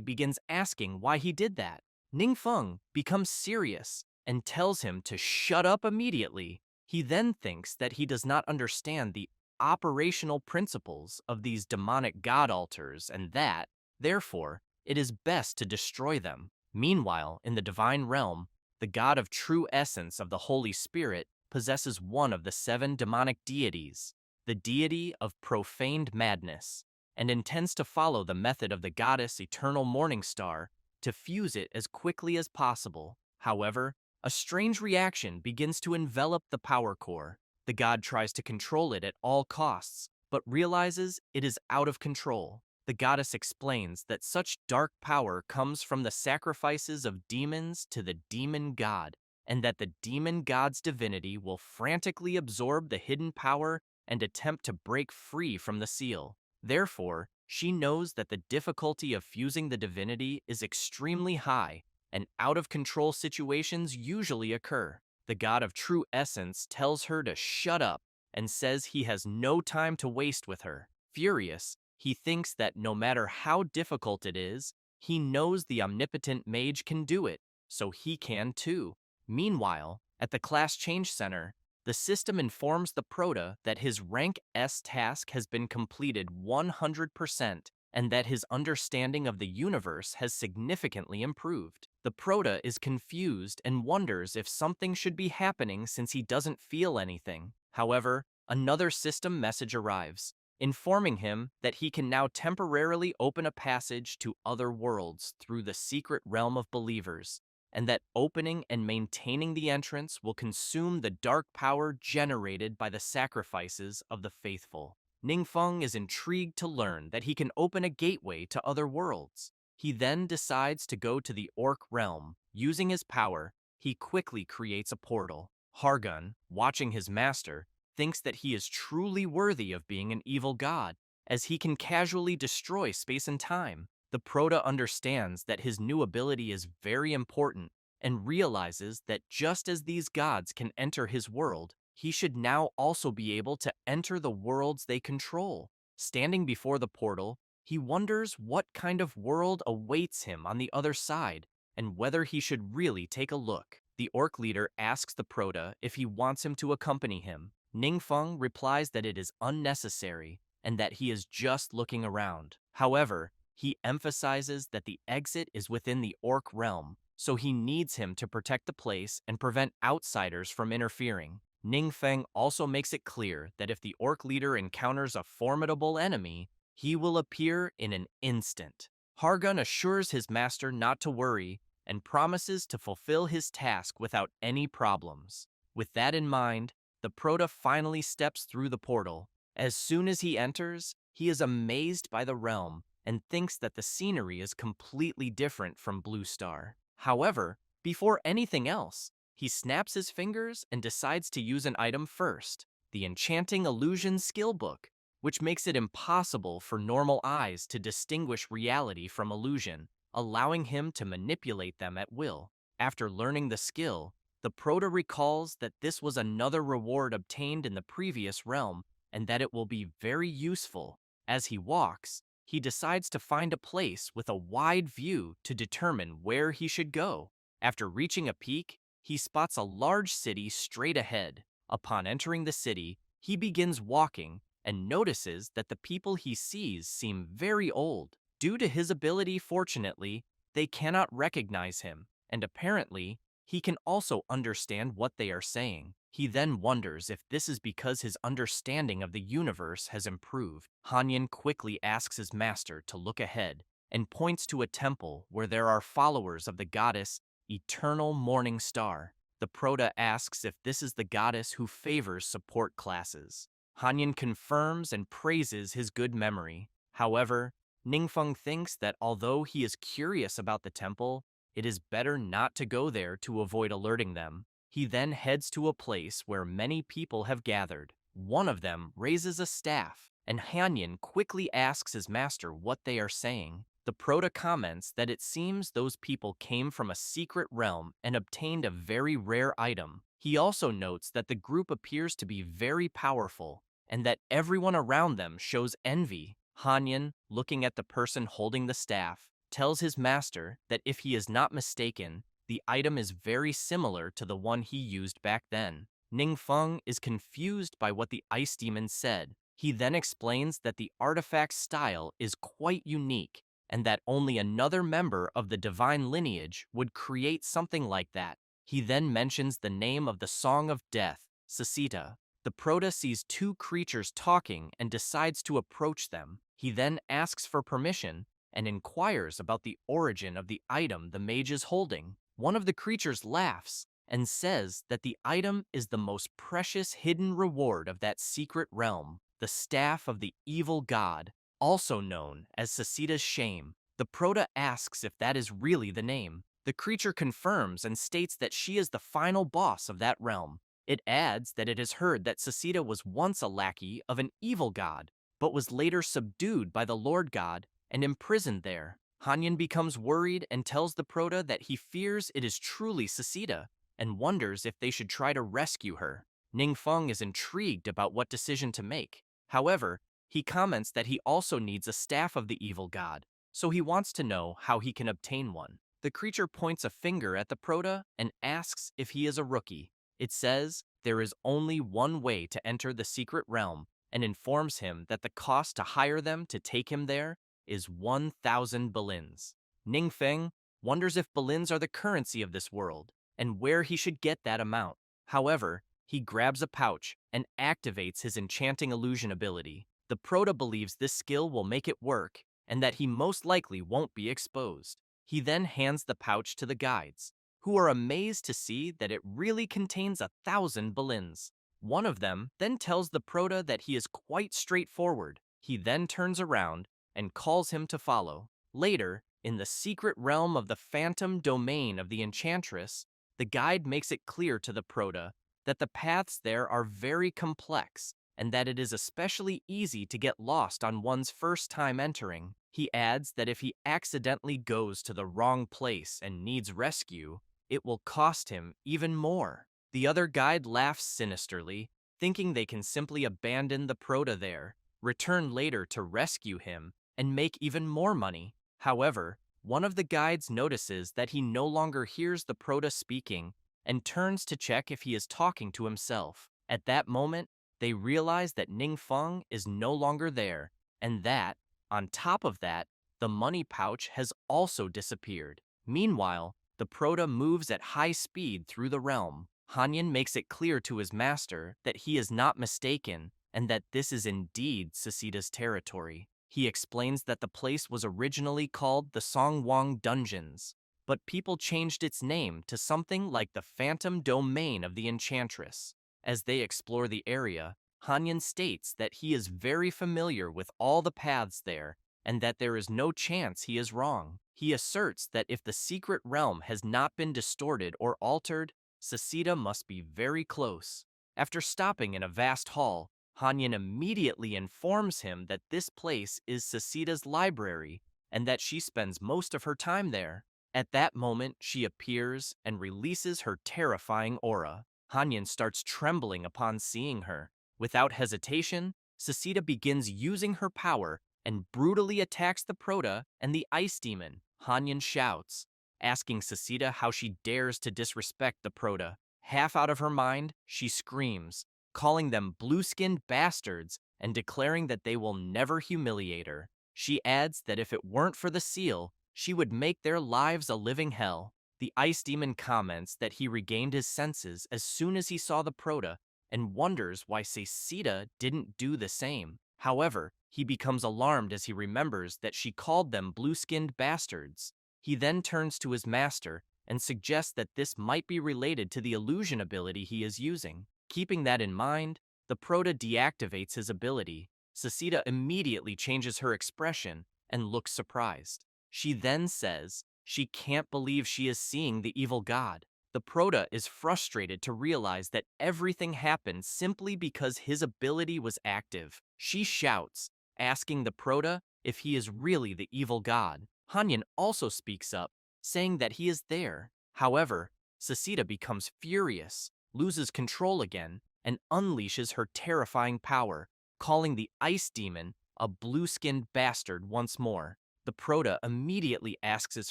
begins asking why he did that. Ningfeng becomes serious and tells him to shut up immediately. He then thinks that he does not understand the operational principles of these demonic god altars and that, therefore, it is best to destroy them. Meanwhile, in the divine realm, the god of true essence of the Holy Spirit possesses one of the 7 demonic deities, the deity of profaned madness, and intends to follow the method of the goddess Eternal Morning Star to fuse it as quickly as possible. However, a strange reaction begins to envelop the power core. The god tries to control it at all costs, but realizes it is out of control. The goddess explains that such dark power comes from the sacrifices of demons to the demon god, and that the demon god's divinity will frantically absorb the hidden power and attempt to break free from the seal. Therefore, she knows that the difficulty of fusing the divinity is extremely high, and out-of-control situations usually occur. The god of true essence tells her to shut up and says he has no time to waste with her. Furious, he thinks that no matter how difficult it is, he knows the omnipotent mage can do it, so he can too. Meanwhile, at the class change center, the system informs the Proto that his rank S task has been completed 100% and that his understanding of the universe has significantly improved. The Proto is confused and wonders if something should be happening since he doesn't feel anything. However, another system message arrives, informing him that he can now temporarily open a passage to other worlds through the secret realm of believers, and that opening and maintaining the entrance will consume the dark power generated by the sacrifices of the faithful. Ningfeng is intrigued to learn that he can open a gateway to other worlds. He then decides to go to the Orc realm. Using his power, he quickly creates a portal. Hargun, watching his master, thinks that he is truly worthy of being an evil god, as he can casually destroy space and time. The Proto understands that his new ability is very important and realizes that just as these gods can enter his world, he should now also be able to enter the worlds they control. Standing before the portal, he wonders what kind of world awaits him on the other side and whether he should really take a look. The Orc leader asks the Proto if he wants him to accompany him. Ningfeng replies that it is unnecessary and that he is just looking around. However, he emphasizes that the exit is within the Orc realm, so he needs him to protect the place and prevent outsiders from interfering. Ningfeng also makes it clear that if the Orc leader encounters a formidable enemy, he will appear in an instant. Hargun assures his master not to worry and promises to fulfill his task without any problems. With that in mind, the Proto finally steps through the portal. As soon as he enters, he is amazed by the realm and thinks that the scenery is completely different from Blue Star. However, before anything else, he snaps his fingers and decides to use an item first, the Enchanting Illusion skill book, which makes it impossible for normal eyes to distinguish reality from illusion, allowing him to manipulate them at will. After learning the skill, the Proto recalls that this was another reward obtained in the previous realm and that it will be very useful. As he walks, he decides to find a place with a wide view to determine where he should go. After reaching a peak, he spots a large city straight ahead. Upon entering the city, he begins walking and notices that the people he sees seem very old. Due to his ability, fortunately, they cannot recognize him, and apparently, he can also understand what they are saying. He then wonders if this is because his understanding of the universe has improved. Hanyin quickly asks his master to look ahead and points to a temple where there are followers of the goddess Eternal Morning Star. The Prota asks if this is the goddess who favors support classes. Hanyin confirms and praises his good memory. However, Ningfeng thinks that although he is curious about the temple, it is better not to go there to avoid alerting them. He then heads to a place where many people have gathered. One of them raises a staff, and Hanyin quickly asks his master what they are saying. The Prota comments that it seems those people came from a secret realm and obtained a very rare item. He also notes that the group appears to be very powerful, and that everyone around them shows envy. Hanyin, looking at the person holding the staff, tells his master that if he is not mistaken, the item is very similar to the one he used back then. Ningfeng is confused by what the ice demon said. He then explains that the artifact's style is quite unique, and that only another member of the divine lineage would create something like that. He then mentions the name of the Song of Death, Sasita. The Prota sees two creatures talking and decides to approach them. He then asks for permission and inquires about the origin of the item the mage is holding. One of the creatures laughs and says that the item is the most precious hidden reward of that secret realm, the Staff of the Evil God, also known as Sasita's Shame. The Prota asks if that is really the name. The creature confirms and states that she is the final boss of that realm. It adds that it has heard that Sasita was once a lackey of an evil god, but was later subdued by the Lord God and imprisoned there. Hanyin becomes worried and tells the Prota that he fears it is truly Sasita and wonders if they should try to rescue her. Ningfeng is intrigued about what decision to make. However, he comments that he also needs a staff of the evil god, so he wants to know how he can obtain one. The creature points a finger at the Prota and asks if he is a rookie. It says there is only one way to enter the secret realm and informs him that the cost to hire them to take him there is 1,000 balins. Ningfeng wonders if balins are the currency of this world and where he should get that amount. However, he grabs a pouch and activates his enchanting illusion ability. The Prota believes this skill will make it work and that he most likely won't be exposed. He then hands the pouch to the guides, who are amazed to see that it really contains 1,000 balins. One of them then tells the Prota that he is quite straightforward. He then turns around and calls him to follow. Later, in the secret realm of the phantom domain of the Enchantress, the guide makes it clear to the Prota that the paths there are very complex and that it is especially easy to get lost on one's first time entering. He adds that if he accidentally goes to the wrong place and needs rescue, it will cost him even more. The other guide laughs sinisterly, thinking they can simply abandon the Prota there, return later to rescue him, and make even more money. However, one of the guides notices that he no longer hears the Prota speaking and turns to check if he is talking to himself. At that moment, they realize that Ningfeng is no longer there, and that, on top of that, the money pouch has also disappeared. Meanwhile, the Prota moves at high speed through the realm. Hanyin makes it clear to his master that he is not mistaken and that this is indeed Sasita's territory. He explains that the place was originally called the Songwang Dungeons, but people changed its name to something like the Phantom Domain of the Enchantress. As they explore the area, Hanyin states that he is very familiar with all the paths there and that there is no chance he is wrong. He asserts that if the secret realm has not been distorted or altered, Sasita must be very close. After stopping in a vast hall, Hanyin immediately informs him that this place is Sasita's library and that she spends most of her time there. At that moment, she appears and releases her terrifying aura. Hanyin starts trembling upon seeing her. Without hesitation, Sasita begins using her power and brutally attacks the Prota and the ice demon. Hanyin shouts, asking Sasita how she dares to disrespect the Proto. Half out of her mind, she screams, calling them blue-skinned bastards and declaring that they will never humiliate her. She adds that if it weren't for the seal, she would make their lives a living hell. The ice demon comments that he regained his senses as soon as he saw the Proto and wonders why Sasita didn't do the same. However, he becomes alarmed as he remembers that she called them blue-skinned bastards. He then turns to his master and suggests that this might be related to the illusion ability he is using. Keeping that in mind, the Proto deactivates his ability. Sasita immediately changes her expression and looks surprised. She then says she can't believe she is seeing the evil god. The Proto is frustrated to realize that everything happened simply because his ability was active. She shouts, asking the Proto if he is really the evil god. Hanyan also speaks up, saying that he is there. However, Sasita becomes furious, loses control again, and unleashes her terrifying power, calling the ice demon a blue-skinned bastard once more. The Proto immediately asks his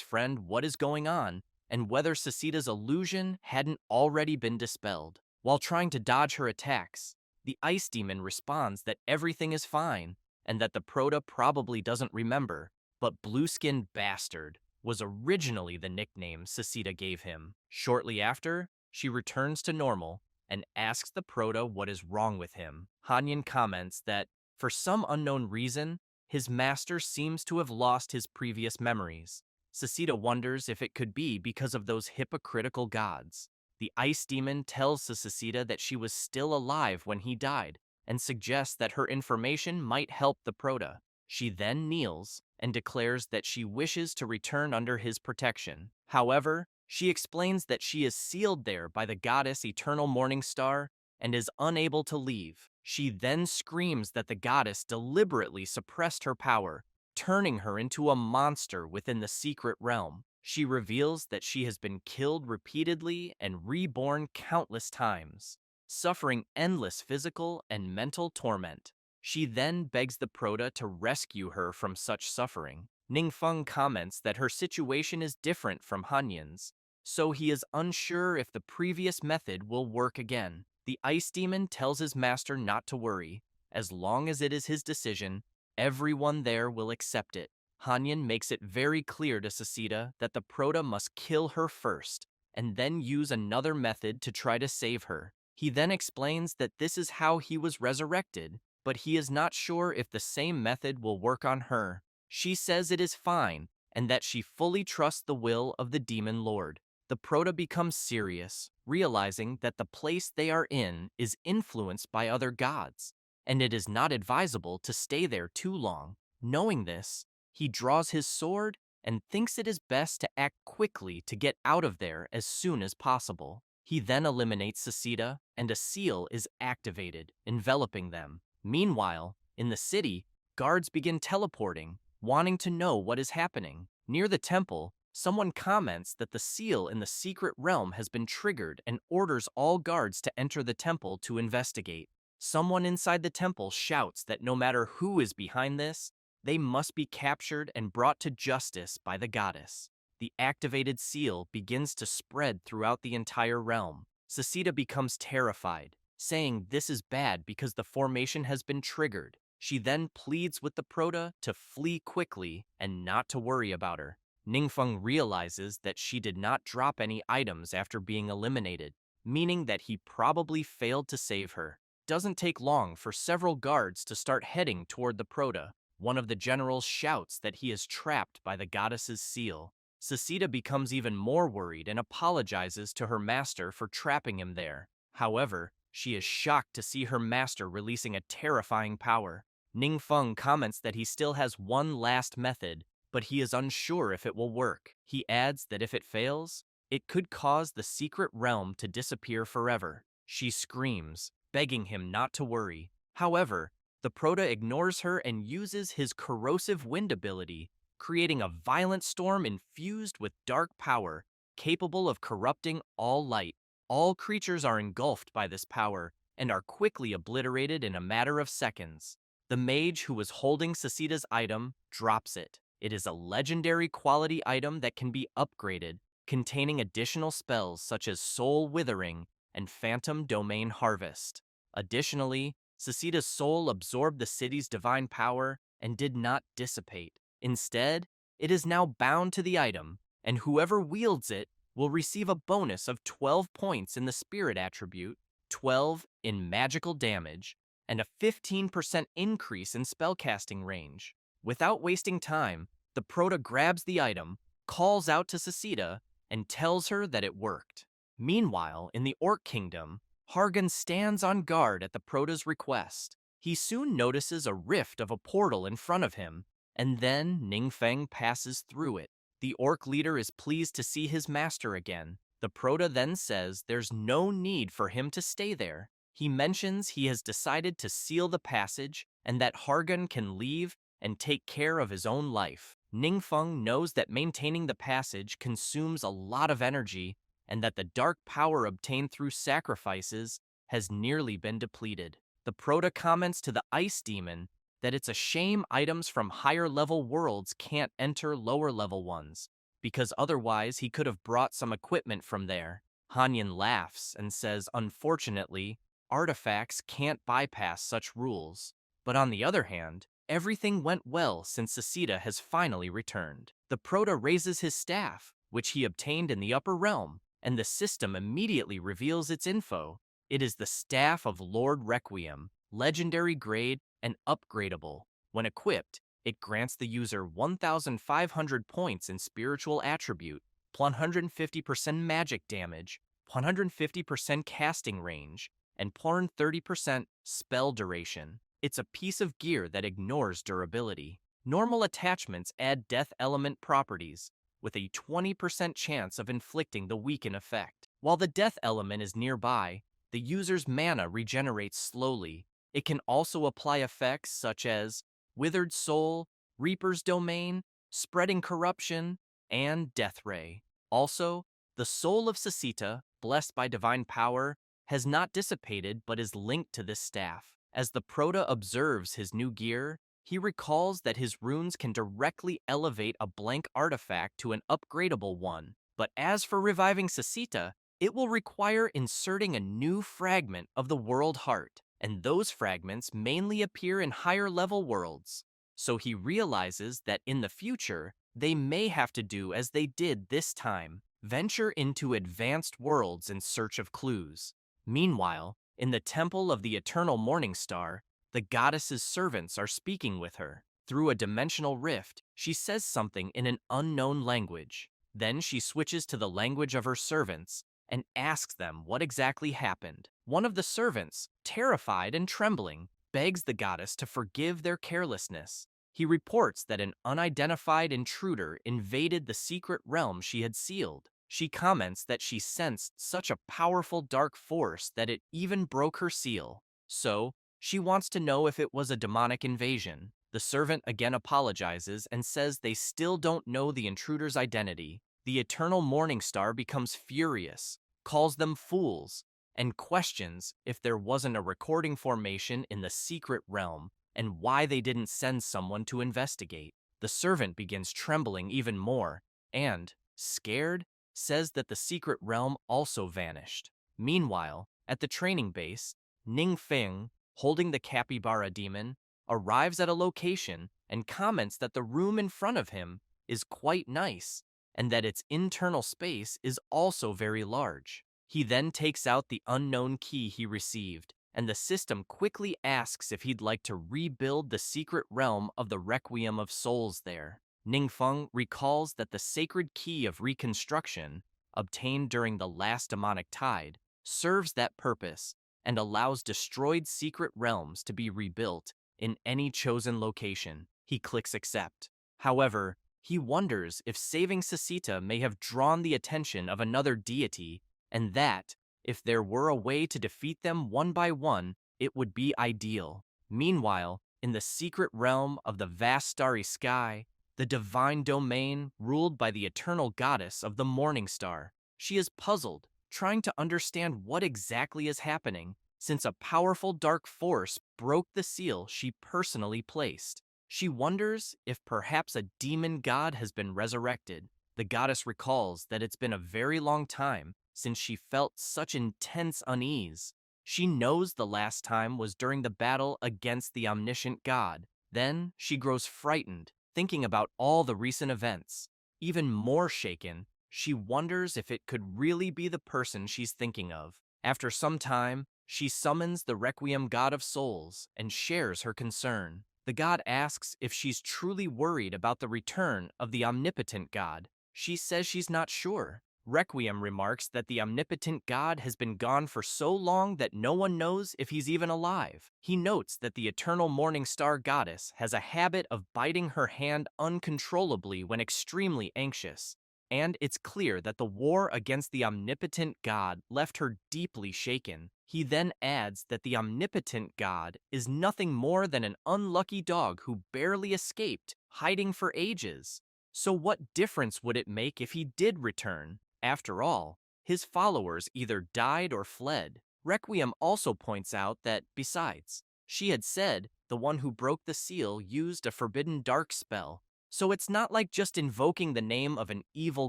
friend what is going on and whether Sasita's illusion hadn't already been dispelled. While trying to dodge her attacks, the ice demon responds that everything is fine and that the Proto probably doesn't remember, but blue-skinned bastard was originally the nickname Sasita gave him. Shortly after, she returns to normal and asks the Proto what is wrong with him. Hanyan comments that, for some unknown reason, his master seems to have lost his previous memories. Sasita wonders if it could be because of those hypocritical gods. The ice demon tells Sasita that she was still alive when he died and suggests that her information might help the Proto. She then kneels and declares that she wishes to return under his protection. However, she explains that she is sealed there by the goddess Eternal Morning Star and is unable to leave. She then screams that the goddess deliberately suppressed her power, turning her into a monster within the secret realm. She reveals that she has been killed repeatedly and reborn countless times, suffering endless physical and mental torment. She then begs the Proto to rescue her from such suffering. Ningfeng comments that her situation is different from Hanyan's, so he is unsure if the previous method will work again. The ice demon tells his master not to worry. As long as it is his decision, everyone there will accept it. Hanyan makes it very clear to Sasita that the Proto must kill her first, and then use another method to try to save her. He then explains that this is how he was resurrected, but he is not sure if the same method will work on her. She says it is fine, and that she fully trusts the will of the Demon Lord. The Proto becomes serious, realizing that the place they are in is influenced by other gods, and it is not advisable to stay there too long. Knowing this, he draws his sword and thinks it is best to act quickly to get out of there as soon as possible. He then eliminates Sasita, and a seal is activated, enveloping them. Meanwhile, in the city, guards begin teleporting, wanting to know what is happening. Near the temple, someone comments that the seal in the secret realm has been triggered and orders all guards to enter the temple to investigate. Someone inside the temple shouts that no matter who is behind this, they must be captured and brought to justice by the goddess. The activated seal begins to spread throughout the entire realm. Sasita becomes terrified, saying this is bad because the formation has been triggered. She then pleads with the Proto to flee quickly and not to worry about her. Ningfeng realizes that she did not drop any items after being eliminated, meaning that he probably failed to save her. Doesn't take long for several guards to start heading toward the Proto. One of the generals shouts that he is trapped by the goddess's seal. Sasita becomes even more worried and apologizes to her master for trapping him there. However, she is shocked to see her master releasing a terrifying power. Ningfeng comments that he still has one last method, but he is unsure if it will work. He adds that if it fails, it could cause the secret realm to disappear forever. She screams, begging him not to worry. However, the Proto ignores her and uses his corrosive wind ability, creating a violent storm infused with dark power, capable of corrupting all light. All creatures are engulfed by this power and are quickly obliterated in a matter of seconds. The mage who was holding Sasita's item drops it, It is a legendary quality item that can be upgraded, containing additional spells such as Soul Withering and Phantom Domain Harvest. Additionally, Sasita's soul absorbed the city's divine power and did not dissipate. Instead, it is now bound to the item, and whoever wields it will receive a bonus of 12 points in the spirit attribute, 12 in magical damage, and a 15% increase in spellcasting range. Without wasting time, the Proto grabs the item, calls out to Sasita, and tells her that it worked. Meanwhile, in the Orc Kingdom, Hargan stands on guard at the Proto's request. He soon notices a rift of a portal in front of him, and then Ningfeng passes through it. The Orc leader is pleased to see his master again. The Proto then says there's no need for him to stay there. He mentions he has decided to seal the passage and that Hargan can leave and take care of his own life. Ningfeng knows that maintaining the passage consumes a lot of energy and that the dark power obtained through sacrifices has nearly been depleted. The Proto comments to the Ice Demon that it's a shame items from higher-level worlds can't enter lower-level ones, because otherwise he could have brought some equipment from there. Hanyan laughs and says, unfortunately, artifacts can't bypass such rules. But on the other hand, everything went well since Sasita has finally returned. The Proto raises his staff, which he obtained in the upper realm, and the system immediately reveals its info. It is the Staff of Lord Requiem, legendary grade and upgradable. When equipped, it grants the user 1,500 points in spiritual attribute, 150% magic damage, 150% casting range, and 130% spell duration. It's a piece of gear that ignores durability. Normal attachments add death element properties, with a 20% chance of inflicting the weaken effect. While the death element is nearby, the user's mana regenerates slowly. It can also apply effects such as Withered Soul, Reaper's Domain, Spreading Corruption, and Death Ray. Also, the soul of Sasita, blessed by divine power, has not dissipated but is linked to this staff. As the Proto observes his new gear, he recalls that his runes can directly elevate a blank artifact to an upgradable one. But as for reviving Sasita, it will require inserting a new fragment of the world heart, and those fragments mainly appear in higher-level worlds. So he realizes that in the future, they may have to do as they did this time, venture into advanced worlds in search of clues. Meanwhile, in the Temple of the Eternal Morning Star, the goddess's servants are speaking with her. Through a dimensional rift, she says something in an unknown language. Then she switches to the language of her servants and asks them what exactly happened. One of the servants, terrified and trembling, begs the goddess to forgive their carelessness. He reports that an unidentified intruder invaded the secret realm she had sealed. She comments that she sensed such a powerful dark force that it even broke her seal. So, she wants to know if it was a demonic invasion. The servant again apologizes and says they still don't know the intruder's identity. The Eternal Morning Star becomes furious, calls them fools, and questions if there wasn't a recording formation in the secret realm and why they didn't send someone to investigate. The servant begins trembling even more and, scared, says that the secret realm also vanished. Meanwhile, at the training base, Ningfeng, holding the capybara demon, arrives at a location and comments that the room in front of him is quite nice and that its internal space is also very large. He then takes out the unknown key he received, and the system quickly asks if he'd like to rebuild the secret realm of the Requiem of Souls there. Ningfeng recalls that the sacred key of reconstruction, obtained during the last demonic tide, serves that purpose and allows destroyed secret realms to be rebuilt in any chosen location. He clicks accept. However, he wonders if saving Sasita may have drawn the attention of another deity, and that, if there were a way to defeat them one by one, it would be ideal. Meanwhile, in the secret realm of the vast starry sky, the divine domain ruled by the eternal goddess of the morning star, she is puzzled, trying to understand what exactly is happening, since a powerful dark force broke the seal she personally placed. She wonders if perhaps a demon god has been resurrected. The goddess recalls that it's been a very long time since she felt such intense unease. She knows the last time was during the battle against the omniscient god. Then she grows frightened, thinking about all the recent events. Even more shaken, she wonders if it could really be the person she's thinking of. After some time, she summons the Requiem God of Souls and shares her concern. The god asks if she's truly worried about the return of the omnipotent god. She says she's not sure. Requiem remarks that the omnipotent god has been gone for so long that no one knows if he's even alive. He notes that the eternal morning star goddess has a habit of biting her hand uncontrollably when extremely anxious, and it's clear that the war against the omnipotent god left her deeply shaken. He then adds that the omnipotent god is nothing more than an unlucky dog who barely escaped, hiding for ages. So what difference would it make if he did return? After all, his followers either died or fled. Requiem also points out that, besides, she had said the one who broke the seal used a forbidden dark spell. So it's not like just invoking the name of an evil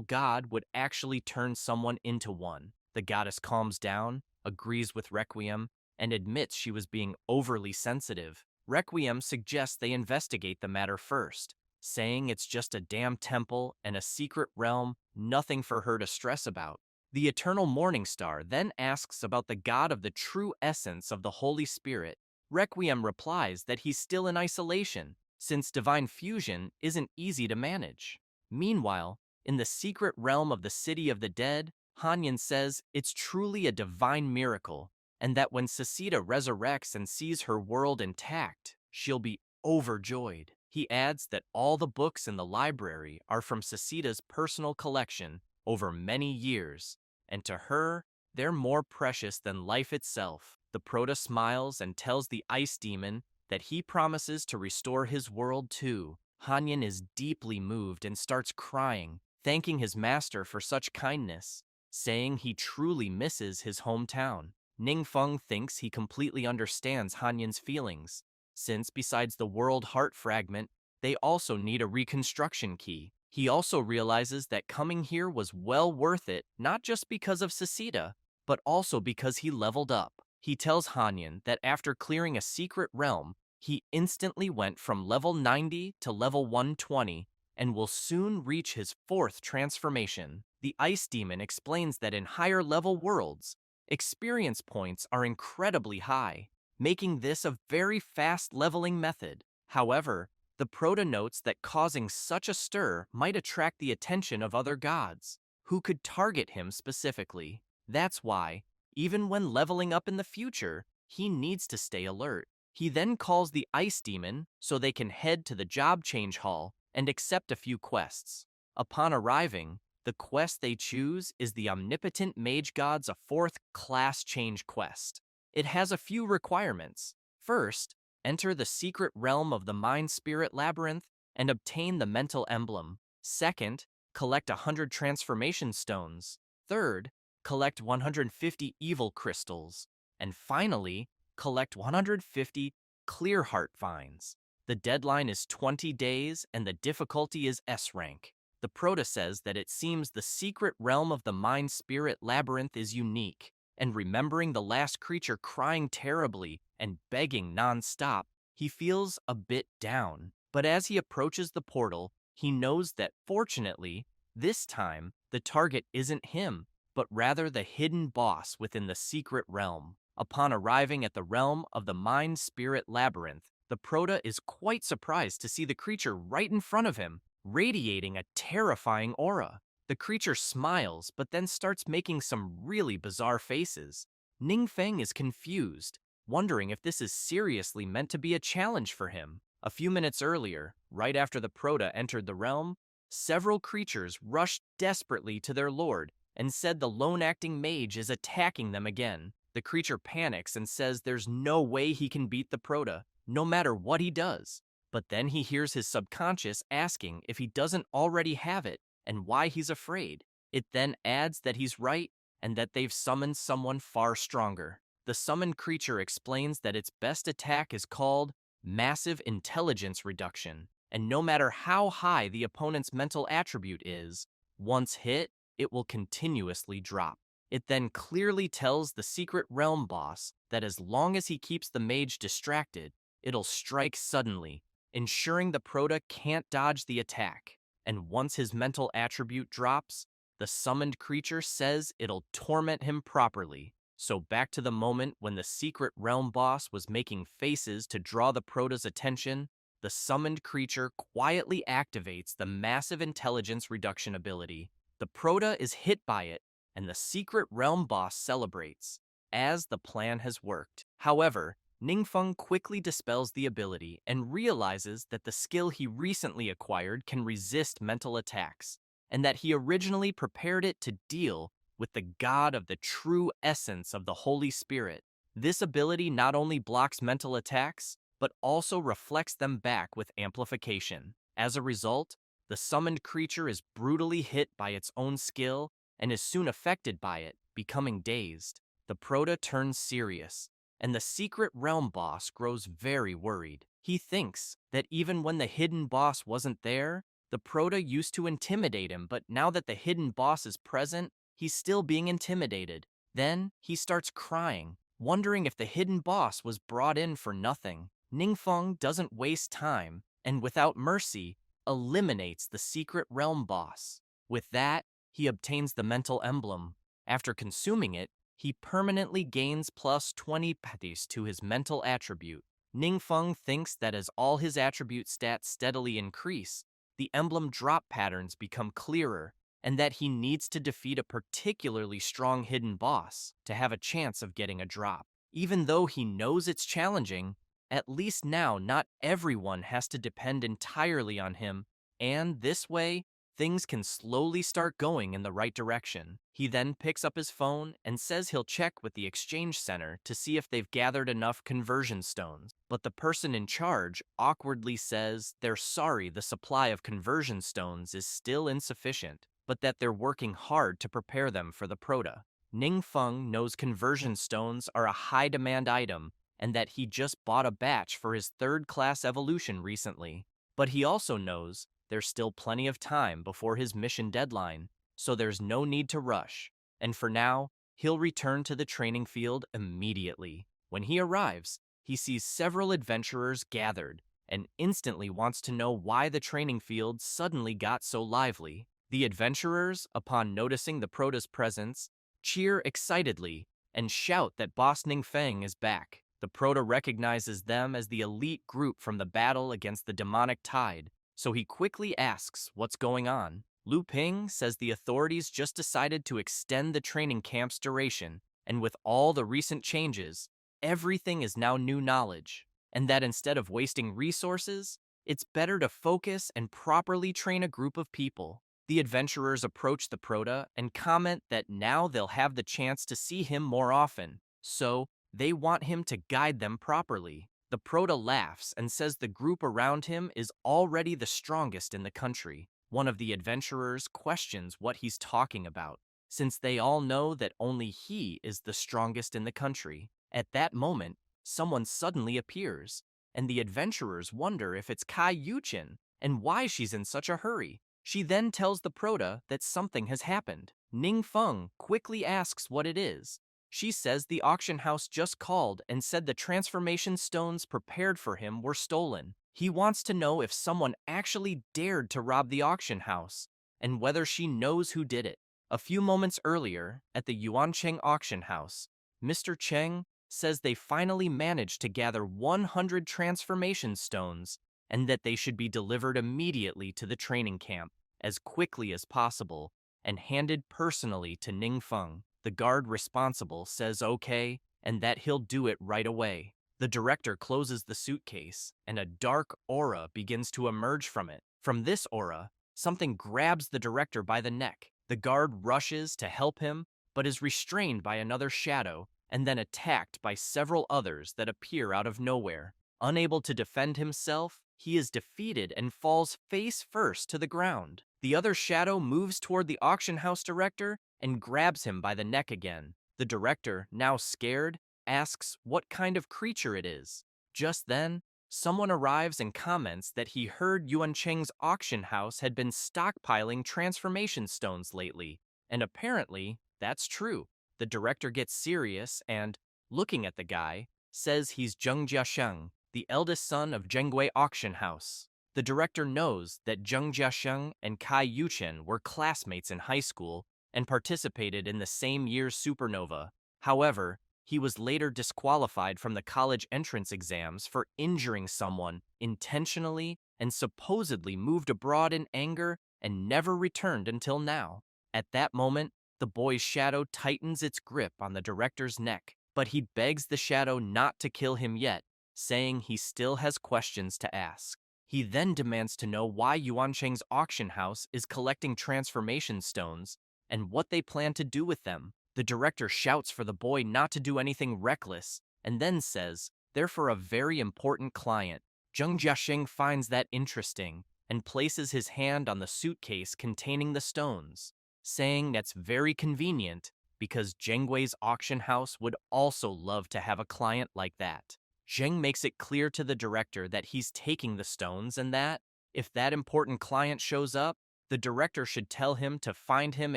god would actually turn someone into one. The goddess calms down, agrees with Requiem, and admits she was being overly sensitive. Requiem suggests they investigate the matter first, saying it's just a damn temple and a secret realm, nothing for her to stress about. The Eternal Morning Star then asks about the god of the true essence of the Holy Spirit. Requiem replies that he's still in isolation, since divine fusion isn't easy to manage. Meanwhile, in the secret realm of the City of the Dead, Hanyan says it's truly a divine miracle, and that when Sasita resurrects and sees her world intact, she'll be overjoyed. He adds that all the books in the library are from Sasita's personal collection over many years, and to her, they're more precious than life itself. The Proto smiles and tells the ice demon that he promises to restore his world too. Hanyan is deeply moved and starts crying, thanking his master for such kindness, saying he truly misses his hometown. Ningfeng thinks he completely understands Hanyan's feelings, since besides the world heart fragment, they also need a reconstruction key. He also realizes that coming here was well worth it, not just because of Sasita, but also because he leveled up. He tells Hanyan that after clearing a secret realm, he instantly went from level 90 to level 120 and will soon reach his 4th transformation. The Ice Demon explains that in higher level worlds, experience points are incredibly high, making this a very fast leveling method. However, the Proto notes that causing such a stir might attract the attention of other gods, who could target him specifically. That's why, even when leveling up in the future, he needs to stay alert. He then calls the Ice Demon so they can head to the job change hall and accept a few quests. Upon arriving, the quest they choose is the Omnipotent Mage God's 4th class change quest. It has a few requirements. First, enter the secret realm of the Mind Spirit Labyrinth and obtain the mental emblem. Second, collect 100 transformation stones. Third, collect 150 evil crystals. And finally, collect 150 clear heart vines. The deadline is 20 days and the difficulty is S rank. The Proto says that it seems the secret realm of the Mind Spirit Labyrinth is unique, and remembering the last creature crying terribly and begging non-stop, he feels a bit down. But as he approaches the portal, he knows that fortunately, this time, the target isn't him, but rather the hidden boss within the secret realm. Upon arriving at the realm of the Mind Spirit Labyrinth, the Proto is quite surprised to see the creature right in front of him, radiating a terrifying aura. The creature smiles, but then starts making some really bizarre faces. Ningfeng is confused, wondering if this is seriously meant to be a challenge for him. A few minutes earlier, right after the Proto entered the realm, several creatures rushed desperately to their lord and said the lone acting mage is attacking them again. The creature panics and says there's no way he can beat the Proto, no matter what he does. But then he hears his subconscious asking if he doesn't already have it and why he's afraid. It then adds that he's right and that they've summoned someone far stronger. The summoned creature explains that its best attack is called massive intelligence reduction, and no matter how high the opponent's mental attribute is, once hit, it will continuously drop. It then clearly tells the Secret Realm boss that as long as he keeps the mage distracted, it'll strike suddenly, ensuring the Prota can't dodge the attack. And once his mental attribute drops, the summoned creature says it'll torment him properly. So back to the moment when the Secret Realm boss was making faces to draw the Prota's attention, the summoned creature quietly activates the massive intelligence reduction ability. The Prota is hit by it, and the Secret Realm boss celebrates, as the plan has worked. However, Ningfeng quickly dispels the ability and realizes that the skill he recently acquired can resist mental attacks, and that he originally prepared it to deal with the god of the true essence of the Holy Spirit. This ability not only blocks mental attacks, but also reflects them back with amplification. As a result, the summoned creature is brutally hit by its own skill and is soon affected by it, becoming dazed. The Prota turns serious, and the Secret Realm boss grows very worried. He thinks that even when the hidden boss wasn't there, the Prota used to intimidate him, but now that the hidden boss is present, he's still being intimidated. Then he starts crying, wondering if the hidden boss was brought in for nothing. Ningfeng doesn't waste time, and without mercy, eliminates the Secret Realm boss. With that, he obtains the mental emblem. After consuming it, he permanently gains plus 20 patties to his mental attribute. Ningfeng thinks that as all his attribute stats steadily increase, the emblem drop patterns become clearer, and that he needs to defeat a particularly strong hidden boss to have a chance of getting a drop. Even though he knows it's challenging, at least now not everyone has to depend entirely on him, and this way, things can slowly start going in the right direction. He then picks up his phone and says he'll check with the exchange center to see if they've gathered enough conversion stones. But the person in charge awkwardly says they're sorry the supply of conversion stones is still insufficient, but that they're working hard to prepare them for the Prota. Ningfeng knows conversion stones are a high-demand item and that he just bought a batch for his third-class evolution recently. But he also knows there's still plenty of time before his mission deadline, so there's no need to rush. And for now, he'll return to the training field immediately. When he arrives, he sees several adventurers gathered and instantly wants to know why the training field suddenly got so lively. The adventurers, upon noticing the Prota's presence, cheer excitedly and shout that Boss Ningfeng is back. The Prota recognizes them as the elite group from the battle against the demonic tide, so he quickly asks what's going on. Lu Ping says the authorities just decided to extend the training camp's duration, and with all the recent changes, everything is now new knowledge, and that instead of wasting resources, it's better to focus and properly train a group of people. The adventurers approach the Prota and comment that now they'll have the chance to see him more often, so they want him to guide them properly. The Prota laughs and says the group around him is already the strongest in the country. One of the adventurers questions what he's talking about, since they all know that only he is the strongest in the country. At that moment, someone suddenly appears, and the adventurers wonder if it's Kai Yuchen and why she's in such a hurry. She then tells the Prota that something has happened. Ningfeng quickly asks what it is. She says the auction house just called and said the transformation stones prepared for him were stolen. He wants to know if someone actually dared to rob the auction house, and whether she knows who did it. A few moments earlier, at the Yuancheng auction house, Mr. Cheng says they finally managed to gather 100 transformation stones, and that they should be delivered immediately to the training camp, as quickly as possible, and handed personally to Ningfeng. The guard responsible says okay, and that he'll do it right away. The director closes the suitcase, and a dark aura begins to emerge from it. From this aura, something grabs the director by the neck. The guard rushes to help him, but is restrained by another shadow, and then attacked by several others that appear out of nowhere. Unable to defend himself, he is defeated and falls face first to the ground. The other shadow moves toward the auction house director and grabs him by the neck again. The director, now scared, asks what kind of creature it is. Just then, Someone arrives and comments that he heard Yuan Cheng's auction house had been stockpiling transformation stones lately, and apparently, that's true. The director gets serious and, looking at the guy, says he's Zheng Jiasheng, the eldest son of Zhenggui Auction House. The director knows that Zheng Jiasheng and Kai Yuchen were classmates in high school and participated in the same year's supernova. However, he was later disqualified from the college entrance exams for injuring someone intentionally and supposedly moved abroad in anger and never returned until now. At that moment, the boy's shadow tightens its grip on the director's neck, but he begs the shadow not to kill him yet, saying he still has questions to ask. He then demands to know why Yuan Cheng's auction house is collecting transformation stones and what they plan to do with them. The director shouts for the boy not to do anything reckless, and then says, they're for a very important client. Zheng Jiaxing finds that interesting and places his hand on the suitcase containing the stones, saying that's very convenient because Zhenggui's auction house would also love to have a client like that. Zheng makes it clear to the director that he's taking the stones and that, if that important client shows up, the director should tell him to find him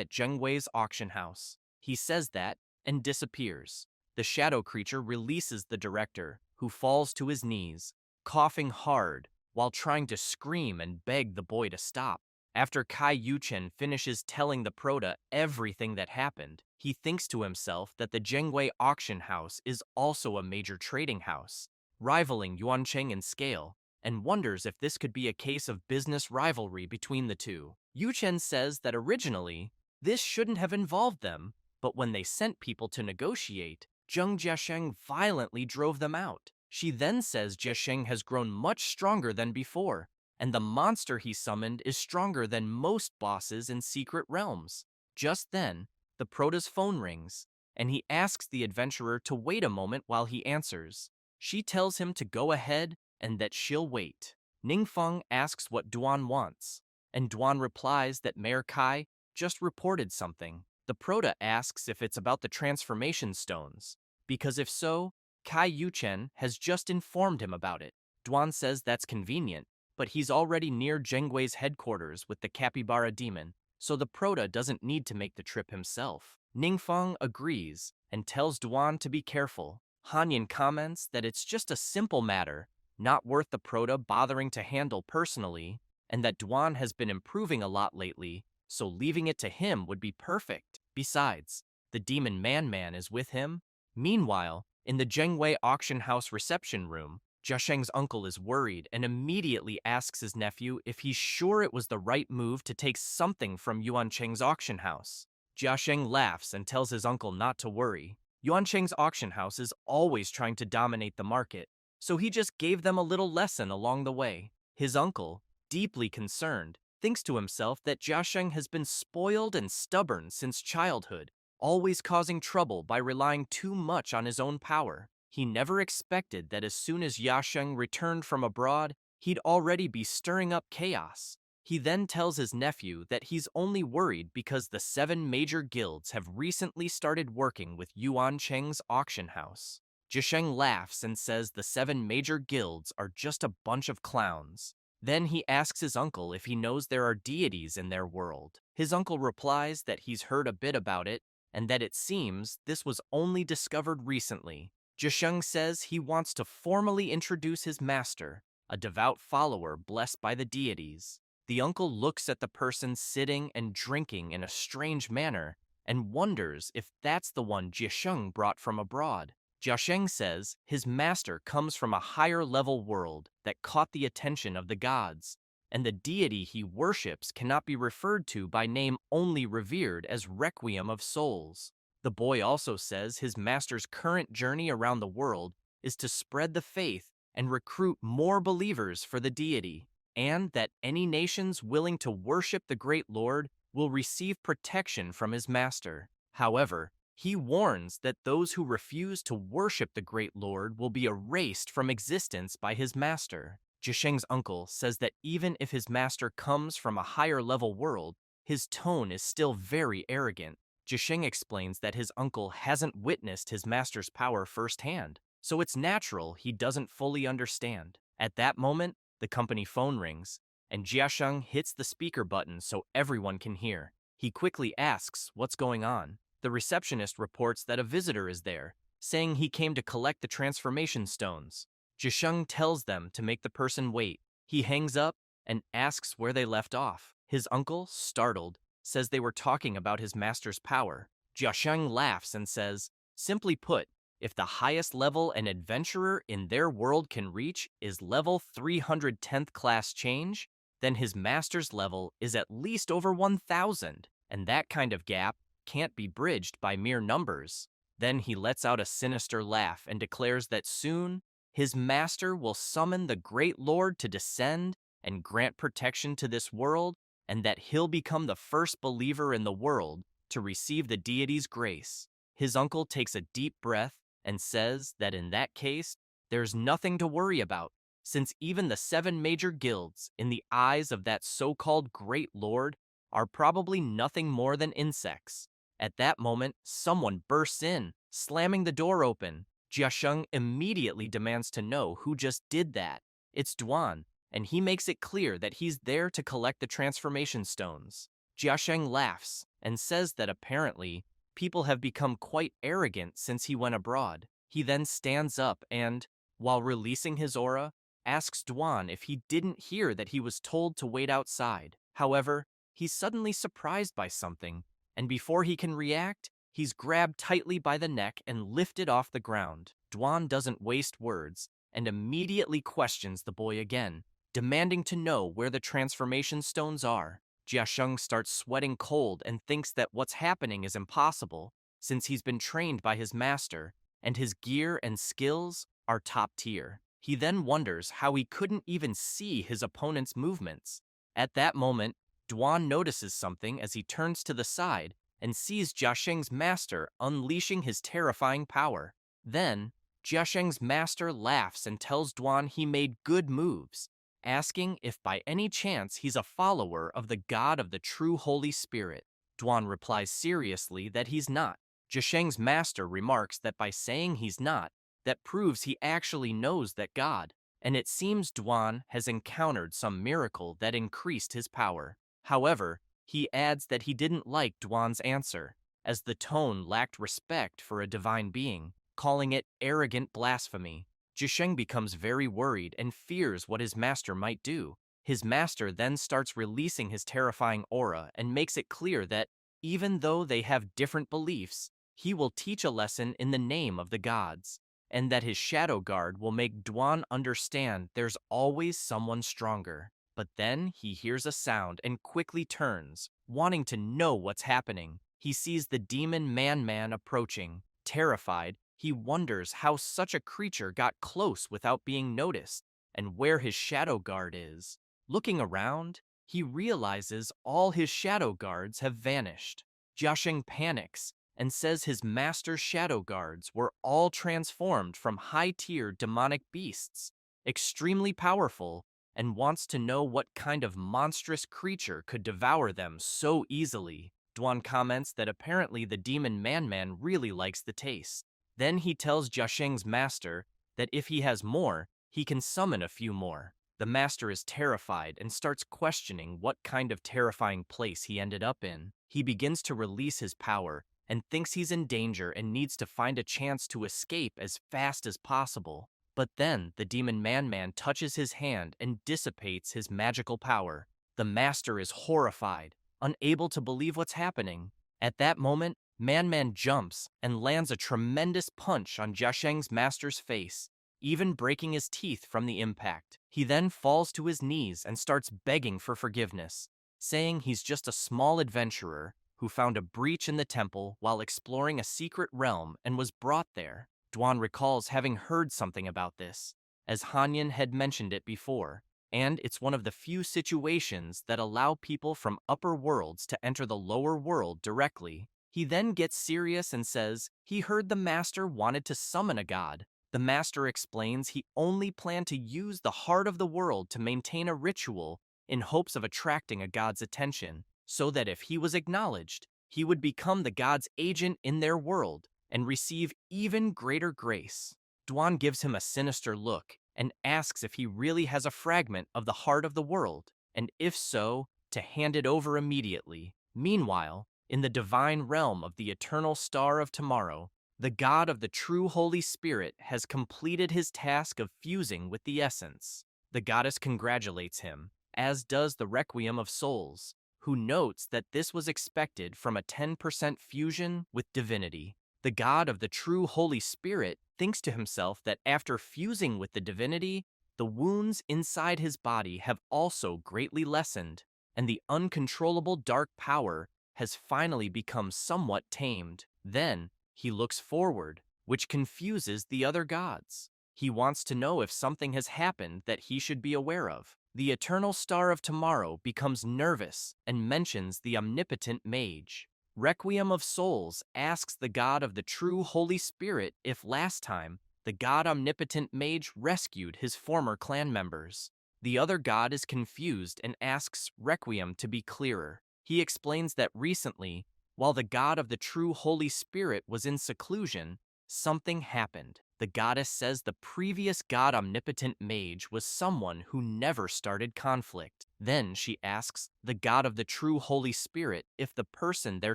at Zhenggui's auction house. He says that and disappears. The shadow creature releases the director, who falls to his knees, coughing hard while trying to scream and beg the boy to stop. After Kai Yuchen finishes telling the Prota everything that happened, he thinks to himself that the Zhenggui auction house is also a major trading house, rivaling Yuancheng in scale, and wonders if this could be a case of business rivalry between the two. Yuchen says that originally, this shouldn't have involved them, but when they sent people to negotiate, Zheng Jiasheng violently drove them out. She then says Jiasheng has grown much stronger than before, and the monster he summoned is stronger than most bosses in secret realms. Just then, the Prota's phone rings, and he asks the adventurer to wait a moment while he answers. She tells him to go ahead and that she'll wait. Ningfeng asks what Duan wants, and Duan replies that Mayor Kai just reported something. The Prota asks if it's about the transformation stones, because if so, Kai Yuchen has just informed him about it. Duan says that's convenient, but he's already near Zhenggui's headquarters with the capybara demon, so the Prota doesn't need to make the trip himself. Ningfeng agrees and tells Duan to be careful. Hanyan comments that it's just a simple matter, not worth the Prota bothering to handle personally, and that Duan has been improving a lot lately, so leaving it to him would be perfect. Besides, the demon Man is with him. Meanwhile, in the Zhenggui auction house reception room, Jiasheng's uncle is worried and immediately asks his nephew if he's sure it was the right move to take something from Yuan Cheng's auction house. Jiasheng laughs and tells his uncle not to worry. Yuan Cheng's auction house is always trying to dominate the market, so he just gave them a little lesson along the way. His uncle, deeply concerned, thinks to himself that Jiasheng has been spoiled and stubborn since childhood, always causing trouble by relying too much on his own power. He never expected that as soon as Yasheng returned from abroad, he'd already be stirring up chaos. He then tells his nephew that he's only worried because the 7 major guilds have recently started working with Yuan Cheng's auction house. Jiasheng laughs and says the 7 major guilds are just a bunch of clowns. Then he asks his uncle if he knows there are deities in their world. His uncle replies that he's heard a bit about it, and that it seems this was only discovered recently. Jiasheng says he wants to formally introduce his master, a devout follower blessed by the deities. The uncle looks at the person sitting and drinking in a strange manner and wonders if that's the one Jiasheng brought from abroad. Jiasheng says his master comes from a higher-level world that caught the attention of the gods, and the deity he worships cannot be referred to by name, only revered as Requiem of Souls. The boy also says his master's current journey around the world is to spread the faith and recruit more believers for the deity, and that any nations willing to worship the Great Lord will receive protection from his master. However, he warns that those who refuse to worship the Great Lord will be erased from existence by his master. Jiasheng's uncle says that even if his master comes from a higher-level world, his tone is still very arrogant. Jiasheng explains that his uncle hasn't witnessed his master's power firsthand, so it's natural he doesn't fully understand. At that moment, the company phone rings, and Jiasheng hits the speaker button so everyone can hear. He quickly asks what's going on. The receptionist reports that a visitor is there, saying he came to collect the transformation stones. Jiasheng tells them to make the person wait. He hangs up and asks where they left off. His uncle, startled, says they were talking about his master's power. Jiasheng laughs and says, simply put, if the highest level an adventurer in their world can reach is level 310th class change, then his master's level is at least over 1,000, and that kind of gap can't be bridged by mere numbers. Then he lets out a sinister laugh and declares that soon his master will summon the great lord to descend and grant protection to this world, and that he'll become the first believer in the world to receive the deity's grace. His uncle takes a deep breath and says that in that case, there's nothing to worry about, since even the 7 major guilds, in the eyes of that so-called Great Lord, are probably nothing more than insects. At that moment, someone bursts in, slamming the door open. Jiasheng immediately demands to know who just did that. It's Duan, and he makes it clear that he's there to collect the transformation stones. Jiasheng laughs and says that apparently, people have become quite arrogant since he went abroad. He then stands up and, while releasing his aura, asks Duan if he didn't hear that he was told to wait outside. However, he's suddenly surprised by something, and before he can react, he's grabbed tightly by the neck and lifted off the ground. Duan doesn't waste words and immediately questions the boy again, demanding to know where the transformation stones are. Jiasheng starts sweating cold and thinks that what's happening is impossible, since he's been trained by his master, and his gear and skills are top tier. He then wonders how he couldn't even see his opponent's movements. At that moment, Duan notices something as he turns to the side and sees Jiasheng's master unleashing his terrifying power. Then, Jiasheng's master laughs and tells Duan he made good moves, asking if by any chance he's a follower of the god of the true Holy Spirit. Duan replies seriously that he's not. Jiasheng's master remarks that by saying he's not, that proves he actually knows that god, and it seems Duan has encountered some miracle that increased his power. However, he adds that he didn't like Duan's answer, as the tone lacked respect for a divine being, calling it arrogant blasphemy. Jiasheng becomes very worried and fears what his master might do. His master then starts releasing his terrifying aura and makes it clear that, even though they have different beliefs, he will teach a lesson in the name of the gods, and that his shadow guard will make Duan understand there's always someone stronger. But then he hears a sound and quickly turns, wanting to know what's happening. He sees the demon Man-Man approaching. Terrified, he wonders how such a creature got close without being noticed, and where his shadow guard is. Looking around, he realizes all his shadow guards have vanished. Jiasheng panics and says his master's shadow guards were all transformed from high-tier demonic beasts, extremely powerful, and wants to know what kind of monstrous creature could devour them so easily. Duan comments that apparently the demon Man-Man really likes the taste. Then he tells Jiasheng's master that if he has more, he can summon a few more. The master is terrified and starts questioning what kind of terrifying place he ended up in. He begins to release his power and thinks he's in danger and needs to find a chance to escape as fast as possible. But then the demon Man-Man touches his hand and dissipates his magical power. The master is horrified, unable to believe what's happening. At that moment, Man-Man jumps and lands a tremendous punch on Jiasheng's master's face, even breaking his teeth from the impact. He then falls to his knees and starts begging for forgiveness, saying he's just a small adventurer who found a breach in the temple while exploring a secret realm and was brought there. Duan recalls having heard something about this, as Hanyan had mentioned it before, and it's one of the few situations that allow people from upper worlds to enter the lower world directly. He then gets serious and says he heard the master wanted to summon a god. The master explains he only planned to use the heart of the world to maintain a ritual in hopes of attracting a god's attention, so that if he was acknowledged, he would become the god's agent in their world and receive even greater grace. Duan gives him a sinister look and asks if he really has a fragment of the heart of the world, and if so, to hand it over immediately. Meanwhile, in the divine realm of the eternal star of tomorrow, the God of the true Holy Spirit has completed his task of fusing with the essence. The goddess congratulates him, as does the Requiem of Souls, who notes that this was expected from a 10% fusion with divinity. The God of the true Holy Spirit thinks to himself that after fusing with the divinity, the wounds inside his body have also greatly lessened, and the uncontrollable dark power has finally become somewhat tamed. Then, he looks forward, which confuses the other gods. He wants to know if something has happened that he should be aware of. The eternal star of tomorrow becomes nervous and mentions the omnipotent mage. Requiem of Souls asks the God of the true Holy Spirit if last time the God omnipotent mage rescued his former clan members. The other god is confused and asks Requiem to be clearer. He explains that recently, while the God of the true Holy Spirit was in seclusion, something happened. The goddess says the previous God omnipotent mage was someone who never started conflict. Then she asks the God of the true Holy Spirit if the person they're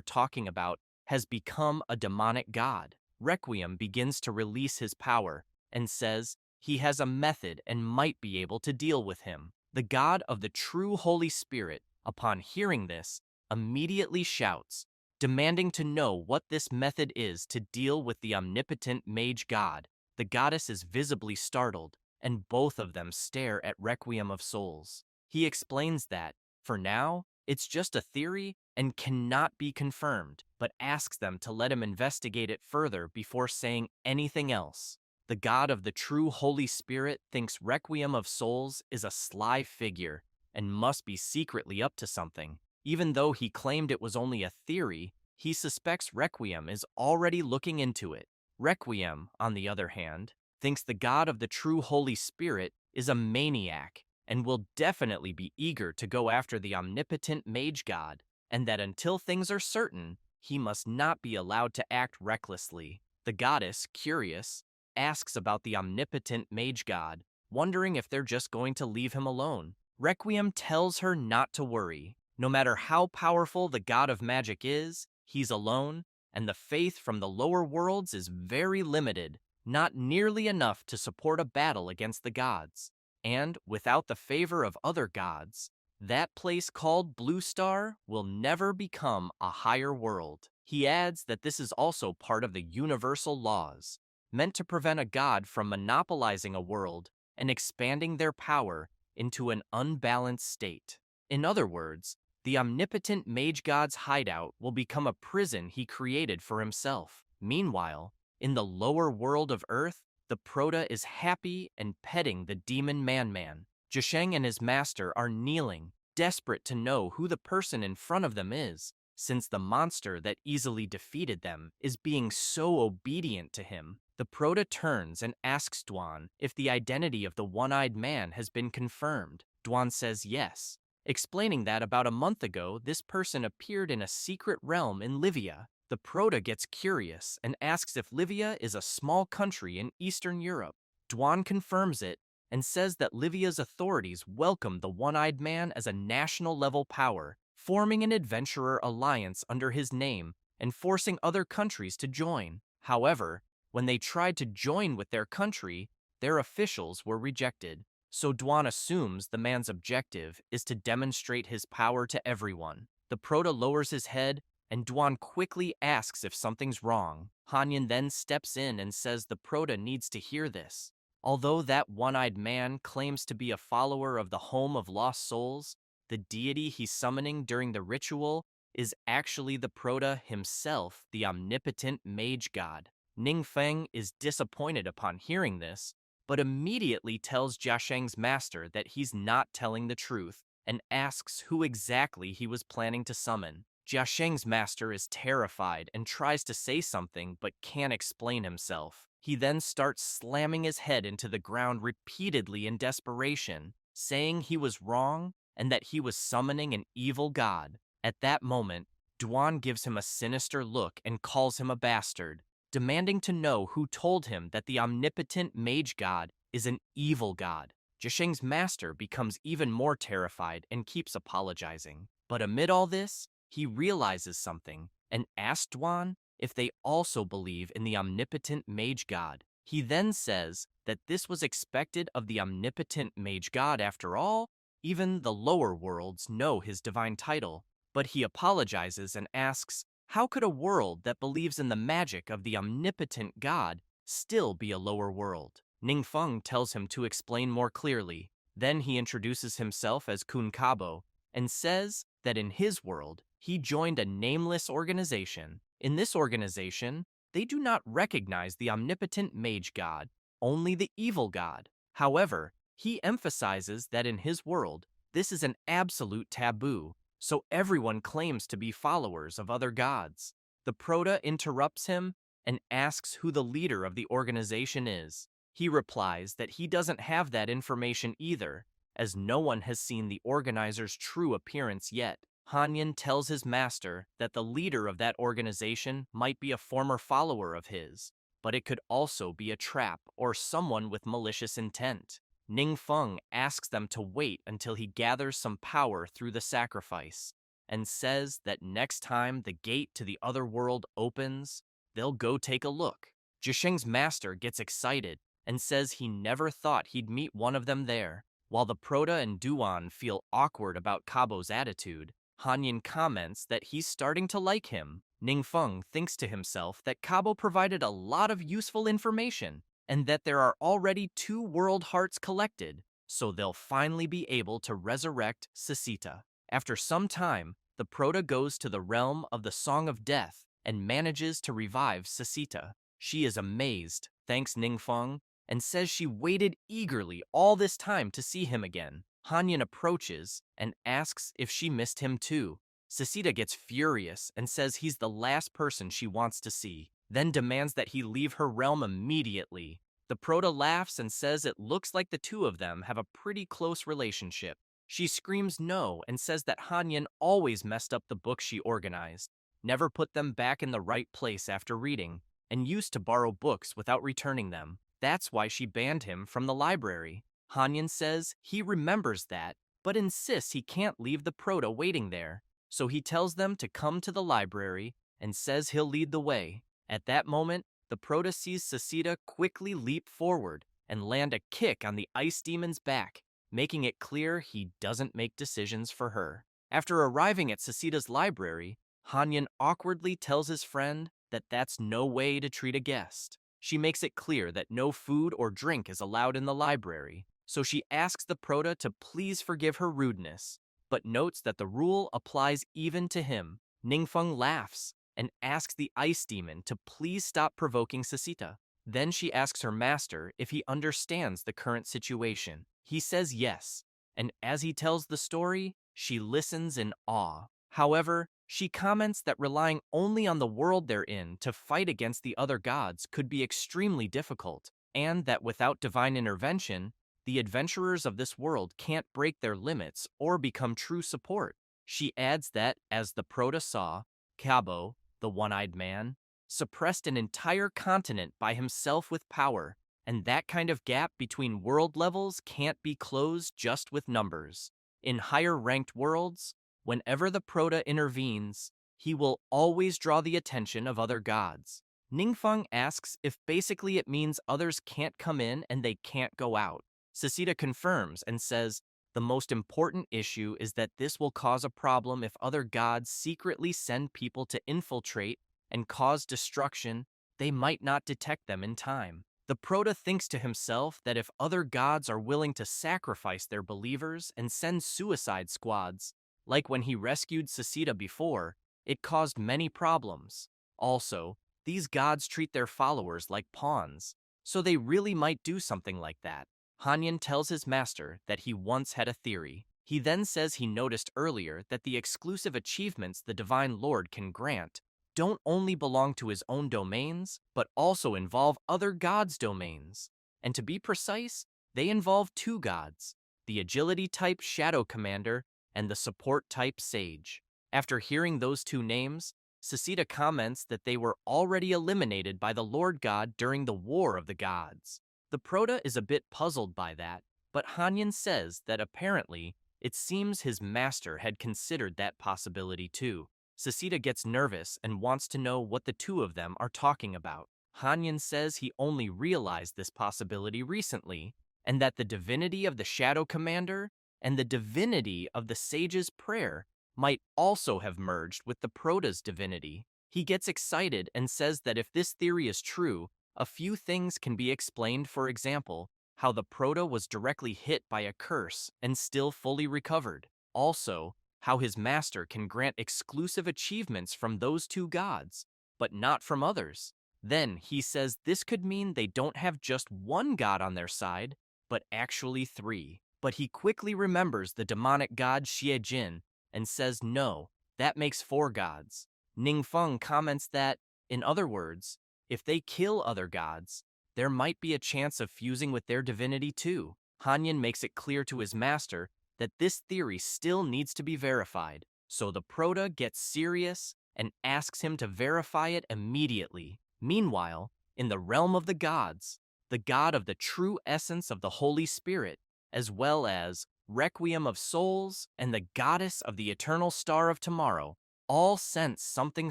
talking about has become a demonic god. Requiem begins to release his power and says he has a method and might be able to deal with him. The God of the true Holy Spirit, upon hearing this, immediately shouts, demanding to know what this method is to deal with the omnipotent mage god. The goddess is visibly startled, and both of them stare at Requiem of Souls. He explains that, for now, it's just a theory and cannot be confirmed, but asks them to let him investigate it further before saying anything else. The God of the true Holy Spirit thinks Requiem of Souls is a sly figure and must be secretly up to something. Even though he claimed it was only a theory, he suspects Requiem is already looking into it. Requiem, on the other hand, thinks the God of the true Holy Spirit is a maniac and will definitely be eager to go after the omnipotent mage god, and that until things are certain, he must not be allowed to act recklessly. The goddess, curious, asks about the omnipotent mage god, wondering if they're just going to leave him alone. Requiem tells her not to worry. No matter how powerful the god of magic is, he's alone, and the faith from the lower worlds is very limited, not nearly enough to support a battle against the gods. And without the favor of other gods, that place called Blue Star will never become a higher world. He adds that this is also part of the universal laws, meant to prevent a god from monopolizing a world and expanding their power into an unbalanced state. In other words, the omnipotent mage god's hideout will become a prison he created for himself. Meanwhile, in the lower world of Earth, the Prota is happy and petting the demon Man-Man. Zhesheng and his master are kneeling, desperate to know who the person in front of them is, since the monster that easily defeated them is being so obedient to him. The Prota turns and asks Dwan if the identity of the one-eyed man has been confirmed. Dwan says yes, explaining that about a month ago this person appeared in a secret realm in Livia. The Prota gets curious and asks if Livia is a small country in Eastern Europe. Dwan confirms it and says that Livia's authorities welcome the one-eyed man as a national-level power, forming an adventurer alliance under his name and forcing other countries to join. However, when they tried to join with their country, their officials were rejected. So Dwan assumes the man's objective is to demonstrate his power to everyone. The Prota lowers his head, and Dwan quickly asks if something's wrong. Hanyan then steps in and says the Prota needs to hear this. Although that one-eyed man claims to be a follower of the Home of Lost Souls, the deity he's summoning during the ritual is actually the Prota himself, the omnipotent mage god. Ningfeng is disappointed upon hearing this, but immediately tells Jiasheng's master that he's not telling the truth and asks who exactly he was planning to summon. Jiasheng's master is terrified and tries to say something but can't explain himself. He then starts slamming his head into the ground repeatedly in desperation, saying he was wrong and that he was summoning an evil god. At that moment, Dwan gives him a sinister look and calls him a bastard, demanding to know who told him that the omnipotent mage god is an evil god. Zhisheng's master becomes even more terrified and keeps apologizing. But amid all this, he realizes something and asks Duan if they also believe in the omnipotent mage god. He then says that this was expected of the omnipotent mage god after all. Even the lower worlds know his divine title, but he apologizes and asks, how could a world that believes in the magic of the omnipotent god still be a lower world? Ningfeng tells him to explain more clearly. Then he introduces himself as Kun Kabo and says that in his world, he joined a nameless organization. In this organization, they do not recognize the omnipotent mage god, only the evil god. However, he emphasizes that in his world, this is an absolute taboo, so everyone claims to be followers of other gods. The Proto interrupts him and asks who the leader of the organization is. He replies that he doesn't have that information either, as no one has seen the organizer's true appearance yet. Hanyan tells his master that the leader of that organization might be a former follower of his, but it could also be a trap or someone with malicious intent. Ningfeng asks them to wait until he gathers some power through the sacrifice, and says that next time the gate to the other world opens, they'll go take a look. Zhisheng's master gets excited and says he never thought he'd meet one of them there. While the Proto and Duan feel awkward about Kabo's attitude, Hanyan comments that he's starting to like him. Ningfeng thinks to himself that Kabo provided a lot of useful information, and that there are already 2 world hearts collected, so they'll finally be able to resurrect Sasita. After some time, the Proto goes to the realm of the Song of Death and manages to revive Sasita. She is amazed, thanks Ningfeng, and says she waited eagerly all this time to see him again. Hanyan approaches and asks if she missed him too. Sasita gets furious and says he's the last person she wants to see, then demands that he leave her realm immediately. The Proto laughs and says it looks like the two of them have a pretty close relationship. She screams no and says that Hanyan always messed up the books she organized, never put them back in the right place after reading, and used to borrow books without returning them. That's why she banned him from the library. Hanyan says he remembers that, but insists he can't leave the Proto waiting there, so he tells them to come to the library and says he'll lead the way. At that moment, the Proto sees Sasita quickly leap forward and land a kick on the ice demon's back, making it clear he doesn't make decisions for her. After arriving at Sasita's library, Hanyan awkwardly tells his friend that that's no way to treat a guest. She makes it clear that no food or drink is allowed in the library, so she asks the Proto to please forgive her rudeness, but notes that the rule applies even to him. Ningfeng laughs and asks the ice demon to please stop provoking Sasita. Then she asks her master if he understands the current situation. He says yes, and as he tells the story, she listens in awe. However, she comments that relying only on the world they're in to fight against the other gods could be extremely difficult, and that without divine intervention, the adventurers of this world can't break their limits or become true support. She adds that, as the Proto saw, Kabo, the one-eyed man, suppressed an entire continent by himself with power, and that kind of gap between world levels can't be closed just with numbers. In higher-ranked worlds, whenever the Proto intervenes, he will always draw the attention of other gods. Ningfeng asks if basically it means others can't come in and they can't go out. Sasita confirms and says, the most important issue is that this will cause a problem if other gods secretly send people to infiltrate and cause destruction. They might not detect them in time. The Proto thinks to himself that if other gods are willing to sacrifice their believers and send suicide squads, like when he rescued Sasita before, it caused many problems. Also, these gods treat their followers like pawns, so they really might do something like that. Hanyan tells his master that he once had a theory. He then says he noticed earlier that the exclusive achievements the Divine Lord can grant don't only belong to his own domains, but also involve other gods' domains. And to be precise, they involve 2 gods, the agility type Shadow Commander and the support type Sage. After hearing those 2 names, Sasita comments that they were already eliminated by the Lord God during the War of the Gods. The Proto is a bit puzzled by that, but Hanyan says that apparently it seems his master had considered that possibility too. Sasita gets nervous and wants to know what the two of them are talking about. Hanyan says he only realized this possibility recently, and that the divinity of the Shadow Commander and the divinity of the Sage's Prayer might also have merged with the Prota's divinity. He gets excited and says that if this theory is true, a few things can be explained. For example, how the Prota was directly hit by a curse and still fully recovered. Also, how his master can grant exclusive achievements from those two gods, but not from others. Then he says this could mean they don't have just one god on their side, but actually three. But he quickly remembers the demonic god Xie and says no, that makes four gods. Ningfeng comments that, in other words, if they kill other gods, there might be a chance of fusing with their divinity too. Hanyan makes it clear to his master that this theory still needs to be verified, so the Prota gets serious and asks him to verify it immediately. Meanwhile, in the realm of the gods, the god of the true essence of the Holy Spirit, as well as Requiem of Souls and the goddess of the eternal star of tomorrow, all sense something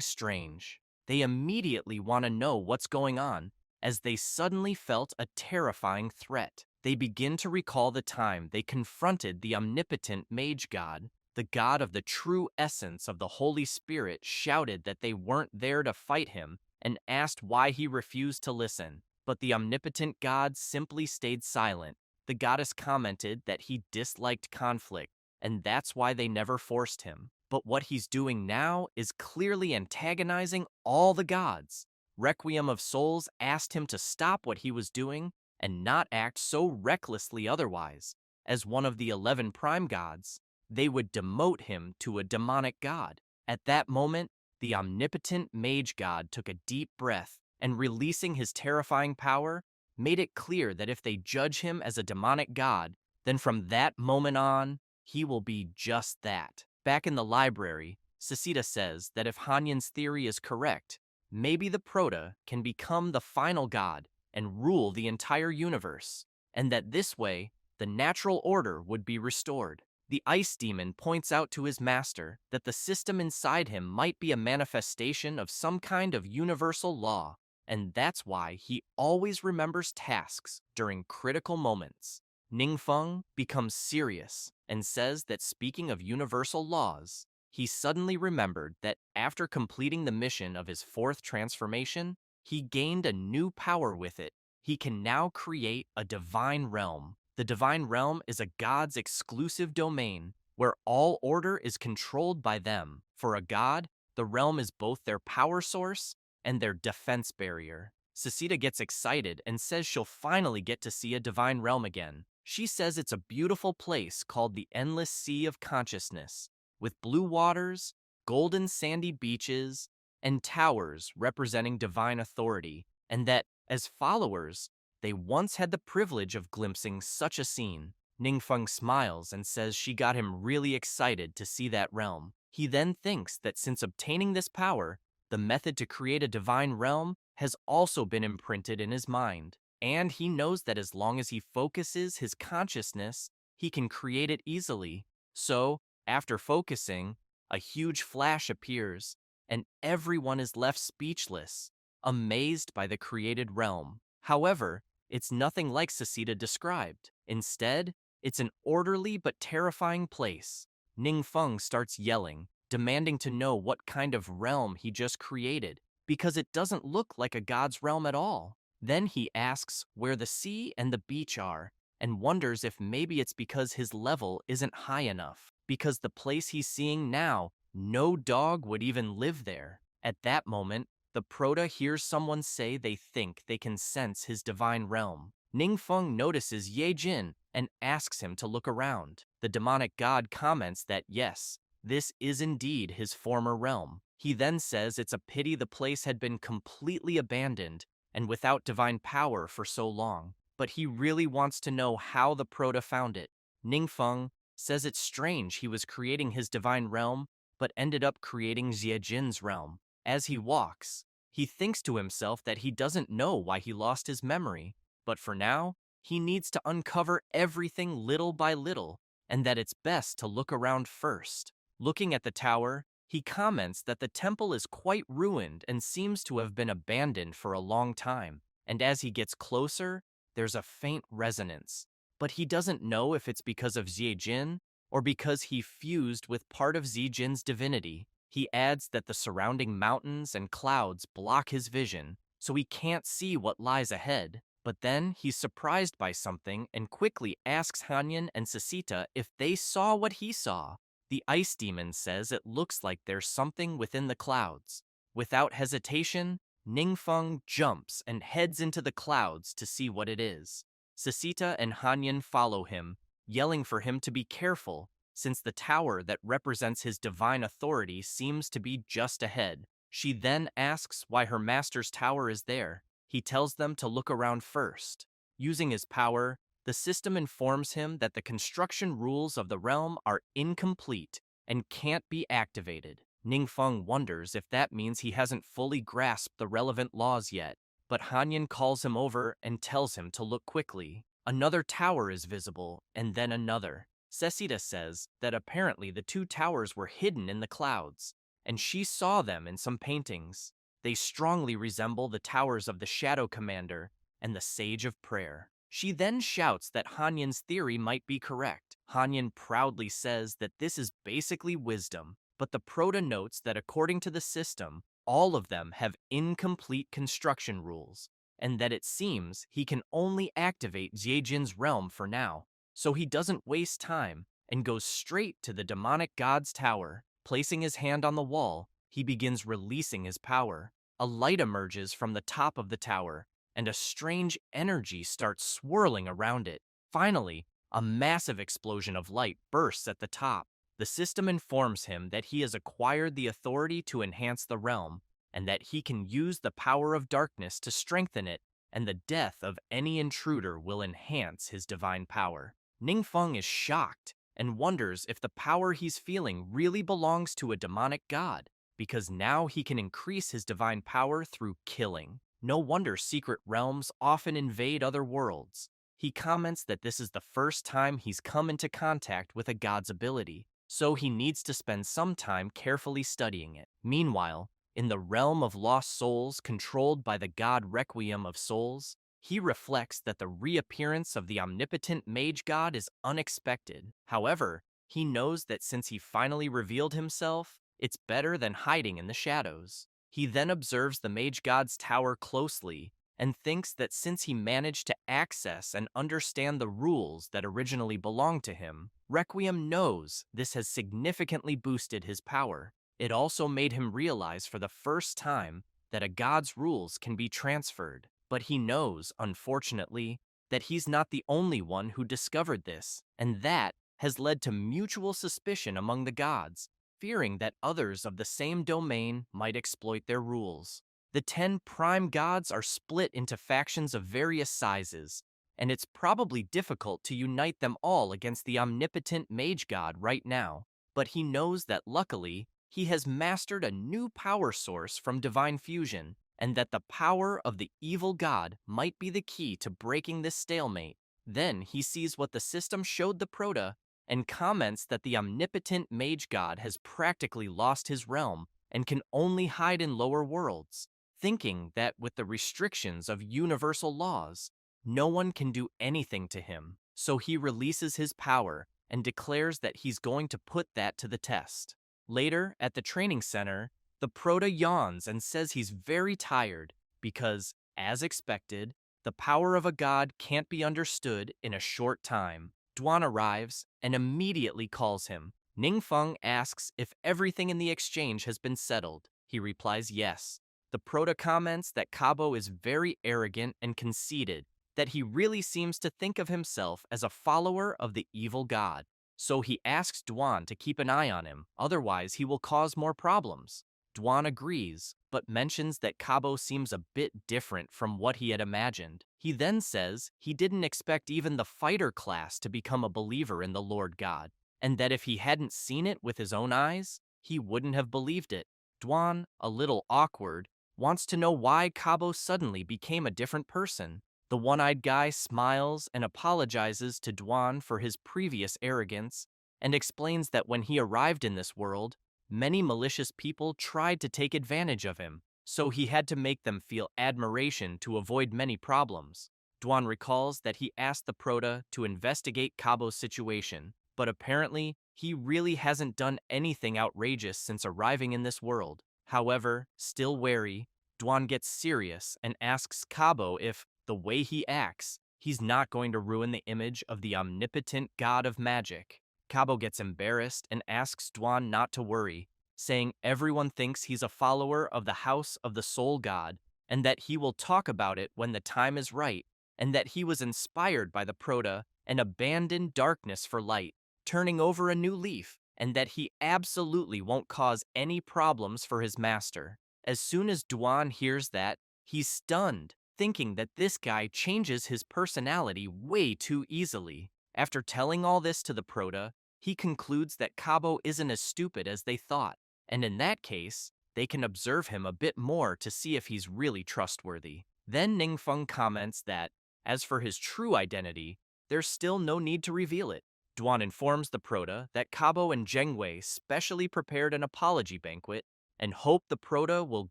strange. They immediately want to know what's going on, as they suddenly felt a terrifying threat. They begin to recall the time they confronted the omnipotent mage god. The god of the true essence of the Holy Spirit shouted that they weren't there to fight him and asked why he refused to listen. But the omnipotent god simply stayed silent. The goddess commented that he disliked conflict, and that's why they never forced him. But what he's doing now is clearly antagonizing all the gods. Requiem of Souls asked him to stop what he was doing and not act so recklessly otherwise. As one of the 11 prime gods, they would demote him to a demonic god. At that moment, the omnipotent mage god took a deep breath and, releasing his terrifying power, made it clear that if they judge him as a demonic god, then from that moment on, he will be just that. Back in the library, Sasita says that if Hanyan's theory is correct, maybe the Prota can become the final god and rule the entire universe, and that this way, the natural order would be restored. The ice demon points out to his master that the system inside him might be a manifestation of some kind of universal law, and that's why he always remembers tasks during critical moments. Ningfeng becomes serious and says that speaking of universal laws, he suddenly remembered that after completing the mission of his fourth transformation, he gained a new power with it. He can now create a divine realm. The divine realm is a god's exclusive domain where all order is controlled by them. For a god, the realm is both their power source and their defense barrier. Sasita gets excited and says she'll finally get to see a divine realm again. She says it's a beautiful place called the Endless Sea of Consciousness, with blue waters, golden sandy beaches, and towers representing divine authority, and that, as followers, they once had the privilege of glimpsing such a scene. Ningfeng smiles and says she got him really excited to see that realm. He then thinks that since obtaining this power, the method to create a divine realm has also been imprinted in his mind, and he knows that as long as he focuses his consciousness, he can create it easily. So, after focusing, a huge flash appears, and everyone is left speechless, amazed by the created realm. However, it's nothing like Sasita described. Instead, it's an orderly but terrifying place. Ningfeng starts yelling, demanding to know what kind of realm he just created, because it doesn't look like a god's realm at all. Then he asks where the sea and the beach are, and wonders if maybe it's because his level isn't high enough, because the place he's seeing now, no dog would even live there. At that moment, the Prota hears someone say they think they can sense his divine realm. Ningfeng notices Ye Jin and asks him to look around. The demonic god comments that yes, this is indeed his former realm. He then says it's a pity the place had been completely abandoned and without divine power for so long, but he really wants to know how the Prota found it. Ningfeng says it's strange he was creating his divine realm, but ended up creating Xie Jin's realm. As he walks, he thinks to himself that he doesn't know why he lost his memory, But for now, he needs to uncover everything little by little, and that it's best to look around first. Looking at the tower, he comments that the temple is quite ruined and seems to have been abandoned for a long time. And as he gets closer, there's a faint resonance. But he doesn't know if it's because of Ziejin or because he fused with part of Ziejin's divinity. He adds that the surrounding mountains and clouds block his vision, so he can't see what lies ahead. But then he's surprised by something and quickly asks Hanyan and Sasita if they saw what he saw. The ice demon says it looks like there's something within the clouds. Without hesitation, Ningfeng jumps and heads into the clouds to see what it is. Sasita and Hanyan follow him, yelling for him to be careful, since the tower that represents his divine authority seems to be just ahead. She then asks why her master's tower is there. He tells them to look around first. Using his power, the system informs him that the construction rules of the realm are incomplete and can't be activated. Ningfeng wonders if that means he hasn't fully grasped the relevant laws yet, but Hanyan calls him over and tells him to look quickly. Another tower is visible, and then another. Sesita says that apparently the two towers were hidden in the clouds, and she saw them in some paintings. They strongly resemble the towers of the Shadow Commander and the Sage of Prayer. She then shouts that Hanyan's theory might be correct. Hanyan proudly says that this is basically wisdom, but the Proto notes that according to the system, all of them have incomplete construction rules, and that it seems he can only activate Ziejin's realm for now. So he doesn't waste time and goes straight to the demonic god's tower. Placing his hand on the wall, he begins releasing his power. A light emerges from the top of the tower, and a strange energy starts swirling around it. Finally, a massive explosion of light bursts at the top. The system informs him that he has acquired the authority to enhance the realm, and that he can use the power of darkness to strengthen it, and the death of any intruder will enhance his divine power. Ningfeng is shocked and wonders if the power he's feeling really belongs to a demonic god, because now he can increase his divine power through killing. No wonder secret realms often invade other worlds. He comments that this is the first time he's come into contact with a god's ability, so he needs to spend some time carefully studying it. Meanwhile, in the realm of lost souls controlled by the god Requiem of Souls, he reflects that the reappearance of the omnipotent mage god is unexpected. However, he knows that since he finally revealed himself, it's better than hiding in the shadows. He then observes the mage god's tower closely and thinks that since he managed to access and understand the rules that originally belonged to him, Requiem knows this has significantly boosted his power. It also made him realize for the first time that a god's rules can be transferred. But he knows, unfortunately, that he's not the only one who discovered this, and that has led to mutual suspicion among the gods, fearing that others of the same domain might exploit their rules. The 10 prime gods are split into factions of various sizes, and it's probably difficult to unite them all against the omnipotent mage god right now. But he knows that luckily, he has mastered a new power source from divine fusion, and that the power of the evil god might be the key to breaking this stalemate. Then he sees what the system showed the Proto, and comments that the omnipotent mage god has practically lost his realm and can only hide in lower worlds, thinking that with the restrictions of universal laws, no one can do anything to him. So he releases his power and declares that he's going to put that to the test. Later, at the training center, the Proto yawns and says he's very tired because, as expected, the power of a god can't be understood in a short time. Duan arrives and immediately calls him. Ningfeng asks if everything in the exchange has been settled. He replies yes. The Proto comments that Kabo is very arrogant and conceited, that he really seems to think of himself as a follower of the evil god. So he asks Duan to keep an eye on him, otherwise he will cause more problems. Duan agrees, but mentions that Kabo seems a bit different from what he had imagined. He then says he didn't expect even the fighter class to become a believer in the Lord God, and that if he hadn't seen it with his own eyes, he wouldn't have believed it. Duan, a little awkward, wants to know why Kabo suddenly became a different person. The one-eyed guy smiles and apologizes to Duan for his previous arrogance and explains that when he arrived in this world, many malicious people tried to take advantage of him, so he had to make them feel admiration to avoid many problems. Duan recalls that he asked the Prota to investigate Cabo's situation, but apparently he really hasn't done anything outrageous since arriving in this world. However, still wary, Duan gets serious and asks Cabo if, the way he acts, he's not going to ruin the image of the omnipotent god of magic. Cabo gets embarrassed and asks Duan not to worry, saying everyone thinks he's a follower of the House of the Soul God, and that he will talk about it when the time is right, and that he was inspired by the Prota and abandoned darkness for light, turning over a new leaf, and that he absolutely won't cause any problems for his master. As soon as Duan hears that, he's stunned, thinking that this guy changes his personality way too easily. After telling all this to the Prota, he concludes that Cabo isn't as stupid as they thought, and in that case, they can observe him a bit more to see if he's really trustworthy. Then Ningfeng comments that, as for his true identity, there's still no need to reveal it. Duan informs the Prota that Cabo and Zhengwei specially prepared an apology banquet and hope the Prota will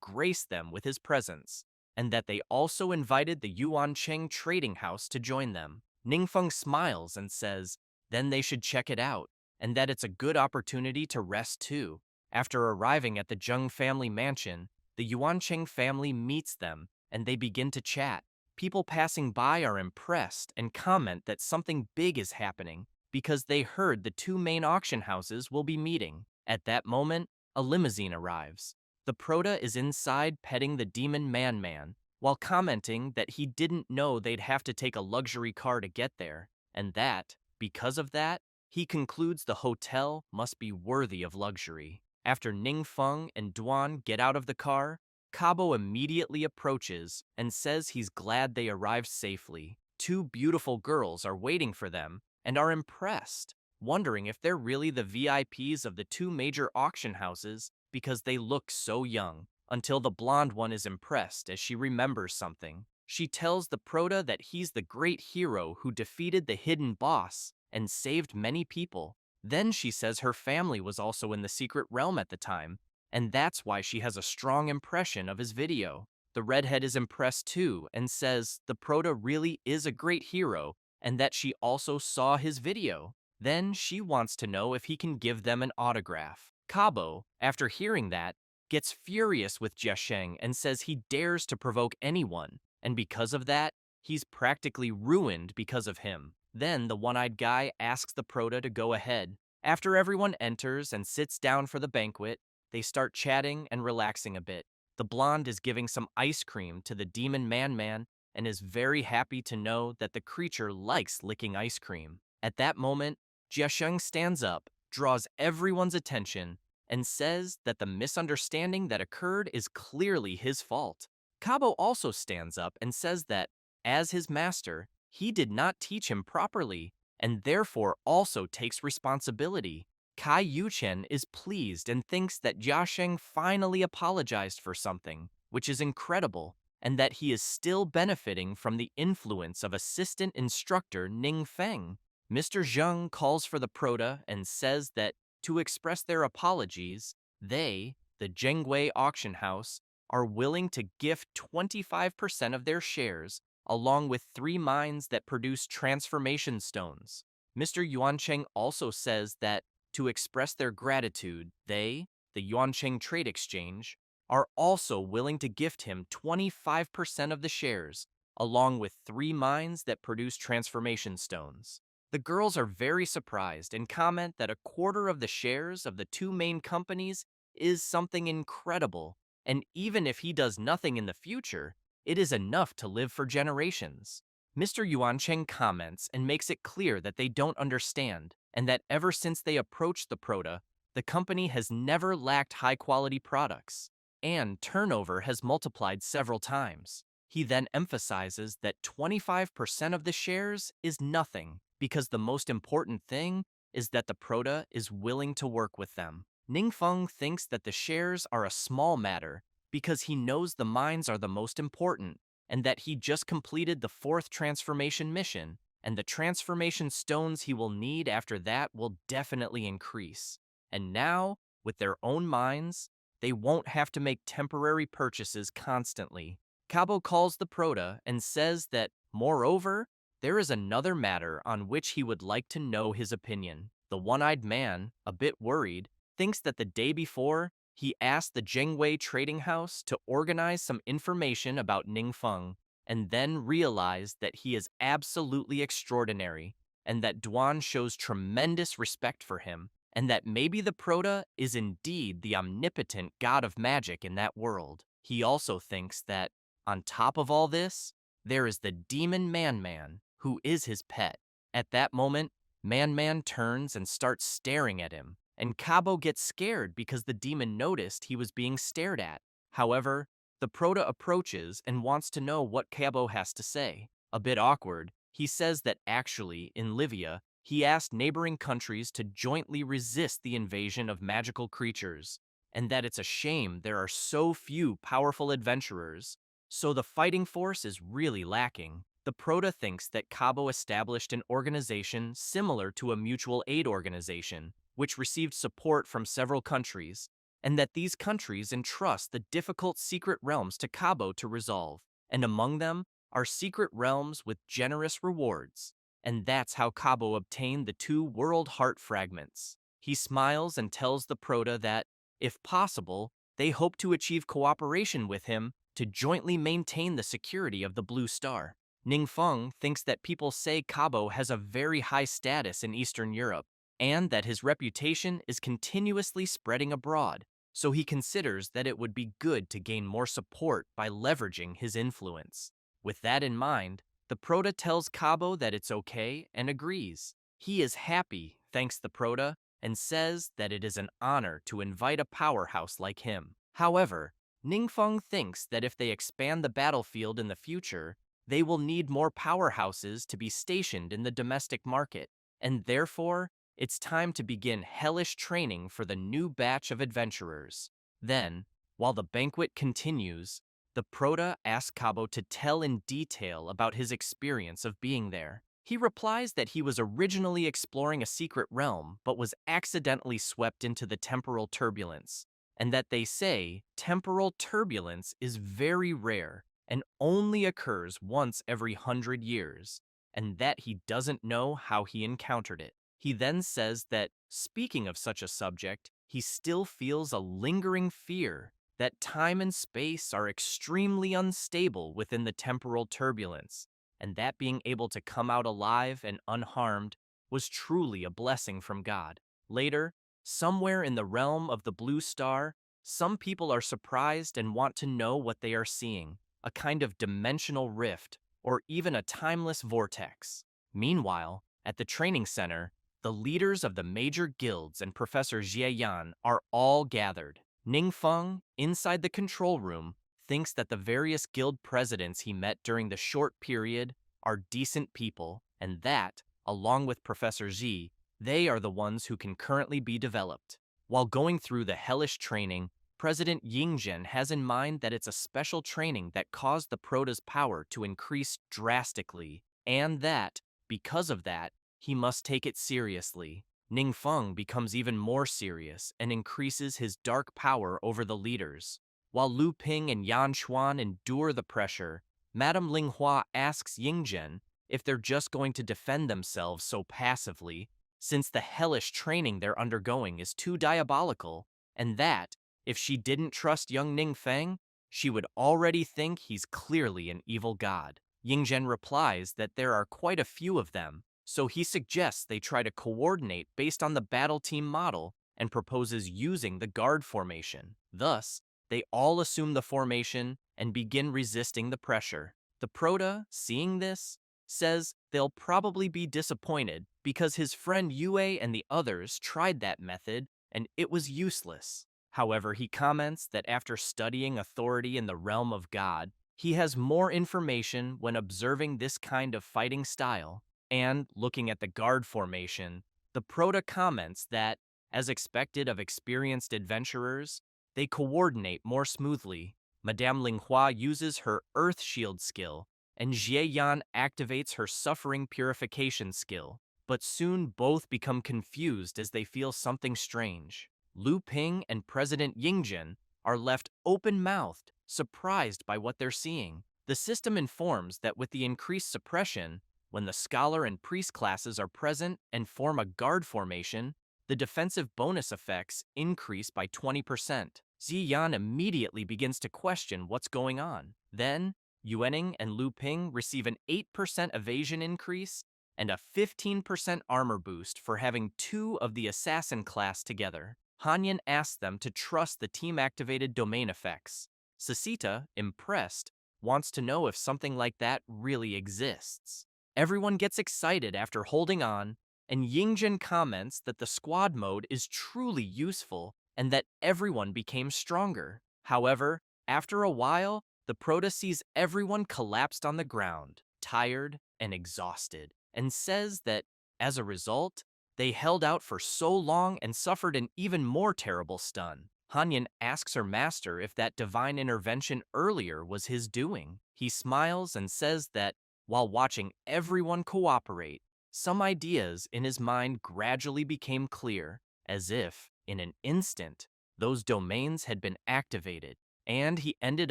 grace them with his presence, and that they also invited the Yuancheng trading house to join them. Ningfeng smiles and says, then they should check it out, and that it's a good opportunity to rest too. After arriving at the Zheng family mansion, the Yuancheng family meets them, and they begin to chat. People passing by are impressed and comment that something big is happening because they heard the two main auction houses will be meeting. At that moment, a limousine arrives. The Prota is inside petting the demon Man, while commenting that he didn't know they'd have to take a luxury car to get there, and that, because of that, he concludes the hotel must be worthy of luxury. After Ningfeng and Duan get out of the car, Cabo immediately approaches and says he's glad they arrived safely. Two beautiful girls are waiting for them and are impressed, wondering if they're really the VIPs of the two major auction houses because they look so young, until the blonde one is impressed as she remembers something. She tells the Prota that he's the great hero who defeated the hidden boss and saved many people. Then she says her family was also in the secret realm at the time, and that's why she has a strong impression of his video. The redhead is impressed too and says the Prota really is a great hero and that she also saw his video. Then she wants to know if he can give them an autograph. Cabo, after hearing that, gets furious with Jiasheng and says he dares to provoke anyone, and because of that, he's practically ruined because of him. Then the one-eyed guy asks the Prota to go ahead. After everyone enters and sits down for the banquet, they start chatting and relaxing a bit. The blonde is giving some ice cream to the demon Man and is very happy to know that the creature likes licking ice cream. At that moment, Jiasheng stands up, draws everyone's attention, and says that the misunderstanding that occurred is clearly his fault. Cabo also stands up and says that, as his master, he did not teach him properly, and therefore also takes responsibility. Kai Yuchen is pleased and thinks that Jiasheng finally apologized for something, which is incredible, and that he is still benefiting from the influence of assistant instructor Ning Feng. Mr. Zheng calls for the Prota and says that, to express their apologies, they, the Zhengwei auction house, are willing to gift 25% of their shares, along with 3 mines that produce transformation stones. Mr. Yuancheng also says that, to express their gratitude, they, the Yuancheng Trade Exchange, are also willing to gift him 25% of the shares, along with 3 mines that produce transformation stones. The girls are very surprised and comment that a quarter of the shares of the 2 main companies is something incredible, and even if he does nothing in the future, it is enough to live for generations. Mr. Yuancheng comments and makes it clear that they don't understand, and that ever since they approached the Prota, the company has never lacked high-quality products, and turnover has multiplied several times. He then emphasizes that 25% of the shares is nothing, because the most important thing is that the Prota is willing to work with them. Ningfeng thinks that the shares are a small matter because he knows the mines are the most important, and that he just completed the 4th transformation mission, and the transformation stones he will need after that will definitely increase. And now, with their own minds, they won't have to make temporary purchases constantly. Cabo calls the Prota and says that, moreover, there is another matter on which he would like to know his opinion. The one-eyed man, a bit worried, thinks that the day before, he asked the Jingwei trading house to organize some information about Ningfeng, and then realized that he is absolutely extraordinary, and that Duan shows tremendous respect for him, and that maybe the Prota is indeed the omnipotent god of magic in that world. He also thinks that, on top of all this, there is the demon Man-Man, who is his pet. At that moment, Man-Man turns and starts staring at him, and Cabo gets scared because the demon noticed he was being stared at. However, the Prota approaches and wants to know what Cabo has to say. A bit awkward, he says that actually, in Livia, he asked neighboring countries to jointly resist the invasion of magical creatures, and that it's a shame there are so few powerful adventurers, so the fighting force is really lacking. The Prota thinks that Cabo established an organization similar to a mutual aid organization, which received support from several countries, and that these countries entrust the difficult secret realms to Cabo to resolve, and among them are secret realms with generous rewards. And that's how Cabo obtained the 2 World Heart fragments. He smiles and tells the Prota that, if possible, they hope to achieve cooperation with him to jointly maintain the security of the Blue Star. Ningfeng thinks that people say Cabo has a very high status in Eastern Europe, and that his reputation is continuously spreading abroad, so he considers that it would be good to gain more support by leveraging his influence. With that in mind, the Prota tells Cabo that it's okay and agrees. He is happy, thanks the Prota, and says that it is an honor to invite a powerhouse like him. However, Ningfeng thinks that if they expand the battlefield in the future, they will need more powerhouses to be stationed in the domestic market, and therefore, it's time to begin hellish training for the new batch of adventurers. Then, while the banquet continues, the Prota asks Cabo to tell in detail about his experience of being there. He replies that he was originally exploring a secret realm but was accidentally swept into the temporal turbulence, and that they say temporal turbulence is very rare and only occurs once every 100 years, and that he doesn't know how he encountered it. He then says that, speaking of such a subject, he still feels a lingering fear that time and space are extremely unstable within the temporal turbulence, and that being able to come out alive and unharmed was truly a blessing from God. Later, somewhere in the realm of the Blue Star, some people are surprised and want to know what they are seeing, a kind of dimensional rift, or even a timeless vortex. Meanwhile, at the training center, the leaders of the major guilds and Professor Jie Yan are all gathered. Ningfeng, inside the control room, thinks that the various guild presidents he met during the short period are decent people, and that, along with Professor Xi, they are the ones who can currently be developed. While going through the hellish training, President Yingzhen has in mind that it's a special training that caused the Prota's power to increase drastically, and that, because of that, he must take it seriously. Ningfeng becomes even more serious and increases his dark power over the leaders. While Lu Ping and Yan Xuan endure the pressure, Madame Linghua asks Yingzhen if they're just going to defend themselves so passively, since the hellish training they're undergoing is too diabolical, and that, if she didn't trust young Ningfeng, she would already think he's clearly an evil god. Yingzhen replies that there are quite a few of them, so he suggests they try to coordinate based on the battle team model and proposes using the guard formation. Thus, they all assume the formation and begin resisting the pressure. The Prota, seeing this, says they'll probably be disappointed because his friend Yue and the others tried that method and it was useless. However, he comments that after studying authority in the realm of God, he has more information when observing this kind of fighting style, and, looking at the guard formation, the Prota comments that, as expected of experienced adventurers, they coordinate more smoothly. Madame Linghua uses her Earth Shield skill, and Jie Yan activates her Suffering Purification skill. But soon both become confused as they feel something strange. Lu Ping and President Yingzhen are left open-mouthed, surprised by what they're seeing. The system informs that with the increased suppression, when the scholar and priest classes are present and form a guard formation, the defensive bonus effects increase by 20%. Ziyan immediately begins to question what's going on. Then, Yuening and Lu Ping receive an 8% evasion increase and a 15% armor boost for having two of the assassin class together. Hanyan asks them to trust the team-activated domain effects. Sasita, impressed, wants to know if something like that really exists. Everyone gets excited after holding on, and Yingjin comments that the squad mode is truly useful and that everyone became stronger. However, after a while, the Prota sees everyone collapsed on the ground, tired and exhausted, and says that, as a result, they held out for so long and suffered an even more terrible stun. Hanyan asks her master if that divine intervention earlier was his doing. He smiles and says that, while watching everyone cooperate, some ideas in his mind gradually became clear, as if, in an instant, those domains had been activated, and he ended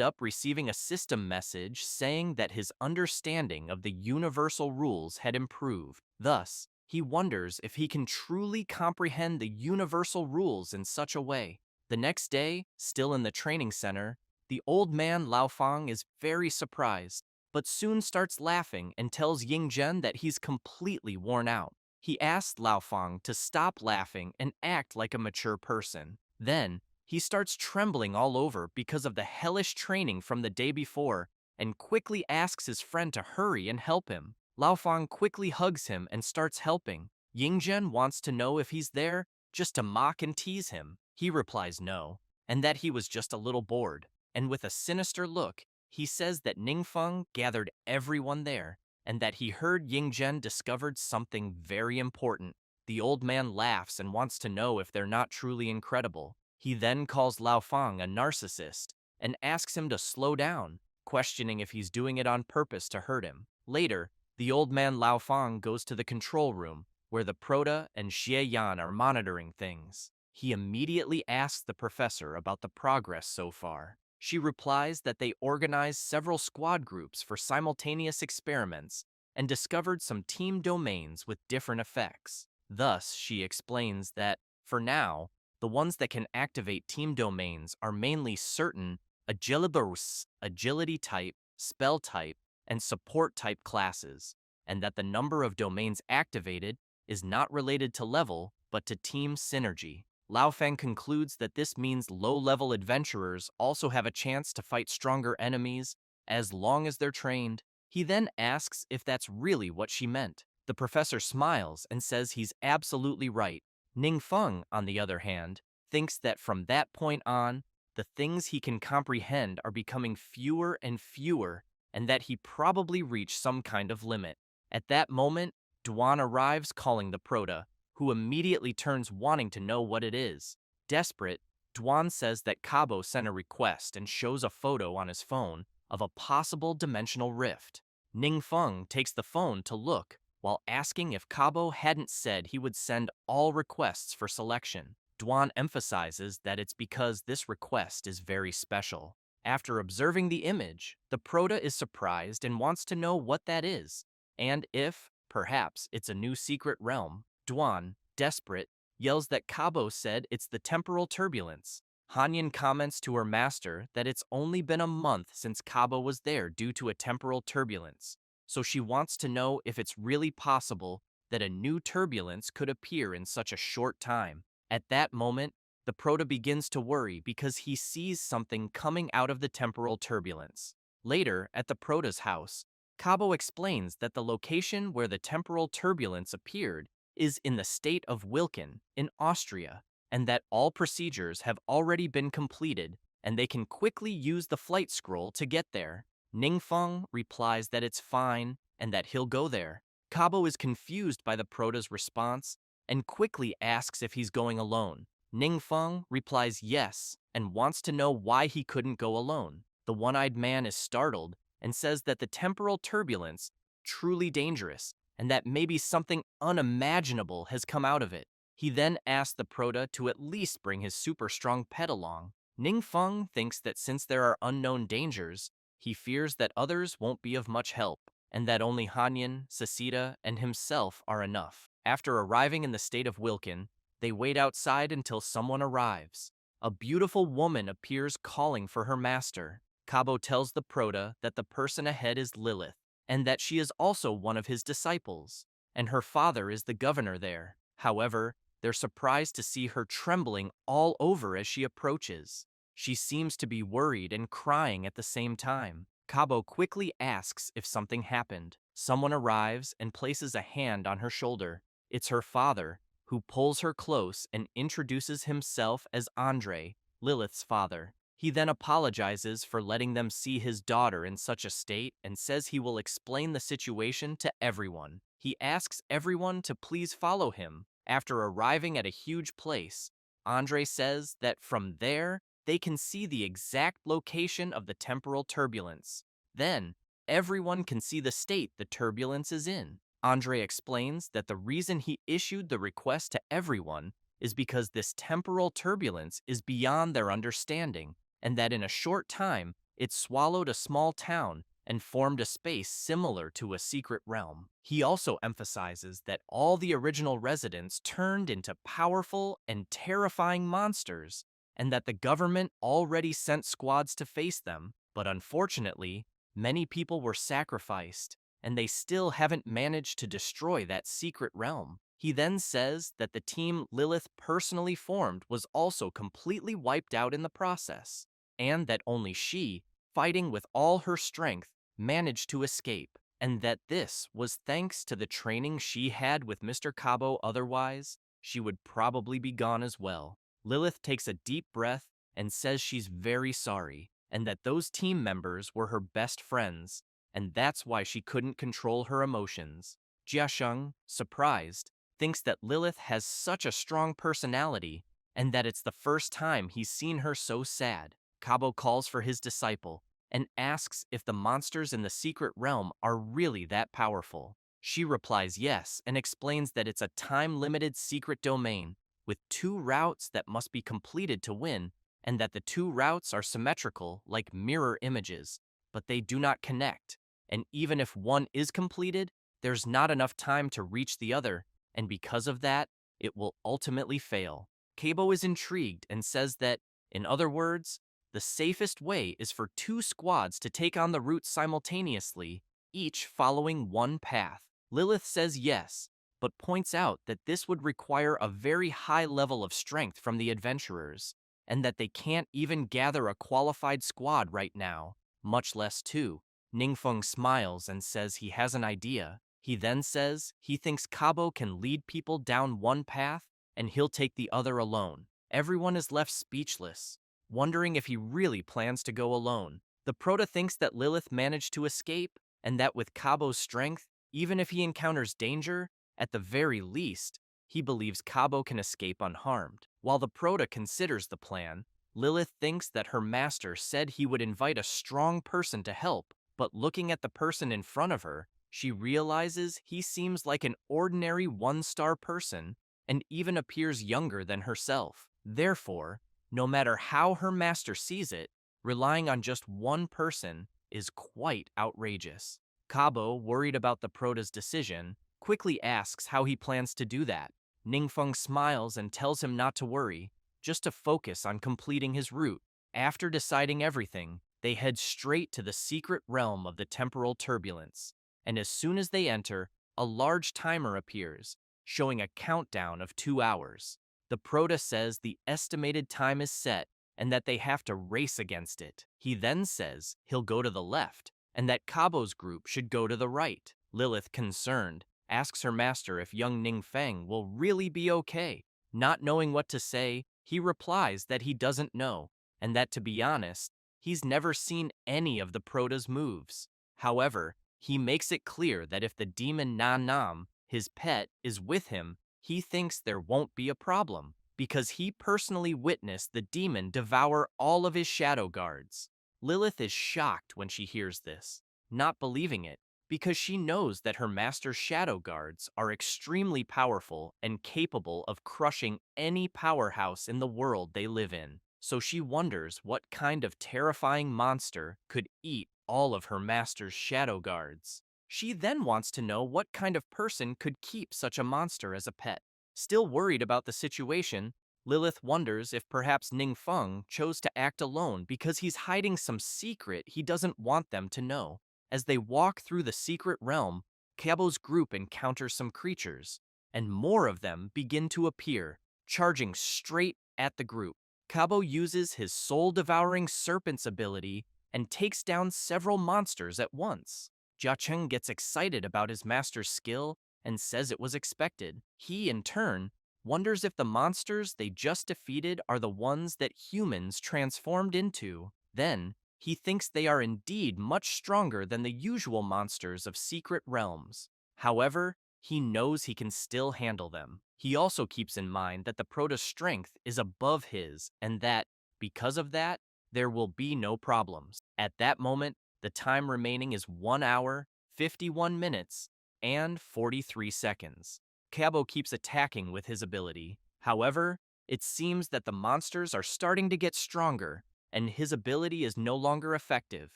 up receiving a system message saying that his understanding of the universal rules had improved. Thus, he wonders if he can truly comprehend the universal rules in such a way. The next day, still in the training center, the old man Lao Fang is very surprised, but soon starts laughing and tells Yingzhen that he's completely worn out. He asks Lao Fang to stop laughing and act like a mature person. Then, he starts trembling all over because of the hellish training from the day before and quickly asks his friend to hurry and help him. Lao Fang quickly hugs him and starts helping. Yingzhen wants to know if he's there just to mock and tease him. He replies no, and that he was just a little bored. And with a sinister look, he says that Ningfeng gathered everyone there, and that he heard Yingzhen discovered something very important. The old man laughs and wants to know if they're not truly incredible. He then calls Lao Fang a narcissist and asks him to slow down, questioning if he's doing it on purpose to hurt him. Later, the old man Lao Fang goes to the control room, where the Prota and Xie Yan are monitoring things. He immediately asks the professor about the progress so far. She replies that they organized several squad groups for simultaneous experiments and discovered some team domains with different effects. Thus, she explains that, for now, the ones that can activate team domains are mainly certain Agilibarus, agility type, spell type, and support type classes, and that the number of domains activated is not related to level, but to team synergy. Lao Fang concludes that this means low-level adventurers also have a chance to fight stronger enemies as long as they're trained. He then asks if that's really what she meant. The professor smiles and says he's absolutely right. Ningfeng, on the other hand, thinks that from that point on, the things he can comprehend are becoming fewer and fewer, and that he probably reached some kind of limit. At that moment, Duan arrives calling the Prota, who immediately turns wanting to know what it is. Desperate, Duan says that Cabo sent a request and shows a photo on his phone of a possible dimensional rift. Ningfeng takes the phone to look, while asking if Cabo hadn't said he would send all requests for selection. Duan emphasizes that it's because this request is very special. After observing the image, the Prota is surprised and wants to know what that is, and if, perhaps, it's a new secret realm. Duan, desperate, yells that Cabo said it's the temporal turbulence. Hanyan comments to her master that it's only been a month since Cabo was there due to a temporal turbulence, so she wants to know if it's really possible that a new turbulence could appear in such a short time. At that moment, the Prota begins to worry because he sees something coming out of the temporal turbulence. Later, at the Prota's house, Cabo explains that the location where the temporal turbulence appeared is in the state of Wilken, in Austria, and that all procedures have already been completed and they can quickly use the flight scroll to get there. Ningfeng replies that it's fine and that he'll go there. Cabo is confused by the Prota's response and quickly asks if he's going alone. Ningfeng replies yes and wants to know why he couldn't go alone. The one-eyed man is startled and says that the temporal turbulence truly dangerous and that maybe something unimaginable has come out of it. He then asks the prota to at least bring his super strong pet along. Ningfeng thinks that since there are unknown dangers, he fears that others won't be of much help, and that only Hanyan, Sasita, and himself are enough. After arriving in the state of Wilkin, they wait outside until someone arrives. A beautiful woman appears calling for her master. Kabo tells the prota that the person ahead is Lilith, and that she is also one of his disciples, and her father is the governor there. However, they're surprised to see her trembling all over as she approaches. She seems to be worried and crying at the same time. Kabo quickly asks if something happened. Someone arrives and places a hand on her shoulder. It's her father, who pulls her close and introduces himself as Andre, Lilith's father. He then apologizes for letting them see his daughter in such a state and says he will explain the situation to everyone. He asks everyone to please follow him. After arriving at a huge place, Andre says that from there, they can see the exact location of the temporal turbulence. Then, everyone can see the state the turbulence is in. Andre explains that the reason he issued the request to everyone is because this temporal turbulence is beyond their understanding, and that in a short time, it swallowed a small town and formed a space similar to a secret realm. He also emphasizes that all the original residents turned into powerful and terrifying monsters, and that the government already sent squads to face them, but unfortunately, many people were sacrificed, and they still haven't managed to destroy that secret realm. He then says that the team Lilith personally formed was also completely wiped out in the process, and that only she, fighting with all her strength, managed to escape, and that this was thanks to the training she had with Mr. Cabo. Otherwise, she would probably be gone as well. Lilith takes a deep breath and says she's very sorry, and that those team members were her best friends, and that's why she couldn't control her emotions. Jiasheng, surprised, thinks that Lilith has such a strong personality, and that it's the first time he's seen her so sad. Cabo calls for his disciple, and asks if the monsters in the secret realm are really that powerful. She replies yes, and explains that it's a time-limited secret domain, with 2 routes that must be completed to win, and that the 2 routes are symmetrical like mirror images, but they do not connect, and even if one is completed, there's not enough time to reach the other, and because of that, it will ultimately fail. Cabo is intrigued and says that, in other words, the safest way is for 2 squads to take on the route simultaneously, each following one path. Lilith says yes, but points out that this would require a very high level of strength from the adventurers, and that they can't even gather a qualified squad right now, much less 2. Ningfeng smiles and says he has an idea. He then says he thinks Cabo can lead people down one path and he'll take the other alone. Everyone is left speechless, wondering if he really plans to go alone. The prota thinks that Lilith managed to escape, and that with Cabo's strength, even if he encounters danger, at the very least, he believes Cabo can escape unharmed. While the prota considers the plan, Lilith thinks that her master said he would invite a strong person to help, but looking at the person in front of her, she realizes he seems like an ordinary 1-star person and even appears younger than herself. Therefore, no matter how her master sees it, relying on just one person is quite outrageous. Cabo, worried about the prota's decision, quickly asks how he plans to do that. Ningfeng smiles and tells him not to worry, just to focus on completing his route. After deciding everything, they head straight to the secret realm of the temporal turbulence, and as soon as they enter, a large timer appears, showing a countdown of 2 hours. The prota says the estimated time is set and that they have to race against it. He then says he'll go to the left and that Cabo's group should go to the right. Lilith, concerned, asks her master if young Ningfeng will really be okay. Not knowing what to say, he replies that he doesn't know, and that to be honest, he's never seen any of the prota's moves. However, he makes it clear that if the demon Nan Nam, his pet, is with him, he thinks there won't be a problem, because he personally witnessed the demon devour all of his shadow guards. Lilith is shocked when she hears this, not believing it, because she knows that her master's shadow guards are extremely powerful and capable of crushing any powerhouse in the world they live in. So she wonders what kind of terrifying monster could eat all of her master's shadow guards. She then wants to know what kind of person could keep such a monster as a pet. Still worried about the situation, Lilith wonders if perhaps Ningfeng chose to act alone because he's hiding some secret he doesn't want them to know. As they walk through the secret realm, Kabo's group encounters some creatures, and more of them begin to appear, charging straight at the group. Kabo uses his soul-devouring serpent's ability and takes down several monsters at once. Jiacheng gets excited about his master's skill and says it was expected. He, in turn, wonders if the monsters they just defeated are the ones that humans transformed into. Then, he thinks they are indeed much stronger than the usual monsters of secret realms. However, he knows he can still handle them. He also keeps in mind that the Protoss strength is above his and that, because of that, there will be no problems. At that moment, the time remaining is 1 hour, 51 minutes, and 43 seconds. Kabo keeps attacking with his ability. However, it seems that the monsters are starting to get stronger, and his ability is no longer effective.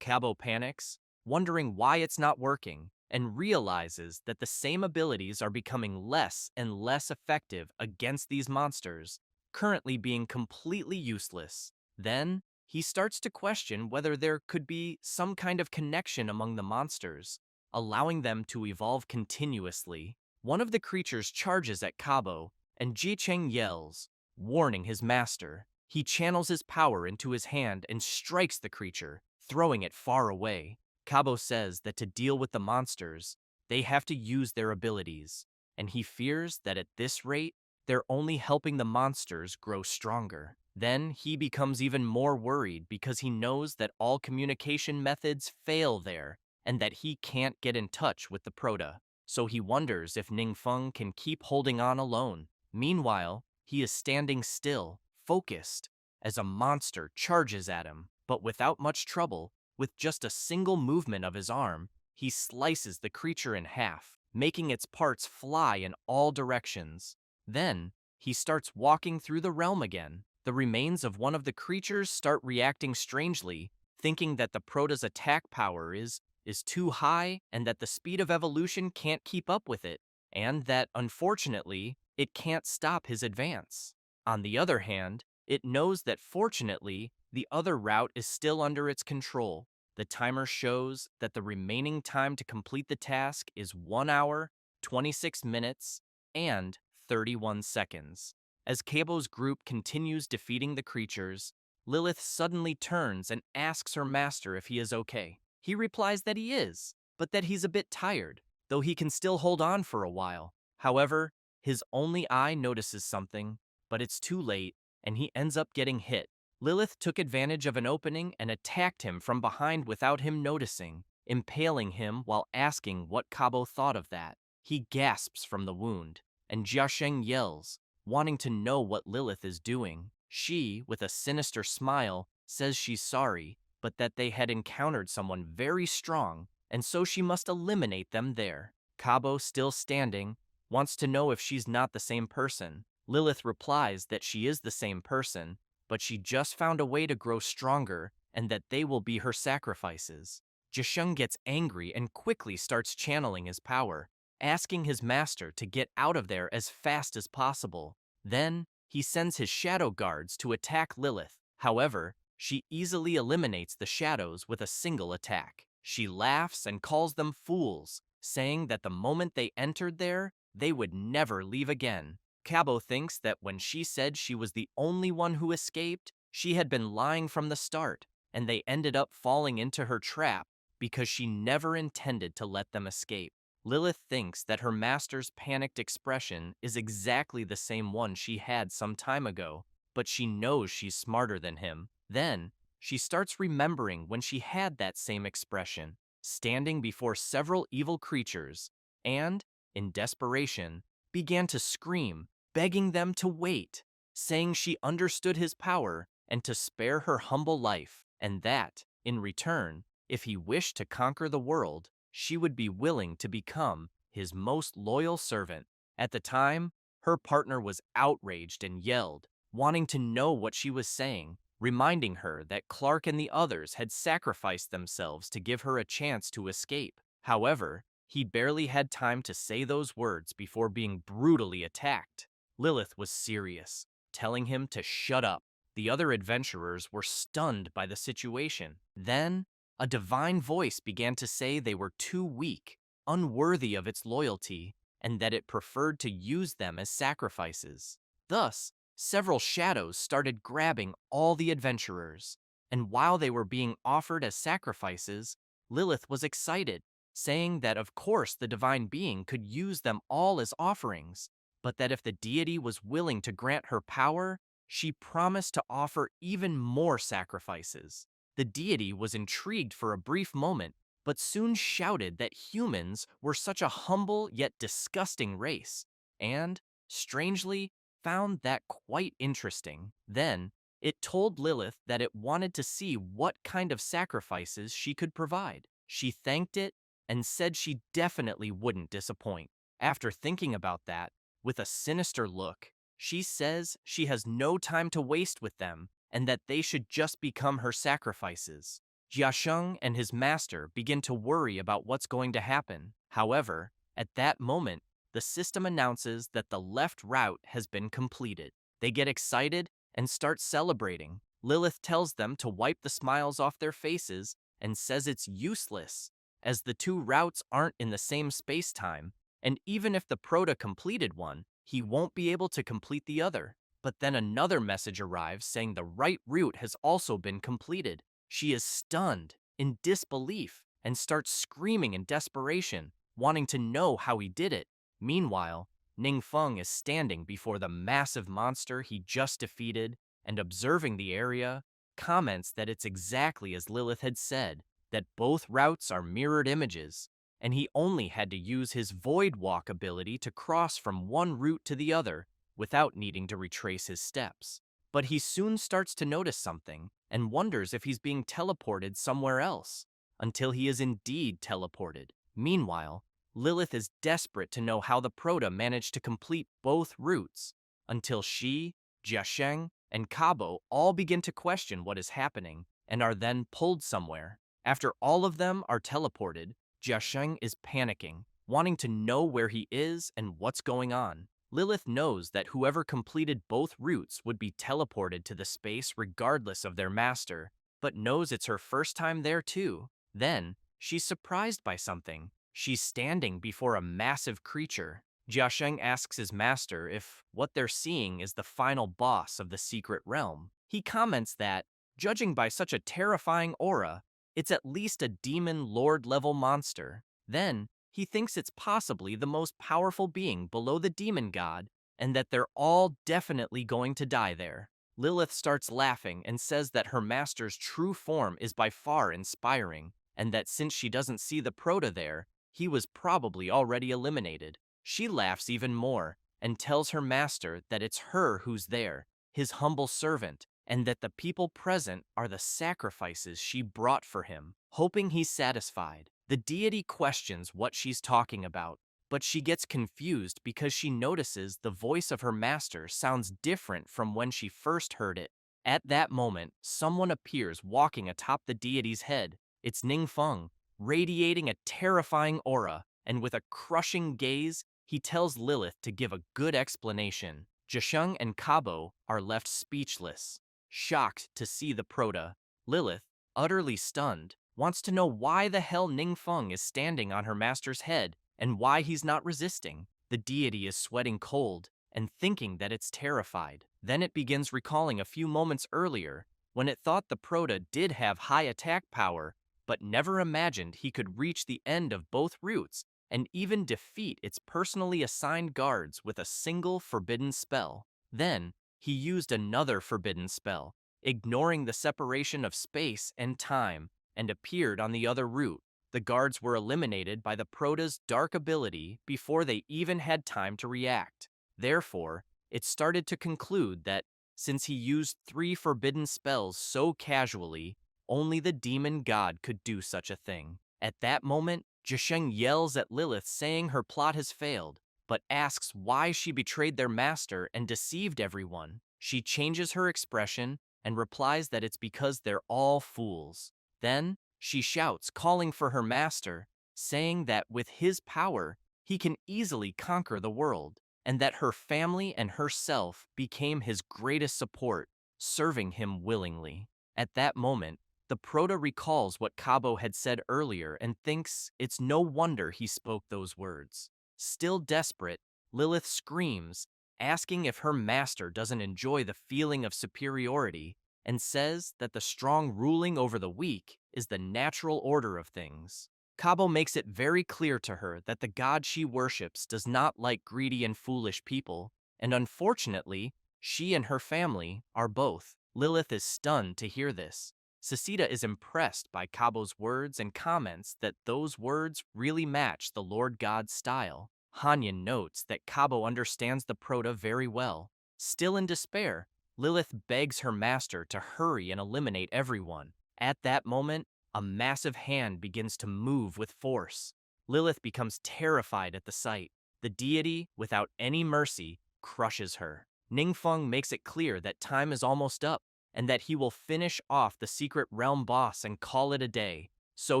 Kabo panics, wondering why it's not working, and realizes that the same abilities are becoming less and less effective against these monsters, currently being completely useless. Then, he starts to question whether there could be some kind of connection among the monsters, allowing them to evolve continuously. One of the creatures charges at Kabo, and Jicheng yells, warning his master. He channels his power into his hand and strikes the creature, throwing it far away. Kabo says that to deal with the monsters, they have to use their abilities, and he fears that at this rate, they're only helping the monsters grow stronger. Then he becomes even more worried because he knows that all communication methods fail there and that he can't get in touch with the Protoss. So he wonders if Ningfeng can keep holding on alone. Meanwhile, he is standing still, focused, as a monster charges at him. But without much trouble, with just a single movement of his arm, he slices the creature in half, making its parts fly in all directions. Then, he starts walking through the realm again. The remains of one of the creatures start reacting strangely, thinking that the Protoss' attack power is too high and that the speed of evolution can't keep up with it, and that, unfortunately, it can't stop his advance. On the other hand, it knows that fortunately, the other route is still under its control. The timer shows that the remaining time to complete the task is 1 hour, 26 minutes, and 31 seconds. As Kabo's group continues defeating the creatures, Lilith suddenly turns and asks her master if he is okay. He replies that he is, but that he's a bit tired, though he can still hold on for a while. However, his only eye notices something, but it's too late, and he ends up getting hit. Lilith took advantage of an opening and attacked him from behind without him noticing, impaling him while asking what Kabo thought of that. He gasps from the wound, and Jiasheng yells, wanting to know what Lilith is doing. She, with a sinister smile, says she's sorry, but that they had encountered someone very strong, and so she must eliminate them there. Kabo, still standing, wants to know if she's not the same person. Lilith replies that she is the same person, but she just found a way to grow stronger and that they will be her sacrifices. Jisheng gets angry and quickly starts channeling his power, asking his master to get out of there as fast as possible. Then, he sends his shadow guards to attack Lilith. However, she easily eliminates the shadows with a single attack. She laughs and calls them fools, saying that the moment they entered there, they would never leave again. Kabo thinks that when she said she was the only one who escaped, she had been lying from the start, and they ended up falling into her trap because she never intended to let them escape. Lilith thinks that her master's panicked expression is exactly the same one she had some time ago, but she knows she's smarter than him. Then, she starts remembering when she had that same expression, standing before several evil creatures, and, in desperation, began to scream, begging them to wait, saying she understood his power and to spare her humble life, and that, In return, if he wished to conquer the world, she would be willing to become his most loyal servant. At the time, her partner was outraged and yelled, wanting to know what she was saying, reminding her that Clark and the others had sacrificed themselves to give her a chance to escape. However, he barely had time to say those words before being brutally attacked. Lilith was serious, telling him to shut up. The other adventurers were stunned by the situation. Then, a divine voice began to say they were too weak, unworthy of its loyalty, and that it preferred to use them as sacrifices. Thus, several shadows started grabbing all the adventurers, and while they were being offered as sacrifices, Lilith was excited, saying that of course the divine being could use them all as offerings, but that if the deity was willing to grant her power, she promised to offer even more sacrifices. The deity was intrigued for a brief moment, but soon shouted that humans were such a humble yet disgusting race, and, strangely, found that quite interesting. Then, it told Lilith that it wanted to see what kind of sacrifices she could provide. She thanked it and said she definitely wouldn't disappoint. After thinking about that, with a sinister look, she says she has no time to waste with them and that they should just become her sacrifices. Jiasheng and his master begin to worry about what's going to happen. However, at that moment, the system announces that the left route has been completed. They get excited and start celebrating. Lilith tells them to wipe the smiles off their faces and says it's useless, as the two routes aren't in the same space-time, and even if the Proto completed one, he won't be able to complete the other. But then another message arrives saying the right route has also been completed. She is stunned, in disbelief, and starts screaming in desperation, wanting to know how he did it. Meanwhile, Ningfeng is standing before the massive monster he just defeated and observing the area, comments that it's exactly as Lilith had said, that both routes are mirrored images, and he only had to use his Void Walk ability to cross from one route to the other without needing to retrace his steps. But he soon starts to notice something and wonders if he's being teleported somewhere else, until he is indeed teleported. Meanwhile, Lilith is desperate to know how the Proto managed to complete both routes, until she, Jiasheng, and Kabo all begin to question what is happening and are then pulled somewhere. After all of them are teleported, Jiasheng is panicking, wanting to know where he is and what's going on. Lilith knows that whoever completed both routes would be teleported to the space regardless of their master, but knows it's her first time there too. Then, she's surprised by something. She's standing before a massive creature. Jiasheng asks his master if what they're seeing is the final boss of the secret realm. He comments that, judging by such a terrifying aura, it's at least a demon lord-level monster. Then, he thinks it's possibly the most powerful being below the demon god, and that they're all definitely going to die there. Lilith starts laughing and says that her master's true form is by far inspiring, and that since she doesn't see the Proto there, he was probably already eliminated. She laughs even more, and tells her master that it's her who's there, his humble servant, and that the people present are the sacrifices she brought for him. Hoping he's satisfied, the deity questions what she's talking about, but she gets confused because she notices the voice of her master sounds different from when she first heard it. At that moment, someone appears walking atop the deity's head. It's Ningfeng, radiating a terrifying aura, and with a crushing gaze, he tells Lilith to give a good explanation. Jiasheng and Kabo are left speechless, shocked to see the Proto. Lilith, utterly stunned, wants to know why the hell Ningfeng is standing on her master's head and why he's not resisting. The deity is sweating cold and thinking that it's terrified. Then it begins recalling a few moments earlier when it thought the Proto did have high attack power, but never imagined he could reach the end of both routes and even defeat its personally assigned guards with a single forbidden spell. Then, he used another forbidden spell, ignoring the separation of space and time, and appeared on the other route. The guards were eliminated by the Proto's dark ability before they even had time to react. Therefore, it started to conclude that, since he used 3 forbidden spells so casually, only the demon god could do such a thing. At that moment, Jisheng yells at Lilith saying her plot has failed, but asks why she betrayed their master and deceived everyone. She changes her expression and replies that it's because they're all fools. Then, she shouts, calling for her master, saying that with his power, he can easily conquer the world, and that her family and herself became his greatest support, serving him willingly. At that moment, the Proto recalls what Cabo had said earlier and thinks it's no wonder he spoke those words. Still desperate, Lilith screams, asking if her master doesn't enjoy the feeling of superiority, and says that the strong ruling over the weak is the natural order of things. Cabo makes it very clear to her that the god she worships does not like greedy and foolish people, and unfortunately, she and her family are both. Lilith is stunned to hear this. Sasita is impressed by Cabo's words and comments that those words really match the Lord God's style. Hanyan notes that Cabo understands the Proto very well. Still in despair, Lilith begs her master to hurry and eliminate everyone. At that moment, a massive hand begins to move with force. Lilith becomes terrified at the sight. The deity, without any mercy, crushes her. Ningfeng makes it clear that time is almost up, and that he will finish off the secret realm boss and call it a day. So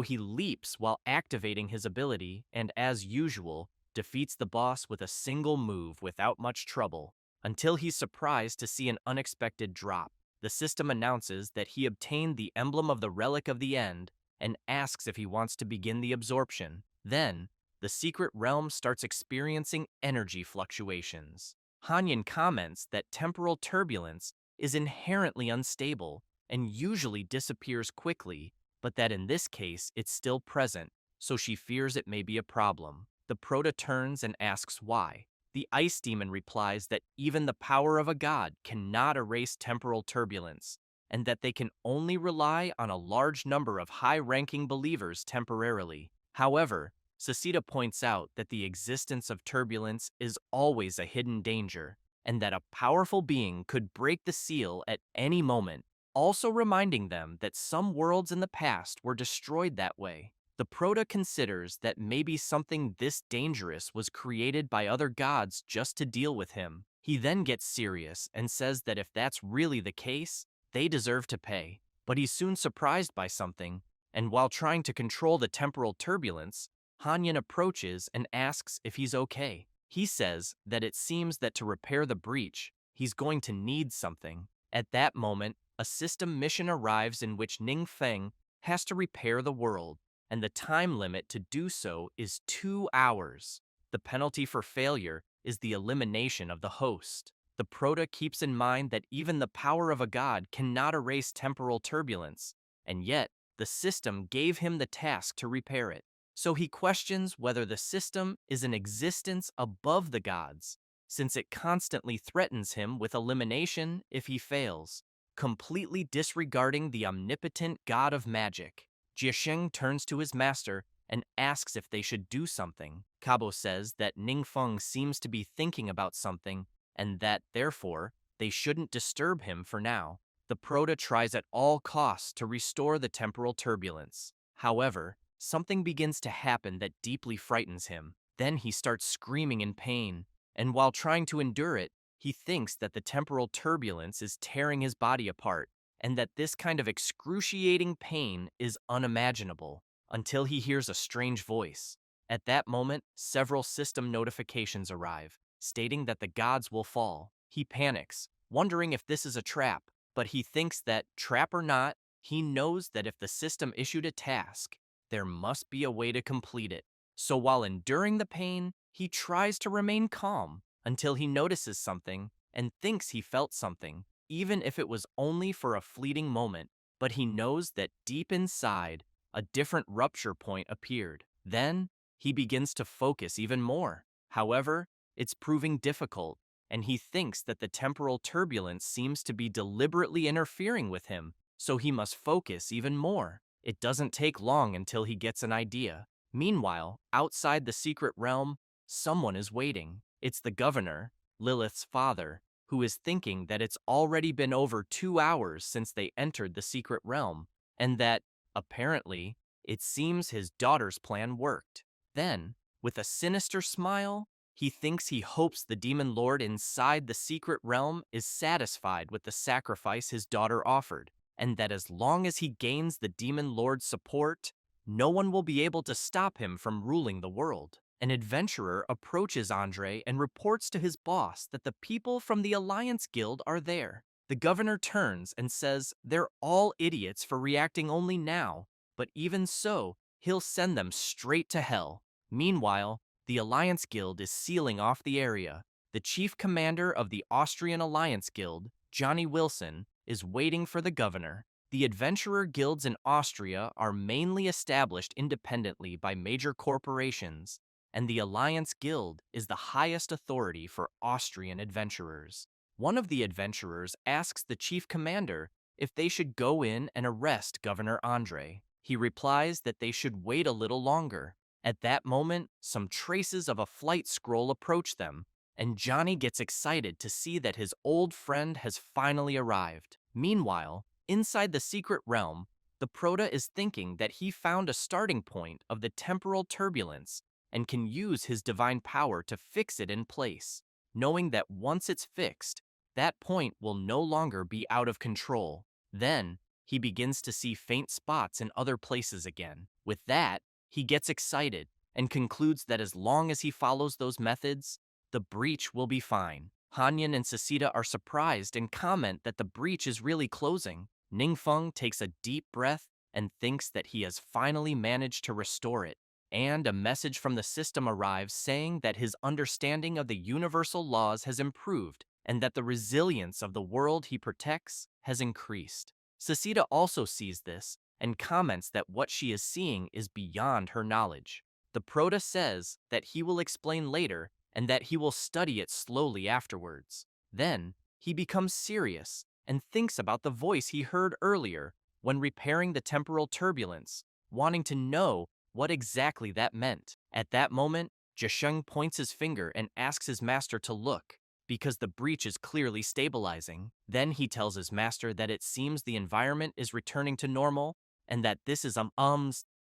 he leaps while activating his ability and, as usual, defeats the boss with a single move without much trouble, until he's surprised to see an unexpected drop. The system announces that he obtained the emblem of the relic of the end and asks if he wants to begin the absorption. Then, the secret realm starts experiencing energy fluctuations. Hanyan comments that temporal turbulence is inherently unstable and usually disappears quickly, but that in this case it's still present, so she fears it may be a problem. The Proto turns and asks why. The ice demon replies that even the power of a god cannot erase temporal turbulence, and that they can only rely on a large number of high-ranking believers temporarily. However, Sasita points out that the existence of turbulence is always a hidden danger, and that a powerful being could break the seal at any moment, also reminding them that some worlds in the past were destroyed that way. The Proto considers that maybe something this dangerous was created by other gods just to deal with him. He then gets serious and says that if that's really the case, they deserve to pay. But he's soon surprised by something, and while trying to control the temporal turbulence, Hanyan approaches and asks if he's okay. He says that it seems that to repair the breach, he's going to need something. At that moment, a system mission arrives in which Ningfeng has to repair the world, and the time limit to do so is 2 hours. The penalty for failure is the elimination of the host. The Proto keeps in mind that even the power of a god cannot erase temporal turbulence, and yet the system gave him the task to repair it. So he questions whether the system is an existence above the gods, since it constantly threatens him with elimination if he fails, completely disregarding the omnipotent god of magic. Jiasheng turns to his master and asks if they should do something. Cabo says that Ningfeng seems to be thinking about something and that, therefore, they shouldn't disturb him for now. The Proto tries at all costs to restore the temporal turbulence. However, something begins to happen that deeply frightens him. Then he starts screaming in pain, and while trying to endure it, he thinks that the temporal turbulence is tearing his body apart, and that this kind of excruciating pain is unimaginable, until he hears a strange voice. At that moment, several system notifications arrive, stating that the gods will fall. He panics, wondering if this is a trap, but he thinks that, trap or not, he knows that if the system issued a task, there must be a way to complete it. So while enduring the pain, he tries to remain calm until he notices something and thinks he felt something, even if it was only for a fleeting moment. But he knows that deep inside, a different rupture point appeared. Then, he begins to focus even more. However, it's proving difficult, and he thinks that the temporal turbulence seems to be deliberately interfering with him, so he must focus even more. It doesn't take long until he gets an idea. Meanwhile, outside the secret realm, someone is waiting. It's the governor, Lilith's father, who is thinking that it's already been over 2 hours since they entered the secret realm, and that, apparently, it seems his daughter's plan worked. Then, with a sinister smile, he thinks he hopes the demon lord inside the secret realm is satisfied with the sacrifice his daughter offered, and that as long as he gains the demon lord's support, no one will be able to stop him from ruling the world. An adventurer approaches Andre and reports to his boss that the people from the Alliance Guild are there. The governor turns and says they're all idiots for reacting only now, but even so, he'll send them straight to hell. Meanwhile, the Alliance Guild is sealing off the area. The chief commander of the Austrian Alliance Guild, Johnny Wilson, is waiting for the governor. The adventurer guilds in Austria are mainly established independently by major corporations, and the Alliance Guild is the highest authority for Austrian adventurers. One of the adventurers asks the chief commander if they should go in and arrest Governor Andre. He replies that they should wait a little longer. At that moment, some traces of a flight scroll approach them, and Johnny gets excited to see that his old friend has finally arrived. Meanwhile, inside the secret realm, the Prota is thinking that he found a starting point of the temporal turbulence and can use his divine power to fix it in place, knowing that once it's fixed, that point will no longer be out of control. Then, he begins to see faint spots in other places again. With that, he gets excited and concludes that as long as he follows those methods, the breach will be fine. Hanyan and Sasita are surprised and comment that the breach is really closing. Ningfeng takes a deep breath and thinks that he has finally managed to restore it. And a message from the system arrives saying that his understanding of the universal laws has improved and that the resilience of the world he protects has increased. Sasita also sees this and comments that what she is seeing is beyond her knowledge. The Prota says that he will explain later and that he will study it slowly afterwards. Then, he becomes serious and thinks about the voice he heard earlier when repairing the temporal turbulence, wanting to know what exactly that meant. At that moment, Zhesheng points his finger and asks his master to look, because the breach is clearly stabilizing. Then he tells his master that it seems the environment is returning to normal and that this is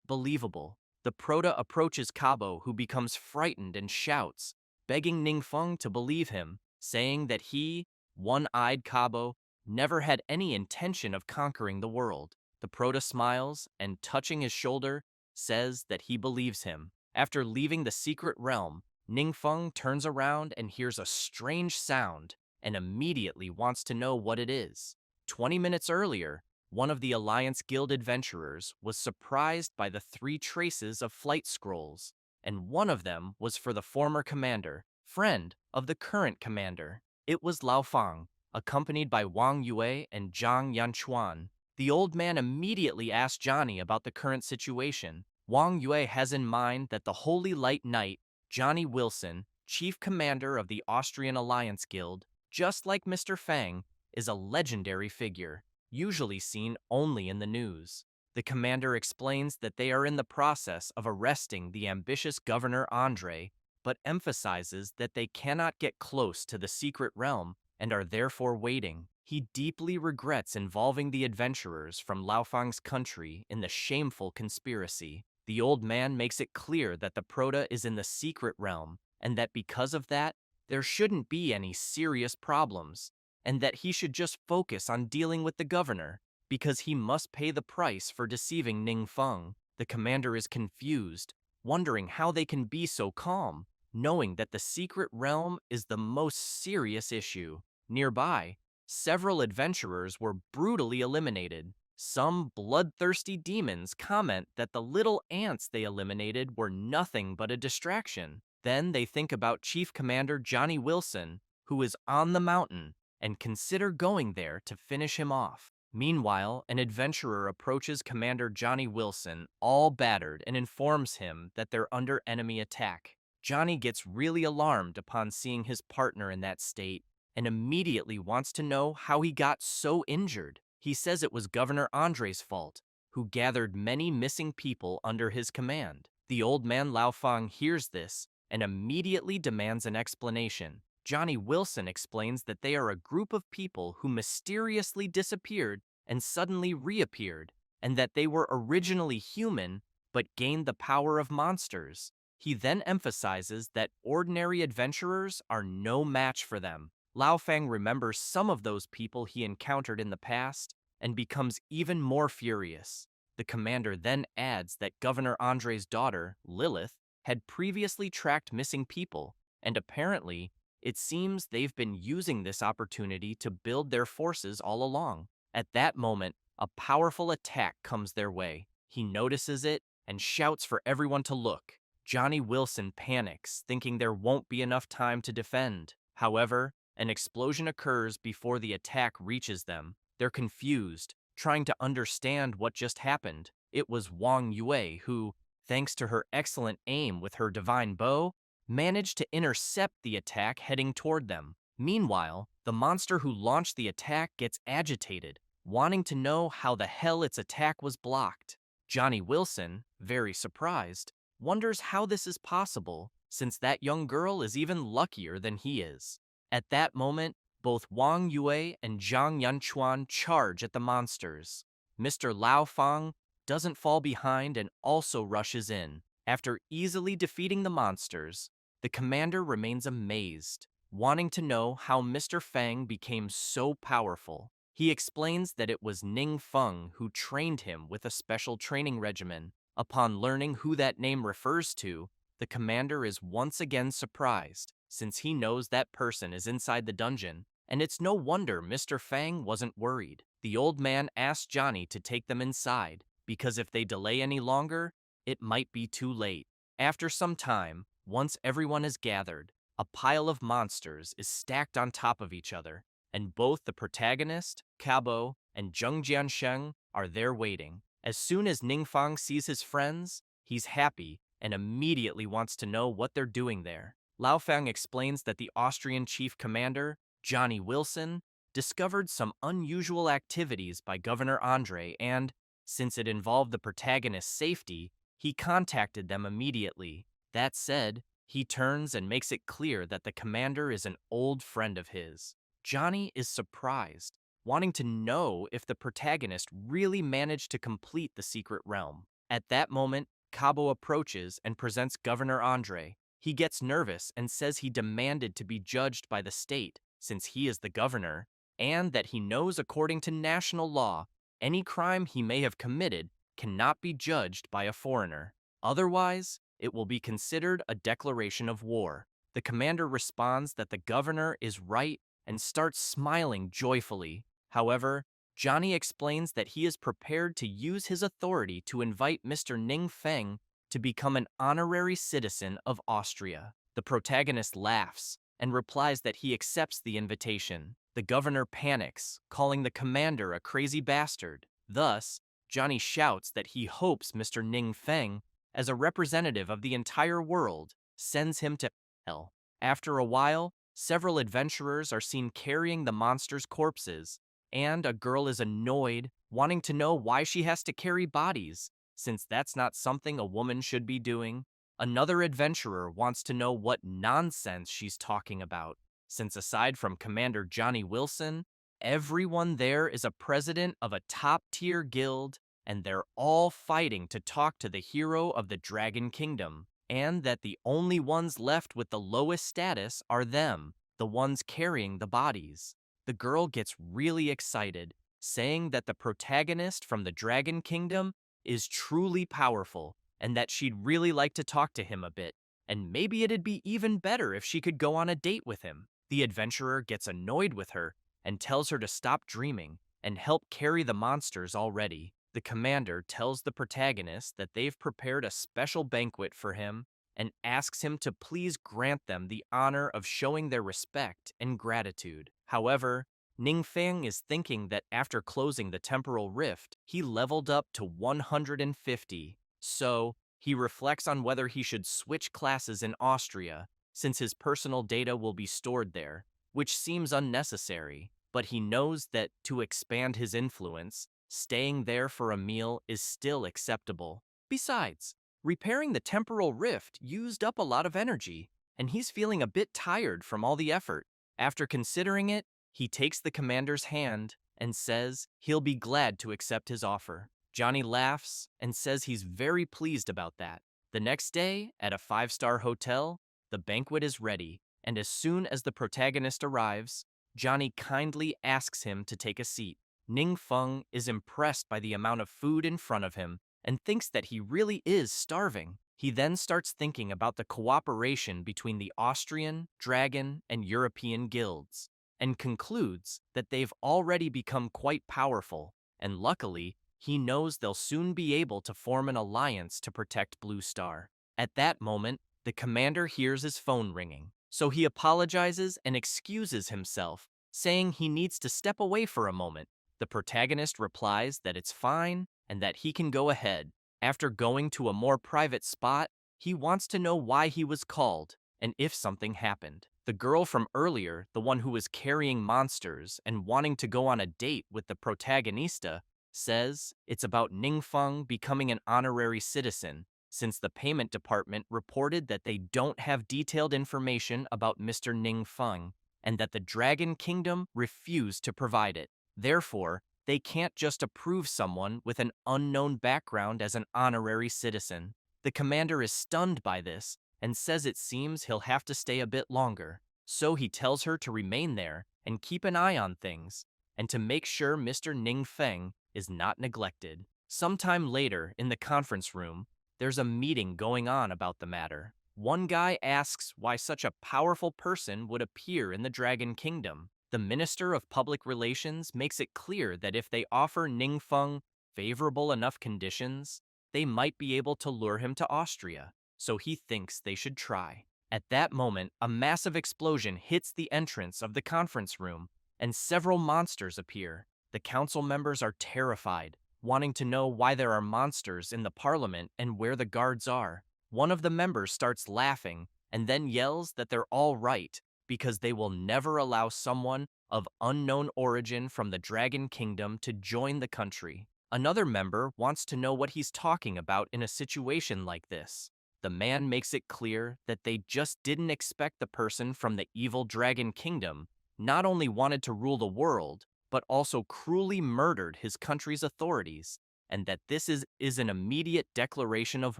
believable. The Prota approaches Kabo, who becomes frightened and shouts, begging Ningfeng to believe him, saying that he, one-eyed Kabo, never had any intention of conquering the world. The Prota smiles and, touching his shoulder, says that he believes him. After leaving the secret realm, Ningfeng turns around and hears a strange sound and immediately wants to know what it is. 20 minutes earlier, one of the Alliance Guild adventurers was surprised by the 3 traces of flight scrolls, and one of them was for the former commander, friend of the current commander. It was Lao Fang, accompanied by Wang Yue and Zhang Yanchuan. The old man immediately asked Johnny about the current situation. Wang Yue has in mind that the Holy Light Knight, Johnny Wilson, chief commander of the Austrian Alliance Guild, just like Mr. Fang, is a legendary figure, usually seen only in the news. The commander explains that they are in the process of arresting the ambitious Governor Andre, but emphasizes that they cannot get close to the secret realm and are therefore waiting. He deeply regrets involving the adventurers from Laofang's country in the shameful conspiracy. The old man makes it clear that the Prota is in the secret realm, and that because of that, there shouldn't be any serious problems, and that he should just focus on dealing with the governor, because he must pay the price for deceiving Ningfeng. The commander is confused, wondering how they can be so calm, knowing that the secret realm is the most serious issue. Nearby, several adventurers were brutally eliminated. Some bloodthirsty demons comment that the little ants they eliminated were nothing but a distraction. Then they think about Chief Commander Johnny Wilson, who is on the mountain, and consider going there to finish him off. Meanwhile, an adventurer approaches Commander Johnny Wilson, all battered, and informs him that they're under enemy attack. Johnny gets really alarmed upon seeing his partner in that state, and immediately wants to know how he got so injured. He says it was Governor Andre's fault, who gathered many missing people under his command. The old man Lao Fang hears this and immediately demands an explanation. Johnny Wilson explains that they are a group of people who mysteriously disappeared and suddenly reappeared, and that they were originally human but gained the power of monsters. He then emphasizes that ordinary adventurers are no match for them. Lao Fang remembers some of those people he encountered in the past and becomes even more furious. The commander then adds that Governor Andre's daughter, Lilith, had previously tracked missing people, and apparently, it seems they've been using this opportunity to build their forces all along. At that moment, a powerful attack comes their way. He notices it and shouts for everyone to look. Johnny Wilson panics, thinking there won't be enough time to defend. However, an explosion occurs before the attack reaches them. They're confused, trying to understand what just happened. It was Wang Yue who, thanks to her excellent aim with her divine bow, managed to intercept the attack heading toward them. Meanwhile, the monster who launched the attack gets agitated, wanting to know how the hell its attack was blocked. Johnny Wilson, very surprised, wonders how this is possible, since that young girl is even luckier than he is. At that moment, both Wang Yue and Zhang Yanchuan charge at the monsters. Mr. Lao Fang doesn't fall behind and also rushes in. After easily defeating the monsters, the commander remains amazed, wanting to know how Mr. Fang became so powerful. He explains that it was Ning Feng who trained him with a special training regimen. Upon learning who that name refers to, the commander is once again surprised, since he knows that person is inside the dungeon, and it's no wonder Mr. Fang wasn't worried. The old man asked Johnny to take them inside, because if they delay any longer, it might be too late. After some time, once everyone is gathered, a pile of monsters is stacked on top of each other, and both the protagonist, Kabo, and Zheng Jiansheng are there waiting. As soon as Ningfang sees his friends, he's happy and immediately wants to know what they're doing there. Lao Fang explains that the Austrian chief commander, Johnny Wilson, discovered some unusual activities by Governor Andre and, since it involved the protagonist's safety, he contacted them immediately. That said, he turns and makes it clear that the commander is an old friend of his. Johnny is surprised, wanting to know if the protagonist really managed to complete the secret realm. At that moment, Cabo approaches and presents Governor Andre. He gets nervous and says he demanded to be judged by the state, since he is the governor, and that he knows according to national law, any crime he may have committed cannot be judged by a foreigner. Otherwise, it will be considered a declaration of war. The commander responds that the governor is right and starts smiling joyfully. However, Johnny explains that he is prepared to use his authority to invite Mr. Ning Feng to become an honorary citizen of Austria. The protagonist laughs and replies that he accepts the invitation. The governor panics, calling the commander a crazy bastard. Thus, Johnny shouts that he hopes Mr. Ning Feng, as a representative of the entire world, sends him to hell. After a while, several adventurers are seen carrying the monsters' corpses, and a girl is annoyed, wanting to know why she has to carry bodies, since that's not something a woman should be doing. Another adventurer wants to know what nonsense she's talking about, since aside from Commander Johnny Wilson, everyone there is a president of a top-tier guild, and they're all fighting to talk to the hero of the Dragon Kingdom, and that the only ones left with the lowest status are them, the ones carrying the bodies. The girl gets really excited, saying that the protagonist from the Dragon Kingdom is truly powerful, and that she'd really like to talk to him a bit, and maybe it'd be even better if she could go on a date with him. The adventurer gets annoyed with her and tells her to stop dreaming and help carry the monsters already. The commander tells the protagonist that they've prepared a special banquet for him and asks him to please grant them the honor of showing their respect and gratitude. However, Ning Feng is thinking that after closing the temporal rift, he leveled up to 150. So, he reflects on whether he should switch classes in Austria, since his personal data will be stored there, which seems unnecessary. But he knows that to expand his influence, staying there for a meal is still acceptable. Besides, repairing the temporal rift used up a lot of energy, and he's feeling a bit tired from all the effort. After considering it, he takes the commander's hand and says he'll be glad to accept his offer. Johnny laughs and says he's very pleased about that. The next day, at a five-star hotel, the banquet is ready, and as soon as the protagonist arrives, Johnny kindly asks him to take a seat. Ning Feng is impressed by the amount of food in front of him and thinks that he really is starving. He then starts thinking about the cooperation between the Austrian, Dragon, and European guilds, and concludes that they've already become quite powerful, and luckily, he knows they'll soon be able to form an alliance to protect Blue Star. At that moment, the commander hears his phone ringing, so he apologizes and excuses himself, saying he needs to step away for a moment. The protagonist replies that it's fine and that he can go ahead. After going to a more private spot, he wants to know why he was called and if something happened. The girl from earlier, the one who was carrying monsters and wanting to go on a date with the protagonista, says it's about Ningfeng becoming an honorary citizen, since the payment department reported that they don't have detailed information about Mr. Ningfeng and that the Dragon Kingdom refused to provide it. Therefore, they can't just approve someone with an unknown background as an honorary citizen. The commander is stunned by this and says it seems he'll have to stay a bit longer. So he tells her to remain there and keep an eye on things, and to make sure Mr. Ningfeng is not neglected. Sometime later, in the conference room, there's a meeting going on about the matter. One guy asks why such a powerful person would appear in the Dragon Kingdom. The Minister of Public Relations makes it clear that if they offer Ningfeng favorable enough conditions, they might be able to lure him to Austria, so he thinks they should try. At that moment, a massive explosion hits the entrance of the conference room, and several monsters appear. The council members are terrified, wanting to know why there are monsters in the parliament and where the guards are. One of the members starts laughing and then yells that they're all right because they will never allow someone of unknown origin from the Dragon Kingdom to join the country. Another member wants to know what he's talking about in a situation like this. The man makes it clear that they just didn't expect the person from the evil Dragon Kingdom not only wanted to rule the world, but also cruelly murdered his country's authorities, and that this is an immediate declaration of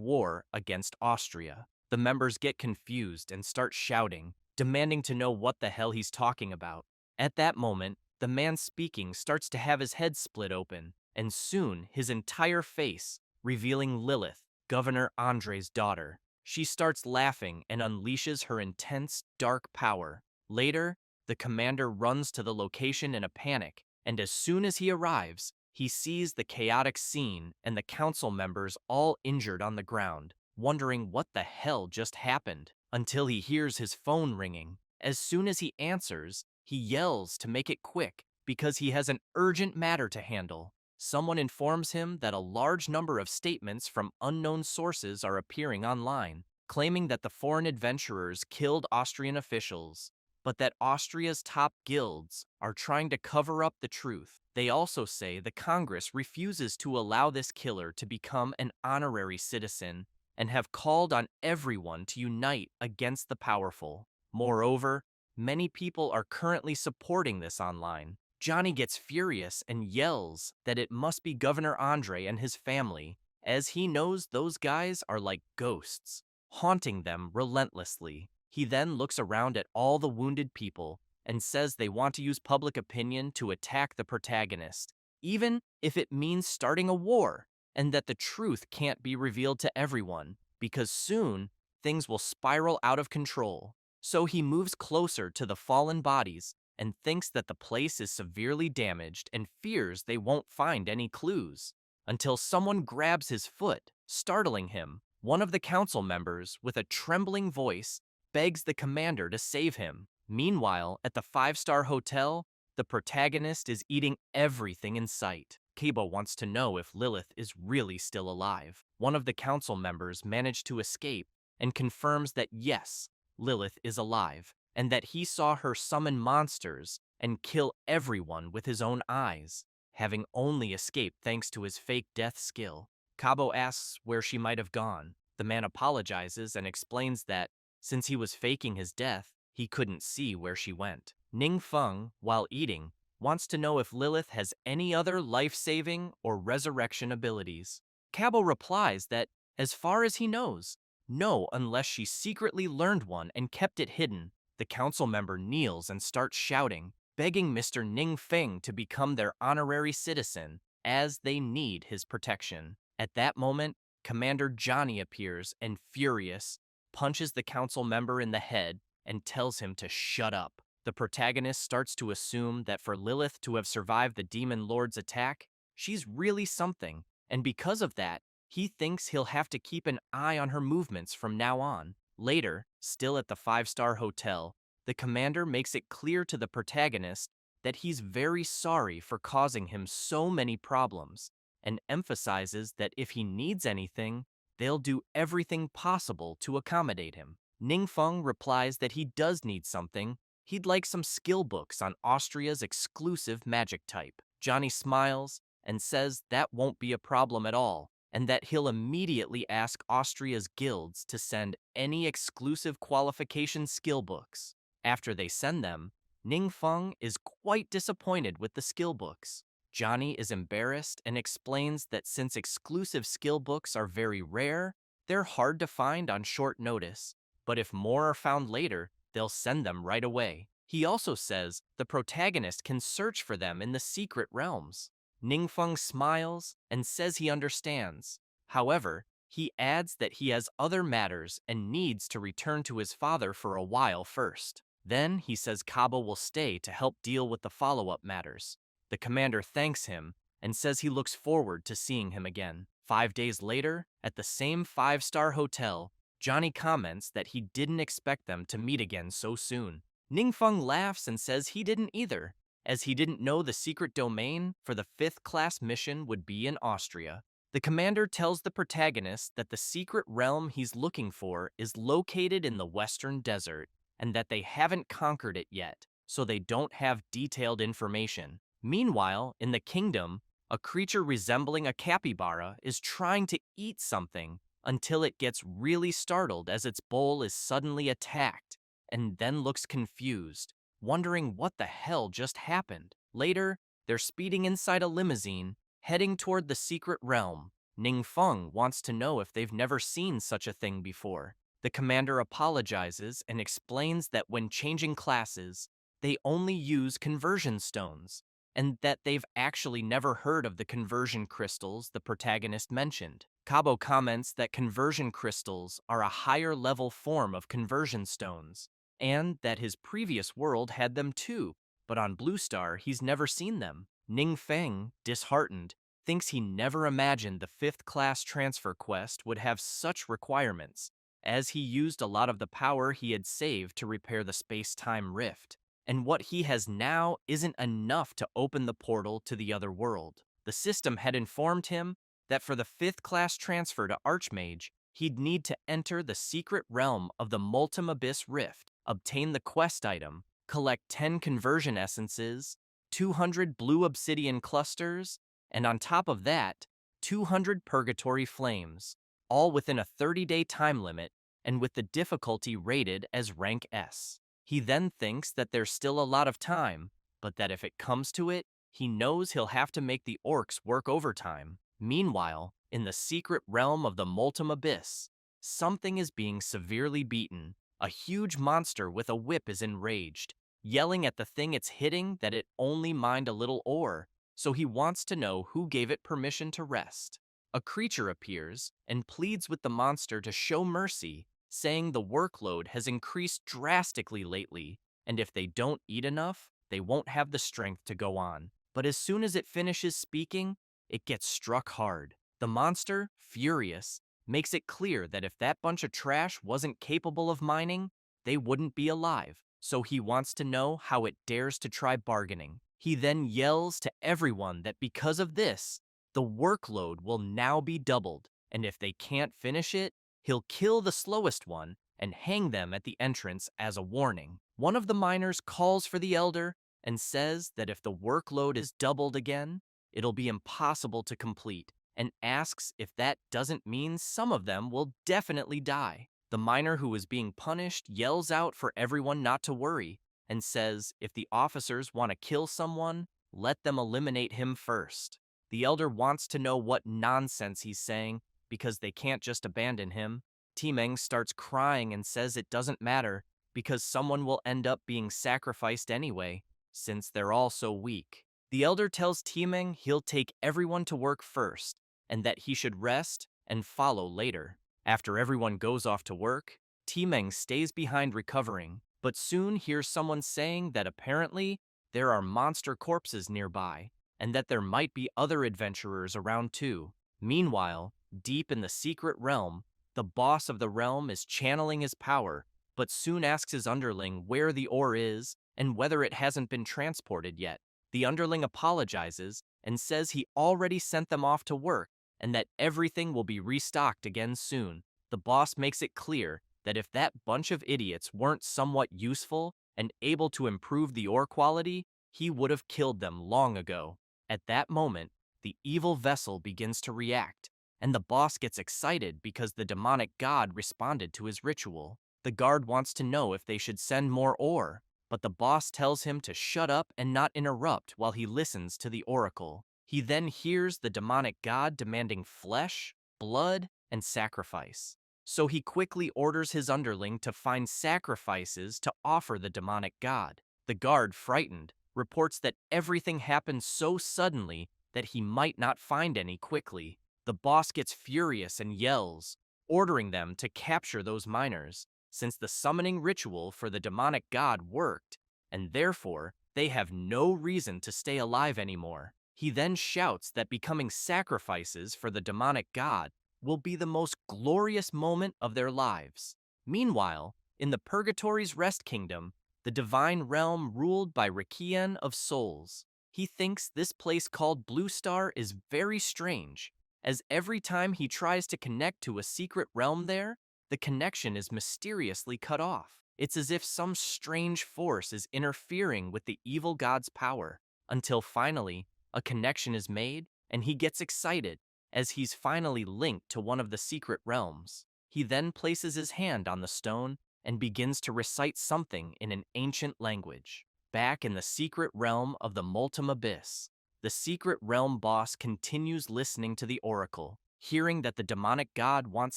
war against Austria. The members get confused and start shouting, demanding to know what the hell he's talking about. At that moment, the man speaking starts to have his head split open, and soon his entire face, revealing Lilith, Governor Andre's daughter. She starts laughing and unleashes her intense, dark power. Later, the commander runs to the location in a panic, and as soon as he arrives, he sees the chaotic scene and the council members all injured on the ground, wondering what the hell just happened, until he hears his phone ringing. As soon as he answers, he yells to make it quick because he has an urgent matter to handle. Someone informs him that a large number of statements from unknown sources are appearing online, claiming that the foreign adventurers killed Austrian officials, but that Austria's top guilds are trying to cover up the truth. They also say the Congress refuses to allow this killer to become an honorary citizen and have called on everyone to unite against the powerful. Moreover, many people are currently supporting this online. Johnny gets furious and yells that it must be Governor Andre and his family, as he knows those guys are like ghosts, haunting them relentlessly. He then looks around at all the wounded people and says they want to use public opinion to attack the protagonist, even if it means starting a war, and that the truth can't be revealed to everyone, because soon things will spiral out of control. So he moves closer to the fallen bodies and thinks that the place is severely damaged and fears they won't find any clues, until someone grabs his foot, startling him. One of the council members, with a trembling voice, begs the commander to save him. Meanwhile, at the five-star hotel, the protagonist is eating everything in sight. Kabo wants to know if Lilith is really still alive. One of the council members managed to escape and confirms that yes, Lilith is alive, and that he saw her summon monsters and kill everyone with his own eyes, having only escaped thanks to his fake death skill. Kabo asks where she might have gone. The man apologizes and explains that, since he was faking his death, he couldn't see where she went. Ning Feng, while eating, wants to know if Lilith has any other life-saving or resurrection abilities. Cabo replies that, as far as he knows, no, unless she secretly learned one and kept it hidden. The council member kneels and starts shouting, begging Mr. Ning Feng to become their honorary citizen, as they need his protection. At that moment, Commander Johnny appears and, furious, punches the council member in the head and tells him to shut up. The protagonist starts to assume that for Lilith to have survived the Demon Lord's attack, she's really something, and because of that, he thinks he'll have to keep an eye on her movements from now on. Later, still at the five-star hotel, the commander makes it clear to the protagonist that he's very sorry for causing him so many problems, and emphasizes that if he needs anything, they'll do everything possible to accommodate him. Ningfeng replies that he does need something. He'd like some skill books on Austria's exclusive magic type. Johnny smiles and says that won't be a problem at all, and that he'll immediately ask Austria's guilds to send any exclusive qualification skill books. After they send them, Ningfeng is quite disappointed with the skill books. Johnny is embarrassed and explains that since exclusive skill books are very rare, they're hard to find on short notice, but if more are found later, they'll send them right away. He also says the protagonist can search for them in the secret realms. Ningfeng smiles and says he understands. However, he adds that he has other matters and needs to return to his father for a while first. Then he says Cabo will stay to help deal with the follow-up matters. The commander thanks him and says he looks forward to seeing him again. 5 days later, at the same five-star hotel, Johnny comments that he didn't expect them to meet again so soon. Ningfeng laughs and says he didn't either, as he didn't know the secret domain for the 5th class mission would be in Austria. The commander tells the protagonist that the secret realm he's looking for is located in the Western Desert, and that they haven't conquered it yet, so they don't have detailed information. Meanwhile, in the kingdom, a creature resembling a capybara is trying to eat something until it gets really startled as its bowl is suddenly attacked, and then looks confused, wondering what the hell just happened. Later, they're speeding inside a limousine, heading toward the secret realm. Ningfeng wants to know if they've never seen such a thing before. The commander apologizes and explains that when changing classes, they only use conversion stones, and that they've actually never heard of the conversion crystals the protagonist mentioned. Cabo comments that conversion crystals are a higher-level form of conversion stones, and that his previous world had them too, but on Blue Star he's never seen them. Ningfeng, disheartened, thinks he never imagined the 5th class transfer quest would have such requirements, as he used a lot of the power he had saved to repair the space-time rift, and what he has now isn't enough to open the portal to the other world. The system had informed him that for the 5th class transfer to Archmage, he'd need to enter the secret realm of the Multum Abyss Rift, obtain the quest item, collect 10 conversion essences, 200 blue obsidian clusters, and on top of that, 200 purgatory flames, all within a 30-day time limit and with the difficulty rated as rank S. He then thinks that there's still a lot of time, but that if it comes to it, he knows he'll have to make the orcs work overtime. Meanwhile, in the secret realm of the Multum Abyss, something is being severely beaten. A huge monster with a whip is enraged, yelling at the thing it's hitting that it only mined a little ore, so he wants to know who gave it permission to rest. A creature appears and pleads with the monster to show mercy, saying the workload has increased drastically lately, and if they don't eat enough, they won't have the strength to go on. But as soon as it finishes speaking, it gets struck hard. The monster, furious, makes it clear that if that bunch of trash wasn't capable of mining, they wouldn't be alive, so he wants to know how it dares to try bargaining. He then yells to everyone that because of this, the workload will now be doubled, and if they can't finish it, he'll kill the slowest one and hang them at the entrance as a warning. One of the miners calls for the elder and says that if the workload is doubled again, it'll be impossible to complete, and asks if that doesn't mean some of them will definitely die. The miner who is being punished yells out for everyone not to worry, and says if the officers want to kill someone, let them eliminate him first. The elder wants to know what nonsense he's saying because they can't just abandon him. Timeng starts crying and says it doesn't matter because someone will end up being sacrificed anyway, since they're all so weak. The elder tells Timeng he'll take everyone to work first and that he should rest and follow later. After everyone goes off to work, Timeng stays behind recovering, but soon hears someone saying that apparently there are monster corpses nearby and that there might be other adventurers around too. Meanwhile, deep in the secret realm, the boss of the realm is channeling his power, but soon asks his underling where the ore is and whether it hasn't been transported yet. The underling apologizes and says he already sent them off to work and that everything will be restocked again soon. The boss makes it clear that if that bunch of idiots weren't somewhat useful and able to improve the ore quality, he would have killed them long ago. At that moment, the evil vessel begins to react, and the boss gets excited because the demonic god responded to his ritual. The guard wants to know if they should send more ore, but the boss tells him to shut up and not interrupt while he listens to the oracle. He then hears the demonic god demanding flesh, blood, and sacrifice. So he quickly orders his underling to find sacrifices to offer the demonic god. The guard, frightened, reports that everything happened so suddenly that he might not find any quickly. The boss gets furious and yells, ordering them to capture those miners, since the summoning ritual for the demonic god worked, and therefore they have no reason to stay alive anymore. He then shouts that becoming sacrifices for the demonic god will be the most glorious moment of their lives. Meanwhile, in the Purgatory's Rest Kingdom, the divine realm ruled by Rikian of Souls, he thinks this place called Blue Star is very strange, as every time he tries to connect to a secret realm there, the connection is mysteriously cut off. It's as if some strange force is interfering with the evil god's power, until finally, a connection is made, and he gets excited, as he's finally linked to one of the secret realms. He then places his hand on the stone and begins to recite something in an ancient language. Back in the secret realm of the Multum Abyss, the secret realm boss continues listening to the oracle, hearing that the demonic god wants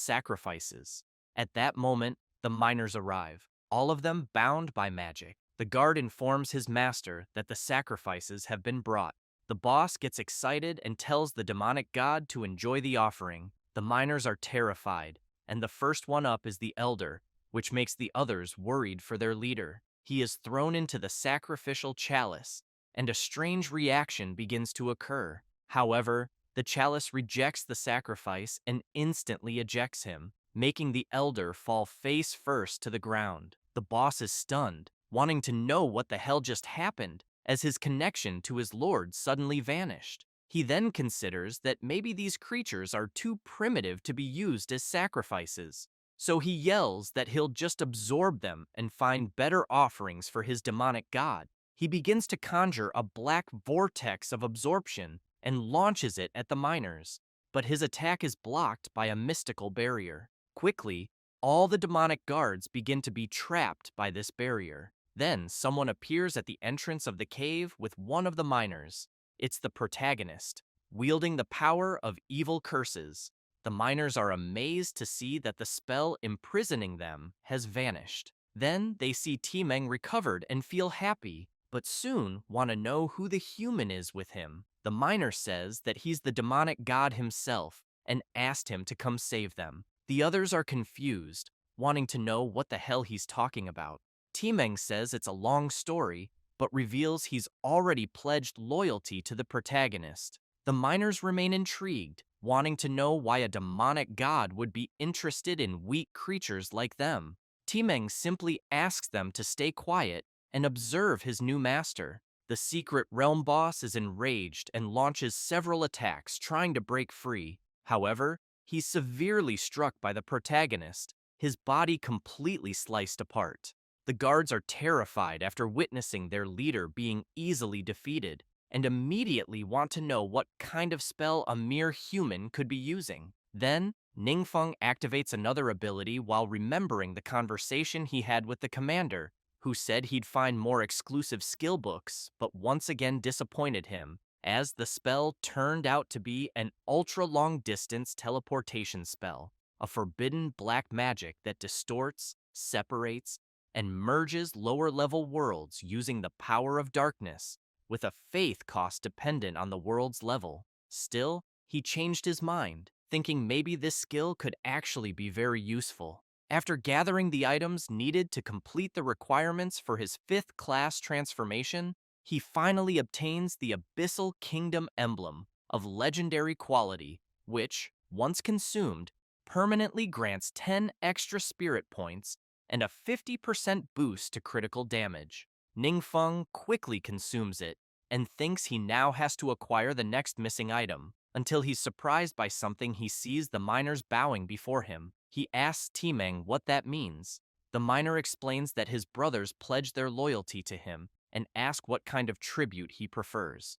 sacrifices. At that moment, the miners arrive, all of them bound by magic. The guard informs his master that the sacrifices have been brought. The boss gets excited and tells the demonic god to enjoy the offering. The miners are terrified, and the first one up is the elder, which makes the others worried for their leader. He is thrown into the sacrificial chalice, and a strange reaction begins to occur. However, the chalice rejects the sacrifice and instantly ejects him, making the elder fall face first to the ground. The boss is stunned, wanting to know what the hell just happened, as his connection to his lord suddenly vanished. He then considers that maybe these creatures are too primitive to be used as sacrifices, so he yells that he'll just absorb them and find better offerings for his demonic god. He begins to conjure a black vortex of absorption and launches it at the miners, but his attack is blocked by a mystical barrier. Quickly, all the demonic guards begin to be trapped by this barrier. Then someone appears at the entrance of the cave with one of the miners. It's the protagonist, wielding the power of evil curses. The miners are amazed to see that the spell imprisoning them has vanished. Then they see Timeng recovered and feel happy, but soon want to know who the human is with him. The miner says that he's the demonic god himself and asked him to come save them. The others are confused, wanting to know what the hell he's talking about. Timeng says it's a long story, but reveals he's already pledged loyalty to the protagonist. The miners remain intrigued, wanting to know why a demonic god would be interested in weak creatures like them. Timeng simply asks them to stay quiet and observe his new master. The secret realm boss is enraged and launches several attacks trying to break free. However, he's severely struck by the protagonist, his body completely sliced apart. The guards are terrified after witnessing their leader being easily defeated, and immediately want to know what kind of spell a mere human could be using. Then, Ningfeng activates another ability while remembering the conversation he had with the commander, who said he'd find more exclusive skill books, but once again disappointed him, as the spell turned out to be an ultra-long-distance teleportation spell, a forbidden black magic that distorts, separates, and merges lower-level worlds using the power of darkness, with a faith cost dependent on the world's level. Still, he changed his mind, thinking maybe this skill could actually be very useful. After gathering the items needed to complete the requirements for his 5th class transformation, he finally obtains the Abyssal Kingdom emblem of legendary quality, which, once consumed, permanently grants 10 extra spirit points and a 50% boost to critical damage. Ningfeng quickly consumes it and thinks he now has to acquire the next missing item, until he's surprised by something he sees the miners bowing before him. He asks Timeng what that means. The miner explains that his brothers pledged their loyalty to him and ask what kind of tribute he prefers.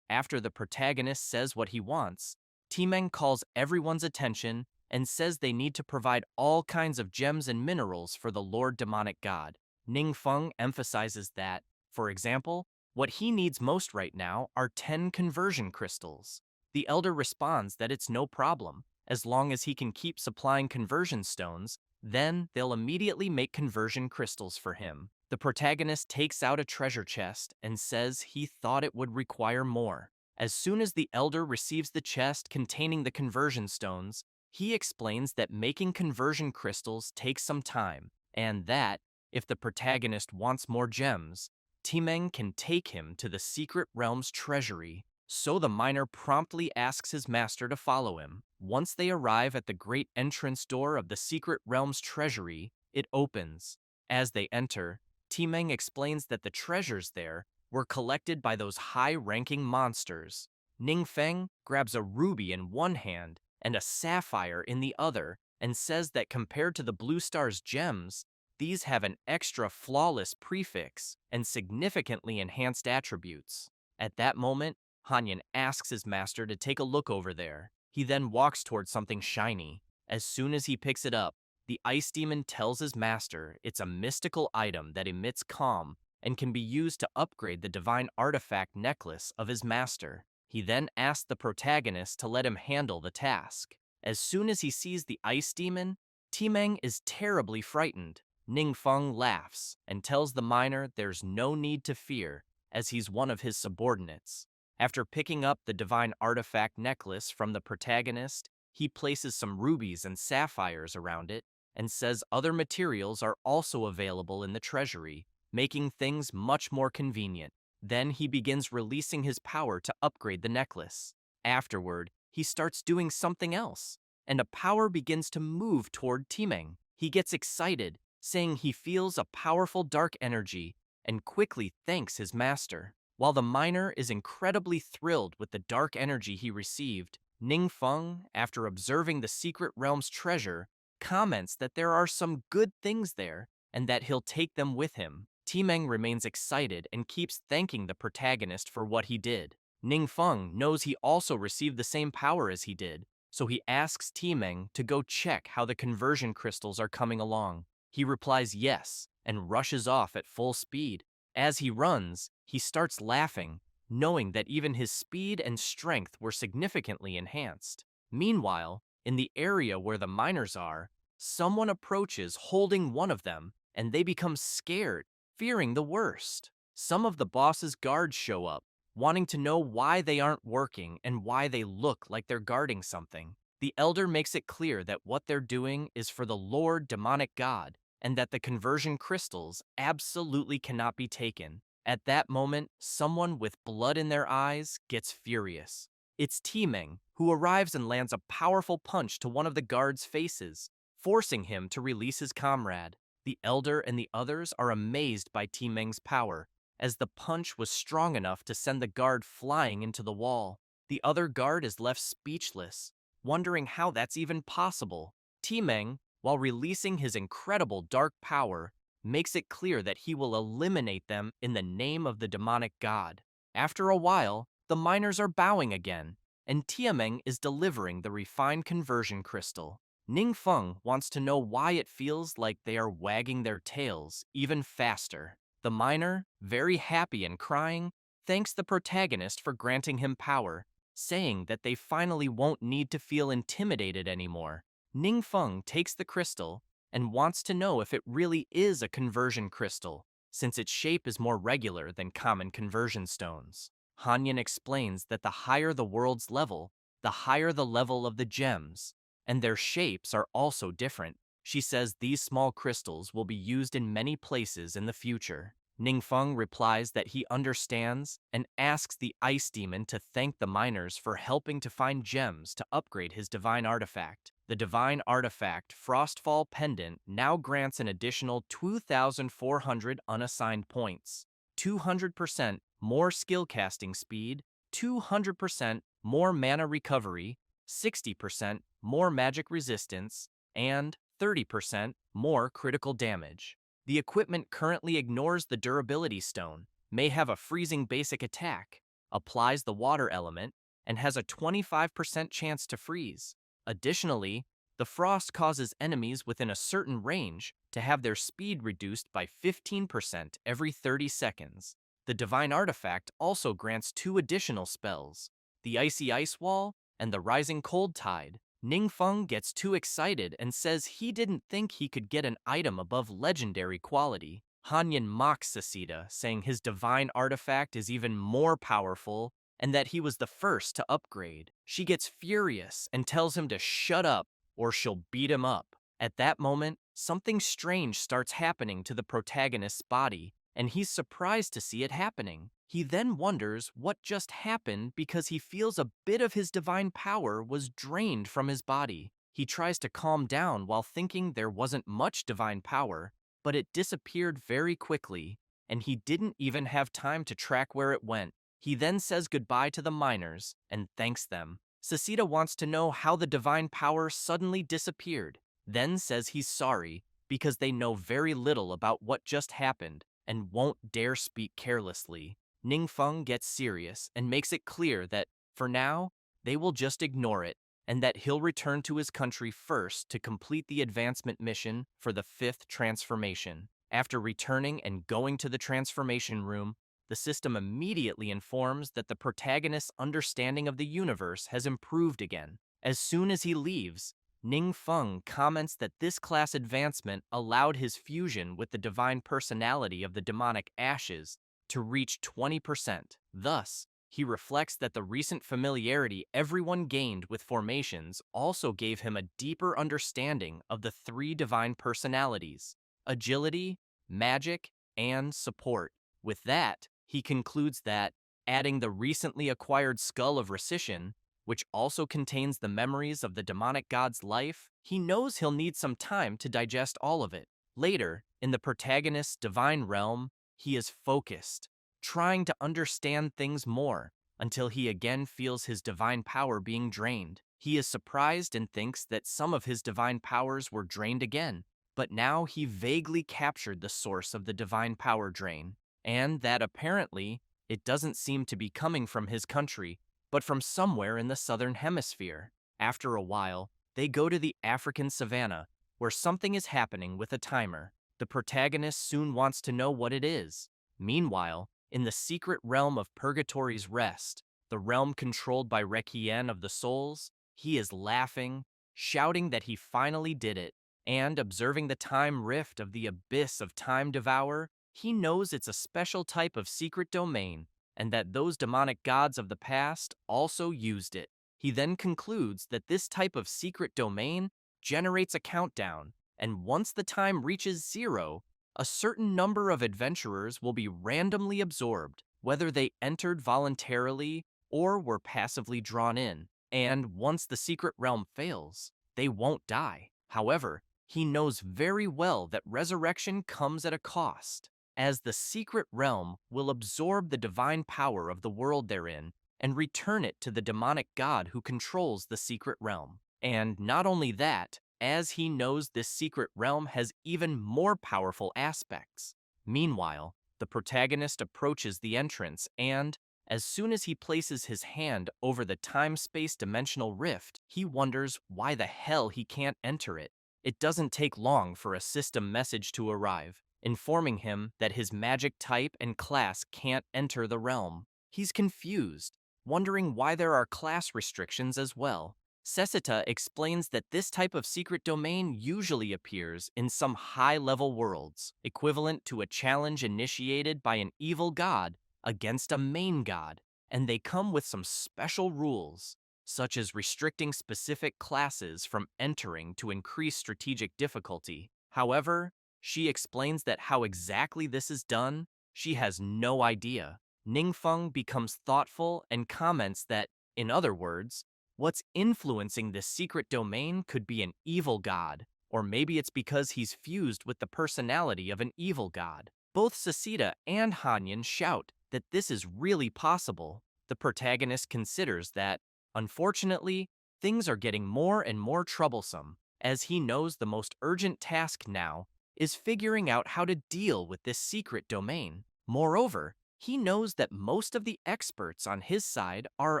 After the protagonist says what he wants, Timeng calls everyone's attention and says they need to provide all kinds of gems and minerals for the Lord Demonic God. Ningfeng emphasizes that, for example, what he needs most right now are 10 conversion crystals. The elder responds that it's no problem. As long as he can keep supplying conversion stones, then they'll immediately make conversion crystals for him. The protagonist takes out a treasure chest and says he thought it would require more. As soon as the elder receives the chest containing the conversion stones, he explains that making conversion crystals takes some time, and that, if the protagonist wants more gems, Timeng can take him to the secret realm's treasury. So the miner promptly asks his master to follow him. Once they arrive at the great entrance door of the secret realm's treasury, it opens. As they enter, Timeng explains that the treasures there were collected by those high-ranking monsters. Ningfeng grabs a ruby in one hand and a sapphire in the other, and says that compared to the Blue Star's gems, these have an extra flawless prefix and significantly enhanced attributes. At that moment, Hanyan asks his master to take a look over there. He then walks towards something shiny. As soon as he picks it up, the ice demon tells his master it's a mystical item that emits calm and can be used to upgrade the divine artifact necklace of his master. He then asks the protagonist to let him handle the task. As soon as he sees the ice demon, Timeng is terribly frightened. Ningfeng laughs and tells the miner there's no need to fear, as he's one of his subordinates. After picking up the divine artifact necklace from the protagonist, he places some rubies and sapphires around it and says other materials are also available in the treasury, making things much more convenient. Then he begins releasing his power to upgrade the necklace. Afterward, he starts doing something else, and a power begins to move toward Timeng. He gets excited, saying he feels a powerful dark energy, and quickly thanks his master. While the miner is incredibly thrilled with the dark energy he received, Ningfeng, after observing the secret realm's treasure, comments that there are some good things there and that he'll take them with him. Timeng remains excited and keeps thanking the protagonist for what he did. Ningfeng knows he also received the same power as he did, so he asks Timeng to go check how the conversion crystals are coming along. He replies yes and rushes off at full speed. As he runs, he starts laughing, knowing that even his speed and strength were significantly enhanced. Meanwhile, in the area where the miners are, someone approaches holding one of them, and they become scared, fearing the worst. Some of the boss's guards show up, wanting to know why they aren't working and why they look like they're guarding something. The elder makes it clear that what they're doing is for the Lord Demonic God, and that the conversion crystals absolutely cannot be taken. At that moment, someone with blood in their eyes gets furious. It's Timeng, who arrives and lands a powerful punch to one of the guards' faces, forcing him to release his comrade. The elder and the others are amazed by Timeng's power, as the punch was strong enough to send the guard flying into the wall. The other guard is left speechless, wondering how that's even possible. Timeng, while releasing his incredible dark power, makes it clear that he will eliminate them in the name of the demonic god. After a while, the miners are bowing again, and Timeng is delivering the refined conversion crystal. Ning Feng wants to know why it feels like they are wagging their tails even faster. The miner, very happy and crying, thanks the protagonist for granting him power, saying that they finally won't need to feel intimidated anymore. Ning Feng takes the crystal and wants to know if it really is a conversion crystal, since its shape is more regular than common conversion stones. Hanyan explains that the higher the world's level, the higher the level of the gems, and their shapes are also different. She says these small crystals will be used in many places in the future. Ningfeng replies that he understands and asks the ice demon to thank the miners for helping to find gems to upgrade his divine artifact. The divine artifact Frostfall Pendant now grants an additional 2,400 unassigned points, 200% more skill casting speed, 200% more mana recovery, 60% more magic resistance, and 30% more critical damage. The equipment currently ignores the durability stone, may have a freezing basic attack, applies the water element, and has a 25% chance to freeze. Additionally, the frost causes enemies within a certain range to have their speed reduced by 15% every 30 seconds. The divine artifact also grants 2 additional spells, the icy ice wall and the rising cold tide. Ningfeng gets too excited and says he didn't think he could get an item above legendary quality. Hanyan mocks Sasita, saying his divine artifact is even more powerful and that he was the first to upgrade. She gets furious and tells him to shut up or she'll beat him up. At that moment, something strange starts happening to the protagonist's body, and he's surprised to see it happening. He then wonders what just happened because he feels a bit of his divine power was drained from his body. He tries to calm down while thinking there wasn't much divine power, but it disappeared very quickly, and he didn't even have time to track where it went. He then says goodbye to the miners and thanks them. Sasita wants to know how the divine power suddenly disappeared, then says he's sorry because they know very little about what just happened and won't dare speak carelessly. Ningfeng gets serious and makes it clear that, for now, they will just ignore it, and that he'll return to his country first to complete the advancement mission for the 5th transformation. After returning and going to the transformation room, the system immediately informs that the protagonist's understanding of the universe has improved again. As soon as he leaves, Ningfeng comments that this class advancement allowed his fusion with the divine personality of the demonic ashes to reach 20%. Thus, he reflects that the recent familiarity everyone gained with formations also gave him a deeper understanding of the 3 divine personalities: agility, magic, and support. With that, he concludes that, adding the recently acquired Skull of Rescission, which also contains the memories of the demonic god's life, he knows he'll need some time to digest all of it. Later, in the protagonist's divine realm, he is focused, trying to understand things more, until he again feels his divine power being drained. He is surprised and thinks that some of his divine powers were drained again, but now he vaguely captured the source of the divine power drain, and that apparently it doesn't seem to be coming from his country, but from somewhere in the southern hemisphere. After a while, they go to the African savannah, where something is happening with a timer. The protagonist soon wants to know what it is. Meanwhile, in the secret realm of Purgatory's Rest, the realm controlled by Requiem of the Souls, he is laughing, shouting that he finally did it, and observing the time rift of the abyss of Time Devourer, he knows it's a special type of secret domain, and that those demonic gods of the past also used it. He then concludes that this type of secret domain generates a countdown, and once the time reaches 0, a certain number of adventurers will be randomly absorbed, whether they entered voluntarily or were passively drawn in. And once the secret realm fails, they won't die. However, he knows very well that resurrection comes at a cost, as the secret realm will absorb the divine power of the world therein and return it to the demonic god who controls the secret realm. And not only that, as he knows this secret realm has even more powerful aspects. Meanwhile, the protagonist approaches the entrance and, As soon as he places his hand over the time-space dimensional rift, he wonders why the hell he can't enter it. It doesn't take long for a system message to arrive, informing him that his magic type and class can't enter the realm. He's confused, wondering why there are class restrictions as well. Sesita explains that this type of secret domain usually appears in some high-level worlds, equivalent to a challenge initiated by an evil god against a main god, and they come with some special rules, such as restricting specific classes from entering to increase strategic difficulty. However, she explains that how exactly this is done, she has no idea. Ningfeng becomes thoughtful and comments that, in other words, what's influencing this secret domain could be an evil god, or maybe it's because he's fused with the personality of an evil god. Both Sasita and Hanyan shout that this is really possible. The protagonist considers that, unfortunately, things are getting more and more troublesome, as he knows the most urgent task now is figuring out how to deal with this secret domain. Moreover, he knows that most of the experts on his side are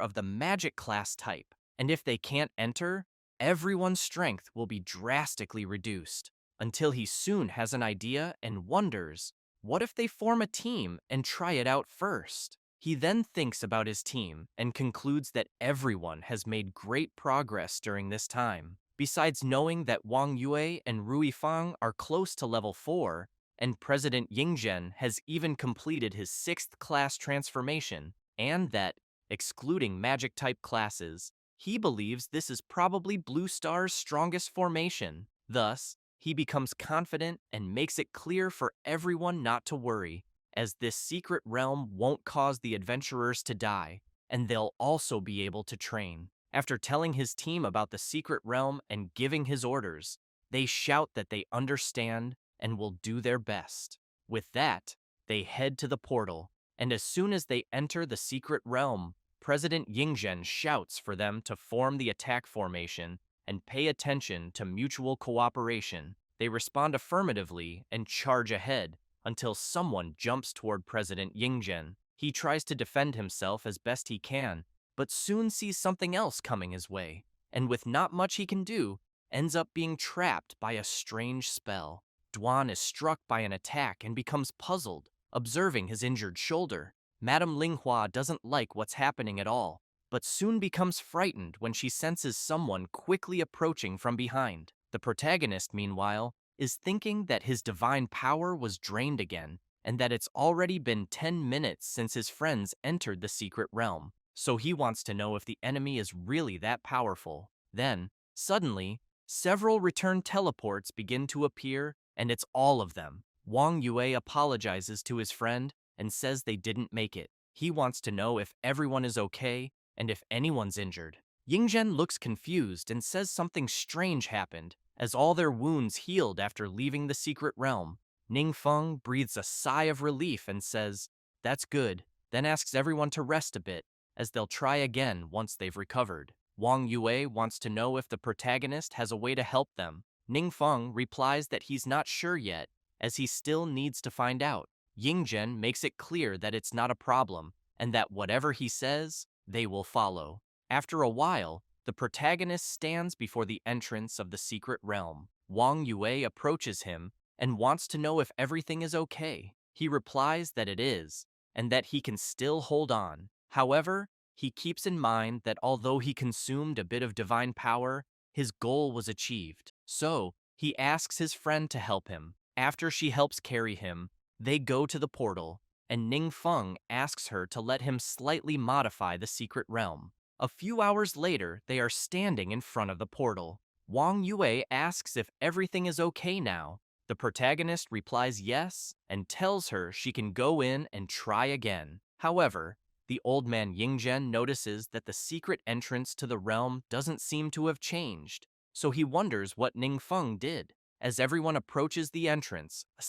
of the magic class type, and if they can't enter, everyone's strength will be drastically reduced, until he soon has an idea and wonders, what if they form a team and try it out first? He then thinks about his team and concludes that everyone has made great progress during this time. Besides knowing that Wang Yue and Rui Fang are close to level 4, and President Yingzhen has even completed his 6th class transformation, and that, excluding magic-type classes, he believes this is probably Blue Star's strongest formation. Thus, he becomes confident and makes it clear for everyone not to worry, as this secret realm won't cause the adventurers to die, and they'll also be able to train. After telling his team about the secret realm and giving his orders, they shout that they understand and will do their best. With that, they head to the portal, and as soon as they enter the secret realm, President Yingzhen shouts for them to form the attack formation and pay attention to mutual cooperation. They respond affirmatively and charge ahead until someone jumps toward President Yingzhen. He tries to defend himself as best he can, but soon sees something else coming his way, and with not much he can do, ends up being trapped by a strange spell. Duan is struck by an attack and becomes puzzled, observing his injured shoulder. Madame Linghua doesn't like what's happening at all, but soon becomes frightened when she senses someone quickly approaching from behind. The protagonist, meanwhile, is thinking that his divine power was drained again, and that it's already been 10 minutes since his friends entered the secret realm, so he wants to know if the enemy is really that powerful. Then, suddenly, several return teleports begin to appear, and it's all of them. Wang Yue apologizes to his friend and says they didn't make it. He wants to know if everyone is okay and if anyone's injured. Yingzhen looks confused and says something strange happened, as all their wounds healed after leaving the secret realm. Ningfeng breathes a sigh of relief and says, "That's good," then asks everyone to rest a bit, as they'll try again once they've recovered. Wang Yue wants to know if the protagonist has a way to help them. Ningfeng replies that he's not sure yet, as he still needs to find out. Yingzhen makes it clear that it's not a problem, and that whatever he says, they will follow. After a while, the protagonist stands before the entrance of the secret realm. Wang Yue approaches him and wants to know if everything is okay. He replies that it is, and that he can still hold on. However, he keeps in mind that although he consumed a bit of divine power, his goal was achieved. So, he asks his friend to help him. After she helps carry him, they go to the portal, and Ningfeng asks her to let him slightly modify the secret realm. A few hours later, they are standing in front of the portal. Wang Yue asks if everything is okay now. The protagonist replies yes, and tells her she can go in and try again. However, the old man Yingzhen notices that the secret entrance to the realm doesn't seem to have changed, so he wonders what Ningfeng did. As everyone approaches the entrance, a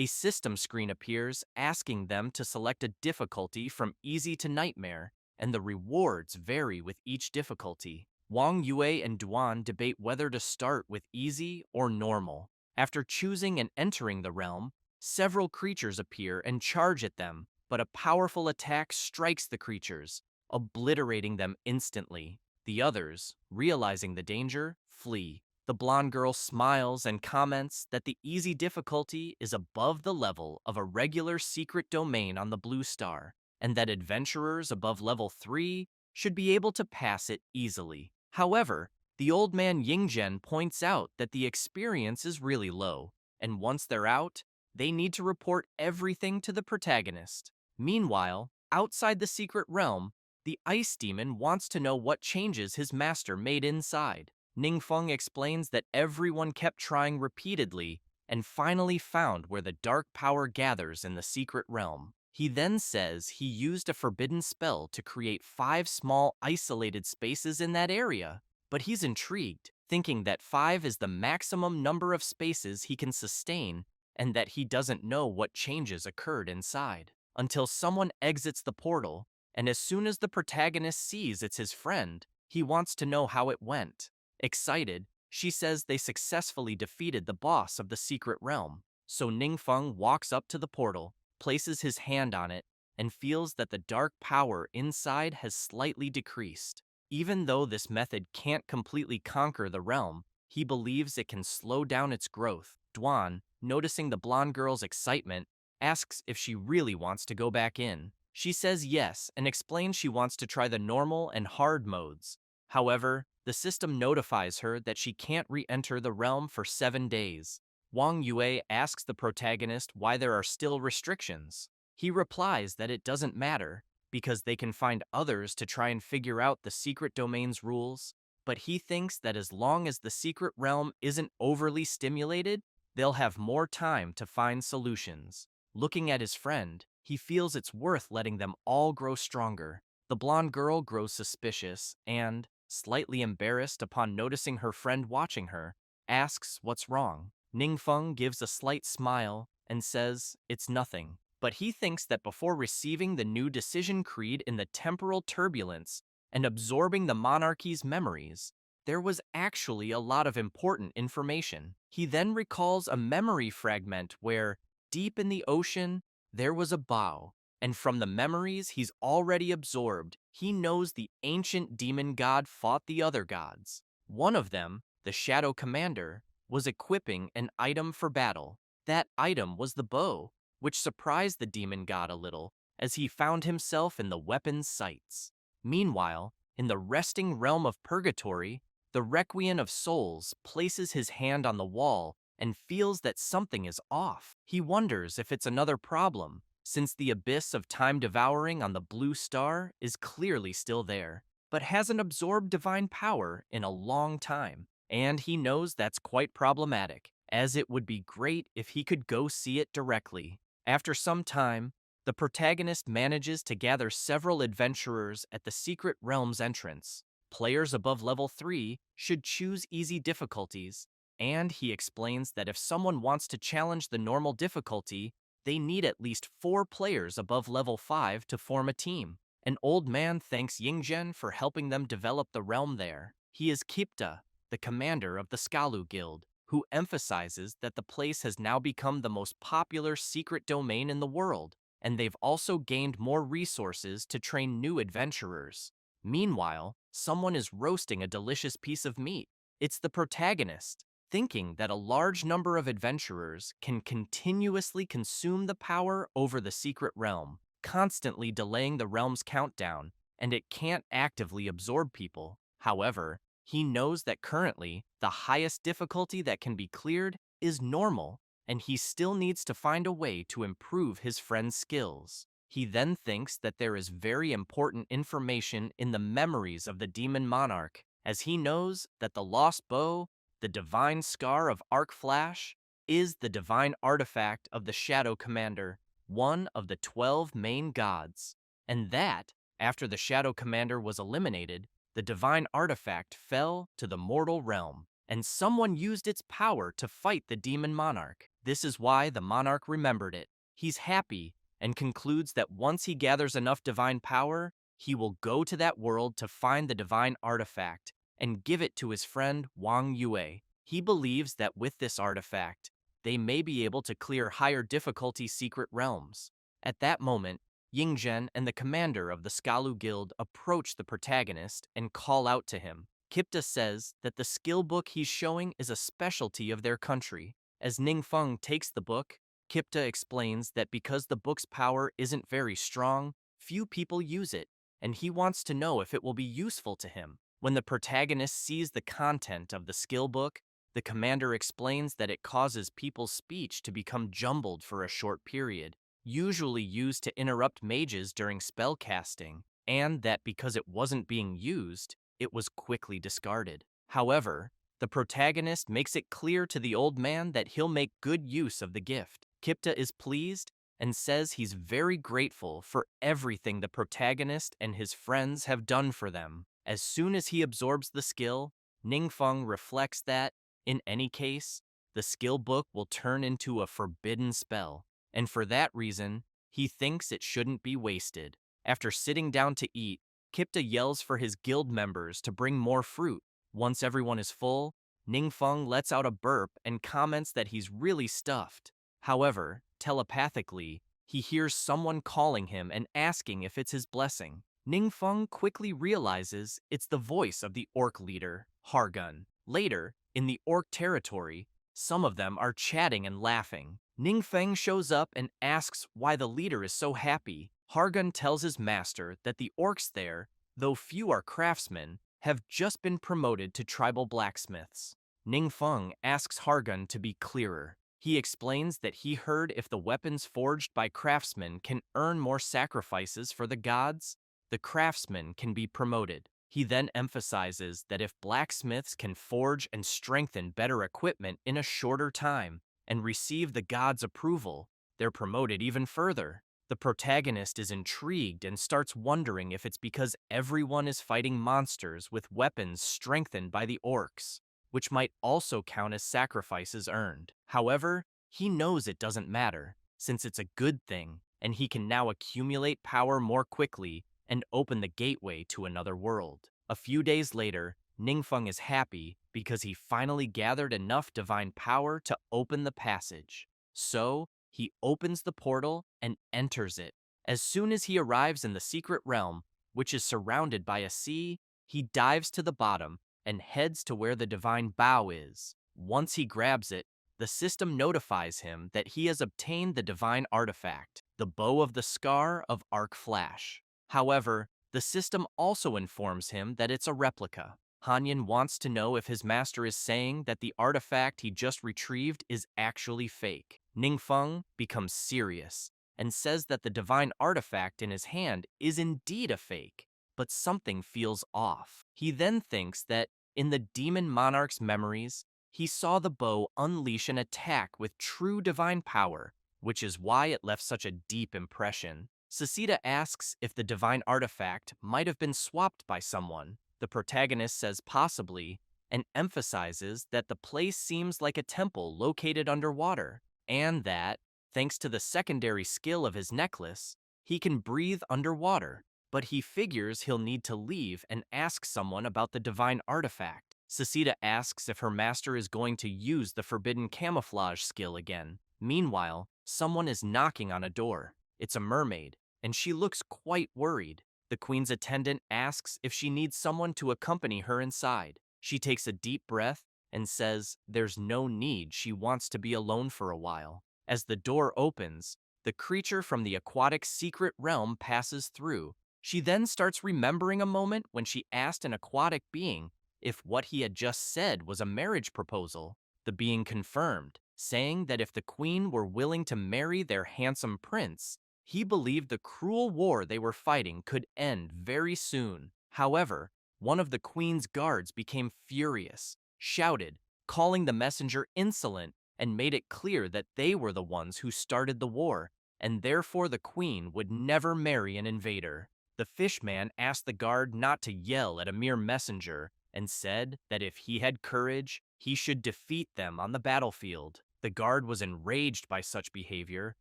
system screen appears asking them to select a difficulty from easy to nightmare, and the rewards vary with each difficulty. Wang Yue and Duan debate whether to start with easy or normal. After choosing and entering the realm, several creatures appear and charge at them, but a powerful attack strikes the creatures, obliterating them instantly. The others, realizing the danger, flee. The blonde girl smiles and comments that the easy difficulty is above the level of a regular secret domain on the blue star, and that adventurers above level 3 should be able to pass it easily. However, the old man Yingzhen points out that the experience is really low, and once they're out, they need to report everything to the protagonist. Meanwhile, outside the secret realm, the ice demon wants to know what changes his master made inside. Ningfeng explains that everyone kept trying repeatedly and finally found where the dark power gathers in the secret realm. He then says he used a forbidden spell to create 5 small isolated spaces in that area. But he's intrigued, thinking that 5 is the maximum number of spaces he can sustain and that he doesn't know what changes occurred inside. Until someone exits the portal, and as soon as the protagonist sees it's his friend, he wants to know how it went. Excited, she says they successfully defeated the boss of the secret realm. So Ningfeng walks up to the portal, places his hand on it, and feels that the dark power inside has slightly decreased. Even though this method can't completely conquer the realm, he believes it can slow down its growth. Duan, noticing the blonde girl's excitement, asks if she really wants to go back in. She says yes and explains she wants to try the normal and hard modes. However, the system notifies her that she can't re-enter the realm for 7 days. Wang Yue asks the protagonist why there are still restrictions. He replies that it doesn't matter, because they can find others to try and figure out the secret domain's rules, but he thinks that as long as the secret realm isn't overly stimulated, they'll have more time to find solutions. Looking at his friend, he feels it's worth letting them all grow stronger. The blonde girl grows suspicious and, slightly embarrassed upon noticing her friend watching her, asks what's wrong. Ningfeng gives a slight smile and says it's nothing. But he thinks that before receiving the new decision creed in the temporal turbulence and absorbing the monarchy's memories, there was actually a lot of important information. He then recalls a memory fragment where, deep in the ocean, there was a bow, and from the memories he's already absorbed, he knows the ancient demon god fought the other gods. One of them, the Shadow Commander, was equipping an item for battle. That item was the bow, which surprised the demon god a little, as he found himself in the weapon's sights. Meanwhile, in the resting realm of purgatory, the Requiem of Souls places his hand on the wall and feels that something is off. He wonders if it's another problem, since the abyss of time devouring on the blue star is clearly still there, but hasn't absorbed divine power in a long time. And he knows that's quite problematic, as it would be great if he could go see it directly. After some time, the protagonist manages to gather several adventurers at the secret realm's entrance. Players above level 3 should choose easy difficulties, and he explains that if someone wants to challenge the normal difficulty, they need at least 4 players above level 5 to form a team. An old man thanks Yingzhen for helping them develop the realm there. He is Kipta, the commander of the Skalu Guild, who emphasizes that the place has now become the most popular secret domain in the world, and they've also gained more resources to train new adventurers. Meanwhile, someone is roasting a delicious piece of meat. It's the protagonist, thinking that a large number of adventurers can continuously consume the power over the secret realm, constantly delaying the realm's countdown, and it can't actively absorb people. However, he knows that currently, the highest difficulty that can be cleared is normal, and he still needs to find a way to improve his friend's skills. He then thinks that there is very important information in the memories of the demon monarch, as he knows that the lost bow, the divine scar of Arc Flash, is the divine artifact of the Shadow Commander, one of the 12 main gods, and that, after the Shadow Commander was eliminated, the divine artifact fell to the mortal realm, and someone used its power to fight the demon monarch. This is why the monarch remembered it. He's happy and concludes that once he gathers enough divine power, he will go to that world to find the divine artifact and give it to his friend Wang Yue. He believes that with this artifact, they may be able to clear higher difficulty secret realms. At that moment, Yingzhen and the commander of the Skalu Guild approach the protagonist and call out to him. Kipta says that the skill book he's showing is a specialty of their country. As Ningfeng takes the book, Kipta explains that because the book's power isn't very strong, few people use it, and he wants to know if it will be useful to him. When the protagonist sees the content of the skill book, the commander explains that it causes people's speech to become jumbled for a short period, usually used to interrupt mages during spell casting, and that because it wasn't being used, it was quickly discarded. However, the protagonist makes it clear to the old man that he'll make good use of the gift. Kipta is pleased and says he's very grateful for everything the protagonist and his friends have done for them. As soon as he absorbs the skill, Ningfeng reflects that, in any case, the skill book will turn into a forbidden spell, and for that reason, he thinks it shouldn't be wasted. After sitting down to eat, Kipta yells for his guild members to bring more fruit. Once everyone is full, Ningfeng lets out a burp and comments that he's really stuffed. However, telepathically, he hears someone calling him and asking if it's his blessing. Ningfeng quickly realizes it's the voice of the orc leader, Hargun. Later, in the orc territory, some of them are chatting and laughing. Ningfeng shows up and asks why the leader is so happy. Hargun tells his master that the orcs there, though few are craftsmen, have just been promoted to tribal blacksmiths. Ningfeng asks Hargun to be clearer. He explains that he heard if the weapons forged by craftsmen can earn more sacrifices for the gods, the craftsmen can be promoted. He then emphasizes that if blacksmiths can forge and strengthen better equipment in a shorter time and receive the gods' approval, they're promoted even further. The protagonist is intrigued and starts wondering if it's because everyone is fighting monsters with weapons strengthened by the orcs, which might also count as sacrifices earned. However, he knows it doesn't matter, since it's a good thing, and he can now accumulate power more quickly and open the gateway to another world. A few days later, Ningfeng is happy because he finally gathered enough divine power to open the passage. So, he opens the portal and enters it. As soon as he arrives in the secret realm, which is surrounded by a sea, he dives to the bottom and heads to where the divine bow is. Once he grabs it, the system notifies him that he has obtained the divine artifact, the bow of the scar of Arc Flash. However, the system also informs him that it's a replica. Hanyan wants to know if his master is saying that the artifact he just retrieved is actually fake. Ningfeng becomes serious and says that the divine artifact in his hand is indeed a fake, but something feels off. He then thinks that, in the demon monarch's memories, he saw the bow unleash an attack with true divine power, which is why it left such a deep impression. Sasita asks if the divine artifact might have been swapped by someone. The protagonist says possibly, and emphasizes that the place seems like a temple located underwater, and that, thanks to the secondary skill of his necklace, he can breathe underwater, but he figures he'll need to leave and ask someone about the divine artifact. Sasita asks if her master is going to use the forbidden camouflage skill again. Meanwhile, someone is knocking on a door. It's a mermaid, and she looks quite worried. The queen's attendant asks if she needs someone to accompany her inside. She takes a deep breath and says there's no need, she wants to be alone for a while. As the door opens, the creature from the aquatic secret realm passes through. She then starts remembering a moment when she asked an aquatic being if what he had just said was a marriage proposal. The being confirmed, saying that if the queen were willing to marry their handsome prince, he believed the cruel war they were fighting could end very soon. However, one of the queen's guards became furious, shouted, calling the messenger insolent, and made it clear that they were the ones who started the war, and therefore the queen would never marry an invader. The fishman asked the guard not to yell at a mere messenger, and said that if he had courage, he should defeat them on the battlefield. The guard was enraged by such behavior,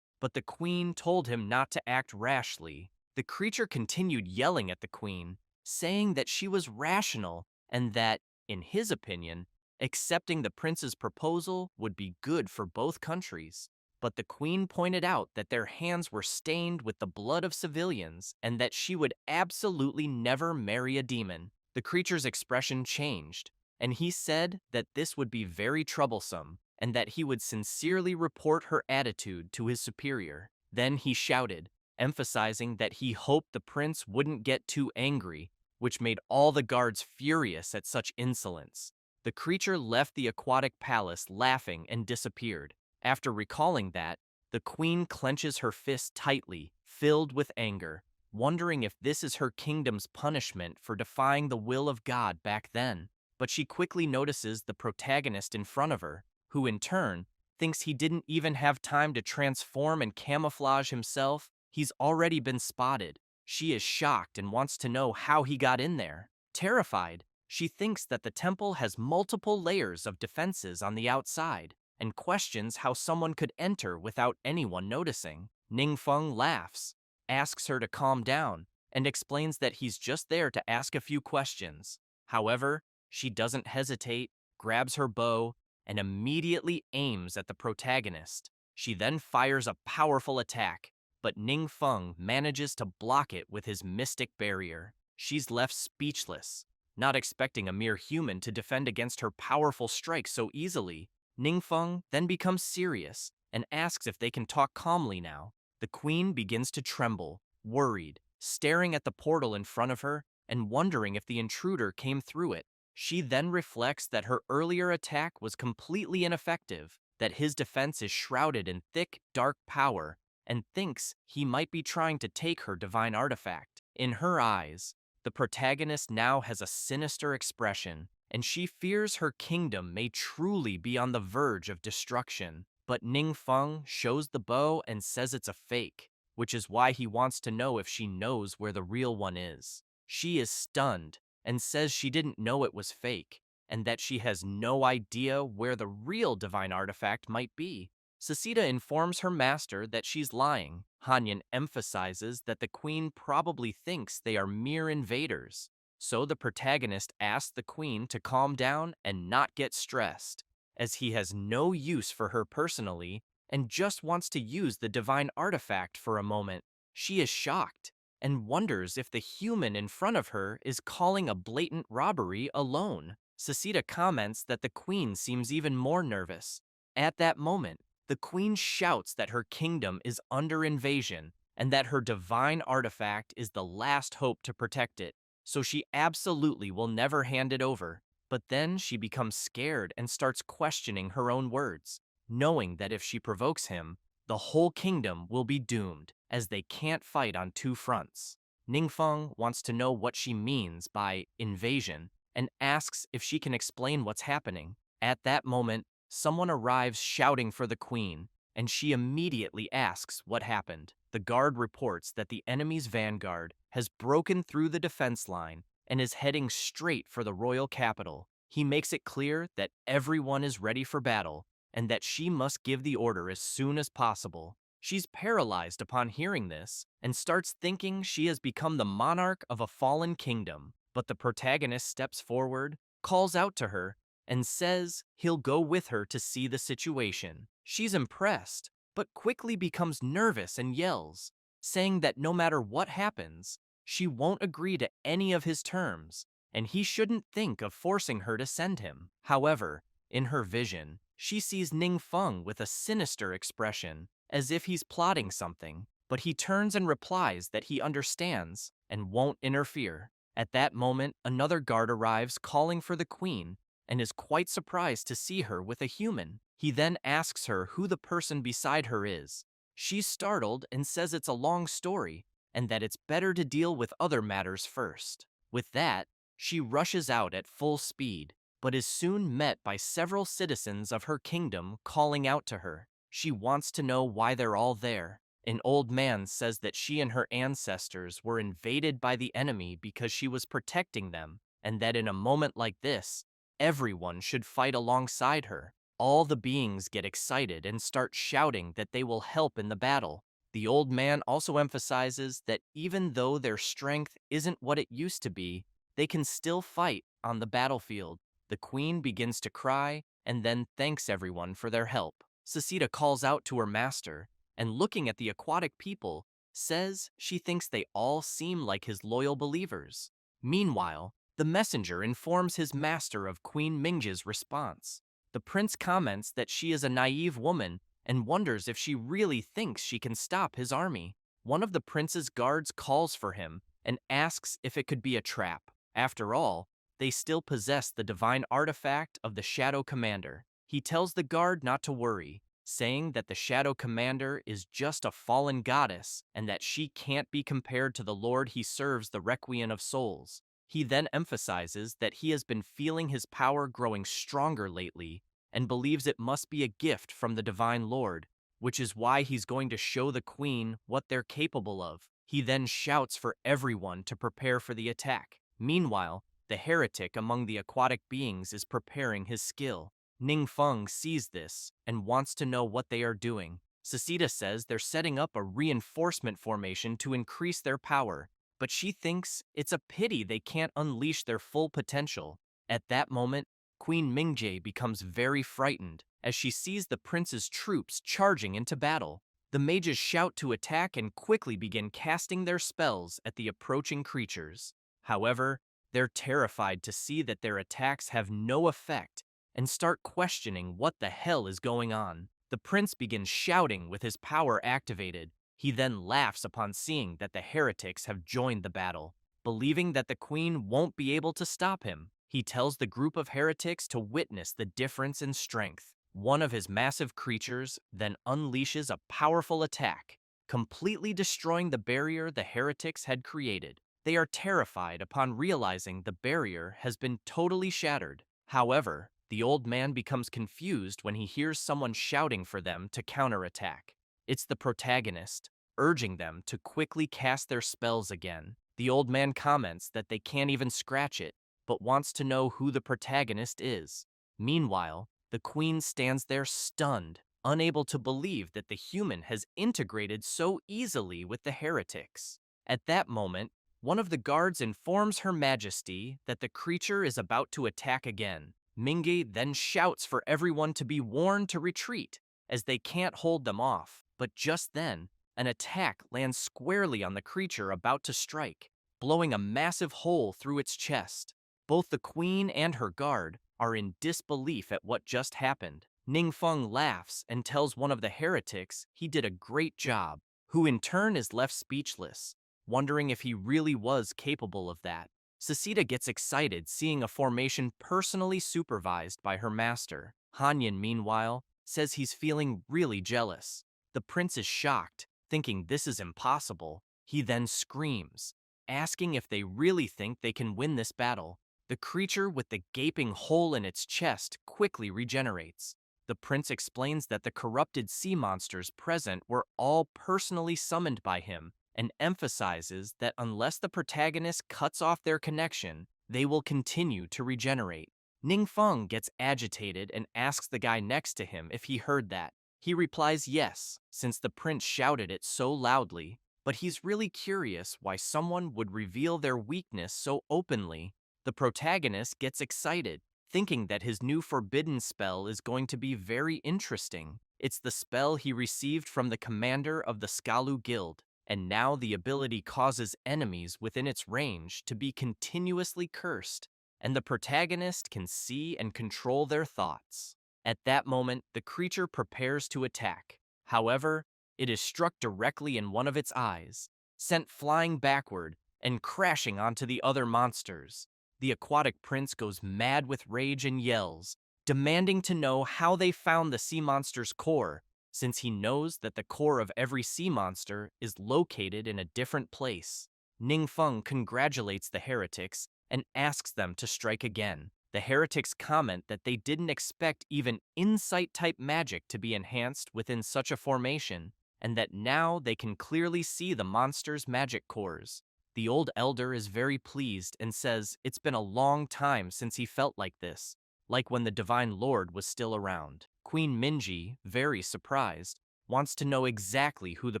but the queen told him not to act rashly. The creature continued yelling at the queen, saying that she was rational and that, in his opinion, accepting the prince's proposal would be good for both countries. but the queen pointed out that their hands were stained with the blood of civilians and that she would absolutely never marry a demon. The creature's expression changed, and he said that this would be very troublesome and that he would sincerely report her attitude to his superior. Then he shouted, emphasizing that he hoped the prince wouldn't get too angry, which made all the guards furious at such insolence. The creature left the aquatic palace laughing and disappeared. After recalling that, the queen clenches her fist tightly, filled with anger, wondering if this is her kingdom's punishment for defying the will of God back then. But she quickly notices the protagonist in front of her, who in turn thinks he didn't even have time to transform and camouflage himself. He's already been spotted. She is shocked and wants to know how he got in there. Terrified, she thinks that the temple has multiple layers of defenses on the outside and questions how someone could enter without anyone noticing. Ningfeng laughs, asks her to calm down, and explains that he's just there to ask a few questions. However, she doesn't hesitate, grabs her bow, and immediately aims at the protagonist. She then fires a powerful attack, but Ningfeng manages to block it with his mystic barrier. She's left speechless, not expecting a mere human to defend against her powerful strike so easily. Ningfeng then becomes serious and asks if they can talk calmly now. The queen begins to tremble, worried, staring at the portal in front of her and wondering if the intruder came through it. She then reflects that her earlier attack was completely ineffective, that his defense is shrouded in thick, dark power, and thinks he might be trying to take her divine artifact. In her eyes, the protagonist now has a sinister expression, and she fears her kingdom may truly be on the verge of destruction. But Ningfeng shows the bow and says it's a fake, which is why he wants to know if she knows where the real one is. She is stunned and says she didn't know it was fake, and that she has no idea where the real divine artifact might be. Sasita informs her master that she's lying. Hanyan emphasizes that the queen probably thinks they are mere invaders. So the protagonist asks the queen to calm down and not get stressed, as he has no use for her personally and just wants to use the divine artifact for a moment. She is shocked and wonders if the human in front of her is calling a blatant robbery alone. Sasita comments that the queen seems even more nervous. At that moment, the queen shouts that her kingdom is under invasion and that her divine artifact is the last hope to protect it, so she absolutely will never hand it over. But then she becomes scared and starts questioning her own words, knowing that if she provokes him, the whole kingdom will be doomed, as they can't fight on two fronts. Ningfeng wants to know what she means by invasion and asks if she can explain what's happening. At that moment, someone arrives shouting for the queen, and she immediately asks what happened. The guard reports that the enemy's vanguard has broken through the defense line and is heading straight for the royal capital. He makes it clear that everyone is ready for battle and that she must give the order as soon as possible. She's paralyzed upon hearing this and starts thinking she has become the monarch of a fallen kingdom. But the protagonist steps forward, calls out to her, and says he'll go with her to see the situation. She's impressed, but quickly becomes nervous and yells, saying that no matter what happens, she won't agree to any of his terms, and he shouldn't think of forcing her to send him. However, in her vision, she sees Ningfeng with a sinister expression, as if he's plotting something, but he turns and replies that he understands and won't interfere. At that moment, another guard arrives calling for the queen and is quite surprised to see her with a human. He then asks her who the person beside her is. She's startled and says it's a long story and that it's better to deal with other matters first. With that, she rushes out at full speed, but is soon met by several citizens of her kingdom calling out to her. She wants to know why they're all there. An old man says that she and her ancestors were invaded by the enemy because she was protecting them, and that in a moment like this, everyone should fight alongside her. All the beings get excited and start shouting that they will help in the battle. The old man also emphasizes that even though their strength isn't what it used to be, they can still fight on the battlefield. The queen begins to cry and then thanks everyone for their help. Sucita calls out to her master, and looking at the aquatic people, says she thinks they all seem like his loyal believers. Meanwhile, the messenger informs his master of Queen Mingja's response. The prince comments that she is a naive woman and wonders if she really thinks she can stop his army. One of the prince's guards calls for him and asks if it could be a trap. After all, they still possess the divine artifact of the Shadow Commander. He tells the guard not to worry, saying that the Shadow Commander is just a fallen goddess and that she can't be compared to the Lord he serves, the Requiem of Souls. He then emphasizes that he has been feeling his power growing stronger lately and believes it must be a gift from the Divine Lord, which is why he's going to show the Queen what they're capable of. He then shouts for everyone to prepare for the attack. Meanwhile, the heretic among the aquatic beings is preparing his skill. Ningfeng sees this and wants to know what they are doing. Sucita says they're setting up a reinforcement formation to increase their power, but she thinks it's a pity they can't unleash their full potential. At that moment, Queen Mingjae becomes very frightened as she sees the prince's troops charging into battle. The mages shout to attack and quickly begin casting their spells at the approaching creatures. However, they're terrified to see that their attacks have no effect and start questioning what the hell is going on. The prince begins shouting with his power activated. He then laughs upon seeing that the heretics have joined the battle. Believing that the queen won't be able to stop him, he tells the group of heretics to witness the difference in strength. One of his massive creatures then unleashes a powerful attack, completely destroying the barrier the heretics had created. They are terrified upon realizing the barrier has been totally shattered. However, the old man becomes confused when he hears someone shouting for them to counterattack. It's the protagonist, urging them to quickly cast their spells again. The old man comments that they can't even scratch it, but wants to know who the protagonist is. Meanwhile, the queen stands there stunned, unable to believe that the human has integrated so easily with the heretics. At that moment, one of the guards informs Her Majesty that the creature is about to attack again. Mingjae then shouts for everyone to be warned to retreat, as they can't hold them off. But just then, an attack lands squarely on the creature about to strike, blowing a massive hole through its chest. Both the queen and her guard are in disbelief at what just happened. Ningfeng laughs and tells one of the heretics he did a great job, who in turn is left speechless, wondering if he really was capable of that. Sucita gets excited seeing a formation personally supervised by her master. Hanyan, meanwhile, says he's feeling really jealous. The prince is shocked, thinking this is impossible. He then screams, asking if they really think they can win this battle. The creature with the gaping hole in its chest quickly regenerates. The prince explains that the corrupted sea monsters present were all personally summoned by him, and emphasizes that unless the protagonist cuts off their connection, they will continue to regenerate. Ningfeng gets agitated and asks the guy next to him if he heard that. He replies yes, since the prince shouted it so loudly, but he's really curious why someone would reveal their weakness so openly. The protagonist gets excited, thinking that his new forbidden spell is going to be very interesting. It's the spell he received from the commander of the Skalu Guild, and now the ability causes enemies within its range to be continuously cursed, and the protagonist can see and control their thoughts. At that moment, the creature prepares to attack. However, it is struck directly in one of its eyes, sent flying backward and crashing onto the other monsters. The aquatic prince goes mad with rage and yells, demanding to know how they found the sea monster's core, since he knows that the core of every sea monster is located in a different place. Ningfeng congratulates the heretics and asks them to strike again. The heretics comment that they didn't expect even insight-type magic to be enhanced within such a formation, and that now they can clearly see the monster's magic cores. The old elder is very pleased and says it's been a long time since he felt like this, like when the Divine Lord was still around. Queen Minji, very surprised, wants to know exactly who the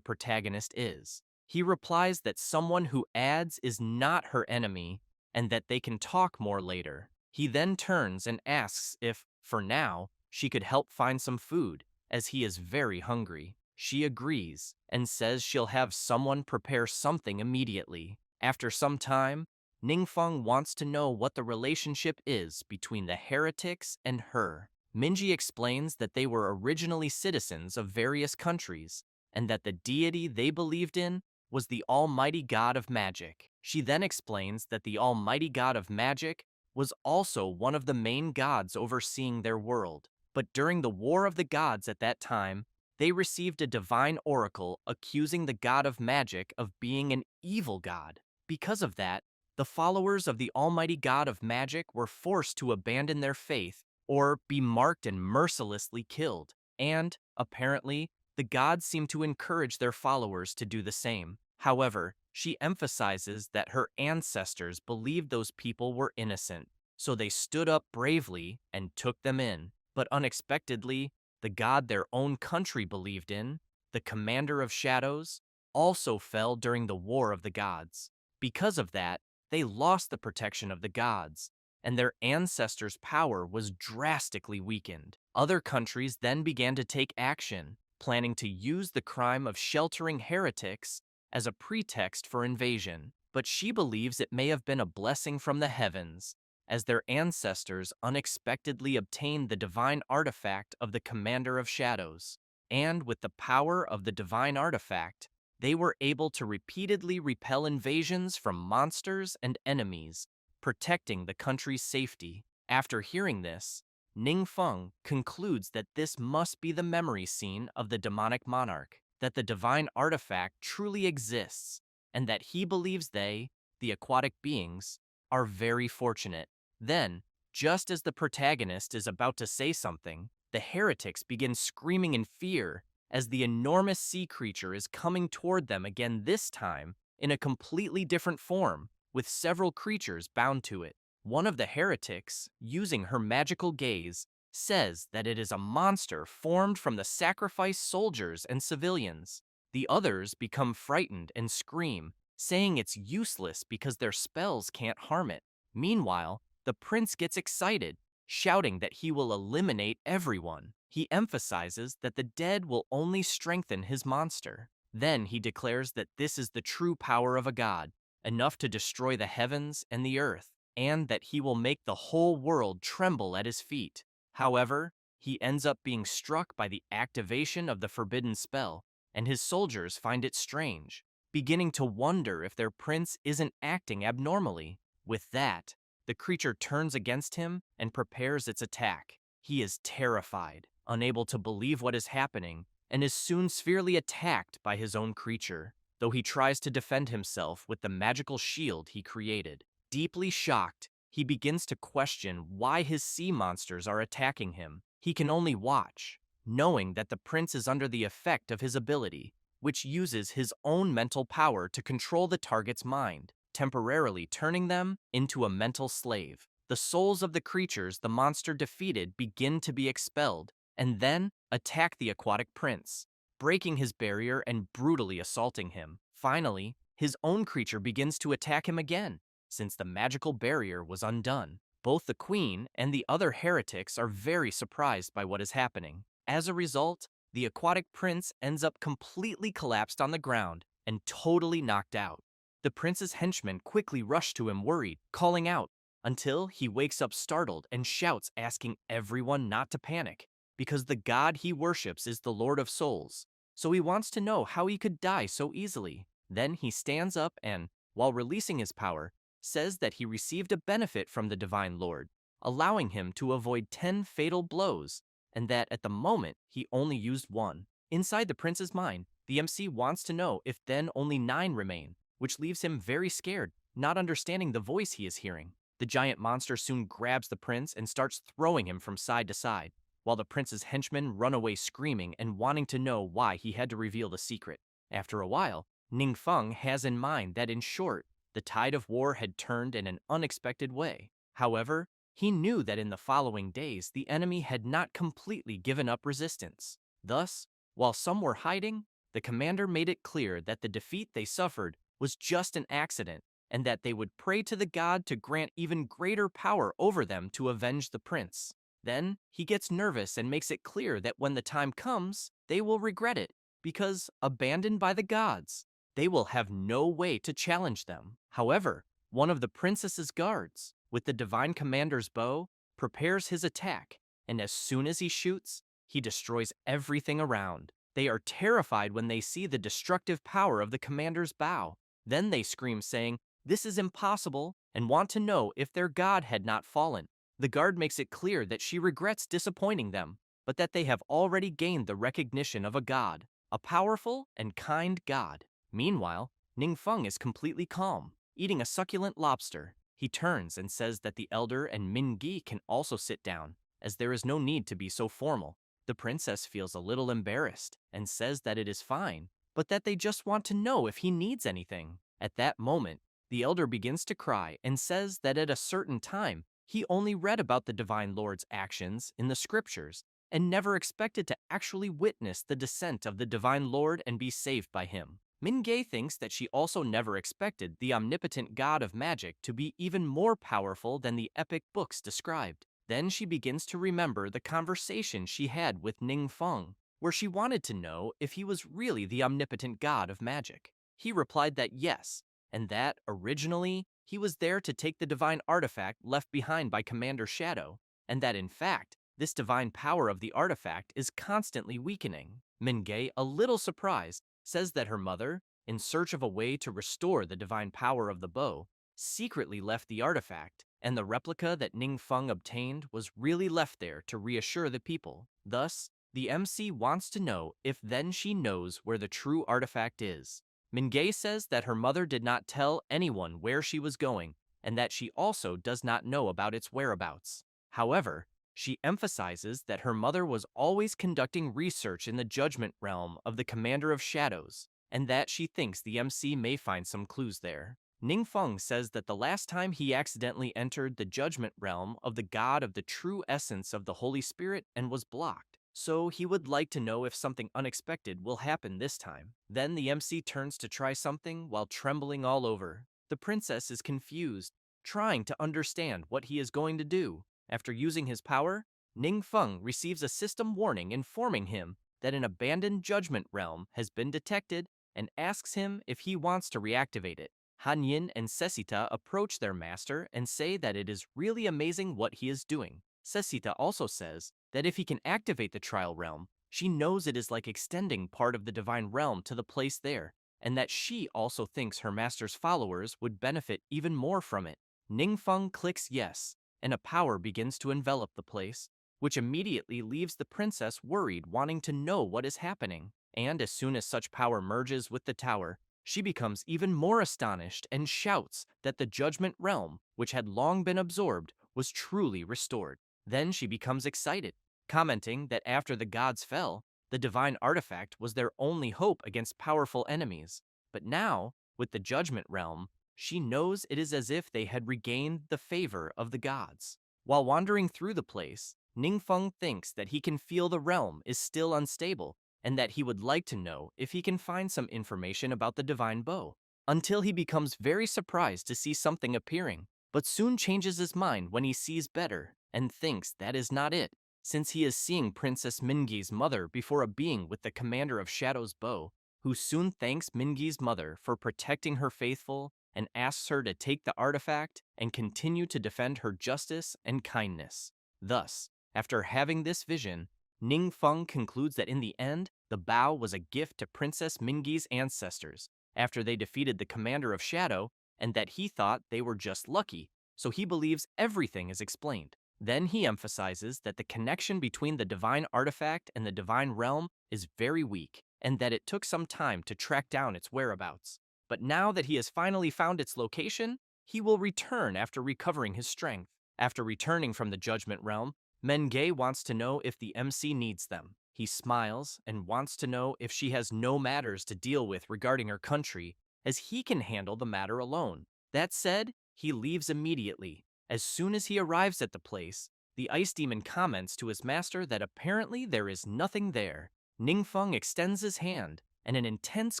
protagonist is. He replies that someone who adds is not her enemy and that they can talk more later. He then turns and asks if, for now, she could help find some food, as he is very hungry. She agrees and says she'll have someone prepare something immediately. After some time, Ningfeng wants to know what the relationship is between the heretics and her. Minji explains that they were originally citizens of various countries, and that the deity they believed in was the almighty god of magic. She then explains that the almighty god of magic was also one of the main gods overseeing their world. But during the War of the Gods at that time, they received a divine oracle accusing the god of magic of being an evil god. Because of that, the followers of the almighty god of magic were forced to abandon their faith or be marked and mercilessly killed. And, apparently, the gods seem to encourage their followers to do the same. However, she emphasizes that her ancestors believed those people were innocent, so they stood up bravely and took them in. But unexpectedly, the god their own country believed in, the Commander of Shadows, also fell during the War of the Gods. Because of that, they lost the protection of the gods, and their ancestors' power was drastically weakened. Other countries then began to take action, planning to use the crime of sheltering heretics as a pretext for invasion. But she believes it may have been a blessing from the heavens, as their ancestors unexpectedly obtained the divine artifact of the Commander of Shadows. And with the power of the divine artifact, they were able to repeatedly repel invasions from monsters and enemies, protecting the country's safety. After hearing this, Ningfeng concludes that this must be the memory scene of the demonic monarch, that the divine artifact truly exists, and that he believes they, the aquatic beings, are very fortunate. Then, just as the protagonist is about to say something, the heretics begin screaming in fear as the enormous sea creature is coming toward them again, this time in a completely different form, with several creatures bound to it. One of the heretics, using her magical gaze, says that it is a monster formed from the sacrificed soldiers and civilians. The others become frightened and scream, saying it's useless because their spells can't harm it. Meanwhile, the prince gets excited, shouting that he will eliminate everyone. He emphasizes that the dead will only strengthen his monster. Then he declares that this is the true power of a god, enough to destroy the heavens and the earth, and that he will make the whole world tremble at his feet. However, he ends up being struck by the activation of the forbidden spell, and his soldiers find it strange, beginning to wonder if their prince isn't acting abnormally. With that, the creature turns against him and prepares its attack. He is terrified, unable to believe what is happening, and is soon severely attacked by his own creature, though he tries to defend himself with the magical shield he created. Deeply shocked, he begins to question why his sea monsters are attacking him. He can only watch, knowing that the prince is under the effect of his ability, which uses his own mental power to control the target's mind, temporarily turning them into a mental slave. The souls of the creatures the monster defeated begin to be expelled, and then attack the aquatic prince, breaking his barrier and brutally assaulting him. Finally, his own creature begins to attack him again, since the magical barrier was undone. Both the queen and the other heretics are very surprised by what is happening. As a result, the aquatic prince ends up completely collapsed on the ground and totally knocked out. The prince's henchmen quickly rush to him worried, calling out, until he wakes up startled and shouts, asking everyone not to panic, because the god he worships is the Lord of Souls, so he wants to know how he could die so easily. Then he stands up and, while releasing his power, says that he received a benefit from the Divine Lord, allowing him to avoid 10 fatal blows, and that at the moment he only used one. Inside the prince's mind, the MC wants to know if then only 9 remain, which leaves him very scared, not understanding the voice he is hearing. The giant monster soon grabs the prince and starts throwing him from side to side, while the prince's henchmen run away screaming and wanting to know why he had to reveal the secret. After a while, Ningfeng has in mind that in short, the tide of war had turned in an unexpected way. However, he knew that in the following days the enemy had not completely given up resistance. Thus, while some were hiding, the commander made it clear that the defeat they suffered was just an accident, and that they would pray to the god to grant even greater power over them to avenge the prince. Then he gets nervous and makes it clear that when the time comes, they will regret it, because, abandoned by the gods, they will have no way to challenge them. However, one of the princess's guards, with the divine commander's bow, prepares his attack, and as soon as he shoots, he destroys everything around. They are terrified when they see the destructive power of the commander's bow. Then they scream, saying, "This is impossible," and want to know if their god had not fallen. The guard makes it clear that she regrets disappointing them, but that they have already gained the recognition of a god, a powerful and kind god. Meanwhile, Ningfeng is completely calm, eating a succulent lobster. He turns and says that the elder and Mingi can also sit down, as there is no need to be so formal. The princess feels a little embarrassed and says that it is fine, but that they just want to know if he needs anything. At that moment, the elder begins to cry and says that at a certain time, he only read about the Divine Lord's actions in the scriptures and never expected to actually witness the descent of the Divine Lord and be saved by him. Mingay thinks that she also never expected the omnipotent god of magic to be even more powerful than the epic books described. Then she begins to remember the conversation she had with Ningfeng, where she wanted to know if he was really the omnipotent god of magic. He replied that yes, and that, originally, he was there to take the divine artifact left behind by Commander Shadow, and that in fact, this divine power of the artifact is constantly weakening. Mingay, a little surprised, says that her mother, in search of a way to restore the divine power of the bow, secretly left the artifact, and the replica that Ningfeng obtained was really left there to reassure the people. Thus, the MC wants to know if then she knows where the true artifact is. Mingay says that her mother did not tell anyone where she was going, and that she also does not know about its whereabouts. However, she emphasizes that her mother was always conducting research in the judgment realm of the Commander of Shadows, and that she thinks the MC may find some clues there. Ningfeng says that the last time he accidentally entered the judgment realm of the god of the true essence of the Holy Spirit and was blocked, so he would like to know if something unexpected will happen this time. Then the MC turns to try something while trembling all over. The princess is confused, trying to understand what he is going to do. After using his power, Ningfeng receives a system warning informing him that an abandoned judgment realm has been detected and asks him if he wants to reactivate it. Hanyin and Sesita approach their master and say that it is really amazing what he is doing. Sesita also says that if he can activate the trial realm, she knows it is like extending part of the divine realm to the place there, and that she also thinks her master's followers would benefit even more from it. Ningfeng clicks yes, and a power begins to envelop the place, which immediately leaves the princess worried, wanting to know what is happening. And as soon as such power merges with the tower, she becomes even more astonished and shouts that the judgment realm, which had long been absorbed, was truly restored. Then she becomes excited, commenting that after the gods fell, the divine artifact was their only hope against powerful enemies. But now, with the judgment realm, she knows it is as if they had regained the favor of the gods. While wandering through the place, Ningfeng thinks that he can feel the realm is still unstable, and that he would like to know if he can find some information about the divine bow, until he becomes very surprised to see something appearing, but soon changes his mind when he sees better and thinks that is not it, since he is seeing Princess Mingi's mother before a being with the Commander of Shadow's bow, who soon thanks Mingi's mother for protecting her faithful and asks her to take the artifact and continue to defend her justice and kindness. Thus, after having this vision, Ningfeng concludes that in the end, the bow was a gift to Princess Mingi's ancestors after they defeated the Commander of Shadow, and that he thought they were just lucky, so he believes everything is explained. Then he emphasizes that the connection between the divine artifact and the divine realm is very weak, and that it took some time to track down its whereabouts. But now that he has finally found its location, he will return after recovering his strength. After returning from the Judgment Realm, Mengay wants to know if the MC needs them. He smiles and wants to know if she has no matters to deal with regarding her country, as he can handle the matter alone. That said, he leaves immediately. As soon as he arrives at the place, the ice demon comments to his master that apparently there is nothing there. Ningfeng extends his hand, and an intense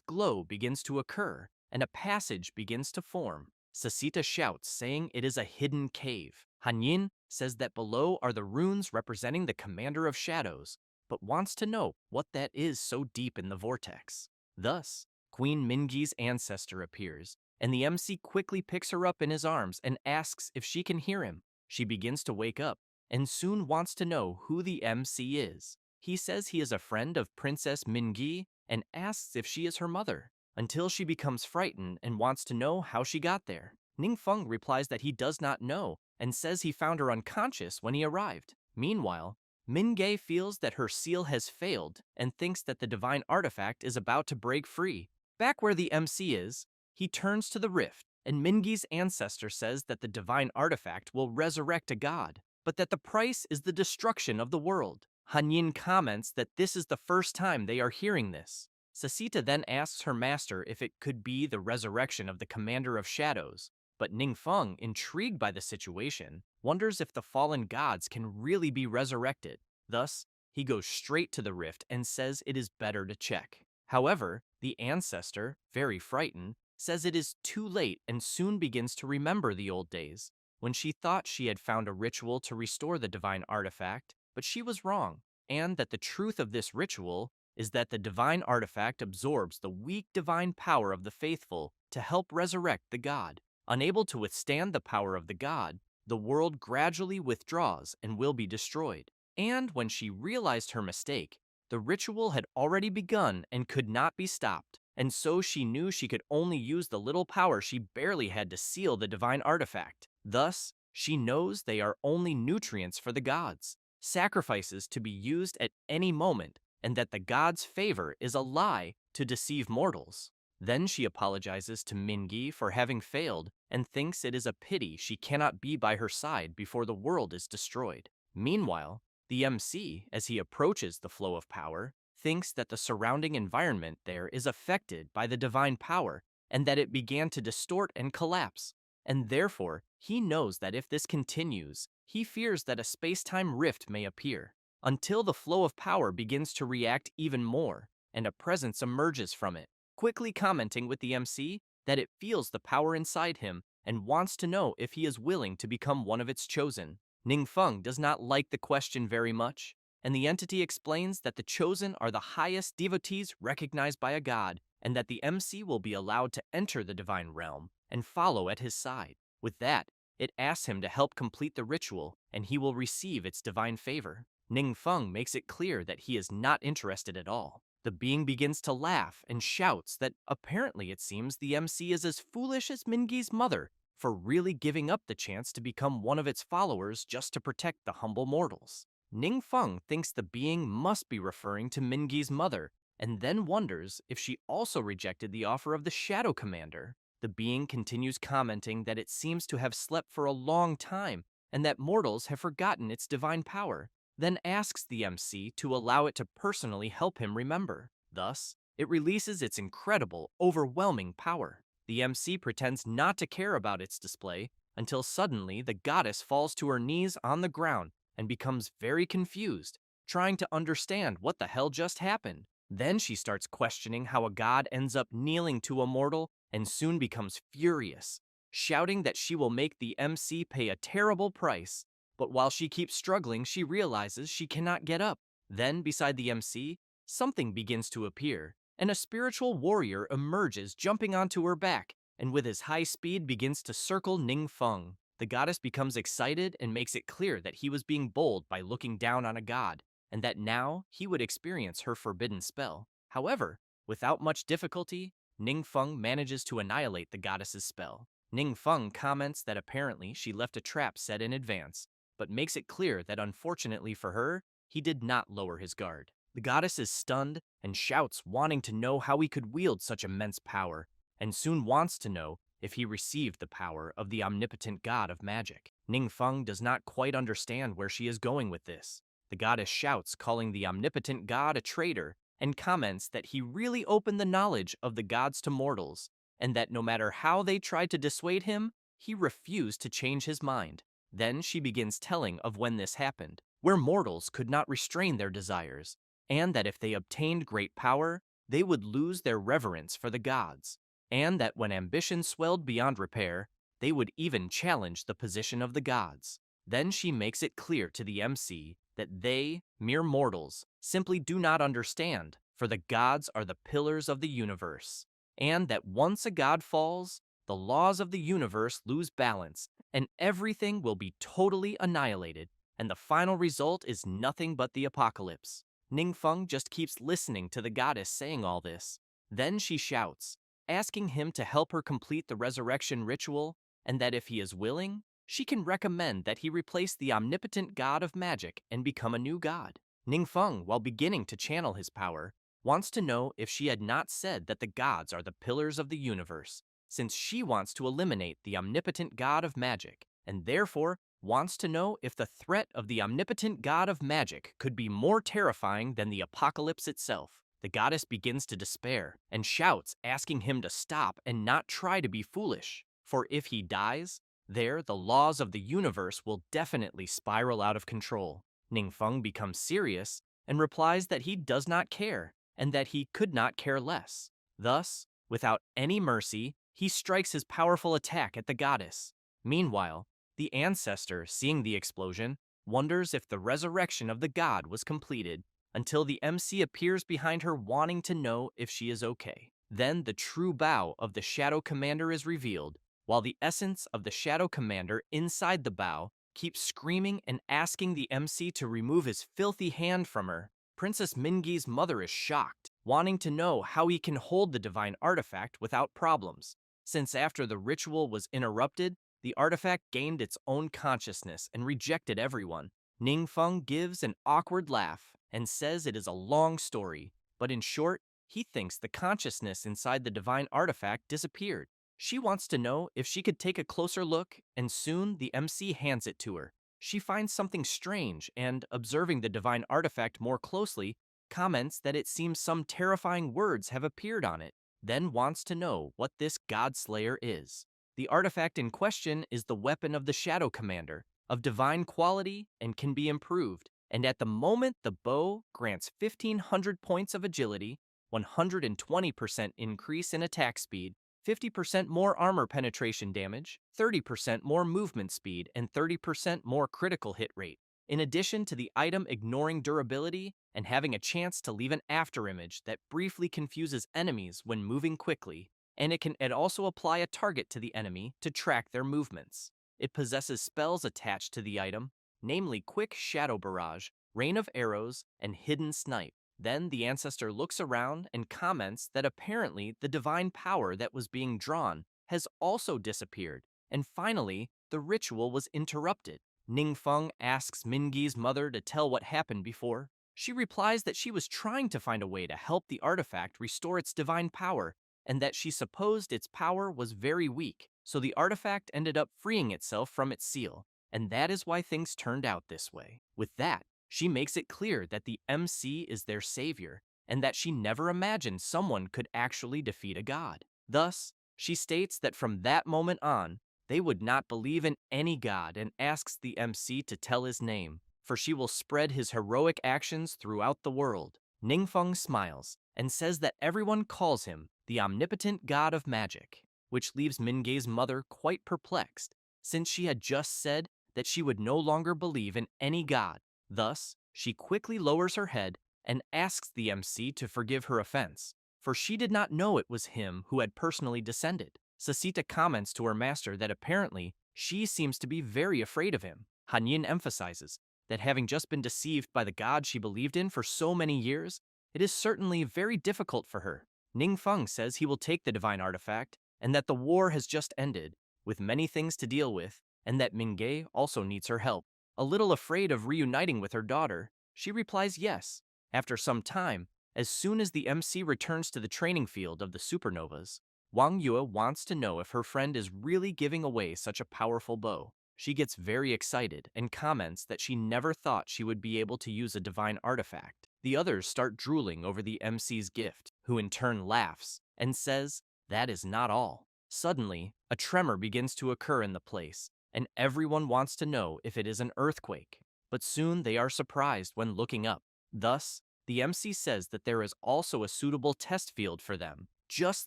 glow begins to occur, and a passage begins to form. Sasita shouts, saying it is a hidden cave. Hanyin, says that below are the runes representing the commander of shadows, but wants to know what that is so deep in the vortex. Thus, Queen Mingi's ancestor appears, and the MC quickly picks her up in his arms and asks if she can hear him. She begins to wake up, and soon wants to know who the MC is. He says he is a friend of Princess Mingi and asks if she is her mother, until she becomes frightened and wants to know how she got there. Ningfeng replies that he does not know and says he found her unconscious when he arrived. Meanwhile, Mingei feels that her seal has failed and thinks that the divine artifact is about to break free. Back where the MC is, he turns to the rift, and Mingi's ancestor says that the divine artifact will resurrect a god, but that the price is the destruction of the world. Hanyin comments that this is the first time they are hearing this. Sasita then asks her master if it could be the resurrection of the commander of shadows, but Ningfeng, intrigued by the situation, wonders if the fallen gods can really be resurrected. Thus, he goes straight to the rift and says it is better to check. However, the ancestor, very frightened, says it is too late and soon begins to remember the old days, when she thought she had found a ritual to restore the divine artifact, but she was wrong, and that the truth of this ritual is that the divine artifact absorbs the weak divine power of the faithful to help resurrect the god. Unable to withstand the power of the god, the world gradually withdraws and will be destroyed. And when she realized her mistake, the ritual had already begun and could not be stopped, and so she knew she could only use the little power she barely had to seal the divine artifact. Thus, she knows they are only nutrients for the gods, sacrifices to be used at any moment, and that the gods' favor is a lie to deceive mortals. Then she apologizes to Mingi for having failed and thinks it is a pity she cannot be by her side before the world is destroyed. Meanwhile, the MC, as he approaches the flow of power, thinks that the surrounding environment there is affected by the divine power and that it began to distort and collapse. And therefore, he knows that if this continues, he fears that a space-time rift may appear, until the flow of power begins to react even more, and a presence emerges from it, quickly commenting with the MC that it feels the power inside him and wants to know if he is willing to become one of its chosen. Ningfeng does not like the question very much, and the entity explains that the chosen are the highest devotees recognized by a god, and that the MC will be allowed to enter the divine realm and follow at his side. With that, it asks him to help complete the ritual, and he will receive its divine favor. Ningfeng makes it clear that he is not interested at all. The being begins to laugh and shouts that apparently it seems the MC is as foolish as Mingi's mother for really giving up the chance to become one of its followers just to protect the humble mortals. Ningfeng thinks the being must be referring to Mingi's mother, and then wonders if she also rejected the offer of the Shadow Commander. The being continues commenting that it seems to have slept for a long time, and that mortals have forgotten its divine power, then asks the MC to allow it to personally help him remember. Thus, it releases its incredible, overwhelming power. The MC pretends not to care about its display until suddenly the goddess falls to her knees on the ground and becomes very confused, trying to understand what the hell just happened. Then she starts questioning how a god ends up kneeling to a mortal and soon becomes furious, shouting that she will make the MC pay a terrible price. But while she keeps struggling, she realizes she cannot get up. Then, beside the MC, something begins to appear, and a spiritual warrior emerges, jumping onto her back, and with his high speed begins to circle Ningfeng. The goddess becomes excited and makes it clear that he was being bold by looking down on a god, and that now he would experience her forbidden spell. However, without much difficulty, Ningfeng manages to annihilate the goddess's spell. Ningfeng comments that apparently she left a trap set in advance, but makes it clear that unfortunately for her, he did not lower his guard. The goddess is stunned and shouts, wanting to know how he could wield such immense power, and soon wants to know if he received the power of the omnipotent god of magic. Ningfeng does not quite understand where she is going with this. The goddess shouts, calling the omnipotent god a traitor, and comments that he really opened the knowledge of the gods to mortals, and that no matter how they tried to dissuade him, he refused to change his mind. Then she begins telling of when this happened, where mortals could not restrain their desires, and that if they obtained great power, they would lose their reverence for the gods, and that when ambition swelled beyond repair, they would even challenge the position of the gods. Then she makes it clear to the MC that they, mere mortals, simply do not understand, for the gods are the pillars of the universe, and that once a god falls, the laws of the universe lose balance, and everything will be totally annihilated, and the final result is nothing but the apocalypse. Ningfeng just keeps listening to the goddess saying all this. Then she shouts, asking him to help her complete the resurrection ritual, and that if he is willing, she can recommend that he replace the omnipotent god of magic and become a new god. Ningfeng, while beginning to channel his power, wants to know if she had not said that the gods are the pillars of the universe, since she wants to eliminate the omnipotent god of magic, and therefore wants to know if the threat of the omnipotent god of magic could be more terrifying than the apocalypse itself. The goddess begins to despair and shouts, asking him to stop and not try to be foolish, for if he dies, there the laws of the universe will definitely spiral out of control. Ningfeng becomes serious and replies that he does not care and that he could not care less. Thus, without any mercy, he strikes his powerful attack at the goddess. Meanwhile, the ancestor, seeing the explosion, wonders if the resurrection of the god was completed, until the MC appears behind her wanting to know if she is okay. Then the true bow of the Shadow Commander is revealed, while the essence of the Shadow Commander inside the bow keeps screaming and asking the MC to remove his filthy hand from her. Princess Mingi's mother is shocked, wanting to know how he can hold the divine artifact without problems, since after the ritual was interrupted, the artifact gained its own consciousness and rejected everyone. Ningfeng gives an awkward laugh and says it is a long story, but in short, he thinks the consciousness inside the divine artifact disappeared. She wants to know if she could take a closer look, and soon the MC hands it to her. She finds something strange and, observing the divine artifact more closely, comments that it seems some terrifying words have appeared on it, then wants to know what this God Slayer is. The artifact in question is the weapon of the Shadow Commander, of divine quality and can be improved, and at the moment the bow grants 1,500 points of agility, 120% increase in attack speed, 50% more armor penetration damage, 30% more movement speed, and 30% more critical hit rate. In addition to the item ignoring durability and having a chance to leave an afterimage that briefly confuses enemies when moving quickly, and it can also apply a target to the enemy to track their movements. It possesses spells attached to the item, namely Quick Shadow Barrage, Rain of Arrows, and Hidden Snipe. Then the ancestor looks around and comments that apparently the divine power that was being drawn has also disappeared, and finally, the ritual was interrupted. Ningfeng asks Mingi's mother to tell what happened before. She replies that she was trying to find a way to help the artifact restore its divine power, and that she supposed its power was very weak, so the artifact ended up freeing itself from its seal, and that is why things turned out this way. With that, she makes it clear that the MC is their savior, and that she never imagined someone could actually defeat a god. Thus, she states that from that moment on, they would not believe in any god and asks the MC to tell his name, for she will spread his heroic actions throughout the world. Ningfeng smiles and says that everyone calls him the omnipotent god of magic, which leaves Minge's mother quite perplexed, since she had just said that she would no longer believe in any god. Thus, she quickly lowers her head and asks the MC to forgive her offense, for she did not know it was him who had personally descended. Sasita comments to her master that apparently she seems to be very afraid of him. Hanyin emphasizes that having just been deceived by the god she believed in for so many years, it is certainly very difficult for her. Ningfeng says he will take the divine artifact, and that the war has just ended, with many things to deal with, and that Minge also needs her help. A little afraid of reuniting with her daughter, she replies yes. After some time, as soon as the MC returns to the training field of the supernovas, Wang Yue wants to know if her friend is really giving away such a powerful bow. She gets very excited and comments that she never thought she would be able to use a divine artifact. The others start drooling over the MC's gift, who in turn laughs and says, "That is not all." Suddenly, a tremor begins to occur in the place, and everyone wants to know if it is an earthquake. But soon they are surprised when looking up. Thus, the MC says that there is also a suitable test field for them, just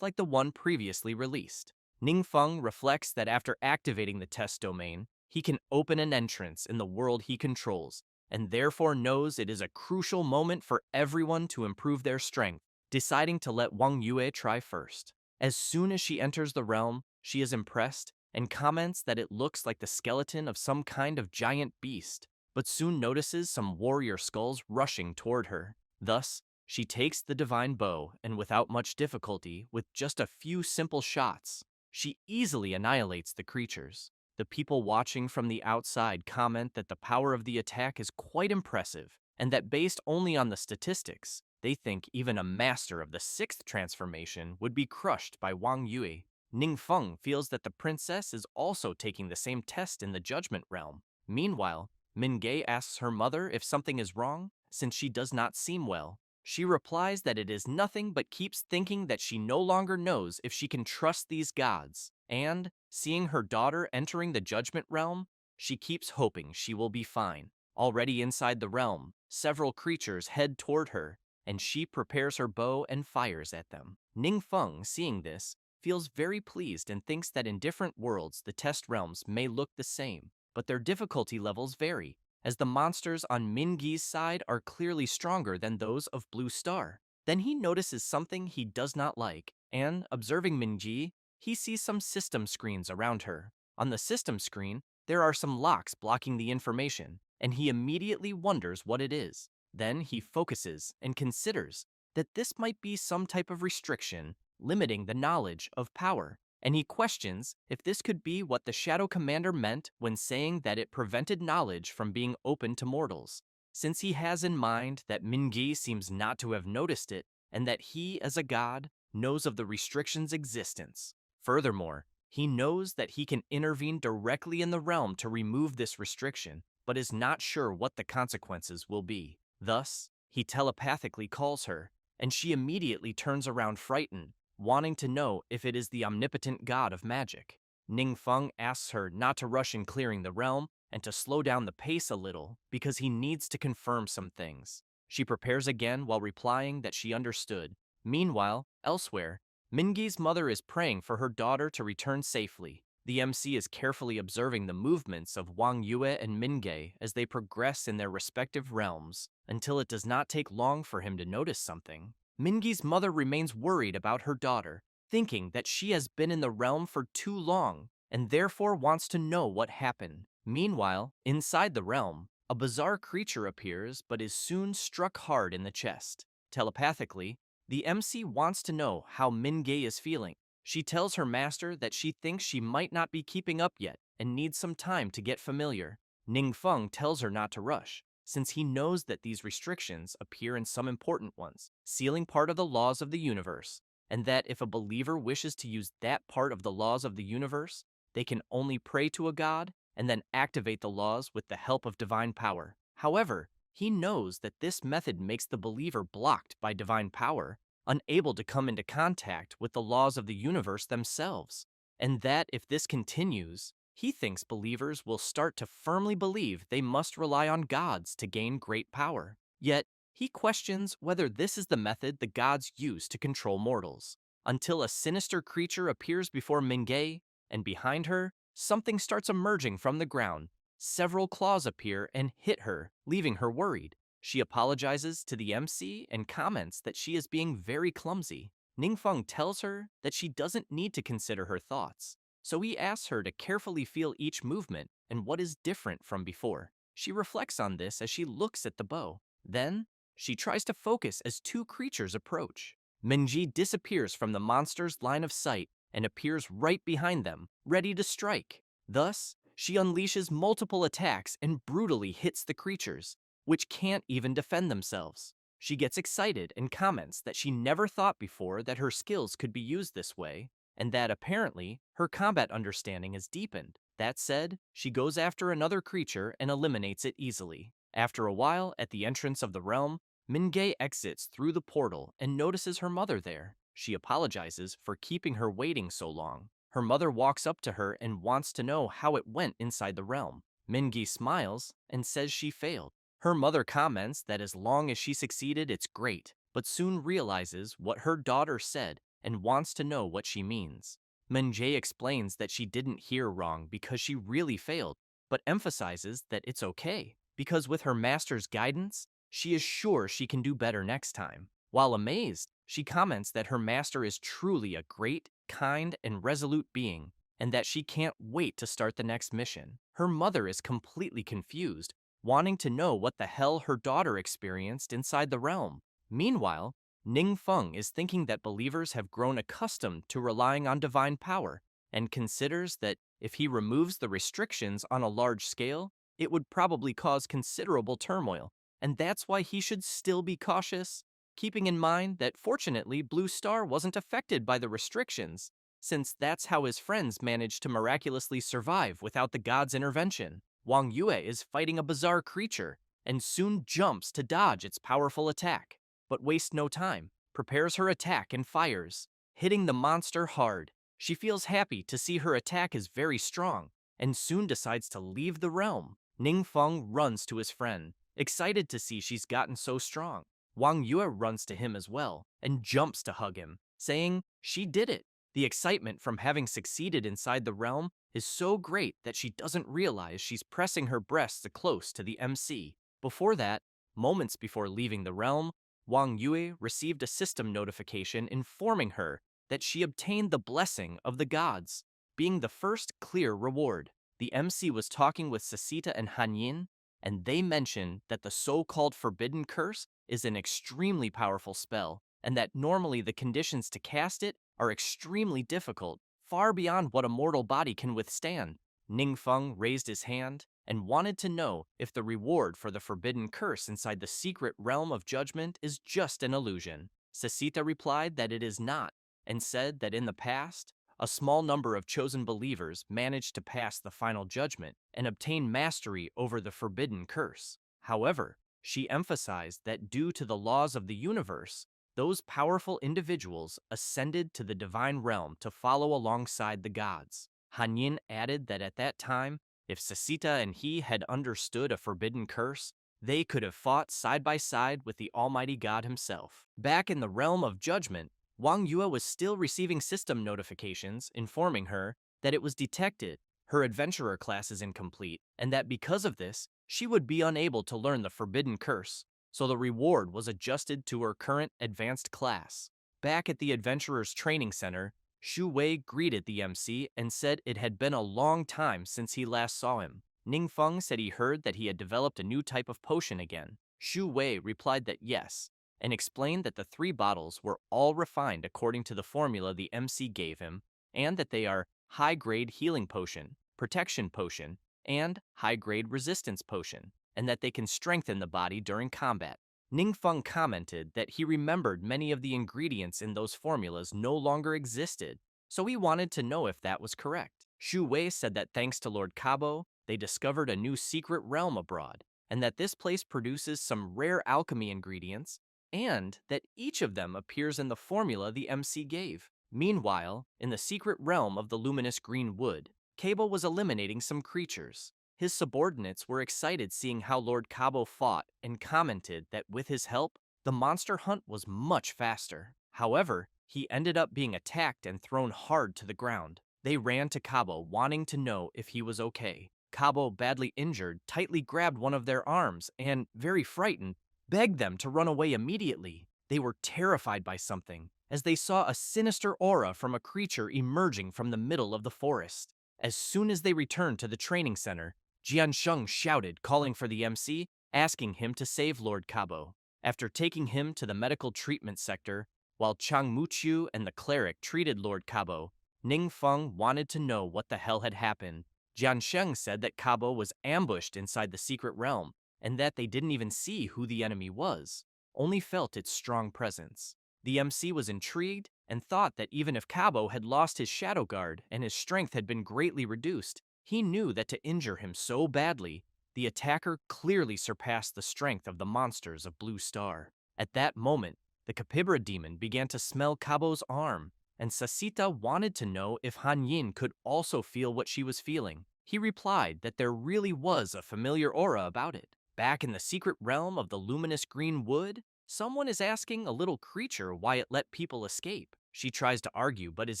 like the one previously released. Ningfeng reflects that after activating the test domain, he can open an entrance in the world he controls, and therefore knows it is a crucial moment for everyone to improve their strength, deciding to let Wang Yue try first. As soon as she enters the realm, she is impressed and comments that it looks like the skeleton of some kind of giant beast, but soon notices some warrior skulls rushing toward her. Thus, she takes the divine bow and without much difficulty, with just a few simple shots, she easily annihilates the creatures. The people watching from the outside comment that the power of the attack is quite impressive, and that based only on the statistics, they think even a master of the sixth transformation would be crushed by Wang Yue. Ningfeng feels that the princess is also taking the same test in the Judgment Realm. Meanwhile, Mingei asks her mother if something is wrong, since she does not seem well. She replies that it is nothing but keeps thinking that she no longer knows if she can trust these gods, and, seeing her daughter entering the Judgment Realm, she keeps hoping she will be fine. Already inside the realm, several creatures head toward her, and she prepares her bow and fires at them. Ningfeng, seeing this, feels very pleased and thinks that in different worlds the test realms may look the same, but their difficulty levels vary, as the monsters on Mingi's side are clearly stronger than those of Blue Star. Then he notices something he does not like, and, observing Mingi, he sees some system screens around her. On the system screen, there are some locks blocking the information, and he immediately wonders what it is. Then he focuses and considers that this might be some type of restriction limiting the knowledge of power, and he questions if this could be what the Shadow Commander meant when saying that it prevented knowledge from being open to mortals, since he has in mind that Mingi seems not to have noticed it, and that he, as a god, knows of the restriction's existence. Furthermore, he knows that he can intervene directly in the realm to remove this restriction, but is not sure what the consequences will be. Thus, he telepathically calls her, and she immediately turns around frightened, wanting to know if it is the omnipotent god of magic. Ningfeng asks her not to rush in clearing the realm and to slow down the pace a little because he needs to confirm some things. She prepares again while replying that she understood. Meanwhile, elsewhere, Mingi's mother is praying for her daughter to return safely. The MC is carefully observing the movements of Wang Yue and Mingei as they progress in their respective realms, until it does not take long for him to notice something. Mingi's mother remains worried about her daughter, thinking that she has been in the realm for too long, and therefore wants to know what happened. Meanwhile, inside the realm, a bizarre creature appears but is soon struck hard in the chest. Telepathically, the MC wants to know how Mingei is feeling. She tells her master that she thinks she might not be keeping up yet and needs some time to get familiar. Ningfeng tells her not to rush, since he knows that these restrictions appear in some important ones, sealing part of the laws of the universe, and that if a believer wishes to use that part of the laws of the universe, they can only pray to a god and then activate the laws with the help of divine power. However, he knows that this method makes the believer blocked by divine power, unable to come into contact with the laws of the universe themselves, and that if this continues, he thinks believers will start to firmly believe they must rely on gods to gain great power. Yet, he questions whether this is the method the gods use to control mortals, until a sinister creature appears before Mingei, and behind her, something starts emerging from the ground. Several claws appear and hit her, leaving her worried. She apologizes to the MC and comments that she is being very clumsy. Ningfeng tells her that she doesn't need to consider her thoughts, so he asks her to carefully feel each movement and what is different from before. She reflects on this as she looks at the bow. Then, she tries to focus as two creatures approach. Minji disappears from the monster's line of sight and appears right behind them, ready to strike. Thus, she unleashes multiple attacks and brutally hits the creatures, which can't even defend themselves. She gets excited and comments that she never thought before that her skills could be used this way, and that apparently her combat understanding is deepened. That said, she goes after another creature and eliminates it easily. After a while, at the entrance of the realm, Mingei exits through the portal and notices her mother there. She apologizes for keeping her waiting so long. Her mother walks up to her and wants to know how it went inside the realm. Mingi smiles and says she failed. Her mother comments that as long as she succeeded, it's great, but soon realizes what her daughter said and wants to know what she means. Minji explains that she didn't hear wrong because she really failed, but emphasizes that it's okay, because with her master's guidance, she is sure she can do better next time. While amazed, she comments that her master is truly a great, kind, and resolute being, and that she can't wait to start the next mission. Her mother is completely confused, wanting to know what the hell her daughter experienced inside the realm. Meanwhile, Ning Feng is thinking that believers have grown accustomed to relying on divine power, and considers that if he removes the restrictions on a large scale, it would probably cause considerable turmoil, and that's why he should still be cautious, keeping in mind that fortunately Blue Star wasn't affected by the restrictions, since that's how his friends managed to miraculously survive without the god's intervention. Wang Yue is fighting a bizarre creature, and soon jumps to dodge its powerful attack, but wastes no time, prepares her attack and fires, hitting the monster hard. She feels happy to see her attack is very strong, and soon decides to leave the realm. Ning Feng runs to his friend, excited to see she's gotten so strong. Wang Yue runs to him as well, and jumps to hug him, saying she did it. The excitement from having succeeded inside the realm is so great that she doesn't realize she's pressing her breasts close to the MC. Before that, moments before leaving the realm, Wang Yue received a system notification informing her that she obtained the blessing of the gods, being the first clear reward. The MC was talking with Sasita and Hanyin, and they mentioned that the so-called forbidden curse is an extremely powerful spell, and that normally the conditions to cast it are extremely difficult, far beyond what a mortal body can withstand. Ning Feng raised his hand and wanted to know if the reward for the forbidden curse inside the secret realm of judgment is just an illusion. Sasita replied that it is not, and said that in the past, a small number of chosen believers managed to pass the final judgment and obtain mastery over the forbidden curse. However, she emphasized that due to the laws of the universe, those powerful individuals ascended to the divine realm to follow alongside the gods. Hanyin added that at that time, if Sasita and he had understood a forbidden curse, they could have fought side by side with the Almighty God himself. Back in the realm of judgment, Wang Yue was still receiving system notifications informing her that it was detected her adventurer class is incomplete, and that because of this, she would be unable to learn the forbidden curse, so the reward was adjusted to her current advanced class. Back at the adventurer's training center, Shu Wei greeted the MC and said it had been a long time since he last saw him. Ning Feng said he heard that he had developed a new type of potion again. Shu Wei replied that yes, and explained that the 3 bottles were all refined according to the formula the MC gave him, and that they are high-grade healing potion, protection potion, and high-grade resistance potion, and that they can strengthen the body during combat. Ning Feng commented that he remembered many of the ingredients in those formulas no longer existed, so he wanted to know if that was correct. Shu Wei said that thanks to Lord Kabo, they discovered a new secret realm abroad, and that this place produces some rare alchemy ingredients, and that each of them appears in the formula the MC gave. Meanwhile, in the secret realm of the luminous green wood, Cable was eliminating some creatures. His subordinates were excited seeing how Lord Cabo fought and commented that with his help, the monster hunt was much faster. However, he ended up being attacked and thrown hard to the ground. They ran to Cabo wanting to know if he was okay. Cabo, badly injured, tightly grabbed one of their arms and, very frightened, begged them to run away immediately. They were terrified by something, as they saw a sinister aura from a creature emerging from the middle of the forest. As soon as they returned to the training center, Jiansheng shouted, calling for the MC, asking him to save Lord Cabo. After taking him to the medical treatment sector, while Chang Muqiu and the cleric treated Lord Cabo, Ning Feng wanted to know what the hell had happened. Jiansheng said that Cabo was ambushed inside the secret realm, and that they didn't even see who the enemy was, only felt its strong presence. The MC was intrigued and thought that even if Cabo had lost his shadow guard and his strength had been greatly reduced, he knew that to injure him so badly, the attacker clearly surpassed the strength of the monsters of Blue Star. At that moment, the Capybara demon began to smell Cabo's arm, and Sasita wanted to know if Hanyin could also feel what she was feeling. He replied that there really was a familiar aura about it. Back in the secret realm of the luminous green wood, someone is asking a little creature why it let people escape. She tries to argue but is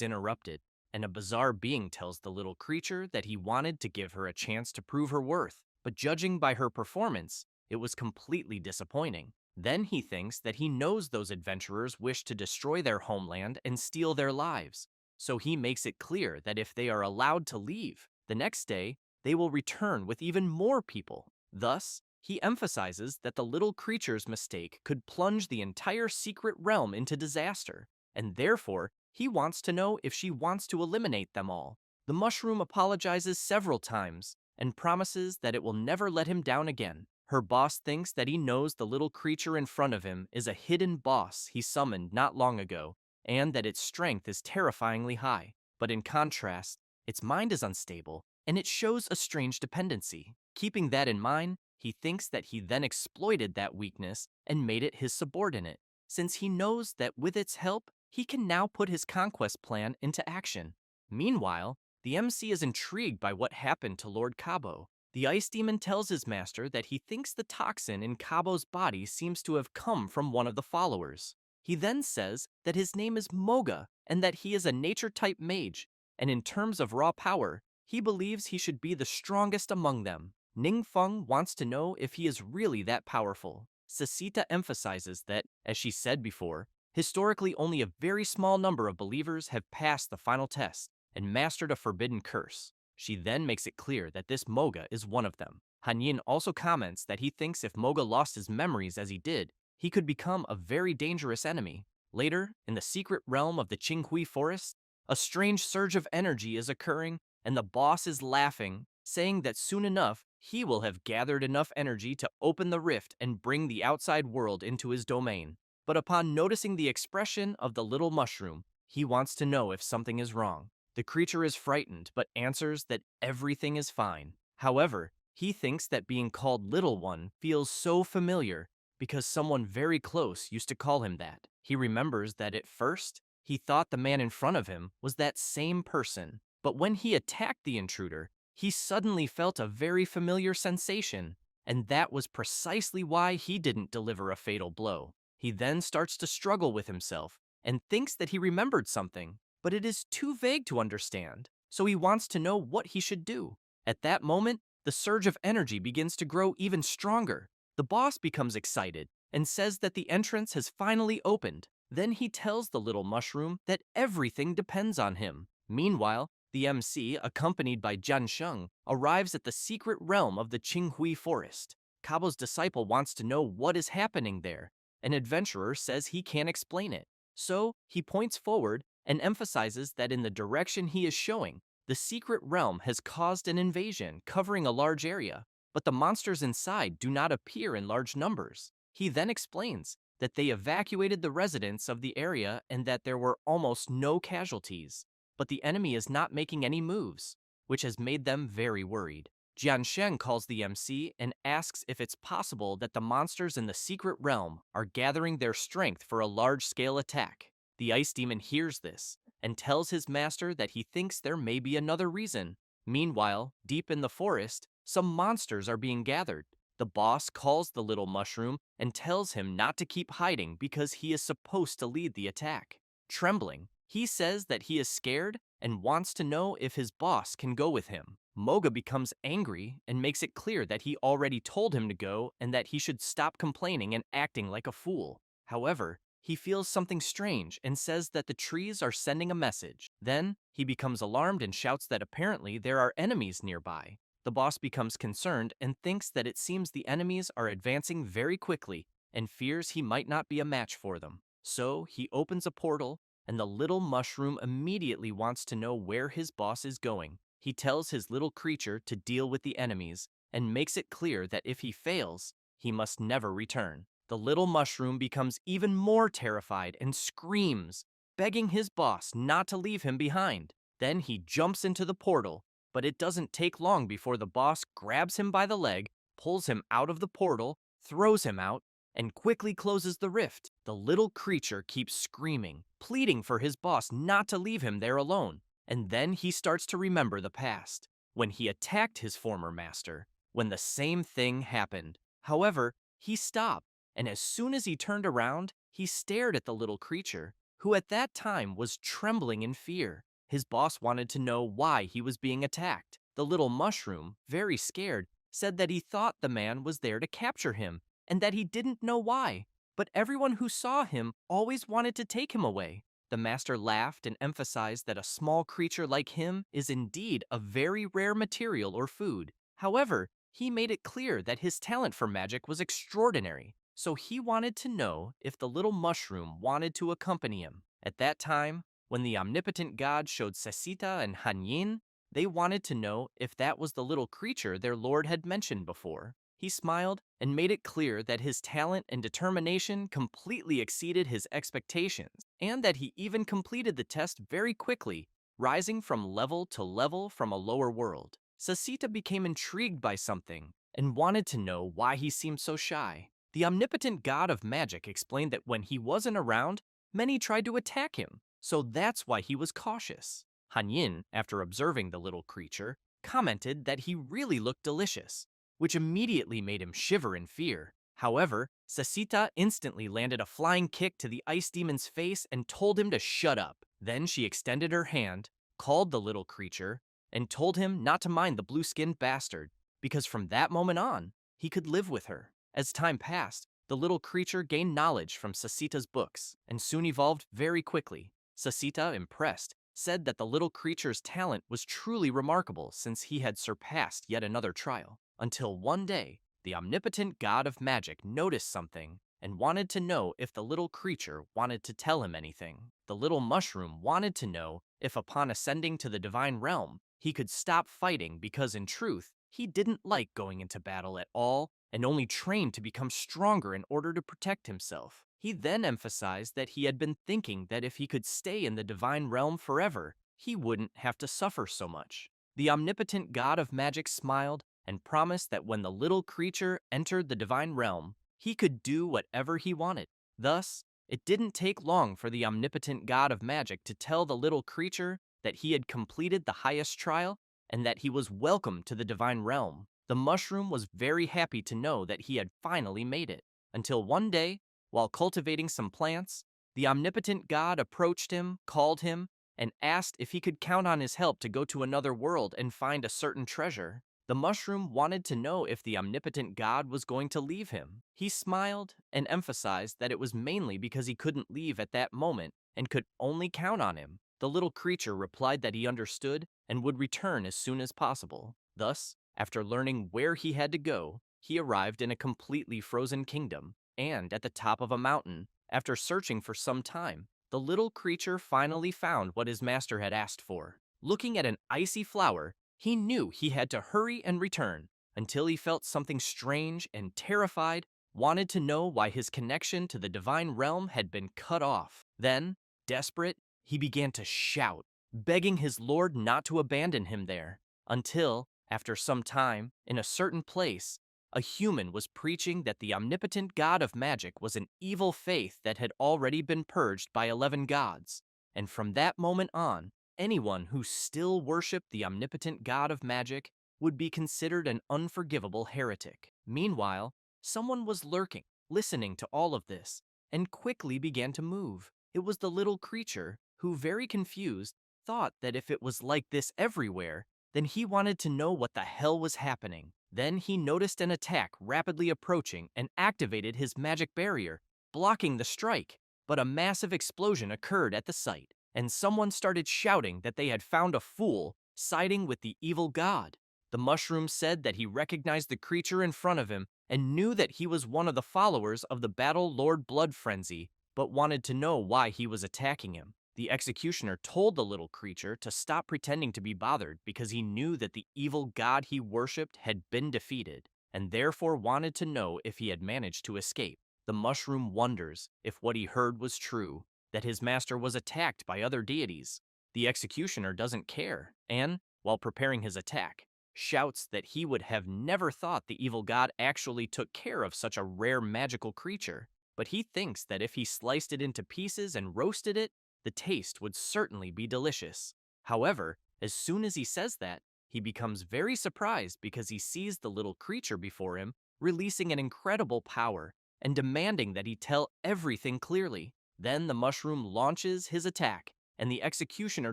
interrupted. and a bizarre being tells the little creature that he wanted to give her a chance to prove her worth, but judging by her performance, it was completely disappointing. Then he thinks that he knows those adventurers wish to destroy their homeland and steal their lives, so he makes it clear that if they are allowed to leave, the next day they will return with even more people. Thus, he emphasizes that the little creature's mistake could plunge the entire secret realm into disaster, and therefore he wants to know if she wants to eliminate them all. The mushroom apologizes several times and promises that it will never let him down again. Her boss thinks that he knows the little creature in front of him is a hidden boss he summoned not long ago, and that its strength is terrifyingly high. But in contrast, its mind is unstable, and it shows a strange dependency. Keeping that in mind, he thinks that he then exploited that weakness and made it his subordinate, since he knows that with its help, he can now put his conquest plan into action. Meanwhile, the MC is intrigued by what happened to Lord Cabo. The ice demon tells his master that he thinks the toxin in Cabo's body seems to have come from one of the followers. He then says that his name is Moga and that he is a nature-type mage, and in terms of raw power, he believes he should be the strongest among them. Ning Feng wants to know if he is really that powerful. Sasita emphasizes that, as she said before, historically only a very small number of believers have passed the final test and mastered a forbidden curse. She then makes it clear that this Moga is one of them. Han Yin also comments that he thinks if Moga lost his memories as he did, he could become a very dangerous enemy. Later, in the secret realm of the Qinghui forest, a strange surge of energy is occurring, and the boss is laughing, saying that soon enough, he will have gathered enough energy to open the rift and bring the outside world into his domain. But upon noticing the expression of the little mushroom, he wants to know if something is wrong. The creature is frightened, but answers that everything is fine. However, he thinks that being called Little One feels so familiar because someone very close used to call him that. He remembers that at first, he thought the man in front of him was that same person. But when he attacked the intruder, he suddenly felt a very familiar sensation, and that was precisely why he didn't deliver a fatal blow. He then starts to struggle with himself and thinks that he remembered something, but it is too vague to understand, so he wants to know what he should do. At that moment, the surge of energy begins to grow even stronger. The boss becomes excited and says that the entrance has finally opened. Then he tells the little mushroom that everything depends on him. Meanwhile, the MC, accompanied by Jian Sheng, arrives at the secret realm of the Qinghui forest. Cabo's disciple wants to know what is happening there. An adventurer says he can't explain it. So, he points forward and emphasizes that in the direction he is showing, the secret realm has caused an invasion covering a large area, but the monsters inside do not appear in large numbers. He then explains that they evacuated the residents of the area and that there were almost no casualties, but the enemy is not making any moves, which has made them very worried. Jiansheng calls the MC and asks if it's possible that the monsters in the secret realm are gathering their strength for a large-scale attack. The ice demon hears this and tells his master that he thinks there may be another reason. Meanwhile, deep in the forest, some monsters are being gathered. The boss calls the little mushroom and tells him not to keep hiding because he is supposed to lead the attack. Trembling, he says that he is scared and wants to know if his boss can go with him. Moga becomes angry and makes it clear that he already told him to go and that he should stop complaining and acting like a fool. However, he feels something strange and says that the trees are sending a message. Then, he becomes alarmed and shouts that apparently there are enemies nearby. The boss becomes concerned and thinks that it seems the enemies are advancing very quickly and fears he might not be a match for them. So, he opens a portal, and the little mushroom immediately wants to know where his boss is going. He tells his little creature to deal with the enemies and makes it clear that if he fails, he must never return. The little mushroom becomes even more terrified and screams, begging his boss not to leave him behind. Then he jumps into the portal, but it doesn't take long before the boss grabs him by the leg, pulls him out of the portal, throws him out, and quickly closes the rift. The little creature keeps screaming, pleading for his boss not to leave him there alone. And then he starts to remember the past, when he attacked his former master, when the same thing happened. However, he stopped, and as soon as he turned around, he stared at the little creature, who at that time was trembling in fear. His boss wanted to know why he was being attacked. The little mushroom, very scared, said that he thought the man was there to capture him and that he didn't know why. But everyone who saw him always wanted to take him away. The master laughed and emphasized that a small creature like him is indeed a very rare material or food. However, he made it clear that his talent for magic was extraordinary, so he wanted to know if the little mushroom wanted to accompany him. At that time, when the omnipotent god showed Sesita and Hanyin, they wanted to know if that was the little creature their lord had mentioned before. He smiled and made it clear that his talent and determination completely exceeded his expectations, and that he even completed the test very quickly, rising from level to level from a lower world. Sasita became intrigued by something and wanted to know why he seemed so shy. The omnipotent god of magic explained that when he wasn't around, many tried to attack him, so that's why he was cautious. Hanyin, after observing the little creature, commented that he really looked delicious, which immediately made him shiver in fear. However, Sasita instantly landed a flying kick to the ice demon's face and told him to shut up. Then she extended her hand, called the little creature, and told him not to mind the blue-skinned bastard, because from that moment on, he could live with her. As time passed, the little creature gained knowledge from Sasita's books and soon evolved very quickly. Sasita, impressed, said that the little creature's talent was truly remarkable since he had surpassed yet another trial. Until one day, the omnipotent god of magic noticed something and wanted to know if the little creature wanted to tell him anything. The little mushroom wanted to know if upon ascending to the divine realm, he could stop fighting because in truth, he didn't like going into battle at all and only trained to become stronger in order to protect himself. He then emphasized that he had been thinking that if he could stay in the divine realm forever, he wouldn't have to suffer so much. The omnipotent god of magic smiled and promised that when the little creature entered the divine realm, he could do whatever he wanted. Thus, it didn't take long for the omnipotent god of magic to tell the little creature that he had completed the highest trial and that he was welcome to the divine realm. The mushroom was very happy to know that he had finally made it, until one day, while cultivating some plants, the omnipotent god approached him, called him, and asked if he could count on his help to go to another world and find a certain treasure. The mushroom wanted to know if the omnipotent god was going to leave him. He smiled and emphasized that it was mainly because he couldn't leave at that moment and could only count on him. The little creature replied that he understood and would return as soon as possible. Thus, after learning where he had to go, he arrived in a completely frozen kingdom, and at the top of a mountain, after searching for some time, the little creature finally found what his master had asked for. Looking at an icy flower, he knew he had to hurry and return, until he felt something strange and terrified, wanted to know why his connection to the divine realm had been cut off. Then, desperate, he began to shout, begging his lord not to abandon him there, until, after some time, in a certain place, a human was preaching that the omnipotent god of magic was an evil faith that had already been purged by 11 gods, and from that moment on, anyone who still worshipped the omnipotent god of magic would be considered an unforgivable heretic. Meanwhile, someone was lurking, listening to all of this, and quickly began to move. It was the little creature, who, very confused, thought that if it was like this everywhere, then he wanted to know what the hell was happening. Then he noticed an attack rapidly approaching and activated his magic barrier, blocking the strike. But a massive explosion occurred at the site, and someone started shouting that they had found a fool siding with the evil god. The mushroom said that he recognized the creature in front of him and knew that he was one of the followers of the Battle Lord Blood Frenzy, but wanted to know why he was attacking him. The executioner told the little creature to stop pretending to be bothered because he knew that the evil god he worshipped had been defeated, and therefore wanted to know if he had managed to escape. The mushroom wonders if what he heard was true, that his master was attacked by other deities. The executioner doesn't care, and, while preparing his attack, shouts that he would have never thought the evil god actually took care of such a rare magical creature, but he thinks that if he sliced it into pieces and roasted it, the taste would certainly be delicious. However, as soon as he says that, he becomes very surprised because he sees the little creature before him releasing an incredible power and demanding that he tell everything clearly. Then the mushroom launches his attack, and the executioner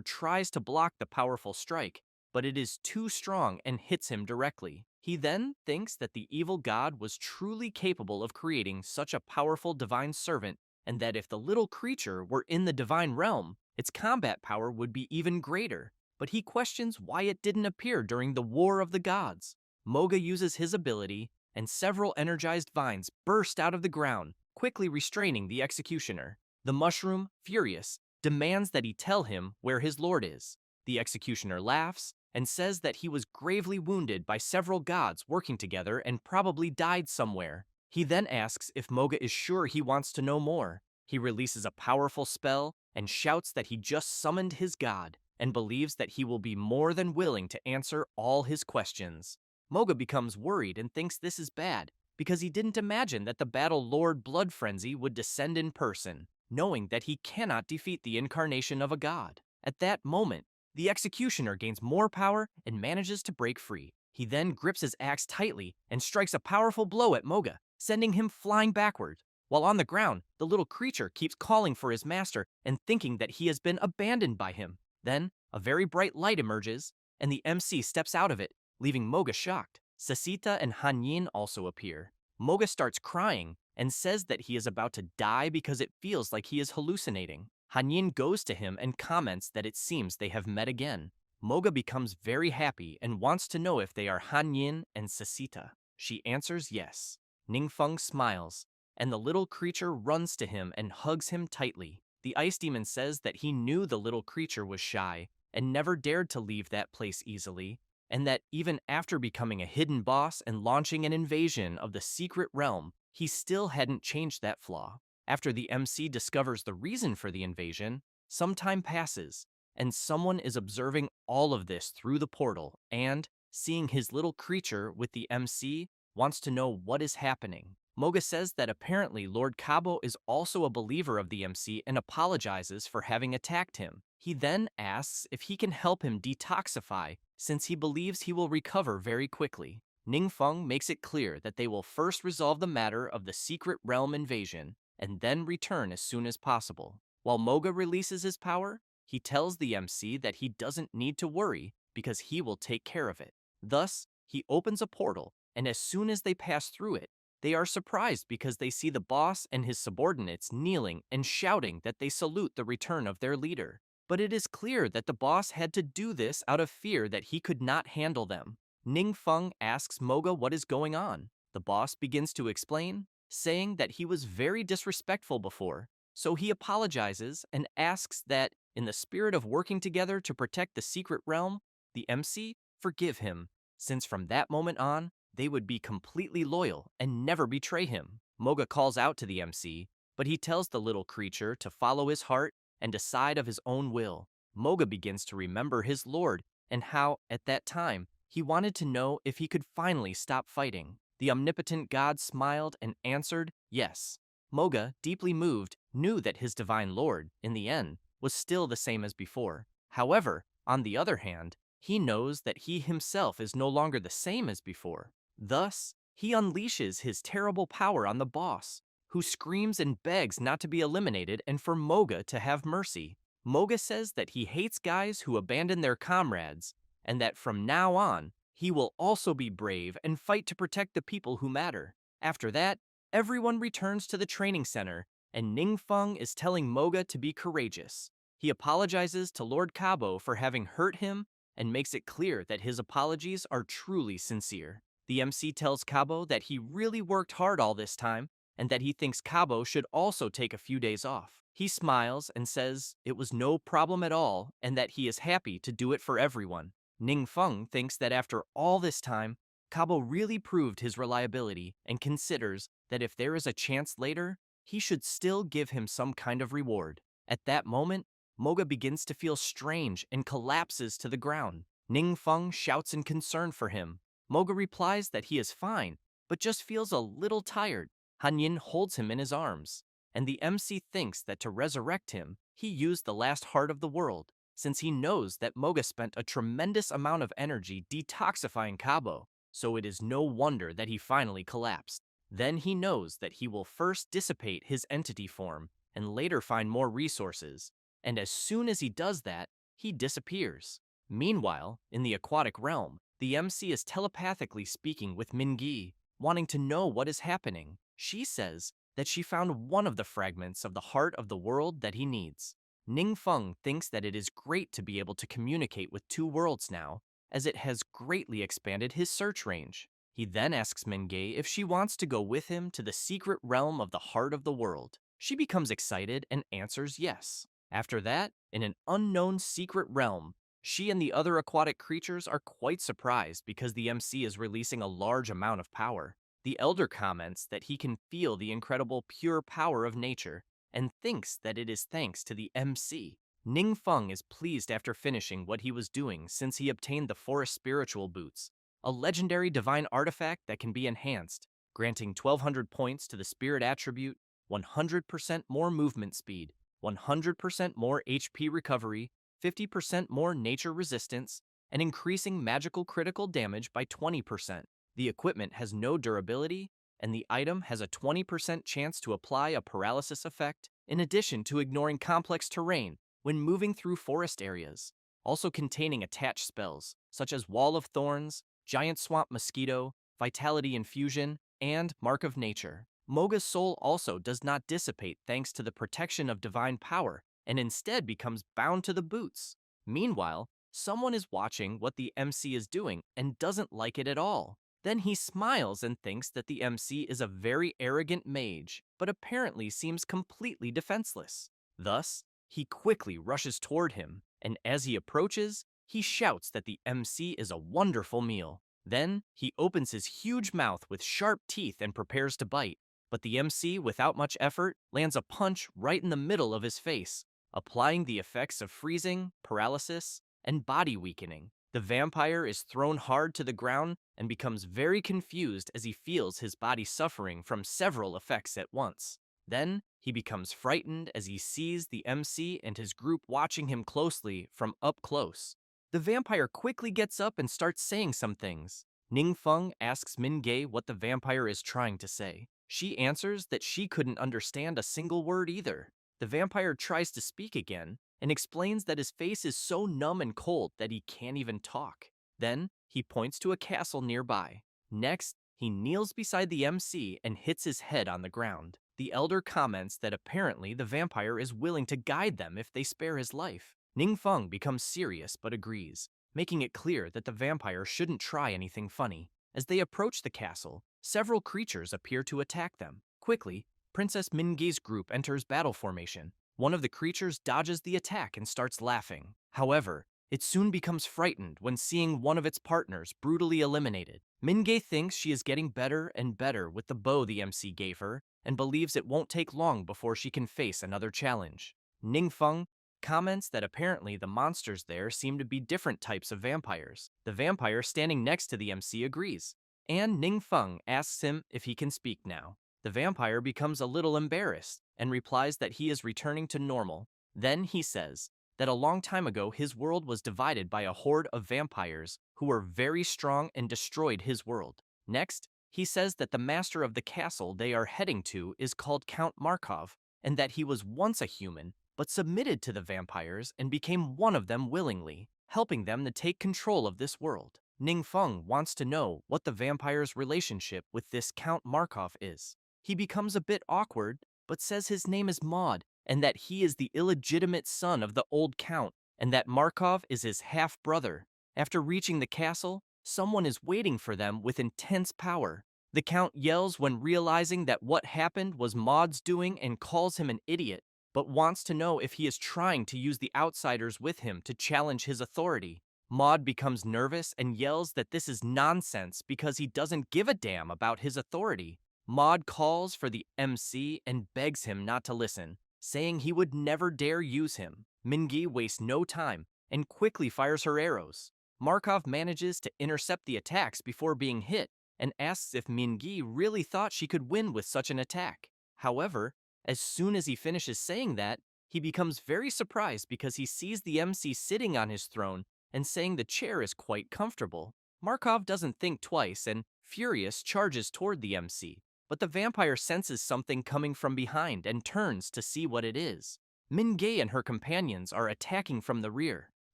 tries to block the powerful strike, but it is too strong and hits him directly. He then thinks that the evil god was truly capable of creating such a powerful divine servant, and that if the little creature were in the divine realm, its combat power would be even greater. But he questions why it didn't appear during the War of the Gods. Moga uses his ability, and several energized vines burst out of the ground, quickly restraining the executioner. The mushroom, furious, demands that he tell him where his lord is. The executioner laughs and says that he was gravely wounded by several gods working together and probably died somewhere. He then asks if Moga is sure he wants to know more. He releases a powerful spell and shouts that he just summoned his god and believes that he will be more than willing to answer all his questions. Moga becomes worried and thinks this is bad because he didn't imagine that the Battle Lord Blood Frenzy would descend in person, knowing that he cannot defeat the incarnation of a god. At that moment, the executioner gains more power and manages to break free. He then grips his axe tightly and strikes a powerful blow at Moga, sending him flying backward. While on the ground, the little creature keeps calling for his master and thinking that he has been abandoned by him. Then, a very bright light emerges, and the MC steps out of it, leaving Moga shocked. Sasita and Hanyin also appear. Moga starts crying and says that he is about to die because it feels like he is hallucinating. Hanyin goes to him and comments that it seems they have met again. Moga becomes very happy and wants to know if they are Hanyin and Sasita. She answers yes. Ningfeng smiles, and the little creature runs to him and hugs him tightly. The ice demon says that he knew the little creature was shy and never dared to leave that place easily, and that even after becoming a hidden boss and launching an invasion of the secret realm, he still hadn't changed that flaw. After the MC discovers the reason for the invasion, some time passes, and someone is observing all of this through the portal and, seeing his little creature with the MC, wants to know what is happening. Moga says that apparently Lord Cabo is also a believer of the MC and apologizes for having attacked him. He then asks if he can help him detoxify, since he believes he will recover very quickly. Ningfeng makes it clear that they will first resolve the matter of the secret realm invasion, and then return as soon as possible. While Moga releases his power, he tells the MC that he doesn't need to worry because he will take care of it. Thus, he opens a portal, and as soon as they pass through it, they are surprised because they see the boss and his subordinates kneeling and shouting that they salute the return of their leader. But it is clear that the boss had to do this out of fear that he could not handle them. Ningfeng asks Moga what is going on. The boss begins to explain, saying that he was very disrespectful before, so he apologizes and asks that, in the spirit of working together to protect the secret realm, the MC forgive him, since from that moment on, they would be completely loyal and never betray him. Moga calls out to the MC, but he tells the little creature to follow his heart and decide of his own will. Moga begins to remember his lord and how, at that time, he wanted to know if he could finally stop fighting. The omnipotent god smiled and answered yes. Moga, deeply moved, knew that his divine lord, in the end, was still the same as before. However, on the other hand, he knows that he himself is no longer the same as before. Thus, he unleashes his terrible power on the boss, who screams and begs not to be eliminated and for Moga to have mercy. Moga says that he hates guys who abandon their comrades, and that from now on, he will also be brave and fight to protect the people who matter. After that, everyone returns to the training center, and Ningfeng is telling Moga to be courageous. He apologizes to Lord Cabo for having hurt him and makes it clear that his apologies are truly sincere. The MC tells Cabo that he really worked hard all this time and that he thinks Cabo should also take a few days off. He smiles and says it was no problem at all and that he is happy to do it for everyone. Ningfeng thinks that after all this time, Cabo really proved his reliability and considers that if there is a chance later, he should still give him some kind of reward. At that moment, Moga begins to feel strange and collapses to the ground. Ningfeng shouts in concern for him. Moga replies that he is fine, but just feels a little tired. Hanyin holds him in his arms, and the MC thinks that to resurrect him, he used the last heart of the world, since he knows that Moga spent a tremendous amount of energy detoxifying Cabo, so it is no wonder that he finally collapsed. Then he knows that he will first dissipate his entity form and later find more resources, and as soon as he does that, he disappears. Meanwhile, in the aquatic realm, the MC is telepathically speaking with Mingi, wanting to know what is happening. She says that she found one of the fragments of the heart of the world that he needs. Ningfeng thinks that it is great to be able to communicate with two worlds now, as it has greatly expanded his search range. He then asks Mingei if she wants to go with him to the secret realm of the heart of the world. She becomes excited and answers yes. After that, in an unknown secret realm, she and the other aquatic creatures are quite surprised because the MC is releasing a large amount of power. The elder comments that he can feel the incredible pure power of nature and thinks that it is thanks to the MC. Ningfeng is pleased after finishing what he was doing since he obtained the forest spiritual boots, a legendary divine artifact that can be enhanced, granting 1200 points to the spirit attribute, 100% more movement speed, 100% more HP recovery, 50% more nature resistance, and increasing magical critical damage by 20%. The equipment has no durability, and the item has a 20% chance to apply a paralysis effect, in addition to ignoring complex terrain when moving through forest areas, also containing attached spells, such as Wall of Thorns, Giant Swamp Mosquito, Vitality Infusion, and Mark of Nature. Moga's soul also does not dissipate thanks to the protection of divine power, and instead becomes bound to the boots. Meanwhile, someone is watching what the MC is doing and doesn't like it at all. Then he smiles and thinks that the MC is a very arrogant mage, but apparently seems completely defenseless. Thus, he quickly rushes toward him, and as he approaches, he shouts that the MC is a wonderful meal. Then, he opens his huge mouth with sharp teeth and prepares to bite, but the MC, without much effort, lands a punch right in the middle of his face, applying the effects of freezing, paralysis, and body weakening. The vampire is thrown hard to the ground and becomes very confused as he feels his body suffering from several effects at once. Then, he becomes frightened as he sees the MC and his group watching him closely from up close. The vampire quickly gets up and starts saying some things. Ningfeng asks Mingei what the vampire is trying to say. She answers that she couldn't understand a single word either. The vampire tries to speak again and explains that his face is so numb and cold that he can't even talk. Then, he points to a castle nearby. Next, he kneels beside the MC and hits his head on the ground. The elder comments that apparently the vampire is willing to guide them if they spare his life. Ningfeng becomes serious but agrees, making it clear that the vampire shouldn't try anything funny. As they approach the castle, several creatures appear to attack them. Quickly, Princess Mingei's group enters battle formation. One of the creatures dodges the attack and starts laughing. However, it soon becomes frightened when seeing one of its partners brutally eliminated. Mingei thinks she is getting better and better with the bow the MC gave her, and believes it won't take long before she can face another challenge. Ningfeng comments that apparently the monsters there seem to be different types of vampires. The vampire standing next to the MC agrees, and Ningfeng asks him if he can speak now. The vampire becomes a little embarrassed and replies that he is returning to normal. Then he says that a long time ago his world was divided by a horde of vampires who were very strong and destroyed his world. Next, he says that the master of the castle they are heading to is called Count Markov, and that he was once a human, but submitted to the vampires and became one of them willingly, helping them to take control of this world. Ningfeng wants to know what the vampire's relationship with this Count Markov is. He becomes a bit awkward, but says his name is Maud, and that he is the illegitimate son of the old Count, and that Markov is his half-brother. After reaching the castle, someone is waiting for them with intense power. The Count yells when realizing that what happened was Maud's doing and calls him an idiot, but wants to know if he is trying to use the outsiders with him to challenge his authority. Maud becomes nervous and yells that this is nonsense because he doesn't give a damn about his authority. Maud calls for the MC and begs him not to listen, saying he would never dare use him. Mingi wastes no time and quickly fires her arrows. Markov manages to intercept the attacks before being hit and asks if Mingi really thought she could win with such an attack. However, as soon as he finishes saying that, he becomes very surprised because he sees the MC sitting on his throne and saying the chair is quite comfortable. Markov doesn't think twice and, furious, charges toward the MC. But the vampire senses something coming from behind and turns to see what it is. Min-gae and her companions are attacking from the rear.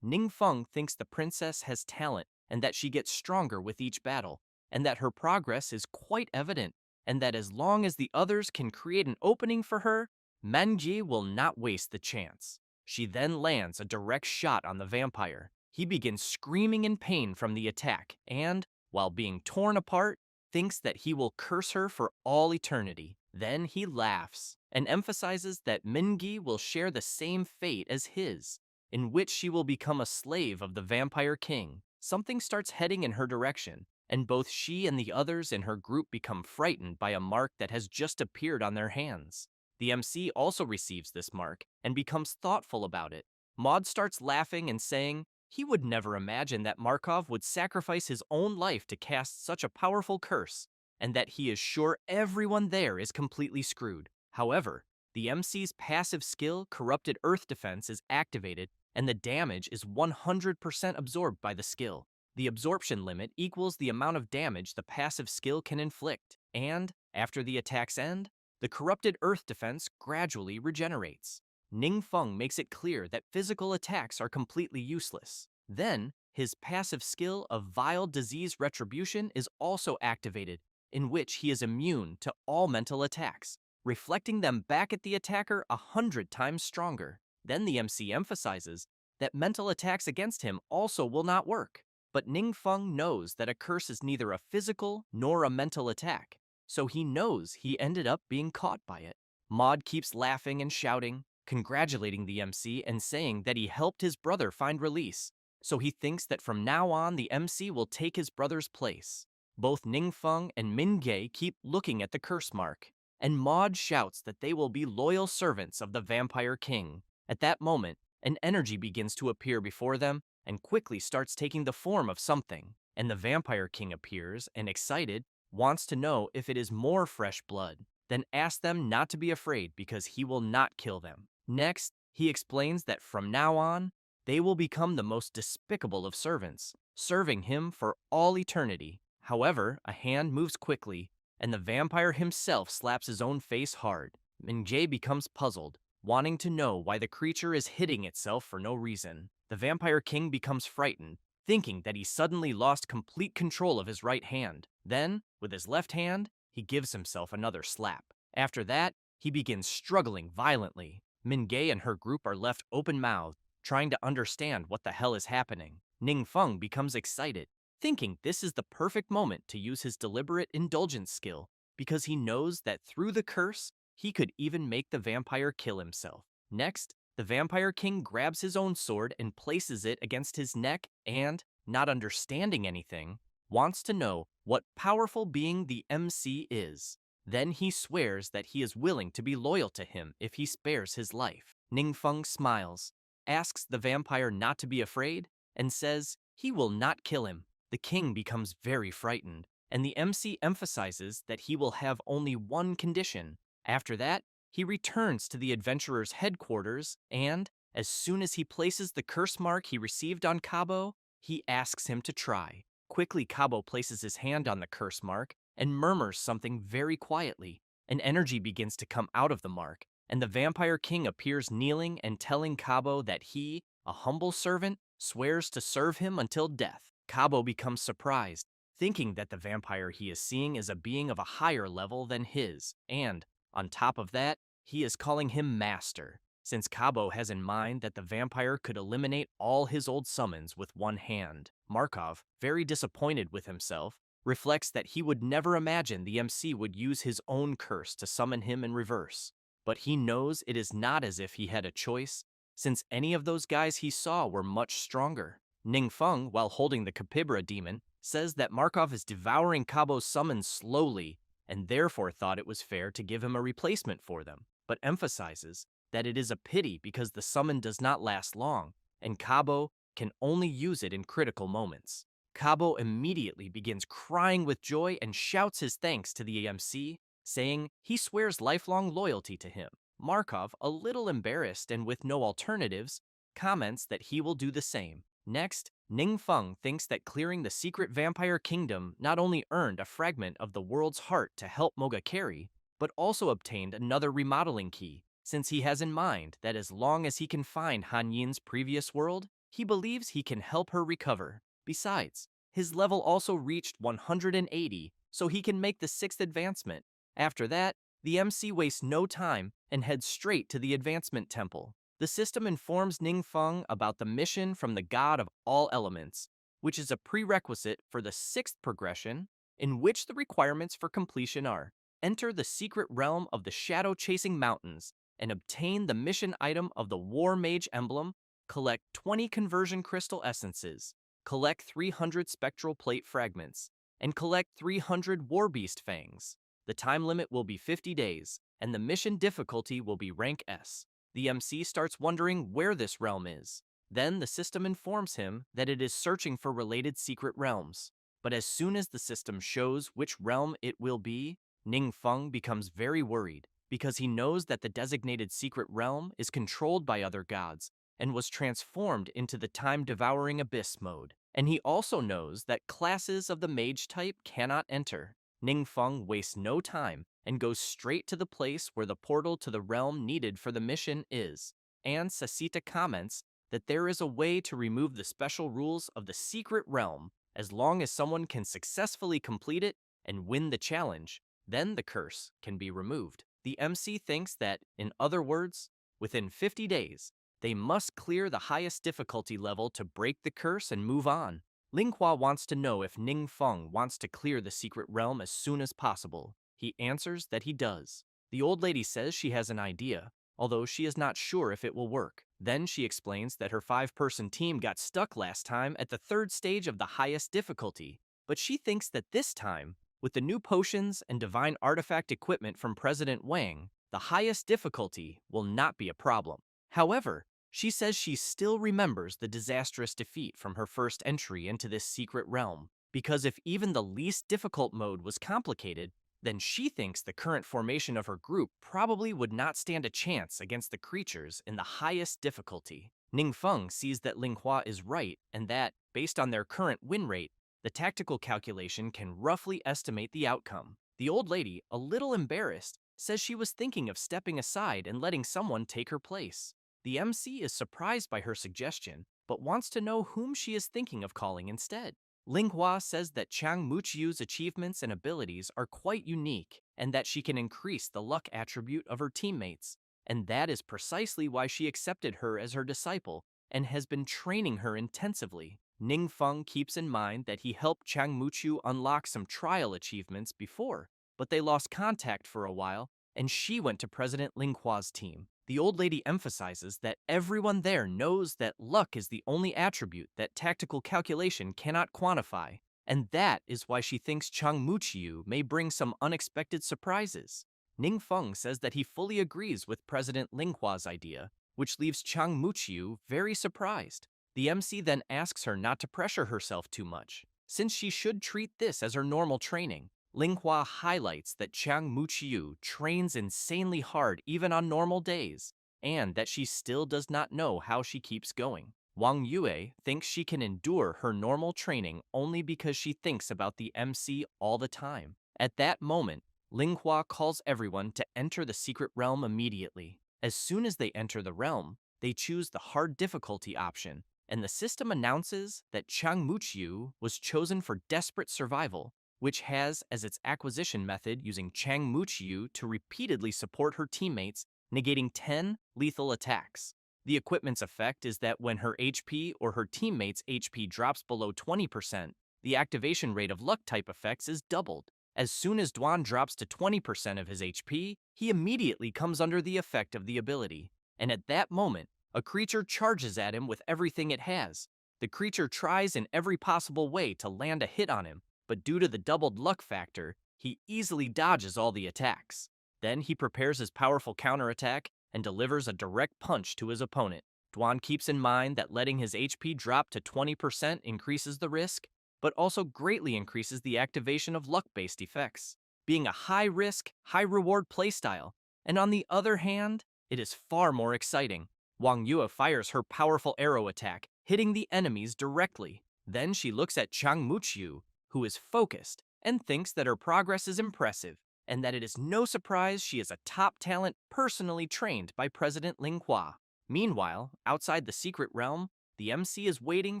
Ning-feng thinks the princess has talent and that she gets stronger with each battle, and that her progress is quite evident, and that as long as the others can create an opening for her, Man-ji will not waste the chance. She then lands a direct shot on the vampire. He begins screaming in pain from the attack and, while being torn apart, thinks that he will curse her for all eternity. Then he laughs and emphasizes that Mingi will share the same fate as his, in which she will become a slave of the vampire king. Something starts heading in her direction, and both she and the others in her group become frightened by a mark that has just appeared on their hands. The MC also receives this mark and becomes thoughtful about it. Maud starts laughing and saying he would never imagine that Markov would sacrifice his own life to cast such a powerful curse, and that he is sure everyone there is completely screwed. However, the MC's passive skill, Corrupted Earth Defense, is activated, and the damage is 100% absorbed by the skill. The absorption limit equals the amount of damage the passive skill can inflict, and, after the attack's end, the Corrupted Earth Defense gradually regenerates. Ning Feng makes it clear that physical attacks are completely useless. Then, his passive skill of Vile Disease Retribution is also activated, in which he is immune to all mental attacks, reflecting them back at the attacker 100 times stronger. Then the MC emphasizes that mental attacks against him also will not work. But Ning Feng knows that a curse is neither a physical nor a mental attack, so he knows he ended up being caught by it. Maud keeps laughing and shouting, congratulating the MC and saying that he helped his brother find release, so he thinks that from now on the MC will take his brother's place. Both Ning Feng and Min Gae keep looking at the curse mark, and Maud shouts that they will be loyal servants of the Vampire King. At that moment, an energy begins to appear before them and quickly starts taking the form of something, and the Vampire King appears and, excited, wants to know if it is more fresh blood, then asks them not to be afraid because he will not kill them. Next, he explains that from now on, they will become the most despicable of servants, serving him for all eternity. However, a hand moves quickly, and the vampire himself slaps his own face hard. Min-jae becomes puzzled, wanting to know why the creature is hitting itself for no reason. The Vampire King becomes frightened, thinking that he suddenly lost complete control of his right hand. Then, with his left hand, he gives himself another slap. After that, he begins struggling violently. Min-gae and her group are left open-mouthed, trying to understand what the hell is happening. Ning Feng becomes excited, thinking this is the perfect moment to use his deliberate indulgence skill, because he knows that through the curse, he could even make the vampire kill himself. Next, the Vampire King grabs his own sword and places it against his neck and, not understanding anything, wants to know what powerful being the MC is. Then he swears that he is willing to be loyal to him if he spares his life. Ning Feng smiles, asks the vampire not to be afraid, and says he will not kill him. The king becomes very frightened, and the MC emphasizes that he will have only one condition. After that, he returns to the adventurer's headquarters and, as soon as he places the curse mark he received on Cabo, he asks him to try. Quickly, Cabo places his hand on the curse mark and murmurs something very quietly. An energy begins to come out of the mark, and the Vampire King appears kneeling and telling Cabo that he, a humble servant, swears to serve him until death. Cabo becomes surprised, thinking that the vampire he is seeing is a being of a higher level than his, and, on top of that, he is calling him Master, since Cabo has in mind that the vampire could eliminate all his old summons with one hand. Markov, very disappointed with himself, reflects that he would never imagine the MC would use his own curse to summon him in reverse. But he knows it is not as if he had a choice, since any of those guys he saw were much stronger. Ning Feng, while holding the Capybara demon, says that Markov is devouring Cabo's summons slowly, and therefore thought it was fair to give him a replacement for them, but emphasizes that it is a pity because the summon does not last long, and Cabo can only use it in critical moments. Cabo immediately begins crying with joy and shouts his thanks to the MC, saying he swears lifelong loyalty to him. Markov, a little embarrassed and with no alternatives, comments that he will do the same. Next, Ning Feng thinks that clearing the secret vampire kingdom not only earned a fragment of the world's heart to help Mogakeri, but also obtained another remodeling key, since he has in mind that as long as he can find Han Yin's previous world, he believes he can help her recover. Besides, his level also reached 180, so he can make the 6th advancement. After that, the MC wastes no time and heads straight to the advancement temple. The system informs Ningfeng about the mission from the god of all elements, which is a prerequisite for the 6th progression, in which the requirements for completion are: enter the secret realm of the shadow-chasing mountains and obtain the mission item of the War Mage emblem, collect 20 conversion crystal essences, collect 300 spectral plate fragments, and collect 300 Warbeast fangs. The time limit will be 50 days, and the mission difficulty will be rank S. The MC starts wondering where this realm is. Then the system informs him that it is searching for related secret realms. But as soon as the system shows which realm it will be, Ningfeng becomes very worried because he knows that the designated secret realm is controlled by other gods and was transformed into the time-devouring abyss mode. And he also knows that classes of the mage type cannot enter. Ningfeng wastes no time and goes straight to the place where the portal to the realm needed for the mission is. And Sasita comments that there is a way to remove the special rules of the secret realm as long as someone can successfully complete it and win the challenge. Then the curse can be removed. The MC thinks that, in other words, within 50 days, they must clear the highest difficulty level to break the curse and move on. Linghua wants to know if Ningfeng wants to clear the secret realm as soon as possible. He answers that he does. The old lady says she has an idea, although she is not sure if it will work. Then she explains that her 5-person team got stuck last time at the 3rd stage of the highest difficulty, but she thinks that this time, with the new potions and divine artifact equipment from President Wang, the highest difficulty will not be a problem. However, she says she still remembers the disastrous defeat from her first entry into this secret realm, because if even the least difficult mode was complicated, then she thinks the current formation of her group probably would not stand a chance against the creatures in the highest difficulty. Ningfeng sees that Linghua is right and that, based on their current win rate, the tactical calculation can roughly estimate the outcome. The old lady, a little embarrassed, says she was thinking of stepping aside and letting someone take her place. The MC is surprised by her suggestion, but wants to know whom she is thinking of calling instead. Linghua says that Chang Muqiu's achievements and abilities are quite unique, and that she can increase the luck attribute of her teammates, and that is precisely why she accepted her as her disciple and has been training her intensively. Ningfeng keeps in mind that he helped Chang Muqiu unlock some trial achievements before, but they lost contact for a while, and she went to President Linghua's team. The old lady emphasizes that everyone there knows that luck is the only attribute that tactical calculation cannot quantify, and that is why she thinks Chang Muqiu may bring some unexpected surprises. Ningfeng says that he fully agrees with President Linghua's idea, which leaves Chang Muqiu very surprised. The MC then asks her not to pressure herself too much, since she should treat this as her normal training. Linghua highlights that Chang Muqiu trains insanely hard even on normal days, and that she still does not know how she keeps going. Wang Yue thinks she can endure her normal training only because she thinks about the MC all the time. At that moment, Linghua calls everyone to enter the secret realm immediately. As soon as they enter the realm, they choose the hard difficulty option, and the system announces that Chang Muqiu was chosen for desperate survival, which has as its acquisition method using Chang Muqiu to repeatedly support her teammates, negating 10 lethal attacks. The equipment's effect is that when her HP or her teammates' HP drops below 20%, the activation rate of luck-type effects is doubled. As soon as Duan drops to 20% of his HP, he immediately comes under the effect of the ability, and at that moment, a creature charges at him with everything it has. The creature tries in every possible way to land a hit on him, but due to the doubled luck factor, he easily dodges all the attacks. Then he prepares his powerful counterattack and delivers a direct punch to his opponent. Duan keeps in mind that letting his HP drop to 20% increases the risk, but also greatly increases the activation of luck-based effects, being a high-risk, high-reward playstyle. And on the other hand, it is far more exciting. Wang Yue fires her powerful arrow attack, hitting the enemies directly. Then she looks at Chang Muqiu, who is focused and thinks that her progress is impressive, and that it is no surprise she is a top talent personally trained by President Ling Hua. Meanwhile, outside the secret realm, the MC is waiting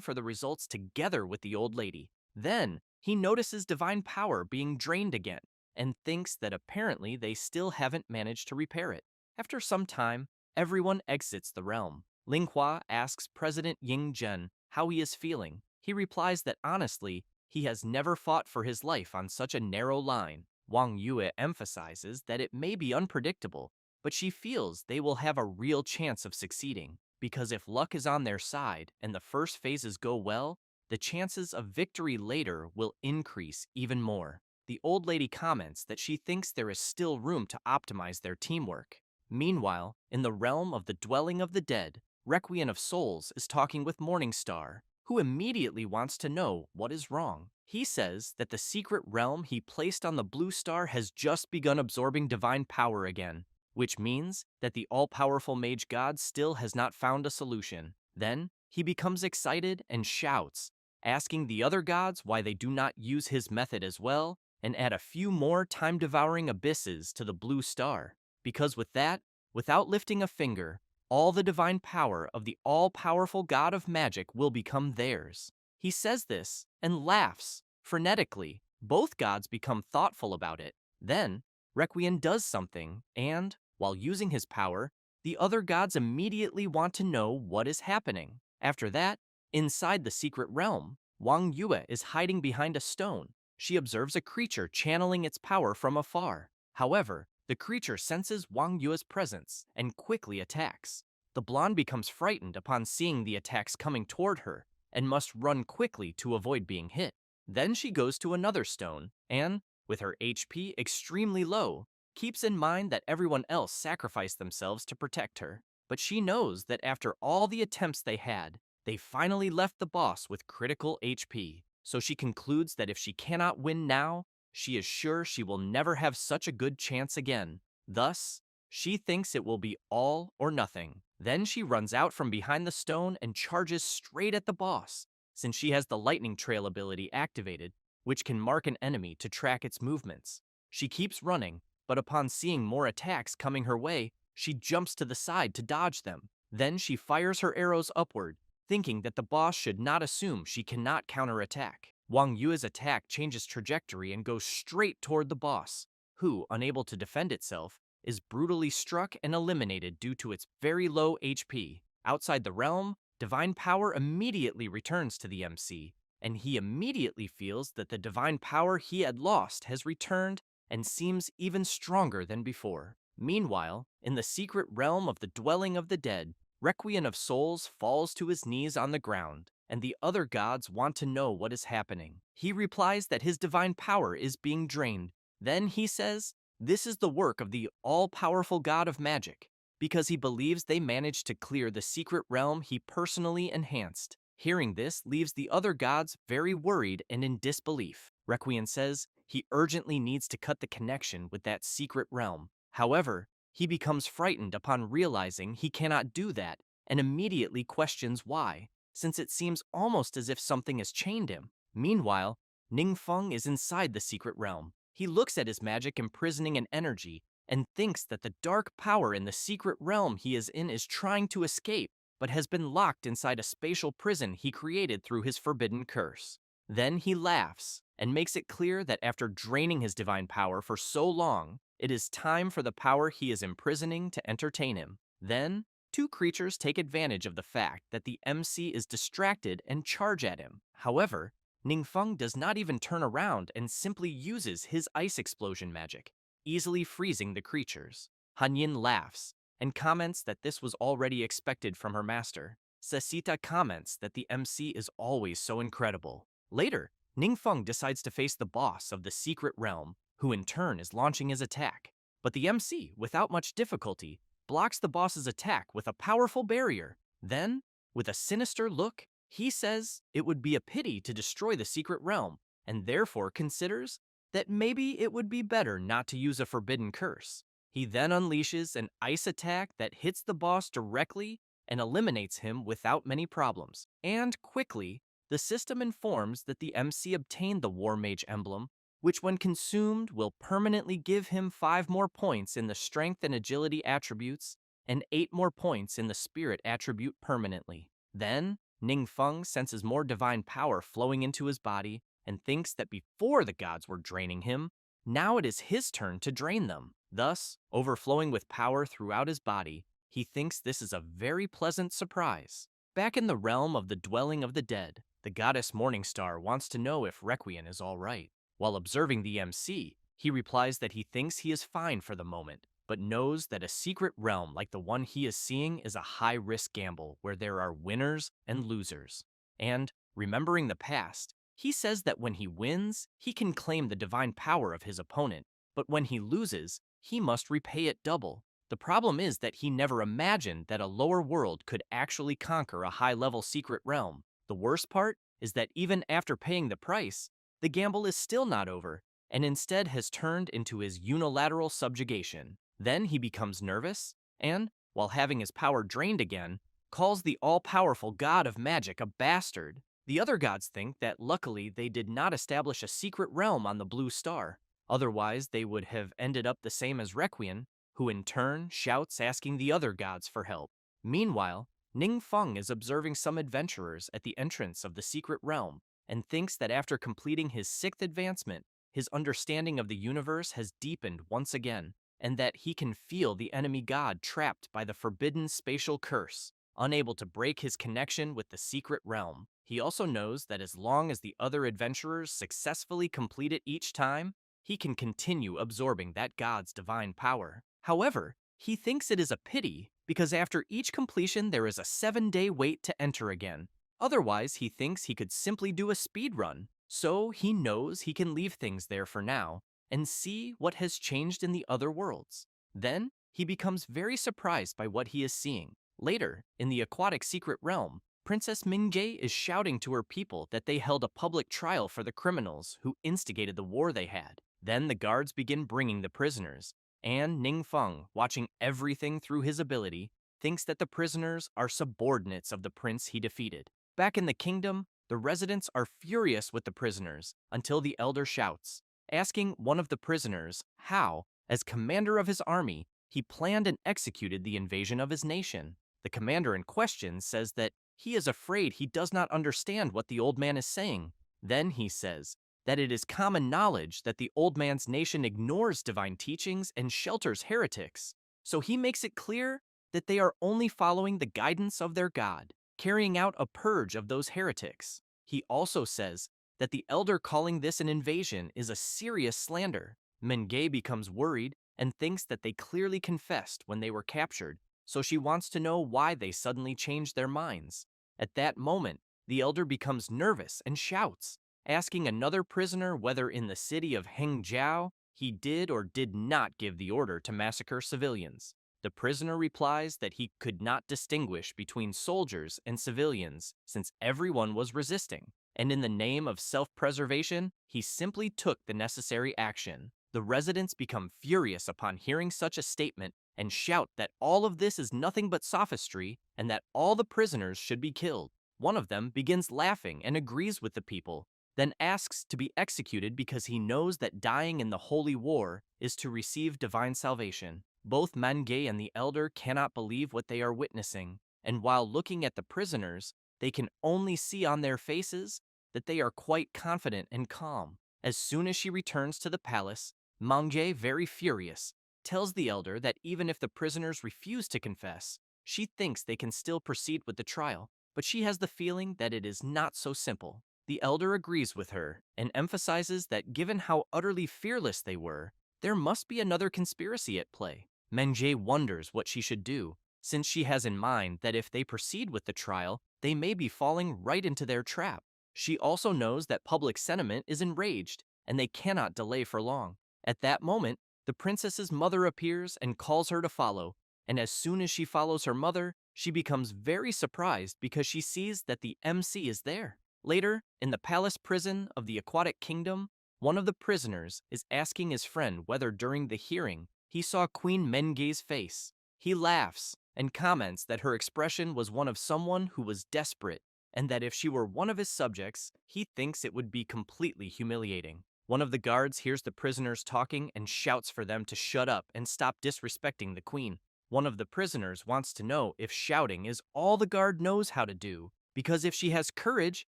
for the results together with the old lady. Then, he notices divine power being drained again, and thinks that apparently they still haven't managed to repair it. After some time, everyone exits the realm. Ling Hua asks President Ying Zhen how he is feeling. He replies that honestly, he has never fought for his life on such a narrow line. Wang Yue emphasizes that it may be unpredictable, but she feels they will have a real chance of succeeding, because if luck is on their side and the first phases go well, the chances of victory later will increase even more. The old lady comments that she thinks there is still room to optimize their teamwork. Meanwhile, in the realm of the dwelling of the dead, Requiem of Souls is talking with Morningstar, who immediately wants to know what is wrong. He says that the secret realm he placed on the blue star has just begun absorbing divine power again, which means that the all-powerful mage god still has not found a solution. Then, he becomes excited and shouts, asking the other gods why they do not use his method as well and add a few more time-devouring abysses to the blue star. Because with that, without lifting a finger, all the divine power of the all-powerful god of magic will become theirs. He says this and laughs frenetically. Both gods become thoughtful about it. Then, Requiem does something, and, while using his power, the other gods immediately want to know what is happening. After that, inside the secret realm, Wang Yue is hiding behind a stone. She observes a creature channeling its power from afar. However, the creature senses Wang Yue's presence and quickly attacks. The blonde becomes frightened upon seeing the attacks coming toward her and must run quickly to avoid being hit. Then she goes to another stone and, with her HP extremely low, keeps in mind that everyone else sacrificed themselves to protect her. But she knows that after all the attempts they had, they finally left the boss with critical HP. So she concludes that if she cannot win now, she is sure she will never have such a good chance again. Thus, she thinks it will be all or nothing. Then she runs out from behind the stone and charges straight at the boss, since she has the lightning trail ability activated, which can mark an enemy to track its movements. She keeps running, but upon seeing more attacks coming her way, she jumps to the side to dodge them. Then she fires her arrows upward, thinking that the boss should not assume she cannot counterattack. Wang Yue's attack changes trajectory and goes straight toward the boss, who, unable to defend itself, is brutally struck and eliminated due to its very low HP. Outside the realm, divine power immediately returns to the MC, and he immediately feels that the divine power he had lost has returned and seems even stronger than before. Meanwhile, in the secret realm of the dwelling of the dead, Requiem of Souls falls to his knees on the ground, and the other gods want to know what is happening. He replies that his divine power is being drained. Then he says, this is the work of the all-powerful god of magic, because he believes they managed to clear the secret realm he personally enhanced. Hearing this leaves the other gods very worried and in disbelief. Requiem says he urgently needs to cut the connection with that secret realm. However, he becomes frightened upon realizing he cannot do that and immediately questions why, since it seems almost as if something has chained him. Meanwhile, Ningfeng is inside the secret realm. He looks at his magic imprisoning an energy and thinks that the dark power in the secret realm he is in is trying to escape, but has been locked inside a spatial prison he created through his forbidden curse. Then he laughs and makes it clear that after draining his divine power for so long, it is time for the power he is imprisoning to entertain him. Then, two creatures take advantage of the fact that the MC is distracted and charge at him. However, Ningfeng does not even turn around and simply uses his ice explosion magic, easily freezing the creatures. Hanyin laughs and comments that this was already expected from her master. Sasita comments that the MC is always so incredible. Later, Ningfeng decides to face the boss of the secret realm, who in turn is launching his attack. But the MC, without much difficulty, blocks the boss's attack with a powerful barrier. Then, with a sinister look, he says it would be a pity to destroy the secret realm, and therefore considers that maybe it would be better not to use a forbidden curse. He then unleashes an ice attack that hits the boss directly and eliminates him without many problems. And quickly, the system informs that the MC obtained the War Mage emblem which when consumed will permanently give him 5 more points in the strength and agility attributes and 8 more points in the spirit attribute permanently. Then, Ningfeng senses more divine power flowing into his body and thinks that before the gods were draining him, now it is his turn to drain them. Thus, overflowing with power throughout his body, he thinks this is a very pleasant surprise. Back in the realm of the dwelling of the dead, the goddess Morningstar wants to know if Requiem is all right. While observing the MC, he replies that he thinks he is fine for the moment, but knows that a secret realm like the one he is seeing is a high-risk gamble where there are winners and losers. And, remembering the past, he says that when he wins, he can claim the divine power of his opponent, but when he loses, he must repay it double. The problem is that he never imagined that a lower world could actually conquer a high-level secret realm. The worst part is that even after paying the price, the gamble is still not over, and instead has turned into his unilateral subjugation. Then he becomes nervous, and, while having his power drained again, calls the all-powerful god of magic a bastard. The other gods think that luckily they did not establish a secret realm on the blue star. Otherwise, they would have ended up the same as Requiem, who in turn shouts asking the other gods for help. Meanwhile, Ningfeng is observing some adventurers at the entrance of the secret realm and thinks that after completing his 6th advancement, his understanding of the universe has deepened once again, and that he can feel the enemy god trapped by the forbidden spatial curse, unable to break his connection with the secret realm. He also knows that as long as the other adventurers successfully complete it each time, he can continue absorbing that god's divine power. However, he thinks it is a pity because after each completion there is a 7-day wait to enter again. Otherwise, he thinks he could simply do a speed run. So he knows he can leave things there for now and see what has changed in the other worlds. Then, he becomes very surprised by what he is seeing. Later, in the aquatic secret realm, Princess Mingjae is shouting to her people that they held a public trial for the criminals who instigated the war they had. Then the guards begin bringing the prisoners, and Ningfeng, watching everything through his ability, thinks that the prisoners are subordinates of the prince he defeated. Back in the kingdom, the residents are furious with the prisoners until the elder shouts, asking one of the prisoners how, as commander of his army, he planned and executed the invasion of his nation. The commander in question says that he is afraid he does not understand what the old man is saying. Then he says that it is common knowledge that the old man's nation ignores divine teachings and shelters heretics. So he makes it clear that they are only following the guidance of their god, carrying out a purge of those heretics. He also says that the elder calling this an invasion is a serious slander. Mengay becomes worried and thinks that they clearly confessed when they were captured, so she wants to know why they suddenly changed their minds. At that moment, the elder becomes nervous and shouts, asking another prisoner whether in the city of Hengjiao he did or did not give the order to massacre civilians. The prisoner replies that he could not distinguish between soldiers and civilians since everyone was resisting, and in the name of self-preservation, he simply took the necessary action. The residents become furious upon hearing such a statement and shout that all of this is nothing but sophistry and that all the prisoners should be killed. One of them begins laughing and agrees with the people, then asks to be executed because he knows that dying in the holy war is to receive divine salvation. Both Mangay and the elder cannot believe what they are witnessing, and while looking at the prisoners, they can only see on their faces that they are quite confident and calm. As soon as she returns to the palace, Mangay, very furious, tells the elder that even if the prisoners refuse to confess, she thinks they can still proceed with the trial, but she has the feeling that it is not so simple. The elder agrees with her and emphasizes that given how utterly fearless they were, there must be another conspiracy at play. Mengay wonders what she should do, since she has in mind that if they proceed with the trial, they may be falling right into their trap. She also knows that public sentiment is enraged, and they cannot delay for long. At that moment, the princess's mother appears and calls her to follow, and as soon as she follows her mother, she becomes very surprised because she sees that the MC is there. Later, in the palace prison of the Aquatic Kingdom, one of the prisoners is asking his friend whether during the hearing he saw Queen Mengay's face. He laughs and comments that her expression was one of someone who was desperate, and that if she were one of his subjects, he thinks it would be completely humiliating. One of the guards hears the prisoners talking and shouts for them to shut up and stop disrespecting the queen. One of the prisoners wants to know if shouting is all the guard knows how to do, because if she has courage,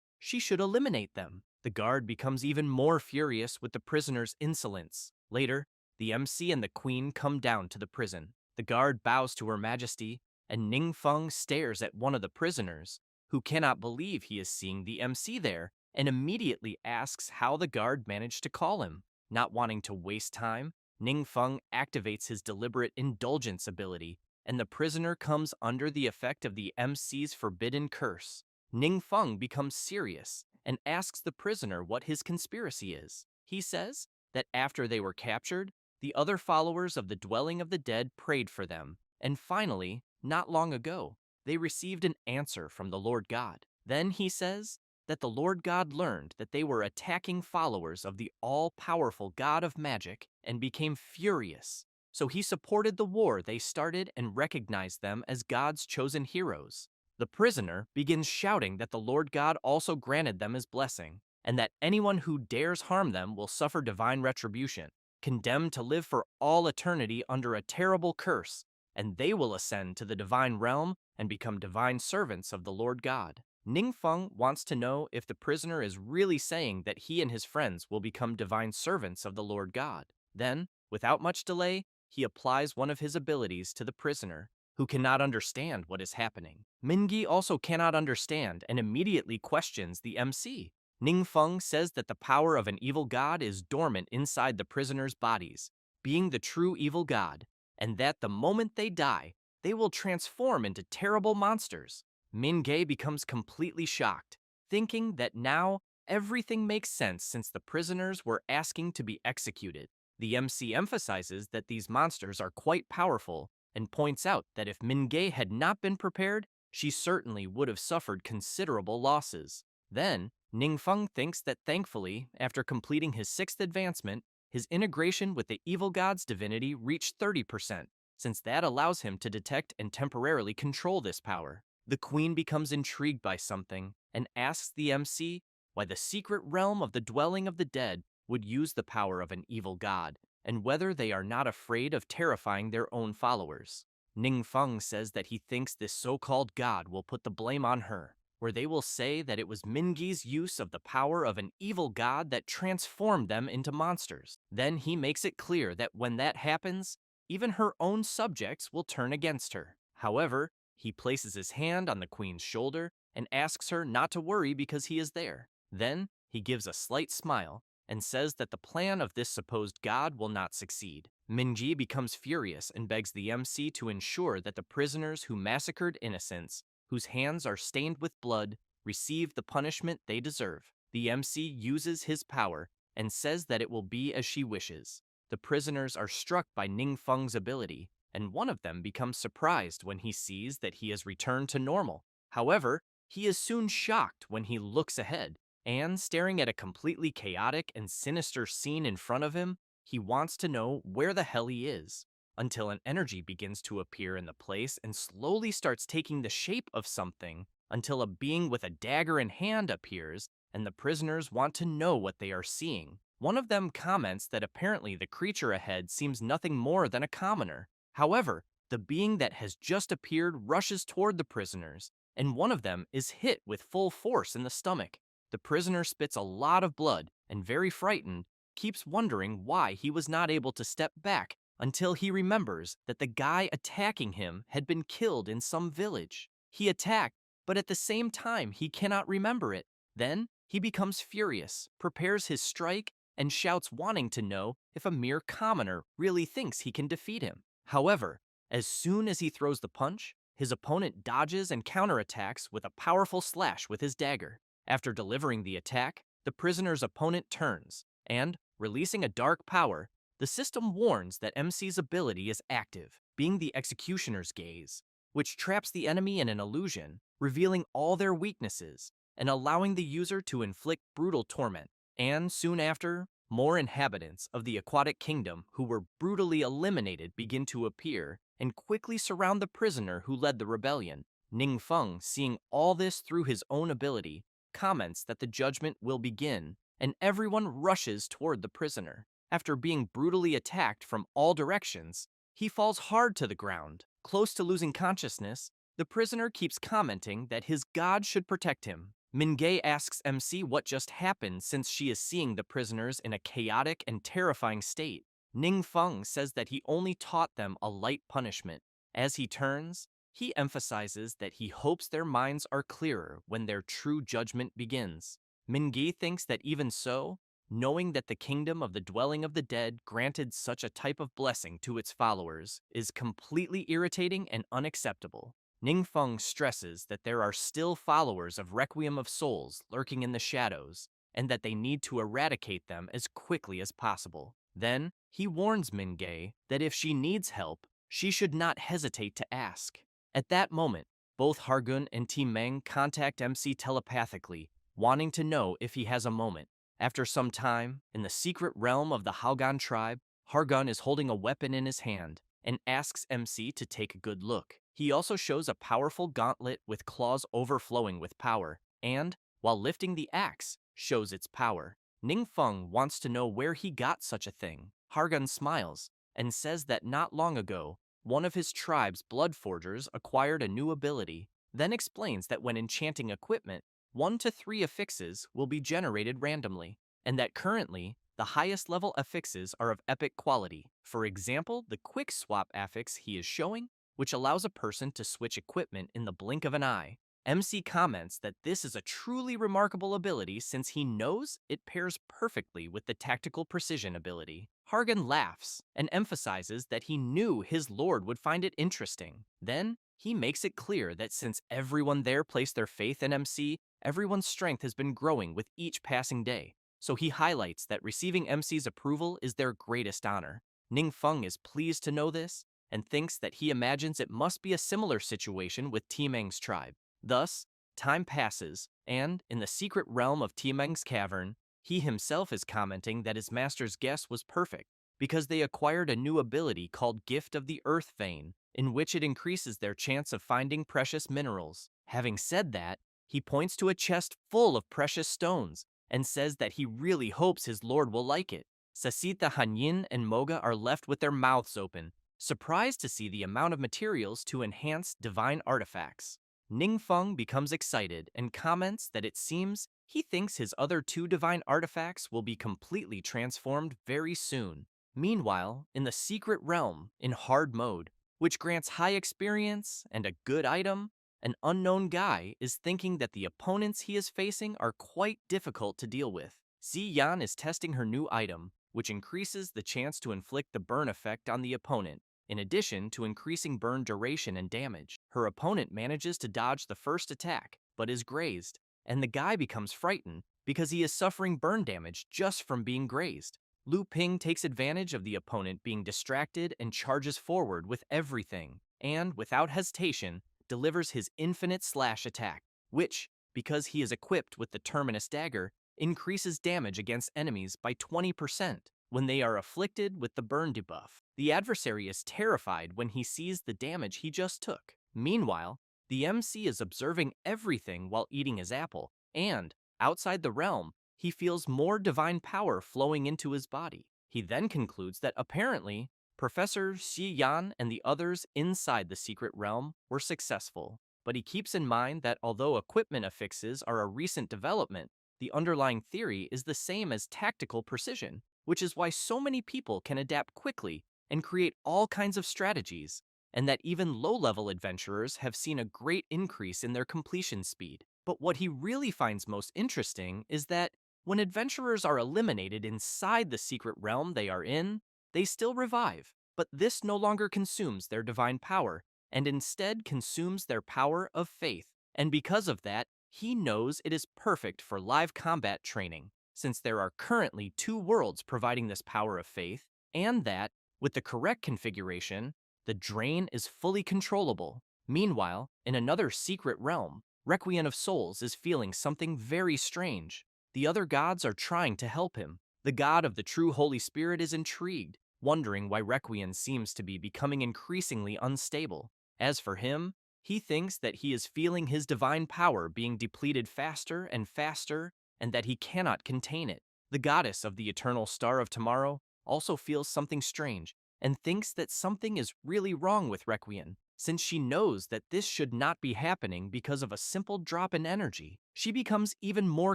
she should eliminate them. The guard becomes even more furious with the prisoner's insolence. Later, the MC and the queen come down to the prison. The guard bows to Her Majesty, and Ning Feng stares at one of the prisoners, who cannot believe he is seeing the MC there, and immediately asks how the guard managed to call him. Not wanting to waste time, Ning Feng activates his deliberate indulgence ability, and the prisoner comes under the effect of the MC's forbidden curse. Ning Feng becomes serious and asks the prisoner what his conspiracy is. He says that after they were captured, the other followers of the dwelling of the dead prayed for them, and finally, not long ago, they received an answer from the Lord God. Then he says that the Lord God learned that they were attacking followers of the all-powerful God of magic and became furious. So he supported the war they started and recognized them as God's chosen heroes. The prisoner begins shouting that the Lord God also granted them his blessing, and that anyone who dares harm them will suffer divine retribution, condemned to live for all eternity under a terrible curse, and they will ascend to the divine realm and become divine servants of the Lord God. Ning Feng wants to know if the prisoner is really saying that he and his friends will become divine servants of the Lord God. Then, without much delay, he applies one of his abilities to the prisoner, who cannot understand what is happening. Mingi also cannot understand and immediately questions the MC. Ning Feng says that the power of an evil god is dormant inside the prisoners' bodies, being the true evil god, and that the moment they die, they will transform into terrible monsters. Min Ge becomes completely shocked, thinking that now everything makes sense since the prisoners were asking to be executed. The MC emphasizes that these monsters are quite powerful and points out that if Min Ge had not been prepared, she certainly would have suffered considerable losses. Then, Ning Feng thinks that thankfully, after completing his 6th advancement, his integration with the evil god's divinity reached 30%, since that allows him to detect and temporarily control this power. The queen becomes intrigued by something and asks the MC why the secret realm of the dwelling of the dead would use the power of an evil god, and whether they are not afraid of terrifying their own followers. Ning Feng says that he thinks this so-called god will put the blame on her, where they will say that it was Mingi's use of the power of an evil god that transformed them into monsters. Then he makes it clear that when that happens, even her own subjects will turn against her. However, he places his hand on the queen's shoulder and asks her not to worry because he is there. Then he gives a slight smile and says that the plan of this supposed god will not succeed. Minji becomes furious and begs the MC to ensure that the prisoners who massacred innocents, whose hands are stained with blood, receive the punishment they deserve. The MC uses his power and says that it will be as she wishes. The prisoners are struck by Ning Feng's ability, and one of them becomes surprised when he sees that he has returned to normal. However, he is soon shocked when he looks ahead, and staring at a completely chaotic and sinister scene in front of him, he wants to know where the hell he is, until an energy begins to appear in the place and slowly starts taking the shape of something, until a being with a dagger in hand appears, and the prisoners want to know what they are seeing. One of them comments that apparently the creature ahead seems nothing more than a commoner. However, the being that has just appeared rushes toward the prisoners, and one of them is hit with full force in the stomach. The prisoner spits a lot of blood and, very frightened, keeps wondering why he was not able to step back until he remembers that the guy attacking him had been killed in some village. He attacked, but at the same time he cannot remember it. Then he becomes furious, prepares his strike, and shouts, wanting to know if a mere commoner really thinks he can defeat him. However, as soon as he throws the punch, his opponent dodges and counterattacks with a powerful slash with his dagger. After delivering the attack, the prisoner's opponent turns, and, releasing a dark power, the system warns that MC's ability is active, being the executioner's gaze, which traps the enemy in an illusion, revealing all their weaknesses, and allowing the user to inflict brutal torment. And soon after, more inhabitants of the aquatic kingdom who were brutally eliminated begin to appear and quickly surround the prisoner who led the rebellion. Ning Feng, seeing all this through his own ability, comments that the judgment will begin, and everyone rushes toward the prisoner. After being brutally attacked from all directions, he falls hard to the ground. Close to losing consciousness, the prisoner keeps commenting that his god should protect him. Min-gae asks MC what just happened since she is seeing the prisoners in a chaotic and terrifying state. Ning-feng says that he only taught them a light punishment. As he turns, he emphasizes that he hopes their minds are clearer when their true judgment begins. Min-gae thinks that even so, knowing that the kingdom of the dwelling of the dead granted such a type of blessing to its followers is completely irritating and unacceptable. Ning-feng stresses that there are still followers of Requiem of Souls lurking in the shadows, and that they need to eradicate them as quickly as possible. Then, he warns Min-gae that if she needs help, she should not hesitate to ask. At that moment, both Hargun and T-Meng contact MC telepathically, wanting to know if he has a moment. After some time, in the secret realm of the Haugan tribe, Hargun is holding a weapon in his hand and asks MC to take a good look. He also shows a powerful gauntlet with claws overflowing with power, and, while lifting the axe, shows its power. Ning-feng wants to know where he got such a thing. Hargun smiles and says that not long ago, one of his tribe's blood forgers acquired a new ability, then explains that when enchanting equipment, 1 to 3 affixes will be generated randomly, and that currently, the highest level affixes are of epic quality. For example, the quick swap affix he is showing, which allows a person to switch equipment in the blink of an eye. MC comments that this is a truly remarkable ability since he knows it pairs perfectly with the tactical precision ability. Hargan laughs and emphasizes that he knew his lord would find it interesting. Then, he makes it clear that since everyone there placed their faith in MC, everyone's strength has been growing with each passing day. So he highlights that receiving MC's approval is their greatest honor. Ning-feng is pleased to know this and thinks that he imagines it must be a similar situation with T-Meng's tribe. Thus, time passes, and, in the secret realm of T-Meng's cavern, he himself is commenting that his master's guess was perfect, because they acquired a new ability called Gift of the Earth Vein, in which it increases their chance of finding precious minerals. Having said that, he points to a chest full of precious stones, and says that he really hopes his lord will like it. Sasita Hanyin and Moga are left with their mouths open, surprised to see the amount of materials to enhance divine artifacts. Ning-feng becomes excited and comments that it seems he thinks his other 2 divine artifacts will be completely transformed very soon. Meanwhile, in the secret realm, in hard mode, which grants high experience and a good item, an unknown guy is thinking that the opponents he is facing are quite difficult to deal with. Ziyan is testing her new item, which increases the chance to inflict the burn effect on the opponent, in addition to increasing burn duration and damage. Her opponent manages to dodge the first attack, but is grazed, and the guy becomes frightened because he is suffering burn damage just from being grazed. Lu Ping takes advantage of the opponent being distracted and charges forward with everything, and, without hesitation, delivers his infinite slash attack, which, because he is equipped with the Terminus dagger, increases damage against enemies by 20% when they are afflicted with the burn debuff. The adversary is terrified when he sees the damage he just took. Meanwhile, the MC is observing everything while eating his apple, and, outside the realm, he feels more divine power flowing into his body. He then concludes that apparently, Professor Xi Yan and the others inside the secret realm were successful, but he keeps in mind that although equipment affixes are a recent development, the underlying theory is the same as tactical precision, which is why so many people can adapt quickly and create all kinds of strategies, and that even low-level adventurers have seen a great increase in their completion speed. But what he really finds most interesting is that when adventurers are eliminated inside the secret realm they are in, they still revive, but this no longer consumes their divine power, and instead consumes their power of faith. And because of that, he knows it is perfect for live combat training, since there are currently 2 worlds providing this power of faith, and that, with the correct configuration, the drain is fully controllable. Meanwhile, in another secret realm, Requiem of Souls is feeling something very strange. The other gods are trying to help him. The god of the true Holy Spirit is intrigued, wondering why Requiem seems to be becoming increasingly unstable. As for him, he thinks that he is feeling his divine power being depleted faster and faster, and that he cannot contain it. The goddess of the eternal star of tomorrow also feels something strange and thinks that something is really wrong with Requiem. Since she knows that this should not be happening because of a simple drop in energy, she becomes even more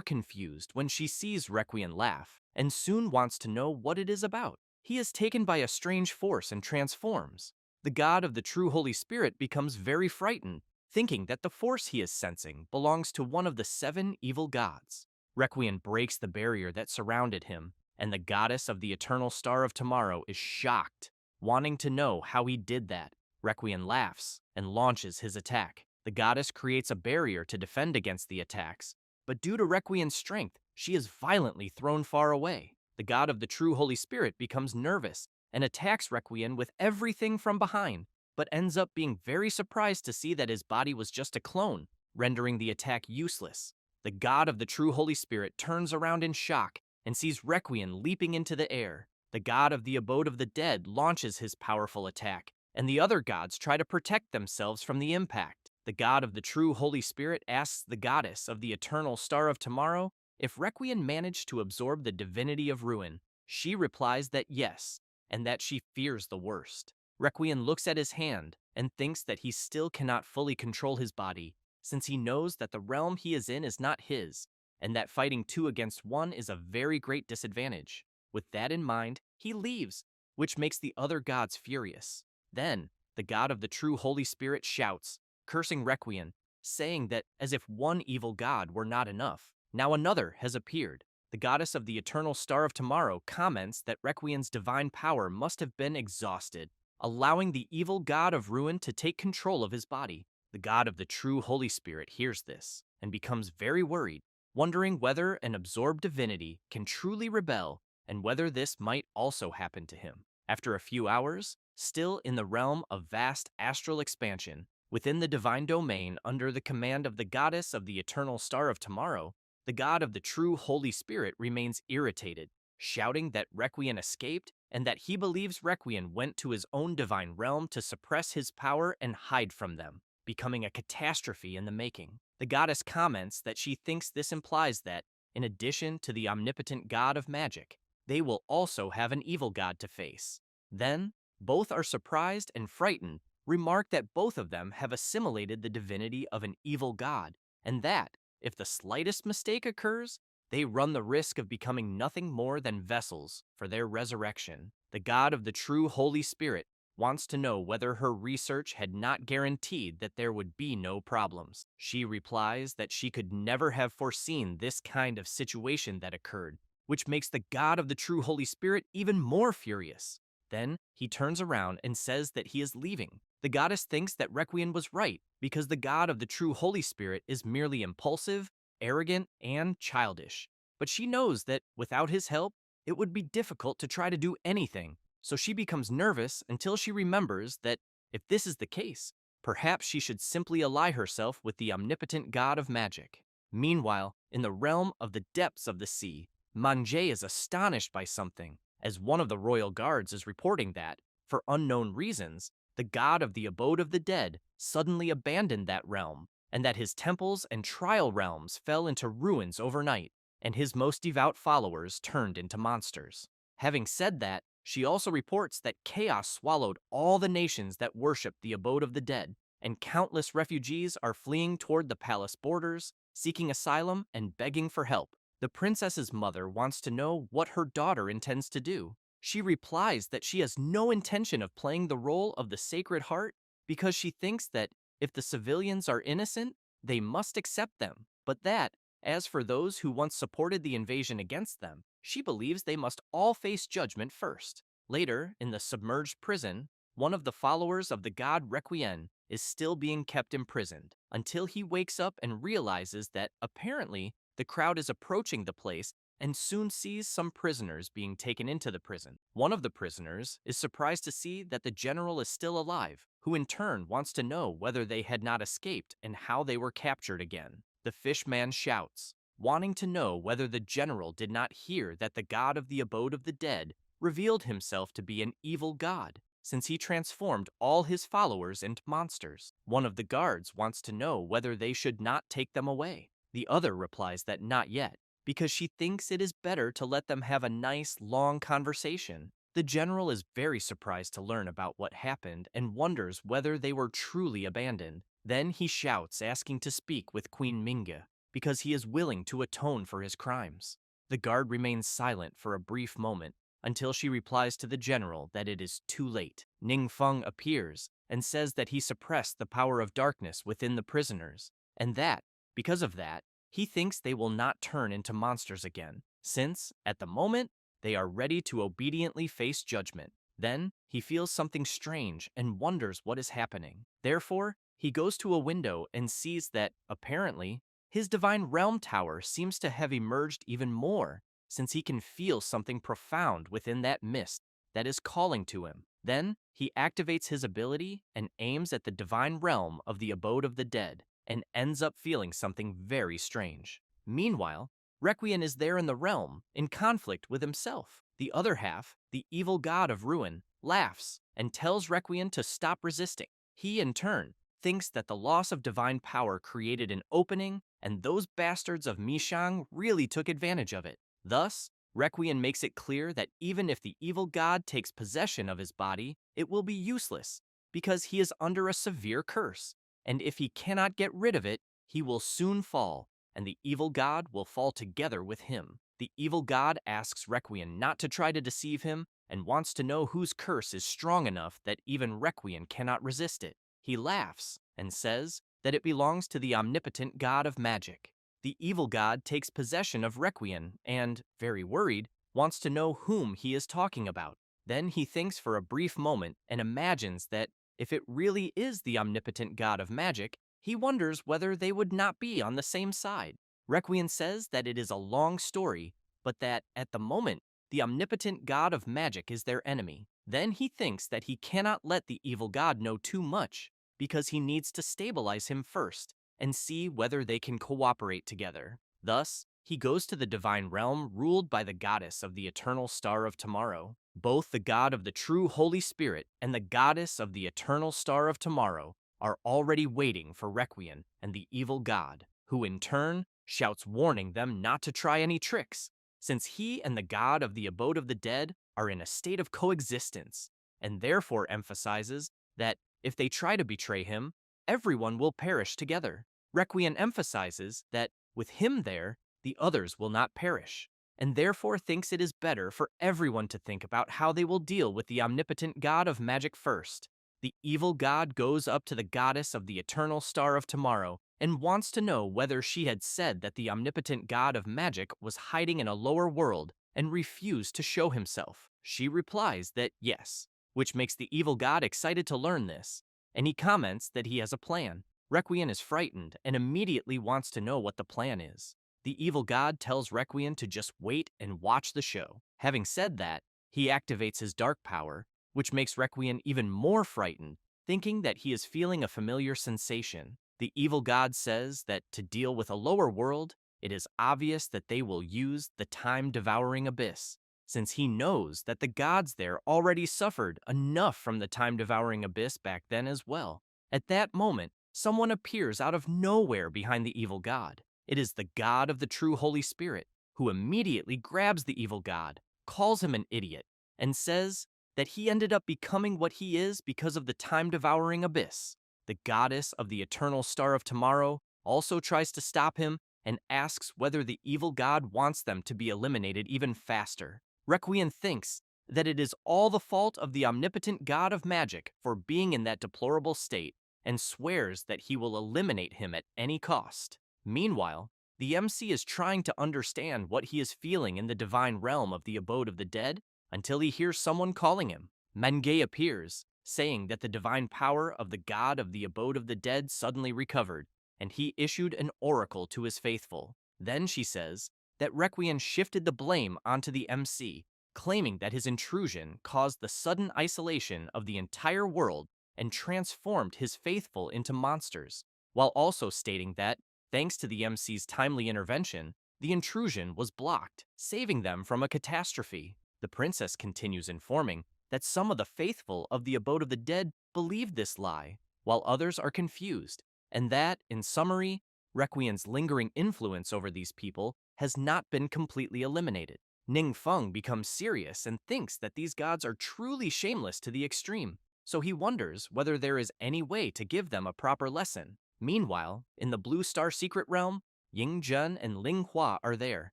confused when she sees Requiem laugh and soon wants to know what it is about. He is taken by a strange force and transforms. The god of the true Holy Spirit becomes very frightened, thinking that the force he is sensing belongs to one of the 7 evil gods. Requiem breaks the barrier that surrounded him, and the goddess of the eternal star of tomorrow is shocked, wanting to know how he did that. Requiem laughs and launches his attack. The goddess creates a barrier to defend against the attacks, but due to Requiem's strength, she is violently thrown far away. The god of the true Holy Spirit becomes nervous and attacks Requiem with everything from behind, but ends up being very surprised to see that his body was just a clone, rendering the attack useless. The god of the true Holy Spirit turns around in shock and sees Requiem leaping into the air. The god of the abode of the dead launches his powerful attack, and the other gods try to protect themselves from the impact. The god of the true Holy Spirit asks the goddess of the eternal star of tomorrow if Requiem managed to absorb the divinity of ruin. She replies that yes, and that she fears the worst. Requiem looks at his hand and thinks that he still cannot fully control his body, since he knows that the realm he is in is not his, and that fighting 2 against 1 is a very great disadvantage. With that in mind, he leaves, which makes the other gods furious. Then, the god of the true Holy Spirit shouts, cursing Requiem, saying that as if one evil god were not enough, now another has appeared. The goddess of the eternal star of tomorrow comments that Requiem's divine power must have been exhausted, allowing the evil god of ruin to take control of his body. The god of the true Holy Spirit hears this and becomes very worried, wondering whether an absorbed divinity can truly rebel and whether this might also happen to him. After a few hours, still in the realm of vast astral expansion, within the divine domain under the command of the goddess of the eternal star of tomorrow, the god of the true Holy Spirit remains irritated, shouting that Requiem escaped and that he believes Requiem went to his own divine realm to suppress his power and hide from them, becoming a catastrophe in the making. The goddess comments that she thinks this implies that, in addition to the omnipotent god of magic, they will also have an evil god to face. Then, both are surprised and frightened, remark that both of them have assimilated the divinity of an evil god, and that, if the slightest mistake occurs, they run the risk of becoming nothing more than vessels for their resurrection. The god of the true Holy Spirit wants to know whether her research had not guaranteed that there would be no problems. She replies that she could never have foreseen this kind of situation that occurred, which makes the god of the true Holy Spirit even more furious. Then he turns around and says that he is leaving. The goddess thinks that Requiem was right because the god of the true Holy Spirit is merely impulsive, arrogant, and childish. But she knows that without his help, it would be difficult to try to do anything, so she becomes nervous until she remembers that if this is the case, perhaps she should simply ally herself with the omnipotent god of magic. Meanwhile, in the realm of the depths of the sea, Manje is astonished by something, as one of the royal guards is reporting that, for unknown reasons, the god of the abode of the dead suddenly abandoned that realm, and that his temples and trial realms fell into ruins overnight, and his most devout followers turned into monsters. Having said that, she also reports that chaos swallowed all the nations that worship the abode of the dead, and countless refugees are fleeing toward the palace borders, seeking asylum and begging for help. The princess's mother wants to know what her daughter intends to do. She replies that she has no intention of playing the role of the Sacred Heart because she thinks that if the civilians are innocent, they must accept them, but that, as for those who once supported the invasion against them, she believes they must all face judgment first. Later, in the submerged prison, one of the followers of the god Requiem is still being kept imprisoned until he wakes up and realizes that, apparently, the crowd is approaching the place and soon sees some prisoners being taken into the prison. One of the prisoners is surprised to see that the general is still alive, who in turn wants to know whether they had not escaped and how they were captured again. The fishman shouts, wanting to know whether the general did not hear that the god of the abode of the dead revealed himself to be an evil god, since he transformed all his followers into monsters. One of the guards wants to know whether they should not take them away. The other replies that not yet, because she thinks it is better to let them have a nice, long conversation. The general is very surprised to learn about what happened and wonders whether they were truly abandoned. Then he shouts, asking to speak with Queen Minga, because he is willing to atone for his crimes. The guard remains silent for a brief moment until she replies to the general that it is too late. Ning Feng appears and says that he suppressed the power of darkness within the prisoners, and that, because of that, he thinks they will not turn into monsters again, since, at the moment, they are ready to obediently face judgment. Then, he feels something strange and wonders what is happening. Therefore, he goes to a window and sees that, apparently, his divine realm tower seems to have emerged even more, since he can feel something profound within that mist that is calling to him. Then, he activates his ability and aims at the divine realm of the abode of the dead, and ends up feeling something very strange. Meanwhile, Requiem is there in the realm, in conflict with himself. The other half, the evil god of ruin, laughs and tells Requiem to stop resisting. He, in turn, thinks that the loss of divine power created an opening, and those bastards of Mishang really took advantage of it. Thus, Requiem makes it clear that even if the evil god takes possession of his body, it will be useless, because he is under a severe curse, and if he cannot get rid of it, he will soon fall, and the evil god will fall together with him. The evil god asks Requiem not to try to deceive him, and wants to know whose curse is strong enough that even Requiem cannot resist it. He laughs and says that it belongs to the omnipotent god of magic. The evil god takes possession of Requiem and, very worried, wants to know whom he is talking about. Then he thinks for a brief moment and imagines that if it really is the omnipotent god of magic, he wonders whether they would not be on the same side. Requiem says that it is a long story, but that, at the moment, the omnipotent god of magic is their enemy. Then he thinks that he cannot let the evil god know too much, because he needs to stabilize him first and see whether they can cooperate together. Thus, he goes to the divine realm ruled by the goddess of the eternal star of tomorrow. Both the god of the true Holy Spirit and the goddess of the eternal star of tomorrow are already waiting for Requiem and the evil god, who in turn shouts warning them not to try any tricks, since he and the god of the abode of the dead are in a state of coexistence, and therefore emphasizes that if they try to betray him, everyone will perish together. Requiem emphasizes that, with him there, the others will not perish, and therefore thinks it is better for everyone to think about how they will deal with the omnipotent god of magic first. The evil god goes up to the goddess of the eternal star of tomorrow and wants to know whether she had said that the omnipotent god of magic was hiding in a lower world and refused to show himself. She replies that yes, which makes the evil god excited to learn this, and he comments that he has a plan. Requiem is frightened and immediately wants to know what the plan is. The evil god tells Requiem to just wait and watch the show. Having said that, he activates his dark power, which makes Requiem even more frightened, thinking that he is feeling a familiar sensation. The evil god says that to deal with a lower world, it is obvious that they will use the time-devouring abyss, since he knows that the gods there already suffered enough from the time-devouring abyss back then as well. At that moment, someone appears out of nowhere behind the evil god. It is the god of the true Holy Spirit, who immediately grabs the evil god, calls him an idiot, and says that he ended up becoming what he is because of the time-devouring abyss. The goddess of the eternal star of tomorrow also tries to stop him and asks whether the evil god wants them to be eliminated even faster. Requiem thinks that it is all the fault of the omnipotent god of magic for being in that deplorable state, and swears that he will eliminate him at any cost. Meanwhile, the MC is trying to understand what he is feeling in the divine realm of the abode of the dead until he hears someone calling him. Manga appears, saying that the divine power of the god of the abode of the dead suddenly recovered, and he issued an oracle to his faithful. Then she says that Requiem shifted the blame onto the MC, claiming that his intrusion caused the sudden isolation of the entire world and transformed his faithful into monsters, while also stating that, thanks to the MC's timely intervention, the intrusion was blocked, saving them from a catastrophe. The princess continues informing that some of the faithful of the abode of the dead believe this lie, while others are confused, and that, in summary, Requiem's lingering influence over these people has not been completely eliminated. Ning Feng becomes serious and thinks that these gods are truly shameless to the extreme, so he wonders whether there is any way to give them a proper lesson. Meanwhile, in the Blue Star Secret Realm, Ying Zhen and Ling Hua are there,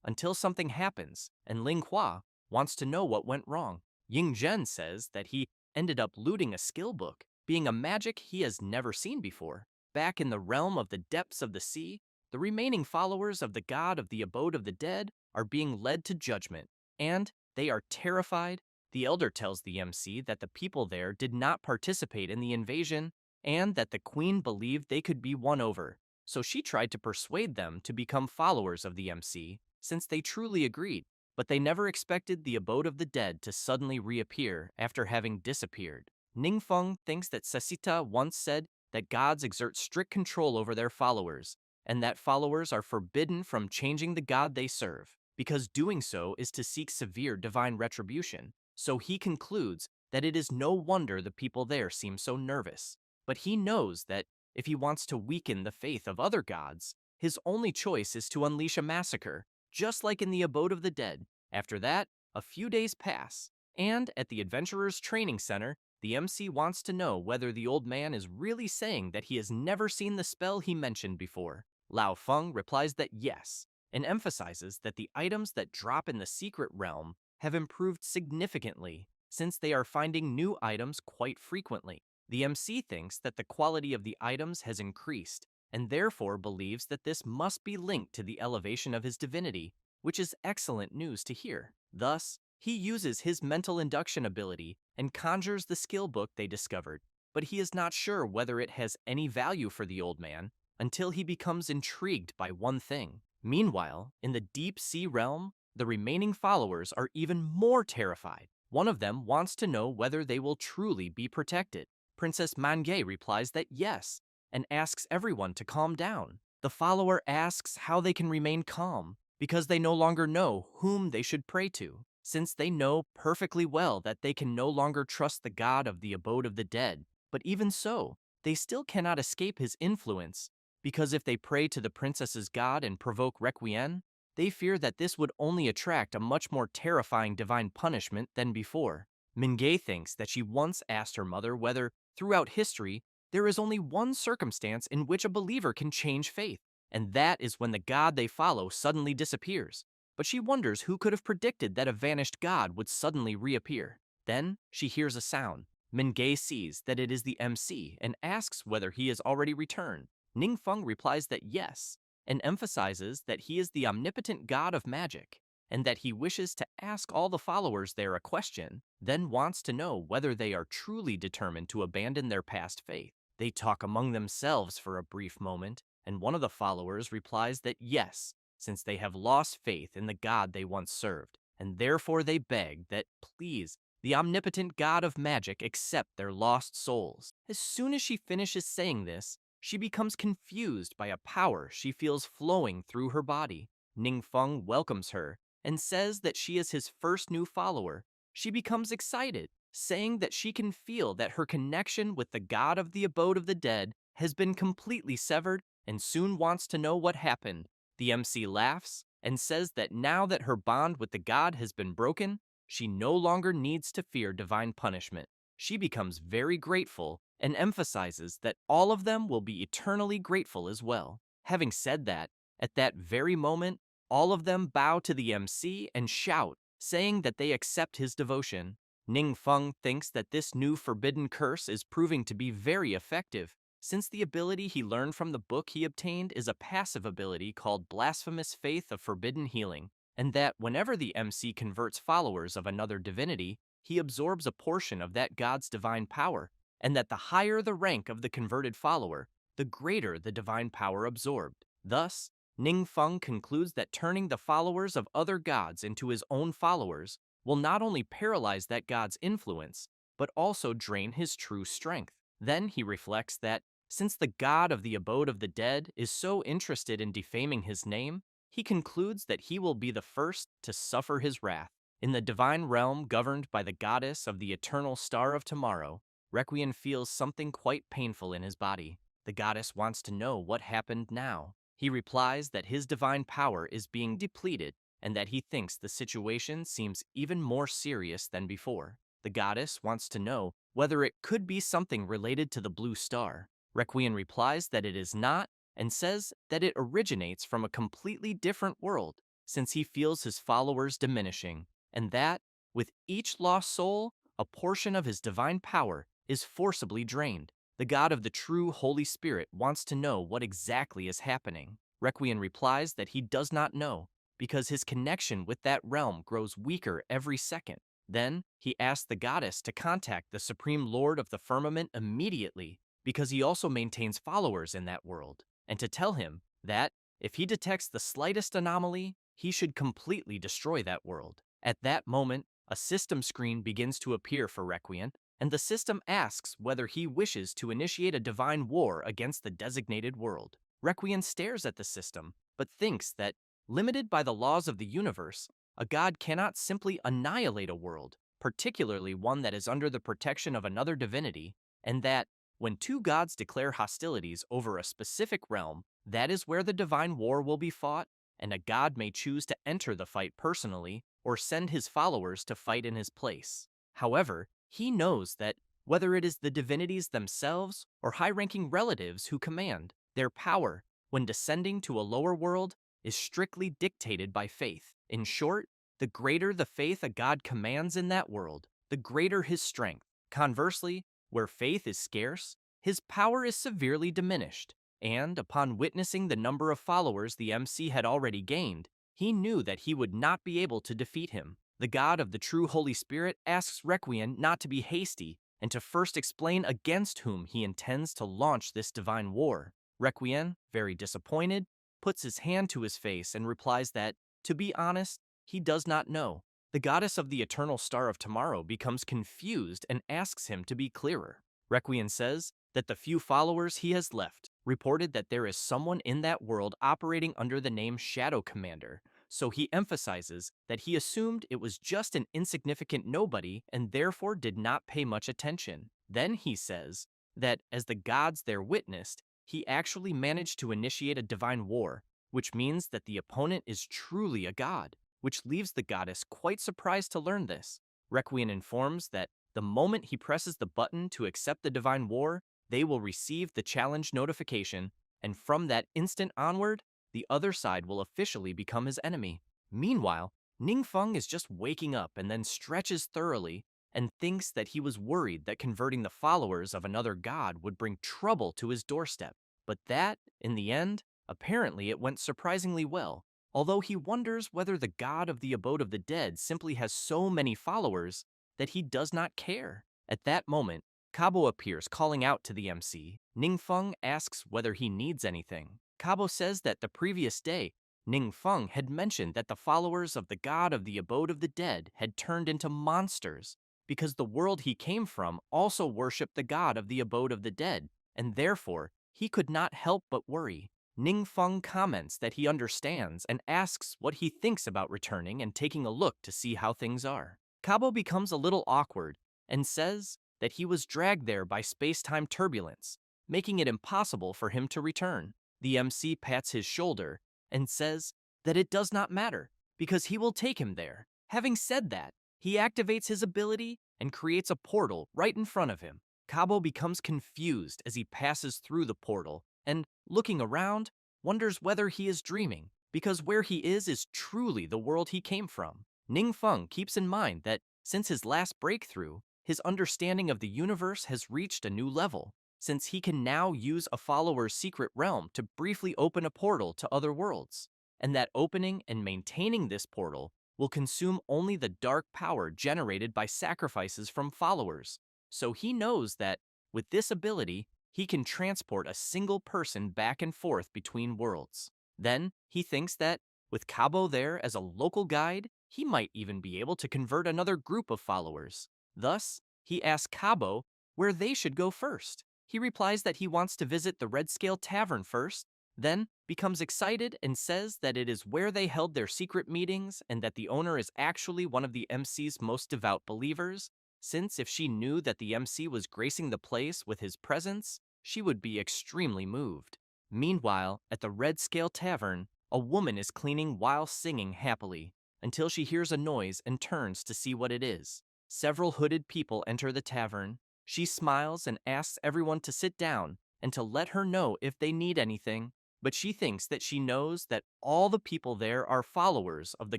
until something happens, and Ling Hua wants to know what went wrong. Ying Zhen says that he ended up looting a skill book, being a magic he has never seen before. Back in the realm of the depths of the sea, the remaining followers of the god of the abode of the dead are being led to judgment, and they are terrified. The elder tells the MC that the people there did not participate in the invasion and that the queen believed they could be won over, so she tried to persuade them to become followers of the MC since they truly agreed, but they never expected the abode of the dead to suddenly reappear after having disappeared. Ningfeng thinks that Sesita once said that gods exert strict control over their followers, and that followers are forbidden from changing the god they serve, because doing so is to seek severe divine retribution. So he concludes that it is no wonder the people there seem so nervous. But he knows that if he wants to weaken the faith of other gods, his only choice is to unleash a massacre, just like in the abode of the dead. After that, a few days pass, and at the Adventurers Training Center, the MC wants to know whether the old man is really saying that he has never seen the spell he mentioned before. Lao Feng replies that yes, and emphasizes that the items that drop in the secret realm have improved significantly since they are finding new items quite frequently. The MC thinks that the quality of the items has increased and therefore believes that this must be linked to the elevation of his divinity, which is excellent news to hear. Thus, he uses his mental induction ability and conjures the skill book they discovered, but he is not sure whether it has any value for the old man until he becomes intrigued by one thing. Meanwhile, in the deep sea realm, the remaining followers are even more terrified. One of them wants to know whether they will truly be protected. Princess Manga replies that yes, and asks everyone to calm down. The follower asks how they can remain calm, because they no longer know whom they should pray to, since they know perfectly well that they can no longer trust the god of the abode of the dead. But even so, they still cannot escape his influence, because if they pray to the princess's god and provoke requiem, they fear that this would only attract a much more terrifying divine punishment than before. Mingay thinks that she once asked her mother whether, throughout history, there is only one circumstance in which a believer can change faith, and that is when the god they follow suddenly disappears. But she wonders who could have predicted that a vanished god would suddenly reappear. Then she hears a sound. Mingay sees that it is the MC and asks whether he has already returned. Ningfeng replies that yes, and emphasizes that he is the omnipotent god of magic, and that he wishes to ask all the followers there a question, then wants to know whether they are truly determined to abandon their past faith. They talk among themselves for a brief moment, and one of the followers replies that yes, since they have lost faith in the god they once served, and therefore they beg that, please, the omnipotent god of magic accept their lost souls. As soon as she finishes saying this, she becomes confused by a power she feels flowing through her body. Ningfeng welcomes her and says that she is his first new follower. She becomes excited, saying that she can feel that her connection with the god of the abode of the dead has been completely severed and soon wants to know what happened. The MC laughs and says that now that her bond with the god has been broken, she no longer needs to fear divine punishment. She becomes very grateful and emphasizes that all of them will be eternally grateful as well. Having said that, at that very moment, all of them bow to the MC and shout, saying that they accept his devotion. Ning Feng thinks that this new forbidden curse is proving to be very effective, since the ability he learned from the book he obtained is a passive ability called Blasphemous Faith of Forbidden Healing, and that whenever the MC converts followers of another divinity, he absorbs a portion of that god's divine power, and that the higher the rank of the converted follower, the greater the divine power absorbed. Thus, Ning Feng concludes that turning the followers of other gods into his own followers will not only paralyze that god's influence, but also drain his true strength. Then he reflects that, since the god of the abode of the dead is so interested in defaming his name, he concludes that he will be the first to suffer his wrath. In the divine realm governed by the goddess of the eternal star of tomorrow, Requiem feels something quite painful in his body. The goddess wants to know what happened now. He replies that his divine power is being depleted and that he thinks the situation seems even more serious than before. The goddess wants to know whether it could be something related to the blue star. Requiem replies that it is not and says that it originates from a completely different world, since he feels his followers diminishing, and that, with each lost soul, a portion of his divine power is forcibly drained. The God of the true Holy Spirit wants to know what exactly is happening. Requiem replies that he does not know, because his connection with that realm grows weaker every second. Then, he asks the goddess to contact the Supreme Lord of the Firmament immediately, because he also maintains followers in that world, and to tell him that, if he detects the slightest anomaly, he should completely destroy that world. At that moment, a system screen begins to appear for Requiem, and the system asks whether he wishes to initiate a divine war against the designated world. Requiem stares at the system, but thinks that, limited by the laws of the universe, a god cannot simply annihilate a world, particularly one that is under the protection of another divinity, and that, when two gods declare hostilities over a specific realm, that is where the divine war will be fought, and a god may choose to enter the fight personally or send his followers to fight in his place. However, he knows that whether it is the divinities themselves or high-ranking relatives who command, their power, when descending to a lower world, is strictly dictated by faith. In short, the greater the faith a god commands in that world, the greater his strength. Conversely, where faith is scarce, his power is severely diminished, and upon witnessing the number of followers the MC had already gained, he knew that he would not be able to defeat him. The God of the true Holy Spirit asks Requiem not to be hasty and to first explain against whom he intends to launch this divine war. Requiem, very disappointed, puts his hand to his face and replies that, to be honest, he does not know. The goddess of the eternal star of tomorrow becomes confused and asks him to be clearer. Requiem says that the few followers he has left reported that there is someone in that world operating under the name Shadow Commander, so he emphasizes that he assumed it was just an insignificant nobody and therefore did not pay much attention. Then he says that, as the gods there witnessed, he actually managed to initiate a divine war, which means that the opponent is truly a god, which leaves the goddess quite surprised to learn this. Requiem informs that the moment he presses the button to accept the divine war, they will receive the challenge notification, and from that instant onward, the other side will officially become his enemy. Meanwhile, Ningfeng is just waking up and then stretches thoroughly and thinks that he was worried that converting the followers of another god would bring trouble to his doorstep. But that, in the end, apparently it went surprisingly well, although he wonders whether the god of the abode of the dead simply has so many followers that he does not care. At that moment, Kabo appears calling out to the MC. Ningfeng asks whether he needs anything. Kabo says that the previous day, Ningfeng had mentioned that the followers of the god of the abode of the dead had turned into monsters because the world he came from also worshipped the god of the abode of the dead, and therefore he could not help but worry. Ningfeng comments that he understands and asks what he thinks about returning and taking a look to see how things are. Kabo becomes a little awkward and says that he was dragged there by space-time turbulence, making it impossible for him to return. The MC pats his shoulder and says that it does not matter because he will take him there. Having said that, he activates his ability and creates a portal right in front of him. Kabo becomes confused as he passes through the portal and, looking around, wonders whether he is dreaming, because where he is truly the world he came from. Ningfeng keeps in mind that, since his last breakthrough, his understanding of the universe has reached a new level, since he can now use a follower's secret realm to briefly open a portal to other worlds, and that opening and maintaining this portal will consume only the dark power generated by sacrifices from followers. So he knows that, with this ability, he can transport a single person back and forth between worlds. Then, he thinks that, with Kabo there as a local guide, he might even be able to convert another group of followers. Thus, he asks Kabo where they should go first. He replies that he wants to visit the Red Scale Tavern first, then becomes excited and says that it is where they held their secret meetings and that the owner is actually one of the MC's most devout believers, since if she knew that the MC was gracing the place with his presence, she would be extremely moved. Meanwhile, at the Red Scale Tavern, a woman is cleaning while singing happily, until she hears a noise and turns to see what it is. Several hooded people enter the tavern. She smiles and asks everyone to sit down and to let her know if they need anything, but she thinks that she knows that all the people there are followers of the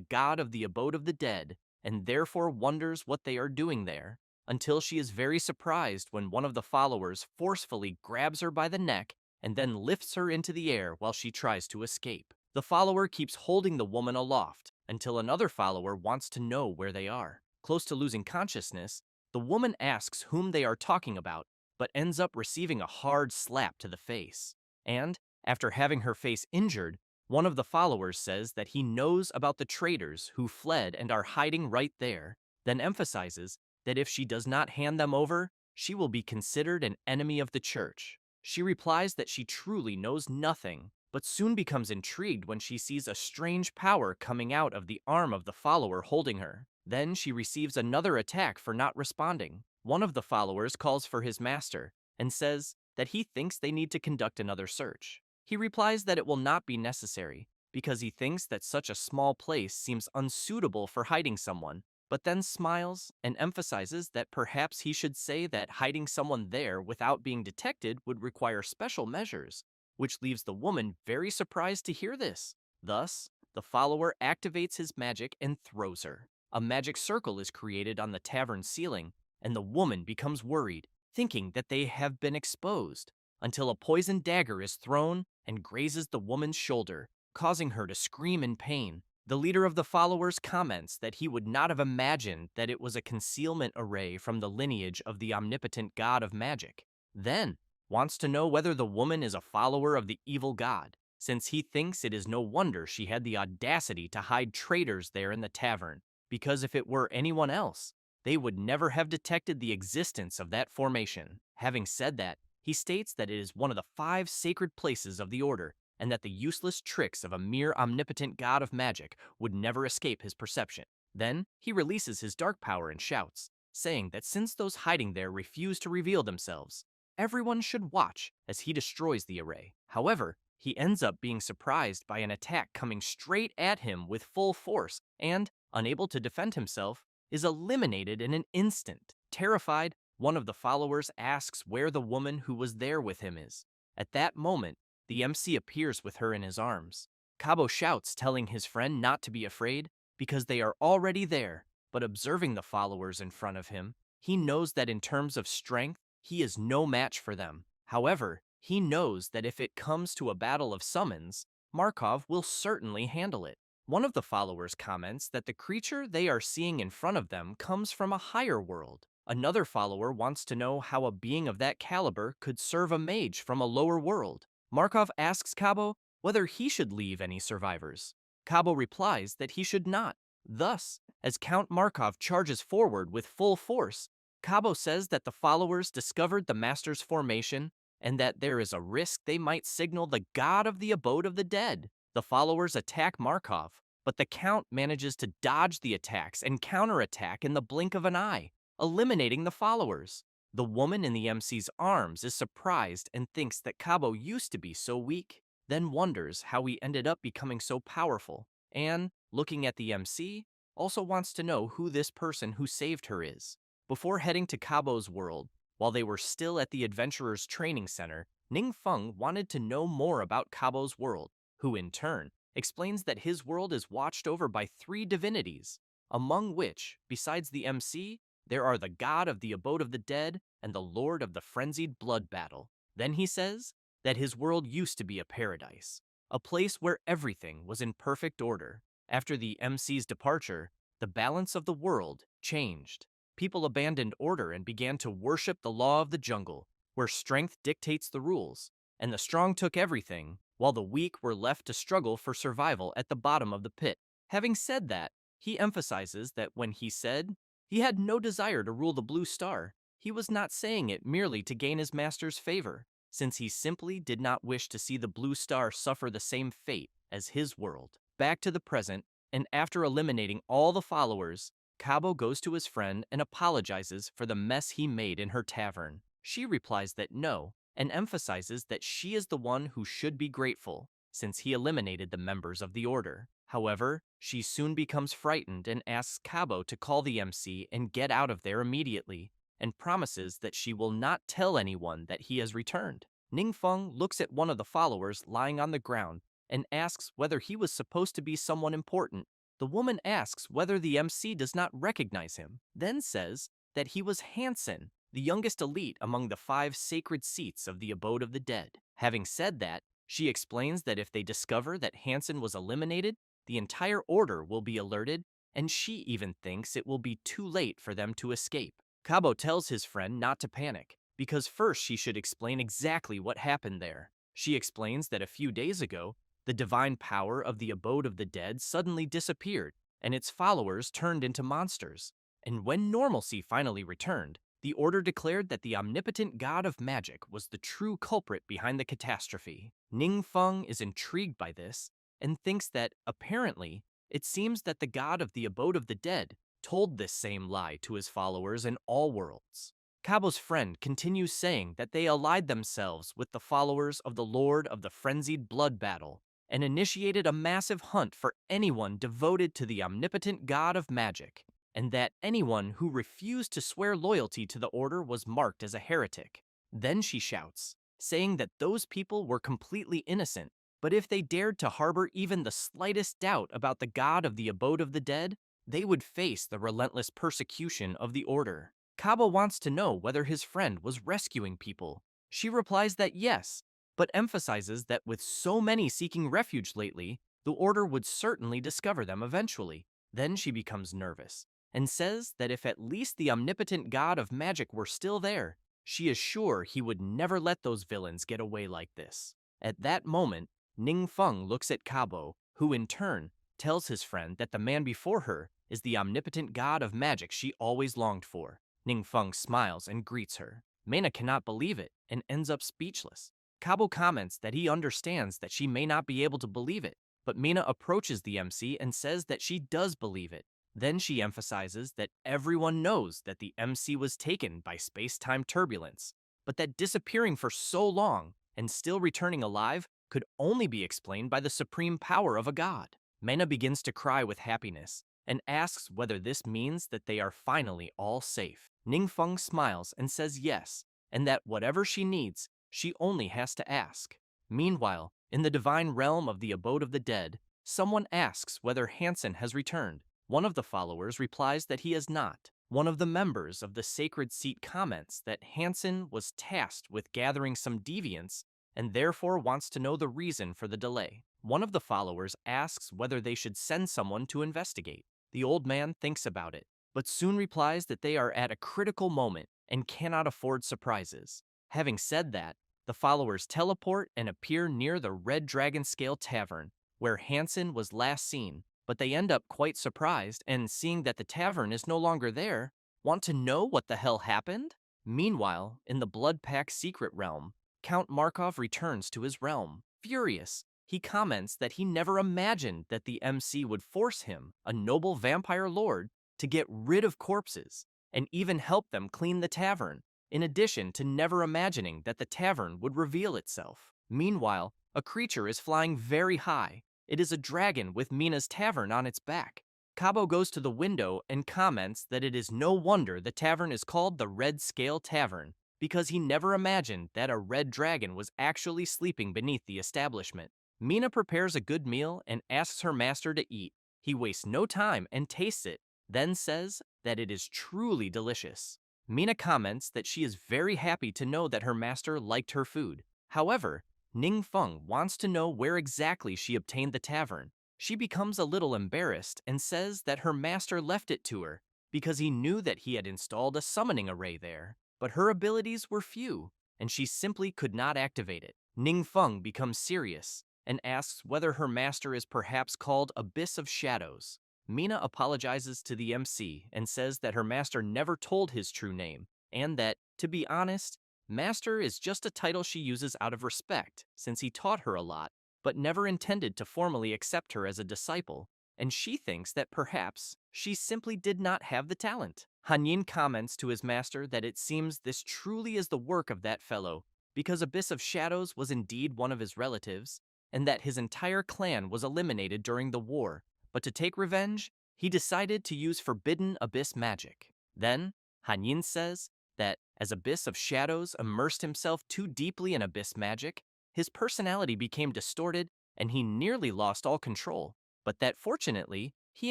god of the abode of the dead, and therefore wonders what they are doing there, until she is very surprised when one of the followers forcefully grabs her by the neck and then lifts her into the air while she tries to escape. The follower keeps holding the woman aloft until another follower wants to know where they are. Close to losing consciousness, the woman asks whom they are talking about, but ends up receiving a hard slap to the face. And, after having her face injured, one of the followers says that he knows about the traitors who fled and are hiding right there, then emphasizes that if she does not hand them over, she will be considered an enemy of the church. She replies that she truly knows nothing, but soon becomes intrigued when she sees a strange power coming out of the arm of the follower holding her. Then she receives another attack for not responding. One of the followers calls for his master and says that he thinks they need to conduct another search. He replies that it will not be necessary because he thinks that such a small place seems unsuitable for hiding someone, but then smiles and emphasizes that perhaps he should say that hiding someone there without being detected would require special measures, which leaves the woman very surprised to hear this. Thus, the follower activates his magic and throws her. A magic circle is created on the tavern ceiling, and the woman becomes worried, thinking that they have been exposed, until a poisoned dagger is thrown and grazes the woman's shoulder, causing her to scream in pain. The leader of the followers comments that he would not have imagined that it was a concealment array from the lineage of the omnipotent god of magic. Then, wants to know whether the woman is a follower of the evil god, since he thinks it is no wonder she had the audacity to hide traitors there in the tavern, because if it were anyone else, they would never have detected the existence of that formation. Having said that, he states that it is one of the 5 sacred places of the order, and that the useless tricks of a mere omnipotent god of magic would never escape his perception. Then, he releases his dark power and shouts, saying that since those hiding there refuse to reveal themselves, everyone should watch as he destroys the array. However, he ends up being surprised by an attack coming straight at him with full force and, unable to defend himself, is eliminated in an instant. Terrified, one of the followers asks where the woman who was there with him is. At that moment, the MC appears with her in his arms. Cabo shouts, telling his friend not to be afraid because they are already there, but observing the followers in front of him, he knows that in terms of strength, he is no match for them. However, he knows that if it comes to a battle of summons, Markov will certainly handle it. One of the followers comments that the creature they are seeing in front of them comes from a higher world. Another follower wants to know how a being of that caliber could serve a mage from a lower world. Markov asks Cabo whether he should leave any survivors. Cabo replies that he should not. Thus, as Count Markov charges forward with full force, Cabo says that the followers discovered the master's formation and that there is a risk they might signal the god of the abode of the dead. The followers attack Markov, but the Count manages to dodge the attacks and counterattack in the blink of an eye, eliminating the followers. The woman in the MC's arms is surprised and thinks that Cabo used to be so weak, then wonders how he ended up becoming so powerful, and, looking at the MC, also wants to know who this person who saved her is. Before heading to Cabo's world, while they were still at the Adventurers Training Center, Ning Feng wanted to know more about Cabo's world, who in turn explains that his world is watched over by 3 divinities, among which, besides the MC, there are the god of the abode of the dead and the lord of the frenzied blood battle. Then he says that his world used to be a paradise, a place where everything was in perfect order. After the MC's departure, the balance of the world changed. People abandoned order and began to worship the law of the jungle, where strength dictates the rules, and the strong took everything, while the weak were left to struggle for survival at the bottom of the pit. Having said that, he emphasizes that when he said he had no desire to rule the Blue Star, he was not saying it merely to gain his master's favor, since he simply did not wish to see the Blue Star suffer the same fate as his world. Back to the present, and after eliminating all the followers, Cabo goes to his friend and apologizes for the mess he made in her tavern. She replies that no, and emphasizes that she is the one who should be grateful, since he eliminated the members of the order. However, she soon becomes frightened and asks Kabo to call the MC and get out of there immediately, and promises that she will not tell anyone that he has returned. Ningfeng looks at one of the followers lying on the ground and asks whether he was supposed to be someone important. The woman asks whether the MC does not recognize him, then says that he was Hansen, the youngest elite among the 5 sacred seats of the abode of the dead. Having said that, she explains that if they discover that Hansen was eliminated, the entire order will be alerted, and she even thinks it will be too late for them to escape. Kabo tells his friend not to panic, because first she should explain exactly what happened there. She explains that a few days ago, the divine power of the abode of the dead suddenly disappeared, and its followers turned into monsters. And when normalcy finally returned, the order declared that the omnipotent god of magic was the true culprit behind the catastrophe. Ningfeng is intrigued by this, and thinks that, apparently, it seems that the god of the abode of the dead told this same lie to his followers in all worlds. Kabo's friend continues saying that they allied themselves with the followers of the Lord of the Frenzied Blood Battle and initiated a massive hunt for anyone devoted to the omnipotent god of magic, and that anyone who refused to swear loyalty to the order was marked as a heretic. Then she shouts, saying that those people were completely innocent, but if they dared to harbor even the slightest doubt about the god of the abode of the dead, they would face the relentless persecution of the order. Kabo wants to know whether his friend was rescuing people. She replies that yes, but emphasizes that with so many seeking refuge lately, the order would certainly discover them eventually. Then she becomes nervous and says that if at least the omnipotent god of magic were still there, she is sure he would never let those villains get away like this. At that moment, Ningfeng looks at Kabo, who in turn tells his friend that the man before her is the omnipotent god of magic she always longed for. Ningfeng smiles and greets her. Mena cannot believe it and ends up speechless. Kabo comments that he understands that she may not be able to believe it, but Mena approaches the MC and says that she does believe it. Then she emphasizes that everyone knows that the MC was taken by space-time turbulence, but that disappearing for so long and still returning alive could only be explained by the supreme power of a god. Mena begins to cry with happiness and asks whether this means that they are finally all safe. Ningfeng smiles and says yes, and that whatever she needs, she only has to ask. Meanwhile, in the divine realm of the abode of the dead, someone asks whether Hansen has returned. One of the followers replies that he has not. One of the members of the sacred seat comments that Hansen was tasked with gathering some deviants and therefore wants to know the reason for the delay. One of the followers asks whether they should send someone to investigate. The old man thinks about it, but soon replies that they are at a critical moment and cannot afford surprises. Having said that, the followers teleport and appear near the Red Dragon Scale Tavern, where Hansen was last seen, but they end up quite surprised and, seeing that the tavern is no longer there, want to know what the hell happened? Meanwhile, in the Blood Pack secret realm, Count Markov returns to his realm. Furious, he comments that he never imagined that the MC would force him, a noble vampire lord, to get rid of corpses, and even help them clean the tavern, in addition to never imagining that the tavern would reveal itself. Meanwhile, a creature is flying very high. It is a dragon with Mina's tavern on its back. Kabo goes to the window and comments that it is no wonder the tavern is called the Red Scale Tavern, because he never imagined that a red dragon was actually sleeping beneath the establishment. Mina prepares a good meal and asks her master to eat. He wastes no time and tastes it, then says that it is truly delicious. Mina comments that she is very happy to know that her master liked her food. However, Ningfeng wants to know where exactly she obtained the tavern. She becomes a little embarrassed and says that her master left it to her because he knew that he had installed a summoning array there, but her abilities were few, and she simply could not activate it. Ningfeng becomes serious and asks whether her master is perhaps called Abyss of Shadows. Mina apologizes to the MC and says that her master never told his true name, and that, to be honest, master is just a title she uses out of respect, since he taught her a lot, but never intended to formally accept her as a disciple, and she thinks that perhaps she simply did not have the talent. Hanyin comments to his master that it seems this truly is the work of that fellow, because Abyss of Shadows was indeed one of his relatives, and that his entire clan was eliminated during the war, but to take revenge, he decided to use forbidden Abyss magic. Then, Hanyin says that as Abyss of Shadows immersed himself too deeply in Abyss magic, his personality became distorted and he nearly lost all control, but that fortunately, he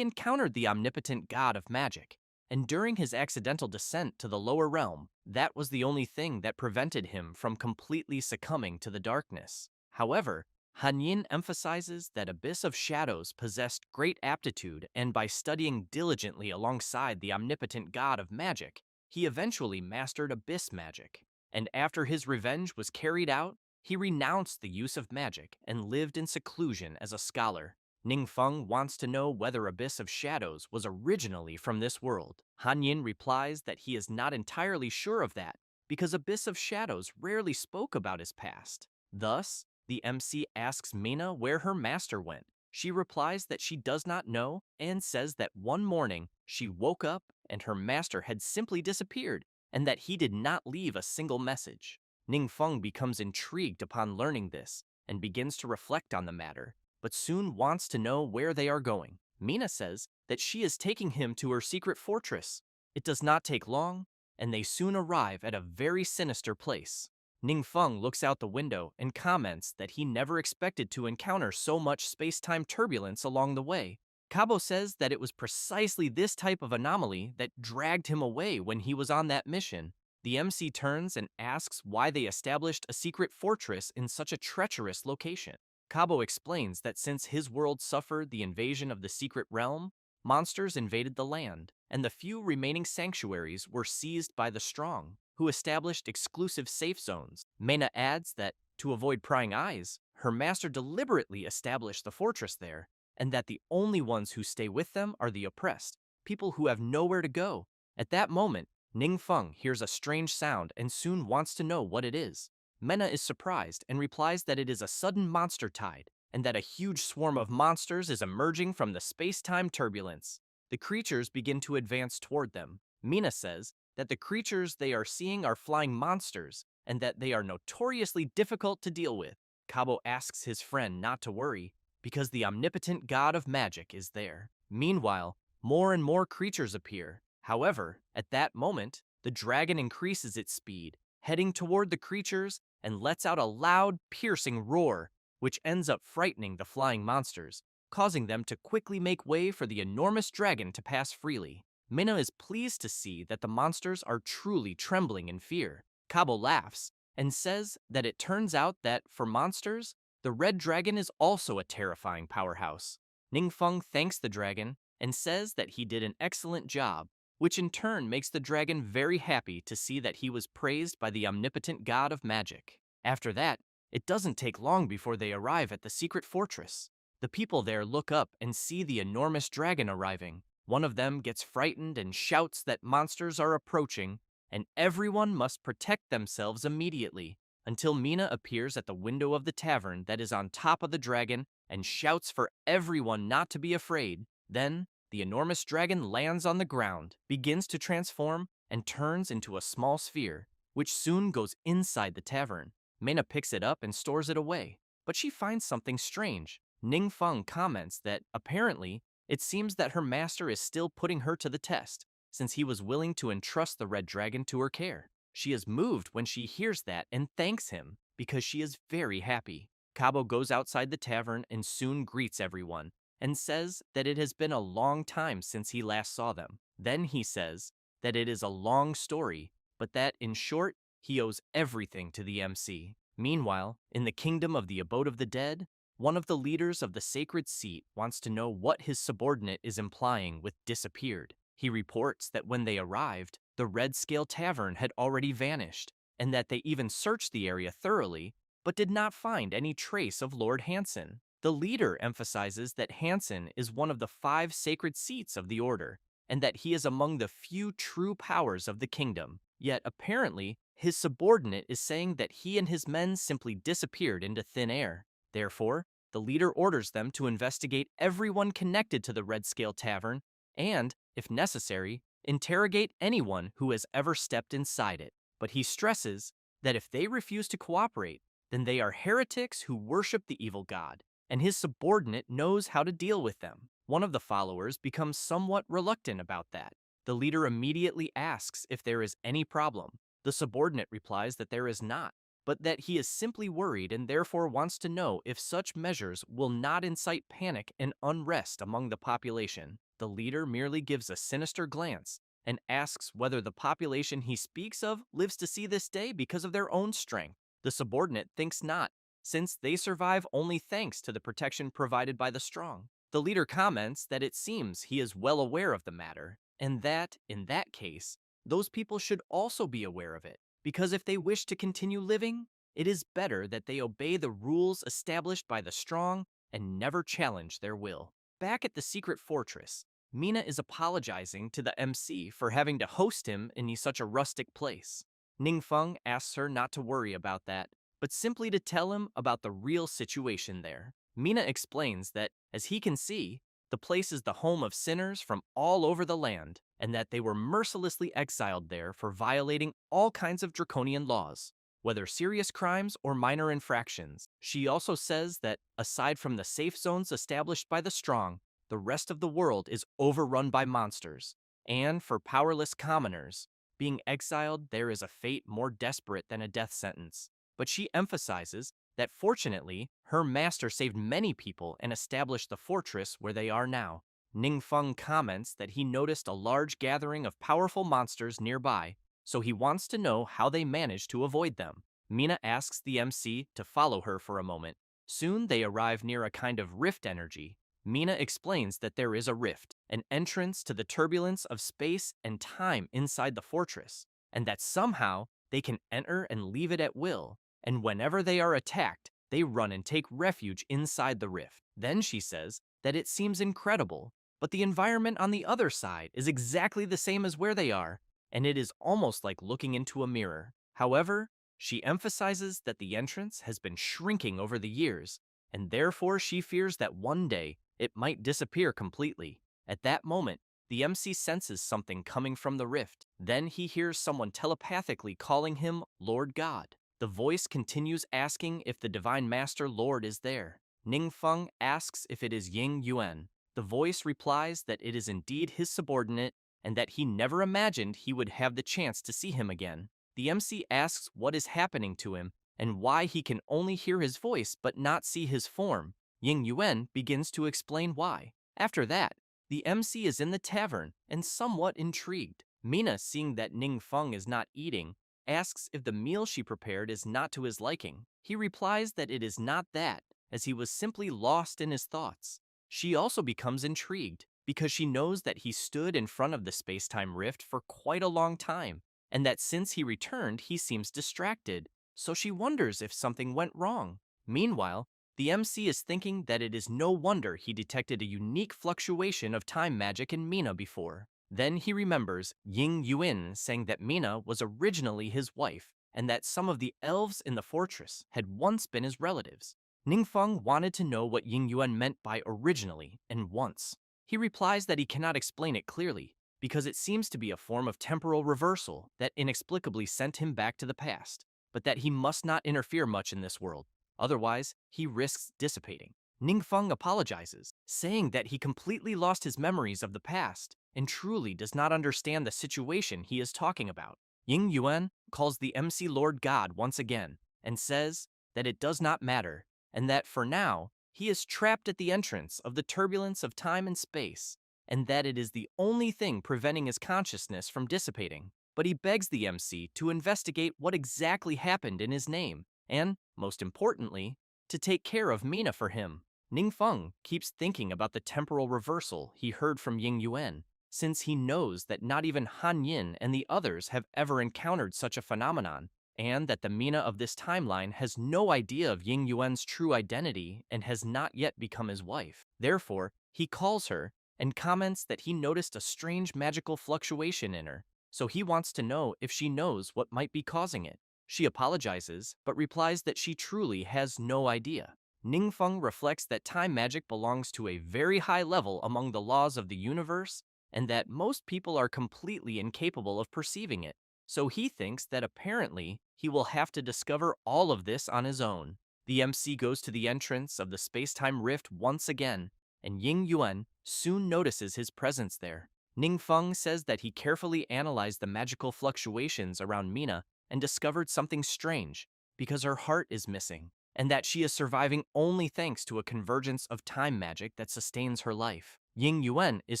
encountered the omnipotent god of magic, and during his accidental descent to the lower realm, that was the only thing that prevented him from completely succumbing to the darkness. However, Hanyin emphasizes that Abyss of Shadows possessed great aptitude, and by studying diligently alongside the omnipotent god of magic, he eventually mastered Abyss magic. And after his revenge was carried out, he renounced the use of magic and lived in seclusion as a scholar. Ningfeng wants to know whether Abyss of Shadows was originally from this world. Hanyin replies that he is not entirely sure of that, because Abyss of Shadows rarely spoke about his past. Thus, the MC asks Mina where her master went. She replies that she does not know and says that one morning she woke up and her master had simply disappeared and that he did not leave a single message. Ningfeng becomes intrigued upon learning this and begins to reflect on the matter, but soon wants to know where they are going. Mina says that she is taking him to her secret fortress. It does not take long, and they soon arrive at a very sinister place. Ningfeng looks out the window and comments that he never expected to encounter so much space-time turbulence along the way. Kabo says that it was precisely this type of anomaly that dragged him away when he was on that mission. The MC turns and asks why they established a secret fortress in such a treacherous location. Kabo explains that since his world suffered the invasion of the secret realm, monsters invaded the land, and the few remaining sanctuaries were seized by the strong, who established exclusive safe zones. Mena adds that, to avoid prying eyes, her master deliberately established the fortress there, and that the only ones who stay with them are the oppressed, people who have nowhere to go. At that moment, Ningfeng hears a strange sound and soon wants to know what it is. Mena is surprised and replies that it is a sudden monster tide, and that a huge swarm of monsters is emerging from the space-time turbulence. The creatures begin to advance toward them. Mina says that the creatures they are seeing are flying monsters, and that they are notoriously difficult to deal with. Kabo asks his friend not to worry, because the omnipotent god of magic is there. Meanwhile, more and more creatures appear. However, at that moment, the dragon increases its speed, heading toward the creatures, and lets out a loud, piercing roar, which ends up frightening the flying monsters, causing them to quickly make way for the enormous dragon to pass freely. Mina is pleased to see that the monsters are truly trembling in fear. Kabo laughs and says that it turns out that, for monsters, the red dragon is also a terrifying powerhouse. Ningfeng thanks the dragon and says that he did an excellent job, which in turn makes the dragon very happy to see that he was praised by the omnipotent god of magic. After that, it doesn't take long before they arrive at the secret fortress. The people there look up and see the enormous dragon arriving. One of them gets frightened and shouts that monsters are approaching, and everyone must protect themselves immediately, until Mina appears at the window of the tavern that is on top of the dragon and shouts for everyone not to be afraid. Then, the enormous dragon lands on the ground, begins to transform, and turns into a small sphere, which soon goes inside the tavern. Mena picks it up and stores it away, but she finds something strange. Ningfeng comments that, apparently, it seems that her master is still putting her to the test, since he was willing to entrust the red dragon to her care. She is moved when she hears that and thanks him, because she is very happy. Kabo goes outside the tavern and soon greets everyone, and says that it has been a long time since he last saw them. Then he says that it is a long story, but that, in short, he owes everything to the MC. Meanwhile, in the kingdom of the abode of the dead, one of the leaders of the sacred seat wants to know what his subordinate is implying with disappeared. He reports that when they arrived, the Red Scale Tavern had already vanished, and that they even searched the area thoroughly, but did not find any trace of Lord Hansen. The leader emphasizes that Hansen is one of the 5 sacred seats of the order, and that he is among the few true powers of the kingdom. Yet apparently, his subordinate is saying that he and his men simply disappeared into thin air. Therefore, the leader orders them to investigate everyone connected to the Red Scale Tavern and, if necessary, interrogate anyone who has ever stepped inside it. But he stresses that if they refuse to cooperate, then they are heretics who worship the evil god, and his subordinate knows how to deal with them. One of the followers becomes somewhat reluctant about that. The leader immediately asks if there is any problem. The subordinate replies that there is not, but that he is simply worried and therefore wants to know if such measures will not incite panic and unrest among the population. The leader merely gives a sinister glance and asks whether the population he speaks of lives to see this day because of their own strength. The subordinate thinks not, since they survive only thanks to the protection provided by the strong. The leader comments that it seems he is well aware of the matter, and that, in that case, those people should also be aware of it, because if they wish to continue living, it is better that they obey the rules established by the strong and never challenge their will. Back at the secret fortress, Mina is apologizing to the MC for having to host him in such a rustic place. Ningfeng asks her not to worry about that, but simply to tell him about the real situation there. Mina explains that, as he can see, the place is the home of sinners from all over the land, and that they were mercilessly exiled there for violating all kinds of draconian laws, whether serious crimes or minor infractions. She also says that, aside from the safe zones established by the strong, the rest of the world is overrun by monsters, and for powerless commoners, being exiled there is a fate more desperate than a death sentence. But she emphasizes that fortunately, her master saved many people and established the fortress where they are now. Ningfeng comments that he noticed a large gathering of powerful monsters nearby, so he wants to know how they managed to avoid them. Mina asks the MC to follow her for a moment. Soon they arrive near a kind of rift energy. Mina explains that there is a rift, an entrance to the turbulence of space and time inside the fortress, and that somehow they can enter and leave it at will, and whenever they are attacked, they run and take refuge inside the rift. Then she says that it seems incredible, but the environment on the other side is exactly the same as where they are, and it is almost like looking into a mirror. However, she emphasizes that the entrance has been shrinking over the years, and therefore she fears that one day it might disappear completely. At that moment, the MC senses something coming from the rift. Then he hears someone telepathically calling him Lord God. The voice continues asking if the Divine Master Lord is there. Ningfeng asks if it is Ying Yuan. The voice replies that it is indeed his subordinate and that he never imagined he would have the chance to see him again. The MC asks what is happening to him and why he can only hear his voice but not see his form. Ying Yuan begins to explain why. After that, the MC is in the tavern and somewhat intrigued. Mina, seeing that Ningfeng is not eating, asks if the meal she prepared is not to his liking. He replies that it is not that, as he was simply lost in his thoughts. She also becomes intrigued, because she knows that he stood in front of the space-time rift for quite a long time, and that since he returned he seems distracted, so she wonders if something went wrong. Meanwhile, the MC is thinking that it is no wonder he detected a unique fluctuation of time magic in Mina before. Then he remembers Ying Yuan saying that Mina was originally his wife, and that some of the elves in the fortress had once been his relatives. Ningfeng wanted to know what Ying Yuan meant by originally and once. He replies that he cannot explain it clearly, because it seems to be a form of temporal reversal that inexplicably sent him back to the past, but that he must not interfere much in this world, otherwise he risks dissipating. Ningfeng apologizes, saying that he completely lost his memories of the past and truly does not understand the situation he is talking about. Ying Yuan calls the MC Lord God once again and says that it does not matter and that for now he is trapped at the entrance of the turbulence of time and space and that it is the only thing preventing his consciousness from dissipating. But he begs the MC to investigate what exactly happened in his name and, most importantly, to take care of Mina for him. Ningfeng keeps thinking about the temporal reversal he heard from Ying Yuan, since he knows that not even Han Yin and the others have ever encountered such a phenomenon, and that the Mina of this timeline has no idea of Ying Yuan's true identity and has not yet become his wife. Therefore, he calls her and comments that he noticed a strange magical fluctuation in her, so he wants to know if she knows what might be causing it. She apologizes, but replies that she truly has no idea. Ningfeng reflects that time magic belongs to a very high level among the laws of the universe, and that most people are completely incapable of perceiving it. so he thinks that apparently he will have to discover all of this on his own. The MC goes to the entrance of the space-time rift once again, and Ying Yuan soon notices his presence there. Ning Feng says that he carefully analyzed the magical fluctuations around Mina and discovered something strange, because her heart is missing, and that she is surviving only thanks to a convergence of time magic that sustains her life. Ying Yuan is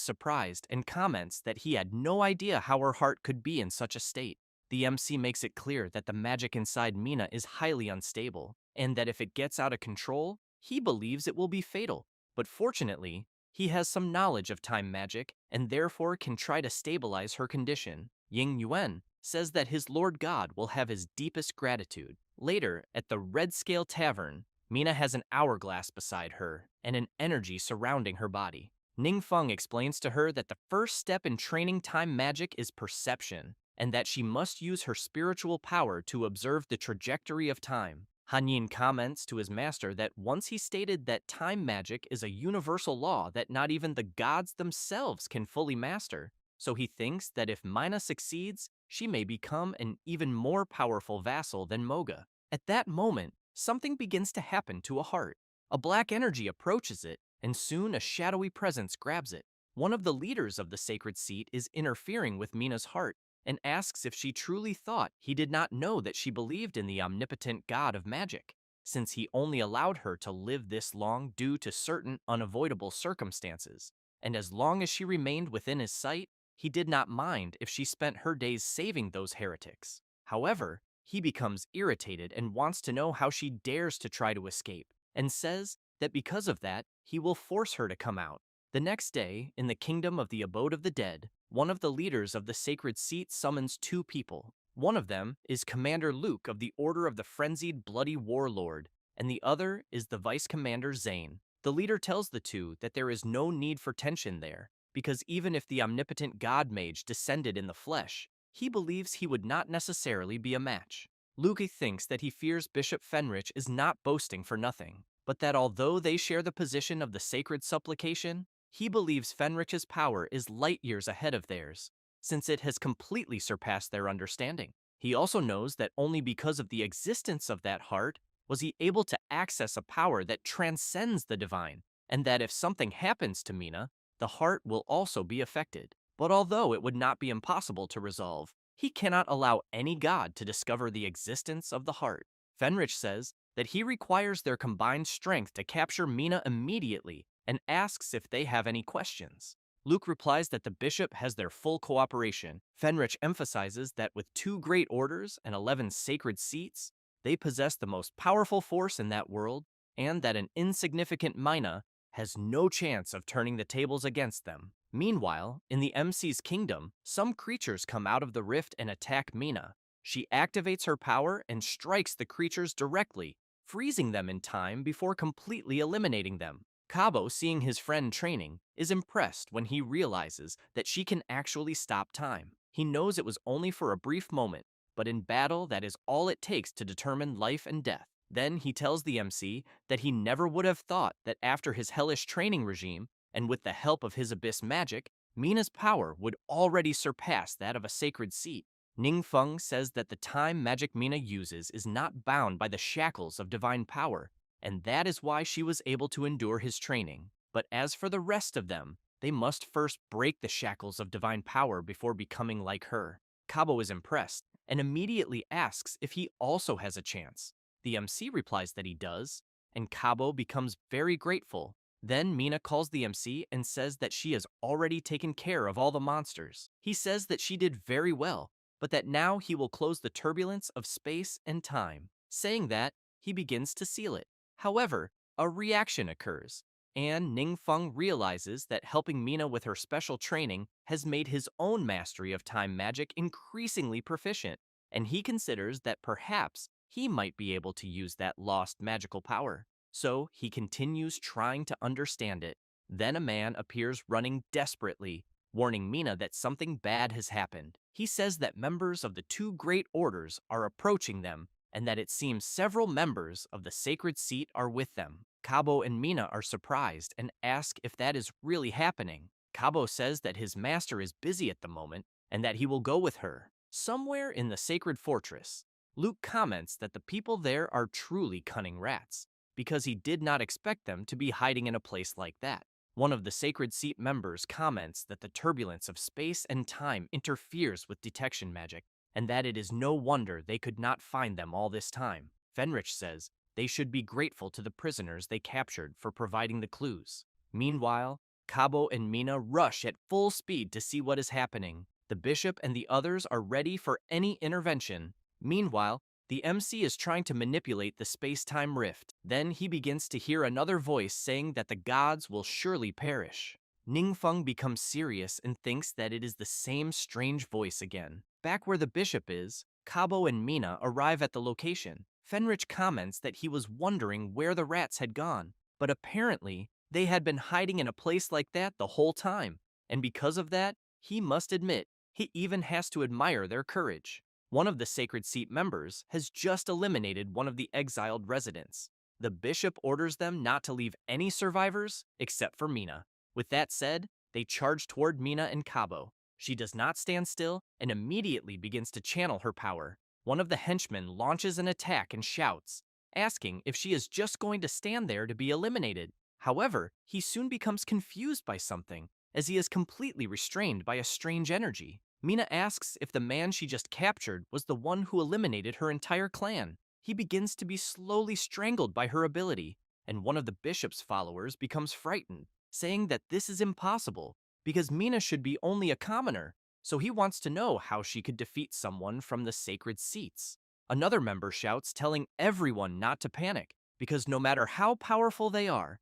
surprised and comments that he had no idea how her heart could be in such a state. The MC makes it clear that the magic inside Mina is highly unstable, and that if it gets out of control, he believes it will be fatal. But fortunately, he has some knowledge of time magic and therefore can try to stabilize her condition. Ying Yuan says that his Lord God will have his deepest gratitude. Later, at the Red Scale Tavern, Mina has an hourglass beside her and an energy surrounding her body. Ning Feng explains to her that the first step in training time magic is perception, and that she must use her spiritual power to observe the trajectory of time. Han Yin comments to his master that once he stated that time magic is a universal law that not even the gods themselves can fully master, so he thinks that if Mina succeeds, she may become an even more powerful vassal than Moga. At that moment, something begins to happen to a heart. A black energy approaches it, and soon a shadowy presence grabs it. One of the leaders of the sacred seat is interfering with Mina's heart, and asks if she truly thought he did not know that she believed in the omnipotent god of magic, since he only allowed her to live this long due to certain unavoidable circumstances, and as long as she remained within his sight, he did not mind if she spent her days saving those heretics. However, he becomes irritated and wants to know how she dares to try to escape, and says that because of that, he will force her to come out. The next day, in the kingdom of the abode of the dead, one of the leaders of the sacred seat summons two people. One of them is Commander Luke of the Order of the Frenzied Bloody Warlord, and the other is the Vice Commander Zane. The leader tells the two that there is no need for tension there, because even if the omnipotent god mage descended in the flesh, he believes he would not necessarily be a match. Luke thinks that he fears Bishop Fenrich is not boasting for nothing, but that although they share the position of the sacred supplication, he believes Fenrich's power is light years ahead of theirs, since it has completely surpassed their understanding. He also knows that only because of the existence of that heart was he able to access a power that transcends the divine, and that if something happens to Mina, the heart will also be affected. But although it would not be impossible to resolve, he cannot allow any god to discover the existence of the heart. Fenrich says that he requires their combined strength to capture Mina immediately and asks if they have any questions. Luke replies that the bishop has their full cooperation. Fenrich emphasizes that with 2 great orders and 11 sacred seats, they possess the most powerful force in that world, and that an insignificant Mina has no chance of turning the tables against them. Meanwhile, in the MC's kingdom, some creatures come out of the rift and attack Mina. She activates her power and strikes the creatures directly, freezing them in time before completely eliminating them. Cabo, seeing his friend training, is impressed when he realizes that she can actually stop time. He knows it was only for a brief moment, but in battle that is all it takes to determine life and death. Then he tells the MC that he never would have thought that after his hellish training regime, and with the help of his abyss magic, Mina's power would already surpass that of a sacred seat. Ning Feng says that the time magic Mina uses is not bound by the shackles of divine power, and that is why she was able to endure his training. But as for the rest of them, they must first break the shackles of divine power before becoming like her. Cabo is impressed and immediately asks if he also has a chance. The MC replies that he does, and Cabo becomes very grateful. Then Mina calls the MC and says that she has already taken care of all the monsters. He says that she did very well, but that now he will close the turbulence of space and time. Saying that, he begins to seal it. However, a reaction occurs, and Ning Feng realizes that helping Mina with her special training has made his own mastery of time magic increasingly proficient, and he considers that perhaps he might be able to use that lost magical power. So he continues trying to understand it. Then a man appears running desperately, warning Mina that something bad has happened. He says that members of the 2 great orders are approaching them, and that it seems several members of the sacred seat are with them. Cabo and Mina are surprised and ask if that is really happening. Cabo says that his master is busy at the moment and that he will go with her. Somewhere in the sacred fortress, Luke comments that the people there are truly cunning rats, because he did not expect them to be hiding in a place like that. One of the Sacred Seat members comments that the turbulence of space and time interferes with detection magic, and that it is no wonder they could not find them all this time. Fenrich says they should be grateful to the prisoners they captured for providing the clues. Meanwhile, Cabo and Mina rush at full speed to see what is happening. The bishop and the others are ready for any intervention. Meanwhile, the MC is trying to manipulate the space-time rift. Then he begins to hear another voice saying that the gods will surely perish. Ningfeng becomes serious and thinks that it is the same strange voice again. Back where the bishop is, Cabo and Mina arrive at the location. Fenrich comments that he was wondering where the rats had gone, but apparently they had been hiding in a place like that the whole time, and because of that, he must admit, he even has to admire their courage. One of the Sacred Seat members has just eliminated one of the exiled residents. The bishop orders them not to leave any survivors except for Mina. With that said, they charge toward Mina and Cabo. She does not stand still and immediately begins to channel her power. One of the henchmen launches an attack and shouts, asking if she is just going to stand there to be eliminated. However, he soon becomes confused by something, as he is completely restrained by a strange energy. Mina asks if the man she just captured was the one who eliminated her entire clan. He begins to be slowly strangled by her ability, and one of the bishop's followers becomes frightened, saying that this is impossible, because Mina should be only a commoner, so he wants to know how she could defeat someone from the sacred seats. Another member shouts, telling everyone not to panic, because no matter how powerful they are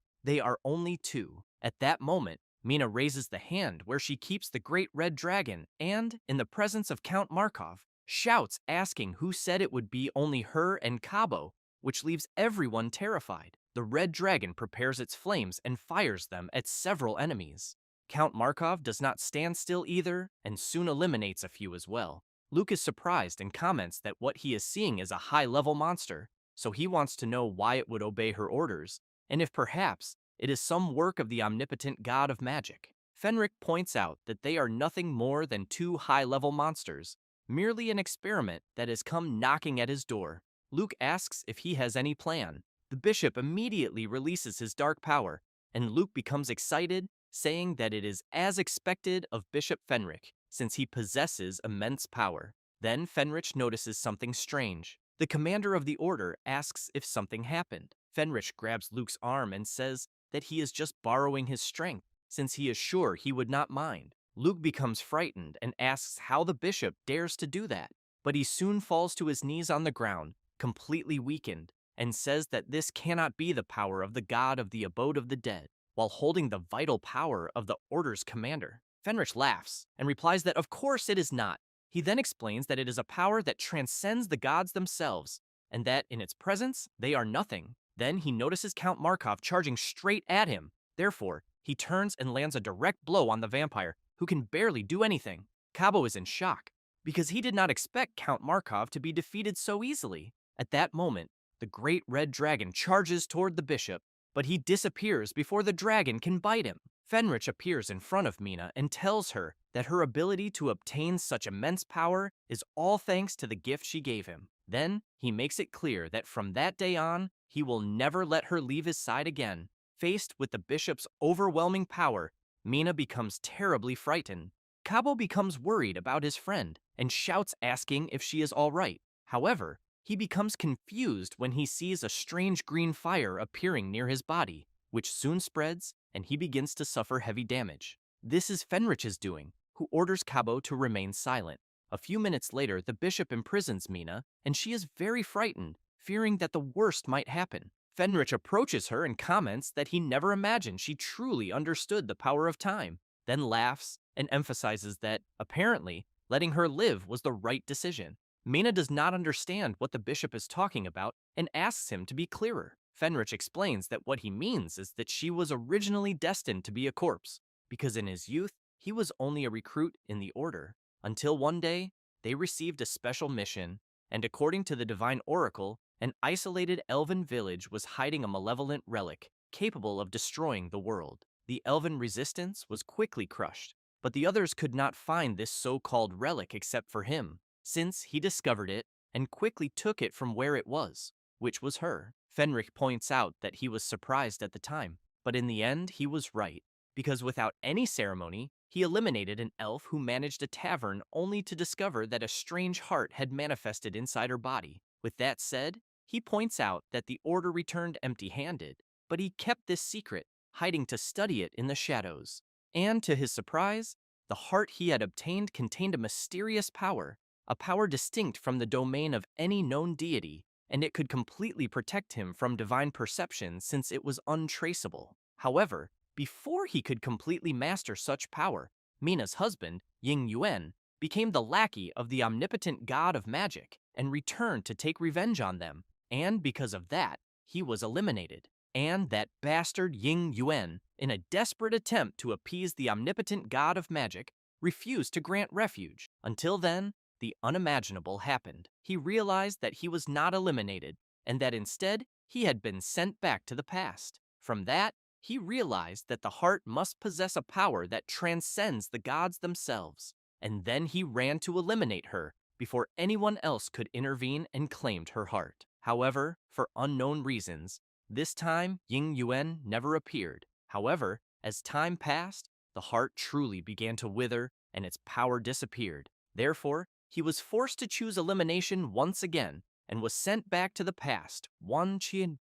only two. At that moment, Mina raises the hand where she keeps the great red dragon and, in the presence of Count Markov, shouts asking who said it would be only her and Cabo, which leaves everyone terrified. The red dragon prepares its flames and fires them at several enemies. Count Markov does not stand still either and soon eliminates a few as well. Luke is surprised and comments that what he is seeing is a high-level monster, so he wants to know why it would obey her orders, and if perhaps it is some work of the omnipotent god of magic. Fenric points out that they are nothing more than two high-level monsters, merely an experiment that has come knocking at his door. Luke asks if he has any plan. The bishop immediately releases his dark power, and Luke becomes excited, saying that it is as expected of Bishop Fenric, since he possesses immense power. Then Fenrich notices something strange. The commander of the order asks if something happened. Fenrich grabs Luke's arm and says that he is just borrowing his strength, since he is sure he would not mind. Luke becomes frightened and asks how the bishop dares to do that, but he soon falls to his knees on the ground, completely weakened, and says that this cannot be the power of the god of the abode of the dead, while holding the vital power of the order's commander. Fenrich laughs and replies that of course it is not. He then explains that it is a power that transcends the gods themselves, and that in its presence they are nothing. Then he notices Count Markov charging straight at him. Therefore, he turns and lands a direct blow on the vampire, who can barely do anything. Cabo is in shock, because he did not expect Count Markov to be defeated so easily. At that moment, the great red dragon charges toward the bishop, but he disappears before the dragon can bite him. Fenrich appears in front of Mina and tells her that her ability to obtain such immense power is all thanks to the gift she gave him. Then, he makes it clear that from that day on, he will never let her leave his side again. Faced with the bishop's overwhelming power, Mina becomes terribly frightened. Cabo becomes worried about his friend and shouts asking if she is all right. However, he becomes confused when he sees a strange green fire appearing near his body, which soon spreads and he begins to suffer heavy damage. This is Fenrich's doing, who orders Cabo to remain silent. A few minutes later, the bishop imprisons Mina, and she is very frightened, fearing that the worst might happen. Fenrich approaches her and comments that he never imagined she truly understood the power of time, then laughs and emphasizes that, apparently, letting her live was the right decision. Mina does not understand what the bishop is talking about and asks him to be clearer. Fenrich explains that what he means is that she was originally destined to be a corpse, because in his youth, he was only a recruit in the order, until one day, they received a special mission, and according to the divine oracle, an isolated elven village was hiding a malevolent relic capable of destroying the world. The elven resistance was quickly crushed, but the others could not find this so-called relic except for him. since he discovered it and quickly took it from where it was, which was her. Fenric points out that he was surprised at the time, but in the end he was right, because without any ceremony, he eliminated an elf who managed a tavern only to discover that a strange heart had manifested inside her body. With that said, he points out that the order returned empty-handed, but he kept this secret, hiding to study it in the shadows. And to his surprise, the heart he had obtained contained a mysterious power, a power distinct from the domain of any known deity, and it could completely protect him from divine perception since it was untraceable. However, before he could completely master such power, Mina's husband, Ying Yuan, became the lackey of the omnipotent god of magic and returned to take revenge on them, and because of that, he was eliminated. And that bastard Ying Yuan, in a desperate attempt to appease the omnipotent god of magic, refused to grant refuge. Until then, the unimaginable happened. He realized that he was not eliminated, and that instead, he had been sent back to the past. From that, he realized that the heart must possess a power that transcends the gods themselves, and then he ran to eliminate her before anyone else could intervene and claimed her heart. However, for unknown reasons, this time Ying Yuan never appeared. However, as time passed, the heart truly began to wither and its power disappeared. Therefore, he was forced to choose elimination once again and was sent back to the past, one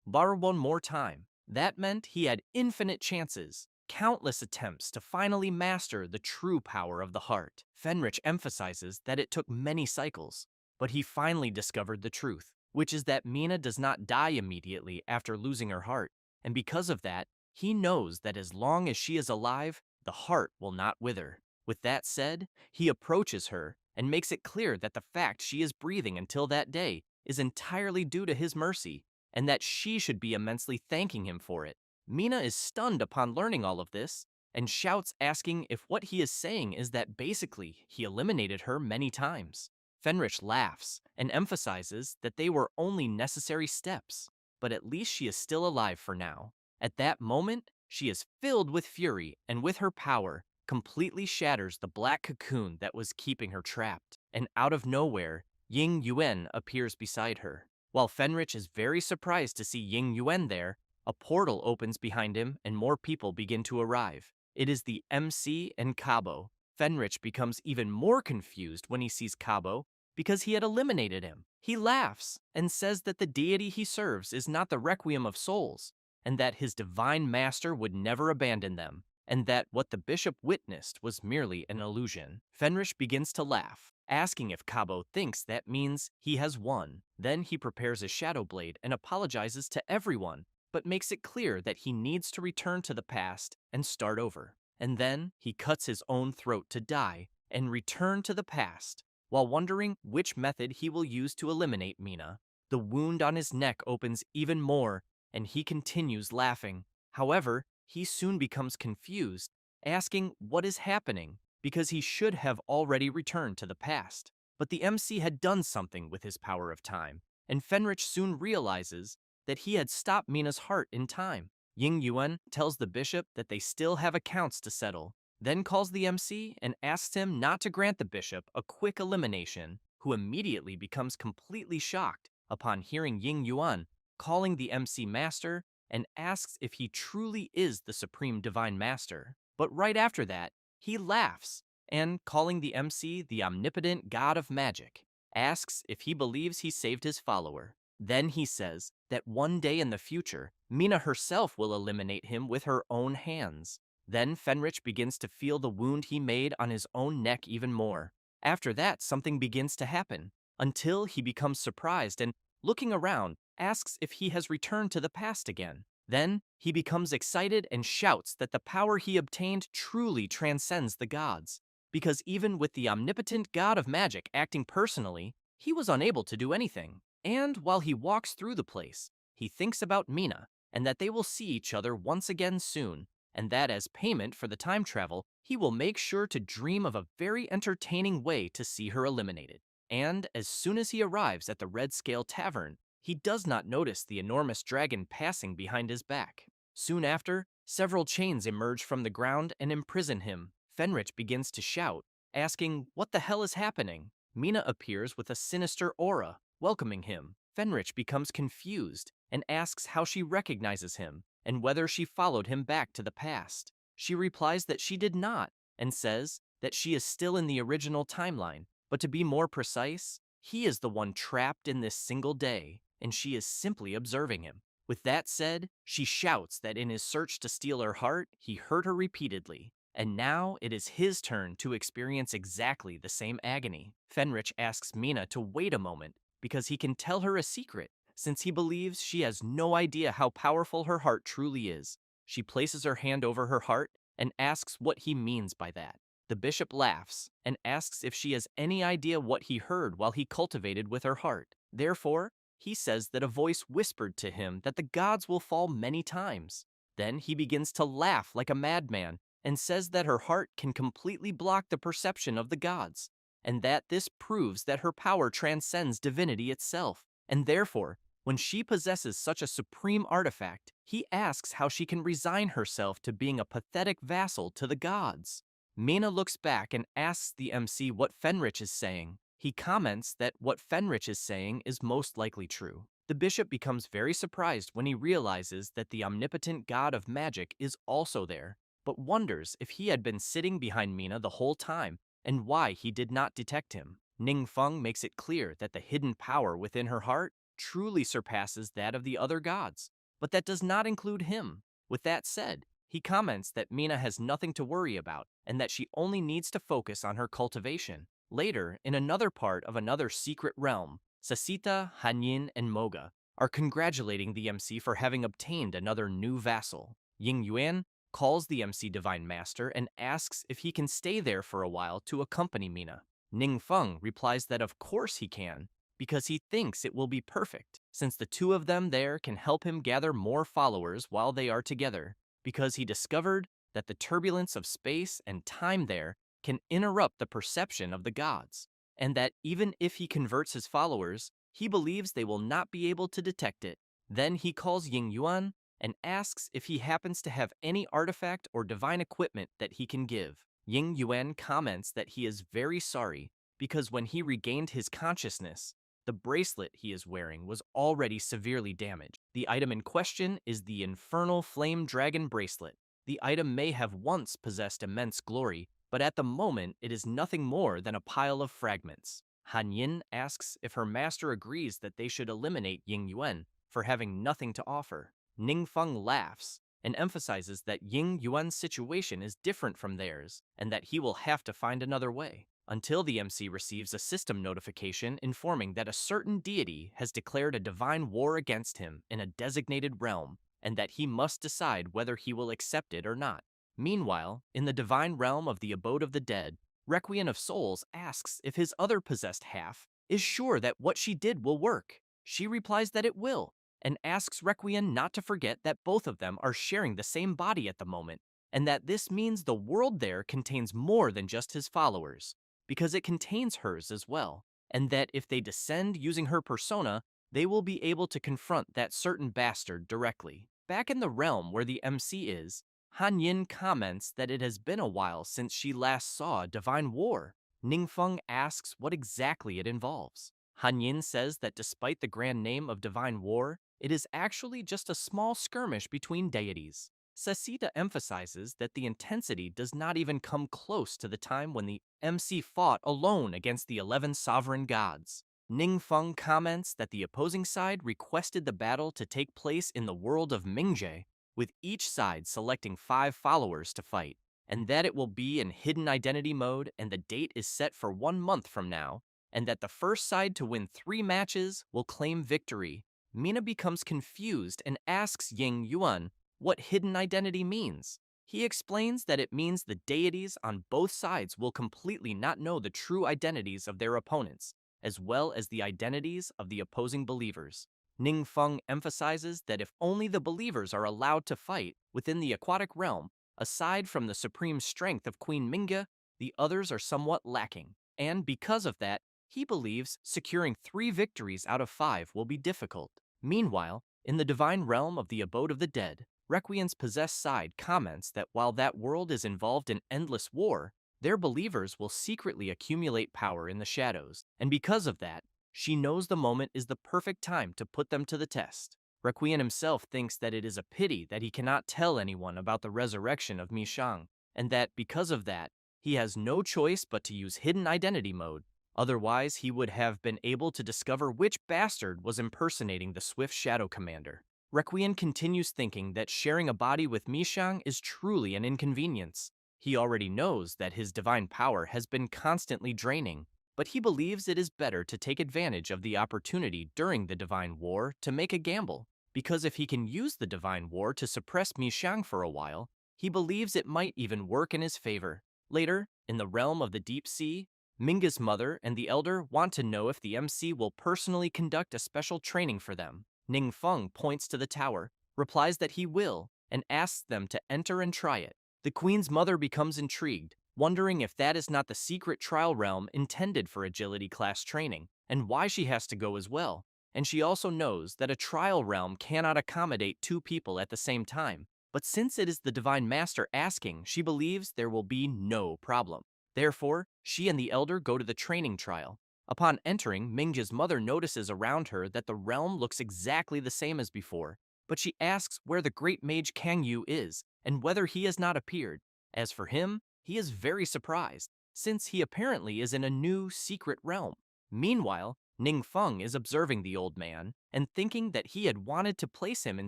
more time. That meant he had infinite chances, countless attempts to finally master the true power of the heart. Fenric emphasizes that it took many cycles, but he finally discovered the truth, which is that Mina does not die immediately after losing her heart, and because of that, he knows that as long as she is alive, the heart will not wither. With that said, he approaches her and makes it clear that the fact she is breathing until that day is entirely due to his mercy, and that she should be immensely thanking him for it. Mina is stunned upon learning all of this, and shouts asking if what he is saying is that basically he eliminated her many times. Fenric laughs and emphasizes that they were only necessary steps, but at least she is still alive for now. At that moment, she is filled with fury, and with her power, completely shatters the black cocoon that was keeping her trapped. And out of nowhere, Ying Yuan appears beside her. While Fenric is very surprised to see Ying Yuan there, a portal opens behind him and more people begin to arrive. It is the MC and Cabo. Fenric becomes even more confused when he sees Cabo because he had eliminated him. He laughs and says that the deity he serves is not the Requiem of Souls, and that his divine master would never abandon them, and that what the bishop witnessed was merely an illusion. Fenric begins to laugh, asking if Cabo thinks that means he has won. Then he prepares a shadow blade and apologizes to everyone, but makes it clear that he needs to return to the past and start over. And then he cuts his own throat to die and return to the past, while wondering which method he will use to eliminate Mina. The wound on his neck opens even more, and he continues laughing. However, he soon becomes confused, asking what is happening, because he should have already returned to the past. But the MC had done something with his power of time, and Fenric soon realizes that he had stopped Mina's heart in time. Ying Yuan tells the bishop that they still have accounts to settle, then calls the MC and asks him not to grant the bishop a quick elimination, who immediately becomes completely shocked upon hearing Ying Yuan calling the MC master and asks if he truly is the supreme divine master. But right after that, he laughs and, calling the MC the omnipotent god of magic, asks if he believes he saved his follower. Then he says that one day in the future, Mina herself will eliminate him with her own hands. Then Fenric begins to feel the wound he made on his own neck even more. After that, something begins to happen, until he becomes surprised and, looking around, asks if he has returned to the past again. Then he becomes excited and shouts that the power he obtained truly transcends the gods, because even with the omnipotent god of magic acting personally, he was unable to do anything. And while he walks through the place, he thinks about Mina and that they will see each other once again soon, and that as payment for the time travel, he will make sure to dream of a very entertaining way to see her eliminated. And as soon as he arrives at the Red Scale Tavern, he does not notice the enormous dragon passing behind his back. Soon after, several chains emerge from the ground and imprison him. Fenric begins to shout, asking what the hell is happening. Mina appears with a sinister aura, welcoming him. Fenrich becomes confused and asks how she recognizes him and whether she followed him back to the past. She replies that she did not and says that she is still in the original timeline, but to be more precise, he is the one trapped in this single day, and she is simply observing him. With that said, she shouts that in his search to steal her heart, he hurt her repeatedly, and now it is his turn to experience exactly the same agony. Fenrich asks Mina to wait a moment because he can tell her a secret, since he believes she has no idea how powerful her heart truly is. She places her hand over her heart and asks what he means by that. The bishop laughs and asks if she has any idea what he heard while he cultivated with her heart. Therefore, he says that a voice whispered to him that the gods will fall many times. Then he begins to laugh like a madman and says that her heart can completely block the perception of the gods, and that this proves that her power transcends divinity itself. And therefore, when she possesses such a supreme artifact, he asks how she can resign herself to being a pathetic vassal to the gods. Mina looks back and asks the MC what Fenrich is saying. He comments that what Fenrich is saying is most likely true. The bishop becomes very surprised when he realizes that the omnipotent god of magic is also there, but wonders if he had been sitting behind Mina the whole time and why he did not detect him. Ningfeng makes it clear that the hidden power within her heart truly surpasses that of the other gods, but that does not include him. With that said, he comments that Mina has nothing to worry about and that she only needs to focus on her cultivation. Later, in another part of another secret realm, Sasita, Hanyin, and Moga are congratulating the MC for having obtained another new vassal. Ying Yuan calls the MC Divine Master and asks if he can stay there for a while to accompany Mina. Ningfeng replies that of course he can, because he thinks it will be perfect, since the two of them there can help him gather more followers while they are together, because he discovered that the turbulence of space and time there can interrupt the perception of the gods, and that even if he converts his followers, he believes they will not be able to detect it. Then he calls Ying Yuan and asks if he happens to have any artifact or divine equipment that he can give. Ying Yuan comments that he is very sorry because when he regained his consciousness, the bracelet he is wearing was already severely damaged. The item in question is the Infernal Flame Dragon Bracelet. The item may have once possessed immense glory, but at the moment it is nothing more than a pile of fragments. Han Yin asks if her master agrees that they should eliminate Ying Yuan for having nothing to offer. Ningfeng laughs and emphasizes that Ying Yuan's situation is different from theirs and that he will have to find another way, until the MC receives a system notification informing that a certain deity has declared a divine war against him in a designated realm and that he must decide whether he will accept it or not. Meanwhile, in the divine realm of the abode of the dead, Requiem of Souls asks if his other possessed half is sure that what she did will work. She replies that it will, and asks Requiem not to forget that both of them are sharing the same body at the moment, and that this means the world there contains more than just his followers, because it contains hers as well, and that if they descend using her persona, they will be able to confront that certain bastard directly. Back in the realm where the MC is, Han Yin comments that it has been a while since she last saw a divine war. Ningfeng asks what exactly it involves. Han Yin says that despite the grand name of divine war, it is actually just a small skirmish between deities. Sasita emphasizes that the intensity does not even come close to the time when the MC fought alone against the 11 sovereign gods. Ningfeng comments that the opposing side requested the battle to take place in the world of Mingje, with each side selecting 5 followers to fight, and that it will be in hidden identity mode and the date is set for 1 month from now, and that the first side to win 3 matches will claim victory. Mina becomes confused and asks Ying Yuan what hidden identity means. He explains that it means the deities on both sides will completely not know the true identities of their opponents, as well as the identities of the opposing believers. Ningfeng emphasizes that if only the believers are allowed to fight within the aquatic realm, aside from the supreme strength of Queen Minga, the others are somewhat lacking, and because of that, he believes securing 3 victories out of 5 will be difficult. Meanwhile, in the divine realm of the abode of the dead, Requiem's possessed side comments that while that world is involved in endless war, their believers will secretly accumulate power in the shadows, and because of that, she knows the moment is the perfect time to put them to the test. Requiem himself thinks that it is a pity that he cannot tell anyone about the resurrection of Mishang, and that because of that, he has no choice but to use hidden identity mode. Otherwise, he would have been able to discover which bastard was impersonating the Swift Shadow Commander. Requiem continues thinking that sharing a body with Mishang is truly an inconvenience. He already knows that his divine power has been constantly draining, but he believes it is better to take advantage of the opportunity during the divine war to make a gamble, because if he can use the divine war to suppress Mishang for a while, he believes it might even work in his favor. Later, in the realm of the deep sea, Minga's mother and the elder want to know if the MC will personally conduct a special training for them. Ning Feng points to the tower, replies that he will, and asks them to enter and try it. The queen's mother becomes intrigued, wondering if that is not the secret trial realm intended for agility class training, and why she has to go as well. And she also knows that a trial realm cannot accommodate two people at the same time, but since it is the Divine Master asking, she believes there will be no problem. Therefore, she and the elder go to the training trial. Upon entering, Mingja's mother notices around her that the realm looks exactly the same as before, but she asks where the great mage Kang Yu is, and whether he has not appeared. As for him, he is very surprised, since he apparently is in a new, secret realm. Meanwhile, Ning Feng is observing the old man and thinking that he had wanted to place him in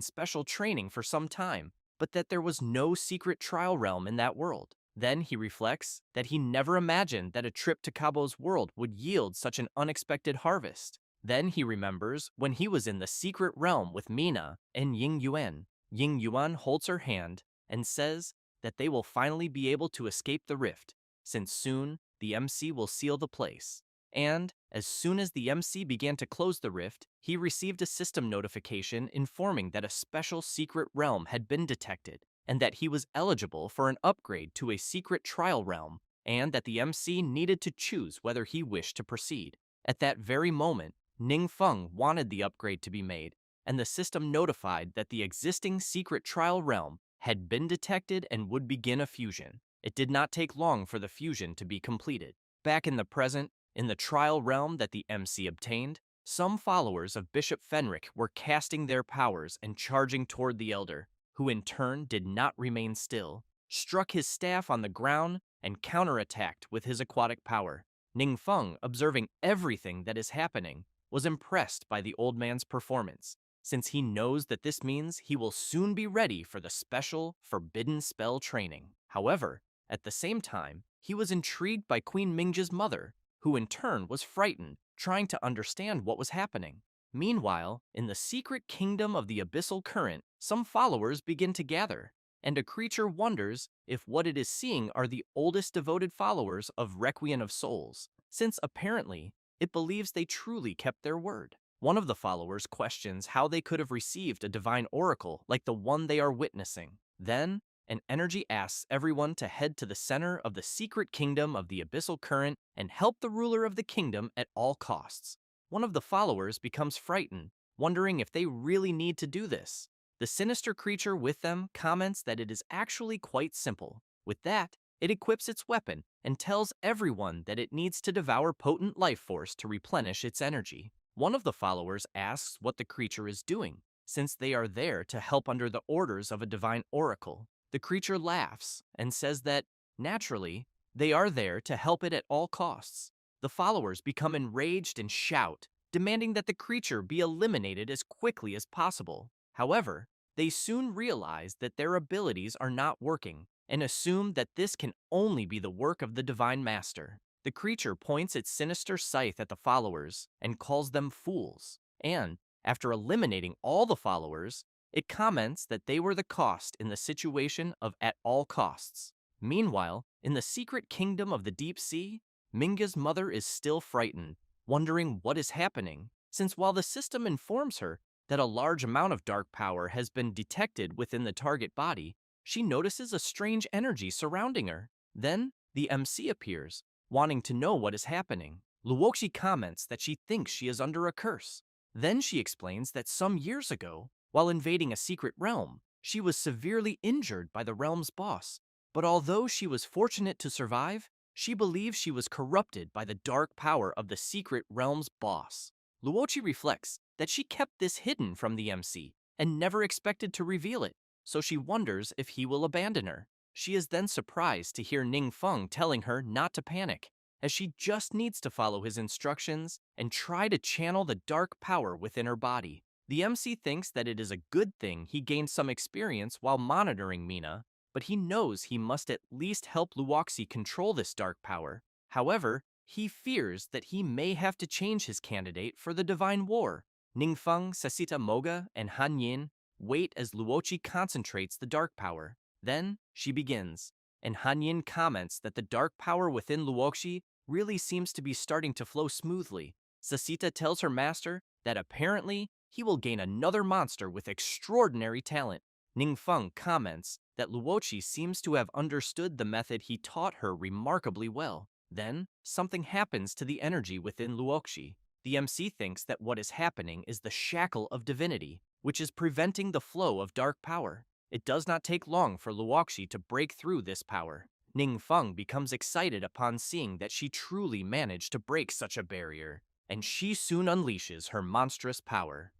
special training for some time, but that there was no secret trial realm in that world. Then he reflects that he never imagined that a trip to Cabo's world would yield such an unexpected harvest. Then he remembers when he was in the secret realm with Mina and Ying Yuan. Ying Yuan holds her hand and says that they will finally be able to escape the rift, since soon the MC will seal the place. And as soon as the MC began to close the rift, he received a system notification informing that a special secret realm had been detected, and that he was eligible for an upgrade to a secret trial realm, and that the MC needed to choose whether he wished to proceed. At that very moment, Ning Feng wanted the upgrade to be made, and the system notified that the existing secret trial realm had been detected and would begin a fusion. It did not take long for the fusion to be completed. Back in the present, in the trial realm that the MC obtained, some followers of Bishop Fenric were casting their powers and charging toward the elder, who in turn did not remain still, struck his staff on the ground, and counterattacked with his aquatic power. Ning Feng, observing everything that is happening, was impressed by the old man's performance, since he knows that this means he will soon be ready for the special forbidden spell training. However, at the same time, he was intrigued by Queen Mingja's mother, who in turn was frightened, trying to understand what was happening. Meanwhile, in the secret kingdom of the abyssal current, some followers begin to gather, and a creature wonders if what it is seeing are the oldest devoted followers of Requiem of Souls, since apparently it believes they truly kept their word. One of the followers questions how they could have received a divine oracle like the one they are witnessing. Then, an energy asks everyone to head to the center of the secret kingdom of the abyssal current and help the ruler of the kingdom at all costs. One of the followers becomes frightened, wondering if they really need to do this. The sinister creature with them comments that it is actually quite simple. With that, it equips its weapon and tells everyone that it needs to devour potent life force to replenish its energy. One of the followers asks what the creature is doing, since they are there to help under the orders of a divine oracle. The creature laughs and says that, naturally, they are there to help it at all costs. The followers become enraged and shout, demanding that the creature be eliminated as quickly as possible. However, they soon realize that their abilities are not working and assume that this can only be the work of the Divine Master. The creature points its sinister scythe at the followers and calls them fools. And, after eliminating all the followers, it comments that they were the cost in the situation of at all costs. Meanwhile, in the secret kingdom of the deep sea, Minga's mother is still frightened, wondering what is happening, since while the system informs her that a large amount of dark power has been detected within the target body, she notices a strange energy surrounding her. Then, the MC appears, wanting to know what is happening. Luoxi comments that she thinks she is under a curse. Then she explains that some years ago, while invading a secret realm, she was severely injured by the realm's boss. But although she was fortunate to survive, She believes she was corrupted by the dark power of the secret realm's boss. Luochi reflects that she kept this hidden from the MC and never expected to reveal it, so she wonders if he will abandon her. She is then surprised to hear Ning Feng telling her not to panic, as she just needs to follow his instructions and try to channel the dark power within her body. The MC thinks that it is a good thing he gained some experience while monitoring Mina, but he knows he must at least help Luoxi control this dark power. However, he fears that he may have to change his candidate for the Divine War. Ningfeng, Sasita Moga, and Han Yin wait as Luochi concentrates the dark power. Then, she begins, and Han Yin comments that the dark power within Luoxi really seems to be starting to flow smoothly. Sasita tells her master that apparently he will gain another monster with extraordinary talent. Ningfeng comments that Luochi seems to have understood the method he taught her remarkably well. Then, something happens to the energy within Luoxi. The MC thinks that what is happening is the shackle of divinity, which is preventing the flow of dark power. It does not take long for Luoxi to break through this power. Ningfeng becomes excited upon seeing that she truly managed to break such a barrier, and she soon unleashes her monstrous power.